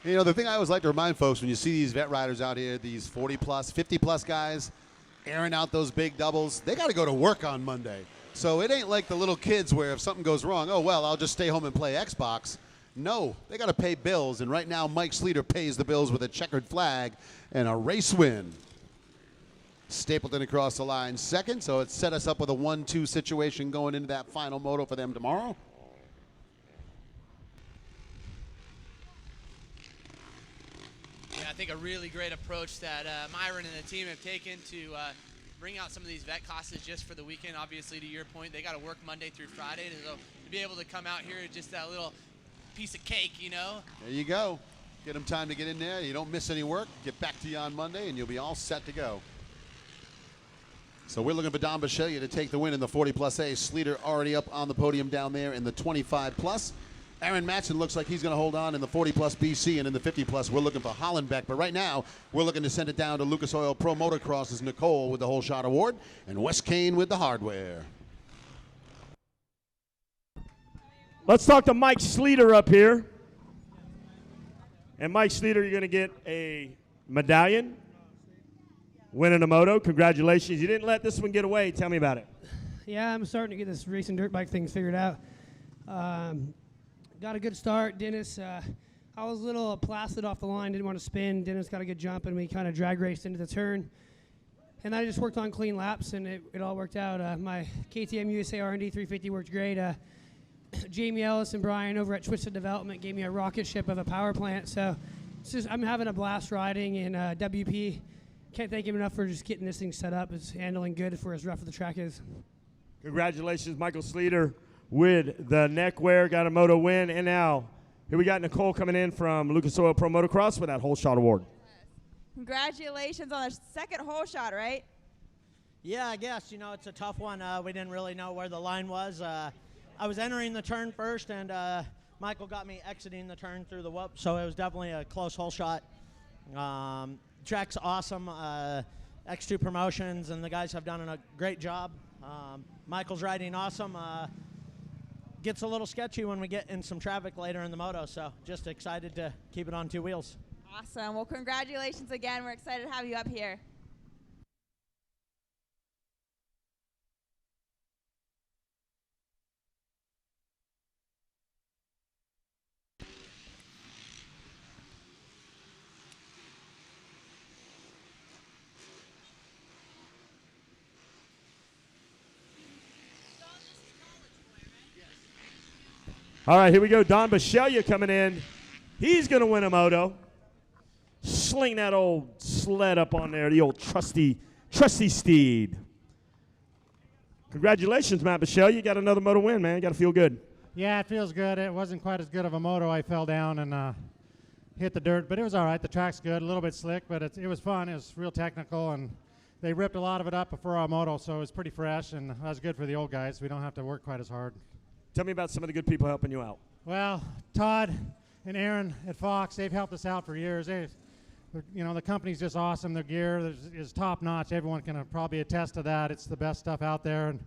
You know, the thing I always like to remind folks when you see these vet riders out here, these 40-plus, 50-plus guys airing out those big doubles, they got to go to work on Monday. So it ain't like the little kids where if something goes wrong, oh, well, I'll just stay home and play Xbox. No, they got to pay bills, and right now Mike Sleater pays the bills with a checkered flag and a race win. Stapleton across the line second, so it set us up with a 1-2 situation going into that final moto for them tomorrow. Yeah, I think a really great approach that Myron and the team have taken to bring out some of these vet classes just for the weekend. Obviously, to your point, they got to work Monday through Friday. So to be able to come out here, just that little piece of cake, you know. There you go. Get them time to get in there. You don't miss any work. Get back to you on Monday, and you'll be all set to go. So we're looking for Don Bisheglia to take the win in the 40-plus A. Sleater already up on the podium down there in the 25-plus. Aaron Matson looks like he's going to hold on in the 40-plus BC, and in the 50-plus, we're looking for Hollenbeck. But right now, we're looking to send it down to Lucas Oil Pro Motocross as Nicole with the Whole Shot Award and Wes Kane with the hardware. Let's talk to Mike Sleater up here. And Mike Sleater, you're going to get a medallion, winning a moto. Congratulations. You didn't let this one get away. Tell me about it. Yeah, I'm starting to get this racing dirt bike thing figured out. Got a good start. Dennis, I was a little placid off the line, didn't want to spin. Dennis got a good jump, and we kind of drag raced into the turn. And I just worked on clean laps, and it all worked out. My KTM USA R&D 350 worked great. Jamie Ellis and Brian over at Twisted Development gave me a rocket ship of a power plant. So it's just, I'm having a blast riding, and WP, can't thank him enough for just getting this thing set up. It's handling good for as rough as the track is. Congratulations, Michael Sleater with the neckwear, got a moto win. And now, here we got Nicole coming in from Lucas Oil Pro Motocross with that Whole Shot Award. Congratulations on the second hole shot, right? Yeah, I guess. You know, it's a tough one. We didn't really know where the line was. I was entering the turn first, and Michael got me exiting the turn through the whoop, so it was definitely a close hole shot. Track's awesome. X2 Promotions, and the guys have done a great job. Michael's riding awesome. Gets a little sketchy when we get in some traffic later in the moto, so just excited to keep it on two wheels. Awesome. Well, congratulations again. We're excited to have you up here. All right, here we go. Don Bisheglia coming in. He's going to win a moto. Sling that old sled up on there, the old trusty steed. Congratulations, Matt Bisheglia. You got another moto win, man. You got to feel good. Yeah, it feels good. It wasn't quite as good of a moto. I fell down and hit the dirt, but it was all right. The track's good, a little bit slick, but it was fun. It was real technical, and they ripped a lot of it up before our moto, so it was pretty fresh, and that was good for the old guys. We don't have to work quite as hard. Tell me about some of the good people helping you out. Well, Todd and Aaron at Fox, they've helped us out for years. The company's just awesome. Their gear is top notch. Everyone can probably attest to that. It's the best stuff out there. And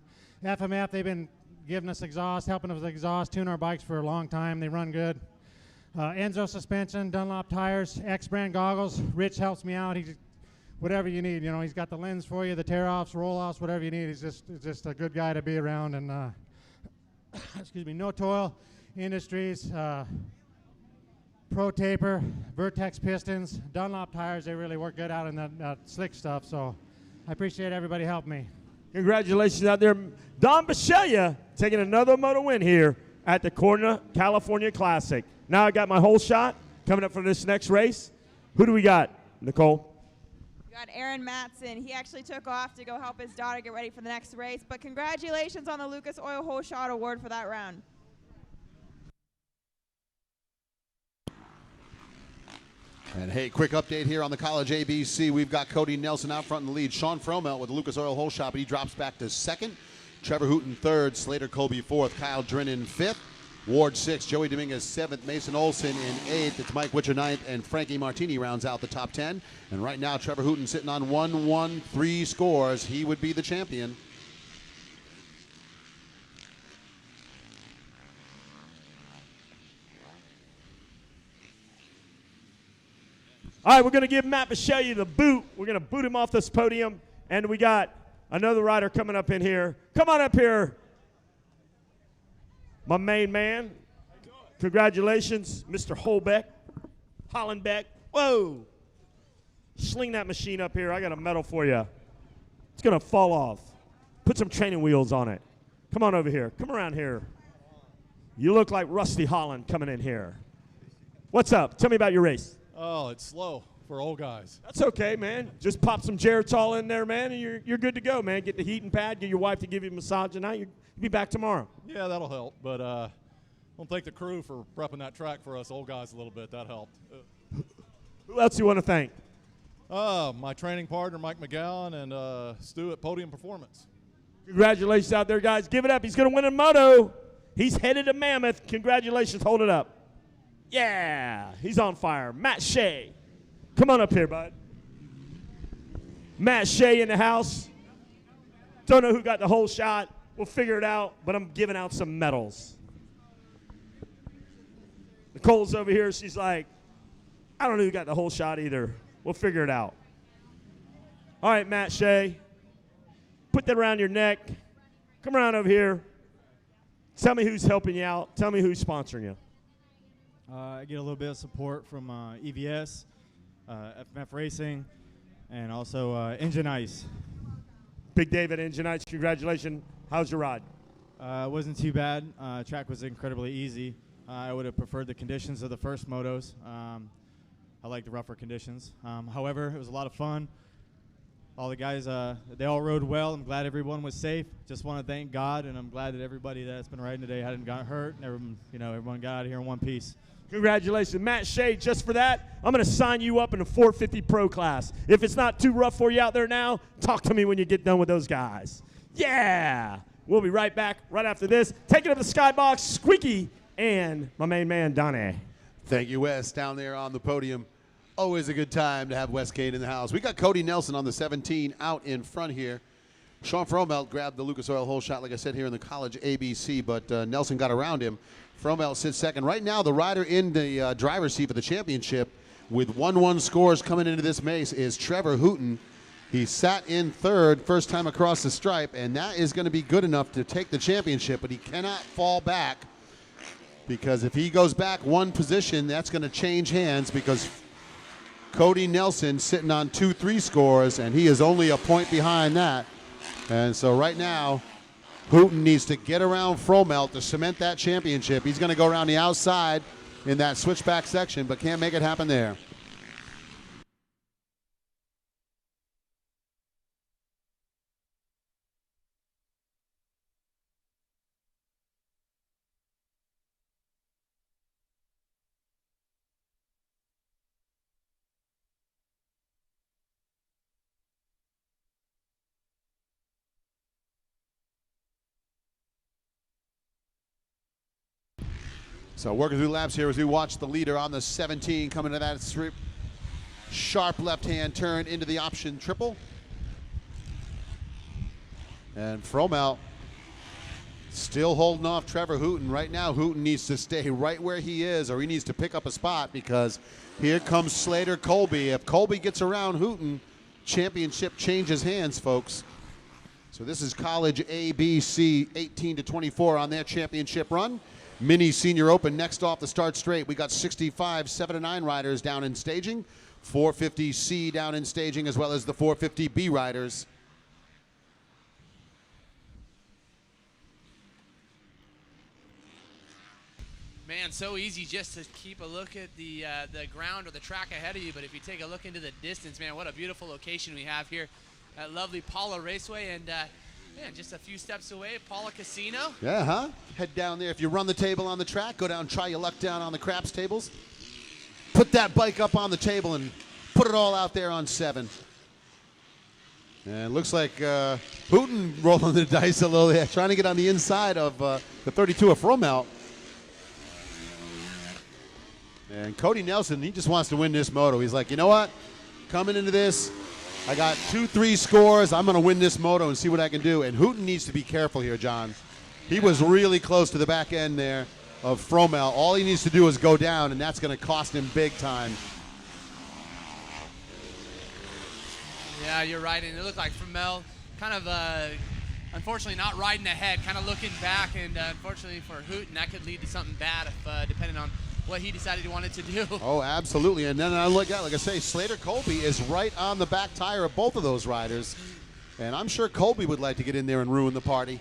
FMF, they've been giving us exhaust, helping us with exhaust, tune our bikes for a long time. They run good. Enzo suspension, Dunlop tires, X-brand goggles. Rich helps me out. Whatever you need, he's got the lens for you, the tear-offs, roll-offs, whatever you need. He's just a good guy to be around. And excuse me, No Toil Industries. Pro Taper, Vertex pistons, Dunlop tires. They really work good out in that slick stuff. So I appreciate everybody helping me. Congratulations out there. Don Bisceglia taking another moto win here at the Corona California Classic. Now I got my whole shot coming up for this next race. Who do we got, Nicole? We got Aaron Matson. He actually took off to go help his daughter get ready for the next race. But congratulations on the Lucas Oil Whole Shot Award for that round. And hey, quick update here on the College ABC. We've got Cody Nelson out front in the lead. Sean Fromelt with the Lucas Oil Whole Shot, but he drops back to second. Trevor Hooton third, Slater Colby fourth, Kyle Drennan fifth, Ward sixth, Joey Dominguez seventh, Mason Olson in eighth. It's Mike Witcher ninth, and Frankie Martini rounds out the top 10. And right now, Trevor Hooton sitting on 1-1-3 scores. He would be the champion. All right, we're going to give Matt Bisceglia the boot. We're going to boot him off this podium. And we got another rider coming up in here. Come on up here, my main man. Congratulations, Mr. Hollenbeck. Whoa. Sling that machine up here. I got a medal for you. It's going to fall off. Put some training wheels on it. Come on over here. Come around here. You look like Rusty Holland coming in here. What's up? Tell me about your race. Oh, it's slow for old guys. That's okay, man. Just pop some Geritol in there, man, and you're good to go, man. Get the heating pad, get your wife to give you a massage tonight. You'll be back tomorrow. Yeah, that'll help. But I want to thank the crew for prepping that track for us old guys a little bit. That helped. Who else you want to thank? My training partner, Mike McGowan, and Stu at Podium Performance. Congratulations out there, guys. Give it up. He's going to win a moto. He's headed to Mammoth. Congratulations. Hold it up. Yeah, he's on fire. Matt Shea. Come on up here, bud. Matt Shea in the house. Don't know who got the whole shot. We'll figure it out, but I'm giving out some medals. Nicole's over here. She's like, I don't know who got the whole shot either. We'll figure it out. All right, Matt Shea. Put that around your neck. Come around over here. Tell me who's helping you out. Tell me who's sponsoring you. I get a little bit of support from EVS, FMF Racing, and also Engine Ice. Big David, Engine Ice, congratulations. How's your ride? It wasn't too bad. Track was incredibly easy. I would have preferred the conditions of the first motos. I like the rougher conditions. However, it was a lot of fun. All the guys, they all rode well. I'm glad everyone was safe. Just want to thank God, and I'm glad that everybody that's been riding today hadn't got hurt, and everyone got out of here in one piece. Congratulations. Matt Shea, just for that, I'm going to sign you up in the 450 Pro class. If it's not too rough for you out there now, talk to me when you get done with those guys. Yeah. We'll be right back right after this. Taking up the skybox, Squeaky, and my main man, Donnie. Thank you, Wes, down there on the podium. Always a good time to have Wes Kane in the house. We got Cody Nelson on the 17 out in front here. Sean Fromelt grabbed the Lucas Oil Whole Shot, like I said, here in the College ABC, but Nelson got around him. Fromelt sits second. Right now, the rider in the driver's seat for the championship with 1-1 scores coming into this race is Trevor Hooton. He sat in third, first time across the stripe, and that is going to be good enough to take the championship, but he cannot fall back because if he goes back one position, that's going to change hands because Cody Nelson sitting on 2-3 scores, and he is only a point behind that. And so right now, Hooton needs to get around Fromelt to cement that championship. He's going to go around the outside in that switchback section, but can't make it happen there. So working through laps here as we watch the leader on the 17 coming to that sharp left-hand turn into the option triple. And Fromelt still holding off Trevor Hooton. Right now, Hooton needs to stay right where he is, or he needs to pick up a spot because here comes Slater Colby. If Colby gets around Hooton, championship changes hands, folks. So this is College ABC 18 to 24 on their championship run. Mini Senior Open next off the start straight. We got 65 7-9 riders down in staging, 450C down in staging, as well as the 450B riders. Man, so easy just to keep a look at the ground or the track ahead of you, but if you take a look into the distance, man, what a beautiful location we have here at lovely Paula Raceway, and man, just a few steps away, Paula Casino. Yeah, huh? Head down there. If you run the table on the track, go down, try your luck down on the craps tables. Put that bike up on the table and put it all out there on 7. And it looks like Hooten rolling the dice a little there, trying to get on the inside of the 32 of Fromelt. And Cody Nelson, he just wants to win this moto. He's like, you know what? Coming into this, I got 2-3 scores. I'm going to win this moto and see what I can do. And Hooten needs to be careful here, John. He was really close to the back end there of Fromelt. All he needs to do is go down, and that's going to cost him big time. Yeah, you're right. And it looked like Fromelt kind of, unfortunately, not riding ahead, kind of looking back. And unfortunately for Hooten, that could lead to something bad if depending on what he decided he wanted to do. Oh, absolutely. And then I look at, like I say, Slater Colby is right on the back tire of both of those riders. And I'm sure Colby would like to get in there and ruin the party.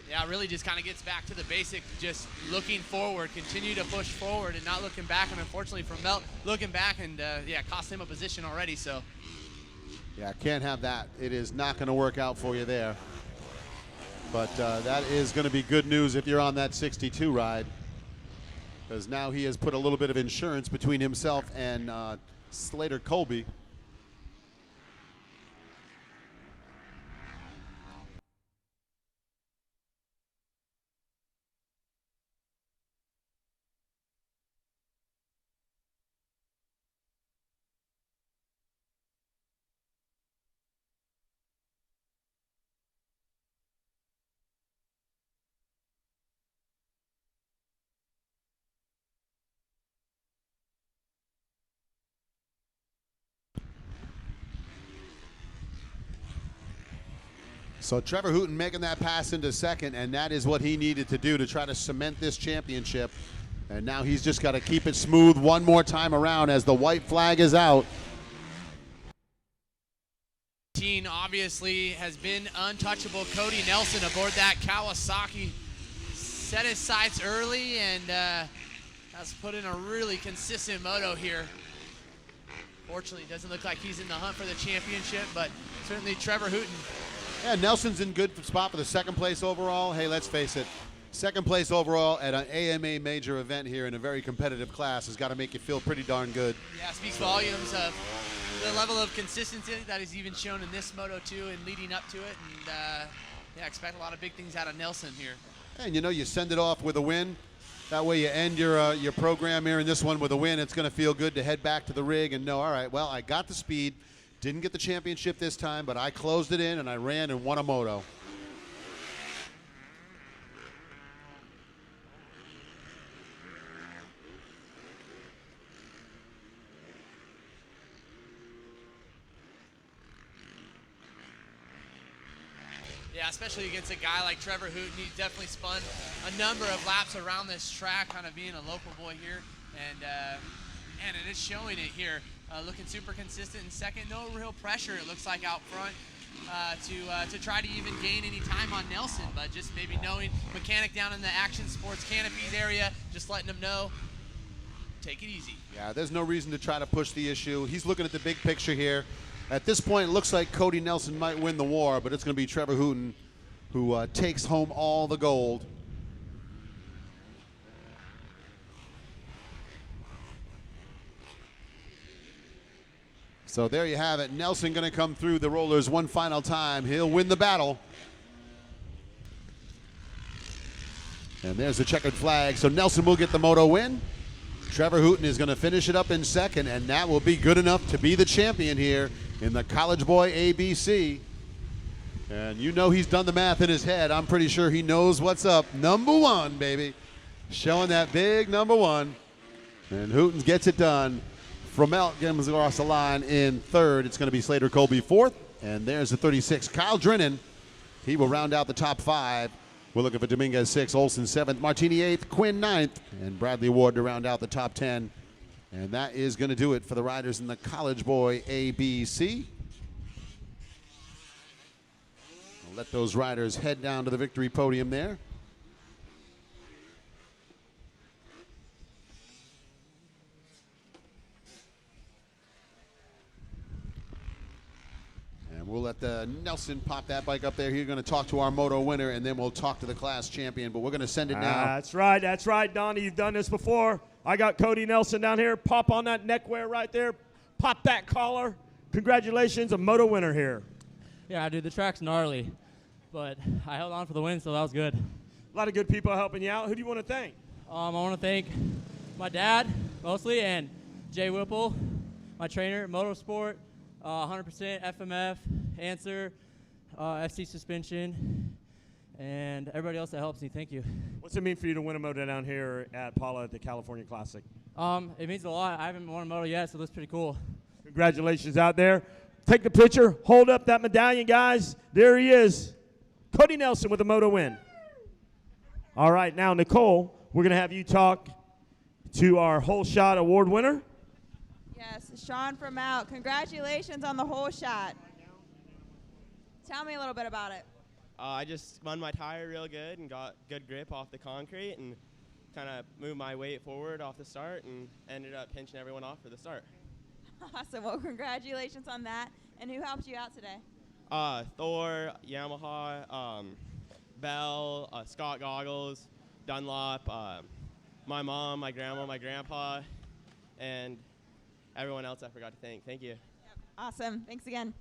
Yeah, it really just kind of gets back to the basic, just looking forward, continue to push forward and not looking back. And unfortunately for Melt, looking back and, yeah, cost him a position already, so. Yeah, can't have that. It is not going to work out for you there. But that is going to be good news if you're on that 62 ride, because now he has put a little bit of insurance between himself and Slater Colby. So Trevor Hooten making that pass into second, and that is what he needed to do to try to cement this championship. And now he's just got to keep it smooth one more time around as the white flag is out. Team obviously has been untouchable. Cody Nelson aboard that Kawasaki set his sights early and has put in a really consistent moto here. Fortunately, it doesn't look like he's in the hunt for the championship, but certainly Trevor Hooten. Yeah, Nelson's in good spot for the second place overall. Hey, let's face it, second place overall at an AMA major event here in a very competitive class has got to make you feel pretty darn good. Yeah, speaks volumes of the level of consistency that is even shown in this Moto 2 and leading up to it. And yeah, expect a lot of big things out of Nelson here. And you know, you send it off with a win. That way you end your program here in this one with a win. It's going to feel good to head back to the rig and know, all right, well, I got the speed. Didn't get the championship this time, but I closed it in and I ran and won a moto. Yeah, especially against a guy like Trevor Hooten. He definitely spun a number of laps around this track, kind of being a local boy here. And it is showing it here. Looking super consistent in second. No real pressure, it looks like, out front to try to even gain any time on Nelson. But just maybe knowing mechanic down in the Action Sports Canopies area, just letting him know, take it easy. Yeah, there's no reason to try to push the issue. He's looking at the big picture here. At this point, it looks like Cody Nelson might win the war, but it's going to be Trevor Hooten who takes home all the gold. So there you have it. Nelson going to come through the rollers one final time. He'll win the battle. And there's the checkered flag. So Nelson will get the moto win. Trevor Hooten is going to finish it up in second, and that will be good enough to be the champion here in the College Boy ABC. And you know he's done the math in his head. I'm pretty sure he knows what's up. Number one, baby. Showing that big number one. And Hooten gets it done. Fromelt comes across the line in third. It's going to be Slater Colby fourth. And there's the 36, Kyle Drennan. He will round out the top 5. We're looking for Dominguez 6th, Olson 7th, Martini 8th, Quinn 9th, and Bradley Ward to round out the top 10. And that is going to do it for the riders in the College Boy ABC. We'll let those riders head down to the victory podium there. We'll let Nelson pop that bike up there. He's going to talk to our moto winner, and then we'll talk to the class champion. But we're going to send it now. That's right, Donnie. You've done this before. I got Cody Nelson down here. Pop on that neckwear right there. Pop that collar. Congratulations, a moto winner here. Yeah, dude, the track's gnarly, but I held on for the win, so that was good. A lot of good people helping you out. Who do you want to thank? I want to thank my dad, mostly, and Jay Whipple, my trainer, Motorsport, 100% FMF, Answer, FC Suspension, and everybody else that helps me. Thank you. What's it mean for you to win a moto down here at Paula at the California Classic? It means a lot. I haven't won a moto yet, so that's pretty cool. Congratulations out there. Take the picture. Hold up that medallion, guys. There he is. Cody Nelson with a moto win. All right, now, Nicole, we're going to have you talk to our Whole Shot Award winner. Yes, Sean Fromelt. Congratulations on the whole shot. Tell me a little bit about it. I just spun my tire real good and got good grip off the concrete and kind of moved my weight forward off the start and ended up pinching everyone off for the start. Awesome. Well, congratulations on that. And who helped you out today? Thor, Yamaha, Bell, Scott Goggles, Dunlop, my mom, my grandma, my grandpa, and everyone else I forgot to thank. Thank you. Yep. Awesome. Thanks again.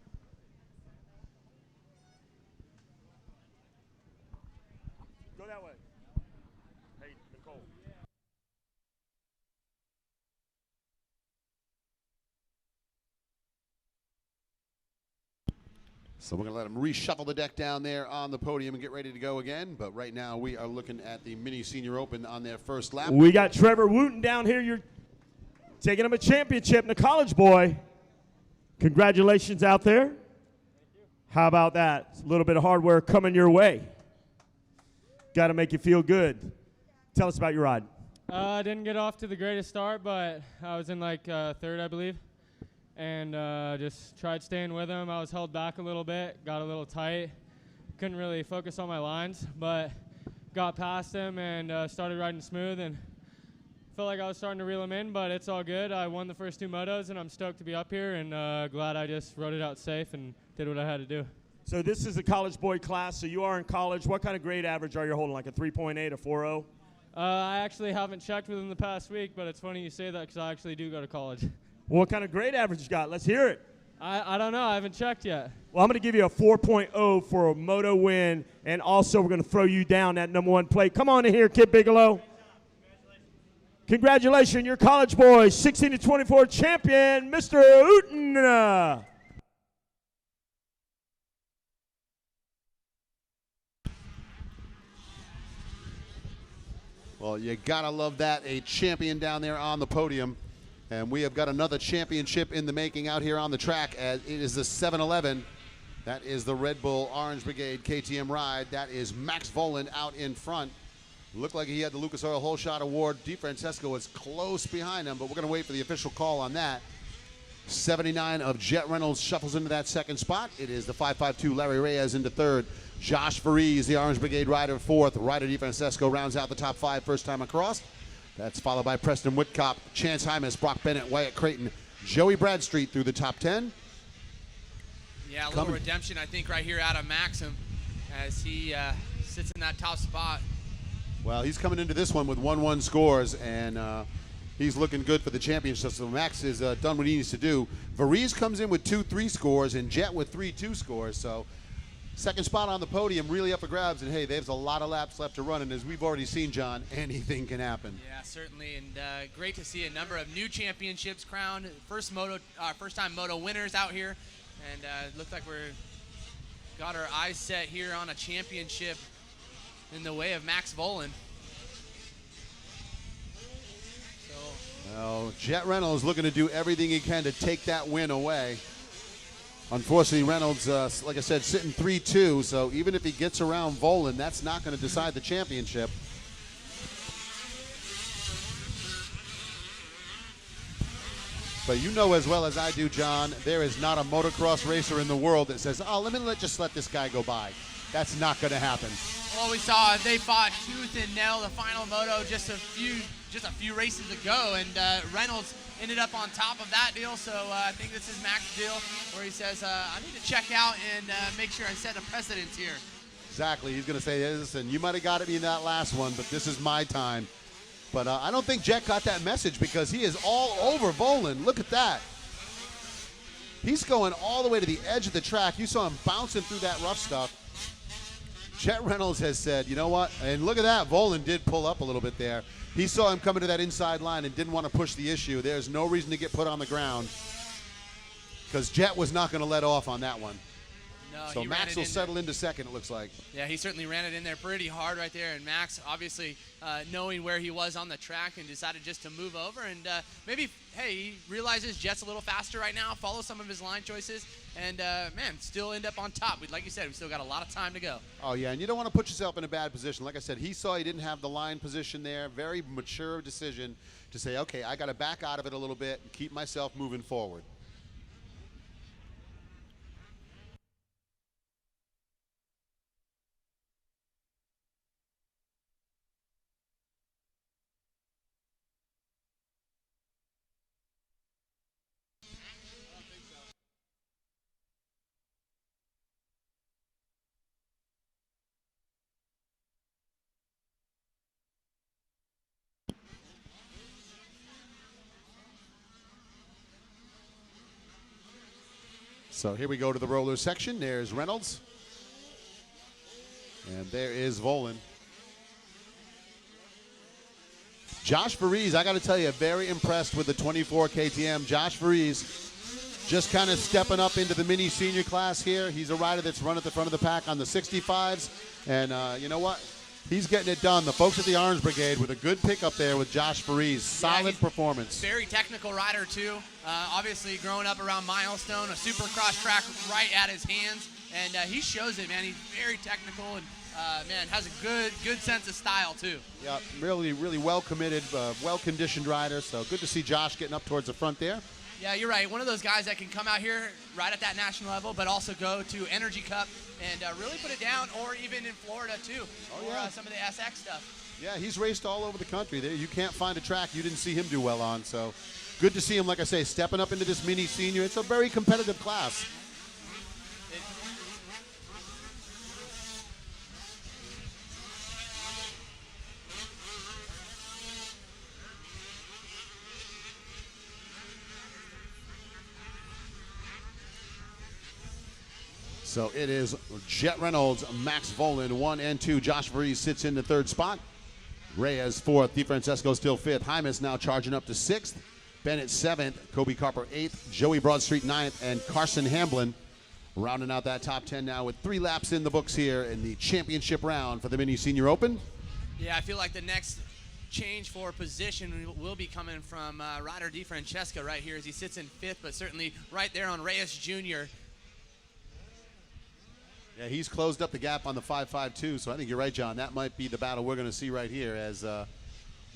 Go that way. Hey, Nicole. So we're going to let them reshuffle the deck down there on the podium and get ready to go again. But right now we are looking at the Mini Senior Open on their first lap. We got Trevor Wooten down here. You're taking him a championship in the College Boy. Congratulations out there. How about that? It's a little bit of hardware coming your way. Got to make you feel good. Tell us about your ride. I didn't get off to the greatest start, but I was in like third, I believe, and just tried staying with him. I was held back a little bit, got a little tight. Couldn't really focus on my lines, but got past him and started riding smooth and felt like I was starting to reel him in, but it's all good. I won the first 2 motos, and I'm stoked to be up here and glad I just rode it out safe and did what I had to do. So this is the College Boy class, so you are in college. What kind of grade average are you holding, like a 3.8, a 4.0? I actually haven't checked within the past week, but it's funny you say that because I actually do go to college. What kind of grade average you got? Let's hear it. I don't know. I haven't checked yet. Well, I'm going to give you a 4.0 for a moto win, and also we're going to throw you down that #1 plate. Come on in here, Kid Bigelow. Congratulations, your College Boy 16 to 24 champion, Mr. Wooten. Well, you gotta love that. A champion down there on the podium. And we have got another championship in the making out here on the track. As it is the 7-Eleven. That is the Red Bull Orange Brigade KTM ride. That is Max Voland out in front. Looked like he had the Lucas Oil Whole Shot Award. DeFrancesco was close behind him, but we're gonna wait for the official call on that. 79 of Jet Reynolds shuffles into that second spot. It is the 552 Larry Reyes into third. Josh Faries, the Orange Brigade rider, fourth. Ryder DeFrancesco rounds out the top 5 first time across. That's followed by Preston Whitcop, Chance Hymas, Brock Bennett, Wyatt Creighton, Joey Bradstreet through the top 10. Yeah, a little redemption, I think, right here out of Maxim as he sits in that top spot. Well, he's coming into this one with 1-1 scores, and he's looking good for the championship. So Max has done what he needs to do. Varize comes in with 2-3 scores, and Jet with 3-2 scores. So second spot on the podium, really up for grabs. And hey, there's a lot of laps left to run, and as we've already seen, John, anything can happen. Yeah, certainly, and great to see a number of new championships crowned. First-time moto winners out here, and looks like we're got our eyes set here on a championship in the way of Max Voland. Well, Jet Reynolds looking to do everything he can to take that win away. Unfortunately, Reynolds, like I said, sitting 3-2, so even if he gets around Volan, that's not going to decide the championship. But you know as well as I do, John, there is not a motocross racer in the world that says, oh, just let this guy go by. That's not going to happen. Well, we saw they fought tooth and nail the final moto just a few races ago, and Reynolds ended up on top of that deal. So I think this is Max's deal where he says, I need to check out and make sure I set a precedence here. Exactly. He's going to say, listen, you might have got me in that last one, but this is my time. But I don't think Jet got that message because he is all over Volan. Look at that. He's going all the way to the edge of the track. You saw him bouncing through that rough stuff. Jet Reynolds has said, you know what? And look at that. Volan did pull up a little bit there. He saw him coming to that inside line and didn't want to push the issue. There's no reason to get put on the ground because Jet was not going to let off on that one. No, so Max will settle into second, it looks like. Yeah, he certainly ran it in there pretty hard right there. And Max, obviously, knowing where he was on the track and decided just to move over. And maybe, hey, he realizes Jet's a little faster right now, follow some of his line choices, and, man, still end up on top. Like you said, we've still got a lot of time to go. Oh, yeah, and you don't want to put yourself in a bad position. Like I said, he saw he didn't have the line position there. Very mature decision to say, okay, I got to back out of it a little bit and keep myself moving forward. So here we go to the roller section. There's Reynolds. And there is Volan. Josh Faries, I got to tell you, very impressed with the 24 KTM. Josh Faries just kind of stepping up into the mini senior class here. He's a rider that's run at the front of the pack on the 65s. And you know what? He's getting it done. The folks at the Orange Brigade with a good pickup there with Josh Faries. Solid performance. Very technical rider, too. Obviously, growing up around Milestone, a supercross track right at his hands. And he shows it, man. He's very technical and, man, has a good sense of style, too. Yeah, really, really well-committed, well-conditioned rider. So good to see Josh getting up towards the front there. Yeah, you're right. One of those guys that can come out here right at that national level, but also go to Energy Cup and really put it down, or even in Florida, too, for some of the SX stuff. Yeah, he's raced all over the country. There, you can't find a track you didn't see him do well on. So good to see him, like I say, stepping up into this mini senior. It's a very competitive class. So it is Jet Reynolds, Max Volan, 1 and 2. Josh Faries sits in the third spot. Reyes 4th. DeFrancesco still 5th. Hymas now charging up to 6th. Bennett 7th. Kobe Carper 8th. Joey Broadstreet 9th. And Carson Hamblin rounding out that top 10 now with 3 laps in the books here in the championship round for the Mini Senior Open. Yeah, I feel like the next change for position will be coming from Ryder DeFrancesco right here as he sits in 5th, but certainly right there on Reyes Jr. Yeah, he's closed up the gap on the 5.52, so I think you're right, John. That might be the battle we're going to see right here as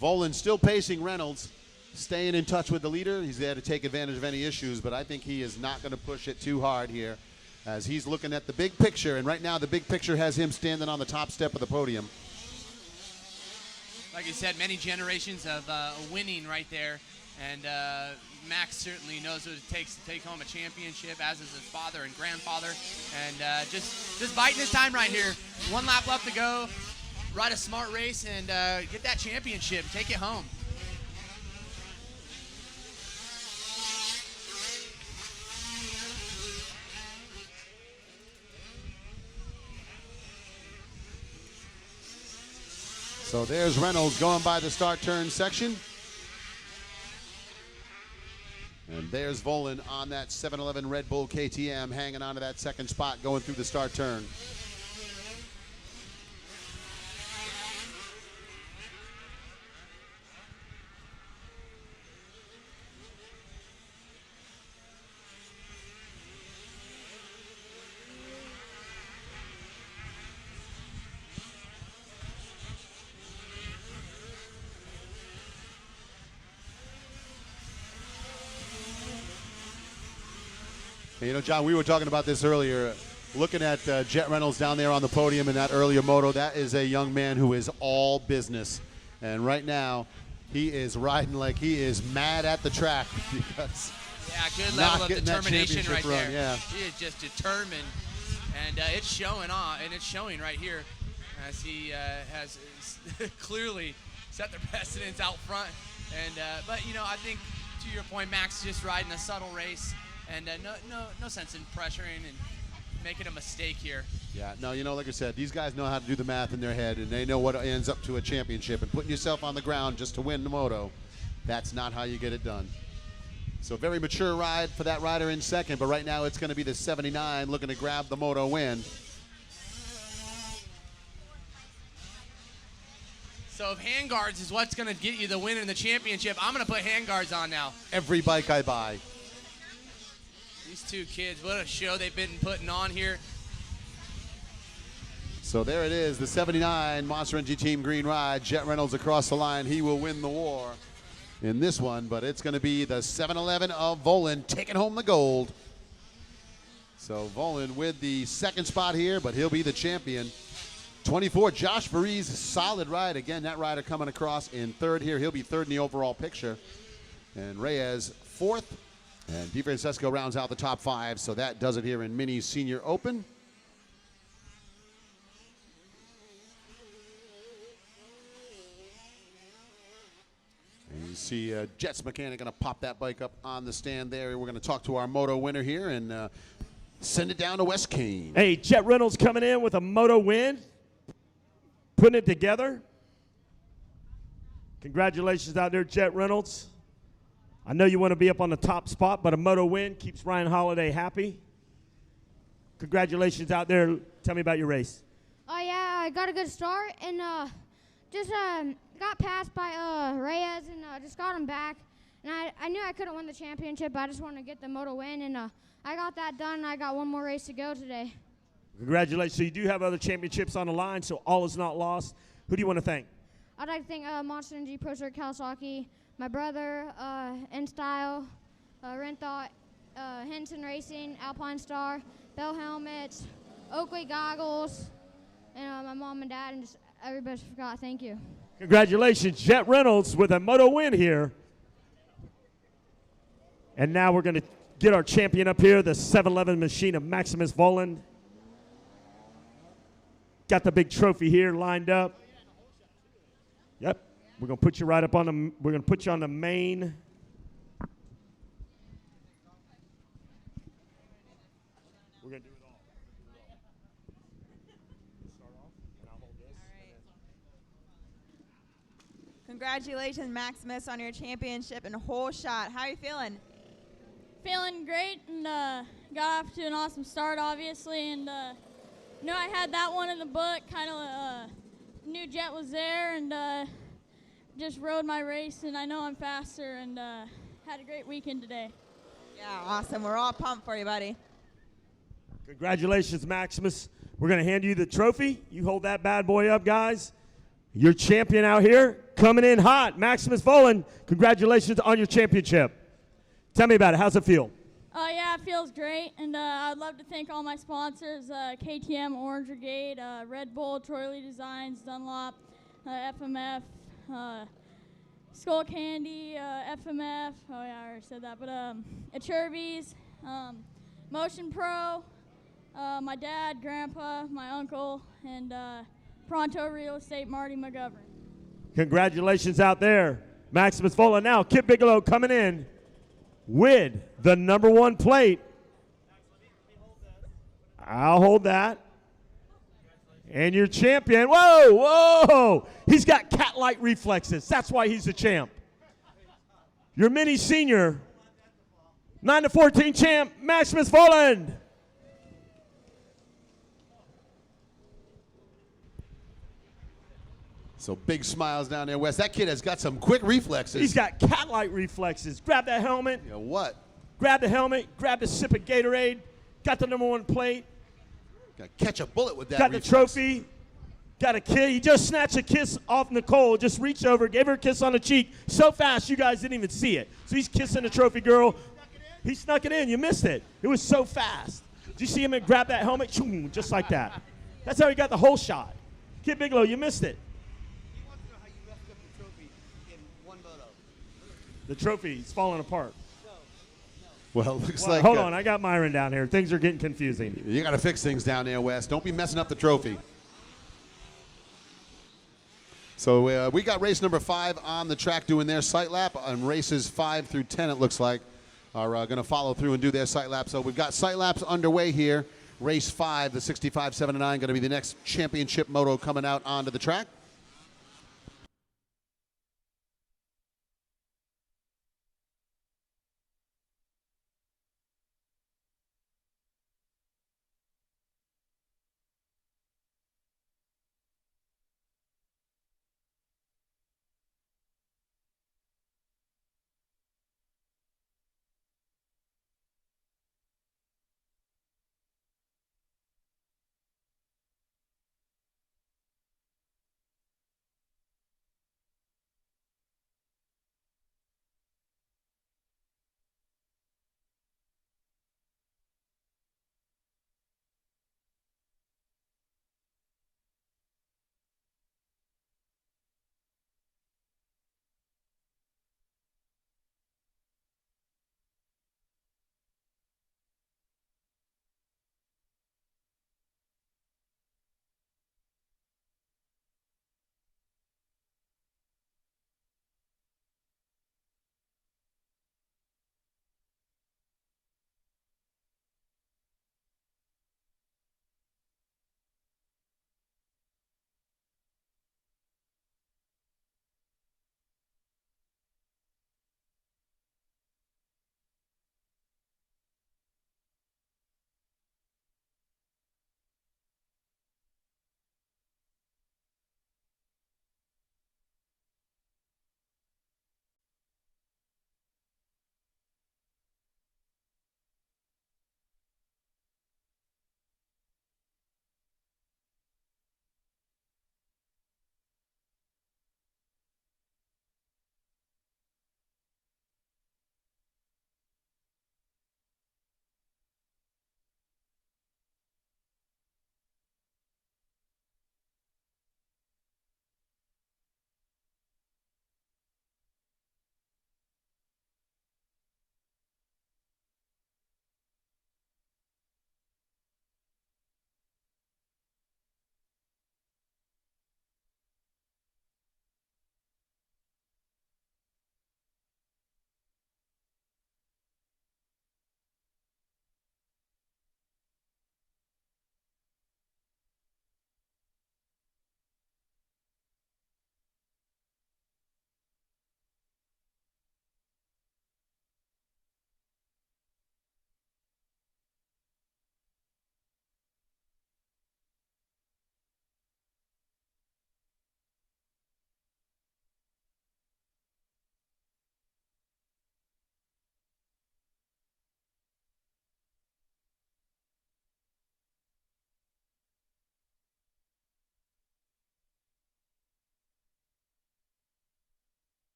Volan still pacing Reynolds, staying in touch with the leader. He's there to take advantage of any issues, but I think he is not going to push it too hard here as he's looking at the big picture, and right now the big picture has him standing on the top step of the podium. Like you said, many generations of winning right there, and Max certainly knows what it takes to take home a championship, as is his father and grandfather, and just biding his time right here. 1 lap left to go, ride a smart race, and get that championship, take it home. So there's Reynolds going by the start turn section. And there's Volan on that 711 Red Bull KTM, hanging on to that second spot, going through the start turn. And, you know, John, we were talking about this earlier. Looking at Jet Reynolds down there on the podium in that earlier moto, that is a young man who is all business. And right now, he is riding like he is mad at the track because Good not level of getting that determination right championship run, there. yeah. He is just determined, and it's showing on, and it's showing right here as he has clearly set the precedence out front. And but you know, I think to your point, Max just riding a subtle race, and no sense in pressuring and making a mistake here. Yeah, no, you know, like I said, these guys know how to do the math in their head, and they know what ends up to a championship. And putting yourself on the ground just to win the moto, that's not how you get it done. So very mature ride for that rider in second, but right now it's going to be the 79 looking to grab the moto win. So if handguards is what's going to get you the win in the championship, I'm going to put handguards on now. Every bike I buy. These two kids, what a show they've been putting on here. So there it is, the 79 Monster Energy Team Green Ride. Jet Reynolds across the line. He will win the war in this one, but it's going to be the 711 of Volan taking home the gold. So Volan with the second spot here, but he'll be the champion. 24, Josh Varese, solid ride. Again, that rider coming across in third here. He'll be third in the overall picture. And Reyes fourth. And DeFrancesco rounds out the top five, so that does it here in Mini Senior Open. And you see Jets Mechanic going to pop that bike up on the stand there. We're going to talk to our moto winner here and send it down to Wes Kane. Hey, Jet Reynolds coming in with a moto win, putting it together. Congratulations out there, Jet Reynolds. I know you want to be up on the top spot, but a moto win keeps Ryan Holiday happy. Congratulations out there. Tell me about your race. Oh, yeah, I got a good start and just got passed by Reyes and just got him back. And I knew I couldn't win the championship, but I just wanted to get the moto win, and I got that done, and I got one more race to go today. Congratulations. So you do have other championships on the line, so all is not lost. Who do you want to thank? I'd like to thank Monster Energy, Pro Circuit Kawasaki, my brother, N-Style, Renthought, Henson Racing, Alpine Star, Bell Helmets, Oakley Goggles, and my mom and dad, and just everybody forgot. Thank you. Congratulations, Jet Reynolds with a moto win here. And now we're going to get our champion up here, the 711 machine of Maximus Volan. Got the big trophy here lined up. Yep. We're going to put you right up on the, we're going to put you on the main. We're going to do it all. Start off, and I'll hold this. Congratulations, Maximus, on your championship and whole shot. How are you feeling? Feeling great, and got off to an awesome start, obviously, and knew I had that one in the book. Kind of knew Jet was there, and just rode my race, and I know I'm faster, and had a great weekend today. Yeah, awesome. We're all pumped for you, buddy. Congratulations, Maximus. We're going to hand you the trophy. You hold that bad boy up, guys. Your champion out here, coming in hot. Maximus Volan, congratulations on your championship. Tell me about it. How's it feel? Yeah, it feels great, and I'd love to thank all my sponsors, KTM, Orange Brigade, Red Bull, Troy Lee Designs, Dunlop, FMF, Skull Candy, FMF, oh yeah, I already said that, but Acherby's, Motion Pro, my dad, grandpa, my uncle, and Pronto Real Estate, Marty McGovern. Congratulations out there. Maximus Volan. Now, Kip Bigelow coming in with the #1 plate. I'll hold that. And your champion, whoa, whoa. He's got cat-like reflexes. That's why he's the champ. Your mini senior, 9-14 champ, Maximus Volan. So big smiles down there, Wes. That kid has got some quick reflexes. He's got cat-like reflexes. Grab that helmet. You know what? Grab the helmet. Grab the sip of Gatorade. Got the #1 plate. Got to catch a bullet with that Got reflex. the trophy. Got a kiss. He just snatched a kiss off Nicole. Just reached over, gave her a kiss on the cheek so fast you guys didn't even see it. So he's kissing the trophy girl. He snuck it in. You missed it. It was so fast. Did you see him grab that helmet? Choom, just like that. That's how he got the whole shot. Kid Bigelow, you missed it. The trophy's falling apart. Well, it looks Well, like. hold on, I got Myron down here. Things are getting confusing. You got to fix things down there, Wes. Don't be messing up the trophy. So we got race number 5 on the track doing their sight lap, and races 5 through 10, it looks like, are going to follow through and do their sight lap. So we've got sight laps underway here. Race 5, the 65-79, going to be the next championship moto coming out onto the track.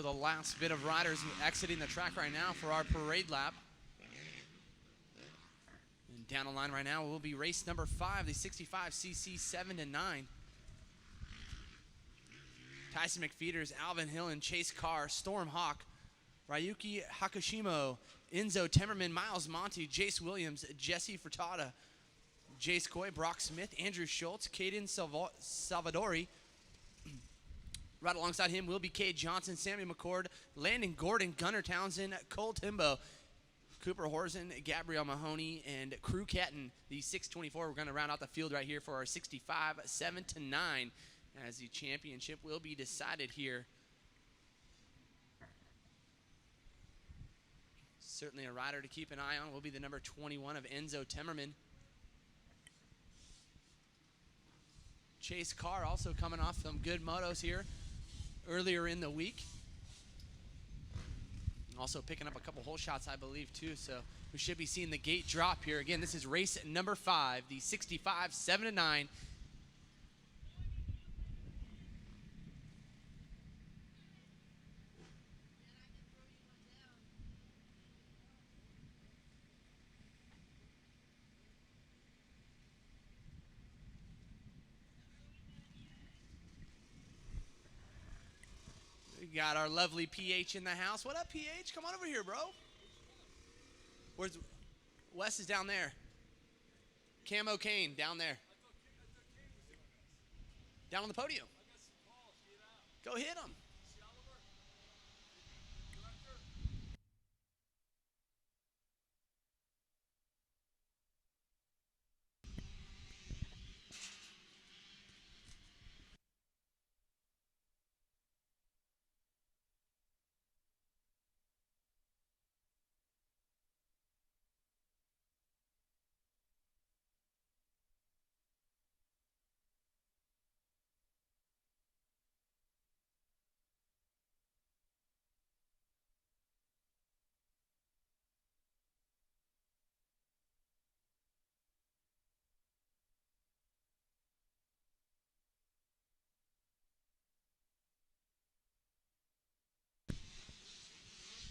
The last bit of riders exiting the track right now for our parade lap. And down the line right now will be race number 5, the 65cc 7 to 9. Tyson McFeeters, Alvin Hill, and Chase Carr, Storm Hawk, Ryuki Hakushimo, Enzo Temmerman, Miles Monty, Jace Williams, Jesse Furtada, Jace Coy, Brock Smith, Andrew Schultz, Caden Salvadori. Right alongside him will be Cade Johnson, Sammy McCord, Landon Gordon, Gunnar Townsend, Cole Timbo, Cooper Horzen, Gabrielle Mahoney, and Crew Ketton. The 624, we're going to round out the field right here for our 65, 7 to 9, as the championship will be decided here. Certainly a rider to keep an eye on will be the number 21 of Enzo Temmerman. Chase Carr also coming off some good motos here earlier in the week. Also picking up a couple hole shots, I believe, too. So we should be seeing the gate drop here. Again, this is race number 5, the 65, 7 to 9. We got our lovely PH in the house. What up, PH? Come on over here, bro. Where's Wes? Is down there. Camo Kane down there. Down on the podium. Go hit him.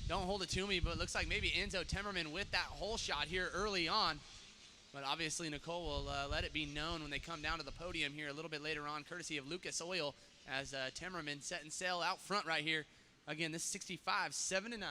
Don't hold it to me, but it looks like maybe Enzo Temmerman with that hole shot here early on. But obviously Nicole will let it be known when they come down to the podium here a little bit later on, courtesy of Lucas Oil, as Temmerman setting sail out front right here. Again, this is 65, 7 to 9.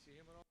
See him at all?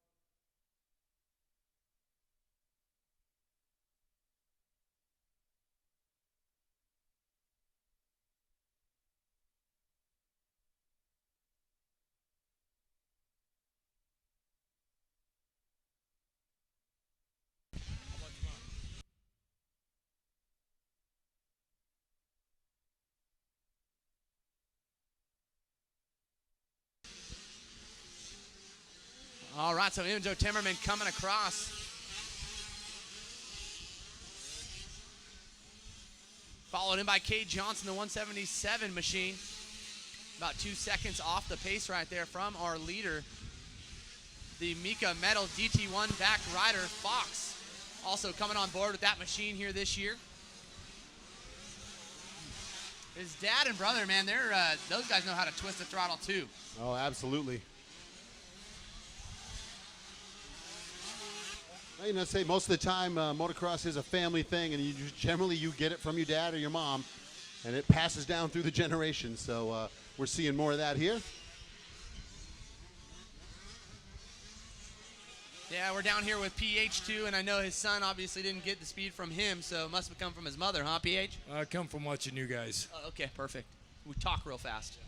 All right, so Enzo Temmerman coming across. Followed in by Cade Johnson, the 177 machine. About 2 seconds off the pace right there from our leader, the Mika Metal DT1 backed rider, Fox. Also coming on board with that machine here this year. His dad and brother, man, they're those guys know how to twist the throttle too. Oh, absolutely. You know, say most of the time motocross is a family thing, and generally you get it from your dad or your mom, and it passes down through the generations. So we're seeing more of that here. Yeah, we're down here with PH2, and I know his son obviously didn't get the speed from him, so it must have come from his mother, huh, PH? I come from watching you guys. Oh, okay, perfect. We talk real fast.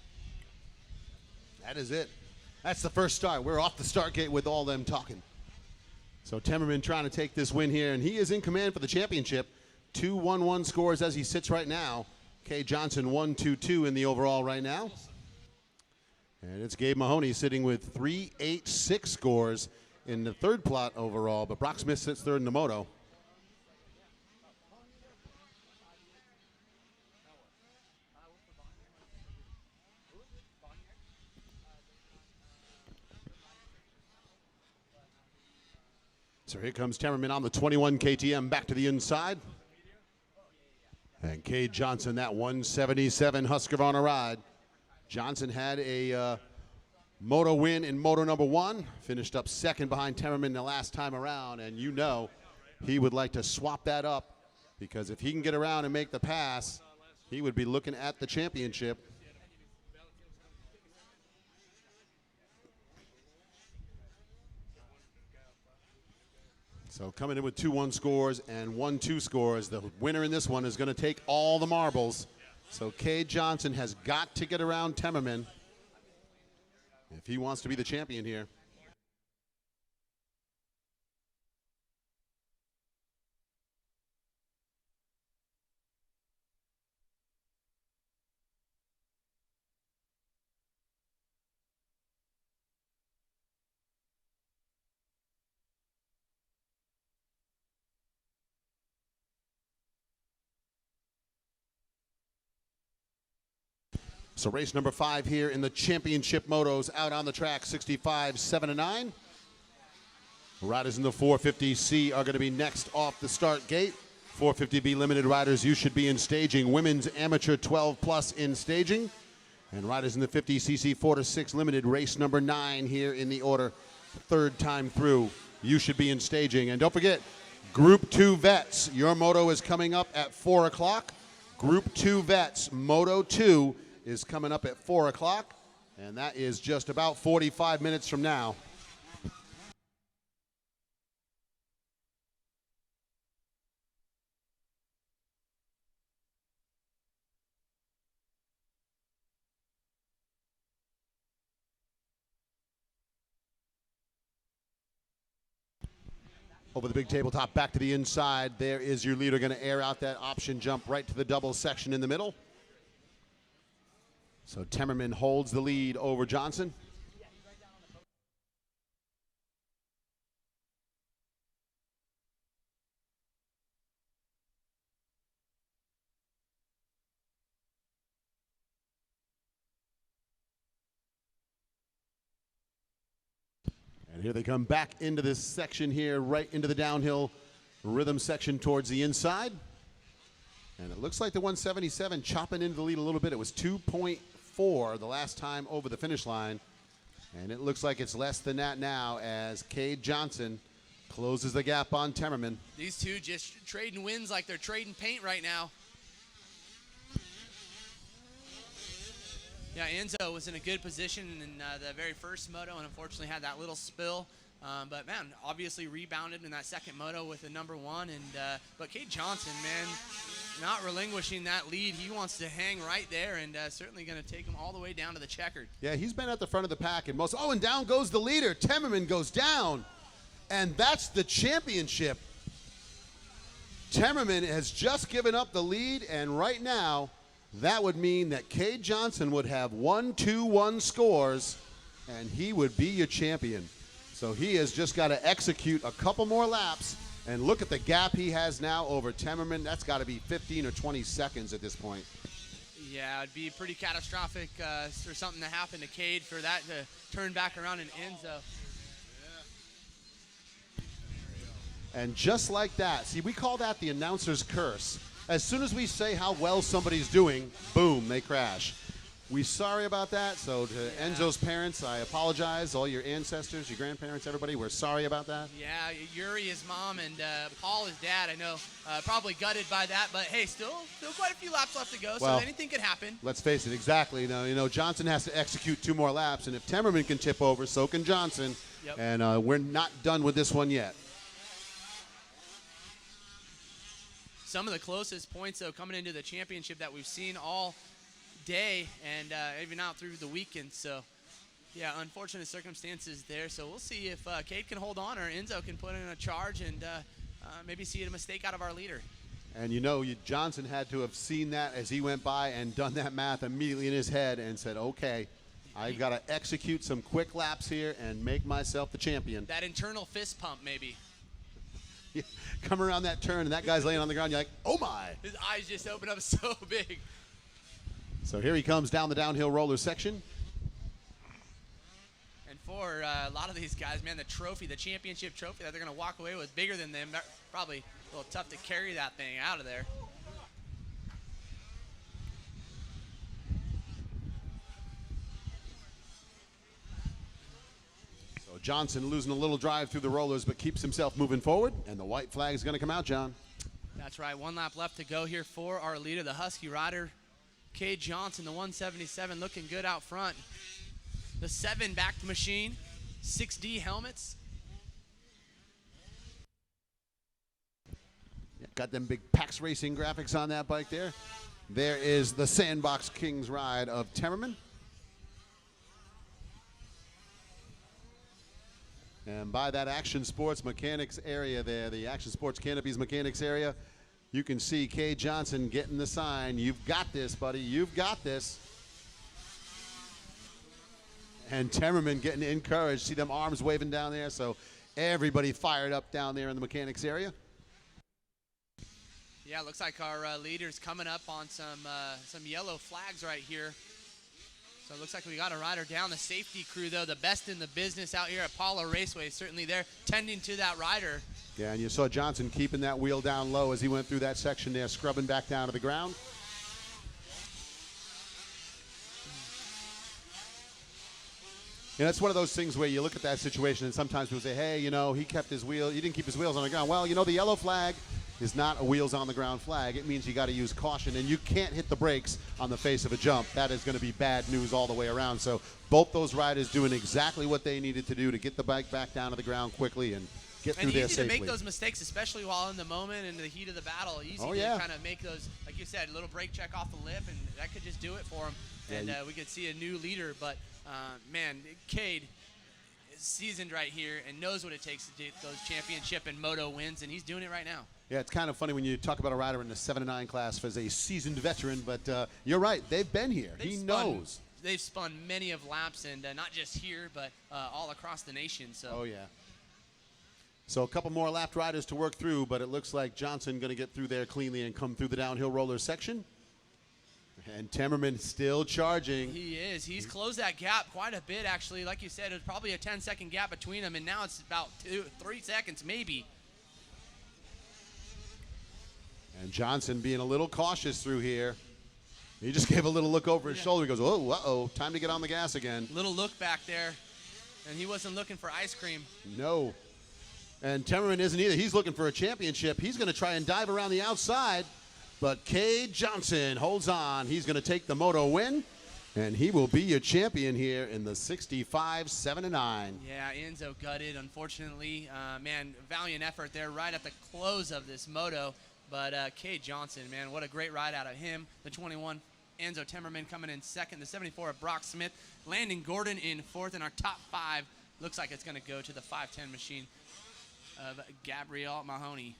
That is it. That's the first start. We're off the start gate with all them talking. So Temmerman trying to take this win here, and he is in command for the championship. 2-1-1 scores as he sits right now. Kay Johnson 1-2-2 in the overall right now. And it's Gabe Mahoney sitting with 3-8-6 scores in the third plot overall, but Brock Smith sits third in the moto. So here comes Temmerman on the 21 KTM back to the inside. And Cade Johnson, that 177 Husqvarna ride. Johnson had a moto win in moto number 1, finished up second behind Temmerman the last time around, and you know he would like to swap that up, because if he can get around and make the pass, he would be looking at the championship. So coming in with 2-1 scores and 1-2 scores, the winner in this one is going to take all the marbles. So Cade Johnson has got to get around Temmerman if he wants to be the champion here. So race number 5 here in the championship motos out on the track, 65, 7-9. Riders in the 450C are going to be next off the start gate. 450B limited riders, you should be in staging. Women's amateur 12 plus in staging. And riders in the 50cc 4 to 6 limited, race number 9 here in the order. Third time through, you should be in staging. And don't forget, Group 2 vets, your moto is coming up at 4 o'clock. Group 2 vets, Moto 2 is coming up at 4 o'clock, and that is just about 45 minutes from now. Over the big tabletop, back to the inside, there is your leader going to air out that option jump right to the double section in the middle. So Temmerman holds the lead over Johnson. And here they come back into this section here, right into the downhill rhythm section towards the inside. And it looks like the 177 chopping into the lead a little bit. It was 2.4 the last time over the finish line. And it looks like it's less than that now as Cade Johnson closes the gap on Temmerman. These two just trading wins like they're trading paint right now. Yeah, Enzo was in a good position in the very first moto and unfortunately had that little spill. But man, obviously rebounded in that second moto with the number 1. And but Cade Johnson, man, not relinquishing that lead. He wants to hang right there and certainly going to take him all the way down to the checkered. Yeah, he's been at the front of the pack in most. Oh, and down goes the leader. Temmerman goes down. And that's the championship. Temmerman has just given up the lead, and right now, that would mean that Cade Johnson would have 1-2-1 scores, and he would be your champion. So he has just got to execute a couple more laps, and look at the gap he has now over Temmerman. That's got to be 15 or 20 seconds at this point. Yeah, it'd be pretty catastrophic for something to happen to Cade for that to turn back around in Enzo. And just like that, see, we call that the announcer's curse. As soon as we say how well somebody's doing, boom, they crash. We're sorry about that. So to Enzo's parents, I apologize. All your ancestors, your grandparents, everybody, we're sorry about that. Yeah, Yuri, his mom, and Paul, his dad, I know, probably gutted by that. But hey, still quite a few laps left to go, Well, so anything could happen. Let's face it, exactly. Now, you know, Johnson has to execute 2 more laps, and if Temmerman can tip over, so can Johnson. Yep. And we're not done with this one yet. Some of the closest points, though, coming into the championship that we've seen all day and even out through the weekend. So, yeah, unfortunate circumstances there. So we'll see if Cade can hold on or Enzo can put in a charge and maybe see a mistake out of our leader. And you know, Johnson had to have seen that as he went by and done that math immediately in his head and said, okay, I've got to execute some quick laps here and make myself the champion. That internal fist pump, maybe. Come around that turn, and that guy's laying on the ground. You're like, oh, my. His eyes just open up so big. So here he comes down the downhill roller section. And for a lot of these guys, man, the trophy, the championship trophy that they're going to walk away with bigger than them, probably a little tough to carry that thing out of there. So Johnson losing a little drive through the rollers, but keeps himself moving forward. And the white flag is going to come out, John. That's right. 1 lap left to go here for our leader, the Husky rider, Cade Johnson, the 177, looking good out front. The 7-backed machine, 6D helmets. Got them big PAX Racing graphics on that bike there. There is the Sandbox Kings ride of Temmerman. And by that Action Sports Mechanics area there, the Action Sports Canopies Mechanics area, you can see Cade Johnson getting the sign. You've got this, buddy. You've got this. And Temmerman getting encouraged. See them arms waving down there. So everybody fired up down there in the mechanics area. Yeah, looks like our leader's coming up on some yellow flags right here. So it looks like we got a rider down. The safety crew, though, the best in the business out here at Pala Raceway, certainly they're tending to that rider. Yeah, and you saw Johnson keeping that wheel down low as he went through that section there, scrubbing back down to the ground. You know, it's one of those things where you look at that situation and sometimes people say, hey, you know, he didn't keep his wheels on the ground. Well, you know, the yellow flag is not a wheels on the ground flag. It means you got to use caution, and you can't hit the brakes on the face of a jump. That is going to be bad news all the way around. So both those riders doing exactly what they needed to do to get the bike back down to the ground quickly and get through there safely. And easy to make those mistakes, especially while in the moment and the heat of the battle. Easy to kind of make those, like you said, a little brake check off the lip, and that could just do it for him. And we could see a new leader. But, man, Cade is seasoned right here and knows what it takes to get those championship and moto wins, and he's doing it right now. Yeah, it's kind of funny when you talk about a rider in the 7-9 class as a seasoned veteran, but you're right. They've been here. He knows. They've spun many of laps, and not just here, but all across the nation. So. Oh, yeah. So a couple more lapped riders to work through, but it looks like Johnson going to get through there cleanly and come through the downhill roller section. And Temmerman still charging. He is. He's closed that gap quite a bit, actually. Like you said, it was probably a 10-second gap between them, and now it's about 3 seconds maybe. And Johnson being a little cautious through here. He just gave a little look over his shoulder. He goes, oh, uh-oh, time to get on the gas again. Little look back there, and he wasn't looking for ice cream. No. And Temmerman isn't either. He's looking for a championship. He's going to try and dive around the outside. But Cade Johnson holds on. He's going to take the moto win, and he will be your champion here in the 65 7-9. Yeah, Enzo gutted, unfortunately. Man, valiant effort there right at the close of this moto. But Cade Johnson, man, what a great ride out of him. The 21, Enzo Temmerman coming in second. The 74 of Brock Smith. Landon Gordon in fourth. And our top 5 looks like it's going to go to the 510 machine of Gabrielle Mahoney.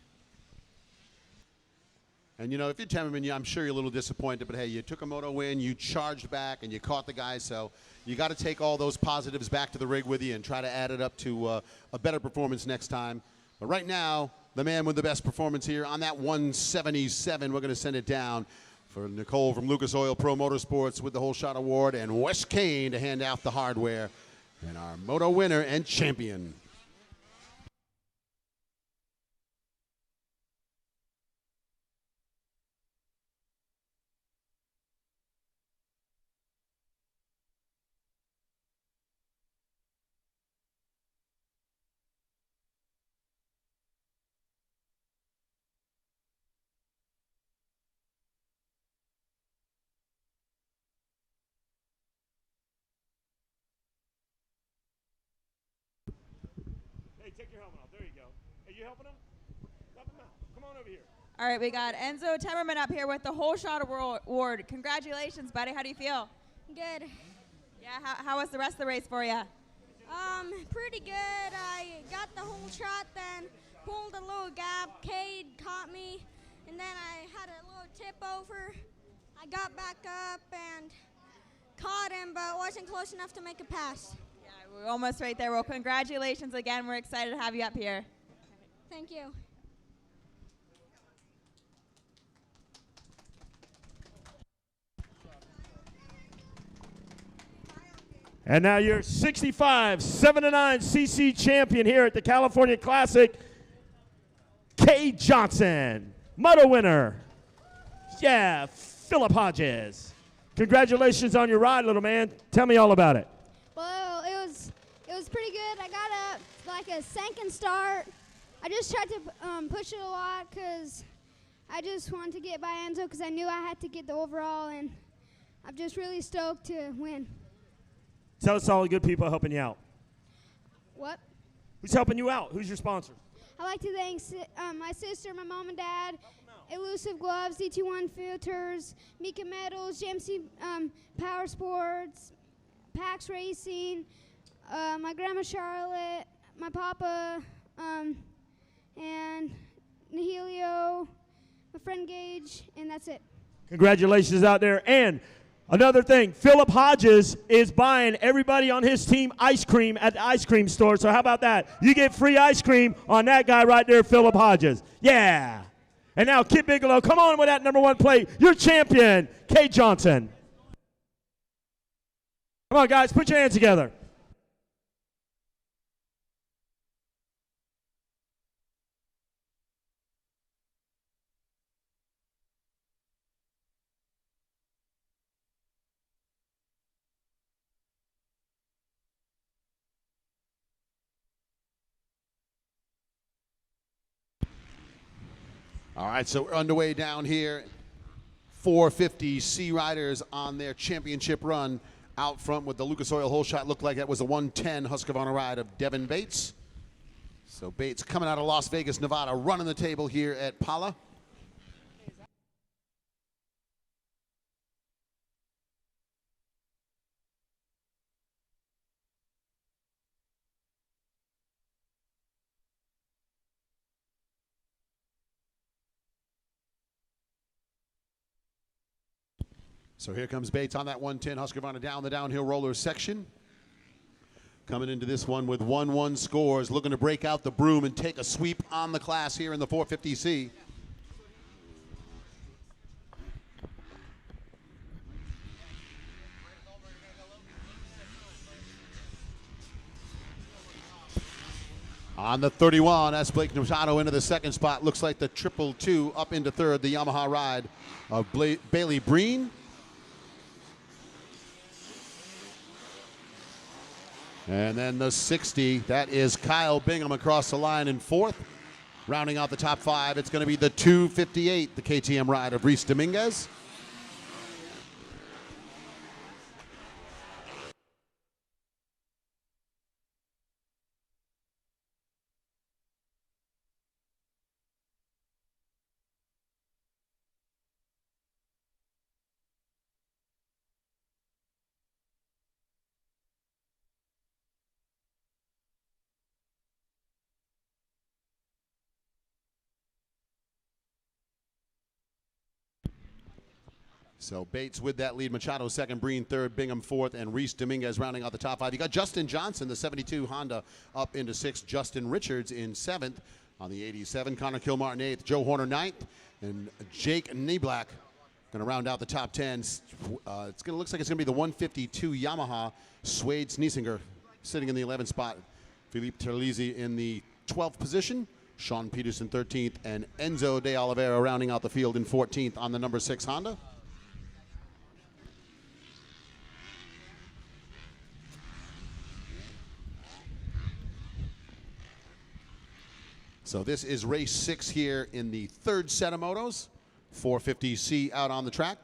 And, you know, if you're Temmerman, I'm sure you're a little disappointed. But, hey, you took a moto win, you charged back, and you caught the guy. So you got to take all those positives back to the rig with you and try to add it up to a better performance next time. But right now, the man with the best performance here on that 177, we're going to send it down for Nicole from Lucas Oil Pro Motorsports with the Whole Shot Award, and Wes Kane to hand out the hardware. And our moto winner and champion. Hey, take your helmet off. There you go. Are you helping him? Help him out. Come on over here. All right, we got Enzo Temmerman up here with the Whole Shot Award. Congratulations, buddy. How do you feel? Good. Yeah, how was the rest of the race for you? Pretty good. I got the whole shot, then pulled a little gap. Cade caught me, and then I had a little tip over. I got back up and caught him, but wasn't close enough to make a pass. Yeah, we're almost right there. Well, congratulations again. We're excited to have you up here. Thank you. And now your 65 7-9 CC champion here at the California Classic, Kay Johnson. Moto winner. Yeah, Philip Hodges. Congratulations on your ride, little man. Tell me all about it. Well, it was pretty good. I got like a second start. I just tried to push it a lot because I just wanted to get by Enzo because I knew I had to get the overall, and I'm just really stoked to win. Tell us all the good people helping you out. What? Who's helping you out? Who's your sponsor? I'd like to thank my sister, my mom and dad, Elusive Gloves, DT1 Filters, Mika Metals, GMC Power Sports, PAX Racing, my grandma Charlotte, my papa, and Nihilio, my friend Gage, and that's it. Congratulations out there. And another thing, Philip Hodges is buying everybody on his team ice cream at the ice cream store. So how about that? You get free ice cream on that guy right there, Philip Hodges. Yeah. And now Kid Bigelow, come on with that number 1 plate. Your champion, Kay Johnson. Come on, guys, put your hands together. All right, so we're underway down here. 450 C Riders on their championship run out front with the Lucas Oil hole shot. Looked like that was a 110 Husqvarna ride of Devin Bates. So Bates coming out of Las Vegas, Nevada, running the table here at Pala. So here comes Bates on that 110 Husqvarna down the downhill roller section. Coming into this one with 1-1 scores, looking to break out the broom and take a sweep on the class here in the 450C. On the 31, that's Blake Machado into the second spot. Looks like the 222 up into third, the Yamaha ride of Bailey Breen. And then the 60, that is Kyle Bingham across the line in fourth. Rounding out the top 5, it's going to be the 258, the KTM ride of Reese Dominguez. So Bates with that lead, Machado second, Breen third, Bingham fourth, and Reese Dominguez rounding out the top 5. You got Justin Johnson, the 72 Honda, up into 6th. Justin Richards in 7th. On the 87, Connor Kilmartin 8th, Joe Horner 9th, and Jake Nieblak going to round out the top 10. Looks like it's going to be the 152 Yamaha, Swade Sneesinger sitting in the 11th spot. Philippe Terlizzi in the 12th position. Sean Peterson 13th, and Enzo de Oliveira rounding out the field in 14th on the number 6 Honda. So this is race 6 here in the 3rd set of motos. 450C out on the track.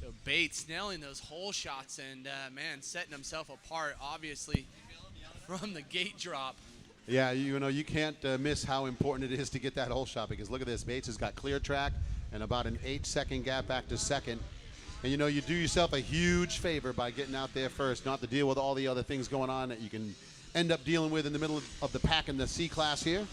So Bates nailing those hole shots and, man, setting himself apart, obviously, from the gate drop. Yeah, you can't miss how important it is to get that hole shot, because look at this. Bates has got clear track and about an 8-second gap back to second. And you do yourself a huge favor by getting out there first, not to deal with all the other things going on that you can end up dealing with in the middle of the pack in the C class here.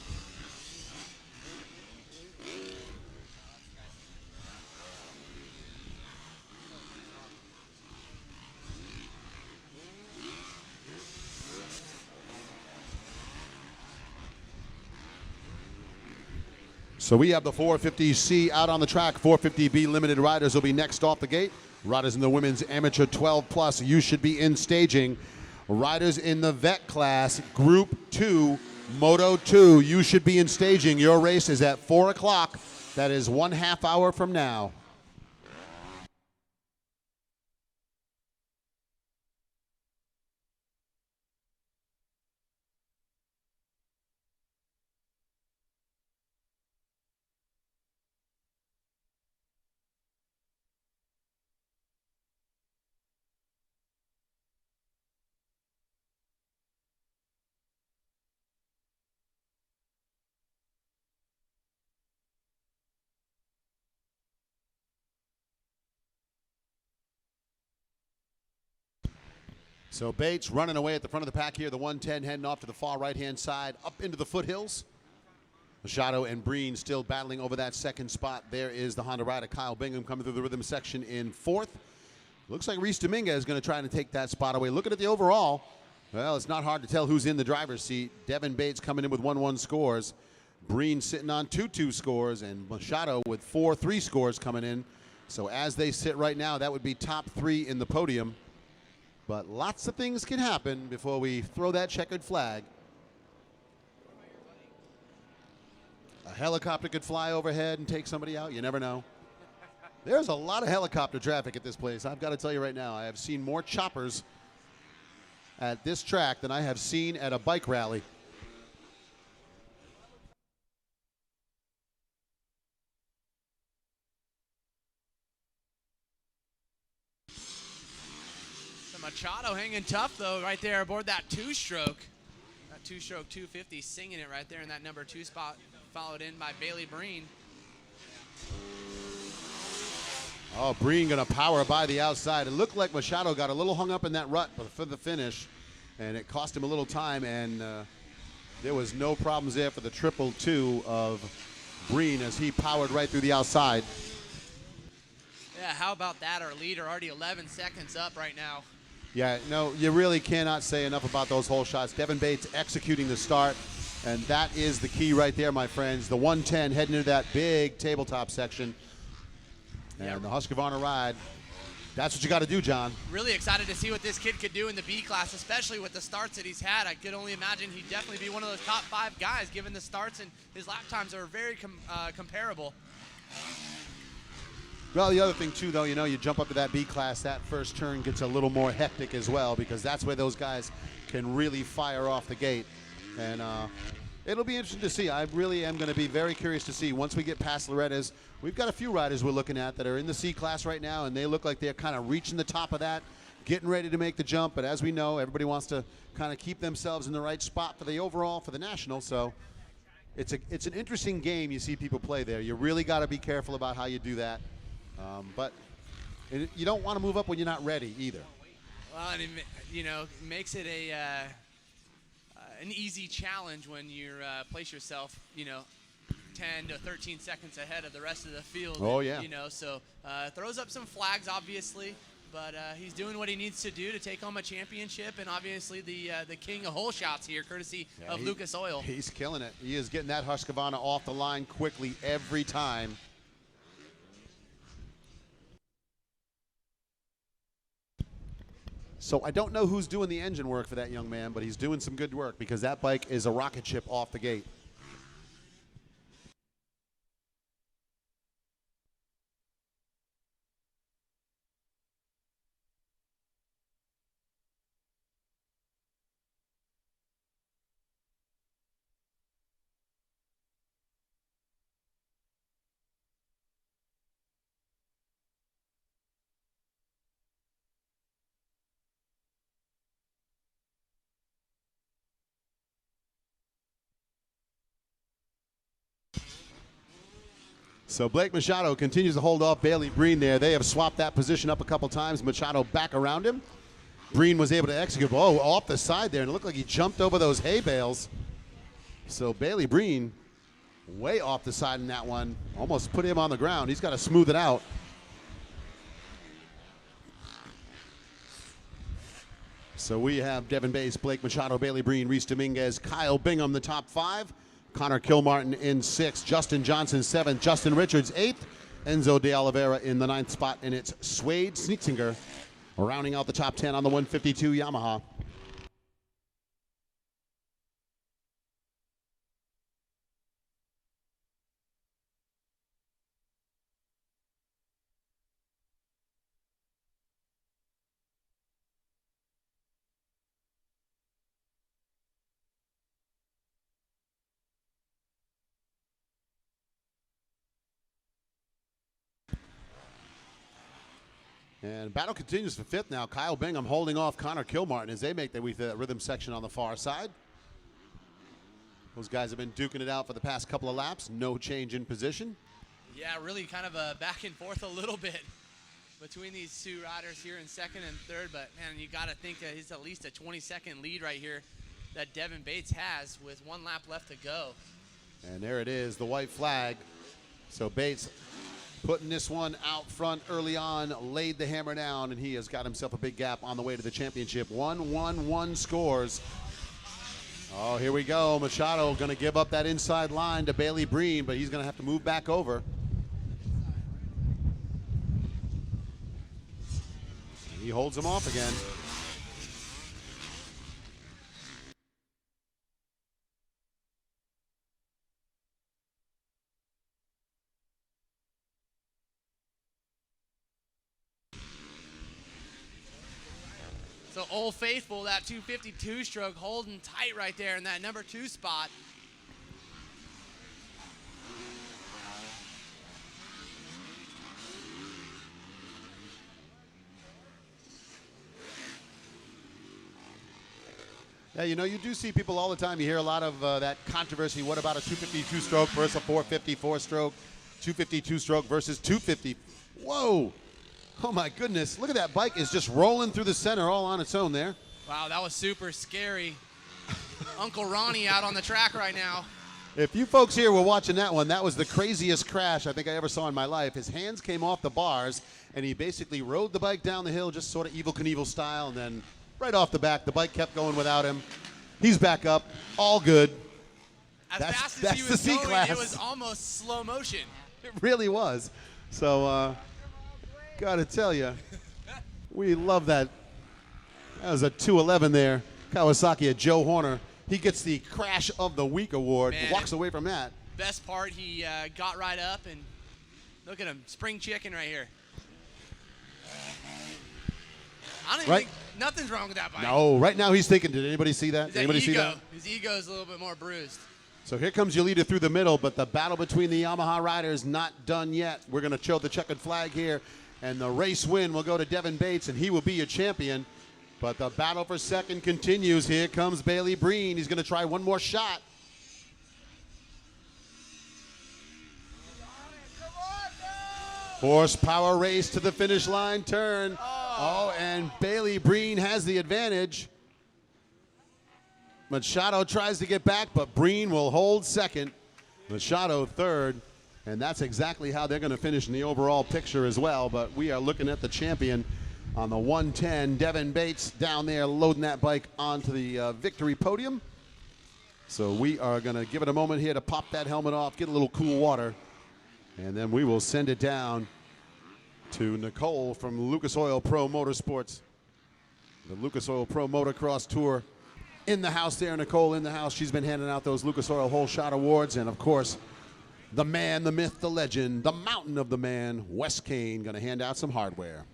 So we have the 450C out on the track. 450B limited riders will be next off the gate. Riders in the women's amateur 12 plus, you should be in staging. Riders in the vet class, Group 2, Moto 2, you should be in staging. Your race is at 4 o'clock. That is 1/2 hour from now. So Bates running away at the front of the pack here. The 110 heading off to the far right-hand side, up into the foothills. Machado and Breen still battling over that second spot. There is the Honda rider, Kyle Bingham, coming through the rhythm section in 4th. Looks like Reese Dominguez is going to try to take that spot away. Looking at the overall, well, it's not hard to tell who's in the driver's seat. Devin Bates coming in with 1-1 scores. Breen sitting on 2-2 scores, and Machado with 4-3 scores coming in. So as they sit right now, that would be top 3 in the podium. But lots of things can happen before we throw that checkered flag. A helicopter could fly overhead and take somebody out. You never know. There's a lot of helicopter traffic at this place. I've got to tell you right now, I have seen more choppers at this track than I have seen at a bike rally. Machado hanging tough, though, right there aboard that two-stroke. That two-stroke 250, singing it right there in that number 2 spot, followed in by Bailey Breen. Oh, Breen going to power by the outside. It looked like Machado got a little hung up in that rut for the finish, and it cost him a little time, and there was no problems there for the 222 of Breen as he powered right through the outside. Yeah, how about that? Our leader already 11 seconds up right now. Yeah, no, you really cannot say enough about those hole shots. Devin Bates executing the start, and that is the key right there, my friends. The 110 heading into that big tabletop section. And the Husqvarna ride, that's what you got to do, John. Really excited to see what this kid could do in the B class, especially with the starts that he's had. I could only imagine he'd definitely be one of those top 5 guys, given the starts, and his lap times are very comparable. Well, the other thing, too, though, you know, you jump up to that B class, that first turn gets a little more hectic as well, because that's where those guys can really fire off the gate. And it'll be interesting to see. I really am going to be very curious to see once we get past Loretta's. We've got a few riders we're looking at that are in the C class right now, and they look like they're kind of reaching the top of that, getting ready to make the jump. But as we know, everybody wants to kind of keep themselves in the right spot for the overall, for the national. So it's an interesting game you see people play there. You really got to be careful about how you do that. But you don't want to move up when you're not ready either. Well, and it, you know, makes it an easy challenge when you place yourself, you know, 10 to 13 seconds ahead of the rest of the field. Oh, yeah. You know, so throws up some flags, obviously, but he's doing what he needs to do to take home a championship, and obviously the king of hole shots here, courtesy of Lucas Oil. He's killing it. He is getting that Husqvarna off the line quickly every time. So I don't know who's doing the engine work for that young man, but he's doing some good work because that bike is a rocket ship off the gate. So Blake Machado continues to hold off Bailey Breen there. They have swapped that position up a couple times. Machado back around him. Breen was able to execute. Oh, off the side there, and it looked like he jumped over those hay bales. So Bailey Breen way off the side in that one. Almost put him on the ground. He's got to smooth it out. So we have Devin Bates, Blake Machado, Bailey Breen, Reese Dominguez, Kyle Bingham, the top 5. Connor Kilmartin in 6th. Justin Johnson 7th. Justin Richards 8th. Enzo de Oliveira in the 9th spot. And it's Swade Sneeksinger rounding out the top 10 on the 152 Yamaha. And battle continues for 5th now. Kyle Bingham holding off Connor Kilmartin as they make their way through that rhythm section on the far side. Those guys have been duking it out for the past couple of laps. No change in position. Yeah, really kind of a back and forth a little bit between these two riders here in 2nd and 3rd. But, man, you got to think it's at least a 20-second lead right here that Devin Bates has with 1 lap left to go. And there it is, the white flag. So Bates putting this one out front early on, laid the hammer down, and he has got himself a big gap on the way to the championship. 1-1-1 scores. Oh, here we go. Machado going to give up that inside line to Bailey Breen, but he's going to have to move back over. And he holds him off again. So Old Faithful, that 252 stroke, holding tight right there in that number 2 spot. Yeah, you know, you do see people all the time. You hear a lot of that controversy. What about a 252 stroke versus a 454 stroke? 252 stroke versus 250. Whoa. Oh, my goodness. Look at that bike is just rolling through the center all on its own there. Wow, that was super scary. Uncle Ronnie out on the track right now. If you folks here were watching that one, that was the craziest crash I think I ever saw in my life. His hands came off the bars, and he basically rode the bike down the hill just sort of Evel Knievel style, and then right off the back, the bike kept going without him. He's back up, all good. As fast as he was going, it was almost slow motion. It really was. So, gotta tell you, we love that. That was a 211 there. Kawasaki at Joe Horner. He gets the Crash of the Week award. Man, walks away from that. Best part, he got right up, and look at him, spring chicken right here. I don't even think nothing's wrong with that bike. No, right now he's thinking, did anybody see that? Did anybody see ego. that? His ego is a little bit more bruised. So here comes your leader through the middle, but the battle between the Yamaha riders not done yet. We're going to show the checkered flag here, and the race win will go to Devin Bates, and he will be your champion. But the battle for second continues. Here comes Bailey Breen. He's going to try one more shot. Horsepower race to the finish line turn. Oh, and Bailey Breen has the advantage. Machado tries to get back, but Breen will hold second. Machado third. And that's exactly how they're going to finish in the overall picture as well. But we are looking at the champion on the 110. Devin Bates down there loading that bike onto the victory podium. So we are going to give it a moment here to pop that helmet off, get a little cool water, and then we will send it down to Nicole from Lucas Oil Pro Motorsports. The Lucas Oil Pro Motocross Tour in the house there. Nicole in the house. She's been handing out those Lucas Oil Whole Shot Awards. And, of course, the man, the myth, the legend, the mountain of the man, Wes Kane, going to hand out some hardware.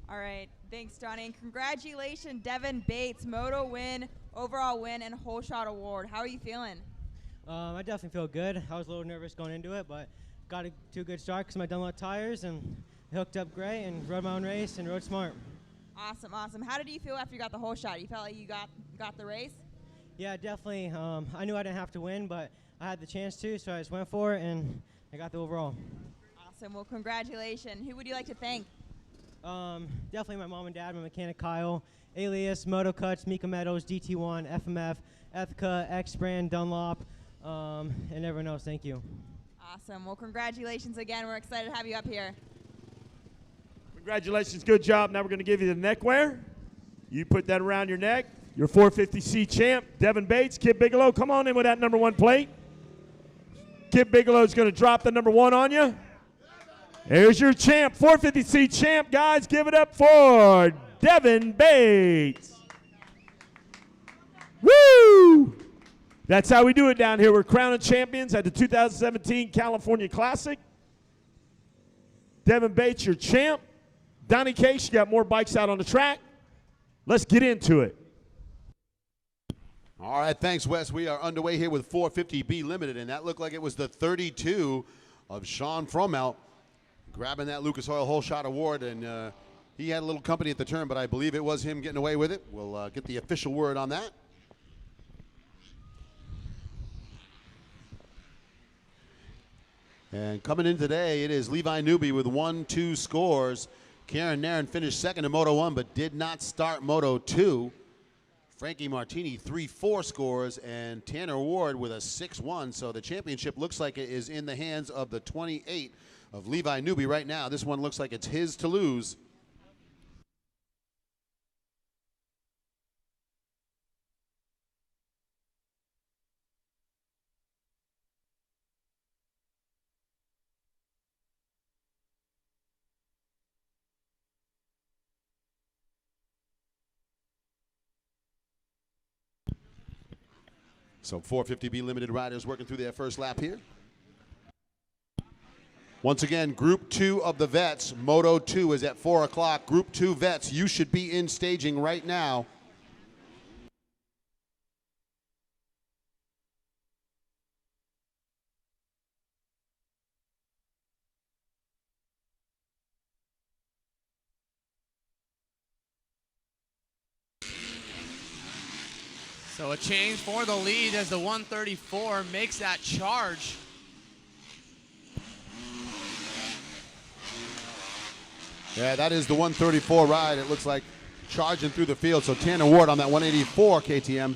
All right, thanks, Johnny. And congratulations, Devin Bates, moto win, overall win, and whole shot award. How are you feeling? I definitely feel good. I was a little nervous going into it, but got to a good start because my Dunlop tires and hooked up great and rode my own race and rode smart. Awesome, awesome. How did you feel after you got the whole shot? You felt like you got the race? Yeah, definitely. I knew I didn't have to win, but I had the chance to, so I just went for it, and I got the overall. Awesome. Well, congratulations. Who would you like to thank? Definitely my mom and dad, my mechanic Kyle, Alias, Moto Cuts, Mika Meadows, DT1, FMF, Ethica, X-Brand, Dunlop, and everyone else. Thank you. Awesome. Well, congratulations again. We're excited to have you up here. Congratulations. Good job. Now we're going to give you the neck wear. You put that around your neck. Your 450C champ, Devin Bates. Kid Bigelow, come on in with that number 1 plate. Kid Bigelow's going to drop the number 1 on you. There's your champ, 450C champ, guys. Give it up for Devin Bates. Woo! That's how we do it down here. We're crowning champions at the 2017 California Classic. Devin Bates, your champ. Donnie Case, you got more bikes out on the track. Let's get into it. All right, thanks, Wes. We are underway here with 450B Limited, and that looked like it was the 32 of Sean Fromelt grabbing that Lucas Oil Hole Shot Award, and he had a little company at the turn, but I believe it was him getting away with it. We'll get the official word on that. And coming in today, it is Levi Newby with 1-2 scores. Karen Nairn finished second in Moto 1, but did not start Moto 2. Frankie Martini, 3-4 scores, and Tanner Ward with a 6-1. So the championship looks like it is in the hands of the 28 of Levi Newby right now. This one looks like it's his to lose. So 450B Limited riders working through their first lap here. Once again, Group 2 of the vets, Moto 2 is at 4 o'clock. Group 2 vets, you should be in staging right now. So a change for the lead as the 134 makes that charge. Yeah, that is the 134 ride. It looks like charging through the field. So Tanner Ward on that 184 KTM.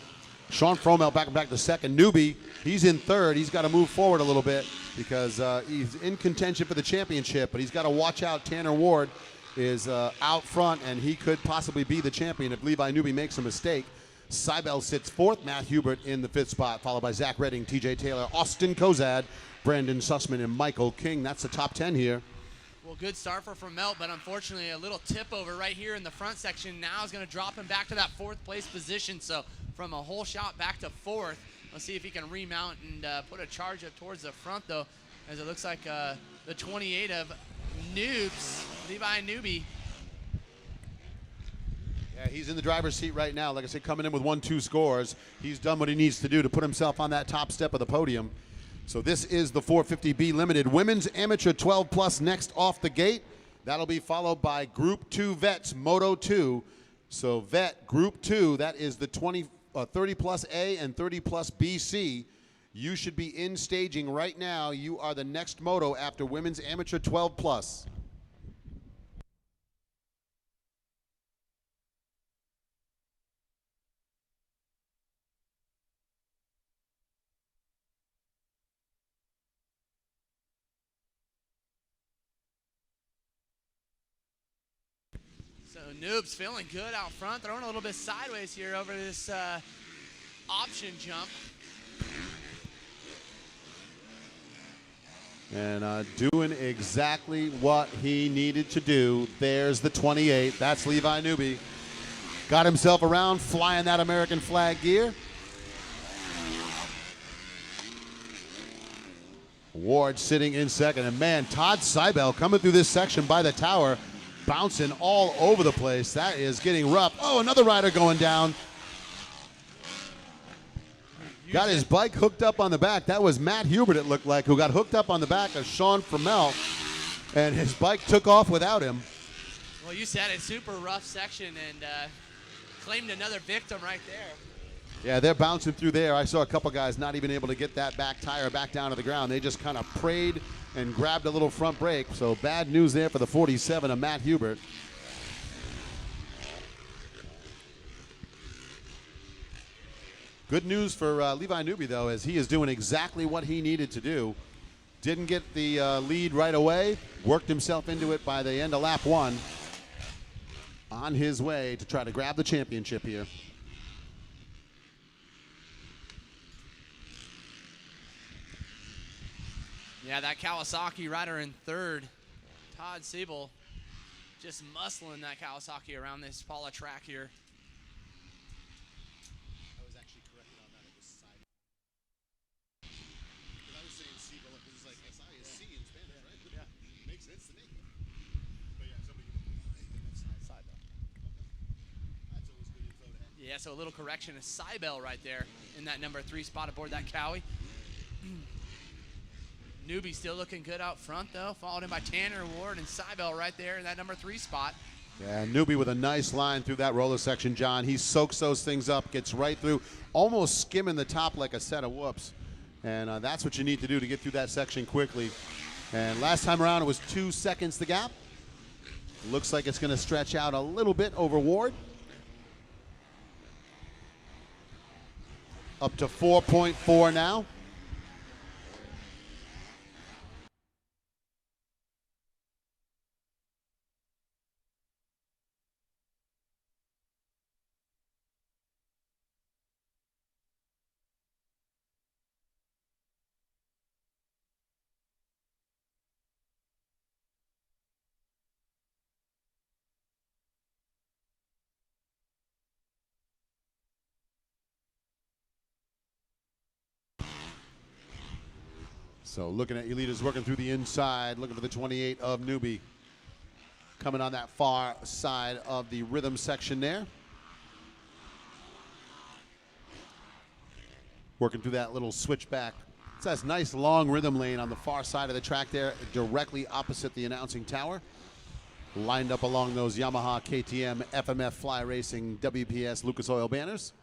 Sean Fromelt back to second. Newby, he's in third. He's got to move forward a little bit because he's in contention for the championship, but he's got to watch out. Tanner Ward is out front, and he could possibly be the champion if Levi Newby makes a mistake. Seibel sits fourth. Matt Hubert in the fifth spot, followed by Zach Redding, TJ Taylor, Austin Kozad, Brandon Sussman, and Michael King. That's the top 10 here. Well, good start for Fromelt, but unfortunately a little tip over right here in the front section now is going to drop him back to that 4th place position. So from a whole shot back to 4th. Let's see if he can remount and put a charge up towards the front, though, as it looks like the 28 of Noobs, Levi Newby. Yeah, he's in the driver's seat right now. Like I said, coming in with 1-2 scores. He's done what he needs to do to put himself on that top step of the podium. So this is the 450B Limited. Women's Amateur 12 Plus next off the gate. That'll be followed by Group 2 Vets, Moto 2. So Vet, Group 2, that is the 30 Plus A and 30 Plus BC. You should be in staging right now. You are the next moto after Women's Amateur 12 Plus. So Noob's feeling good out front, throwing a little bit sideways here over this option jump. And doing exactly what he needed to do. There's the 28. That's Levi Newby. Got himself around, flying that American flag gear. Ward sitting in second. And man, Todd Seibel coming through this section by the tower, bouncing all over the place. That is getting rough. Oh, another rider going down. Got his bike hooked up on the back. That was Matt Hubert, it looked like, who got hooked up on the back of Sean Fromelt, and his bike took off without him. Well, you said it, super rough section, and claimed another victim right there. Yeah, they're bouncing through there. I saw a couple guys not even able to get that back tire back down to the ground. They just kind of prayed and grabbed a little front brake. So bad news there for the 47 of Matt Hubert. Good news for Levi Newby, though, as he is doing exactly what he needed to do. Didn't get the lead right away. Worked himself into it by the end of lap 1. On his way to try to grab the championship here. Yeah, that Kawasaki rider in third, Todd Sable, just muscling that Kawasaki around this Paula track here. I was actually corrected on that. It was side. Because I was saying Sable because it's like S-I-S-C in Spanish, right? Yeah. Makes sense to me. But yeah, somebody side though. That's always good info to have. Yeah, so a little correction. A Cybele right there in that number 3 spot aboard that Cowie. Newbie still looking good out front, though, followed in by Tanner Ward and Cybele right there in that number 3 spot. Yeah, Newbie with a nice line through that roller section, John. He soaks those things up, gets right through, almost skimming the top like a set of whoops. And that's what you need to do to get through that section quickly. And last time around, it was 2 seconds the gap. Looks like it's going to stretch out a little bit over Ward. Up to 4.4 now. So looking at your leaders working through the inside, looking for the 28 of Newbie. Coming on that far side of the rhythm section there. Working through that little switchback. It's that nice long rhythm lane on the far side of the track there, directly opposite the announcing tower. Lined up along those Yamaha, KTM, FMF Fly Racing, WPS, Lucas Oil banners.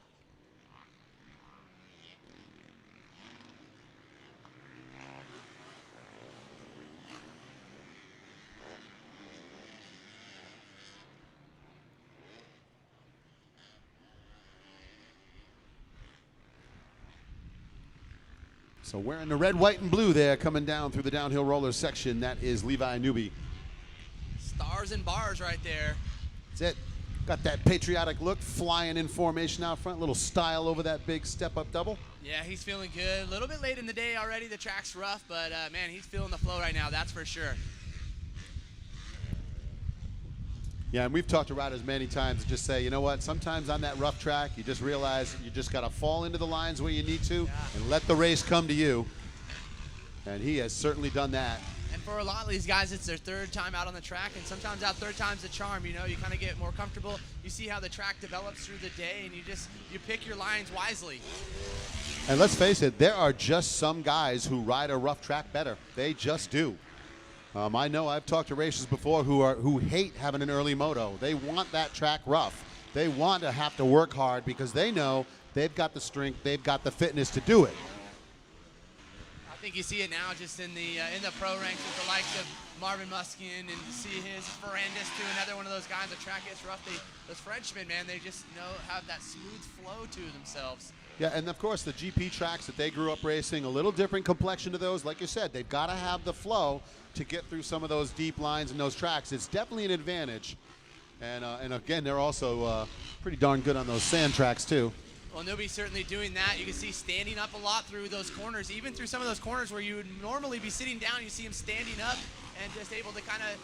So wearing the red, white, and blue there, coming down through the downhill roller section, that is Levi Newbie. Stars and bars right there. That's it. Got that patriotic look, flying in formation out front, little style over that big step-up double. Yeah, he's feeling good. A little bit late in the day already. The track's rough, but man, he's feeling the flow right now, that's for sure. Yeah, and we've talked to riders many times and just say, you know what, sometimes on that rough track, you just realize you just got to fall into the lines where you need to and let the race come to you. And he has certainly done that. And for a lot of these guys, it's their third time out on the track, and sometimes that third time's the charm, you know, you kind of get more comfortable. You see how the track develops through the day, and you pick your lines wisely. And let's face it, there are just some guys who ride a rough track better. They just do. I know I've talked to racers before who hate having an early moto. They want that track rough. They want to have to work hard because they know they've got the strength, they've got the fitness to do it. I think you see it now just in the pro ranks with the likes of Marvin Muskin, and see his Ferrandis too, another one of those guys. The track gets rough. Those Frenchmen, man, they just have that smooth flow to themselves. Yeah, and of course the GP tracks that they grew up racing, a little different complexion to those. Like you said, they've got to have the flow to get through some of those deep lines and those tracks. It's definitely an advantage. And again, they're also pretty darn good on those sand tracks too. Well, Newbie's certainly doing that. You can see standing up a lot through those corners, even through some of those corners where you would normally be sitting down. You see him standing up and just able to kind of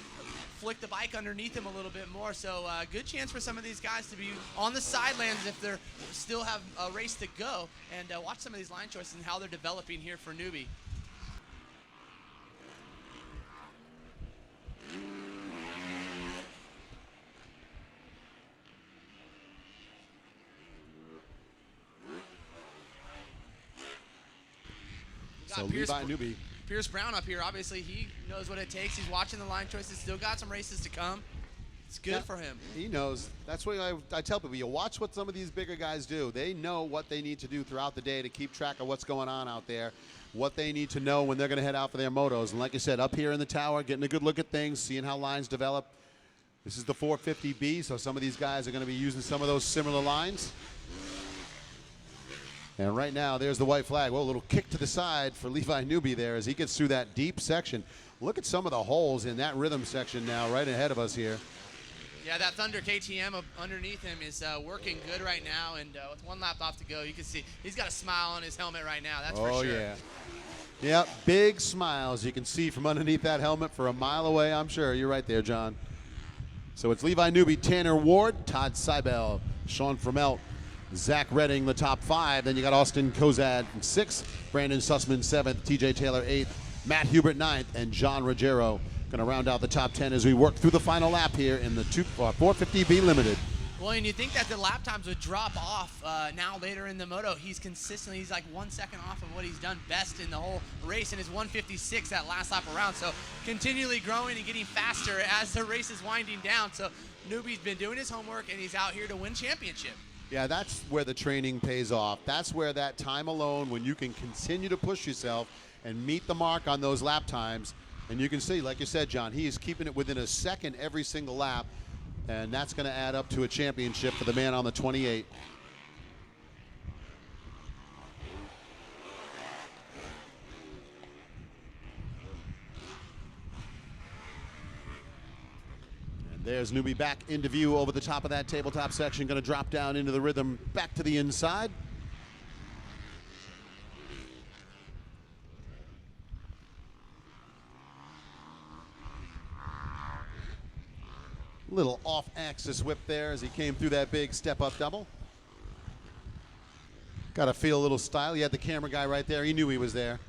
flick the bike underneath him a little bit more. So good chance for some of these guys to be on the sidelines if they're still have a race to go, and watch some of these line choices and how they're developing here for Newbie. So Levi Newbie. Pierce Brown up here, obviously he knows what it takes. He's watching the line choices, still got some races to come. It's good for him. He knows. That's what I tell people. You watch what some of these bigger guys do. They know what they need to do throughout the day to keep track of what's going on out there, what they need to know when they're going to head out for their motos. And like I said, up here in the tower, getting a good look at things, seeing how lines develop. This is the 450B, so some of these guys are going to be using some of those similar lines. And right now, there's the white flag. Well, a little kick to the side for Levi Newbie there as he gets through that deep section. Look at some of the holes in that rhythm section now right ahead of us here. Yeah, that Thunder KTM underneath him is working good right now, and with one lap off to go, you can see he's got a smile on his helmet right now, that's for sure. Oh, yeah. Yep, big smiles you can see from underneath that helmet for a mile away, I'm sure. You're right there, John. So it's Levi Newby, Tanner Ward, Todd Seibel, Sean Fromelt, Zach Redding, the top 5. Then you got Austin Kozad in 6th, Brandon Sussman 7th, TJ Taylor 8th, Matt Hubert 9th, and John Ruggiero going to round out the top 10 as we work through the final lap here in the 450B Limited. Well, and you think that the lap times would drop off now later in the moto. He's like 1 second off of what he's done best in the whole race, and is 156 that last lap around. So continually growing and getting faster as the race is winding down. So Newby's been doing his homework, and he's out here to win championship. Yeah, that's where the training pays off. That's where that time alone, when you can continue to push yourself and meet the mark on those lap times. And you can see, like you said, John, he is keeping it within a second every single lap. And that's going to add up to a championship for the man on the 28. And there's Newby back into view over the top of that tabletop section. Going to drop down into the rhythm, back to the inside. Little off-axis whip there as he came through that big step-up double. Got to feel a little style. He had the camera guy right there. He knew he was there.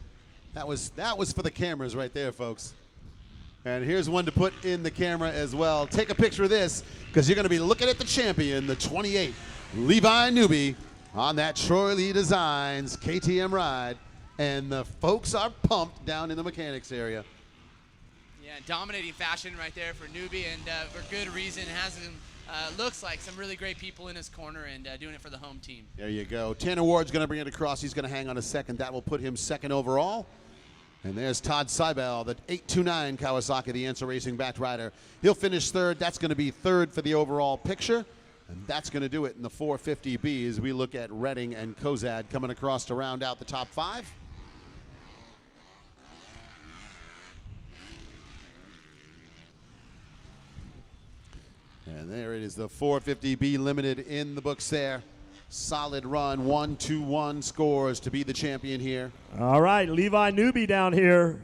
That was for the cameras right there, folks. And here's one to put in the camera as well. Take a picture of this because you're going to be looking at the champion, the 28, Levi Newby, on that Troy Lee Designs KTM ride. And the folks are pumped down in the mechanics area. Yeah, dominating fashion right there for Newby, and for good reason. Has him, looks like some really great people in his corner, and doing it for the home team. There you go. Tanner Ward's going to bring it across. He's going to hang on a second. That will put him second overall. And there's Todd Seibel, the 829 Kawasaki, the Answer Racing backed rider. He'll finish third. That's going to be third for the overall picture. And that's going to do it in the 450B as we look at Redding and Kozad coming across to round out the top 5. And there it is, the 450B Limited in the books there. Solid run, 1-2-1 scores to be the champion here. All right, Levi Newby down here,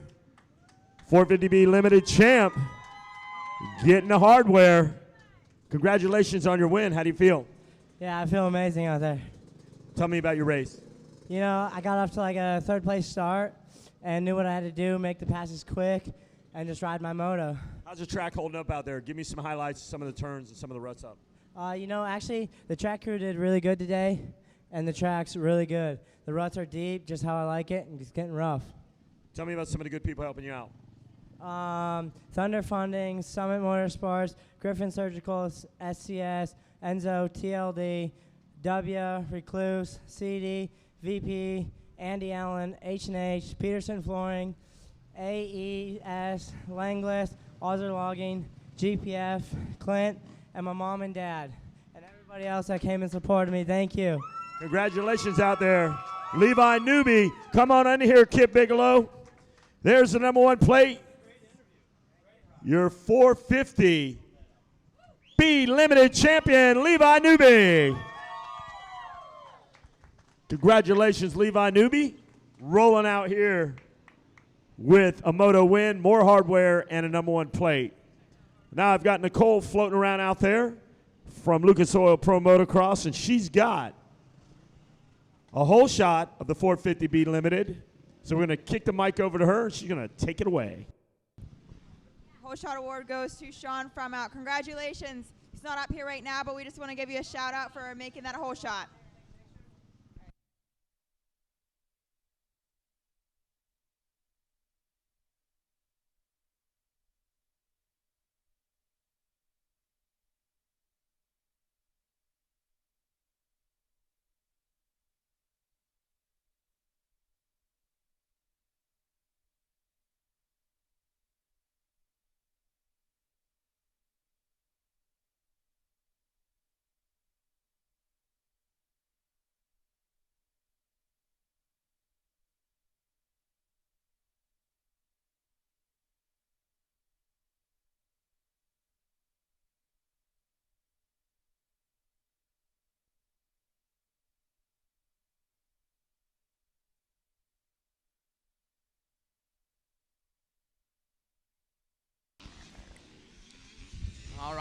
450B Limited champ, getting the hardware. Congratulations on your win. How do you feel? Yeah, I feel amazing out there. Tell me about your race. You know, I got off to like a third place start and knew what I had to do, make the passes quick, and just ride my moto. How's the track holding up out there? Give me some highlights, some of the turns, and some of the ruts up. You know, actually, the track crew did really good today, and the track's really good. The ruts are deep, just how I like it, and it's getting rough. Tell me about some of the good people helping you out. Thunder Funding, Summit Motorsports, Griffin Surgical, SCS, Enzo, TLD, W, Recluse, CD, VP, Andy Allen, H&H, Peterson Flooring, AES, Langless, Ozer Logging, GPF, Clint, and my mom and dad, and everybody else that came and supported me. Thank you. Congratulations out there. Levi Newby, come on in here, Kip Bigelow. There's the number 1 plate. Your 450B Limited champion, Levi Newby. Congratulations, Levi Newby. Rolling out here with a moto win, more hardware, and a number 1 plate. Now I've got Nicole floating around out there from Lucas Oil Pro Motocross, and she's got a whole shot of the 450B Limited. So we're going to kick the mic over to her, and she's going to take it away. Whole shot award goes to Sean Fromelt. Congratulations. He's not up here right now, but we just want to give you a shout out for making that whole shot.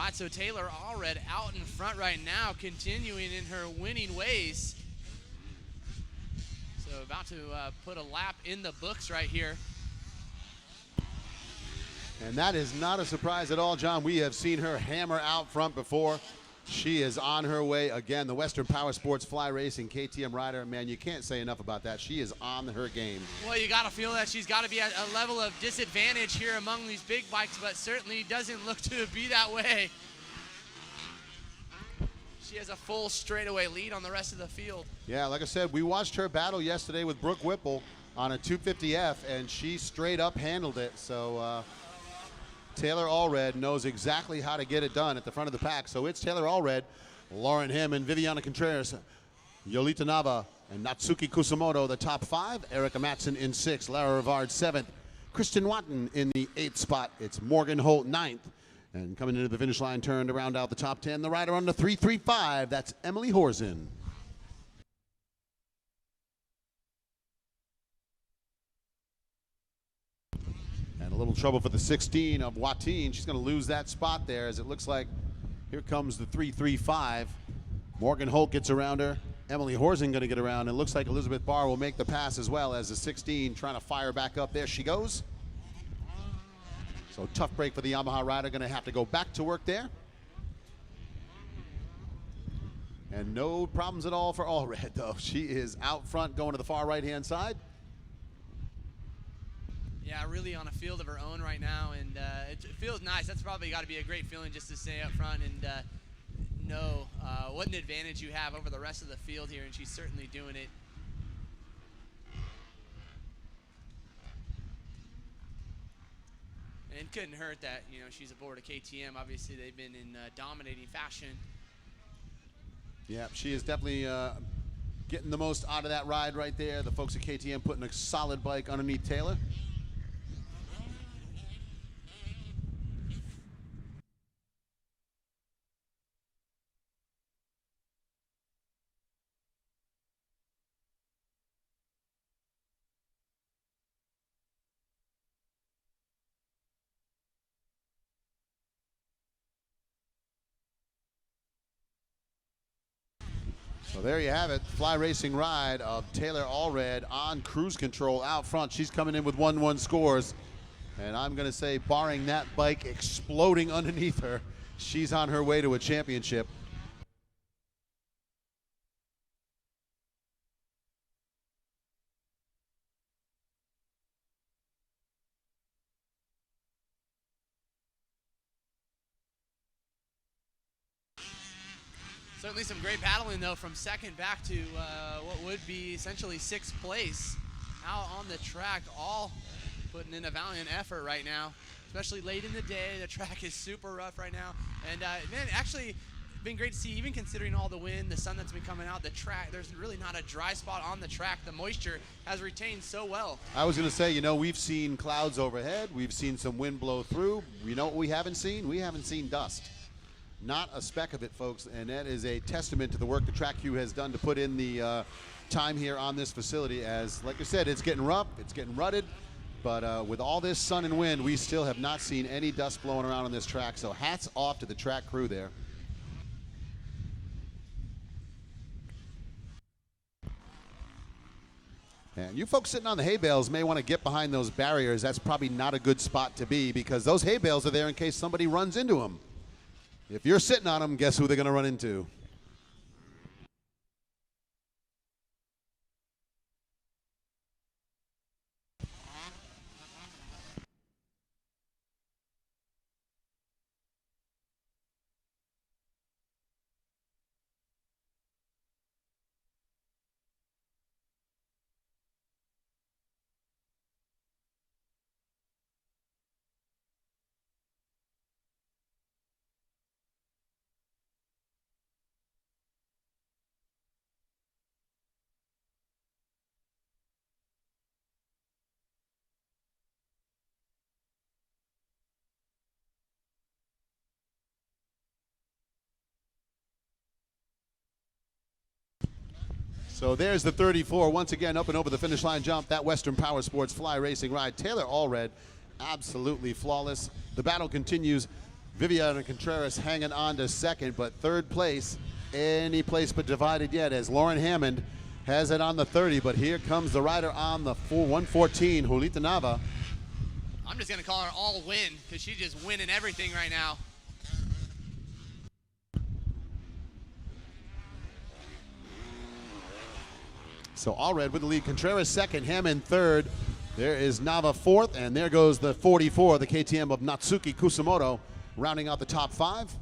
side. So Taylor Allred out in front right now, continuing in her winning ways. So about to put a lap in the books right here. And that is not a surprise at all, John. We have seen her hammer out front before. She is on her way again. The Western Power Sports Fly Racing KTM rider, man, you can't say enough about that. She is on her game. Well, you got to feel that she's got to be at a level of disadvantage here among these big bikes, but certainly doesn't look to be that way. She has a full straightaway lead on the rest of the field. Yeah, like I said, we watched her battle yesterday with Brooke Whipple on a 250F, and she straight up handled it. So Taylor Allred knows exactly how to get it done at the front of the pack. So it's Taylor Allred, Lauren Hammond, Viviana Contreras, Yolita Nava, and Natsuki Kusamoto, the top 5. Erica Matson in 6th, Lara Rivard 7th, Kristen Watton in the 8th spot. It's Morgan Holt 9th. And coming into the finish line, turned to round out the top 10, the rider on the 335, that's Emily Horzen. And a little trouble for the 16 of Watine. She's going to lose that spot there, as it looks like here comes the 335. Morgan Holt gets around her. Emily Horzen going to get around. It looks like Elizabeth Barr will make the pass as well, as the 16 trying to fire back up. There she goes. So tough break for the Yamaha rider. Going to have to go back to work there. And no problems at all for Allred, though. She is out front going to the far right-hand side. Yeah, really on a field of her own right now, and it feels nice. That's probably got to be a great feeling just to stay up front and know what an advantage you have over the rest of the field here, and she's certainly doing it. And it couldn't hurt that, you know, she's aboard a KTM. Obviously, they've been in dominating fashion. Yeah, she is definitely getting the most out of that ride right there. The folks at KTM putting a solid bike underneath Taylor. So there you have it, fly racing ride of Taylor Allred on cruise control out front. She's coming in with 1-1 scores. And I'm going to say, barring that bike exploding underneath her, she's on her way to a championship. Certainly some great battling, though, from second back to what would be essentially 6th place out on the track, all putting in a valiant effort right now, especially late in the day. The track is super rough right now. And, man, actually been great to see, even considering all the wind, the sun that's been coming out, the track, there's really not a dry spot on the track. The moisture has retained so well. I was going to say, you know, we've seen clouds overhead. We've seen some wind blow through. You know what we haven't seen? We haven't seen dust. Not a speck of it, folks, and that is a testament to the work the track crew has done to put in the time here on this facility. As, like I said, it's getting rough, it's getting rutted, but with all this sun and wind, we still have not seen any dust blowing around on this track, so hats off to the track crew there. And you folks sitting on the hay bales may want to get behind those barriers. That's probably not a good spot to be, because those hay bales are there in case somebody runs into them. If you're sitting on them, guess who they're going to run into? So there's the 34, once again up and over the finish line jump, that Western Power Sports fly racing ride. Taylor Allred, absolutely flawless. The battle continues. Viviana Contreras hanging on to second, but third place, any place but divided yet, as Lauren Hammond has it on the 30, but here comes the rider on the 114, Julita Nava. I'm just going to call her all win because she's just winning everything right now. So Allred with the lead. Contreras second, Hammond third. There is Nava fourth, and there goes the 44, the KTM of Natsuki Kusamoto, rounding out the top 5.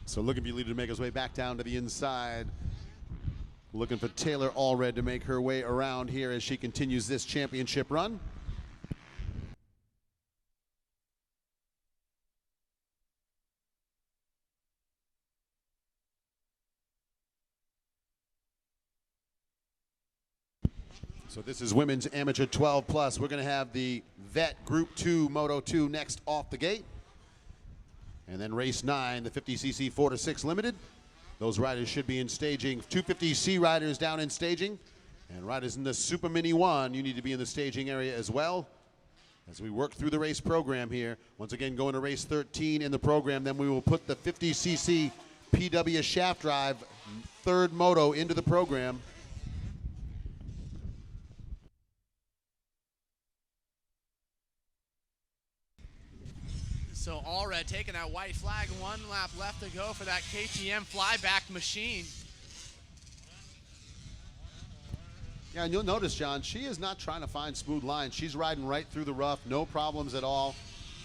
So looking for leader to make his way back down to the inside. Looking for Taylor Allred to make her way around here as she continues this championship run. So this is women's amateur 12 plus. We're going to have the vet group 2 Moto 2 next off the gate. And then race 9, the 50cc 4 to 6 limited. Those riders should be in staging. 250C riders down in staging. And riders in the Super Mini 1, you need to be in the staging area as well. As we work through the race program here. Once again, going to race 13 in the program. Then we will put the 50cc PW shaft drive third moto into the program. So Allred taking that white flag, 1 lap left to go for that KTM flyback machine. Yeah, and you'll notice, John, she is not trying to find smooth lines. She's riding right through the rough, no problems at all.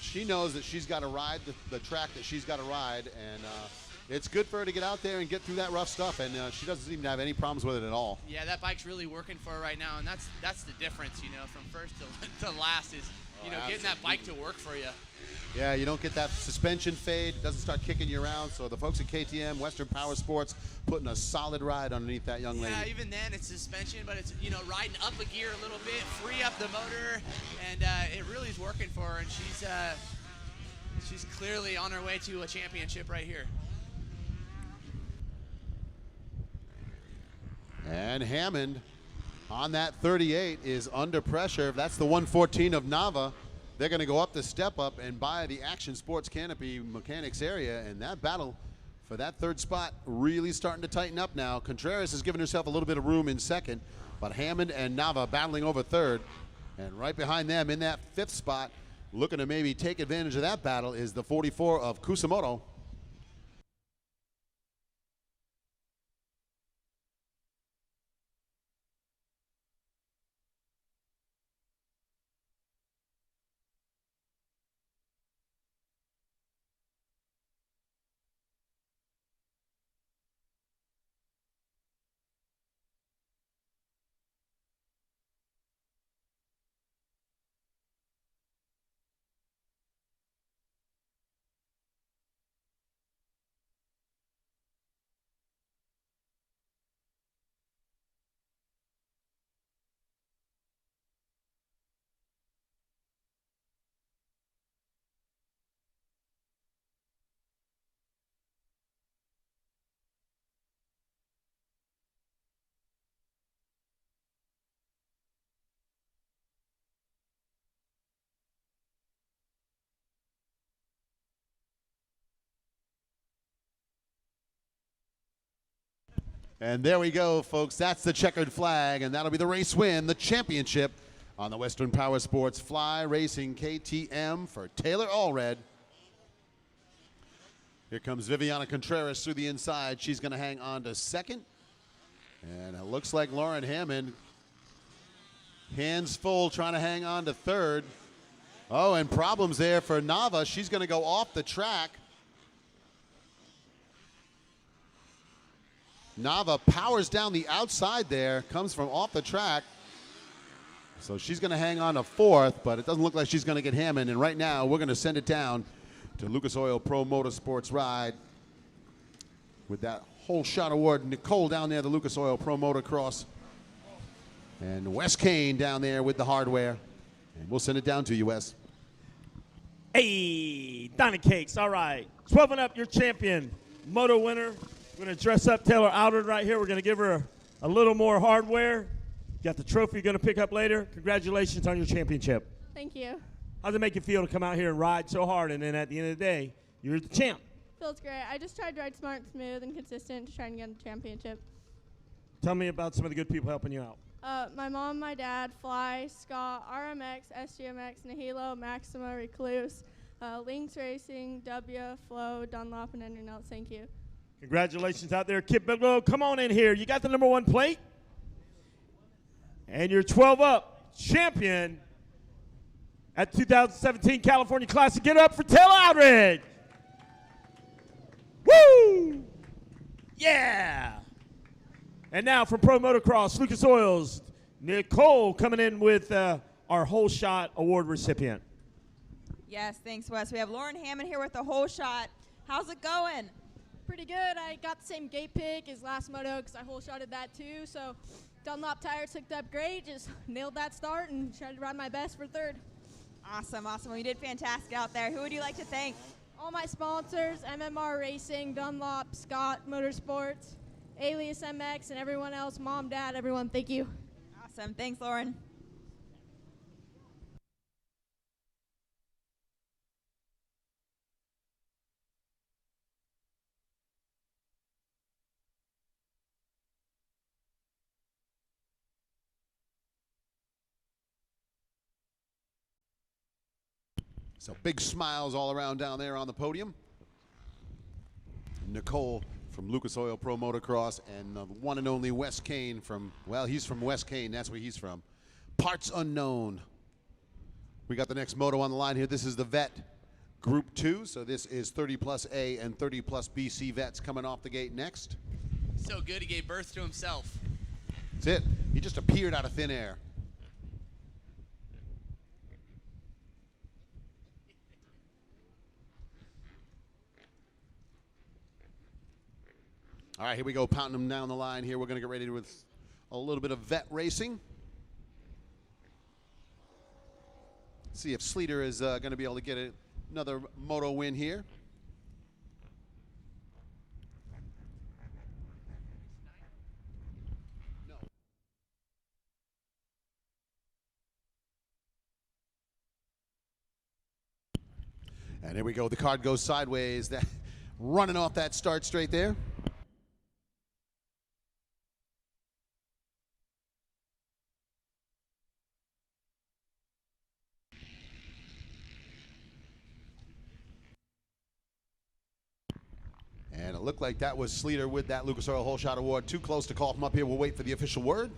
She knows that she's got to ride the track that she's got to ride, and it's good for her to get out there and get through that rough stuff, and she doesn't even have any problems with it at all. Yeah, that bike's really working for her right now, and that's the difference, you know, from first to last is, you know, getting that bike to work for you. Yeah, you don't get that suspension fade. It doesn't start kicking you around. So the folks at KTM, Western Power Sports, putting a solid ride underneath that young lady. Yeah, even then it's suspension, but it's, you know, riding up a gear a little bit, free up the motor, and it really is working for her. And she's clearly on her way to a championship right here. And Hammond on that 38 is under pressure. That's the 114 of Nava. They're going to go up the step up and buy the Action Sports Canopy Mechanics area, and that battle for that third spot really starting to tighten up now. Contreras has given herself a little bit of room in second, but Hammond and Nava battling over third. And right behind them in that 5th spot, looking to maybe take advantage of that battle, is the 44 of Kusamoto. And there we go, folks. That's the checkered flag, and that'll be the race win, the championship on the Western Power Sports Fly Racing KTM for Taylor Allred. Here comes Viviana Contreras through the inside. She's going to hang on to second. And it looks like Lauren Hammond, hands full, trying to hang on to third. Oh, and problems there for Nava. She's going to go off the track. Nava powers down the outside there, comes from off the track. So she's going to hang on to fourth, but it doesn't look like she's going to get Hammond. And right now, we're going to send it down to Lucas Oil Pro Motorsports ride with that whole shot award. Nicole down there, the Lucas Oil Pro Motocross. And Wes Kane down there with the hardware. And we'll send it down to you, Wes. Hey, Donna Cakes, all right. 12 and up, your champion, moto winner. We're going to dress up Taylor Aldred right here. We're going to give her a little more hardware. Got the trophy you're going to pick up later. Congratulations on your championship. Thank you. How does it make you feel to come out here and ride so hard, and then at the end of the day, you're the champ? Feels great. I just tried to ride smart, smooth, and consistent to try and get the championship. Tell me about some of the good people helping you out. My mom, my dad, Fly, Scott, RMX, SGMX, Nihilo, Maxima, Recluse, Lynx Racing, W, Flow, Dunlop, and anyone else. Thank you. Congratulations out there, Kip Bigelow. Come on in here. You got the number 1 plate. And your 12 up champion at 2017 California Classic. Get up for Taylor Aldred. Woo! Yeah! And now from Pro Motocross, Lucas Oils, Nicole coming in with our Whole Shot Award recipient. Yes, thanks, Wes. We have Lauren Hammond here with the Whole Shot. How's it going? Pretty good. I got the same gate pick as last moto because I whole shotted that too. So Dunlop tires hooked up great. Just nailed that start and tried to ride my best for third. Awesome, awesome. Well, you did fantastic out there. Who would you like to thank? All my sponsors, MMR Racing, Dunlop, Scott Motorsports, Alias MX, and everyone else, Mom, Dad, everyone, thank you. Awesome. Thanks, Lauren. So big smiles all around down there on the podium. Nicole from Lucas Oil Pro Motocross, and the one and only Wes Kane from, well, he's from West Kane. That's where he's from. Parts Unknown. We got the next moto on the line here. This is the Vet Group 2. So this is 30 plus A and 30 plus BC vets coming off the gate next. So good, he gave birth to himself. That's it. He just appeared out of thin air. All right, here we go, pounding them down the line here. We're going to get ready with a little bit of vet racing. See if Sleater is going to be able to get another moto win here. And here we go. The card goes sideways. That running off that start straight there. And it looked like that was Sleater with that Lucas Oil Whole Shot Award. Too close to call him up here. We'll wait for the official word.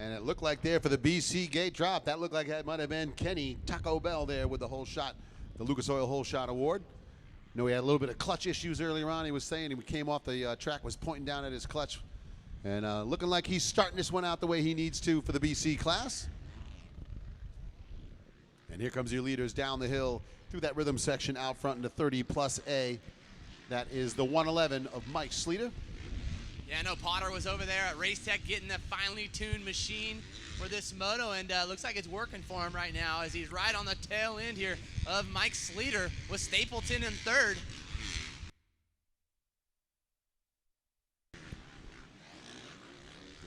And it looked like there for the BC gate drop, that looked like that might have been Kenny Taco Bell there with the whole shot, the Lucas Oil Whole Shot Award. You know, he had a little bit of clutch issues earlier on. He was saying he came off the track, was pointing down at his clutch. And looking like he's starting this one out the way he needs to for the BC class. And here comes your leaders down the hill through that rhythm section out front into 30 plus A. That is the 111 of Mike Sleater. Yeah, I know Potter was over there at Race Tech getting the finely tuned machine for this moto, and looks like it's working for him right now as he's right on the tail end here of Mike Sleater with Stapleton in third.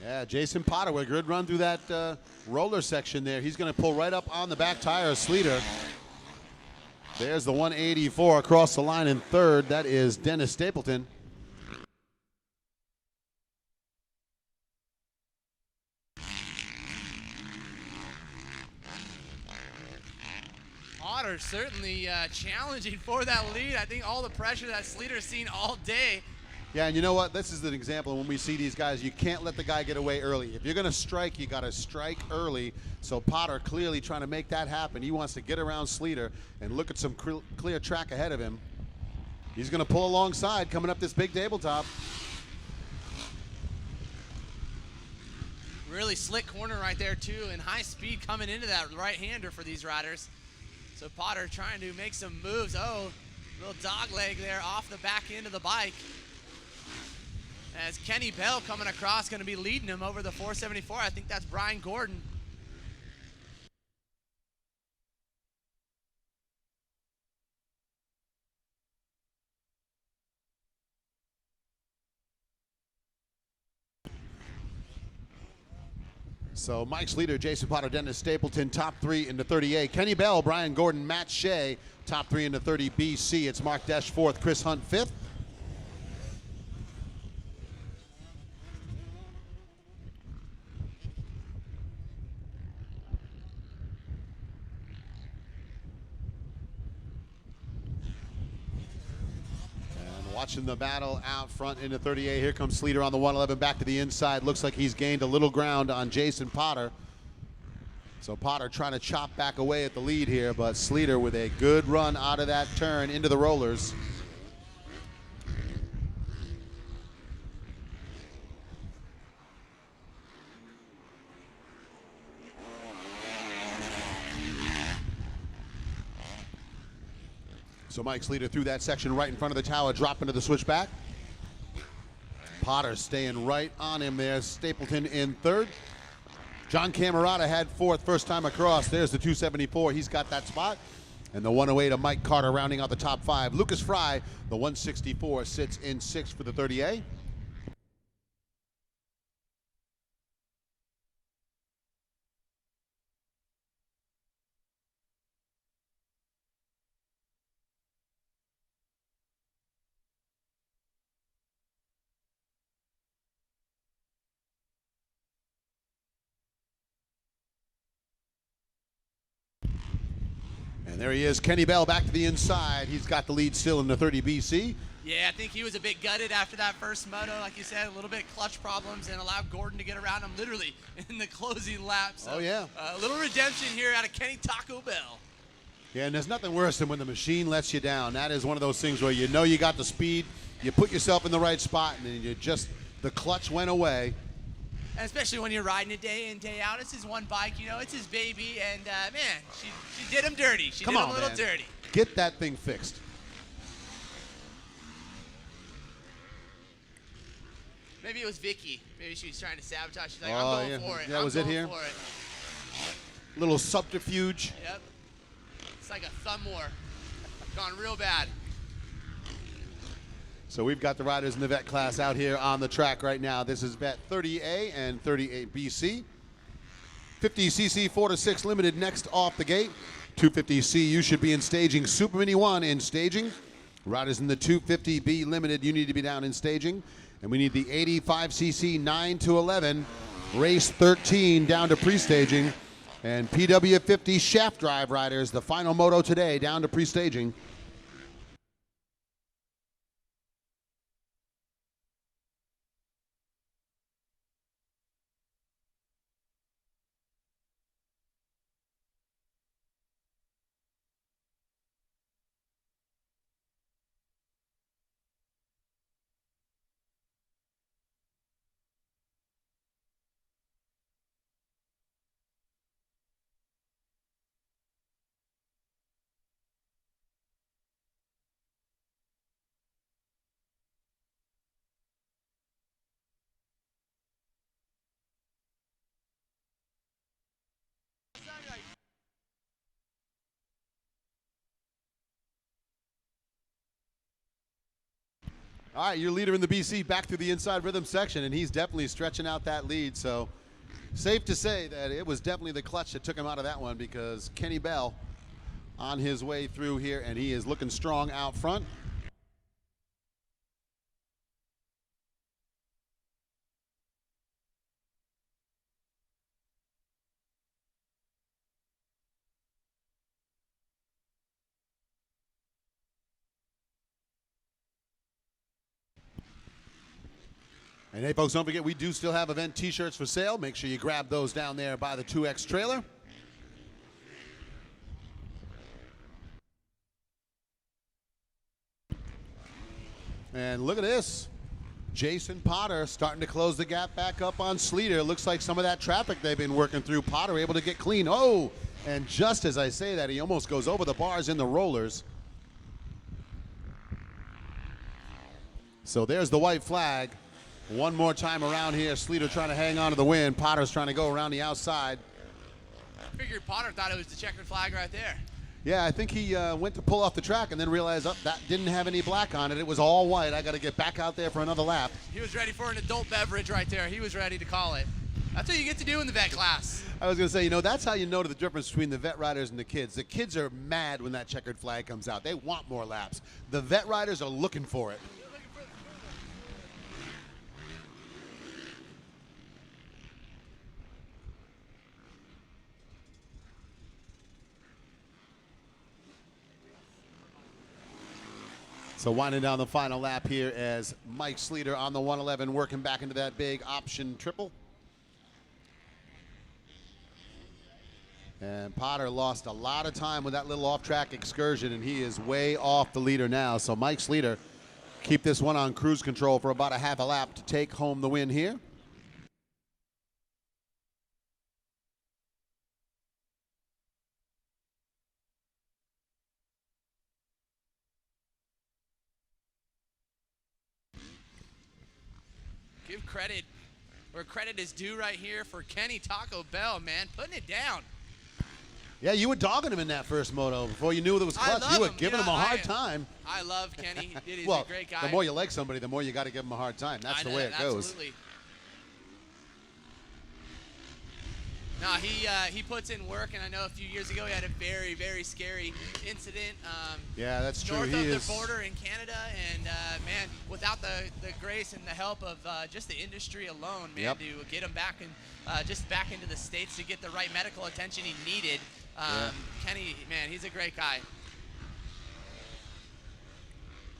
Yeah, Jason Potter with a good run through that roller section there. He's going to pull right up on the back tire of Sleater. There's the 184 across the line in third. That is Dennis Stapleton. Potter certainly challenging for that lead. I think all the pressure that Sleater's seen all day. Yeah, and you know what? This is an example when we see these guys, you can't let the guy get away early. If you're going to strike, you got to strike early. So Potter clearly trying to make that happen. He wants to get around Sleater and look at some clear track ahead of him. He's going to pull alongside coming up this big tabletop. Really slick corner right there too, and high speed coming into that right-hander for these riders. So Potter trying to make some moves. Oh, little dog leg there off the back end of the bike. As Kenny Bell coming across, going to be leading him over the 474. I think that's Brian Gordon. So Mike Sleater, Jason Potter, Dennis Stapleton, top three into 30A. Kenny Bell, Brian Gordon, Matt Shea, top three into 30 BC. It's Mark Desch fourth, Chris Hunt fifth. Watching the battle out front into 38. Here comes Sleater on the 111 back to the inside. Looks like he's gained a little ground on Jason Potter. So Potter trying to chop back away at the lead here, but Sleater with a good run out of that turn into the rollers. So Mike Sleater through that section right in front of the tower, drop into the switchback. Potter staying right on him there. Stapleton in third. John Camerata had fourth first time across. There's the 274. He's got that spot. And the 108 of Mike Carter rounding out the top five. Lucas Fry, the 164, sits in sixth for the 30A. And there he is, Kenny Bell back to the inside. He's got the lead still in the 30 BC. Yeah, I think he was a bit gutted after that first moto. Like you said, a little bit clutch problems and allowed Gordon to get around him literally in the closing lap. So, oh, yeah. A little redemption here out of Kenny Taco Bell. Yeah, and there's nothing worse than when the machine lets you down. That is one of those things where you know you got the speed, you put yourself in the right spot, and then you just, the clutch went away. And especially when you're riding it day in, day out. It's his one bike, you know, it's his baby, and man, she did him dirty. She Come did on, him a little man. dirty. Get that thing fixed. Maybe it was Vicky. Maybe she was trying to sabotage. She's like, Oh, I'm going yeah. for it. Yeah, I'm was it going here? for it. Little subterfuge. Yep. It's like a thumb war. Gone real bad. So we've got the riders in the vet class out here on the track right now. This is vet 30A and 38BC. 50cc 4 to 6 limited next off the gate. 250C, you should be in staging. Super Mini 1 in staging. Riders in the 250B limited, you need to be down in staging. And we need the 85cc 9 to 11. Race 13 down to pre-staging. And PW50 shaft drive riders, the final moto today, down to pre-staging. All right, your leader in the BC back through the inside rhythm section, and he's definitely stretching out that lead. So safe to say that it was definitely the clutch that took him out of that one, because Kenny Bell on his way through here, and he is looking strong out front. And hey, folks, don't forget, we do still have event t-shirts for sale. Make sure you grab those down there by the 2X trailer. And look at this. Jason Potter starting to close the gap back up on Sleater. Looks like some of that traffic they've been working through, Potter able to get clean. Oh, and just as I say that, he almost goes over the bars in the rollers. So there's the white flag. One more time around here. Sleater trying to hang on to the win. Potter's trying to go around the outside. I figured Potter thought it was the checkered flag right there. Yeah, I think he went to pull off the track and then realized, oh, that didn't have any black on it. It was all white. I got to get back out there for another lap. He was ready for an adult beverage right there. He was ready to call it. That's what you get to do in the vet class. I was going to say, you know, that's how you know the difference between the vet riders and the kids. The kids are mad when that checkered flag comes out. They want more laps. The vet riders are looking for it. So winding down the final lap here as Mike Sleater on the 111 working back into that big option triple. And Potter lost a lot of time with that little off-track excursion, and he is way off the leader now. So Mike Sleater keep this one on cruise control for about a half a lap to take home the win here. Give credit where credit is due right here for Kenny Taco Bell, man. Putting it down. Yeah, you were dogging him in that first moto. Before you knew there was clutch, you were giving him a hard time. I love Kenny. He's Well, a great guy. the more you like somebody, the more you got to give him a hard time. That's the way it goes. Absolutely. No, he puts in work, and I know a few years ago he had a very, very scary incident. Yeah, that's true. North He of is. the border in Canada, and man, without the grace and the help of just the industry alone, man, Yep. to get him back and just back into the States to get the right medical attention he needed. Kenny, man, he's a great guy.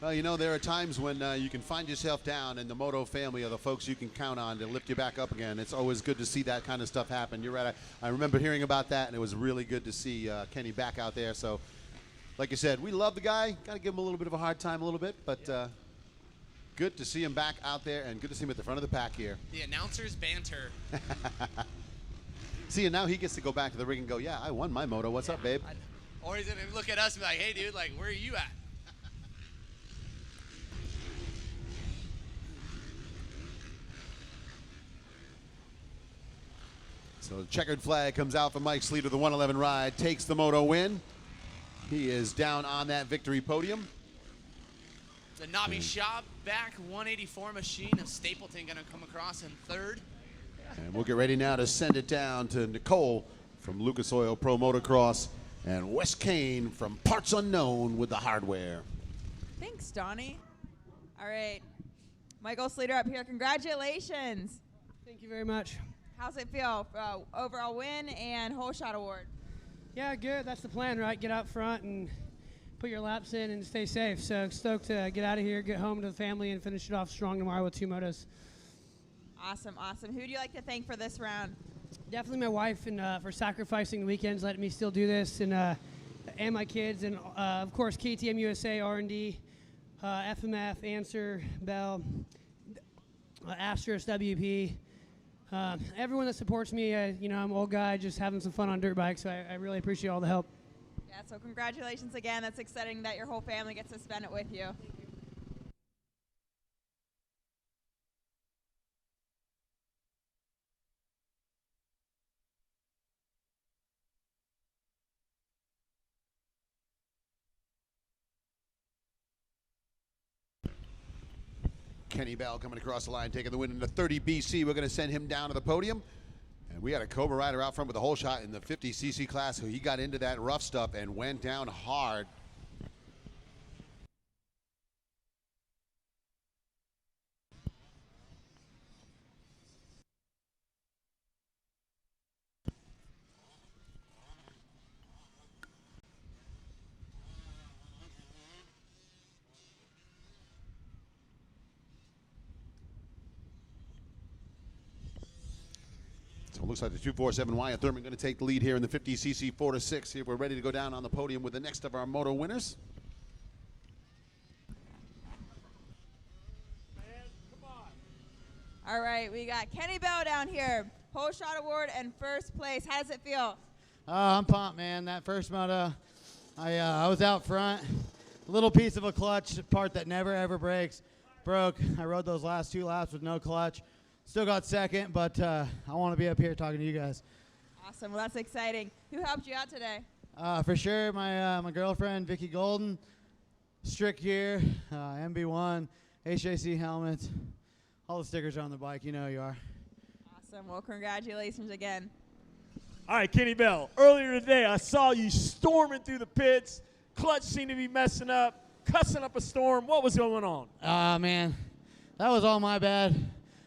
Well, you know, there are times when you can find yourself down, and the Moto family are the folks you can count on to lift you back up again. It's always good to see that kind of stuff happen. You're right. I remember hearing about that, and it was really good to see Kenny back out there. So, like you said, we love the guy. Got to give him a little bit of a hard time a little bit, but good to see him back out there, and good to see him at the front of the pack here. The announcers banter. See, and now he gets to go back to the ring and go, yeah, I won my Moto. What's up, babe? Or he's going to look at us and be like, hey, dude, like, where are you at? So the checkered flag comes out for Mike Sleater, the 111 ride, takes the Moto win. He is down on that victory podium. The Nobby Shop back 184 machine of Stapleton going to come across in third. And we'll get ready now to send it down to Nicole from Lucas Oil Pro Motocross and Wes Kane from Parts Unknown with the hardware. Thanks, Donnie. All right. Michael Sleater up here. Congratulations. Thank you very much. How's it feel? Overall win and whole shot award. Yeah, good. That's the plan, right? Get out front and put your laps in and stay safe. So stoked to get out of here, get home to the family, and finish it off strong tomorrow with 2 motos. Awesome, awesome. Who do you like to thank for this round? Definitely my wife and for sacrificing the weekends, letting me still do this, and my kids, and of course KTM USA, R&D, FMF, Answer, Bell, Astros, WP. Everyone that supports me, you know, I'm an old guy just having some fun on dirt bikes, so I really appreciate all the help. Yeah, so congratulations again. That's exciting that your whole family gets to spend it with you. Kenny Bell coming across the line, taking the win in the 30 BC. We're going to send him down to the podium. And We had a Cobra rider out front with a hole shot in the 50cc class who he got into that rough stuff and went down hard. So it looks like the 247 Wyatt Thurman going to take the lead here in the 50cc 4-6. Here we're ready to go down on the podium with the next of our moto winners. All right, we got Kenny Bell down here. Hole shot award and first place. How does it feel? I'm pumped, man. That first moto, I was out front. A little piece of a clutch part that never ever breaks broke. I rode those last 2 laps with no clutch. Still got second, but I want to be up here talking to you guys. Awesome. Well, that's exciting. Who helped you out today? For sure, my girlfriend, Vicky Golden, Strict Gear, MB1, HJC helmets. All the stickers are on the bike. You know you are. Awesome. Well, congratulations again. All right, Kenny Bell. Earlier today, I saw you storming through the pits. Clutch seemed to be messing up, cussing up a storm. What was going on? Man, that was all my bad.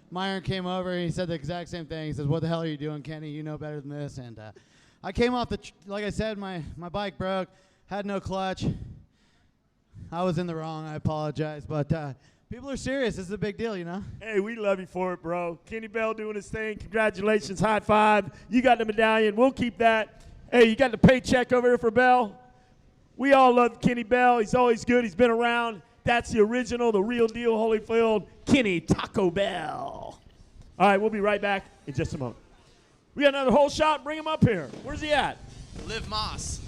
Myron came over and he said the exact same thing. He says, "What the hell are you doing, Kenny? You know better than this." And I came off like I said, my bike broke, had no clutch. I was in the wrong. I apologize, but people are serious. This is a big deal, you know. Hey, we love you for it, bro. Kenny Bell doing his thing. Congratulations, high five. You got the medallion. We'll keep that. Hey, you got the paycheck over here for Bell. We all love Kenny Bell. He's always good. He's been around. That's the original, the real deal, Holyfield, Kenny Taco Bell. All right, we'll be right back in just a moment. We got another hole shot. Bring him up here. Where's he at? Liv Moss.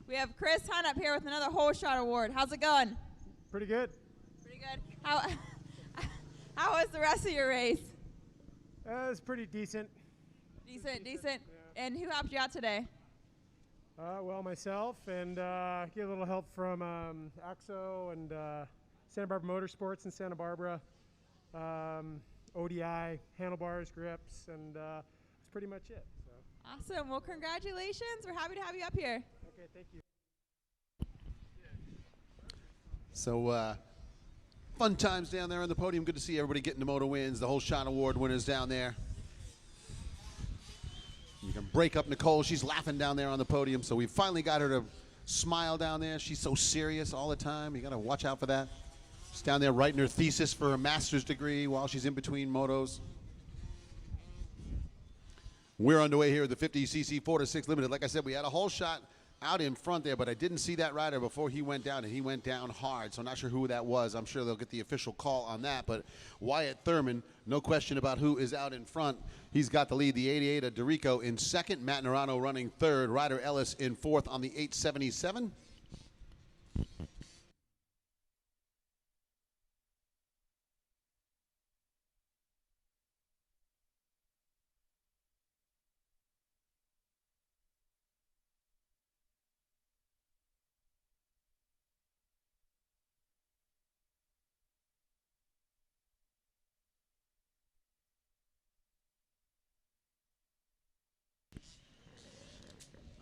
We have Chris Hunt up here with another hole shot award. How's it going? Pretty good. Pretty good. How was the rest of your race? It was pretty decent. Decent. Yeah. And who helped you out today? Well, myself, and get a little help from AXO and Santa Barbara Motorsports in Santa Barbara, ODI, handlebars, grips, and that's pretty much it. So. Awesome. Well, congratulations. We're happy to have you up here. Okay, thank you. So fun times down there on the podium. Good to see everybody getting the moto wins. The whole shot award winners down there. You can break up Nicole. She's laughing down there on the podium. So we finally got her to smile down there. She's so serious all the time. You got to watch out for that. She's down there writing her thesis for her master's degree while she's in between motos. We're underway here at the 50cc 4-6 limited. Like I said, we had a whole shot out in front there, but I didn't see that rider before he went down, and he went down hard, so I'm not sure who that was. I'm sure they'll get the official call on that, but Wyatt Thurman, no question about who is out in front. He's got the lead, the 88 of Dorico in second, Matt Nerano running third, Ryder Ellis in fourth on the 877.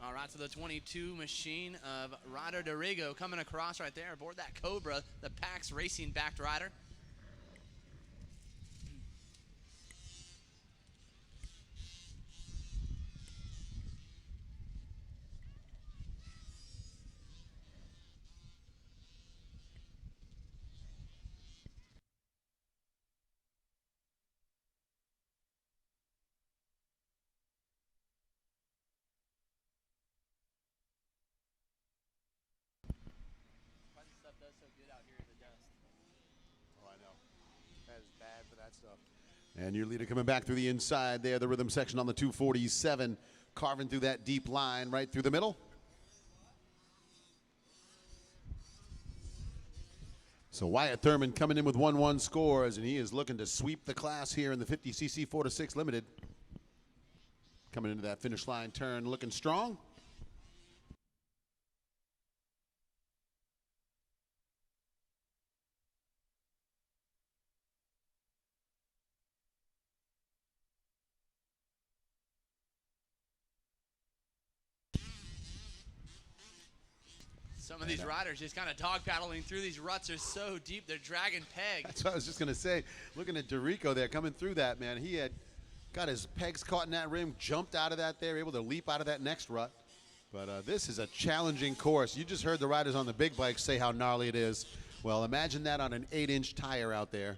All right, so the 22 machine of Ryder Dorigo coming across right there aboard that Cobra, the PAX Racing backed rider. Does so good out here in the dust. Oh, I know. That is bad for that stuff. And your leader coming back through the inside there, the rhythm section on the 247, carving through that deep line right through the middle. So Wyatt Thurman coming in with 1-1 scores, and he is looking to sweep the class here in the 50cc 4-6 limited. coming into that finish line turn looking strong. Some of these riders just kind of dog paddling through these ruts are so deep, they're dragging peg. That's what I was just going to say. Looking at Dorico there coming through that, man. He had got his pegs caught in that rim, jumped out of that there, able to leap out of that next rut. But this is a challenging course. You just heard the riders on the big bikes say how gnarly it is. Well, imagine that on an 8-inch tire out there.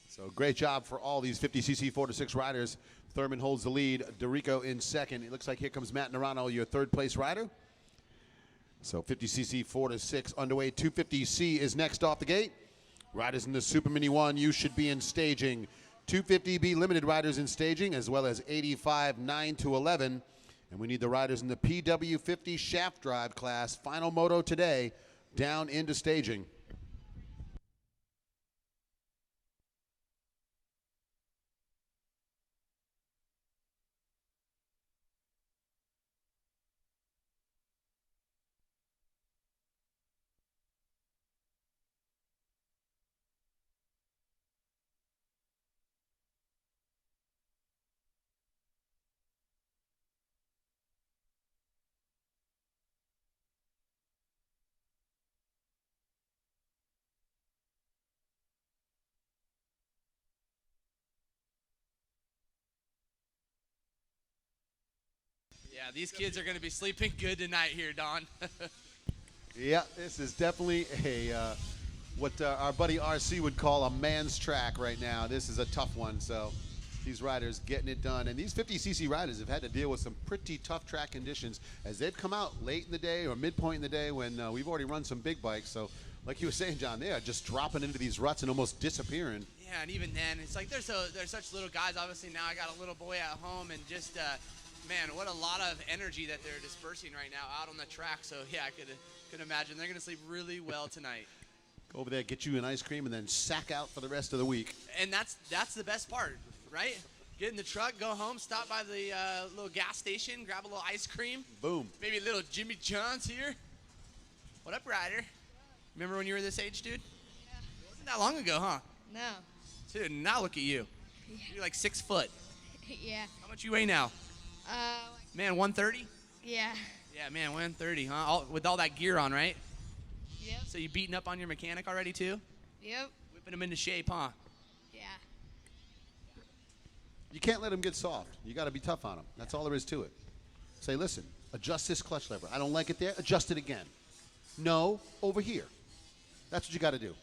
So great job for all these 50cc 4-6 riders. Thurman holds the lead. Dorico in second. It looks like here comes Matt Narano, your third place rider. So 50cc 4-6 underway. 250C is next off the gate. Riders in the Super Mini 1, you should be in staging. 250B limited riders in staging, as well as 85 9 to 11. And we need the riders in the PW50 shaft drive class. Final moto today, down into staging. Yeah, these kids are going to be sleeping good tonight here, Don. Yeah, this is definitely a what our buddy RC would call a man's track right now. This is a tough one, so these riders getting it done. And these 50cc riders have had to deal with some pretty tough track conditions as they've come out late in the day or midpoint in the day when we've already run some big bikes. So like you were saying, John, they are just dropping into these ruts and almost disappearing. Yeah, and even then, it's like they're such little guys. Obviously, now I got a little boy at home, and just, man, what a lot of energy that they're dispersing right now out on the track. So, yeah, I could imagine they're going to sleep really well tonight. Go over there, get you an ice cream, and then sack out for the rest of the week. And that's the best part, right? Get in the truck, go home, stop by the little gas station, grab a little ice cream. Boom. Maybe a little Jimmy John's here. What up, Ryder? Remember when you were this age, dude? Yeah. It wasn't that long ago, huh? No. Dude, now look at you. Yeah. You're like 6 foot. Yeah. How much you weigh now? Man, 130? Yeah. Yeah, man, 130, huh? With all that gear on, right? Yep. So you beating up on your mechanic already, too? Yep. Whipping him into shape, huh? Yeah. You can't let them get soft. You got to be tough on them. That's all there is to it. Say, listen, adjust this clutch lever. I don't like it there. Adjust it again. No, over here. That's what you got to do.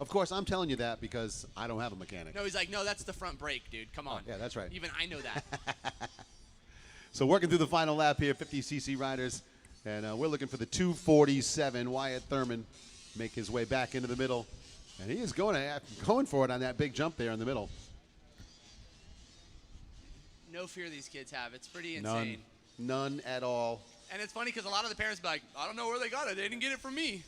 Of course, I'm telling you that because I don't have a mechanic. No, he's like, no, that's the front brake, dude. Come on. Oh, yeah, that's right. Even I know that. So working through the final lap here, 50cc riders, and we're looking for the 247. Wyatt Thurman make his way back into the middle, and he is going for it on that big jump there in the middle. No fear these kids have. It's pretty insane. None at all. And it's funny because a lot of the parents be like, I don't know where they got it. They didn't get it from me.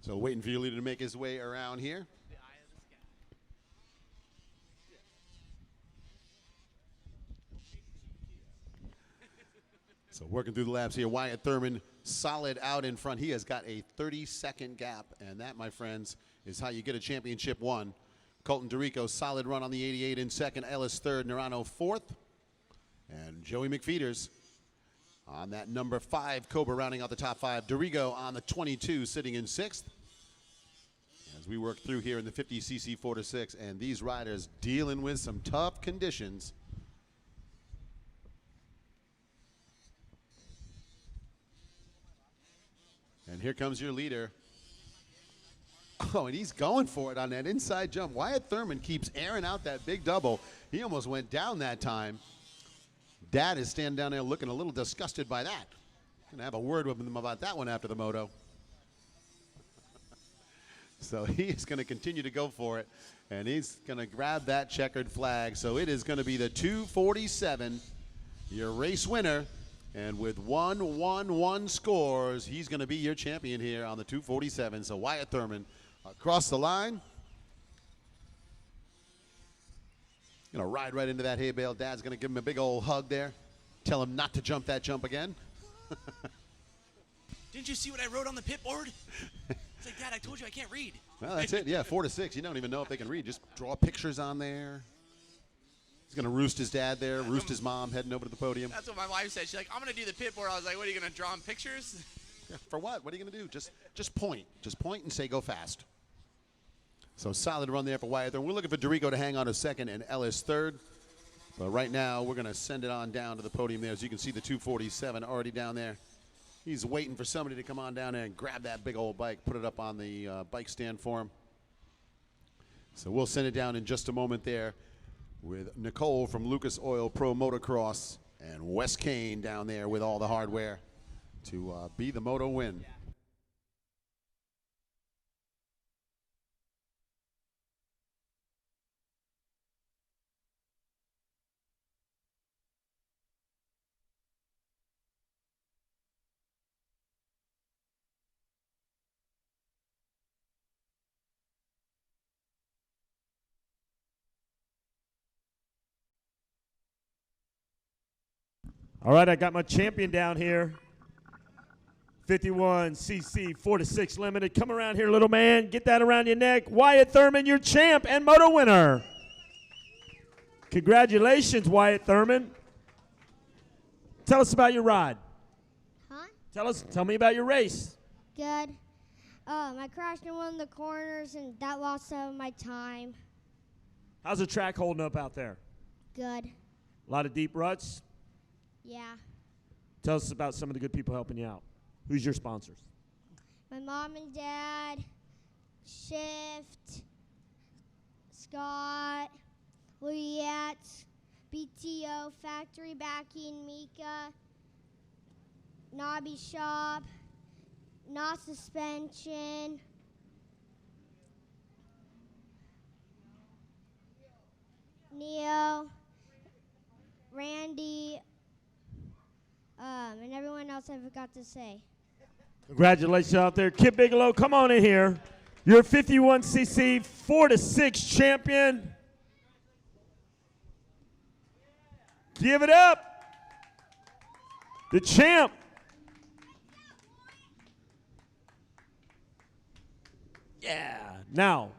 So waiting for your leader to make his way around here. So working through the laps here, Wyatt Thurman solid out in front. He has got a 30-second gap, and that, my friends, is how you get a championship won. Colton Dorico, solid run on the 88 in second. Ellis third, Nerano fourth. And Joey McFeeters on that number 5 Cobra rounding out the top 5. Dorigo on the 22 sitting in 6th. As we work through here in the 50cc 4-6, and these riders dealing with some tough conditions. And here comes your leader. Oh, and he's going for it on that inside jump. Wyatt Thurman keeps airing out that big double. He almost went down that time. Dad is standing down there looking a little disgusted by that. Gonna have a word with him about that one after the moto. So he is gonna continue to go for it, and he's gonna grab that checkered flag. So it is gonna be the 247, your race winner. And with 1-1-1 scores, he's going to be your champion here on the 247. So Wyatt Thurman across the line. Going to ride right into that hay bale. Dad's going to give him a big old hug there. Tell him not to jump that jump again. Didn't you see what I wrote on the pit board? It's like, Dad, I told you I can't read. Well, that's it. Yeah, 4-6. You don't even know if they can read. Just draw pictures on there. He's going to roost his dad there, roost his mom heading over to the podium. That's what my wife said. She's like, I'm going to do the pit board. I was like, what, are you going to draw him pictures? Yeah, for what? What are you going to do? Just point. Just point and say go fast. So solid run there for Wyatt Thurman. We're looking for Dorico to hang on to second and Ellis third. But right now, we're going to send it on down to the podium there. As you can see, the 247 already down there. He's waiting for somebody to come on down there and grab that big old bike, put it up on the bike stand for him. So we'll send it down in just a moment there, with Nicole from Lucas Oil Pro Motocross and Wes Kane down there with all the hardware to be the moto win. All right, I got my champion down here. 51cc 4-6 limited. Come around here, little man. Get that around your neck. Wyatt Thurman, your champ and moto winner. Congratulations, Wyatt Thurman. Tell us about your ride. Huh? Tell me about your race. Good. I crashed in one of the corners, and that lost some of my time. How's the track holding up out there? Good. A lot of deep ruts? Yeah. Tell us about some of the good people helping you out. Who's your sponsors? My mom and dad, Shift, Scott, Louiette, BTO, Factory Backing, Mika, Nobby Shop, Not Suspension, Neo, Randy, and everyone else I forgot to say. Congratulations out there. Kid Bigelow, come on in here. You're 51cc 4-6 champion. Give it up. The champ. Yeah. Now,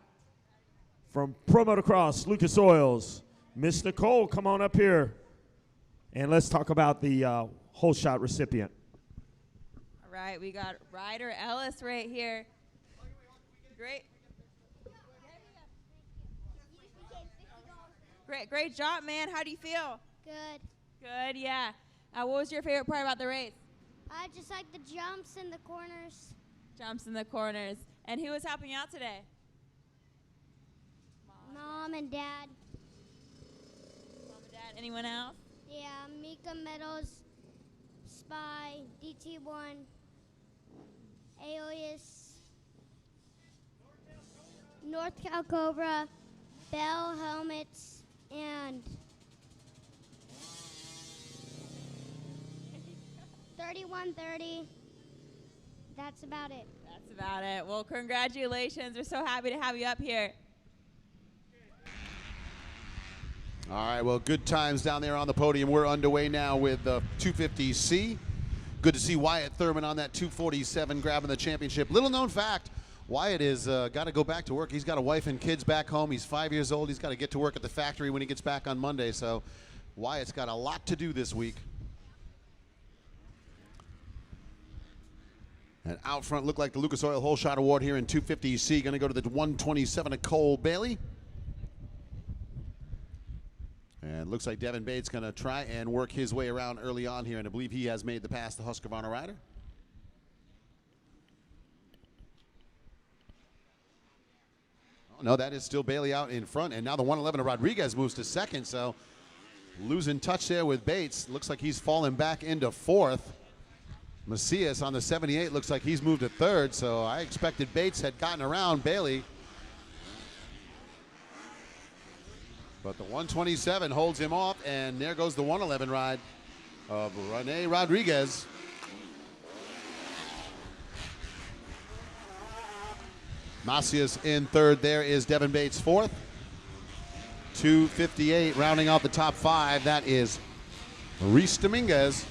from Pro Motocross, Lucas Oils, Miss Nicole, come on up here. And let's talk about the whole shot recipient. All right, we got Ryder Ellis right here. Great job, man. How do you feel? Good. Good, yeah. What was your favorite part about the race? I just like the jumps in the corners. Jumps in the corners. And who was helping you out today? Mom and Dad. Mom and Dad. Anyone else? Yeah, Mika Meadows, Spy, DT1, Alias, North Cal Cobra, Bell Helmets, and 3130. That's about it. That's about it. Well, congratulations. We're so happy to have you up here. All right, well, good times down there on the podium. We're underway now with the 250C. Good to see Wyatt Thurman on that 247 grabbing the championship. Little known fact, Wyatt is got to go back to work. He's got a wife and kids back home. He's 5 years old. He's got to get to work at the factory when he gets back on Monday. So Wyatt's got a lot to do this week. And out front looked like the Lucas Oil Hole Shot Award here in 250C. Going to go to the 127 of Cole Bailey. And looks like Devin Bates going to try and work his way around early on here. And I believe he has made the pass to Husqvarna rider. Oh, no, that is still Bailey out in front. And now the 111 of Rodriguez moves to second. So losing touch there with Bates. Looks like he's fallen back into fourth. Macias on the 78 looks like he's moved to third. So I expected Bates had gotten around Bailey. But the 127 holds him off, and there goes the 111 ride of Rene Rodriguez. Macias in third. There is Devin Bates fourth. 258 rounding out the top five. That is Reese Dominguez.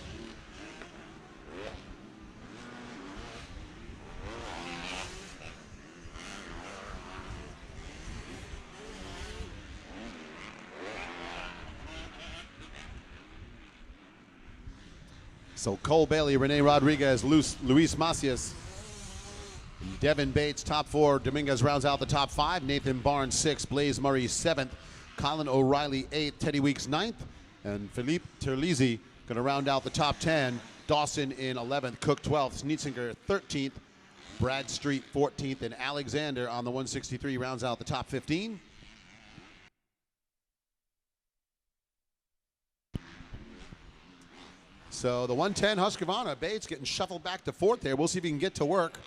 So Cole Bailey, Rene Rodriguez, Luis Macias, Devin Bates, top four. Dominguez rounds out the top five. Nathan Barnes, sixth. Blaze Murray, seventh. Colin O'Reilly, eighth. Teddy Weeks, ninth. And Philippe Terlizzi going to round out the top 10. Dawson in 11th. Cook, 12th. Sneetzinger, 13th. Bradstreet, 14th. And Alexander on the 163 rounds out the top 15. So the 110 Husqvarna, Bates getting shuffled back to fourth there. We'll see if he can get to work.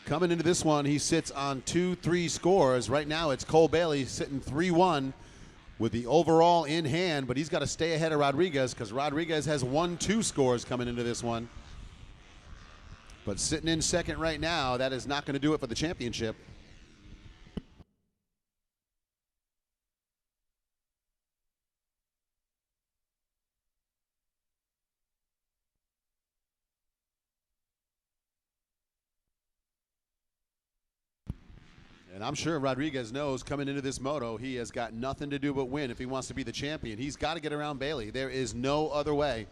Coming into this one, he sits on 2-3 scores. Right now it's Cole Bailey sitting 3-1 with the overall in hand, but he's got to stay ahead of Rodriguez because Rodriguez has 1-2 scores coming into this one. But sitting in second right now, that is not going to do it for the championship. And I'm sure Rodriguez knows coming into this moto, he has got nothing to do but win if he wants to be the champion. He's got to get around Bailey. There is no other way.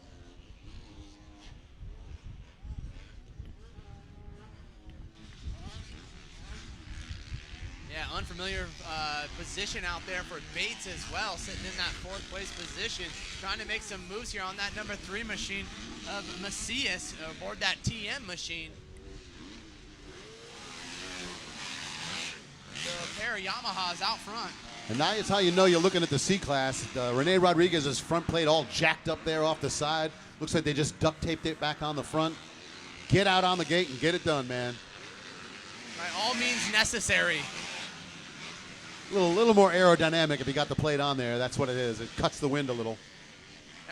Yeah, unfamiliar position out there for Bates as well, sitting in that fourth place position, trying to make some moves here on that number 3 machine of Macias aboard that TM machine. The pair of Yamahas out front. And now it's how you know you're looking at the C-Class. Rene Rodriguez's front plate all jacked up there off the side. Looks like they just duct taped it back on the front. Get out on the gate and get it done, man. By all means necessary. A little more aerodynamic if you got the plate on there. That's what it is. It cuts the wind a little.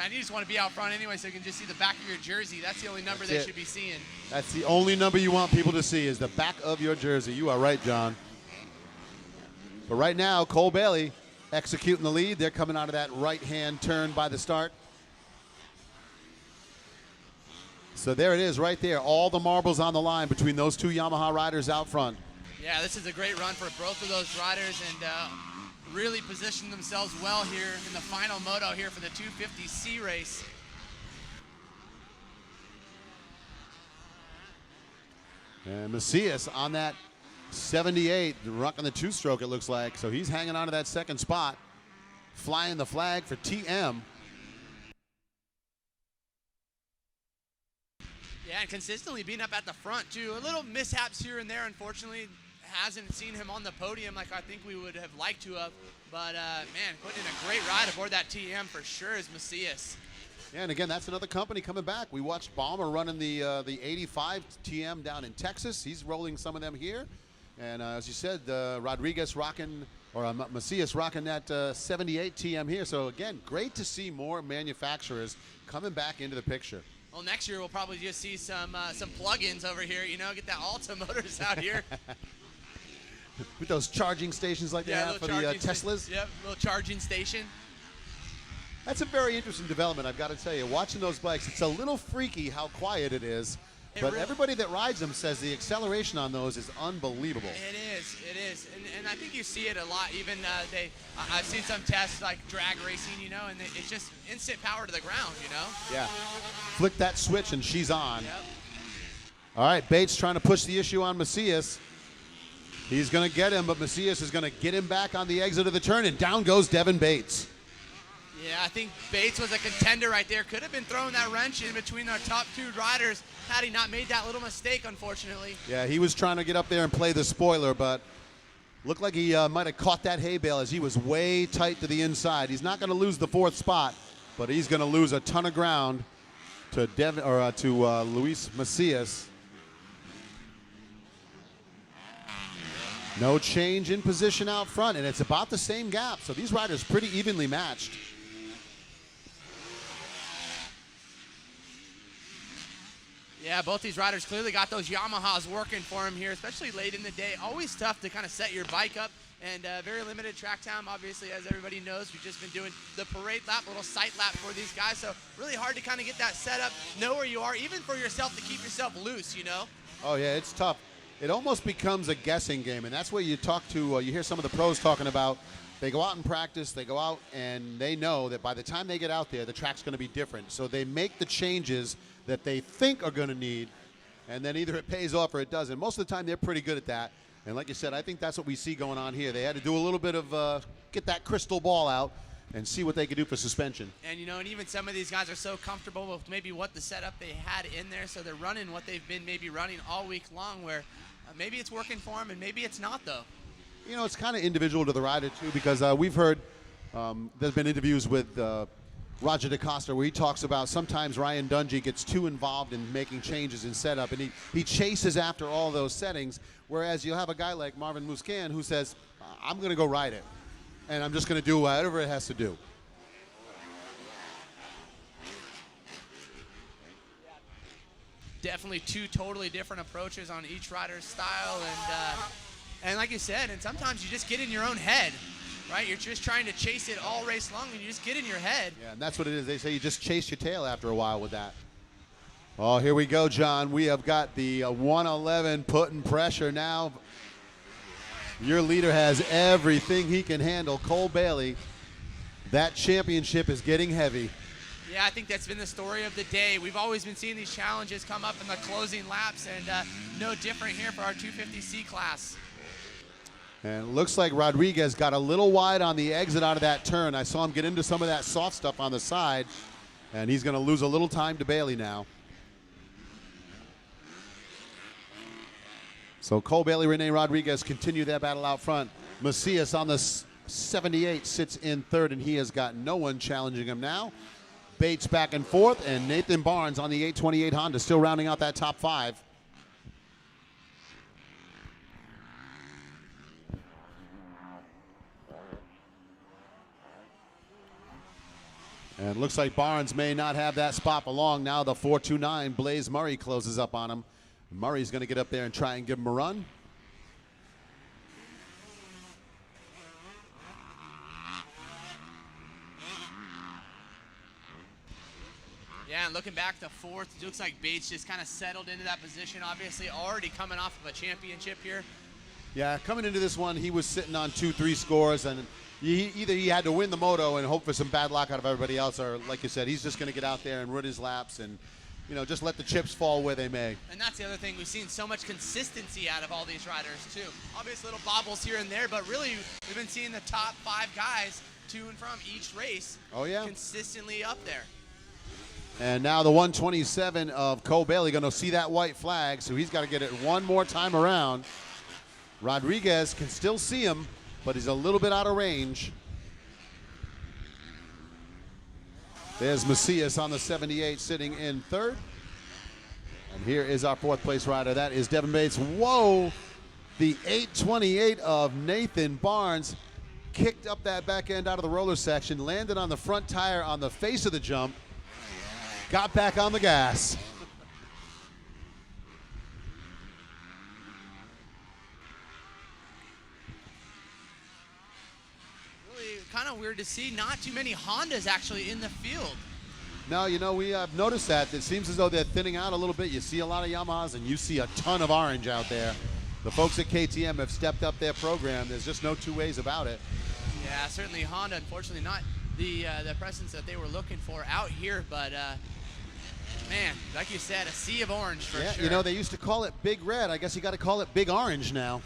And you just want to be out front anyway so you can just see the back of your jersey. That's the only number they should be seeing. That's the only number you want people to see is the back of your jersey. You are right, John. But right now, Cole Bailey executing the lead. They're coming out of that right-hand turn by the start. So there it is right there. All the marbles on the line between those two Yamaha riders out front. Yeah, this is a great run for both of those riders and really positioned themselves well here in the final moto here for the 250C race. And Macias on that 78, rocking the two-stroke, it looks like. So he's hanging on to that second spot, flying the flag for TM. Yeah, and consistently being up at the front, too. A little mishaps here and there, unfortunately. Hasn't seen him on the podium like I think we would have liked to have. But, man, putting in a great ride aboard that TM for sure is Macias. Yeah, and again, that's another company coming back. We watched Balmer running the 85 TM down in Texas. He's rolling some of them here. And as you said, Rodriguez rocking, or Macias rocking that 78 TM here. So again, great to see more manufacturers coming back into the picture. Well, next year we'll probably just see some plug-ins over here, you know, get that Alta Motors out here. With those charging stations like they have for the Teslas. Yep, little charging station. That's a very interesting development, I've got to tell you. Watching those bikes, it's a little freaky how quiet it is. But everybody that rides them says the acceleration on those is unbelievable. It is. And I think you see it a lot. Even I've seen some tests like drag racing, and it's just instant power to the ground, Yeah. Flick that switch and she's on. Yep. All right, Bates trying to push the issue on Macias. He's going to get him, but Macias is going to get him back on the exit of the turn, and down goes Devin Bates. Yeah, I think Bates was a contender right there. Could have been throwing that wrench in between our top two riders had he not made that little mistake, unfortunately. Yeah, he was trying to get up there and play the spoiler, but looked like he might have caught that hay bale as he was way tight to the inside. He's not going to lose the 4th spot, but he's going to lose a ton of ground to Luis Macias. No change in position out front, and it's about the same gap, so these riders pretty evenly matched. Yeah, both these riders clearly got those Yamahas working for them here, especially late in the day. Always tough to kind of set your bike up, and very limited track time. Obviously, as everybody knows, we've just been doing the parade lap, little sight lap for these guys, so really hard to kind of get that set up, know where you are, even for yourself to keep yourself loose, Oh, yeah, it's tough. It almost becomes a guessing game, and that's what you talk to, you hear some of the pros talking about. They go out and practice, they go out, and they know that by the time they get out there, the track's going to be different. So they make the changes that they think are going to need, and then either it pays off or it doesn't. Most of the time, they're pretty good at that. And like you said, I think that's what we see going on here. They had to do a little bit of get that crystal ball out and see what they could do for suspension. And, and even some of these guys are so comfortable with maybe what the setup they had in there, so they're running what they've been maybe running all week long, where maybe it's working for them and maybe it's not, though. It's kind of individual to the rider, too, because we've heard there's been interviews with Roger DeCosta where he talks about sometimes Ryan Dungey gets too involved in making changes in setup, and he chases after all those settings, whereas you'll have a guy like Marvin Musquin who says, I'm going to go ride it, and I'm just going to do whatever it has to do. Definitely two totally different approaches on each rider's style, and like you said, and sometimes you just get in your own head, right? You're just trying to chase it all race long, and you just get in your head. Yeah, and that's what it is. They say you just chase your tail after a while with that. Oh, here we go, John. We have got the 111 putting pressure now. Your leader has everything he can handle. Cole Bailey, that championship is getting heavy. Yeah, I think that's been the story of the day. We've always been seeing these challenges come up in the closing laps, and no different here for our 250C class. And it looks like Rodriguez got a little wide on the exit out of that turn. I saw him get into some of that soft stuff on the side, and he's going to lose a little time to Bailey now. So Cole Bailey, Rene Rodriguez continue their battle out front. Macias on the 78 sits in third, and he has got no one challenging him now. Bates back and forth, and Nathan Barnes on the 828 Honda still rounding out that top 5. And it looks like Barnes may not have that spot belong. Now the 429 Blaze Murray closes up on him. Murray's going to get up there and try and give him a run. Yeah, and looking back to fourth, it looks like Bates just kind of settled into that position, obviously already coming off of a championship here. Yeah, coming into this one, he was sitting on 2-3 scores, and either he had to win the moto and hope for some bad luck out of everybody else, or like you said, he's just going to get out there and run his laps and, just let the chips fall where they may. And that's the other thing. We've seen so much consistency out of all these riders, too. Obviously, little bobbles here and there, but really, we've been seeing the top 5 guys to and from each race consistently up there. And now the 127 of Cole Bailey going to see that white flag, so he's got to get it one more time around. Rodriguez can still see him, but he's a little bit out of range. There's Macias on the 78 sitting in third. And here is our 4th place rider. That is Devin Bates. Whoa! The 828 of Nathan Barnes kicked up that back end out of the roller section, landed on the front tire on the face of the jump, got back on the gas. Really kind kind of weird to see not too many Hondas actually in the field. No, you know, we have noticed that. It seems as though they're thinning out a little bit. You see a lot of Yamahas, and you see a ton of orange out there. The folks at KTM have stepped up their program. There's just no two ways about it. Yeah, certainly Honda, unfortunately, not the presence that they were looking for out here, but man, like you said, a sea of orange for Yeah, sure. you know, they used to call it Big Red. I guess you got to call it Big Orange now.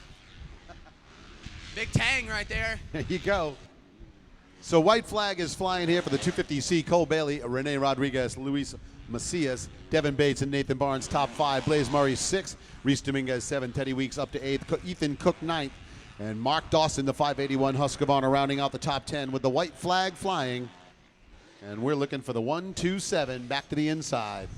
Big Tang right there. There you go. So white flag is flying here for the 250C. Cole Bailey, Rene Rodriguez, Luis Macias, Devin Bates, and Nathan Barnes top 5. Blaze Murray 6, Reese Dominguez 7, Teddy Weeks up to 8th, Ethan Cook 9th, and Mark Dawson, the 581 Husqvarna, rounding out the top 10 with the white flag flying. And we're looking for the 127 back to the inside.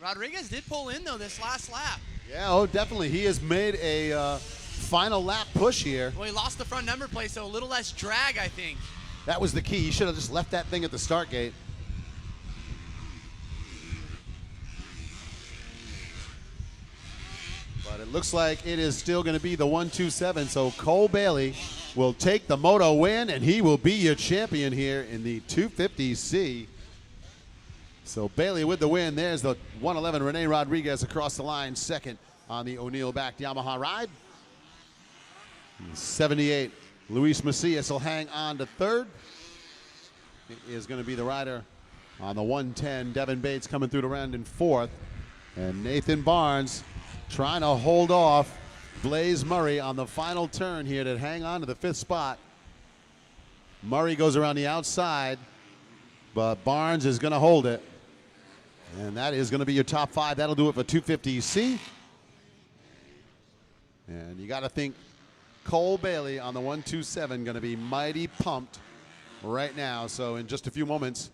Rodriguez did pull in, though, this last lap. Yeah, oh, definitely. He has made a final lap push here. Well, he lost the front number plate, so a little less drag, I think. That was the key. He should have just left that thing at the start gate. But it looks like it is still going to be the 127. So Cole Bailey will take the moto win, and he will be your champion here in the 250C. So Bailey with the win. There's the 111 Rene Rodriguez across the line, second on the O'Neill-backed Yamaha ride. 78 Luis Macias will hang on to third. It is going to be the rider on the 110. Devin Bates coming through the round in fourth. And Nathan Barnes trying to hold off Blaze Murray on the final turn here to hang on to the fifth spot. Murray goes around the outside, but Barnes is going to hold it. And that is going to be your top 5. That'll do it for 250C. And you got to think Cole Bailey on the 127 going to be mighty pumped right now. So in just a few moments,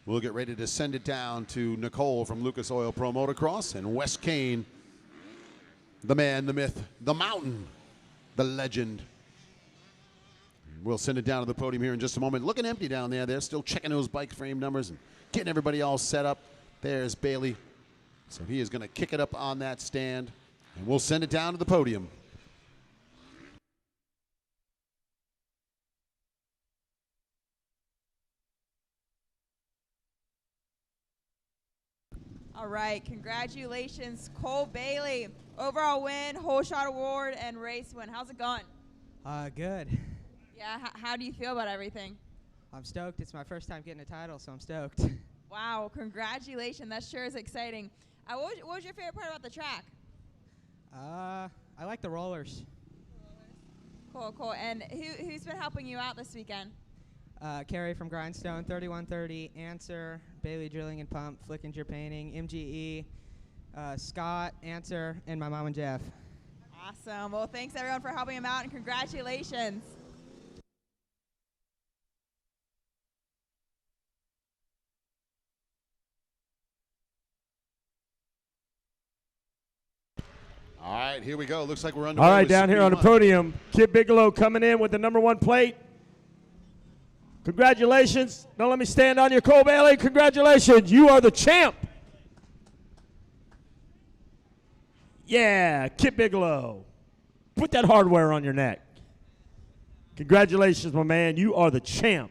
we'll get ready to send it down to Nicole from Lucas Oil Pro Motocross and Wes Kane, the man, the myth, the mountain, the legend. We'll send it down to the podium here in just a moment. Looking empty down there. They're still checking those bike frame numbers and getting everybody all set up. There's Bailey. So he is going to kick it up on that stand, and we'll send it down to the podium. All right, congratulations, Cole Bailey. Overall win, whole shot award, and race win. How's it going? Good. Yeah, how do you feel about everything? I'm stoked. It's my first time getting a title, so I'm stoked. Wow, congratulations. That sure is exciting. What was your favorite part about the track? I like the rollers. Cool, cool. And who's been helping you out this weekend? Carrie from Grindstone, 3130, Answer, Bailey Drilling and Pump, Flickinger Painting, MGE, Scott, Answer, and my mom and Jeff. Awesome. Well, thanks everyone for helping him out, and congratulations. All right, here we go. Looks like we're underway. All right, with down here on the CP1. podium, Kid Bigelow coming in with the #1 plate. Congratulations. Don't let me stand on you, Cole Bailey. Congratulations. You are the champ. Yeah, Kid Bigelow. Put that hardware on your neck. Congratulations, my man. You are the champ.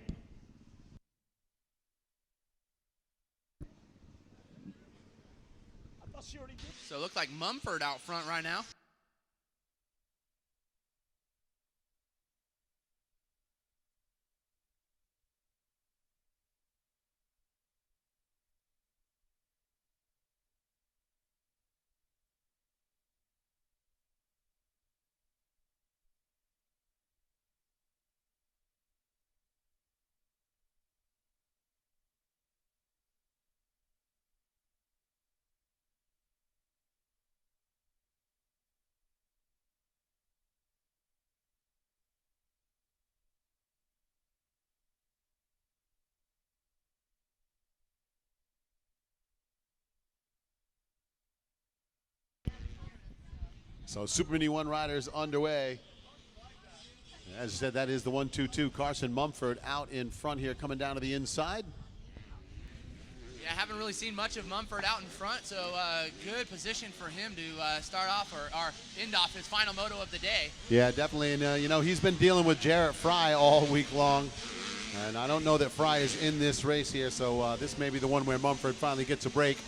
So it looked like Mumford out front right now. So Super Mini 1 riders underway. As I said, that is the 1-2-2. Carson Mumford out in front here, coming down to the inside. Yeah, I haven't really seen much of Mumford out in front, so good position for him to start off or end off his final moto of the day. Yeah, definitely. And, you know, he's been dealing with Jarrett Fry all week long. And I don't know that Fry is in this race here, so this may be the one where Mumford finally gets a break,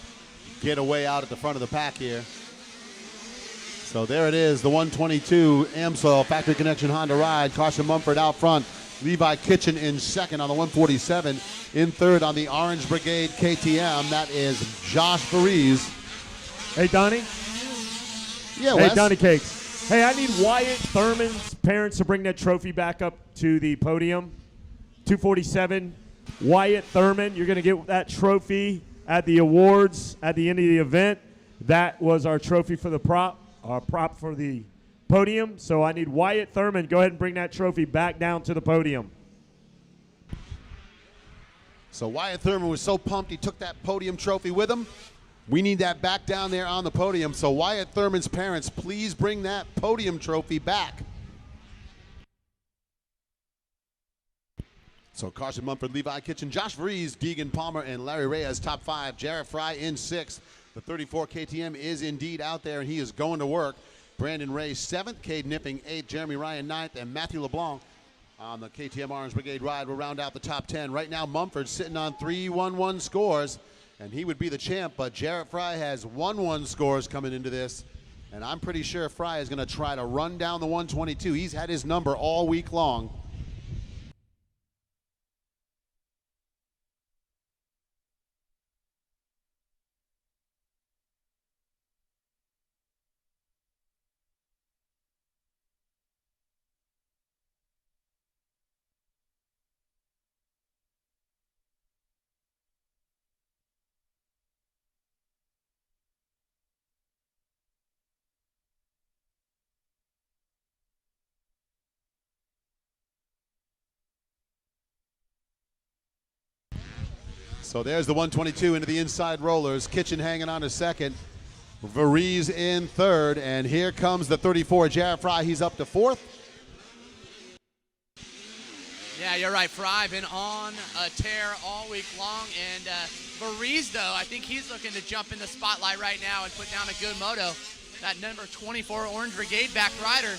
get away out at the front of the pack here. So there it is, the 122 AMSOIL Factory Connection Honda ride. Carson Mumford out front. Levi Kitchen in second on the 147. In third on the Orange Brigade KTM, that is Josh Varese. Hey, Donnie. Yeah, Hey, Wes. Donnie Cakes. Hey, I need Wyatt Thurman's parents to bring that trophy back up to the podium. 247. Wyatt Thurman, you're going to get that trophy at the awards at the end of the event. That was our trophy for the prop for the podium. So I need Wyatt Thurman. Go ahead and bring that trophy back down to the podium. So Wyatt Thurman was so pumped he took that podium trophy with him. We need that back down there on the podium. So Wyatt Thurman's parents, please bring that podium trophy back. So Carson Mumford, Levi Kitchen, Josh Varese, Deegan Palmer, and Larry Reyes, top 5. Jarrett Fry in 6th. The 34 KTM is indeed out there, and he is going to work. Brandon Ray 7th, Cade Nipping 8th, Jeremy Ryan 9th, and Matthew LeBlanc on the KTM Orange Brigade ride will round out the top 10. Right now, Mumford's sitting on 3-1-1 scores, and he would be the champ, but Jarrett Fry has 1-1 scores coming into this, and I'm pretty sure Fry is going to try to run down the 122. He's had his number all week long. So there's the 122 into the inside rollers. Kitchen hanging on to second. Varese in third. And here comes the 34, Jarrett Fry. He's up to 4th. Yeah, you're right. Fry been on a tear all week long. And Varese, though, I think he's looking to jump in the spotlight right now and put down a good moto. That number 24 Orange Brigade back rider.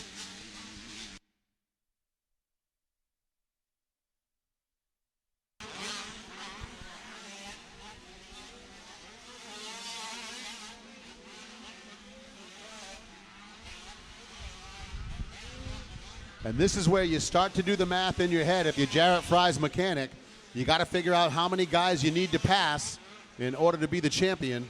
And this is where you start to do the math in your head. If you're Jarrett Fry's mechanic, you got to figure out how many guys you need to pass in order to be the champion.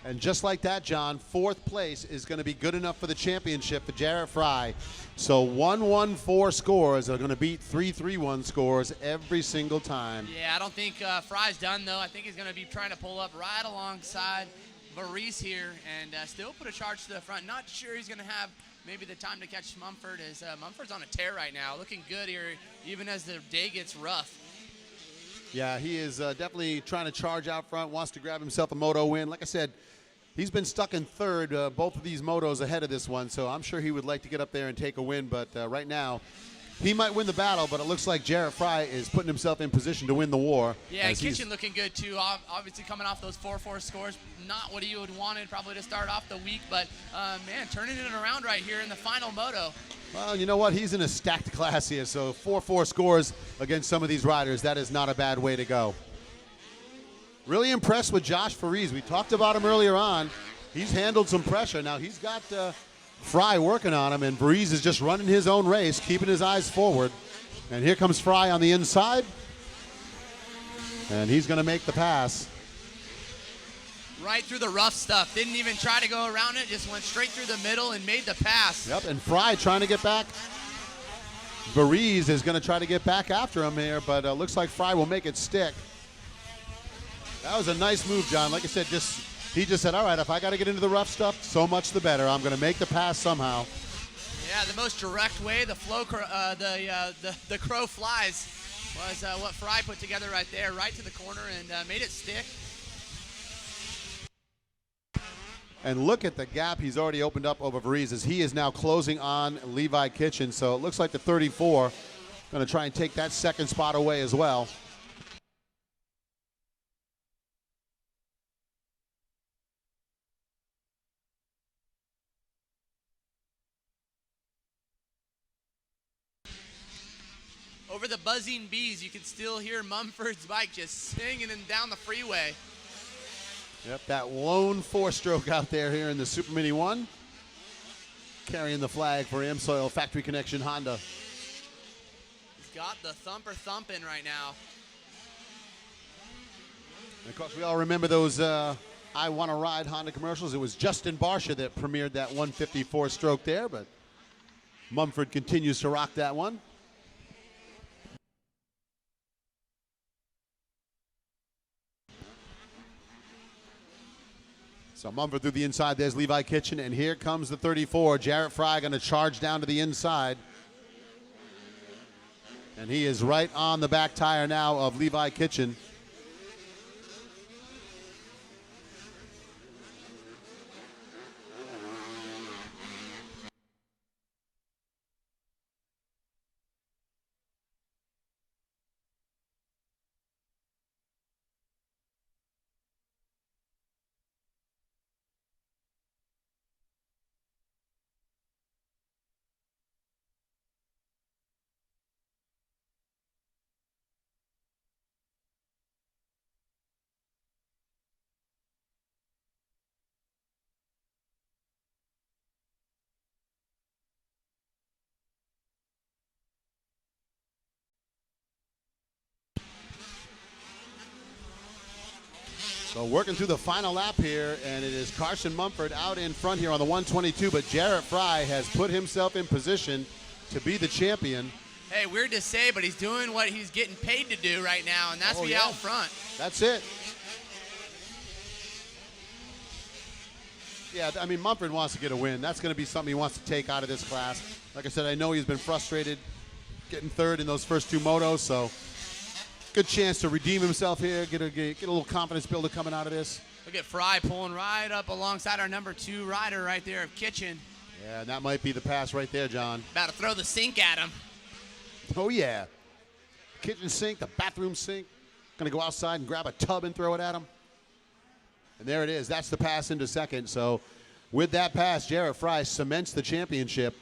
And just like that, John, 4th place is going to be good enough for the championship for Jarrett Fry. So 1-1-4 scores are going to beat 3-3-1 scores every single time. Yeah, I don't think Fry's done, though. I think he's going to be trying to pull up right alongside Varese here and still put a charge to the front. Not sure he's going to have maybe the time to catch Mumford, as Mumford's on a tear right now. Looking good here, even as the day gets rough. Yeah, he is definitely trying to charge out front, wants to grab himself a moto win. Like I said, he's been stuck in third, both of these motos ahead of this one, so I'm sure he would like to get up there and take a win, but right now, he might win the battle, but it looks like Jarrett Fry is putting himself in position to win the war. Yeah, and Kitchen looking good, too. Obviously coming off those 4-4 scores, not what he would wanted probably to start off the week, but, man, turning it around right here in the final moto. Well, you know what? He's in a stacked class here, so 4-4 scores against some of these riders, that is not a bad way to go. Really impressed with Josh Varese. We talked about him earlier on. He's handled some pressure. Now he's got Fry working on him, and Varese is just running his own race, keeping his eyes forward. And here comes Fry on the inside. And he's going to make the pass. Right through the rough stuff. Didn't even try to go around it. Just went straight through the middle and made the pass. Yep, and Fry trying to get back. Varese is going to try to get back after him here, but looks like Fry will make it stick. That was a nice move, John. Like I said, just He just said, all right, if I got to get into the rough stuff, so much the better. I'm going to make the pass somehow. Yeah, the most direct way the crow flies was what Fry put together right there, right to the corner, and made it stick. And look at the gap he's already opened up over Varize as he is now closing on Levi Kitchen. So it looks like the 34 going to try and take that second spot away as well. Over the buzzing bees, you can still hear Mumford's bike just singing and down the freeway. Yep, that lone four-stroke out there here in the Super Mini 1. Carrying the flag for AmSoil Factory Connection Honda. He's got the thumper thumping right now. And of course, we all remember those I Want to Ride Honda commercials. It was Justin Barsha that premiered that 154 stroke there, but Mumford continues to rock that one. So Mumford through the inside. There's Levi Kitchen, and here comes the 34. Jarrett Fry going to charge down to the inside. And he is right on the back tire now of Levi Kitchen. So working through the final lap here, and it is Carson Mumford out in front here on the 122, but Jarrett Fry has put himself in position to be the champion. Hey, weird to say, but he's doing what he's getting paid to do right now, and that's be out front. That's it. Yeah, I mean, Mumford wants to get a win. That's going to be something he wants to take out of this class. Like I said, I know he's been frustrated getting third in those first two motos, so good chance to redeem himself here, get a little confidence builder coming out of this. Look at Fry pulling right up alongside our number 2 rider right there of Kitchen. Yeah, and that might be the pass right there, John. About to throw the sink at him. Oh, yeah. Kitchen sink, the bathroom sink. Going to go outside and grab a tub and throw it at him. And there it is. That's the pass into second. So with that pass, Jarrett Fry cements the championship.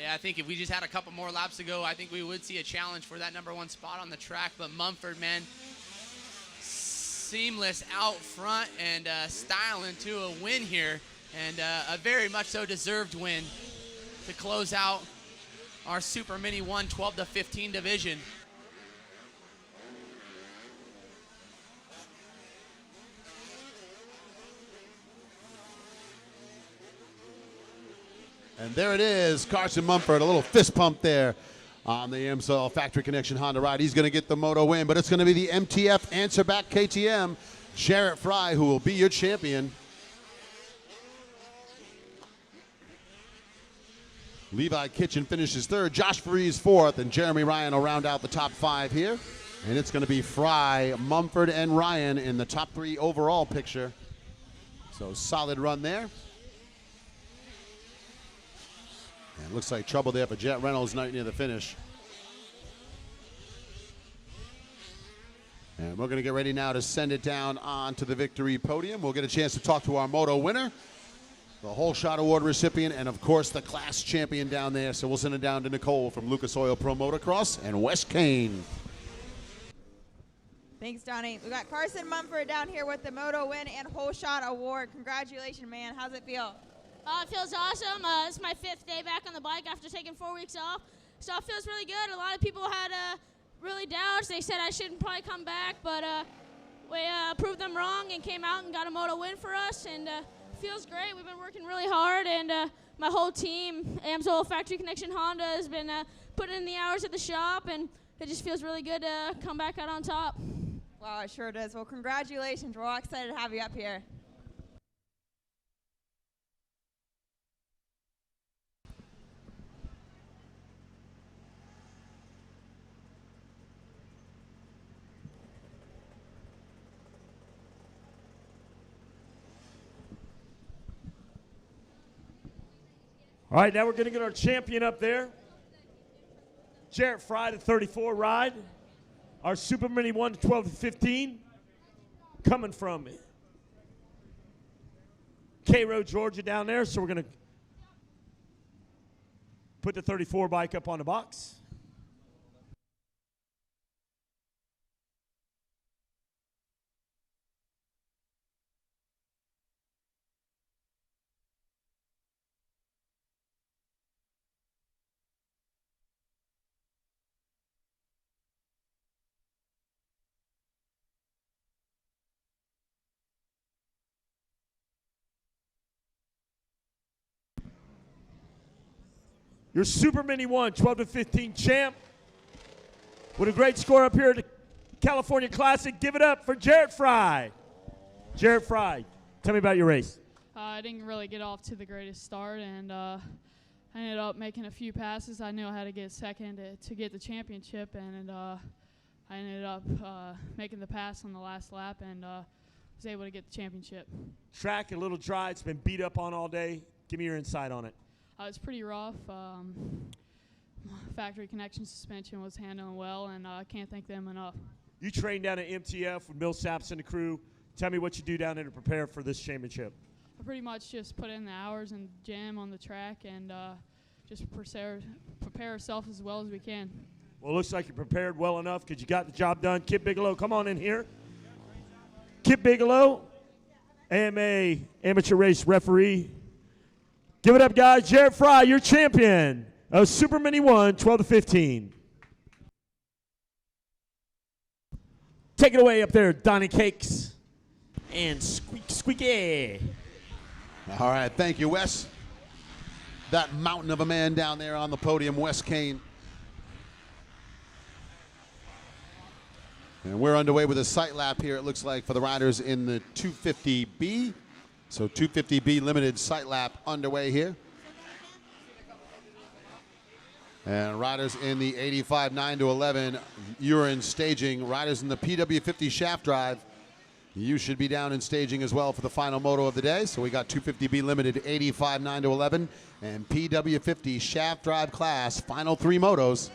Yeah, I think if we just had a couple more laps to go, I think we would see a challenge for that number 1 spot on the track. But Mumford, man, seamless out front and styling to a win here. And a very much so deserved win to close out our Super Mini 1 12-15 division. And there it is, Carson Mumford, a little fist pump there on the AmSoil Factory Connection Honda ride. He's going to get the moto win, but it's going to be the MTF Answer Back KTM, Jarrett Fry, who will be your champion. Levi Kitchen finishes third, Josh Varize fourth, and Jeremy Ryan will round out the top 5 here. And it's going to be Fry, Mumford, and Ryan in the top 3 overall picture. So solid run there. And it looks like trouble there for Jet Reynolds right near the finish. And we're going to get ready now to send it down onto the victory podium. We'll get a chance to talk to our moto winner, the Whole Shot Award recipient, and of course the class champion down there. So we'll send it down to Nicole from Lucas Oil Pro Motocross and West Kane. Thanks, Donnie. We got Carson Mumford down here with the Moto Win and Whole Shot Award. Congratulations, man. How's it feel? It feels awesome. It's my 5th day back on the bike after taking 4 weeks off. So it feels really good. A lot of people had really doubts. They said I shouldn't probably come back, but we proved them wrong and came out and got a moto win for us. And it feels great. We've been working really hard, and my whole team, AmSoil Factory Connection Honda, has been putting in the hours at the shop, and it just feels really good to come back out on top. Wow, it sure does. Well, congratulations. We're all excited to have you up here. All right, now we're going to get our champion up there. Jarrett Fry, the 34 ride. Our Super Mini 1 to 12 to 15. Coming from Cairo, Georgia down there. So we're going to put the 34 bike up on the box. Your Super Mini 1, 12 to 15 champ. With a great score up here at the California Classic. Give it up for Jarrett Fry. Jarrett Fry, tell me about your race. I didn't really get off to the greatest start, and I ended up making a few passes. I knew I had to get second to get the championship, and I ended up making the pass on the last lap and was able to get the championship. Track a little dry. It's been beat up on all day. Give me your insight on it. It's pretty rough. Factory connection suspension was handling well, and I can't thank them enough. You train down at MTF with Millsaps and the crew. Tell me what you do down there to prepare for this championship. I pretty much just put in the hours and jam on the track and just prepare ourselves as well as we can. Well, it looks like you're prepared well enough because you got the job done. Kip Bigelow, come on in here. Kip Bigelow, AMA amateur race referee. Give it up, guys. Jarrett Fry, your champion of Super Mini 1, 12 to 15. Take it away up there, Donnie Cakes and Squeaky. All right, thank you, Wes. That mountain of a man down there on the podium, Wes Kane. And we're underway with a sight lap here, it looks like, for the riders in the 250B. So 250B limited sight lap underway here. And riders in the 85 9 to 11 urine staging. Riders in the PW50 shaft drive. You should be down in staging as well for the final moto of the day. So we got 250B limited 85 9 to 11 and PW50 shaft drive class. Final 3 motos.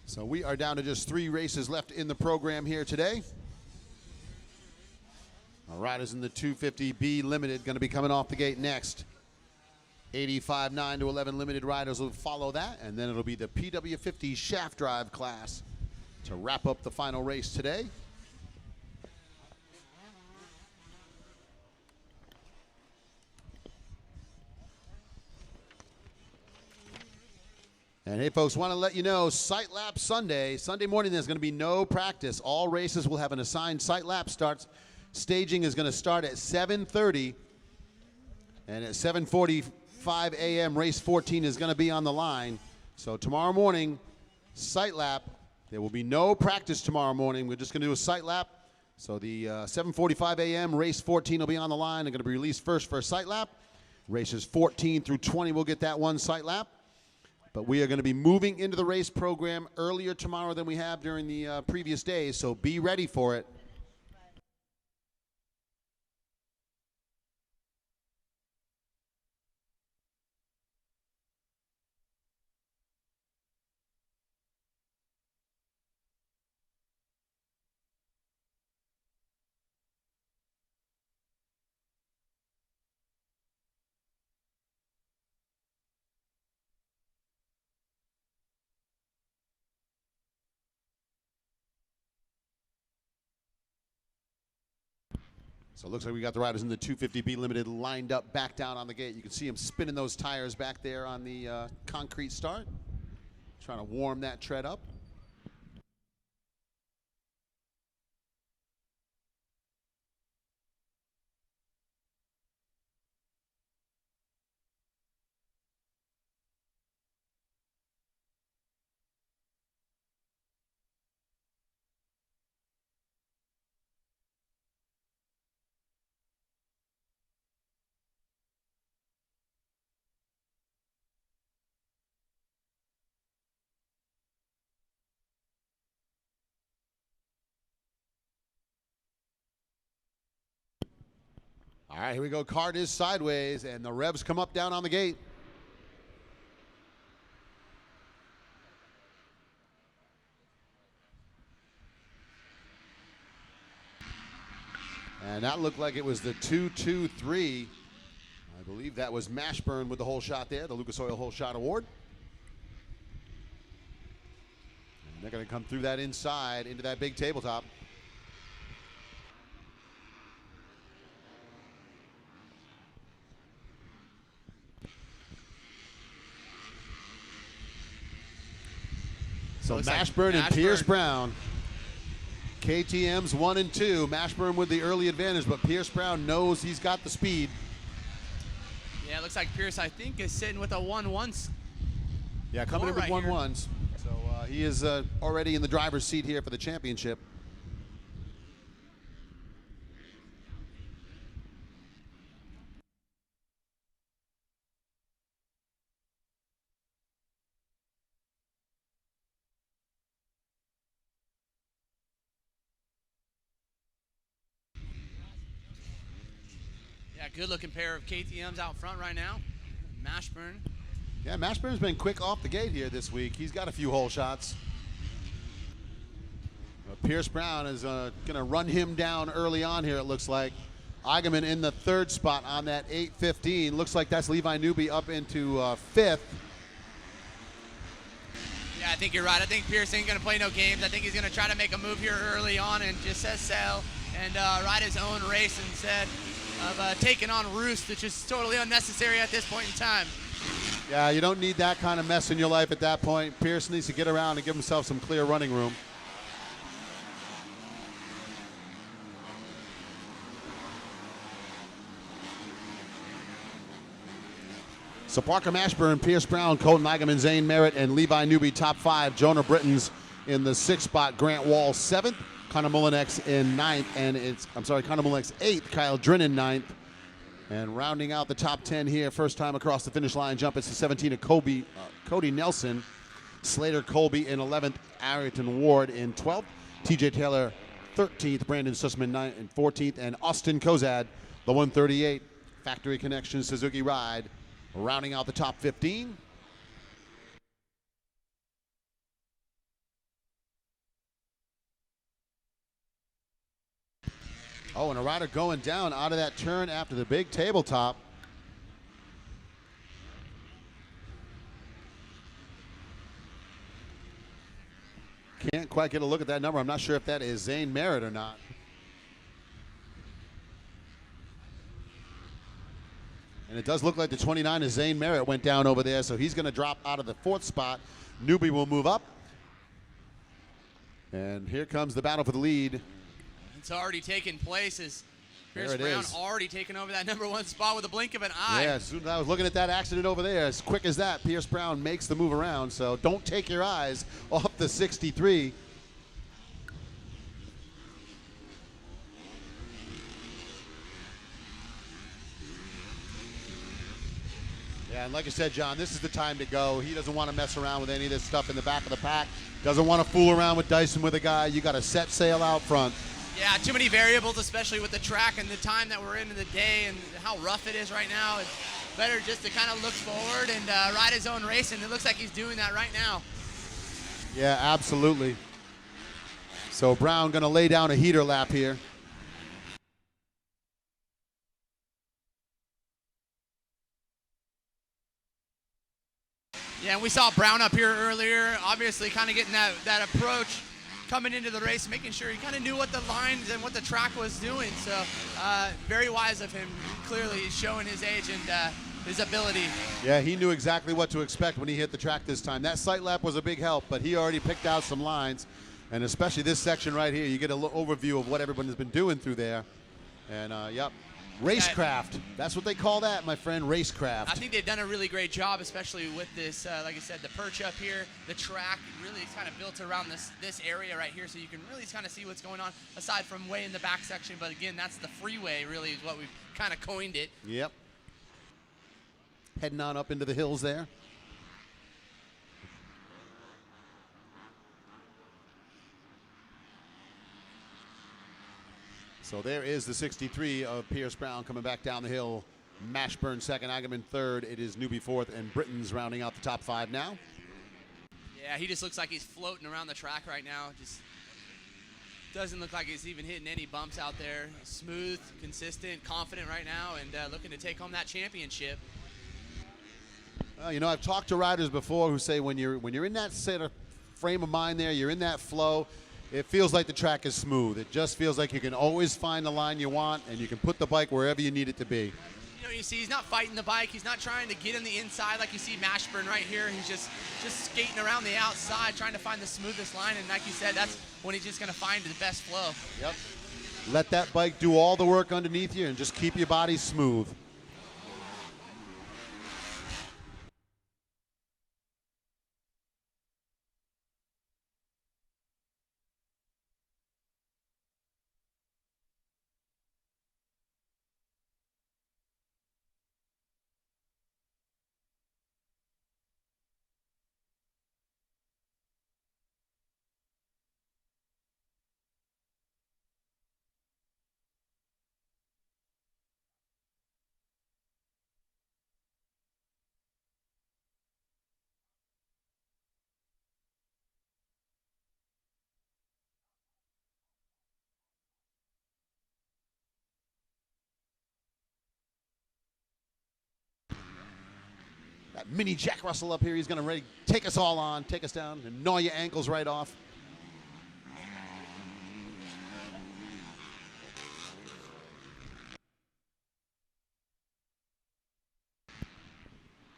So we are down to just 3 races left in the program here today. Our riders in the 250B limited going to be coming off the gate next. 85 9 to 11 limited riders will follow that, and then it'll be the PW50 shaft drive class to wrap up the final race today. And hey, folks, want to let you know, Sight Lap Sunday morning, there's going to be no practice. All races will have an assigned Sight Lap starts. Staging is going to start at 7:30, and at 7:45 a.m., race 14 is going to be on the line. So tomorrow morning, Sight Lap. There will be no practice tomorrow morning. We're just going to do a Sight Lap. So the 7:45 a.m., race 14 will be on the line. They're going to be released first for a Sight Lap. Races 14 through 20 will get that one Sight Lap. But we are going to be moving into the race program earlier tomorrow than we have during the previous days, so be ready for it. So it looks like we got the riders in the 250B Limited lined up back down on the gate. You can see them spinning those tires back there on the concrete start, trying to warm that tread up. All right, here we go. Cart is sideways, and the revs come up down on the gate. And that looked like it was the 2-2-3. I believe that was Mashburn with the whole shot there, the Lucas Oil Whole Shot Award. And they're going to come through that inside into that big tabletop. So Mashburn and Pierce Brown. KTM's 1 and 2. Mashburn with the early advantage, but Pierce Brown knows he's got the speed. Yeah, it looks like Pierce, I think, is sitting with a 1-1. Yeah, coming in with 1-1s. So he is already in the driver's seat here for the championship. Yeah, good-looking pair of KTMs out front right now. Mashburn. Yeah, Mashburn's been quick off the gate here this week. He's got a few hole shots. Pierce Brown is going to run him down early on here, it looks like. Eigenmann in the 3rd spot on that 8:15. Looks like that's Levi Newby up into 5th. Yeah, I think you're right. I think Pierce ain't going to play no games. I think he's going to try to make a move here early on and just sail and ride his own race instead of taking on Roost, which is totally unnecessary at this point in time. Yeah, you don't need that kind of mess in your life at that point. Pierce needs to get around and give himself some clear running room. So Parker Mashburn, Pierce Brown, Colton Eigenmann, Zane Merritt, and Levi Newby top 5. Jonah Britton's in the 6th spot. Grant Wall 7th. Connor Mullinex in 9th, and Connor Mullinex 8th. Kyle Drinnan 9th. And rounding out the top 10 here, first time across the finish line jump, it's the 17 of Cody Nelson. Slater Colby in 11th. Arrington Ward in 12th. TJ Taylor 13th. Brandon Sussman 9th and 14th. And Austin Kozad, the 138 Factory Connection Suzuki ride, rounding out the top 15. Oh, and a rider going down out of that turn after the big tabletop. Can't quite get a look at that number. I'm not sure if that is Zane Merritt or not. And it does look like the 29 is Zane Merritt went down over there, so he's going to drop out of the 4th spot. Newby will move up. And here comes the battle for the lead. It's already taken place as Pierce There it Brown is. already taken over that number 1 spot with a blink of an eye. Yeah, as soon as I was looking at that accident over there, as quick as that, Pierce Brown makes the move around. So don't take your eyes off the 63. Yeah, and like I said, John, this is the time to go. He doesn't want to mess around with any of this stuff in the back of the pack. Doesn't want to fool around with Dyson with a guy. You got to set sail out front. Yeah, too many variables, especially with the track and the time that we're in the day and how rough it is right now. It's better just to kind of look forward and ride his own race, and it looks like he's doing that right now. Yeah, absolutely. So Brown going to lay down a heater lap here. Yeah, and we saw Brown up here earlier, obviously kind of getting that approach coming into the race, making sure he kind of knew what the lines and what the track was doing. So very wise of him. Clearly he's showing his age and his ability. Yeah, he knew exactly what to expect when he hit the track this time. That sight lap was a big help, but he already picked out some lines, and especially this section right here, you get an overview of what everyone has been doing through there. And, yep, racecraft. That's what they call that, my friend, racecraft. I think they've done a really great job, especially with this, like I said, the perch up here, the track really is kind of built around this area right here, so you can really kind of see what's going on, aside from way in the back section. But again, that's the freeway really is what we've kind of coined it. Yep. Heading on up into the hills there. So there is the 63 of Pierce Brown coming back down the hill. Mashburn second, Eigenman third. It is Newby fourth, and Britton's rounding out the top 5 now. Yeah, he just looks like he's floating around the track right now. Just doesn't look like he's even hitting any bumps out there. Smooth, consistent, confident right now, and looking to take home that championship. Well, you know, I've talked to riders before who say when you're in that sort of frame of mind there, you're in that flow, it feels like the track is smooth. It just feels like you can always find the line you want, and you can put the bike wherever you need it to be. You know, you see he's not fighting the bike. He's not trying to get in the inside like you see Mashburn right here. He's just skating around the outside, trying to find the smoothest line. And like you said, that's when he's just going to find the best flow. Yep. Let that bike do all the work underneath you and just keep your body smooth. That mini Jack Russell up here, he's going to ready take us all on, take us down, and gnaw your ankles right off.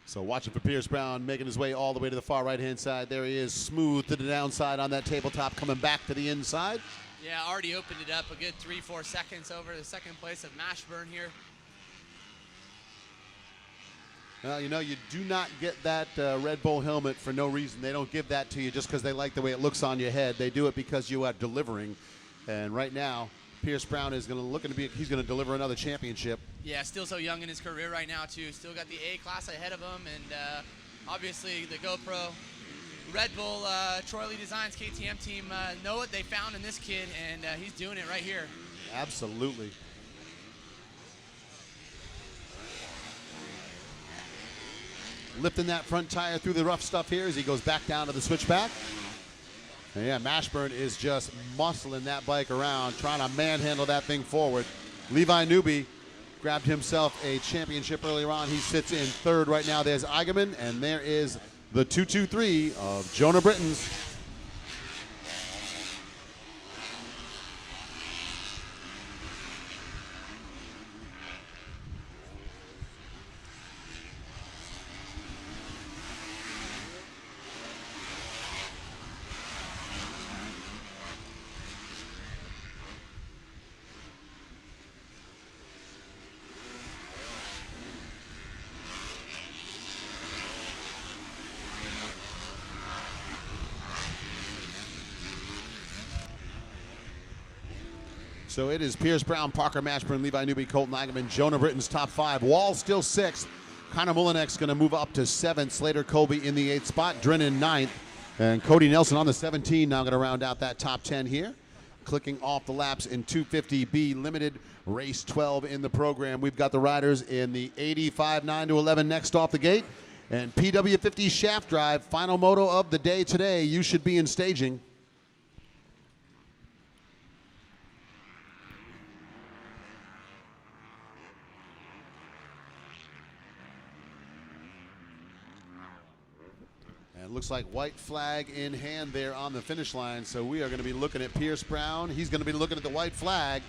So watching for Pierce Brown making his way all the way to the far right-hand side. There he is, smooth to the downside on that tabletop, coming back to the inside. Yeah, already opened it up a good 3-4 seconds over the second place of Mashburn here. Well, you know, you do not get that Red Bull helmet for no reason. They don't give that to you just because they like the way it looks on your head. They do it because you are delivering. And right now, Pierce Brown is going to he's going to deliver another championship. Yeah, still so young in his career right now, too. Still got the A-class ahead of him. And obviously the GoPro, Red Bull, Troy Lee Designs, KTM team know what they found in this kid, and he's doing it right here. Absolutely. Lifting that front tire through the rough stuff here as he goes back down to the switchback. And yeah, Mashburn is just muscling that bike around, trying to manhandle that thing forward. Levi Newby grabbed himself a championship earlier on. He sits in third right now. There's Eigenman, and there is the 223 of Jonah Brittons. So it is Pierce Brown, Parker Mashburn, Levi Newby, Colton Eigenman, Jonah Britton's top 5. Wall still 6th. Connor Mullinek's going to move up to 7th. Slater Colby in the 8th spot. Drennan 9th. And Cody Nelson on the 17 now going to round out that top 10 here. Clicking off the laps in 250B Limited, race 12 in the program. We've got the riders in the 85 9-11 next off the gate. And PW50 Shaft Drive, final moto of the day today. You should be in staging. And And it looks like white flag in hand there on the finish line. So we are going to be looking at Pierce Brown. He's going to be looking at the white flag.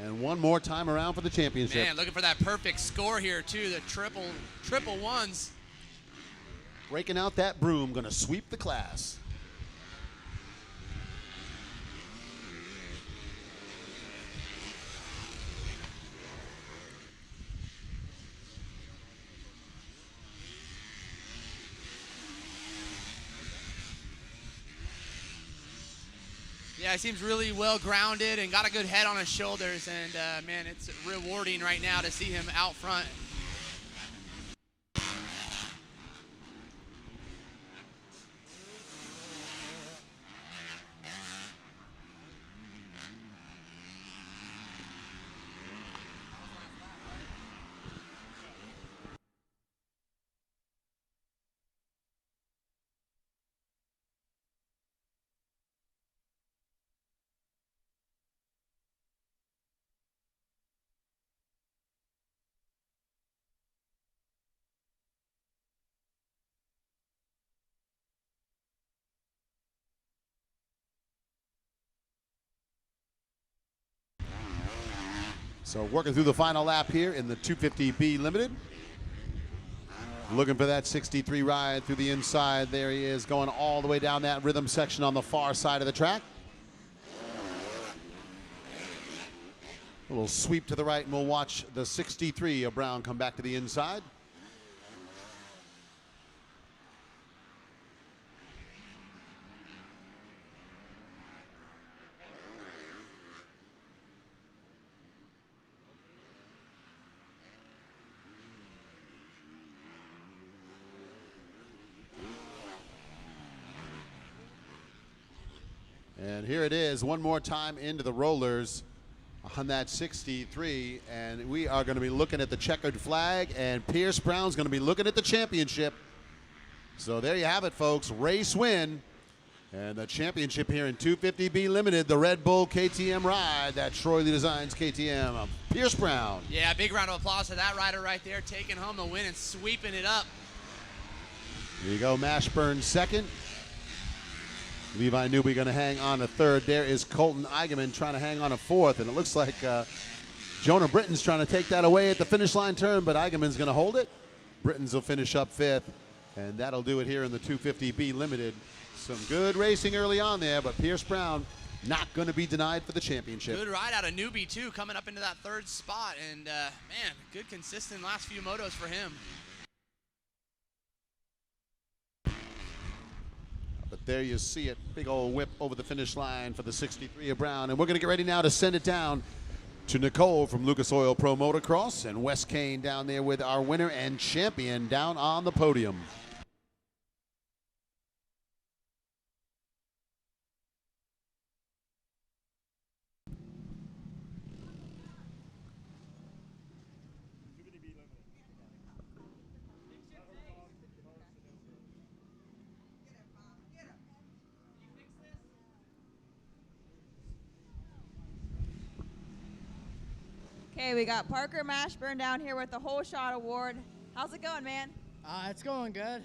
And one more time around for the championship. Man, looking for that perfect score here, too. The triple ones. Breaking out that broom, going to sweep the class. Yeah, he seems really well grounded and got a good head on his shoulders. And, man, it's rewarding right now to see him out front. So working through the final lap here in the 250B Limited. Looking for that 63 ride through the inside. There he is, going all the way down that rhythm section on the far side of the track. A little sweep to the right, and we'll watch the 63 of Brown come back to the inside. And here it is, one more time into the rollers on that 63, and we are going to be looking at the checkered flag, and Pierce Brown's going to be looking at the championship. So there you have it, folks, race win, and the championship here in 250B Limited, the Red Bull KTM ride, that Troy Lee Designs KTM of Pierce Brown. Yeah, big round of applause to that rider right there, taking home the win and sweeping it up. There you go, Mashburn second. Levi Newby going to hang on a third. There is Colton Eigenman trying to hang on a fourth, and it looks like Jonah Britton's trying to take that away at the finish line turn, but Eigenman's going to hold it. Britton's will finish up fifth, and that'll do it here in the 250B Limited. Some good racing early on there, but Pierce Brown not going to be denied for the championship. Good ride out of Newby, too, coming up into that third spot, and, man, good consistent last few motos for him. But there you see it, big old whip over the finish line for the 63 of Brown. And we're going to get ready now to send it down to Nicole from Lucas Oil Pro Motocross, and Wes Kane down there with our winner and champion down on the podium. Okay, we got Parker Mashburn down here with the Whole Shot Award. How's it going, man? It's going good.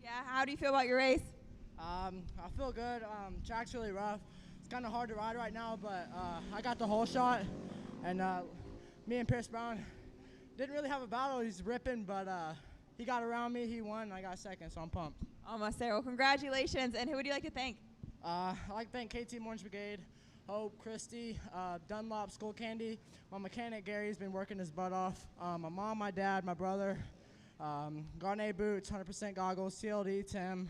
Yeah, how do you feel about your race? I feel good. Track's really rough. It's kind of hard to ride right now, but I got the whole shot, and me and Pierce Brown didn't really have a battle. He's ripping, but he got around me. He won, and I got second, so I'm pumped. Almost there. Well, congratulations. And who would you like to thank? I'd like to thank KTM Orange Brigade, Hope, Christy, Dunlop, Skull Candy. My mechanic, Gary's been working his butt off. My mom, my dad, my brother, Garnet Boots, 100% Goggles, CLD, Tim,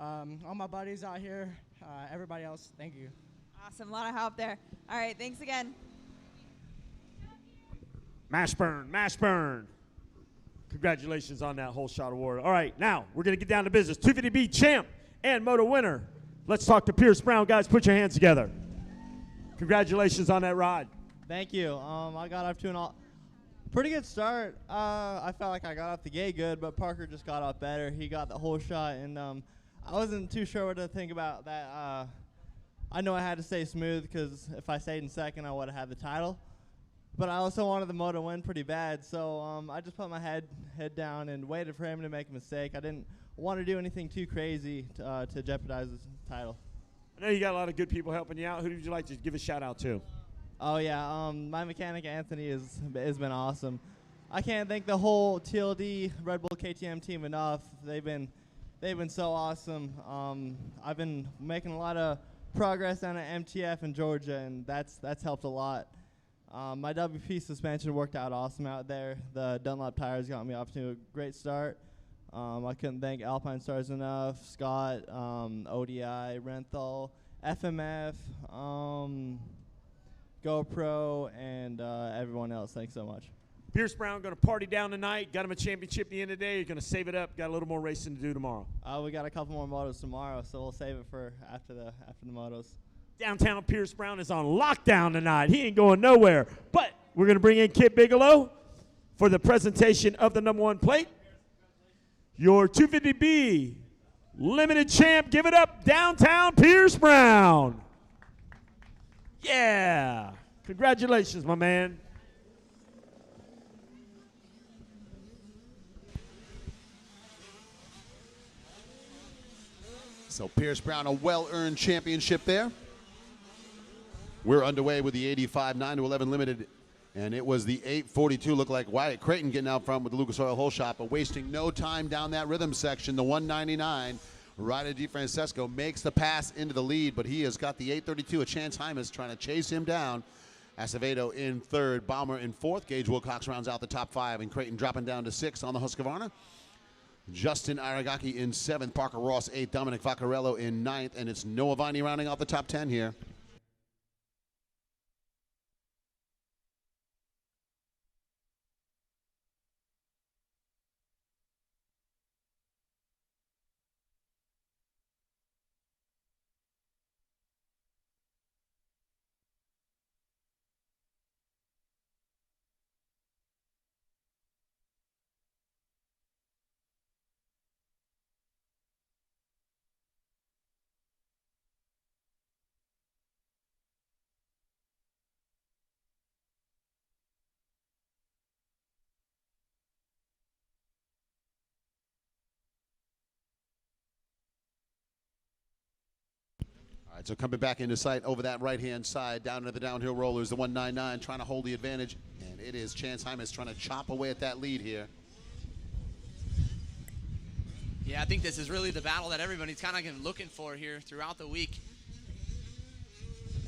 all my buddies out here, everybody else, thank you. Awesome. A lot of help there. All right. Thanks again. Mashburn. Congratulations on that Whole Shot Award. All right, now we're going to get down to business. 250B champ and moto winner. Let's talk to Pierce Brown. Guys, put your hands together. Congratulations on that ride. Thank you. I got off to a pretty good start. I felt like I got off the gate good, but Parker just got off better. He got the whole shot, and I wasn't too sure what to think about that. I know I had to stay smooth because if I stayed in second, I would have had the title. but I also wanted the moto to win pretty bad. So I just put my head down and waited for him to make a mistake. I didn't want to do anything too crazy to jeopardize the title. I know you got a lot of good people helping you out. Who would you like to give a shout out to? Oh yeah, my mechanic Anthony has been awesome. I can't thank the whole TLD Red Bull KTM team enough. They've been so awesome. I've been making a lot of progress down at MTF in Georgia, and that's helped a lot. My WP suspension worked out awesome out there. The Dunlop tires got me off to a great start. I couldn't thank Alpine Stars enough, Scott, ODI, Renthal, FMF, GoPro, and everyone else. Thanks so much. Pierce Brown going to party down tonight. Got him a championship at the end of the day. You're going to save it up. Got a little more racing to do tomorrow. We got a couple more motos tomorrow, so we'll save it for after the motos. Downtown Pierce Brown is on lockdown tonight. He ain't going nowhere. But we're going to bring in Kit Bigelow for the presentation of the #1 plate. Your 250B limited champ. Give it up, Downtown Pierce Brown. Yeah. Congratulations, my man. So Pierce Brown, a well-earned championship there. We're underway with the 85 9-11 limited, and it was the 842. Looked like Wyatt Creighton getting out front with the Lucas Oil Hole Shot, but wasting no time down that rhythm section. The 199, Ryder DiFrancesco makes the pass into the lead, but he has got the 832. A Chance Hymas trying to chase him down. Acevedo in third, Balmer in fourth. Gage Wilcox rounds out the top 5, and Creighton dropping down to 6 on the Husqvarna. Justin Aragaki in 7th, Parker Ross 8th, Dominic Vaccarello in 9th, and it's Noah Viney rounding off the top 10 here. All right, so coming back into sight over that right-hand side, down to the downhill rollers, the 199 trying to hold the advantage, and it is Chance Hymas trying to chop away at that lead here. Yeah, I think this is really the battle that everybody's kind of looking for here throughout the week.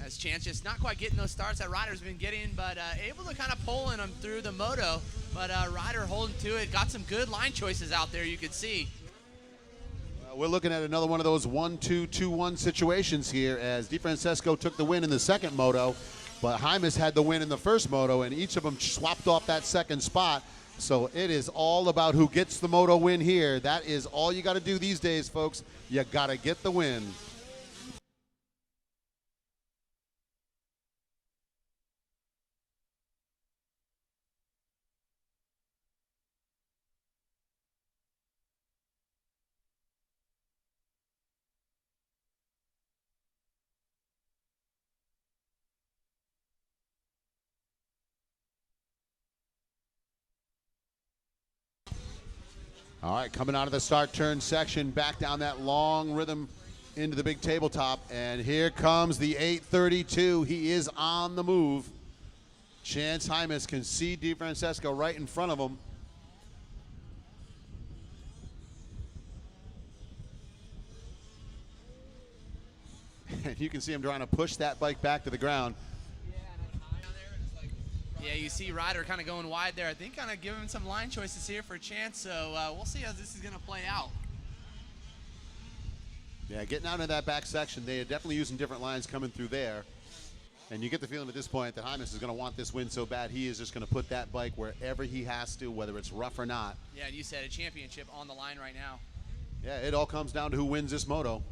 As Chance just not quite getting those starts that Ryder's been getting, but able to kind of pulling them through the moto. But Ryder holding to it, got some good line choices out there, you could see. We're looking at another one of those 1-2-2-1 situations here, as DiFrancesco took the win in the second moto, but Hymas had the win in the first moto, and each of them swapped off that second spot. So it is all about who gets the moto win here. That is all you got to do these days, folks. You got to get the win. All right, coming out of the start turn section, back down that long rhythm into the big tabletop, and here comes the 832. He is on the move. Chance Hymas can see DiFrancesco right in front of him. And you can see him trying to push that bike back to the ground. Yeah, you see Ryder kind of going wide there. I think kind of giving him some line choices here for Chance, so we'll see how this is going to play out. Yeah, getting out of that back section, they are definitely using different lines coming through there. And you get the feeling at this point that Hymas is going to want this win so bad, he is just going to put that bike wherever he has to, whether it's rough or not. Yeah, and you said a championship on the line right now. Yeah, it all comes down to who wins this moto.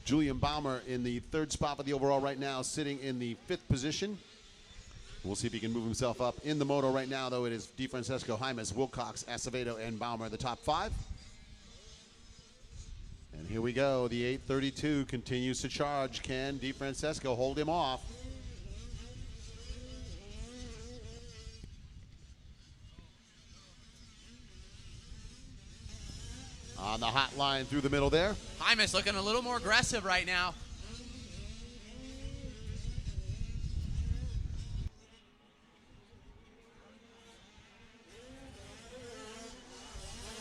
Julian Balmer in the 3rd spot for the overall right now, sitting in the 5th position. We'll see if he can move himself up. In the moto right now, though, it is DiFrancesco, Hymas, Wilcox, Acevedo, and Balmer, the top 5. And here Here we go. The 832 continues to charge. Can DeFrancesco hold him off? On the hot line through the middle there. Hymas looking a little more aggressive right now.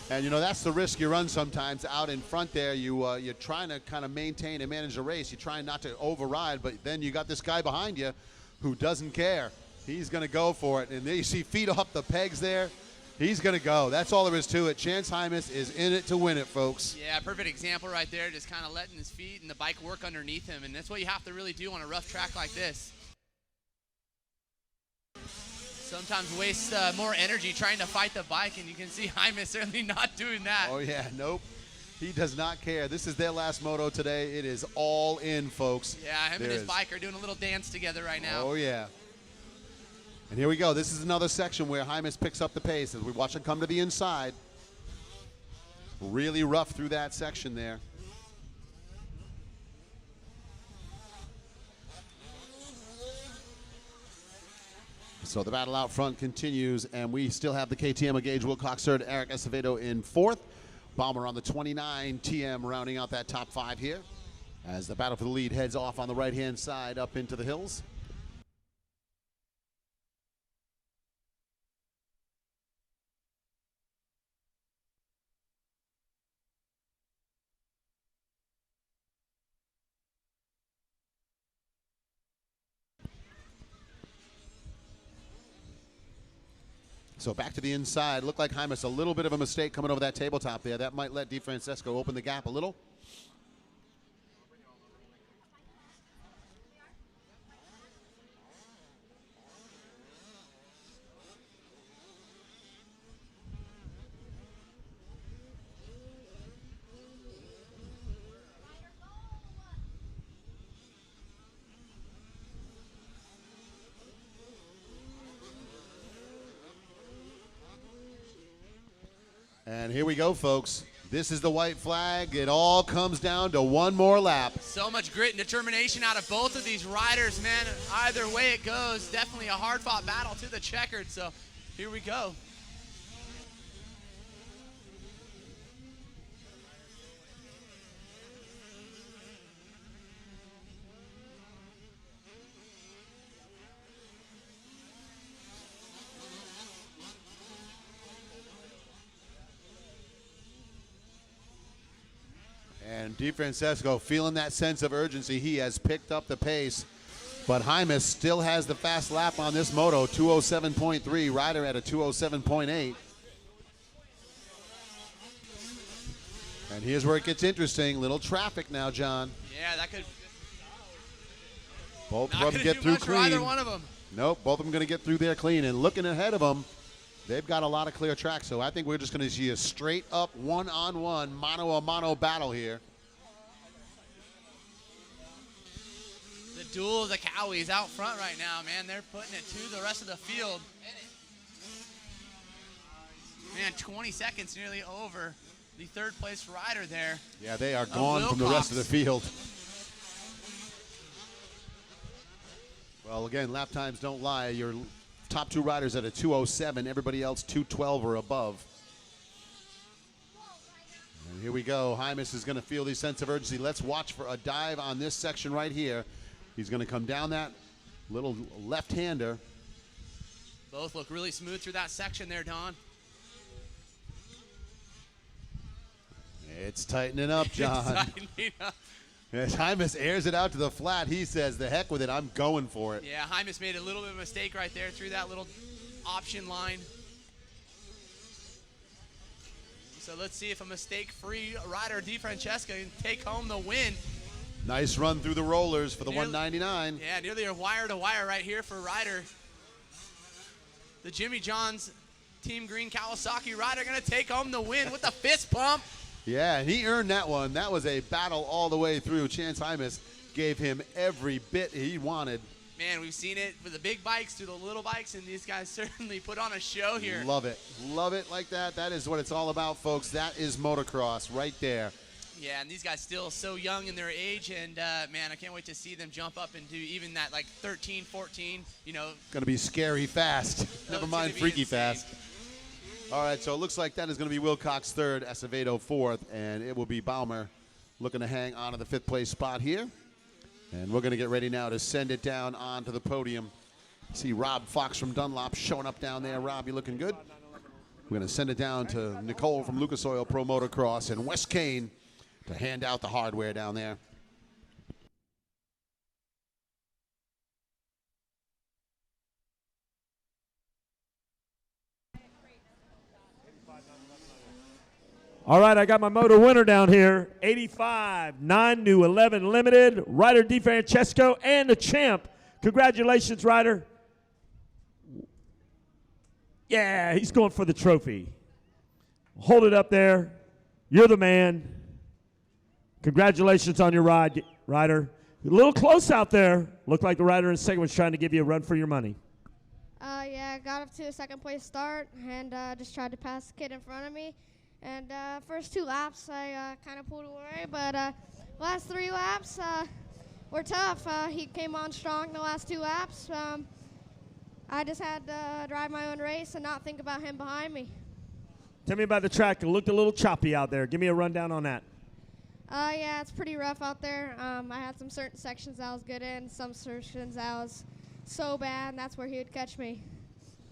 And, you know, that's the risk you run sometimes out in front there. You're trying to kind of maintain and manage the race. You're trying not to override, but then you got this guy behind you who doesn't care. He's going to go for it. And there you see feet off the pegs there. He's going to go. That's all there is to it. Chance Hymas is in it to win it, folks. Yeah, perfect example right there. Just kind of letting his feet and the bike work underneath him. And that's what you have to really do on a rough track like this. Sometimes waste more energy trying to fight the bike, and you can see Hymas certainly not doing that. Oh, yeah, nope. He does not care. This is their last moto today. It is all in, folks. Yeah, him and his bike are doing a little dance together right now. Oh, yeah. And here we go. This is another section where Hymas picks up the pace as we watch him come to the inside. Really rough through that section there. So the battle out front continues, and we still have the KTM Gage Wilcox third, Eric Acevedo in fourth. Balmer on the 29, TM rounding out that top five here as the battle for the lead heads off on the right-hand side up into the hills. So back to the inside. Looked like Hymas a little bit of a mistake coming over that tabletop there. That might let DeFrancesco open the gap a little. And here we go, folks. This is the white flag. It all comes down to one more lap. So much grit and determination out of both of these riders, man. Either way it goes, definitely a hard-fought battle to the checkered. So here we go. And DeFrancesco feeling that sense of urgency. He has picked up the pace. But Hymas still has the fast lap on this moto, 207.3. Ryder at a 207.8. And here's where it gets interesting. Little traffic now, John. Yeah, that could Both not of them gonna get do through much for clean. either one of them. Nope, both of them going to get through there clean. And looking ahead of them, they've got a lot of clear track. So I think we're just going to see a straight up one-on-one, mano-a-mano battle here. The duel of the Cowies out front right now, man. They're putting it to the rest of the field. Man, 20 seconds nearly over the third place rider there. Yeah, they are gone from the rest of the field. Well, again, lap times don't lie. Your top two riders at a 207, everybody else 212 or above. And here we go. Hymas is going to feel the sense of urgency. Let's watch for a dive on this section right here. He's going to come down that little left-hander. Both look really smooth through that section there, Don. It's tightening up, John. Tightening up. As Hymas airs it out to the flat, he says, the heck with it, I'm going for it. Yeah, Hymas made a little bit of a mistake right there through that little option line. So let's see if a mistake-free rider, DeFrancesco, can take home the win. Nice run through the rollers for the 199. Yeah, nearly a wire-to-wire right here for Ryder. The Jimmy John's Team Green Kawasaki rider going to take home the win with a fist pump. Yeah, and he earned that one. That was a battle all the way through. Chance Hymas gave him every bit he wanted. Man, we've seen it for the big bikes to the little bikes, and these guys certainly put on a show here. Love it. Love it like that. That is what it's all about, folks. That is motocross right there. Yeah, and these guys still so young in their age, and man, I can't wait to see them jump up and do even that like 13, 14, you know. Going to be scary fast. Never it's mind gonna be freaky insane. fast. All right, so it looks like that is going to be Wilcox third, Acevedo fourth, and it will be Baumer looking to hang on to the 5th place spot here. And we're going to get ready now to send it down onto the podium. See Rob Fox from Dunlop showing up down there. Rob, you looking good? We're going to send it down to Nicole from Lucas Oil Pro Motocross and Wes Kane to hand out the hardware down there. All right, I got my moto winner down here. 85, 9 to 11 limited. Ryder DiFrancesco and the champ. Congratulations, Ryder. Yeah, he's going for the trophy. Hold it up there. You're the man. Congratulations on your ride, Ryder. A little close out there. Looked like the rider in second was trying to give you a run for your money. Yeah, I got up to a 2nd place start and just tried to pass the kid in front of me. And first 2 laps, I kind of pulled away, but last 3 laps were tough. He came on strong the last 2 laps. I just had to drive my own race and not think about him behind me. Tell me about the track. It looked a little choppy out there. Give me a rundown on that. Yeah, it's pretty rough out there. I had some certain sections I was good in, some sections I was so bad, and that's where he would catch me.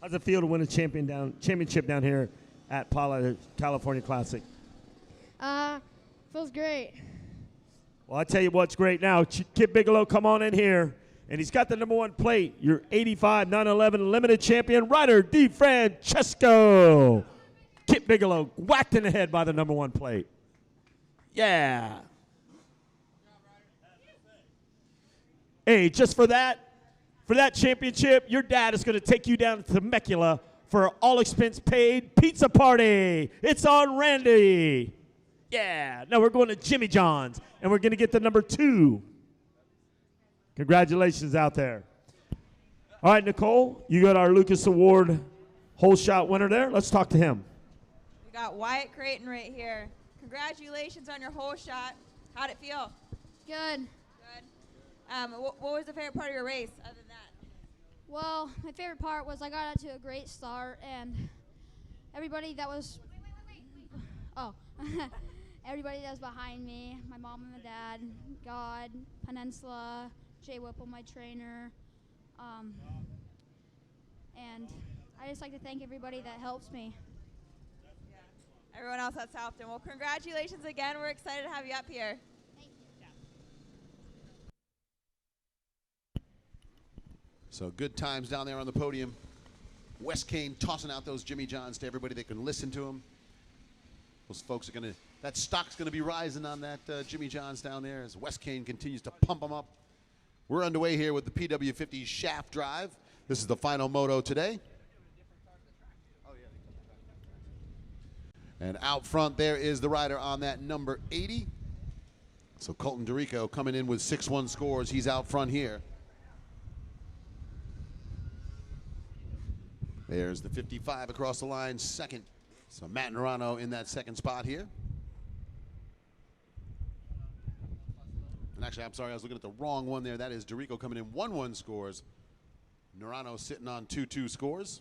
How's it feel to win a championship down here at Pala California Classic? Feels great. Well, I tell you what's great now. Kip Bigelow, come on in here. And he's got the #1 plate. Your 85, 911 limited champion, Ryder DiFrancesco. Kip Bigelow whacked in the head by the #1 plate. Yeah. Hey, just for that championship, your dad is going to take you down to Temecula for an all-expense paid pizza party. It's on Randy. Yeah. No, we're going to Jimmy John's, and we're going to get the #2. Congratulations out there. All right, Nicole, you got our Lucas Award hole shot winner there. Let's talk to him. We got Wyatt Creighton right here. Congratulations on your hole shot. How'd it feel? Good. Good. What was the favorite part of your race other than that? Well, my favorite part was I got out to a great start, and everybody that was everybody that was behind me, my mom and my dad, God, Peninsula, Jay Whipple, my trainer, and I just like to thank everybody that helps me. Everyone else at Southton. Well, congratulations again. We're excited to have you up here. So good times down there on the podium. Wes Kane tossing out those Jimmy Johns to everybody that can listen to him. Those folks are going to, that stock's going to be rising on that Jimmy Johns down there as Wes Kane continues to pump them up. We're underway here with the PW50 Shaft Drive. This is the final moto today. And out front there is the rider on that number 80. So Colton Dorico coming in with 6-1 scores. He's out front here. There's the 55 across the line, second. So Matt Nerano in that second spot here. And actually, I'm sorry, I was looking at the wrong one there. That is Dorico coming in 1-1 scores. Nerano sitting on 2-2 scores.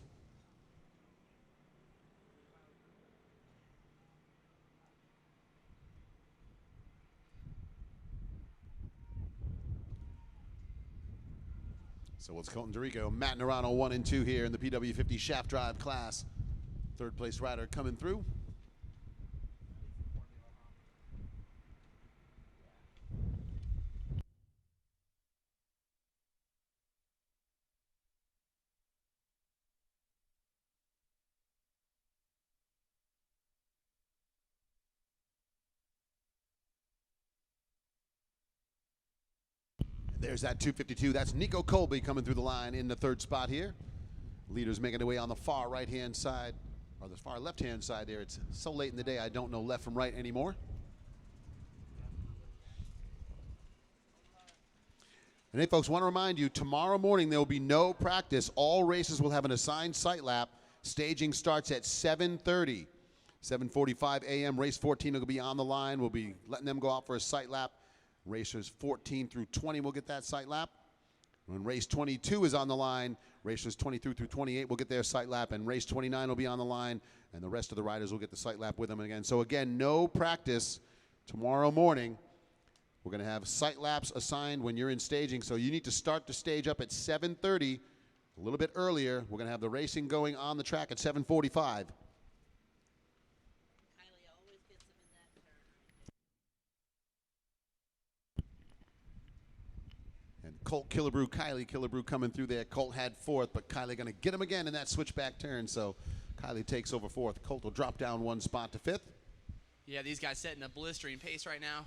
So it's Colton Dorico, Matt Nerano 1 and 2 here in the PW50 Shaft Drive class. Third place rider coming through. There's that 252. That's Nico Colby coming through the line in the third spot here. Leaders making their way on the far right-hand side, or the far left-hand side there. It's so late in the day, I don't know left from right anymore. And hey, folks, want to remind you, tomorrow morning there will be no practice. All races will have an assigned sight lap. Staging starts at 7:30. 7:45 a.m. Race 14 will be on the line. We'll be letting them go out for a sight lap. Racers 14 through 20 will get that sight lap. When race 22 is on the line, racers 22 through 28 will get their sight lap, and race 29 will be on the line, and the rest of the riders will get the sight lap with them again. So again, no practice tomorrow morning. We're going to have sight laps assigned when you're in staging, so you need to start the stage up at 7:30, a little bit earlier. We're going to have the racing going on the track at 7:45. And Colt Killebrew, Kylie Killebrew coming through there. Colt had fourth, but Kylie going to get him again in that switchback turn, so Kylie takes over fourth. Colt will drop down one spot to fifth. Yeah, these guys setting a blistering pace right now.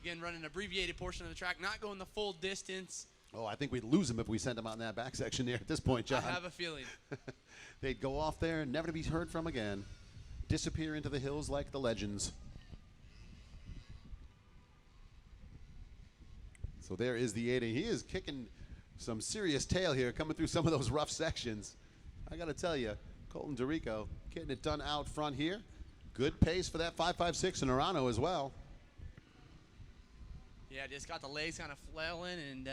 Again, running an abbreviated portion of the track, not going the full distance. Oh, I think we'd lose him if we sent him out in that back section there at this point, John. I have a feeling. They'd go off there, never to be heard from again. Disappear into the hills like the legends. So there is the 8, and he is kicking some serious tail here, coming through some of those rough sections. I got to tell you, Colton Dorico getting it done out front here. Good pace for that 5.56 in Arano as well. Yeah, just got the legs kind of flailing and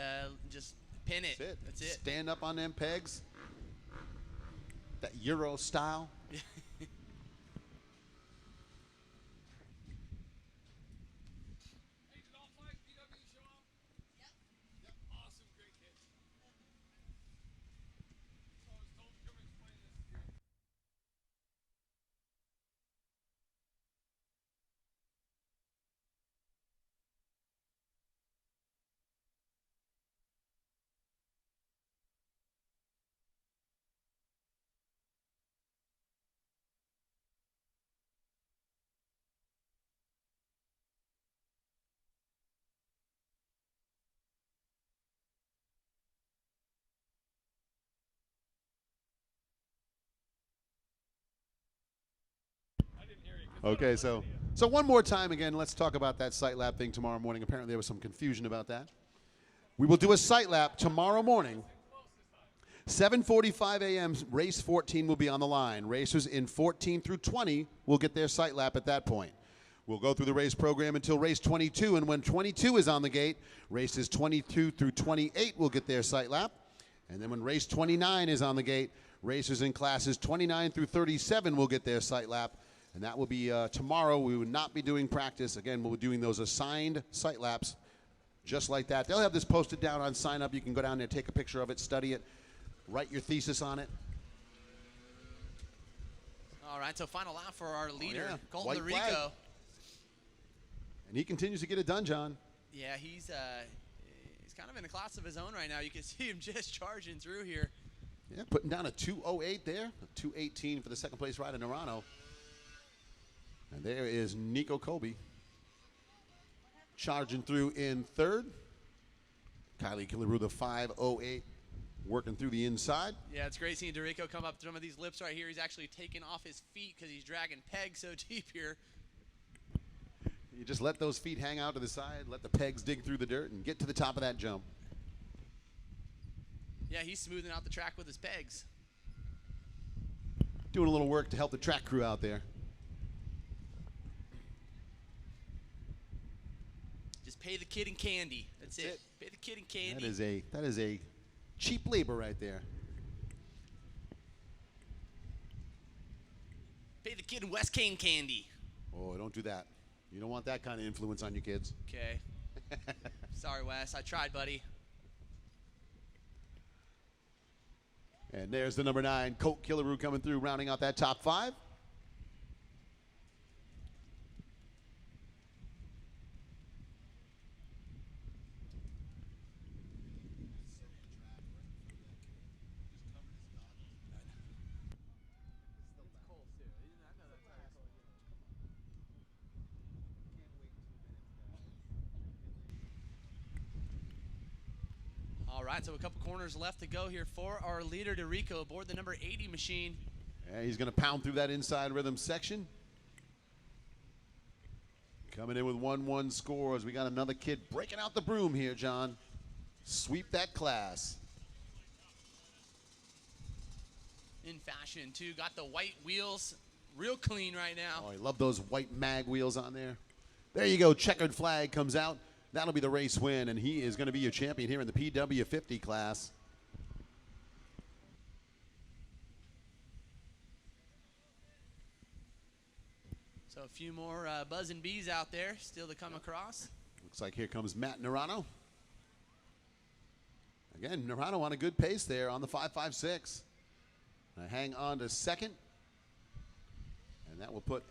just pin it. That's it. Stand up on them pegs. That Euro style. Okay, so one more time again, let's talk about that sight lap thing tomorrow morning. Apparently there was some confusion about that. We will do a sight lap tomorrow morning. 7:45 a.m. race 14 will be on the line. Racers in 14 through 20 will get their sight lap at that point. We'll go through the race program until race 22, and when 22 is on the gate, races 22 through 28 will get their sight lap. And then when race 29 is on the gate, racers in classes 29 through 37 will get their sight lap. And that will be tomorrow. We will not be doing practice. Again, we'll be doing those assigned sight laps just like that. They'll have this posted down on sign up. You can go down there, take a picture of it, study it, write your thesis on it. All right, so final lap for our leader, yeah. Colton White flag. Dorico. And he continues to get it done, John. Yeah, he's kind of in a class of his own right now. You can see him just charging through here. Yeah, putting down a 2:08 there, a 2:18 for the second place ride in Arano. And there is Nico Colby charging through in third. Kylie Killebrew, the 5:08, working through the inside. Yeah, it's great seeing Dorico come up some of these lips right here. He's actually taking off his feet because he's dragging pegs so deep here. You just let those feet hang out to the side, let the pegs dig through the dirt, and get to the top of that jump. Yeah, he's smoothing out the track with his pegs. Doing a little work to help the track crew out there. Just pay the kid in candy. That's it. Pay the kid in candy. That is a cheap labor right there. Pay the kid in West Kane candy. Oh, don't do that. You don't want that kind of influence on your kids. Okay. Sorry, Wes. I tried, buddy. And there's the number 9, Colt Killebrew, coming through, rounding out that top 5. All right, so a couple corners left to go here for our leader, Dorico, aboard the number 80 machine. Yeah, he's going to pound through that inside rhythm section. Coming in with 1-1 scores. We got another kid breaking out the broom here, John. Sweep that class. In fashion, too. Got the white wheels real clean right now. Oh, I love those white mag wheels on there. There you go. Checkered flag comes out. That'll be the race win, and he is going to be your champion here in the PW50 class. So a few more buzzing bees out there still to come across. Looks like here comes Matt Nerano. Again, Nerano on a good pace there on the 5.56. Hang on to second. And that will put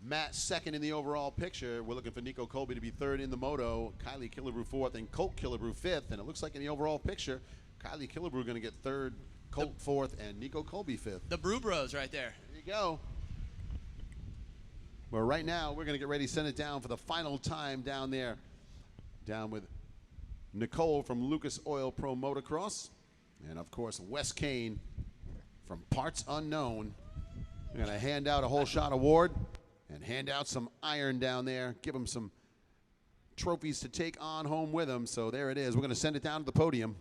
Matt second in the overall picture. We're looking for Nico Colby to be third in the moto, Kylie Killebrew fourth, and Colt Killebrew fifth. And it looks like in the overall picture, Kylie Killebrew going to get third, Colt fourth, and Nico Colby fifth. The Brew Bros right there. There you go. Well, right now, we're going to get ready to send it down for the final time down there. Down with Nicole from Lucas Oil Pro Motocross. And, of course, Wes Kane from Parts Unknown. We're going to hand out a whole shot award and hand out some iron down there. Give them some trophies to take on home with them. So there it is. We're going to send it down to the podium.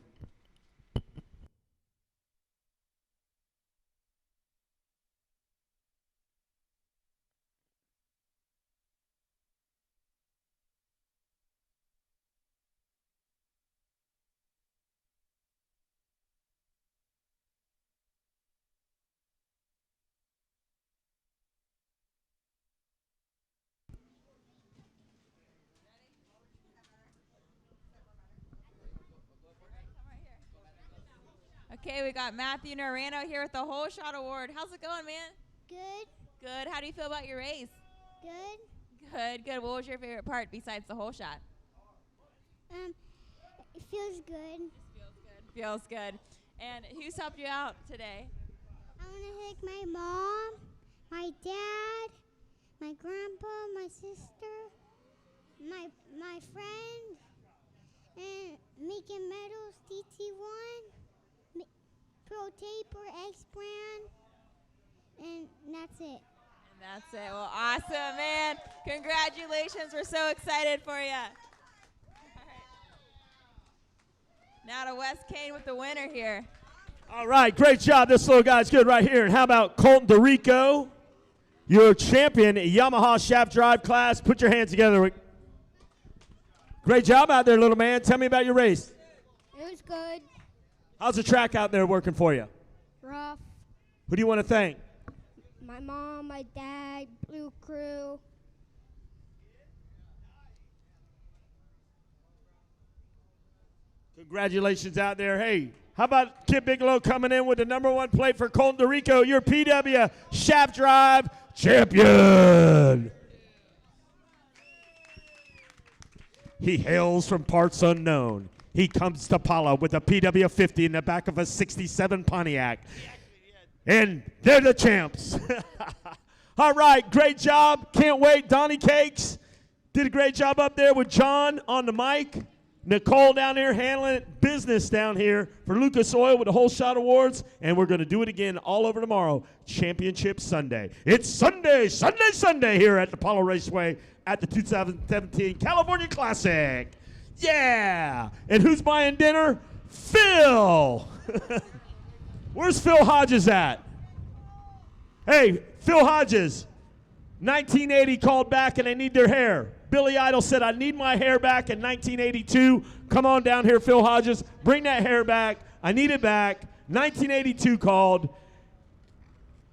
Okay, we got Matthew Nerano here with the Whole Shot Award. How's it going, man? Good. Good. How do you feel about your race? Good. Good, good. What was your favorite part besides the whole shot? It feels good. Feels good. And who's helped you out today? I want to thank my mom, my dad, my grandpa, my sister, my friend, and Making Metals, DT1, Pro Taper, X Brand, and that's it. And that's it. Well, awesome, man. Congratulations. We're so excited for you. Now to Wes Kane with the winner here. All right, great job. This little guy's good right here. And how about Colton DeRico, your champion Yamaha shaft drive class? Put your hands together. Great job out there, little man. Tell me about your race. It was good. How's the track out there working for you? Rough. Who do you want to thank? My mom, my dad, Blue Crew. Congratulations out there. Hey, how about Kip Bigelow coming in with the #1 plate for Colton DeRico, your PW shaft drive champion. He hails from Parts Unknown. He comes to Pala with a PW50 in the back of a '67 Pontiac. And they're the champs. All right, great job. Can't wait. Donnie Cakes did a great job up there with John on the mic. Nicole down here handling business down here for Lucas Oil with the Whole Shot Awards. And we're going to do it again all over tomorrow, Championship Sunday. It's Sunday here at the Palo Raceway at the 2017 California Classic. Yeah. And who's buying dinner? Phil. Where's Phil Hodges at? Hey, Phil Hodges, 1980 called back and they need their hair. Billy Idol said, I need my hair back in 1982. Come on down here, Phil Hodges. Bring that hair back. I need it back. 1982 called.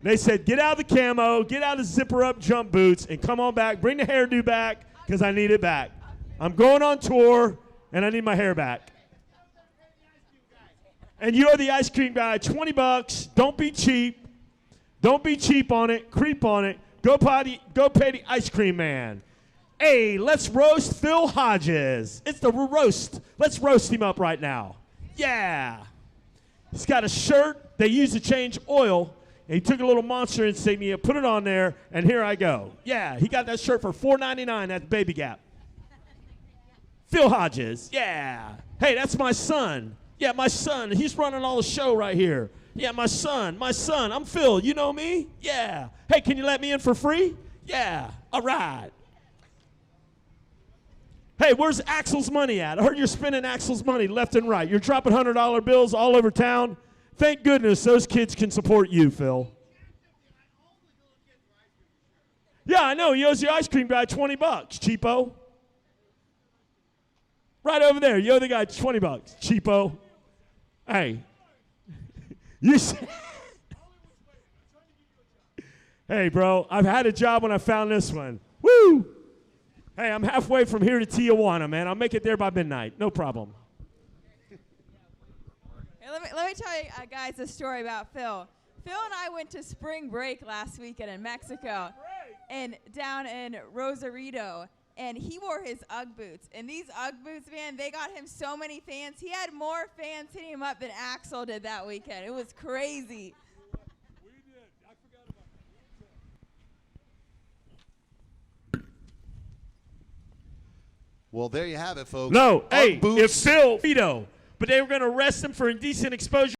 They said, get out of the camo, get out of the zipper-up jump boots, and come on back. Bring the hairdo back because I need it back. I'm going on tour, and I need my hair back. And you're the ice cream guy. $20. Don't be cheap. Don't be cheap on it. Creep on it. Go pay the ice cream man. Hey, let's roast Phil Hodges. It's the roast. Let's roast him up right now. Yeah. He's got a shirt they used to change oil. And he took a little Monster insignia, put it on there, and here I go. Yeah, he got that shirt for $4.99 at Baby Gap. Phil Hodges. Yeah. Hey, that's my son. Yeah, my son. He's running all the show right here. Yeah, my son. I'm Phil. You know me? Yeah. Hey, can you let me in for free? Yeah. All right. Hey, where's Axel's money at? I heard you're spending Axel's money left and right. You're dropping $100 bills all over town. Thank goodness those kids can support you, Phil. Yeah, I know. He owes the ice cream guy $20, cheapo. Right over there. You owe the guy $20, cheapo. Hey. You Hey, bro, I've had a job when I found this one. Woo! Hey, I'm halfway from here to Tijuana, man. I'll make it there by midnight. No problem. Hey, let me tell you guys a story about Phil. Phil and I went to spring break last weekend in Mexico and down in Rosarito, and he wore his Ugg boots. And these Ugg boots, man, they got him so many fans. He had more fans hitting him up than Axel did that weekend. It was crazy. Well, there you have it, folks. No, Ugg hey, boots. if Phil, but they were going to arrest him for indecent exposure.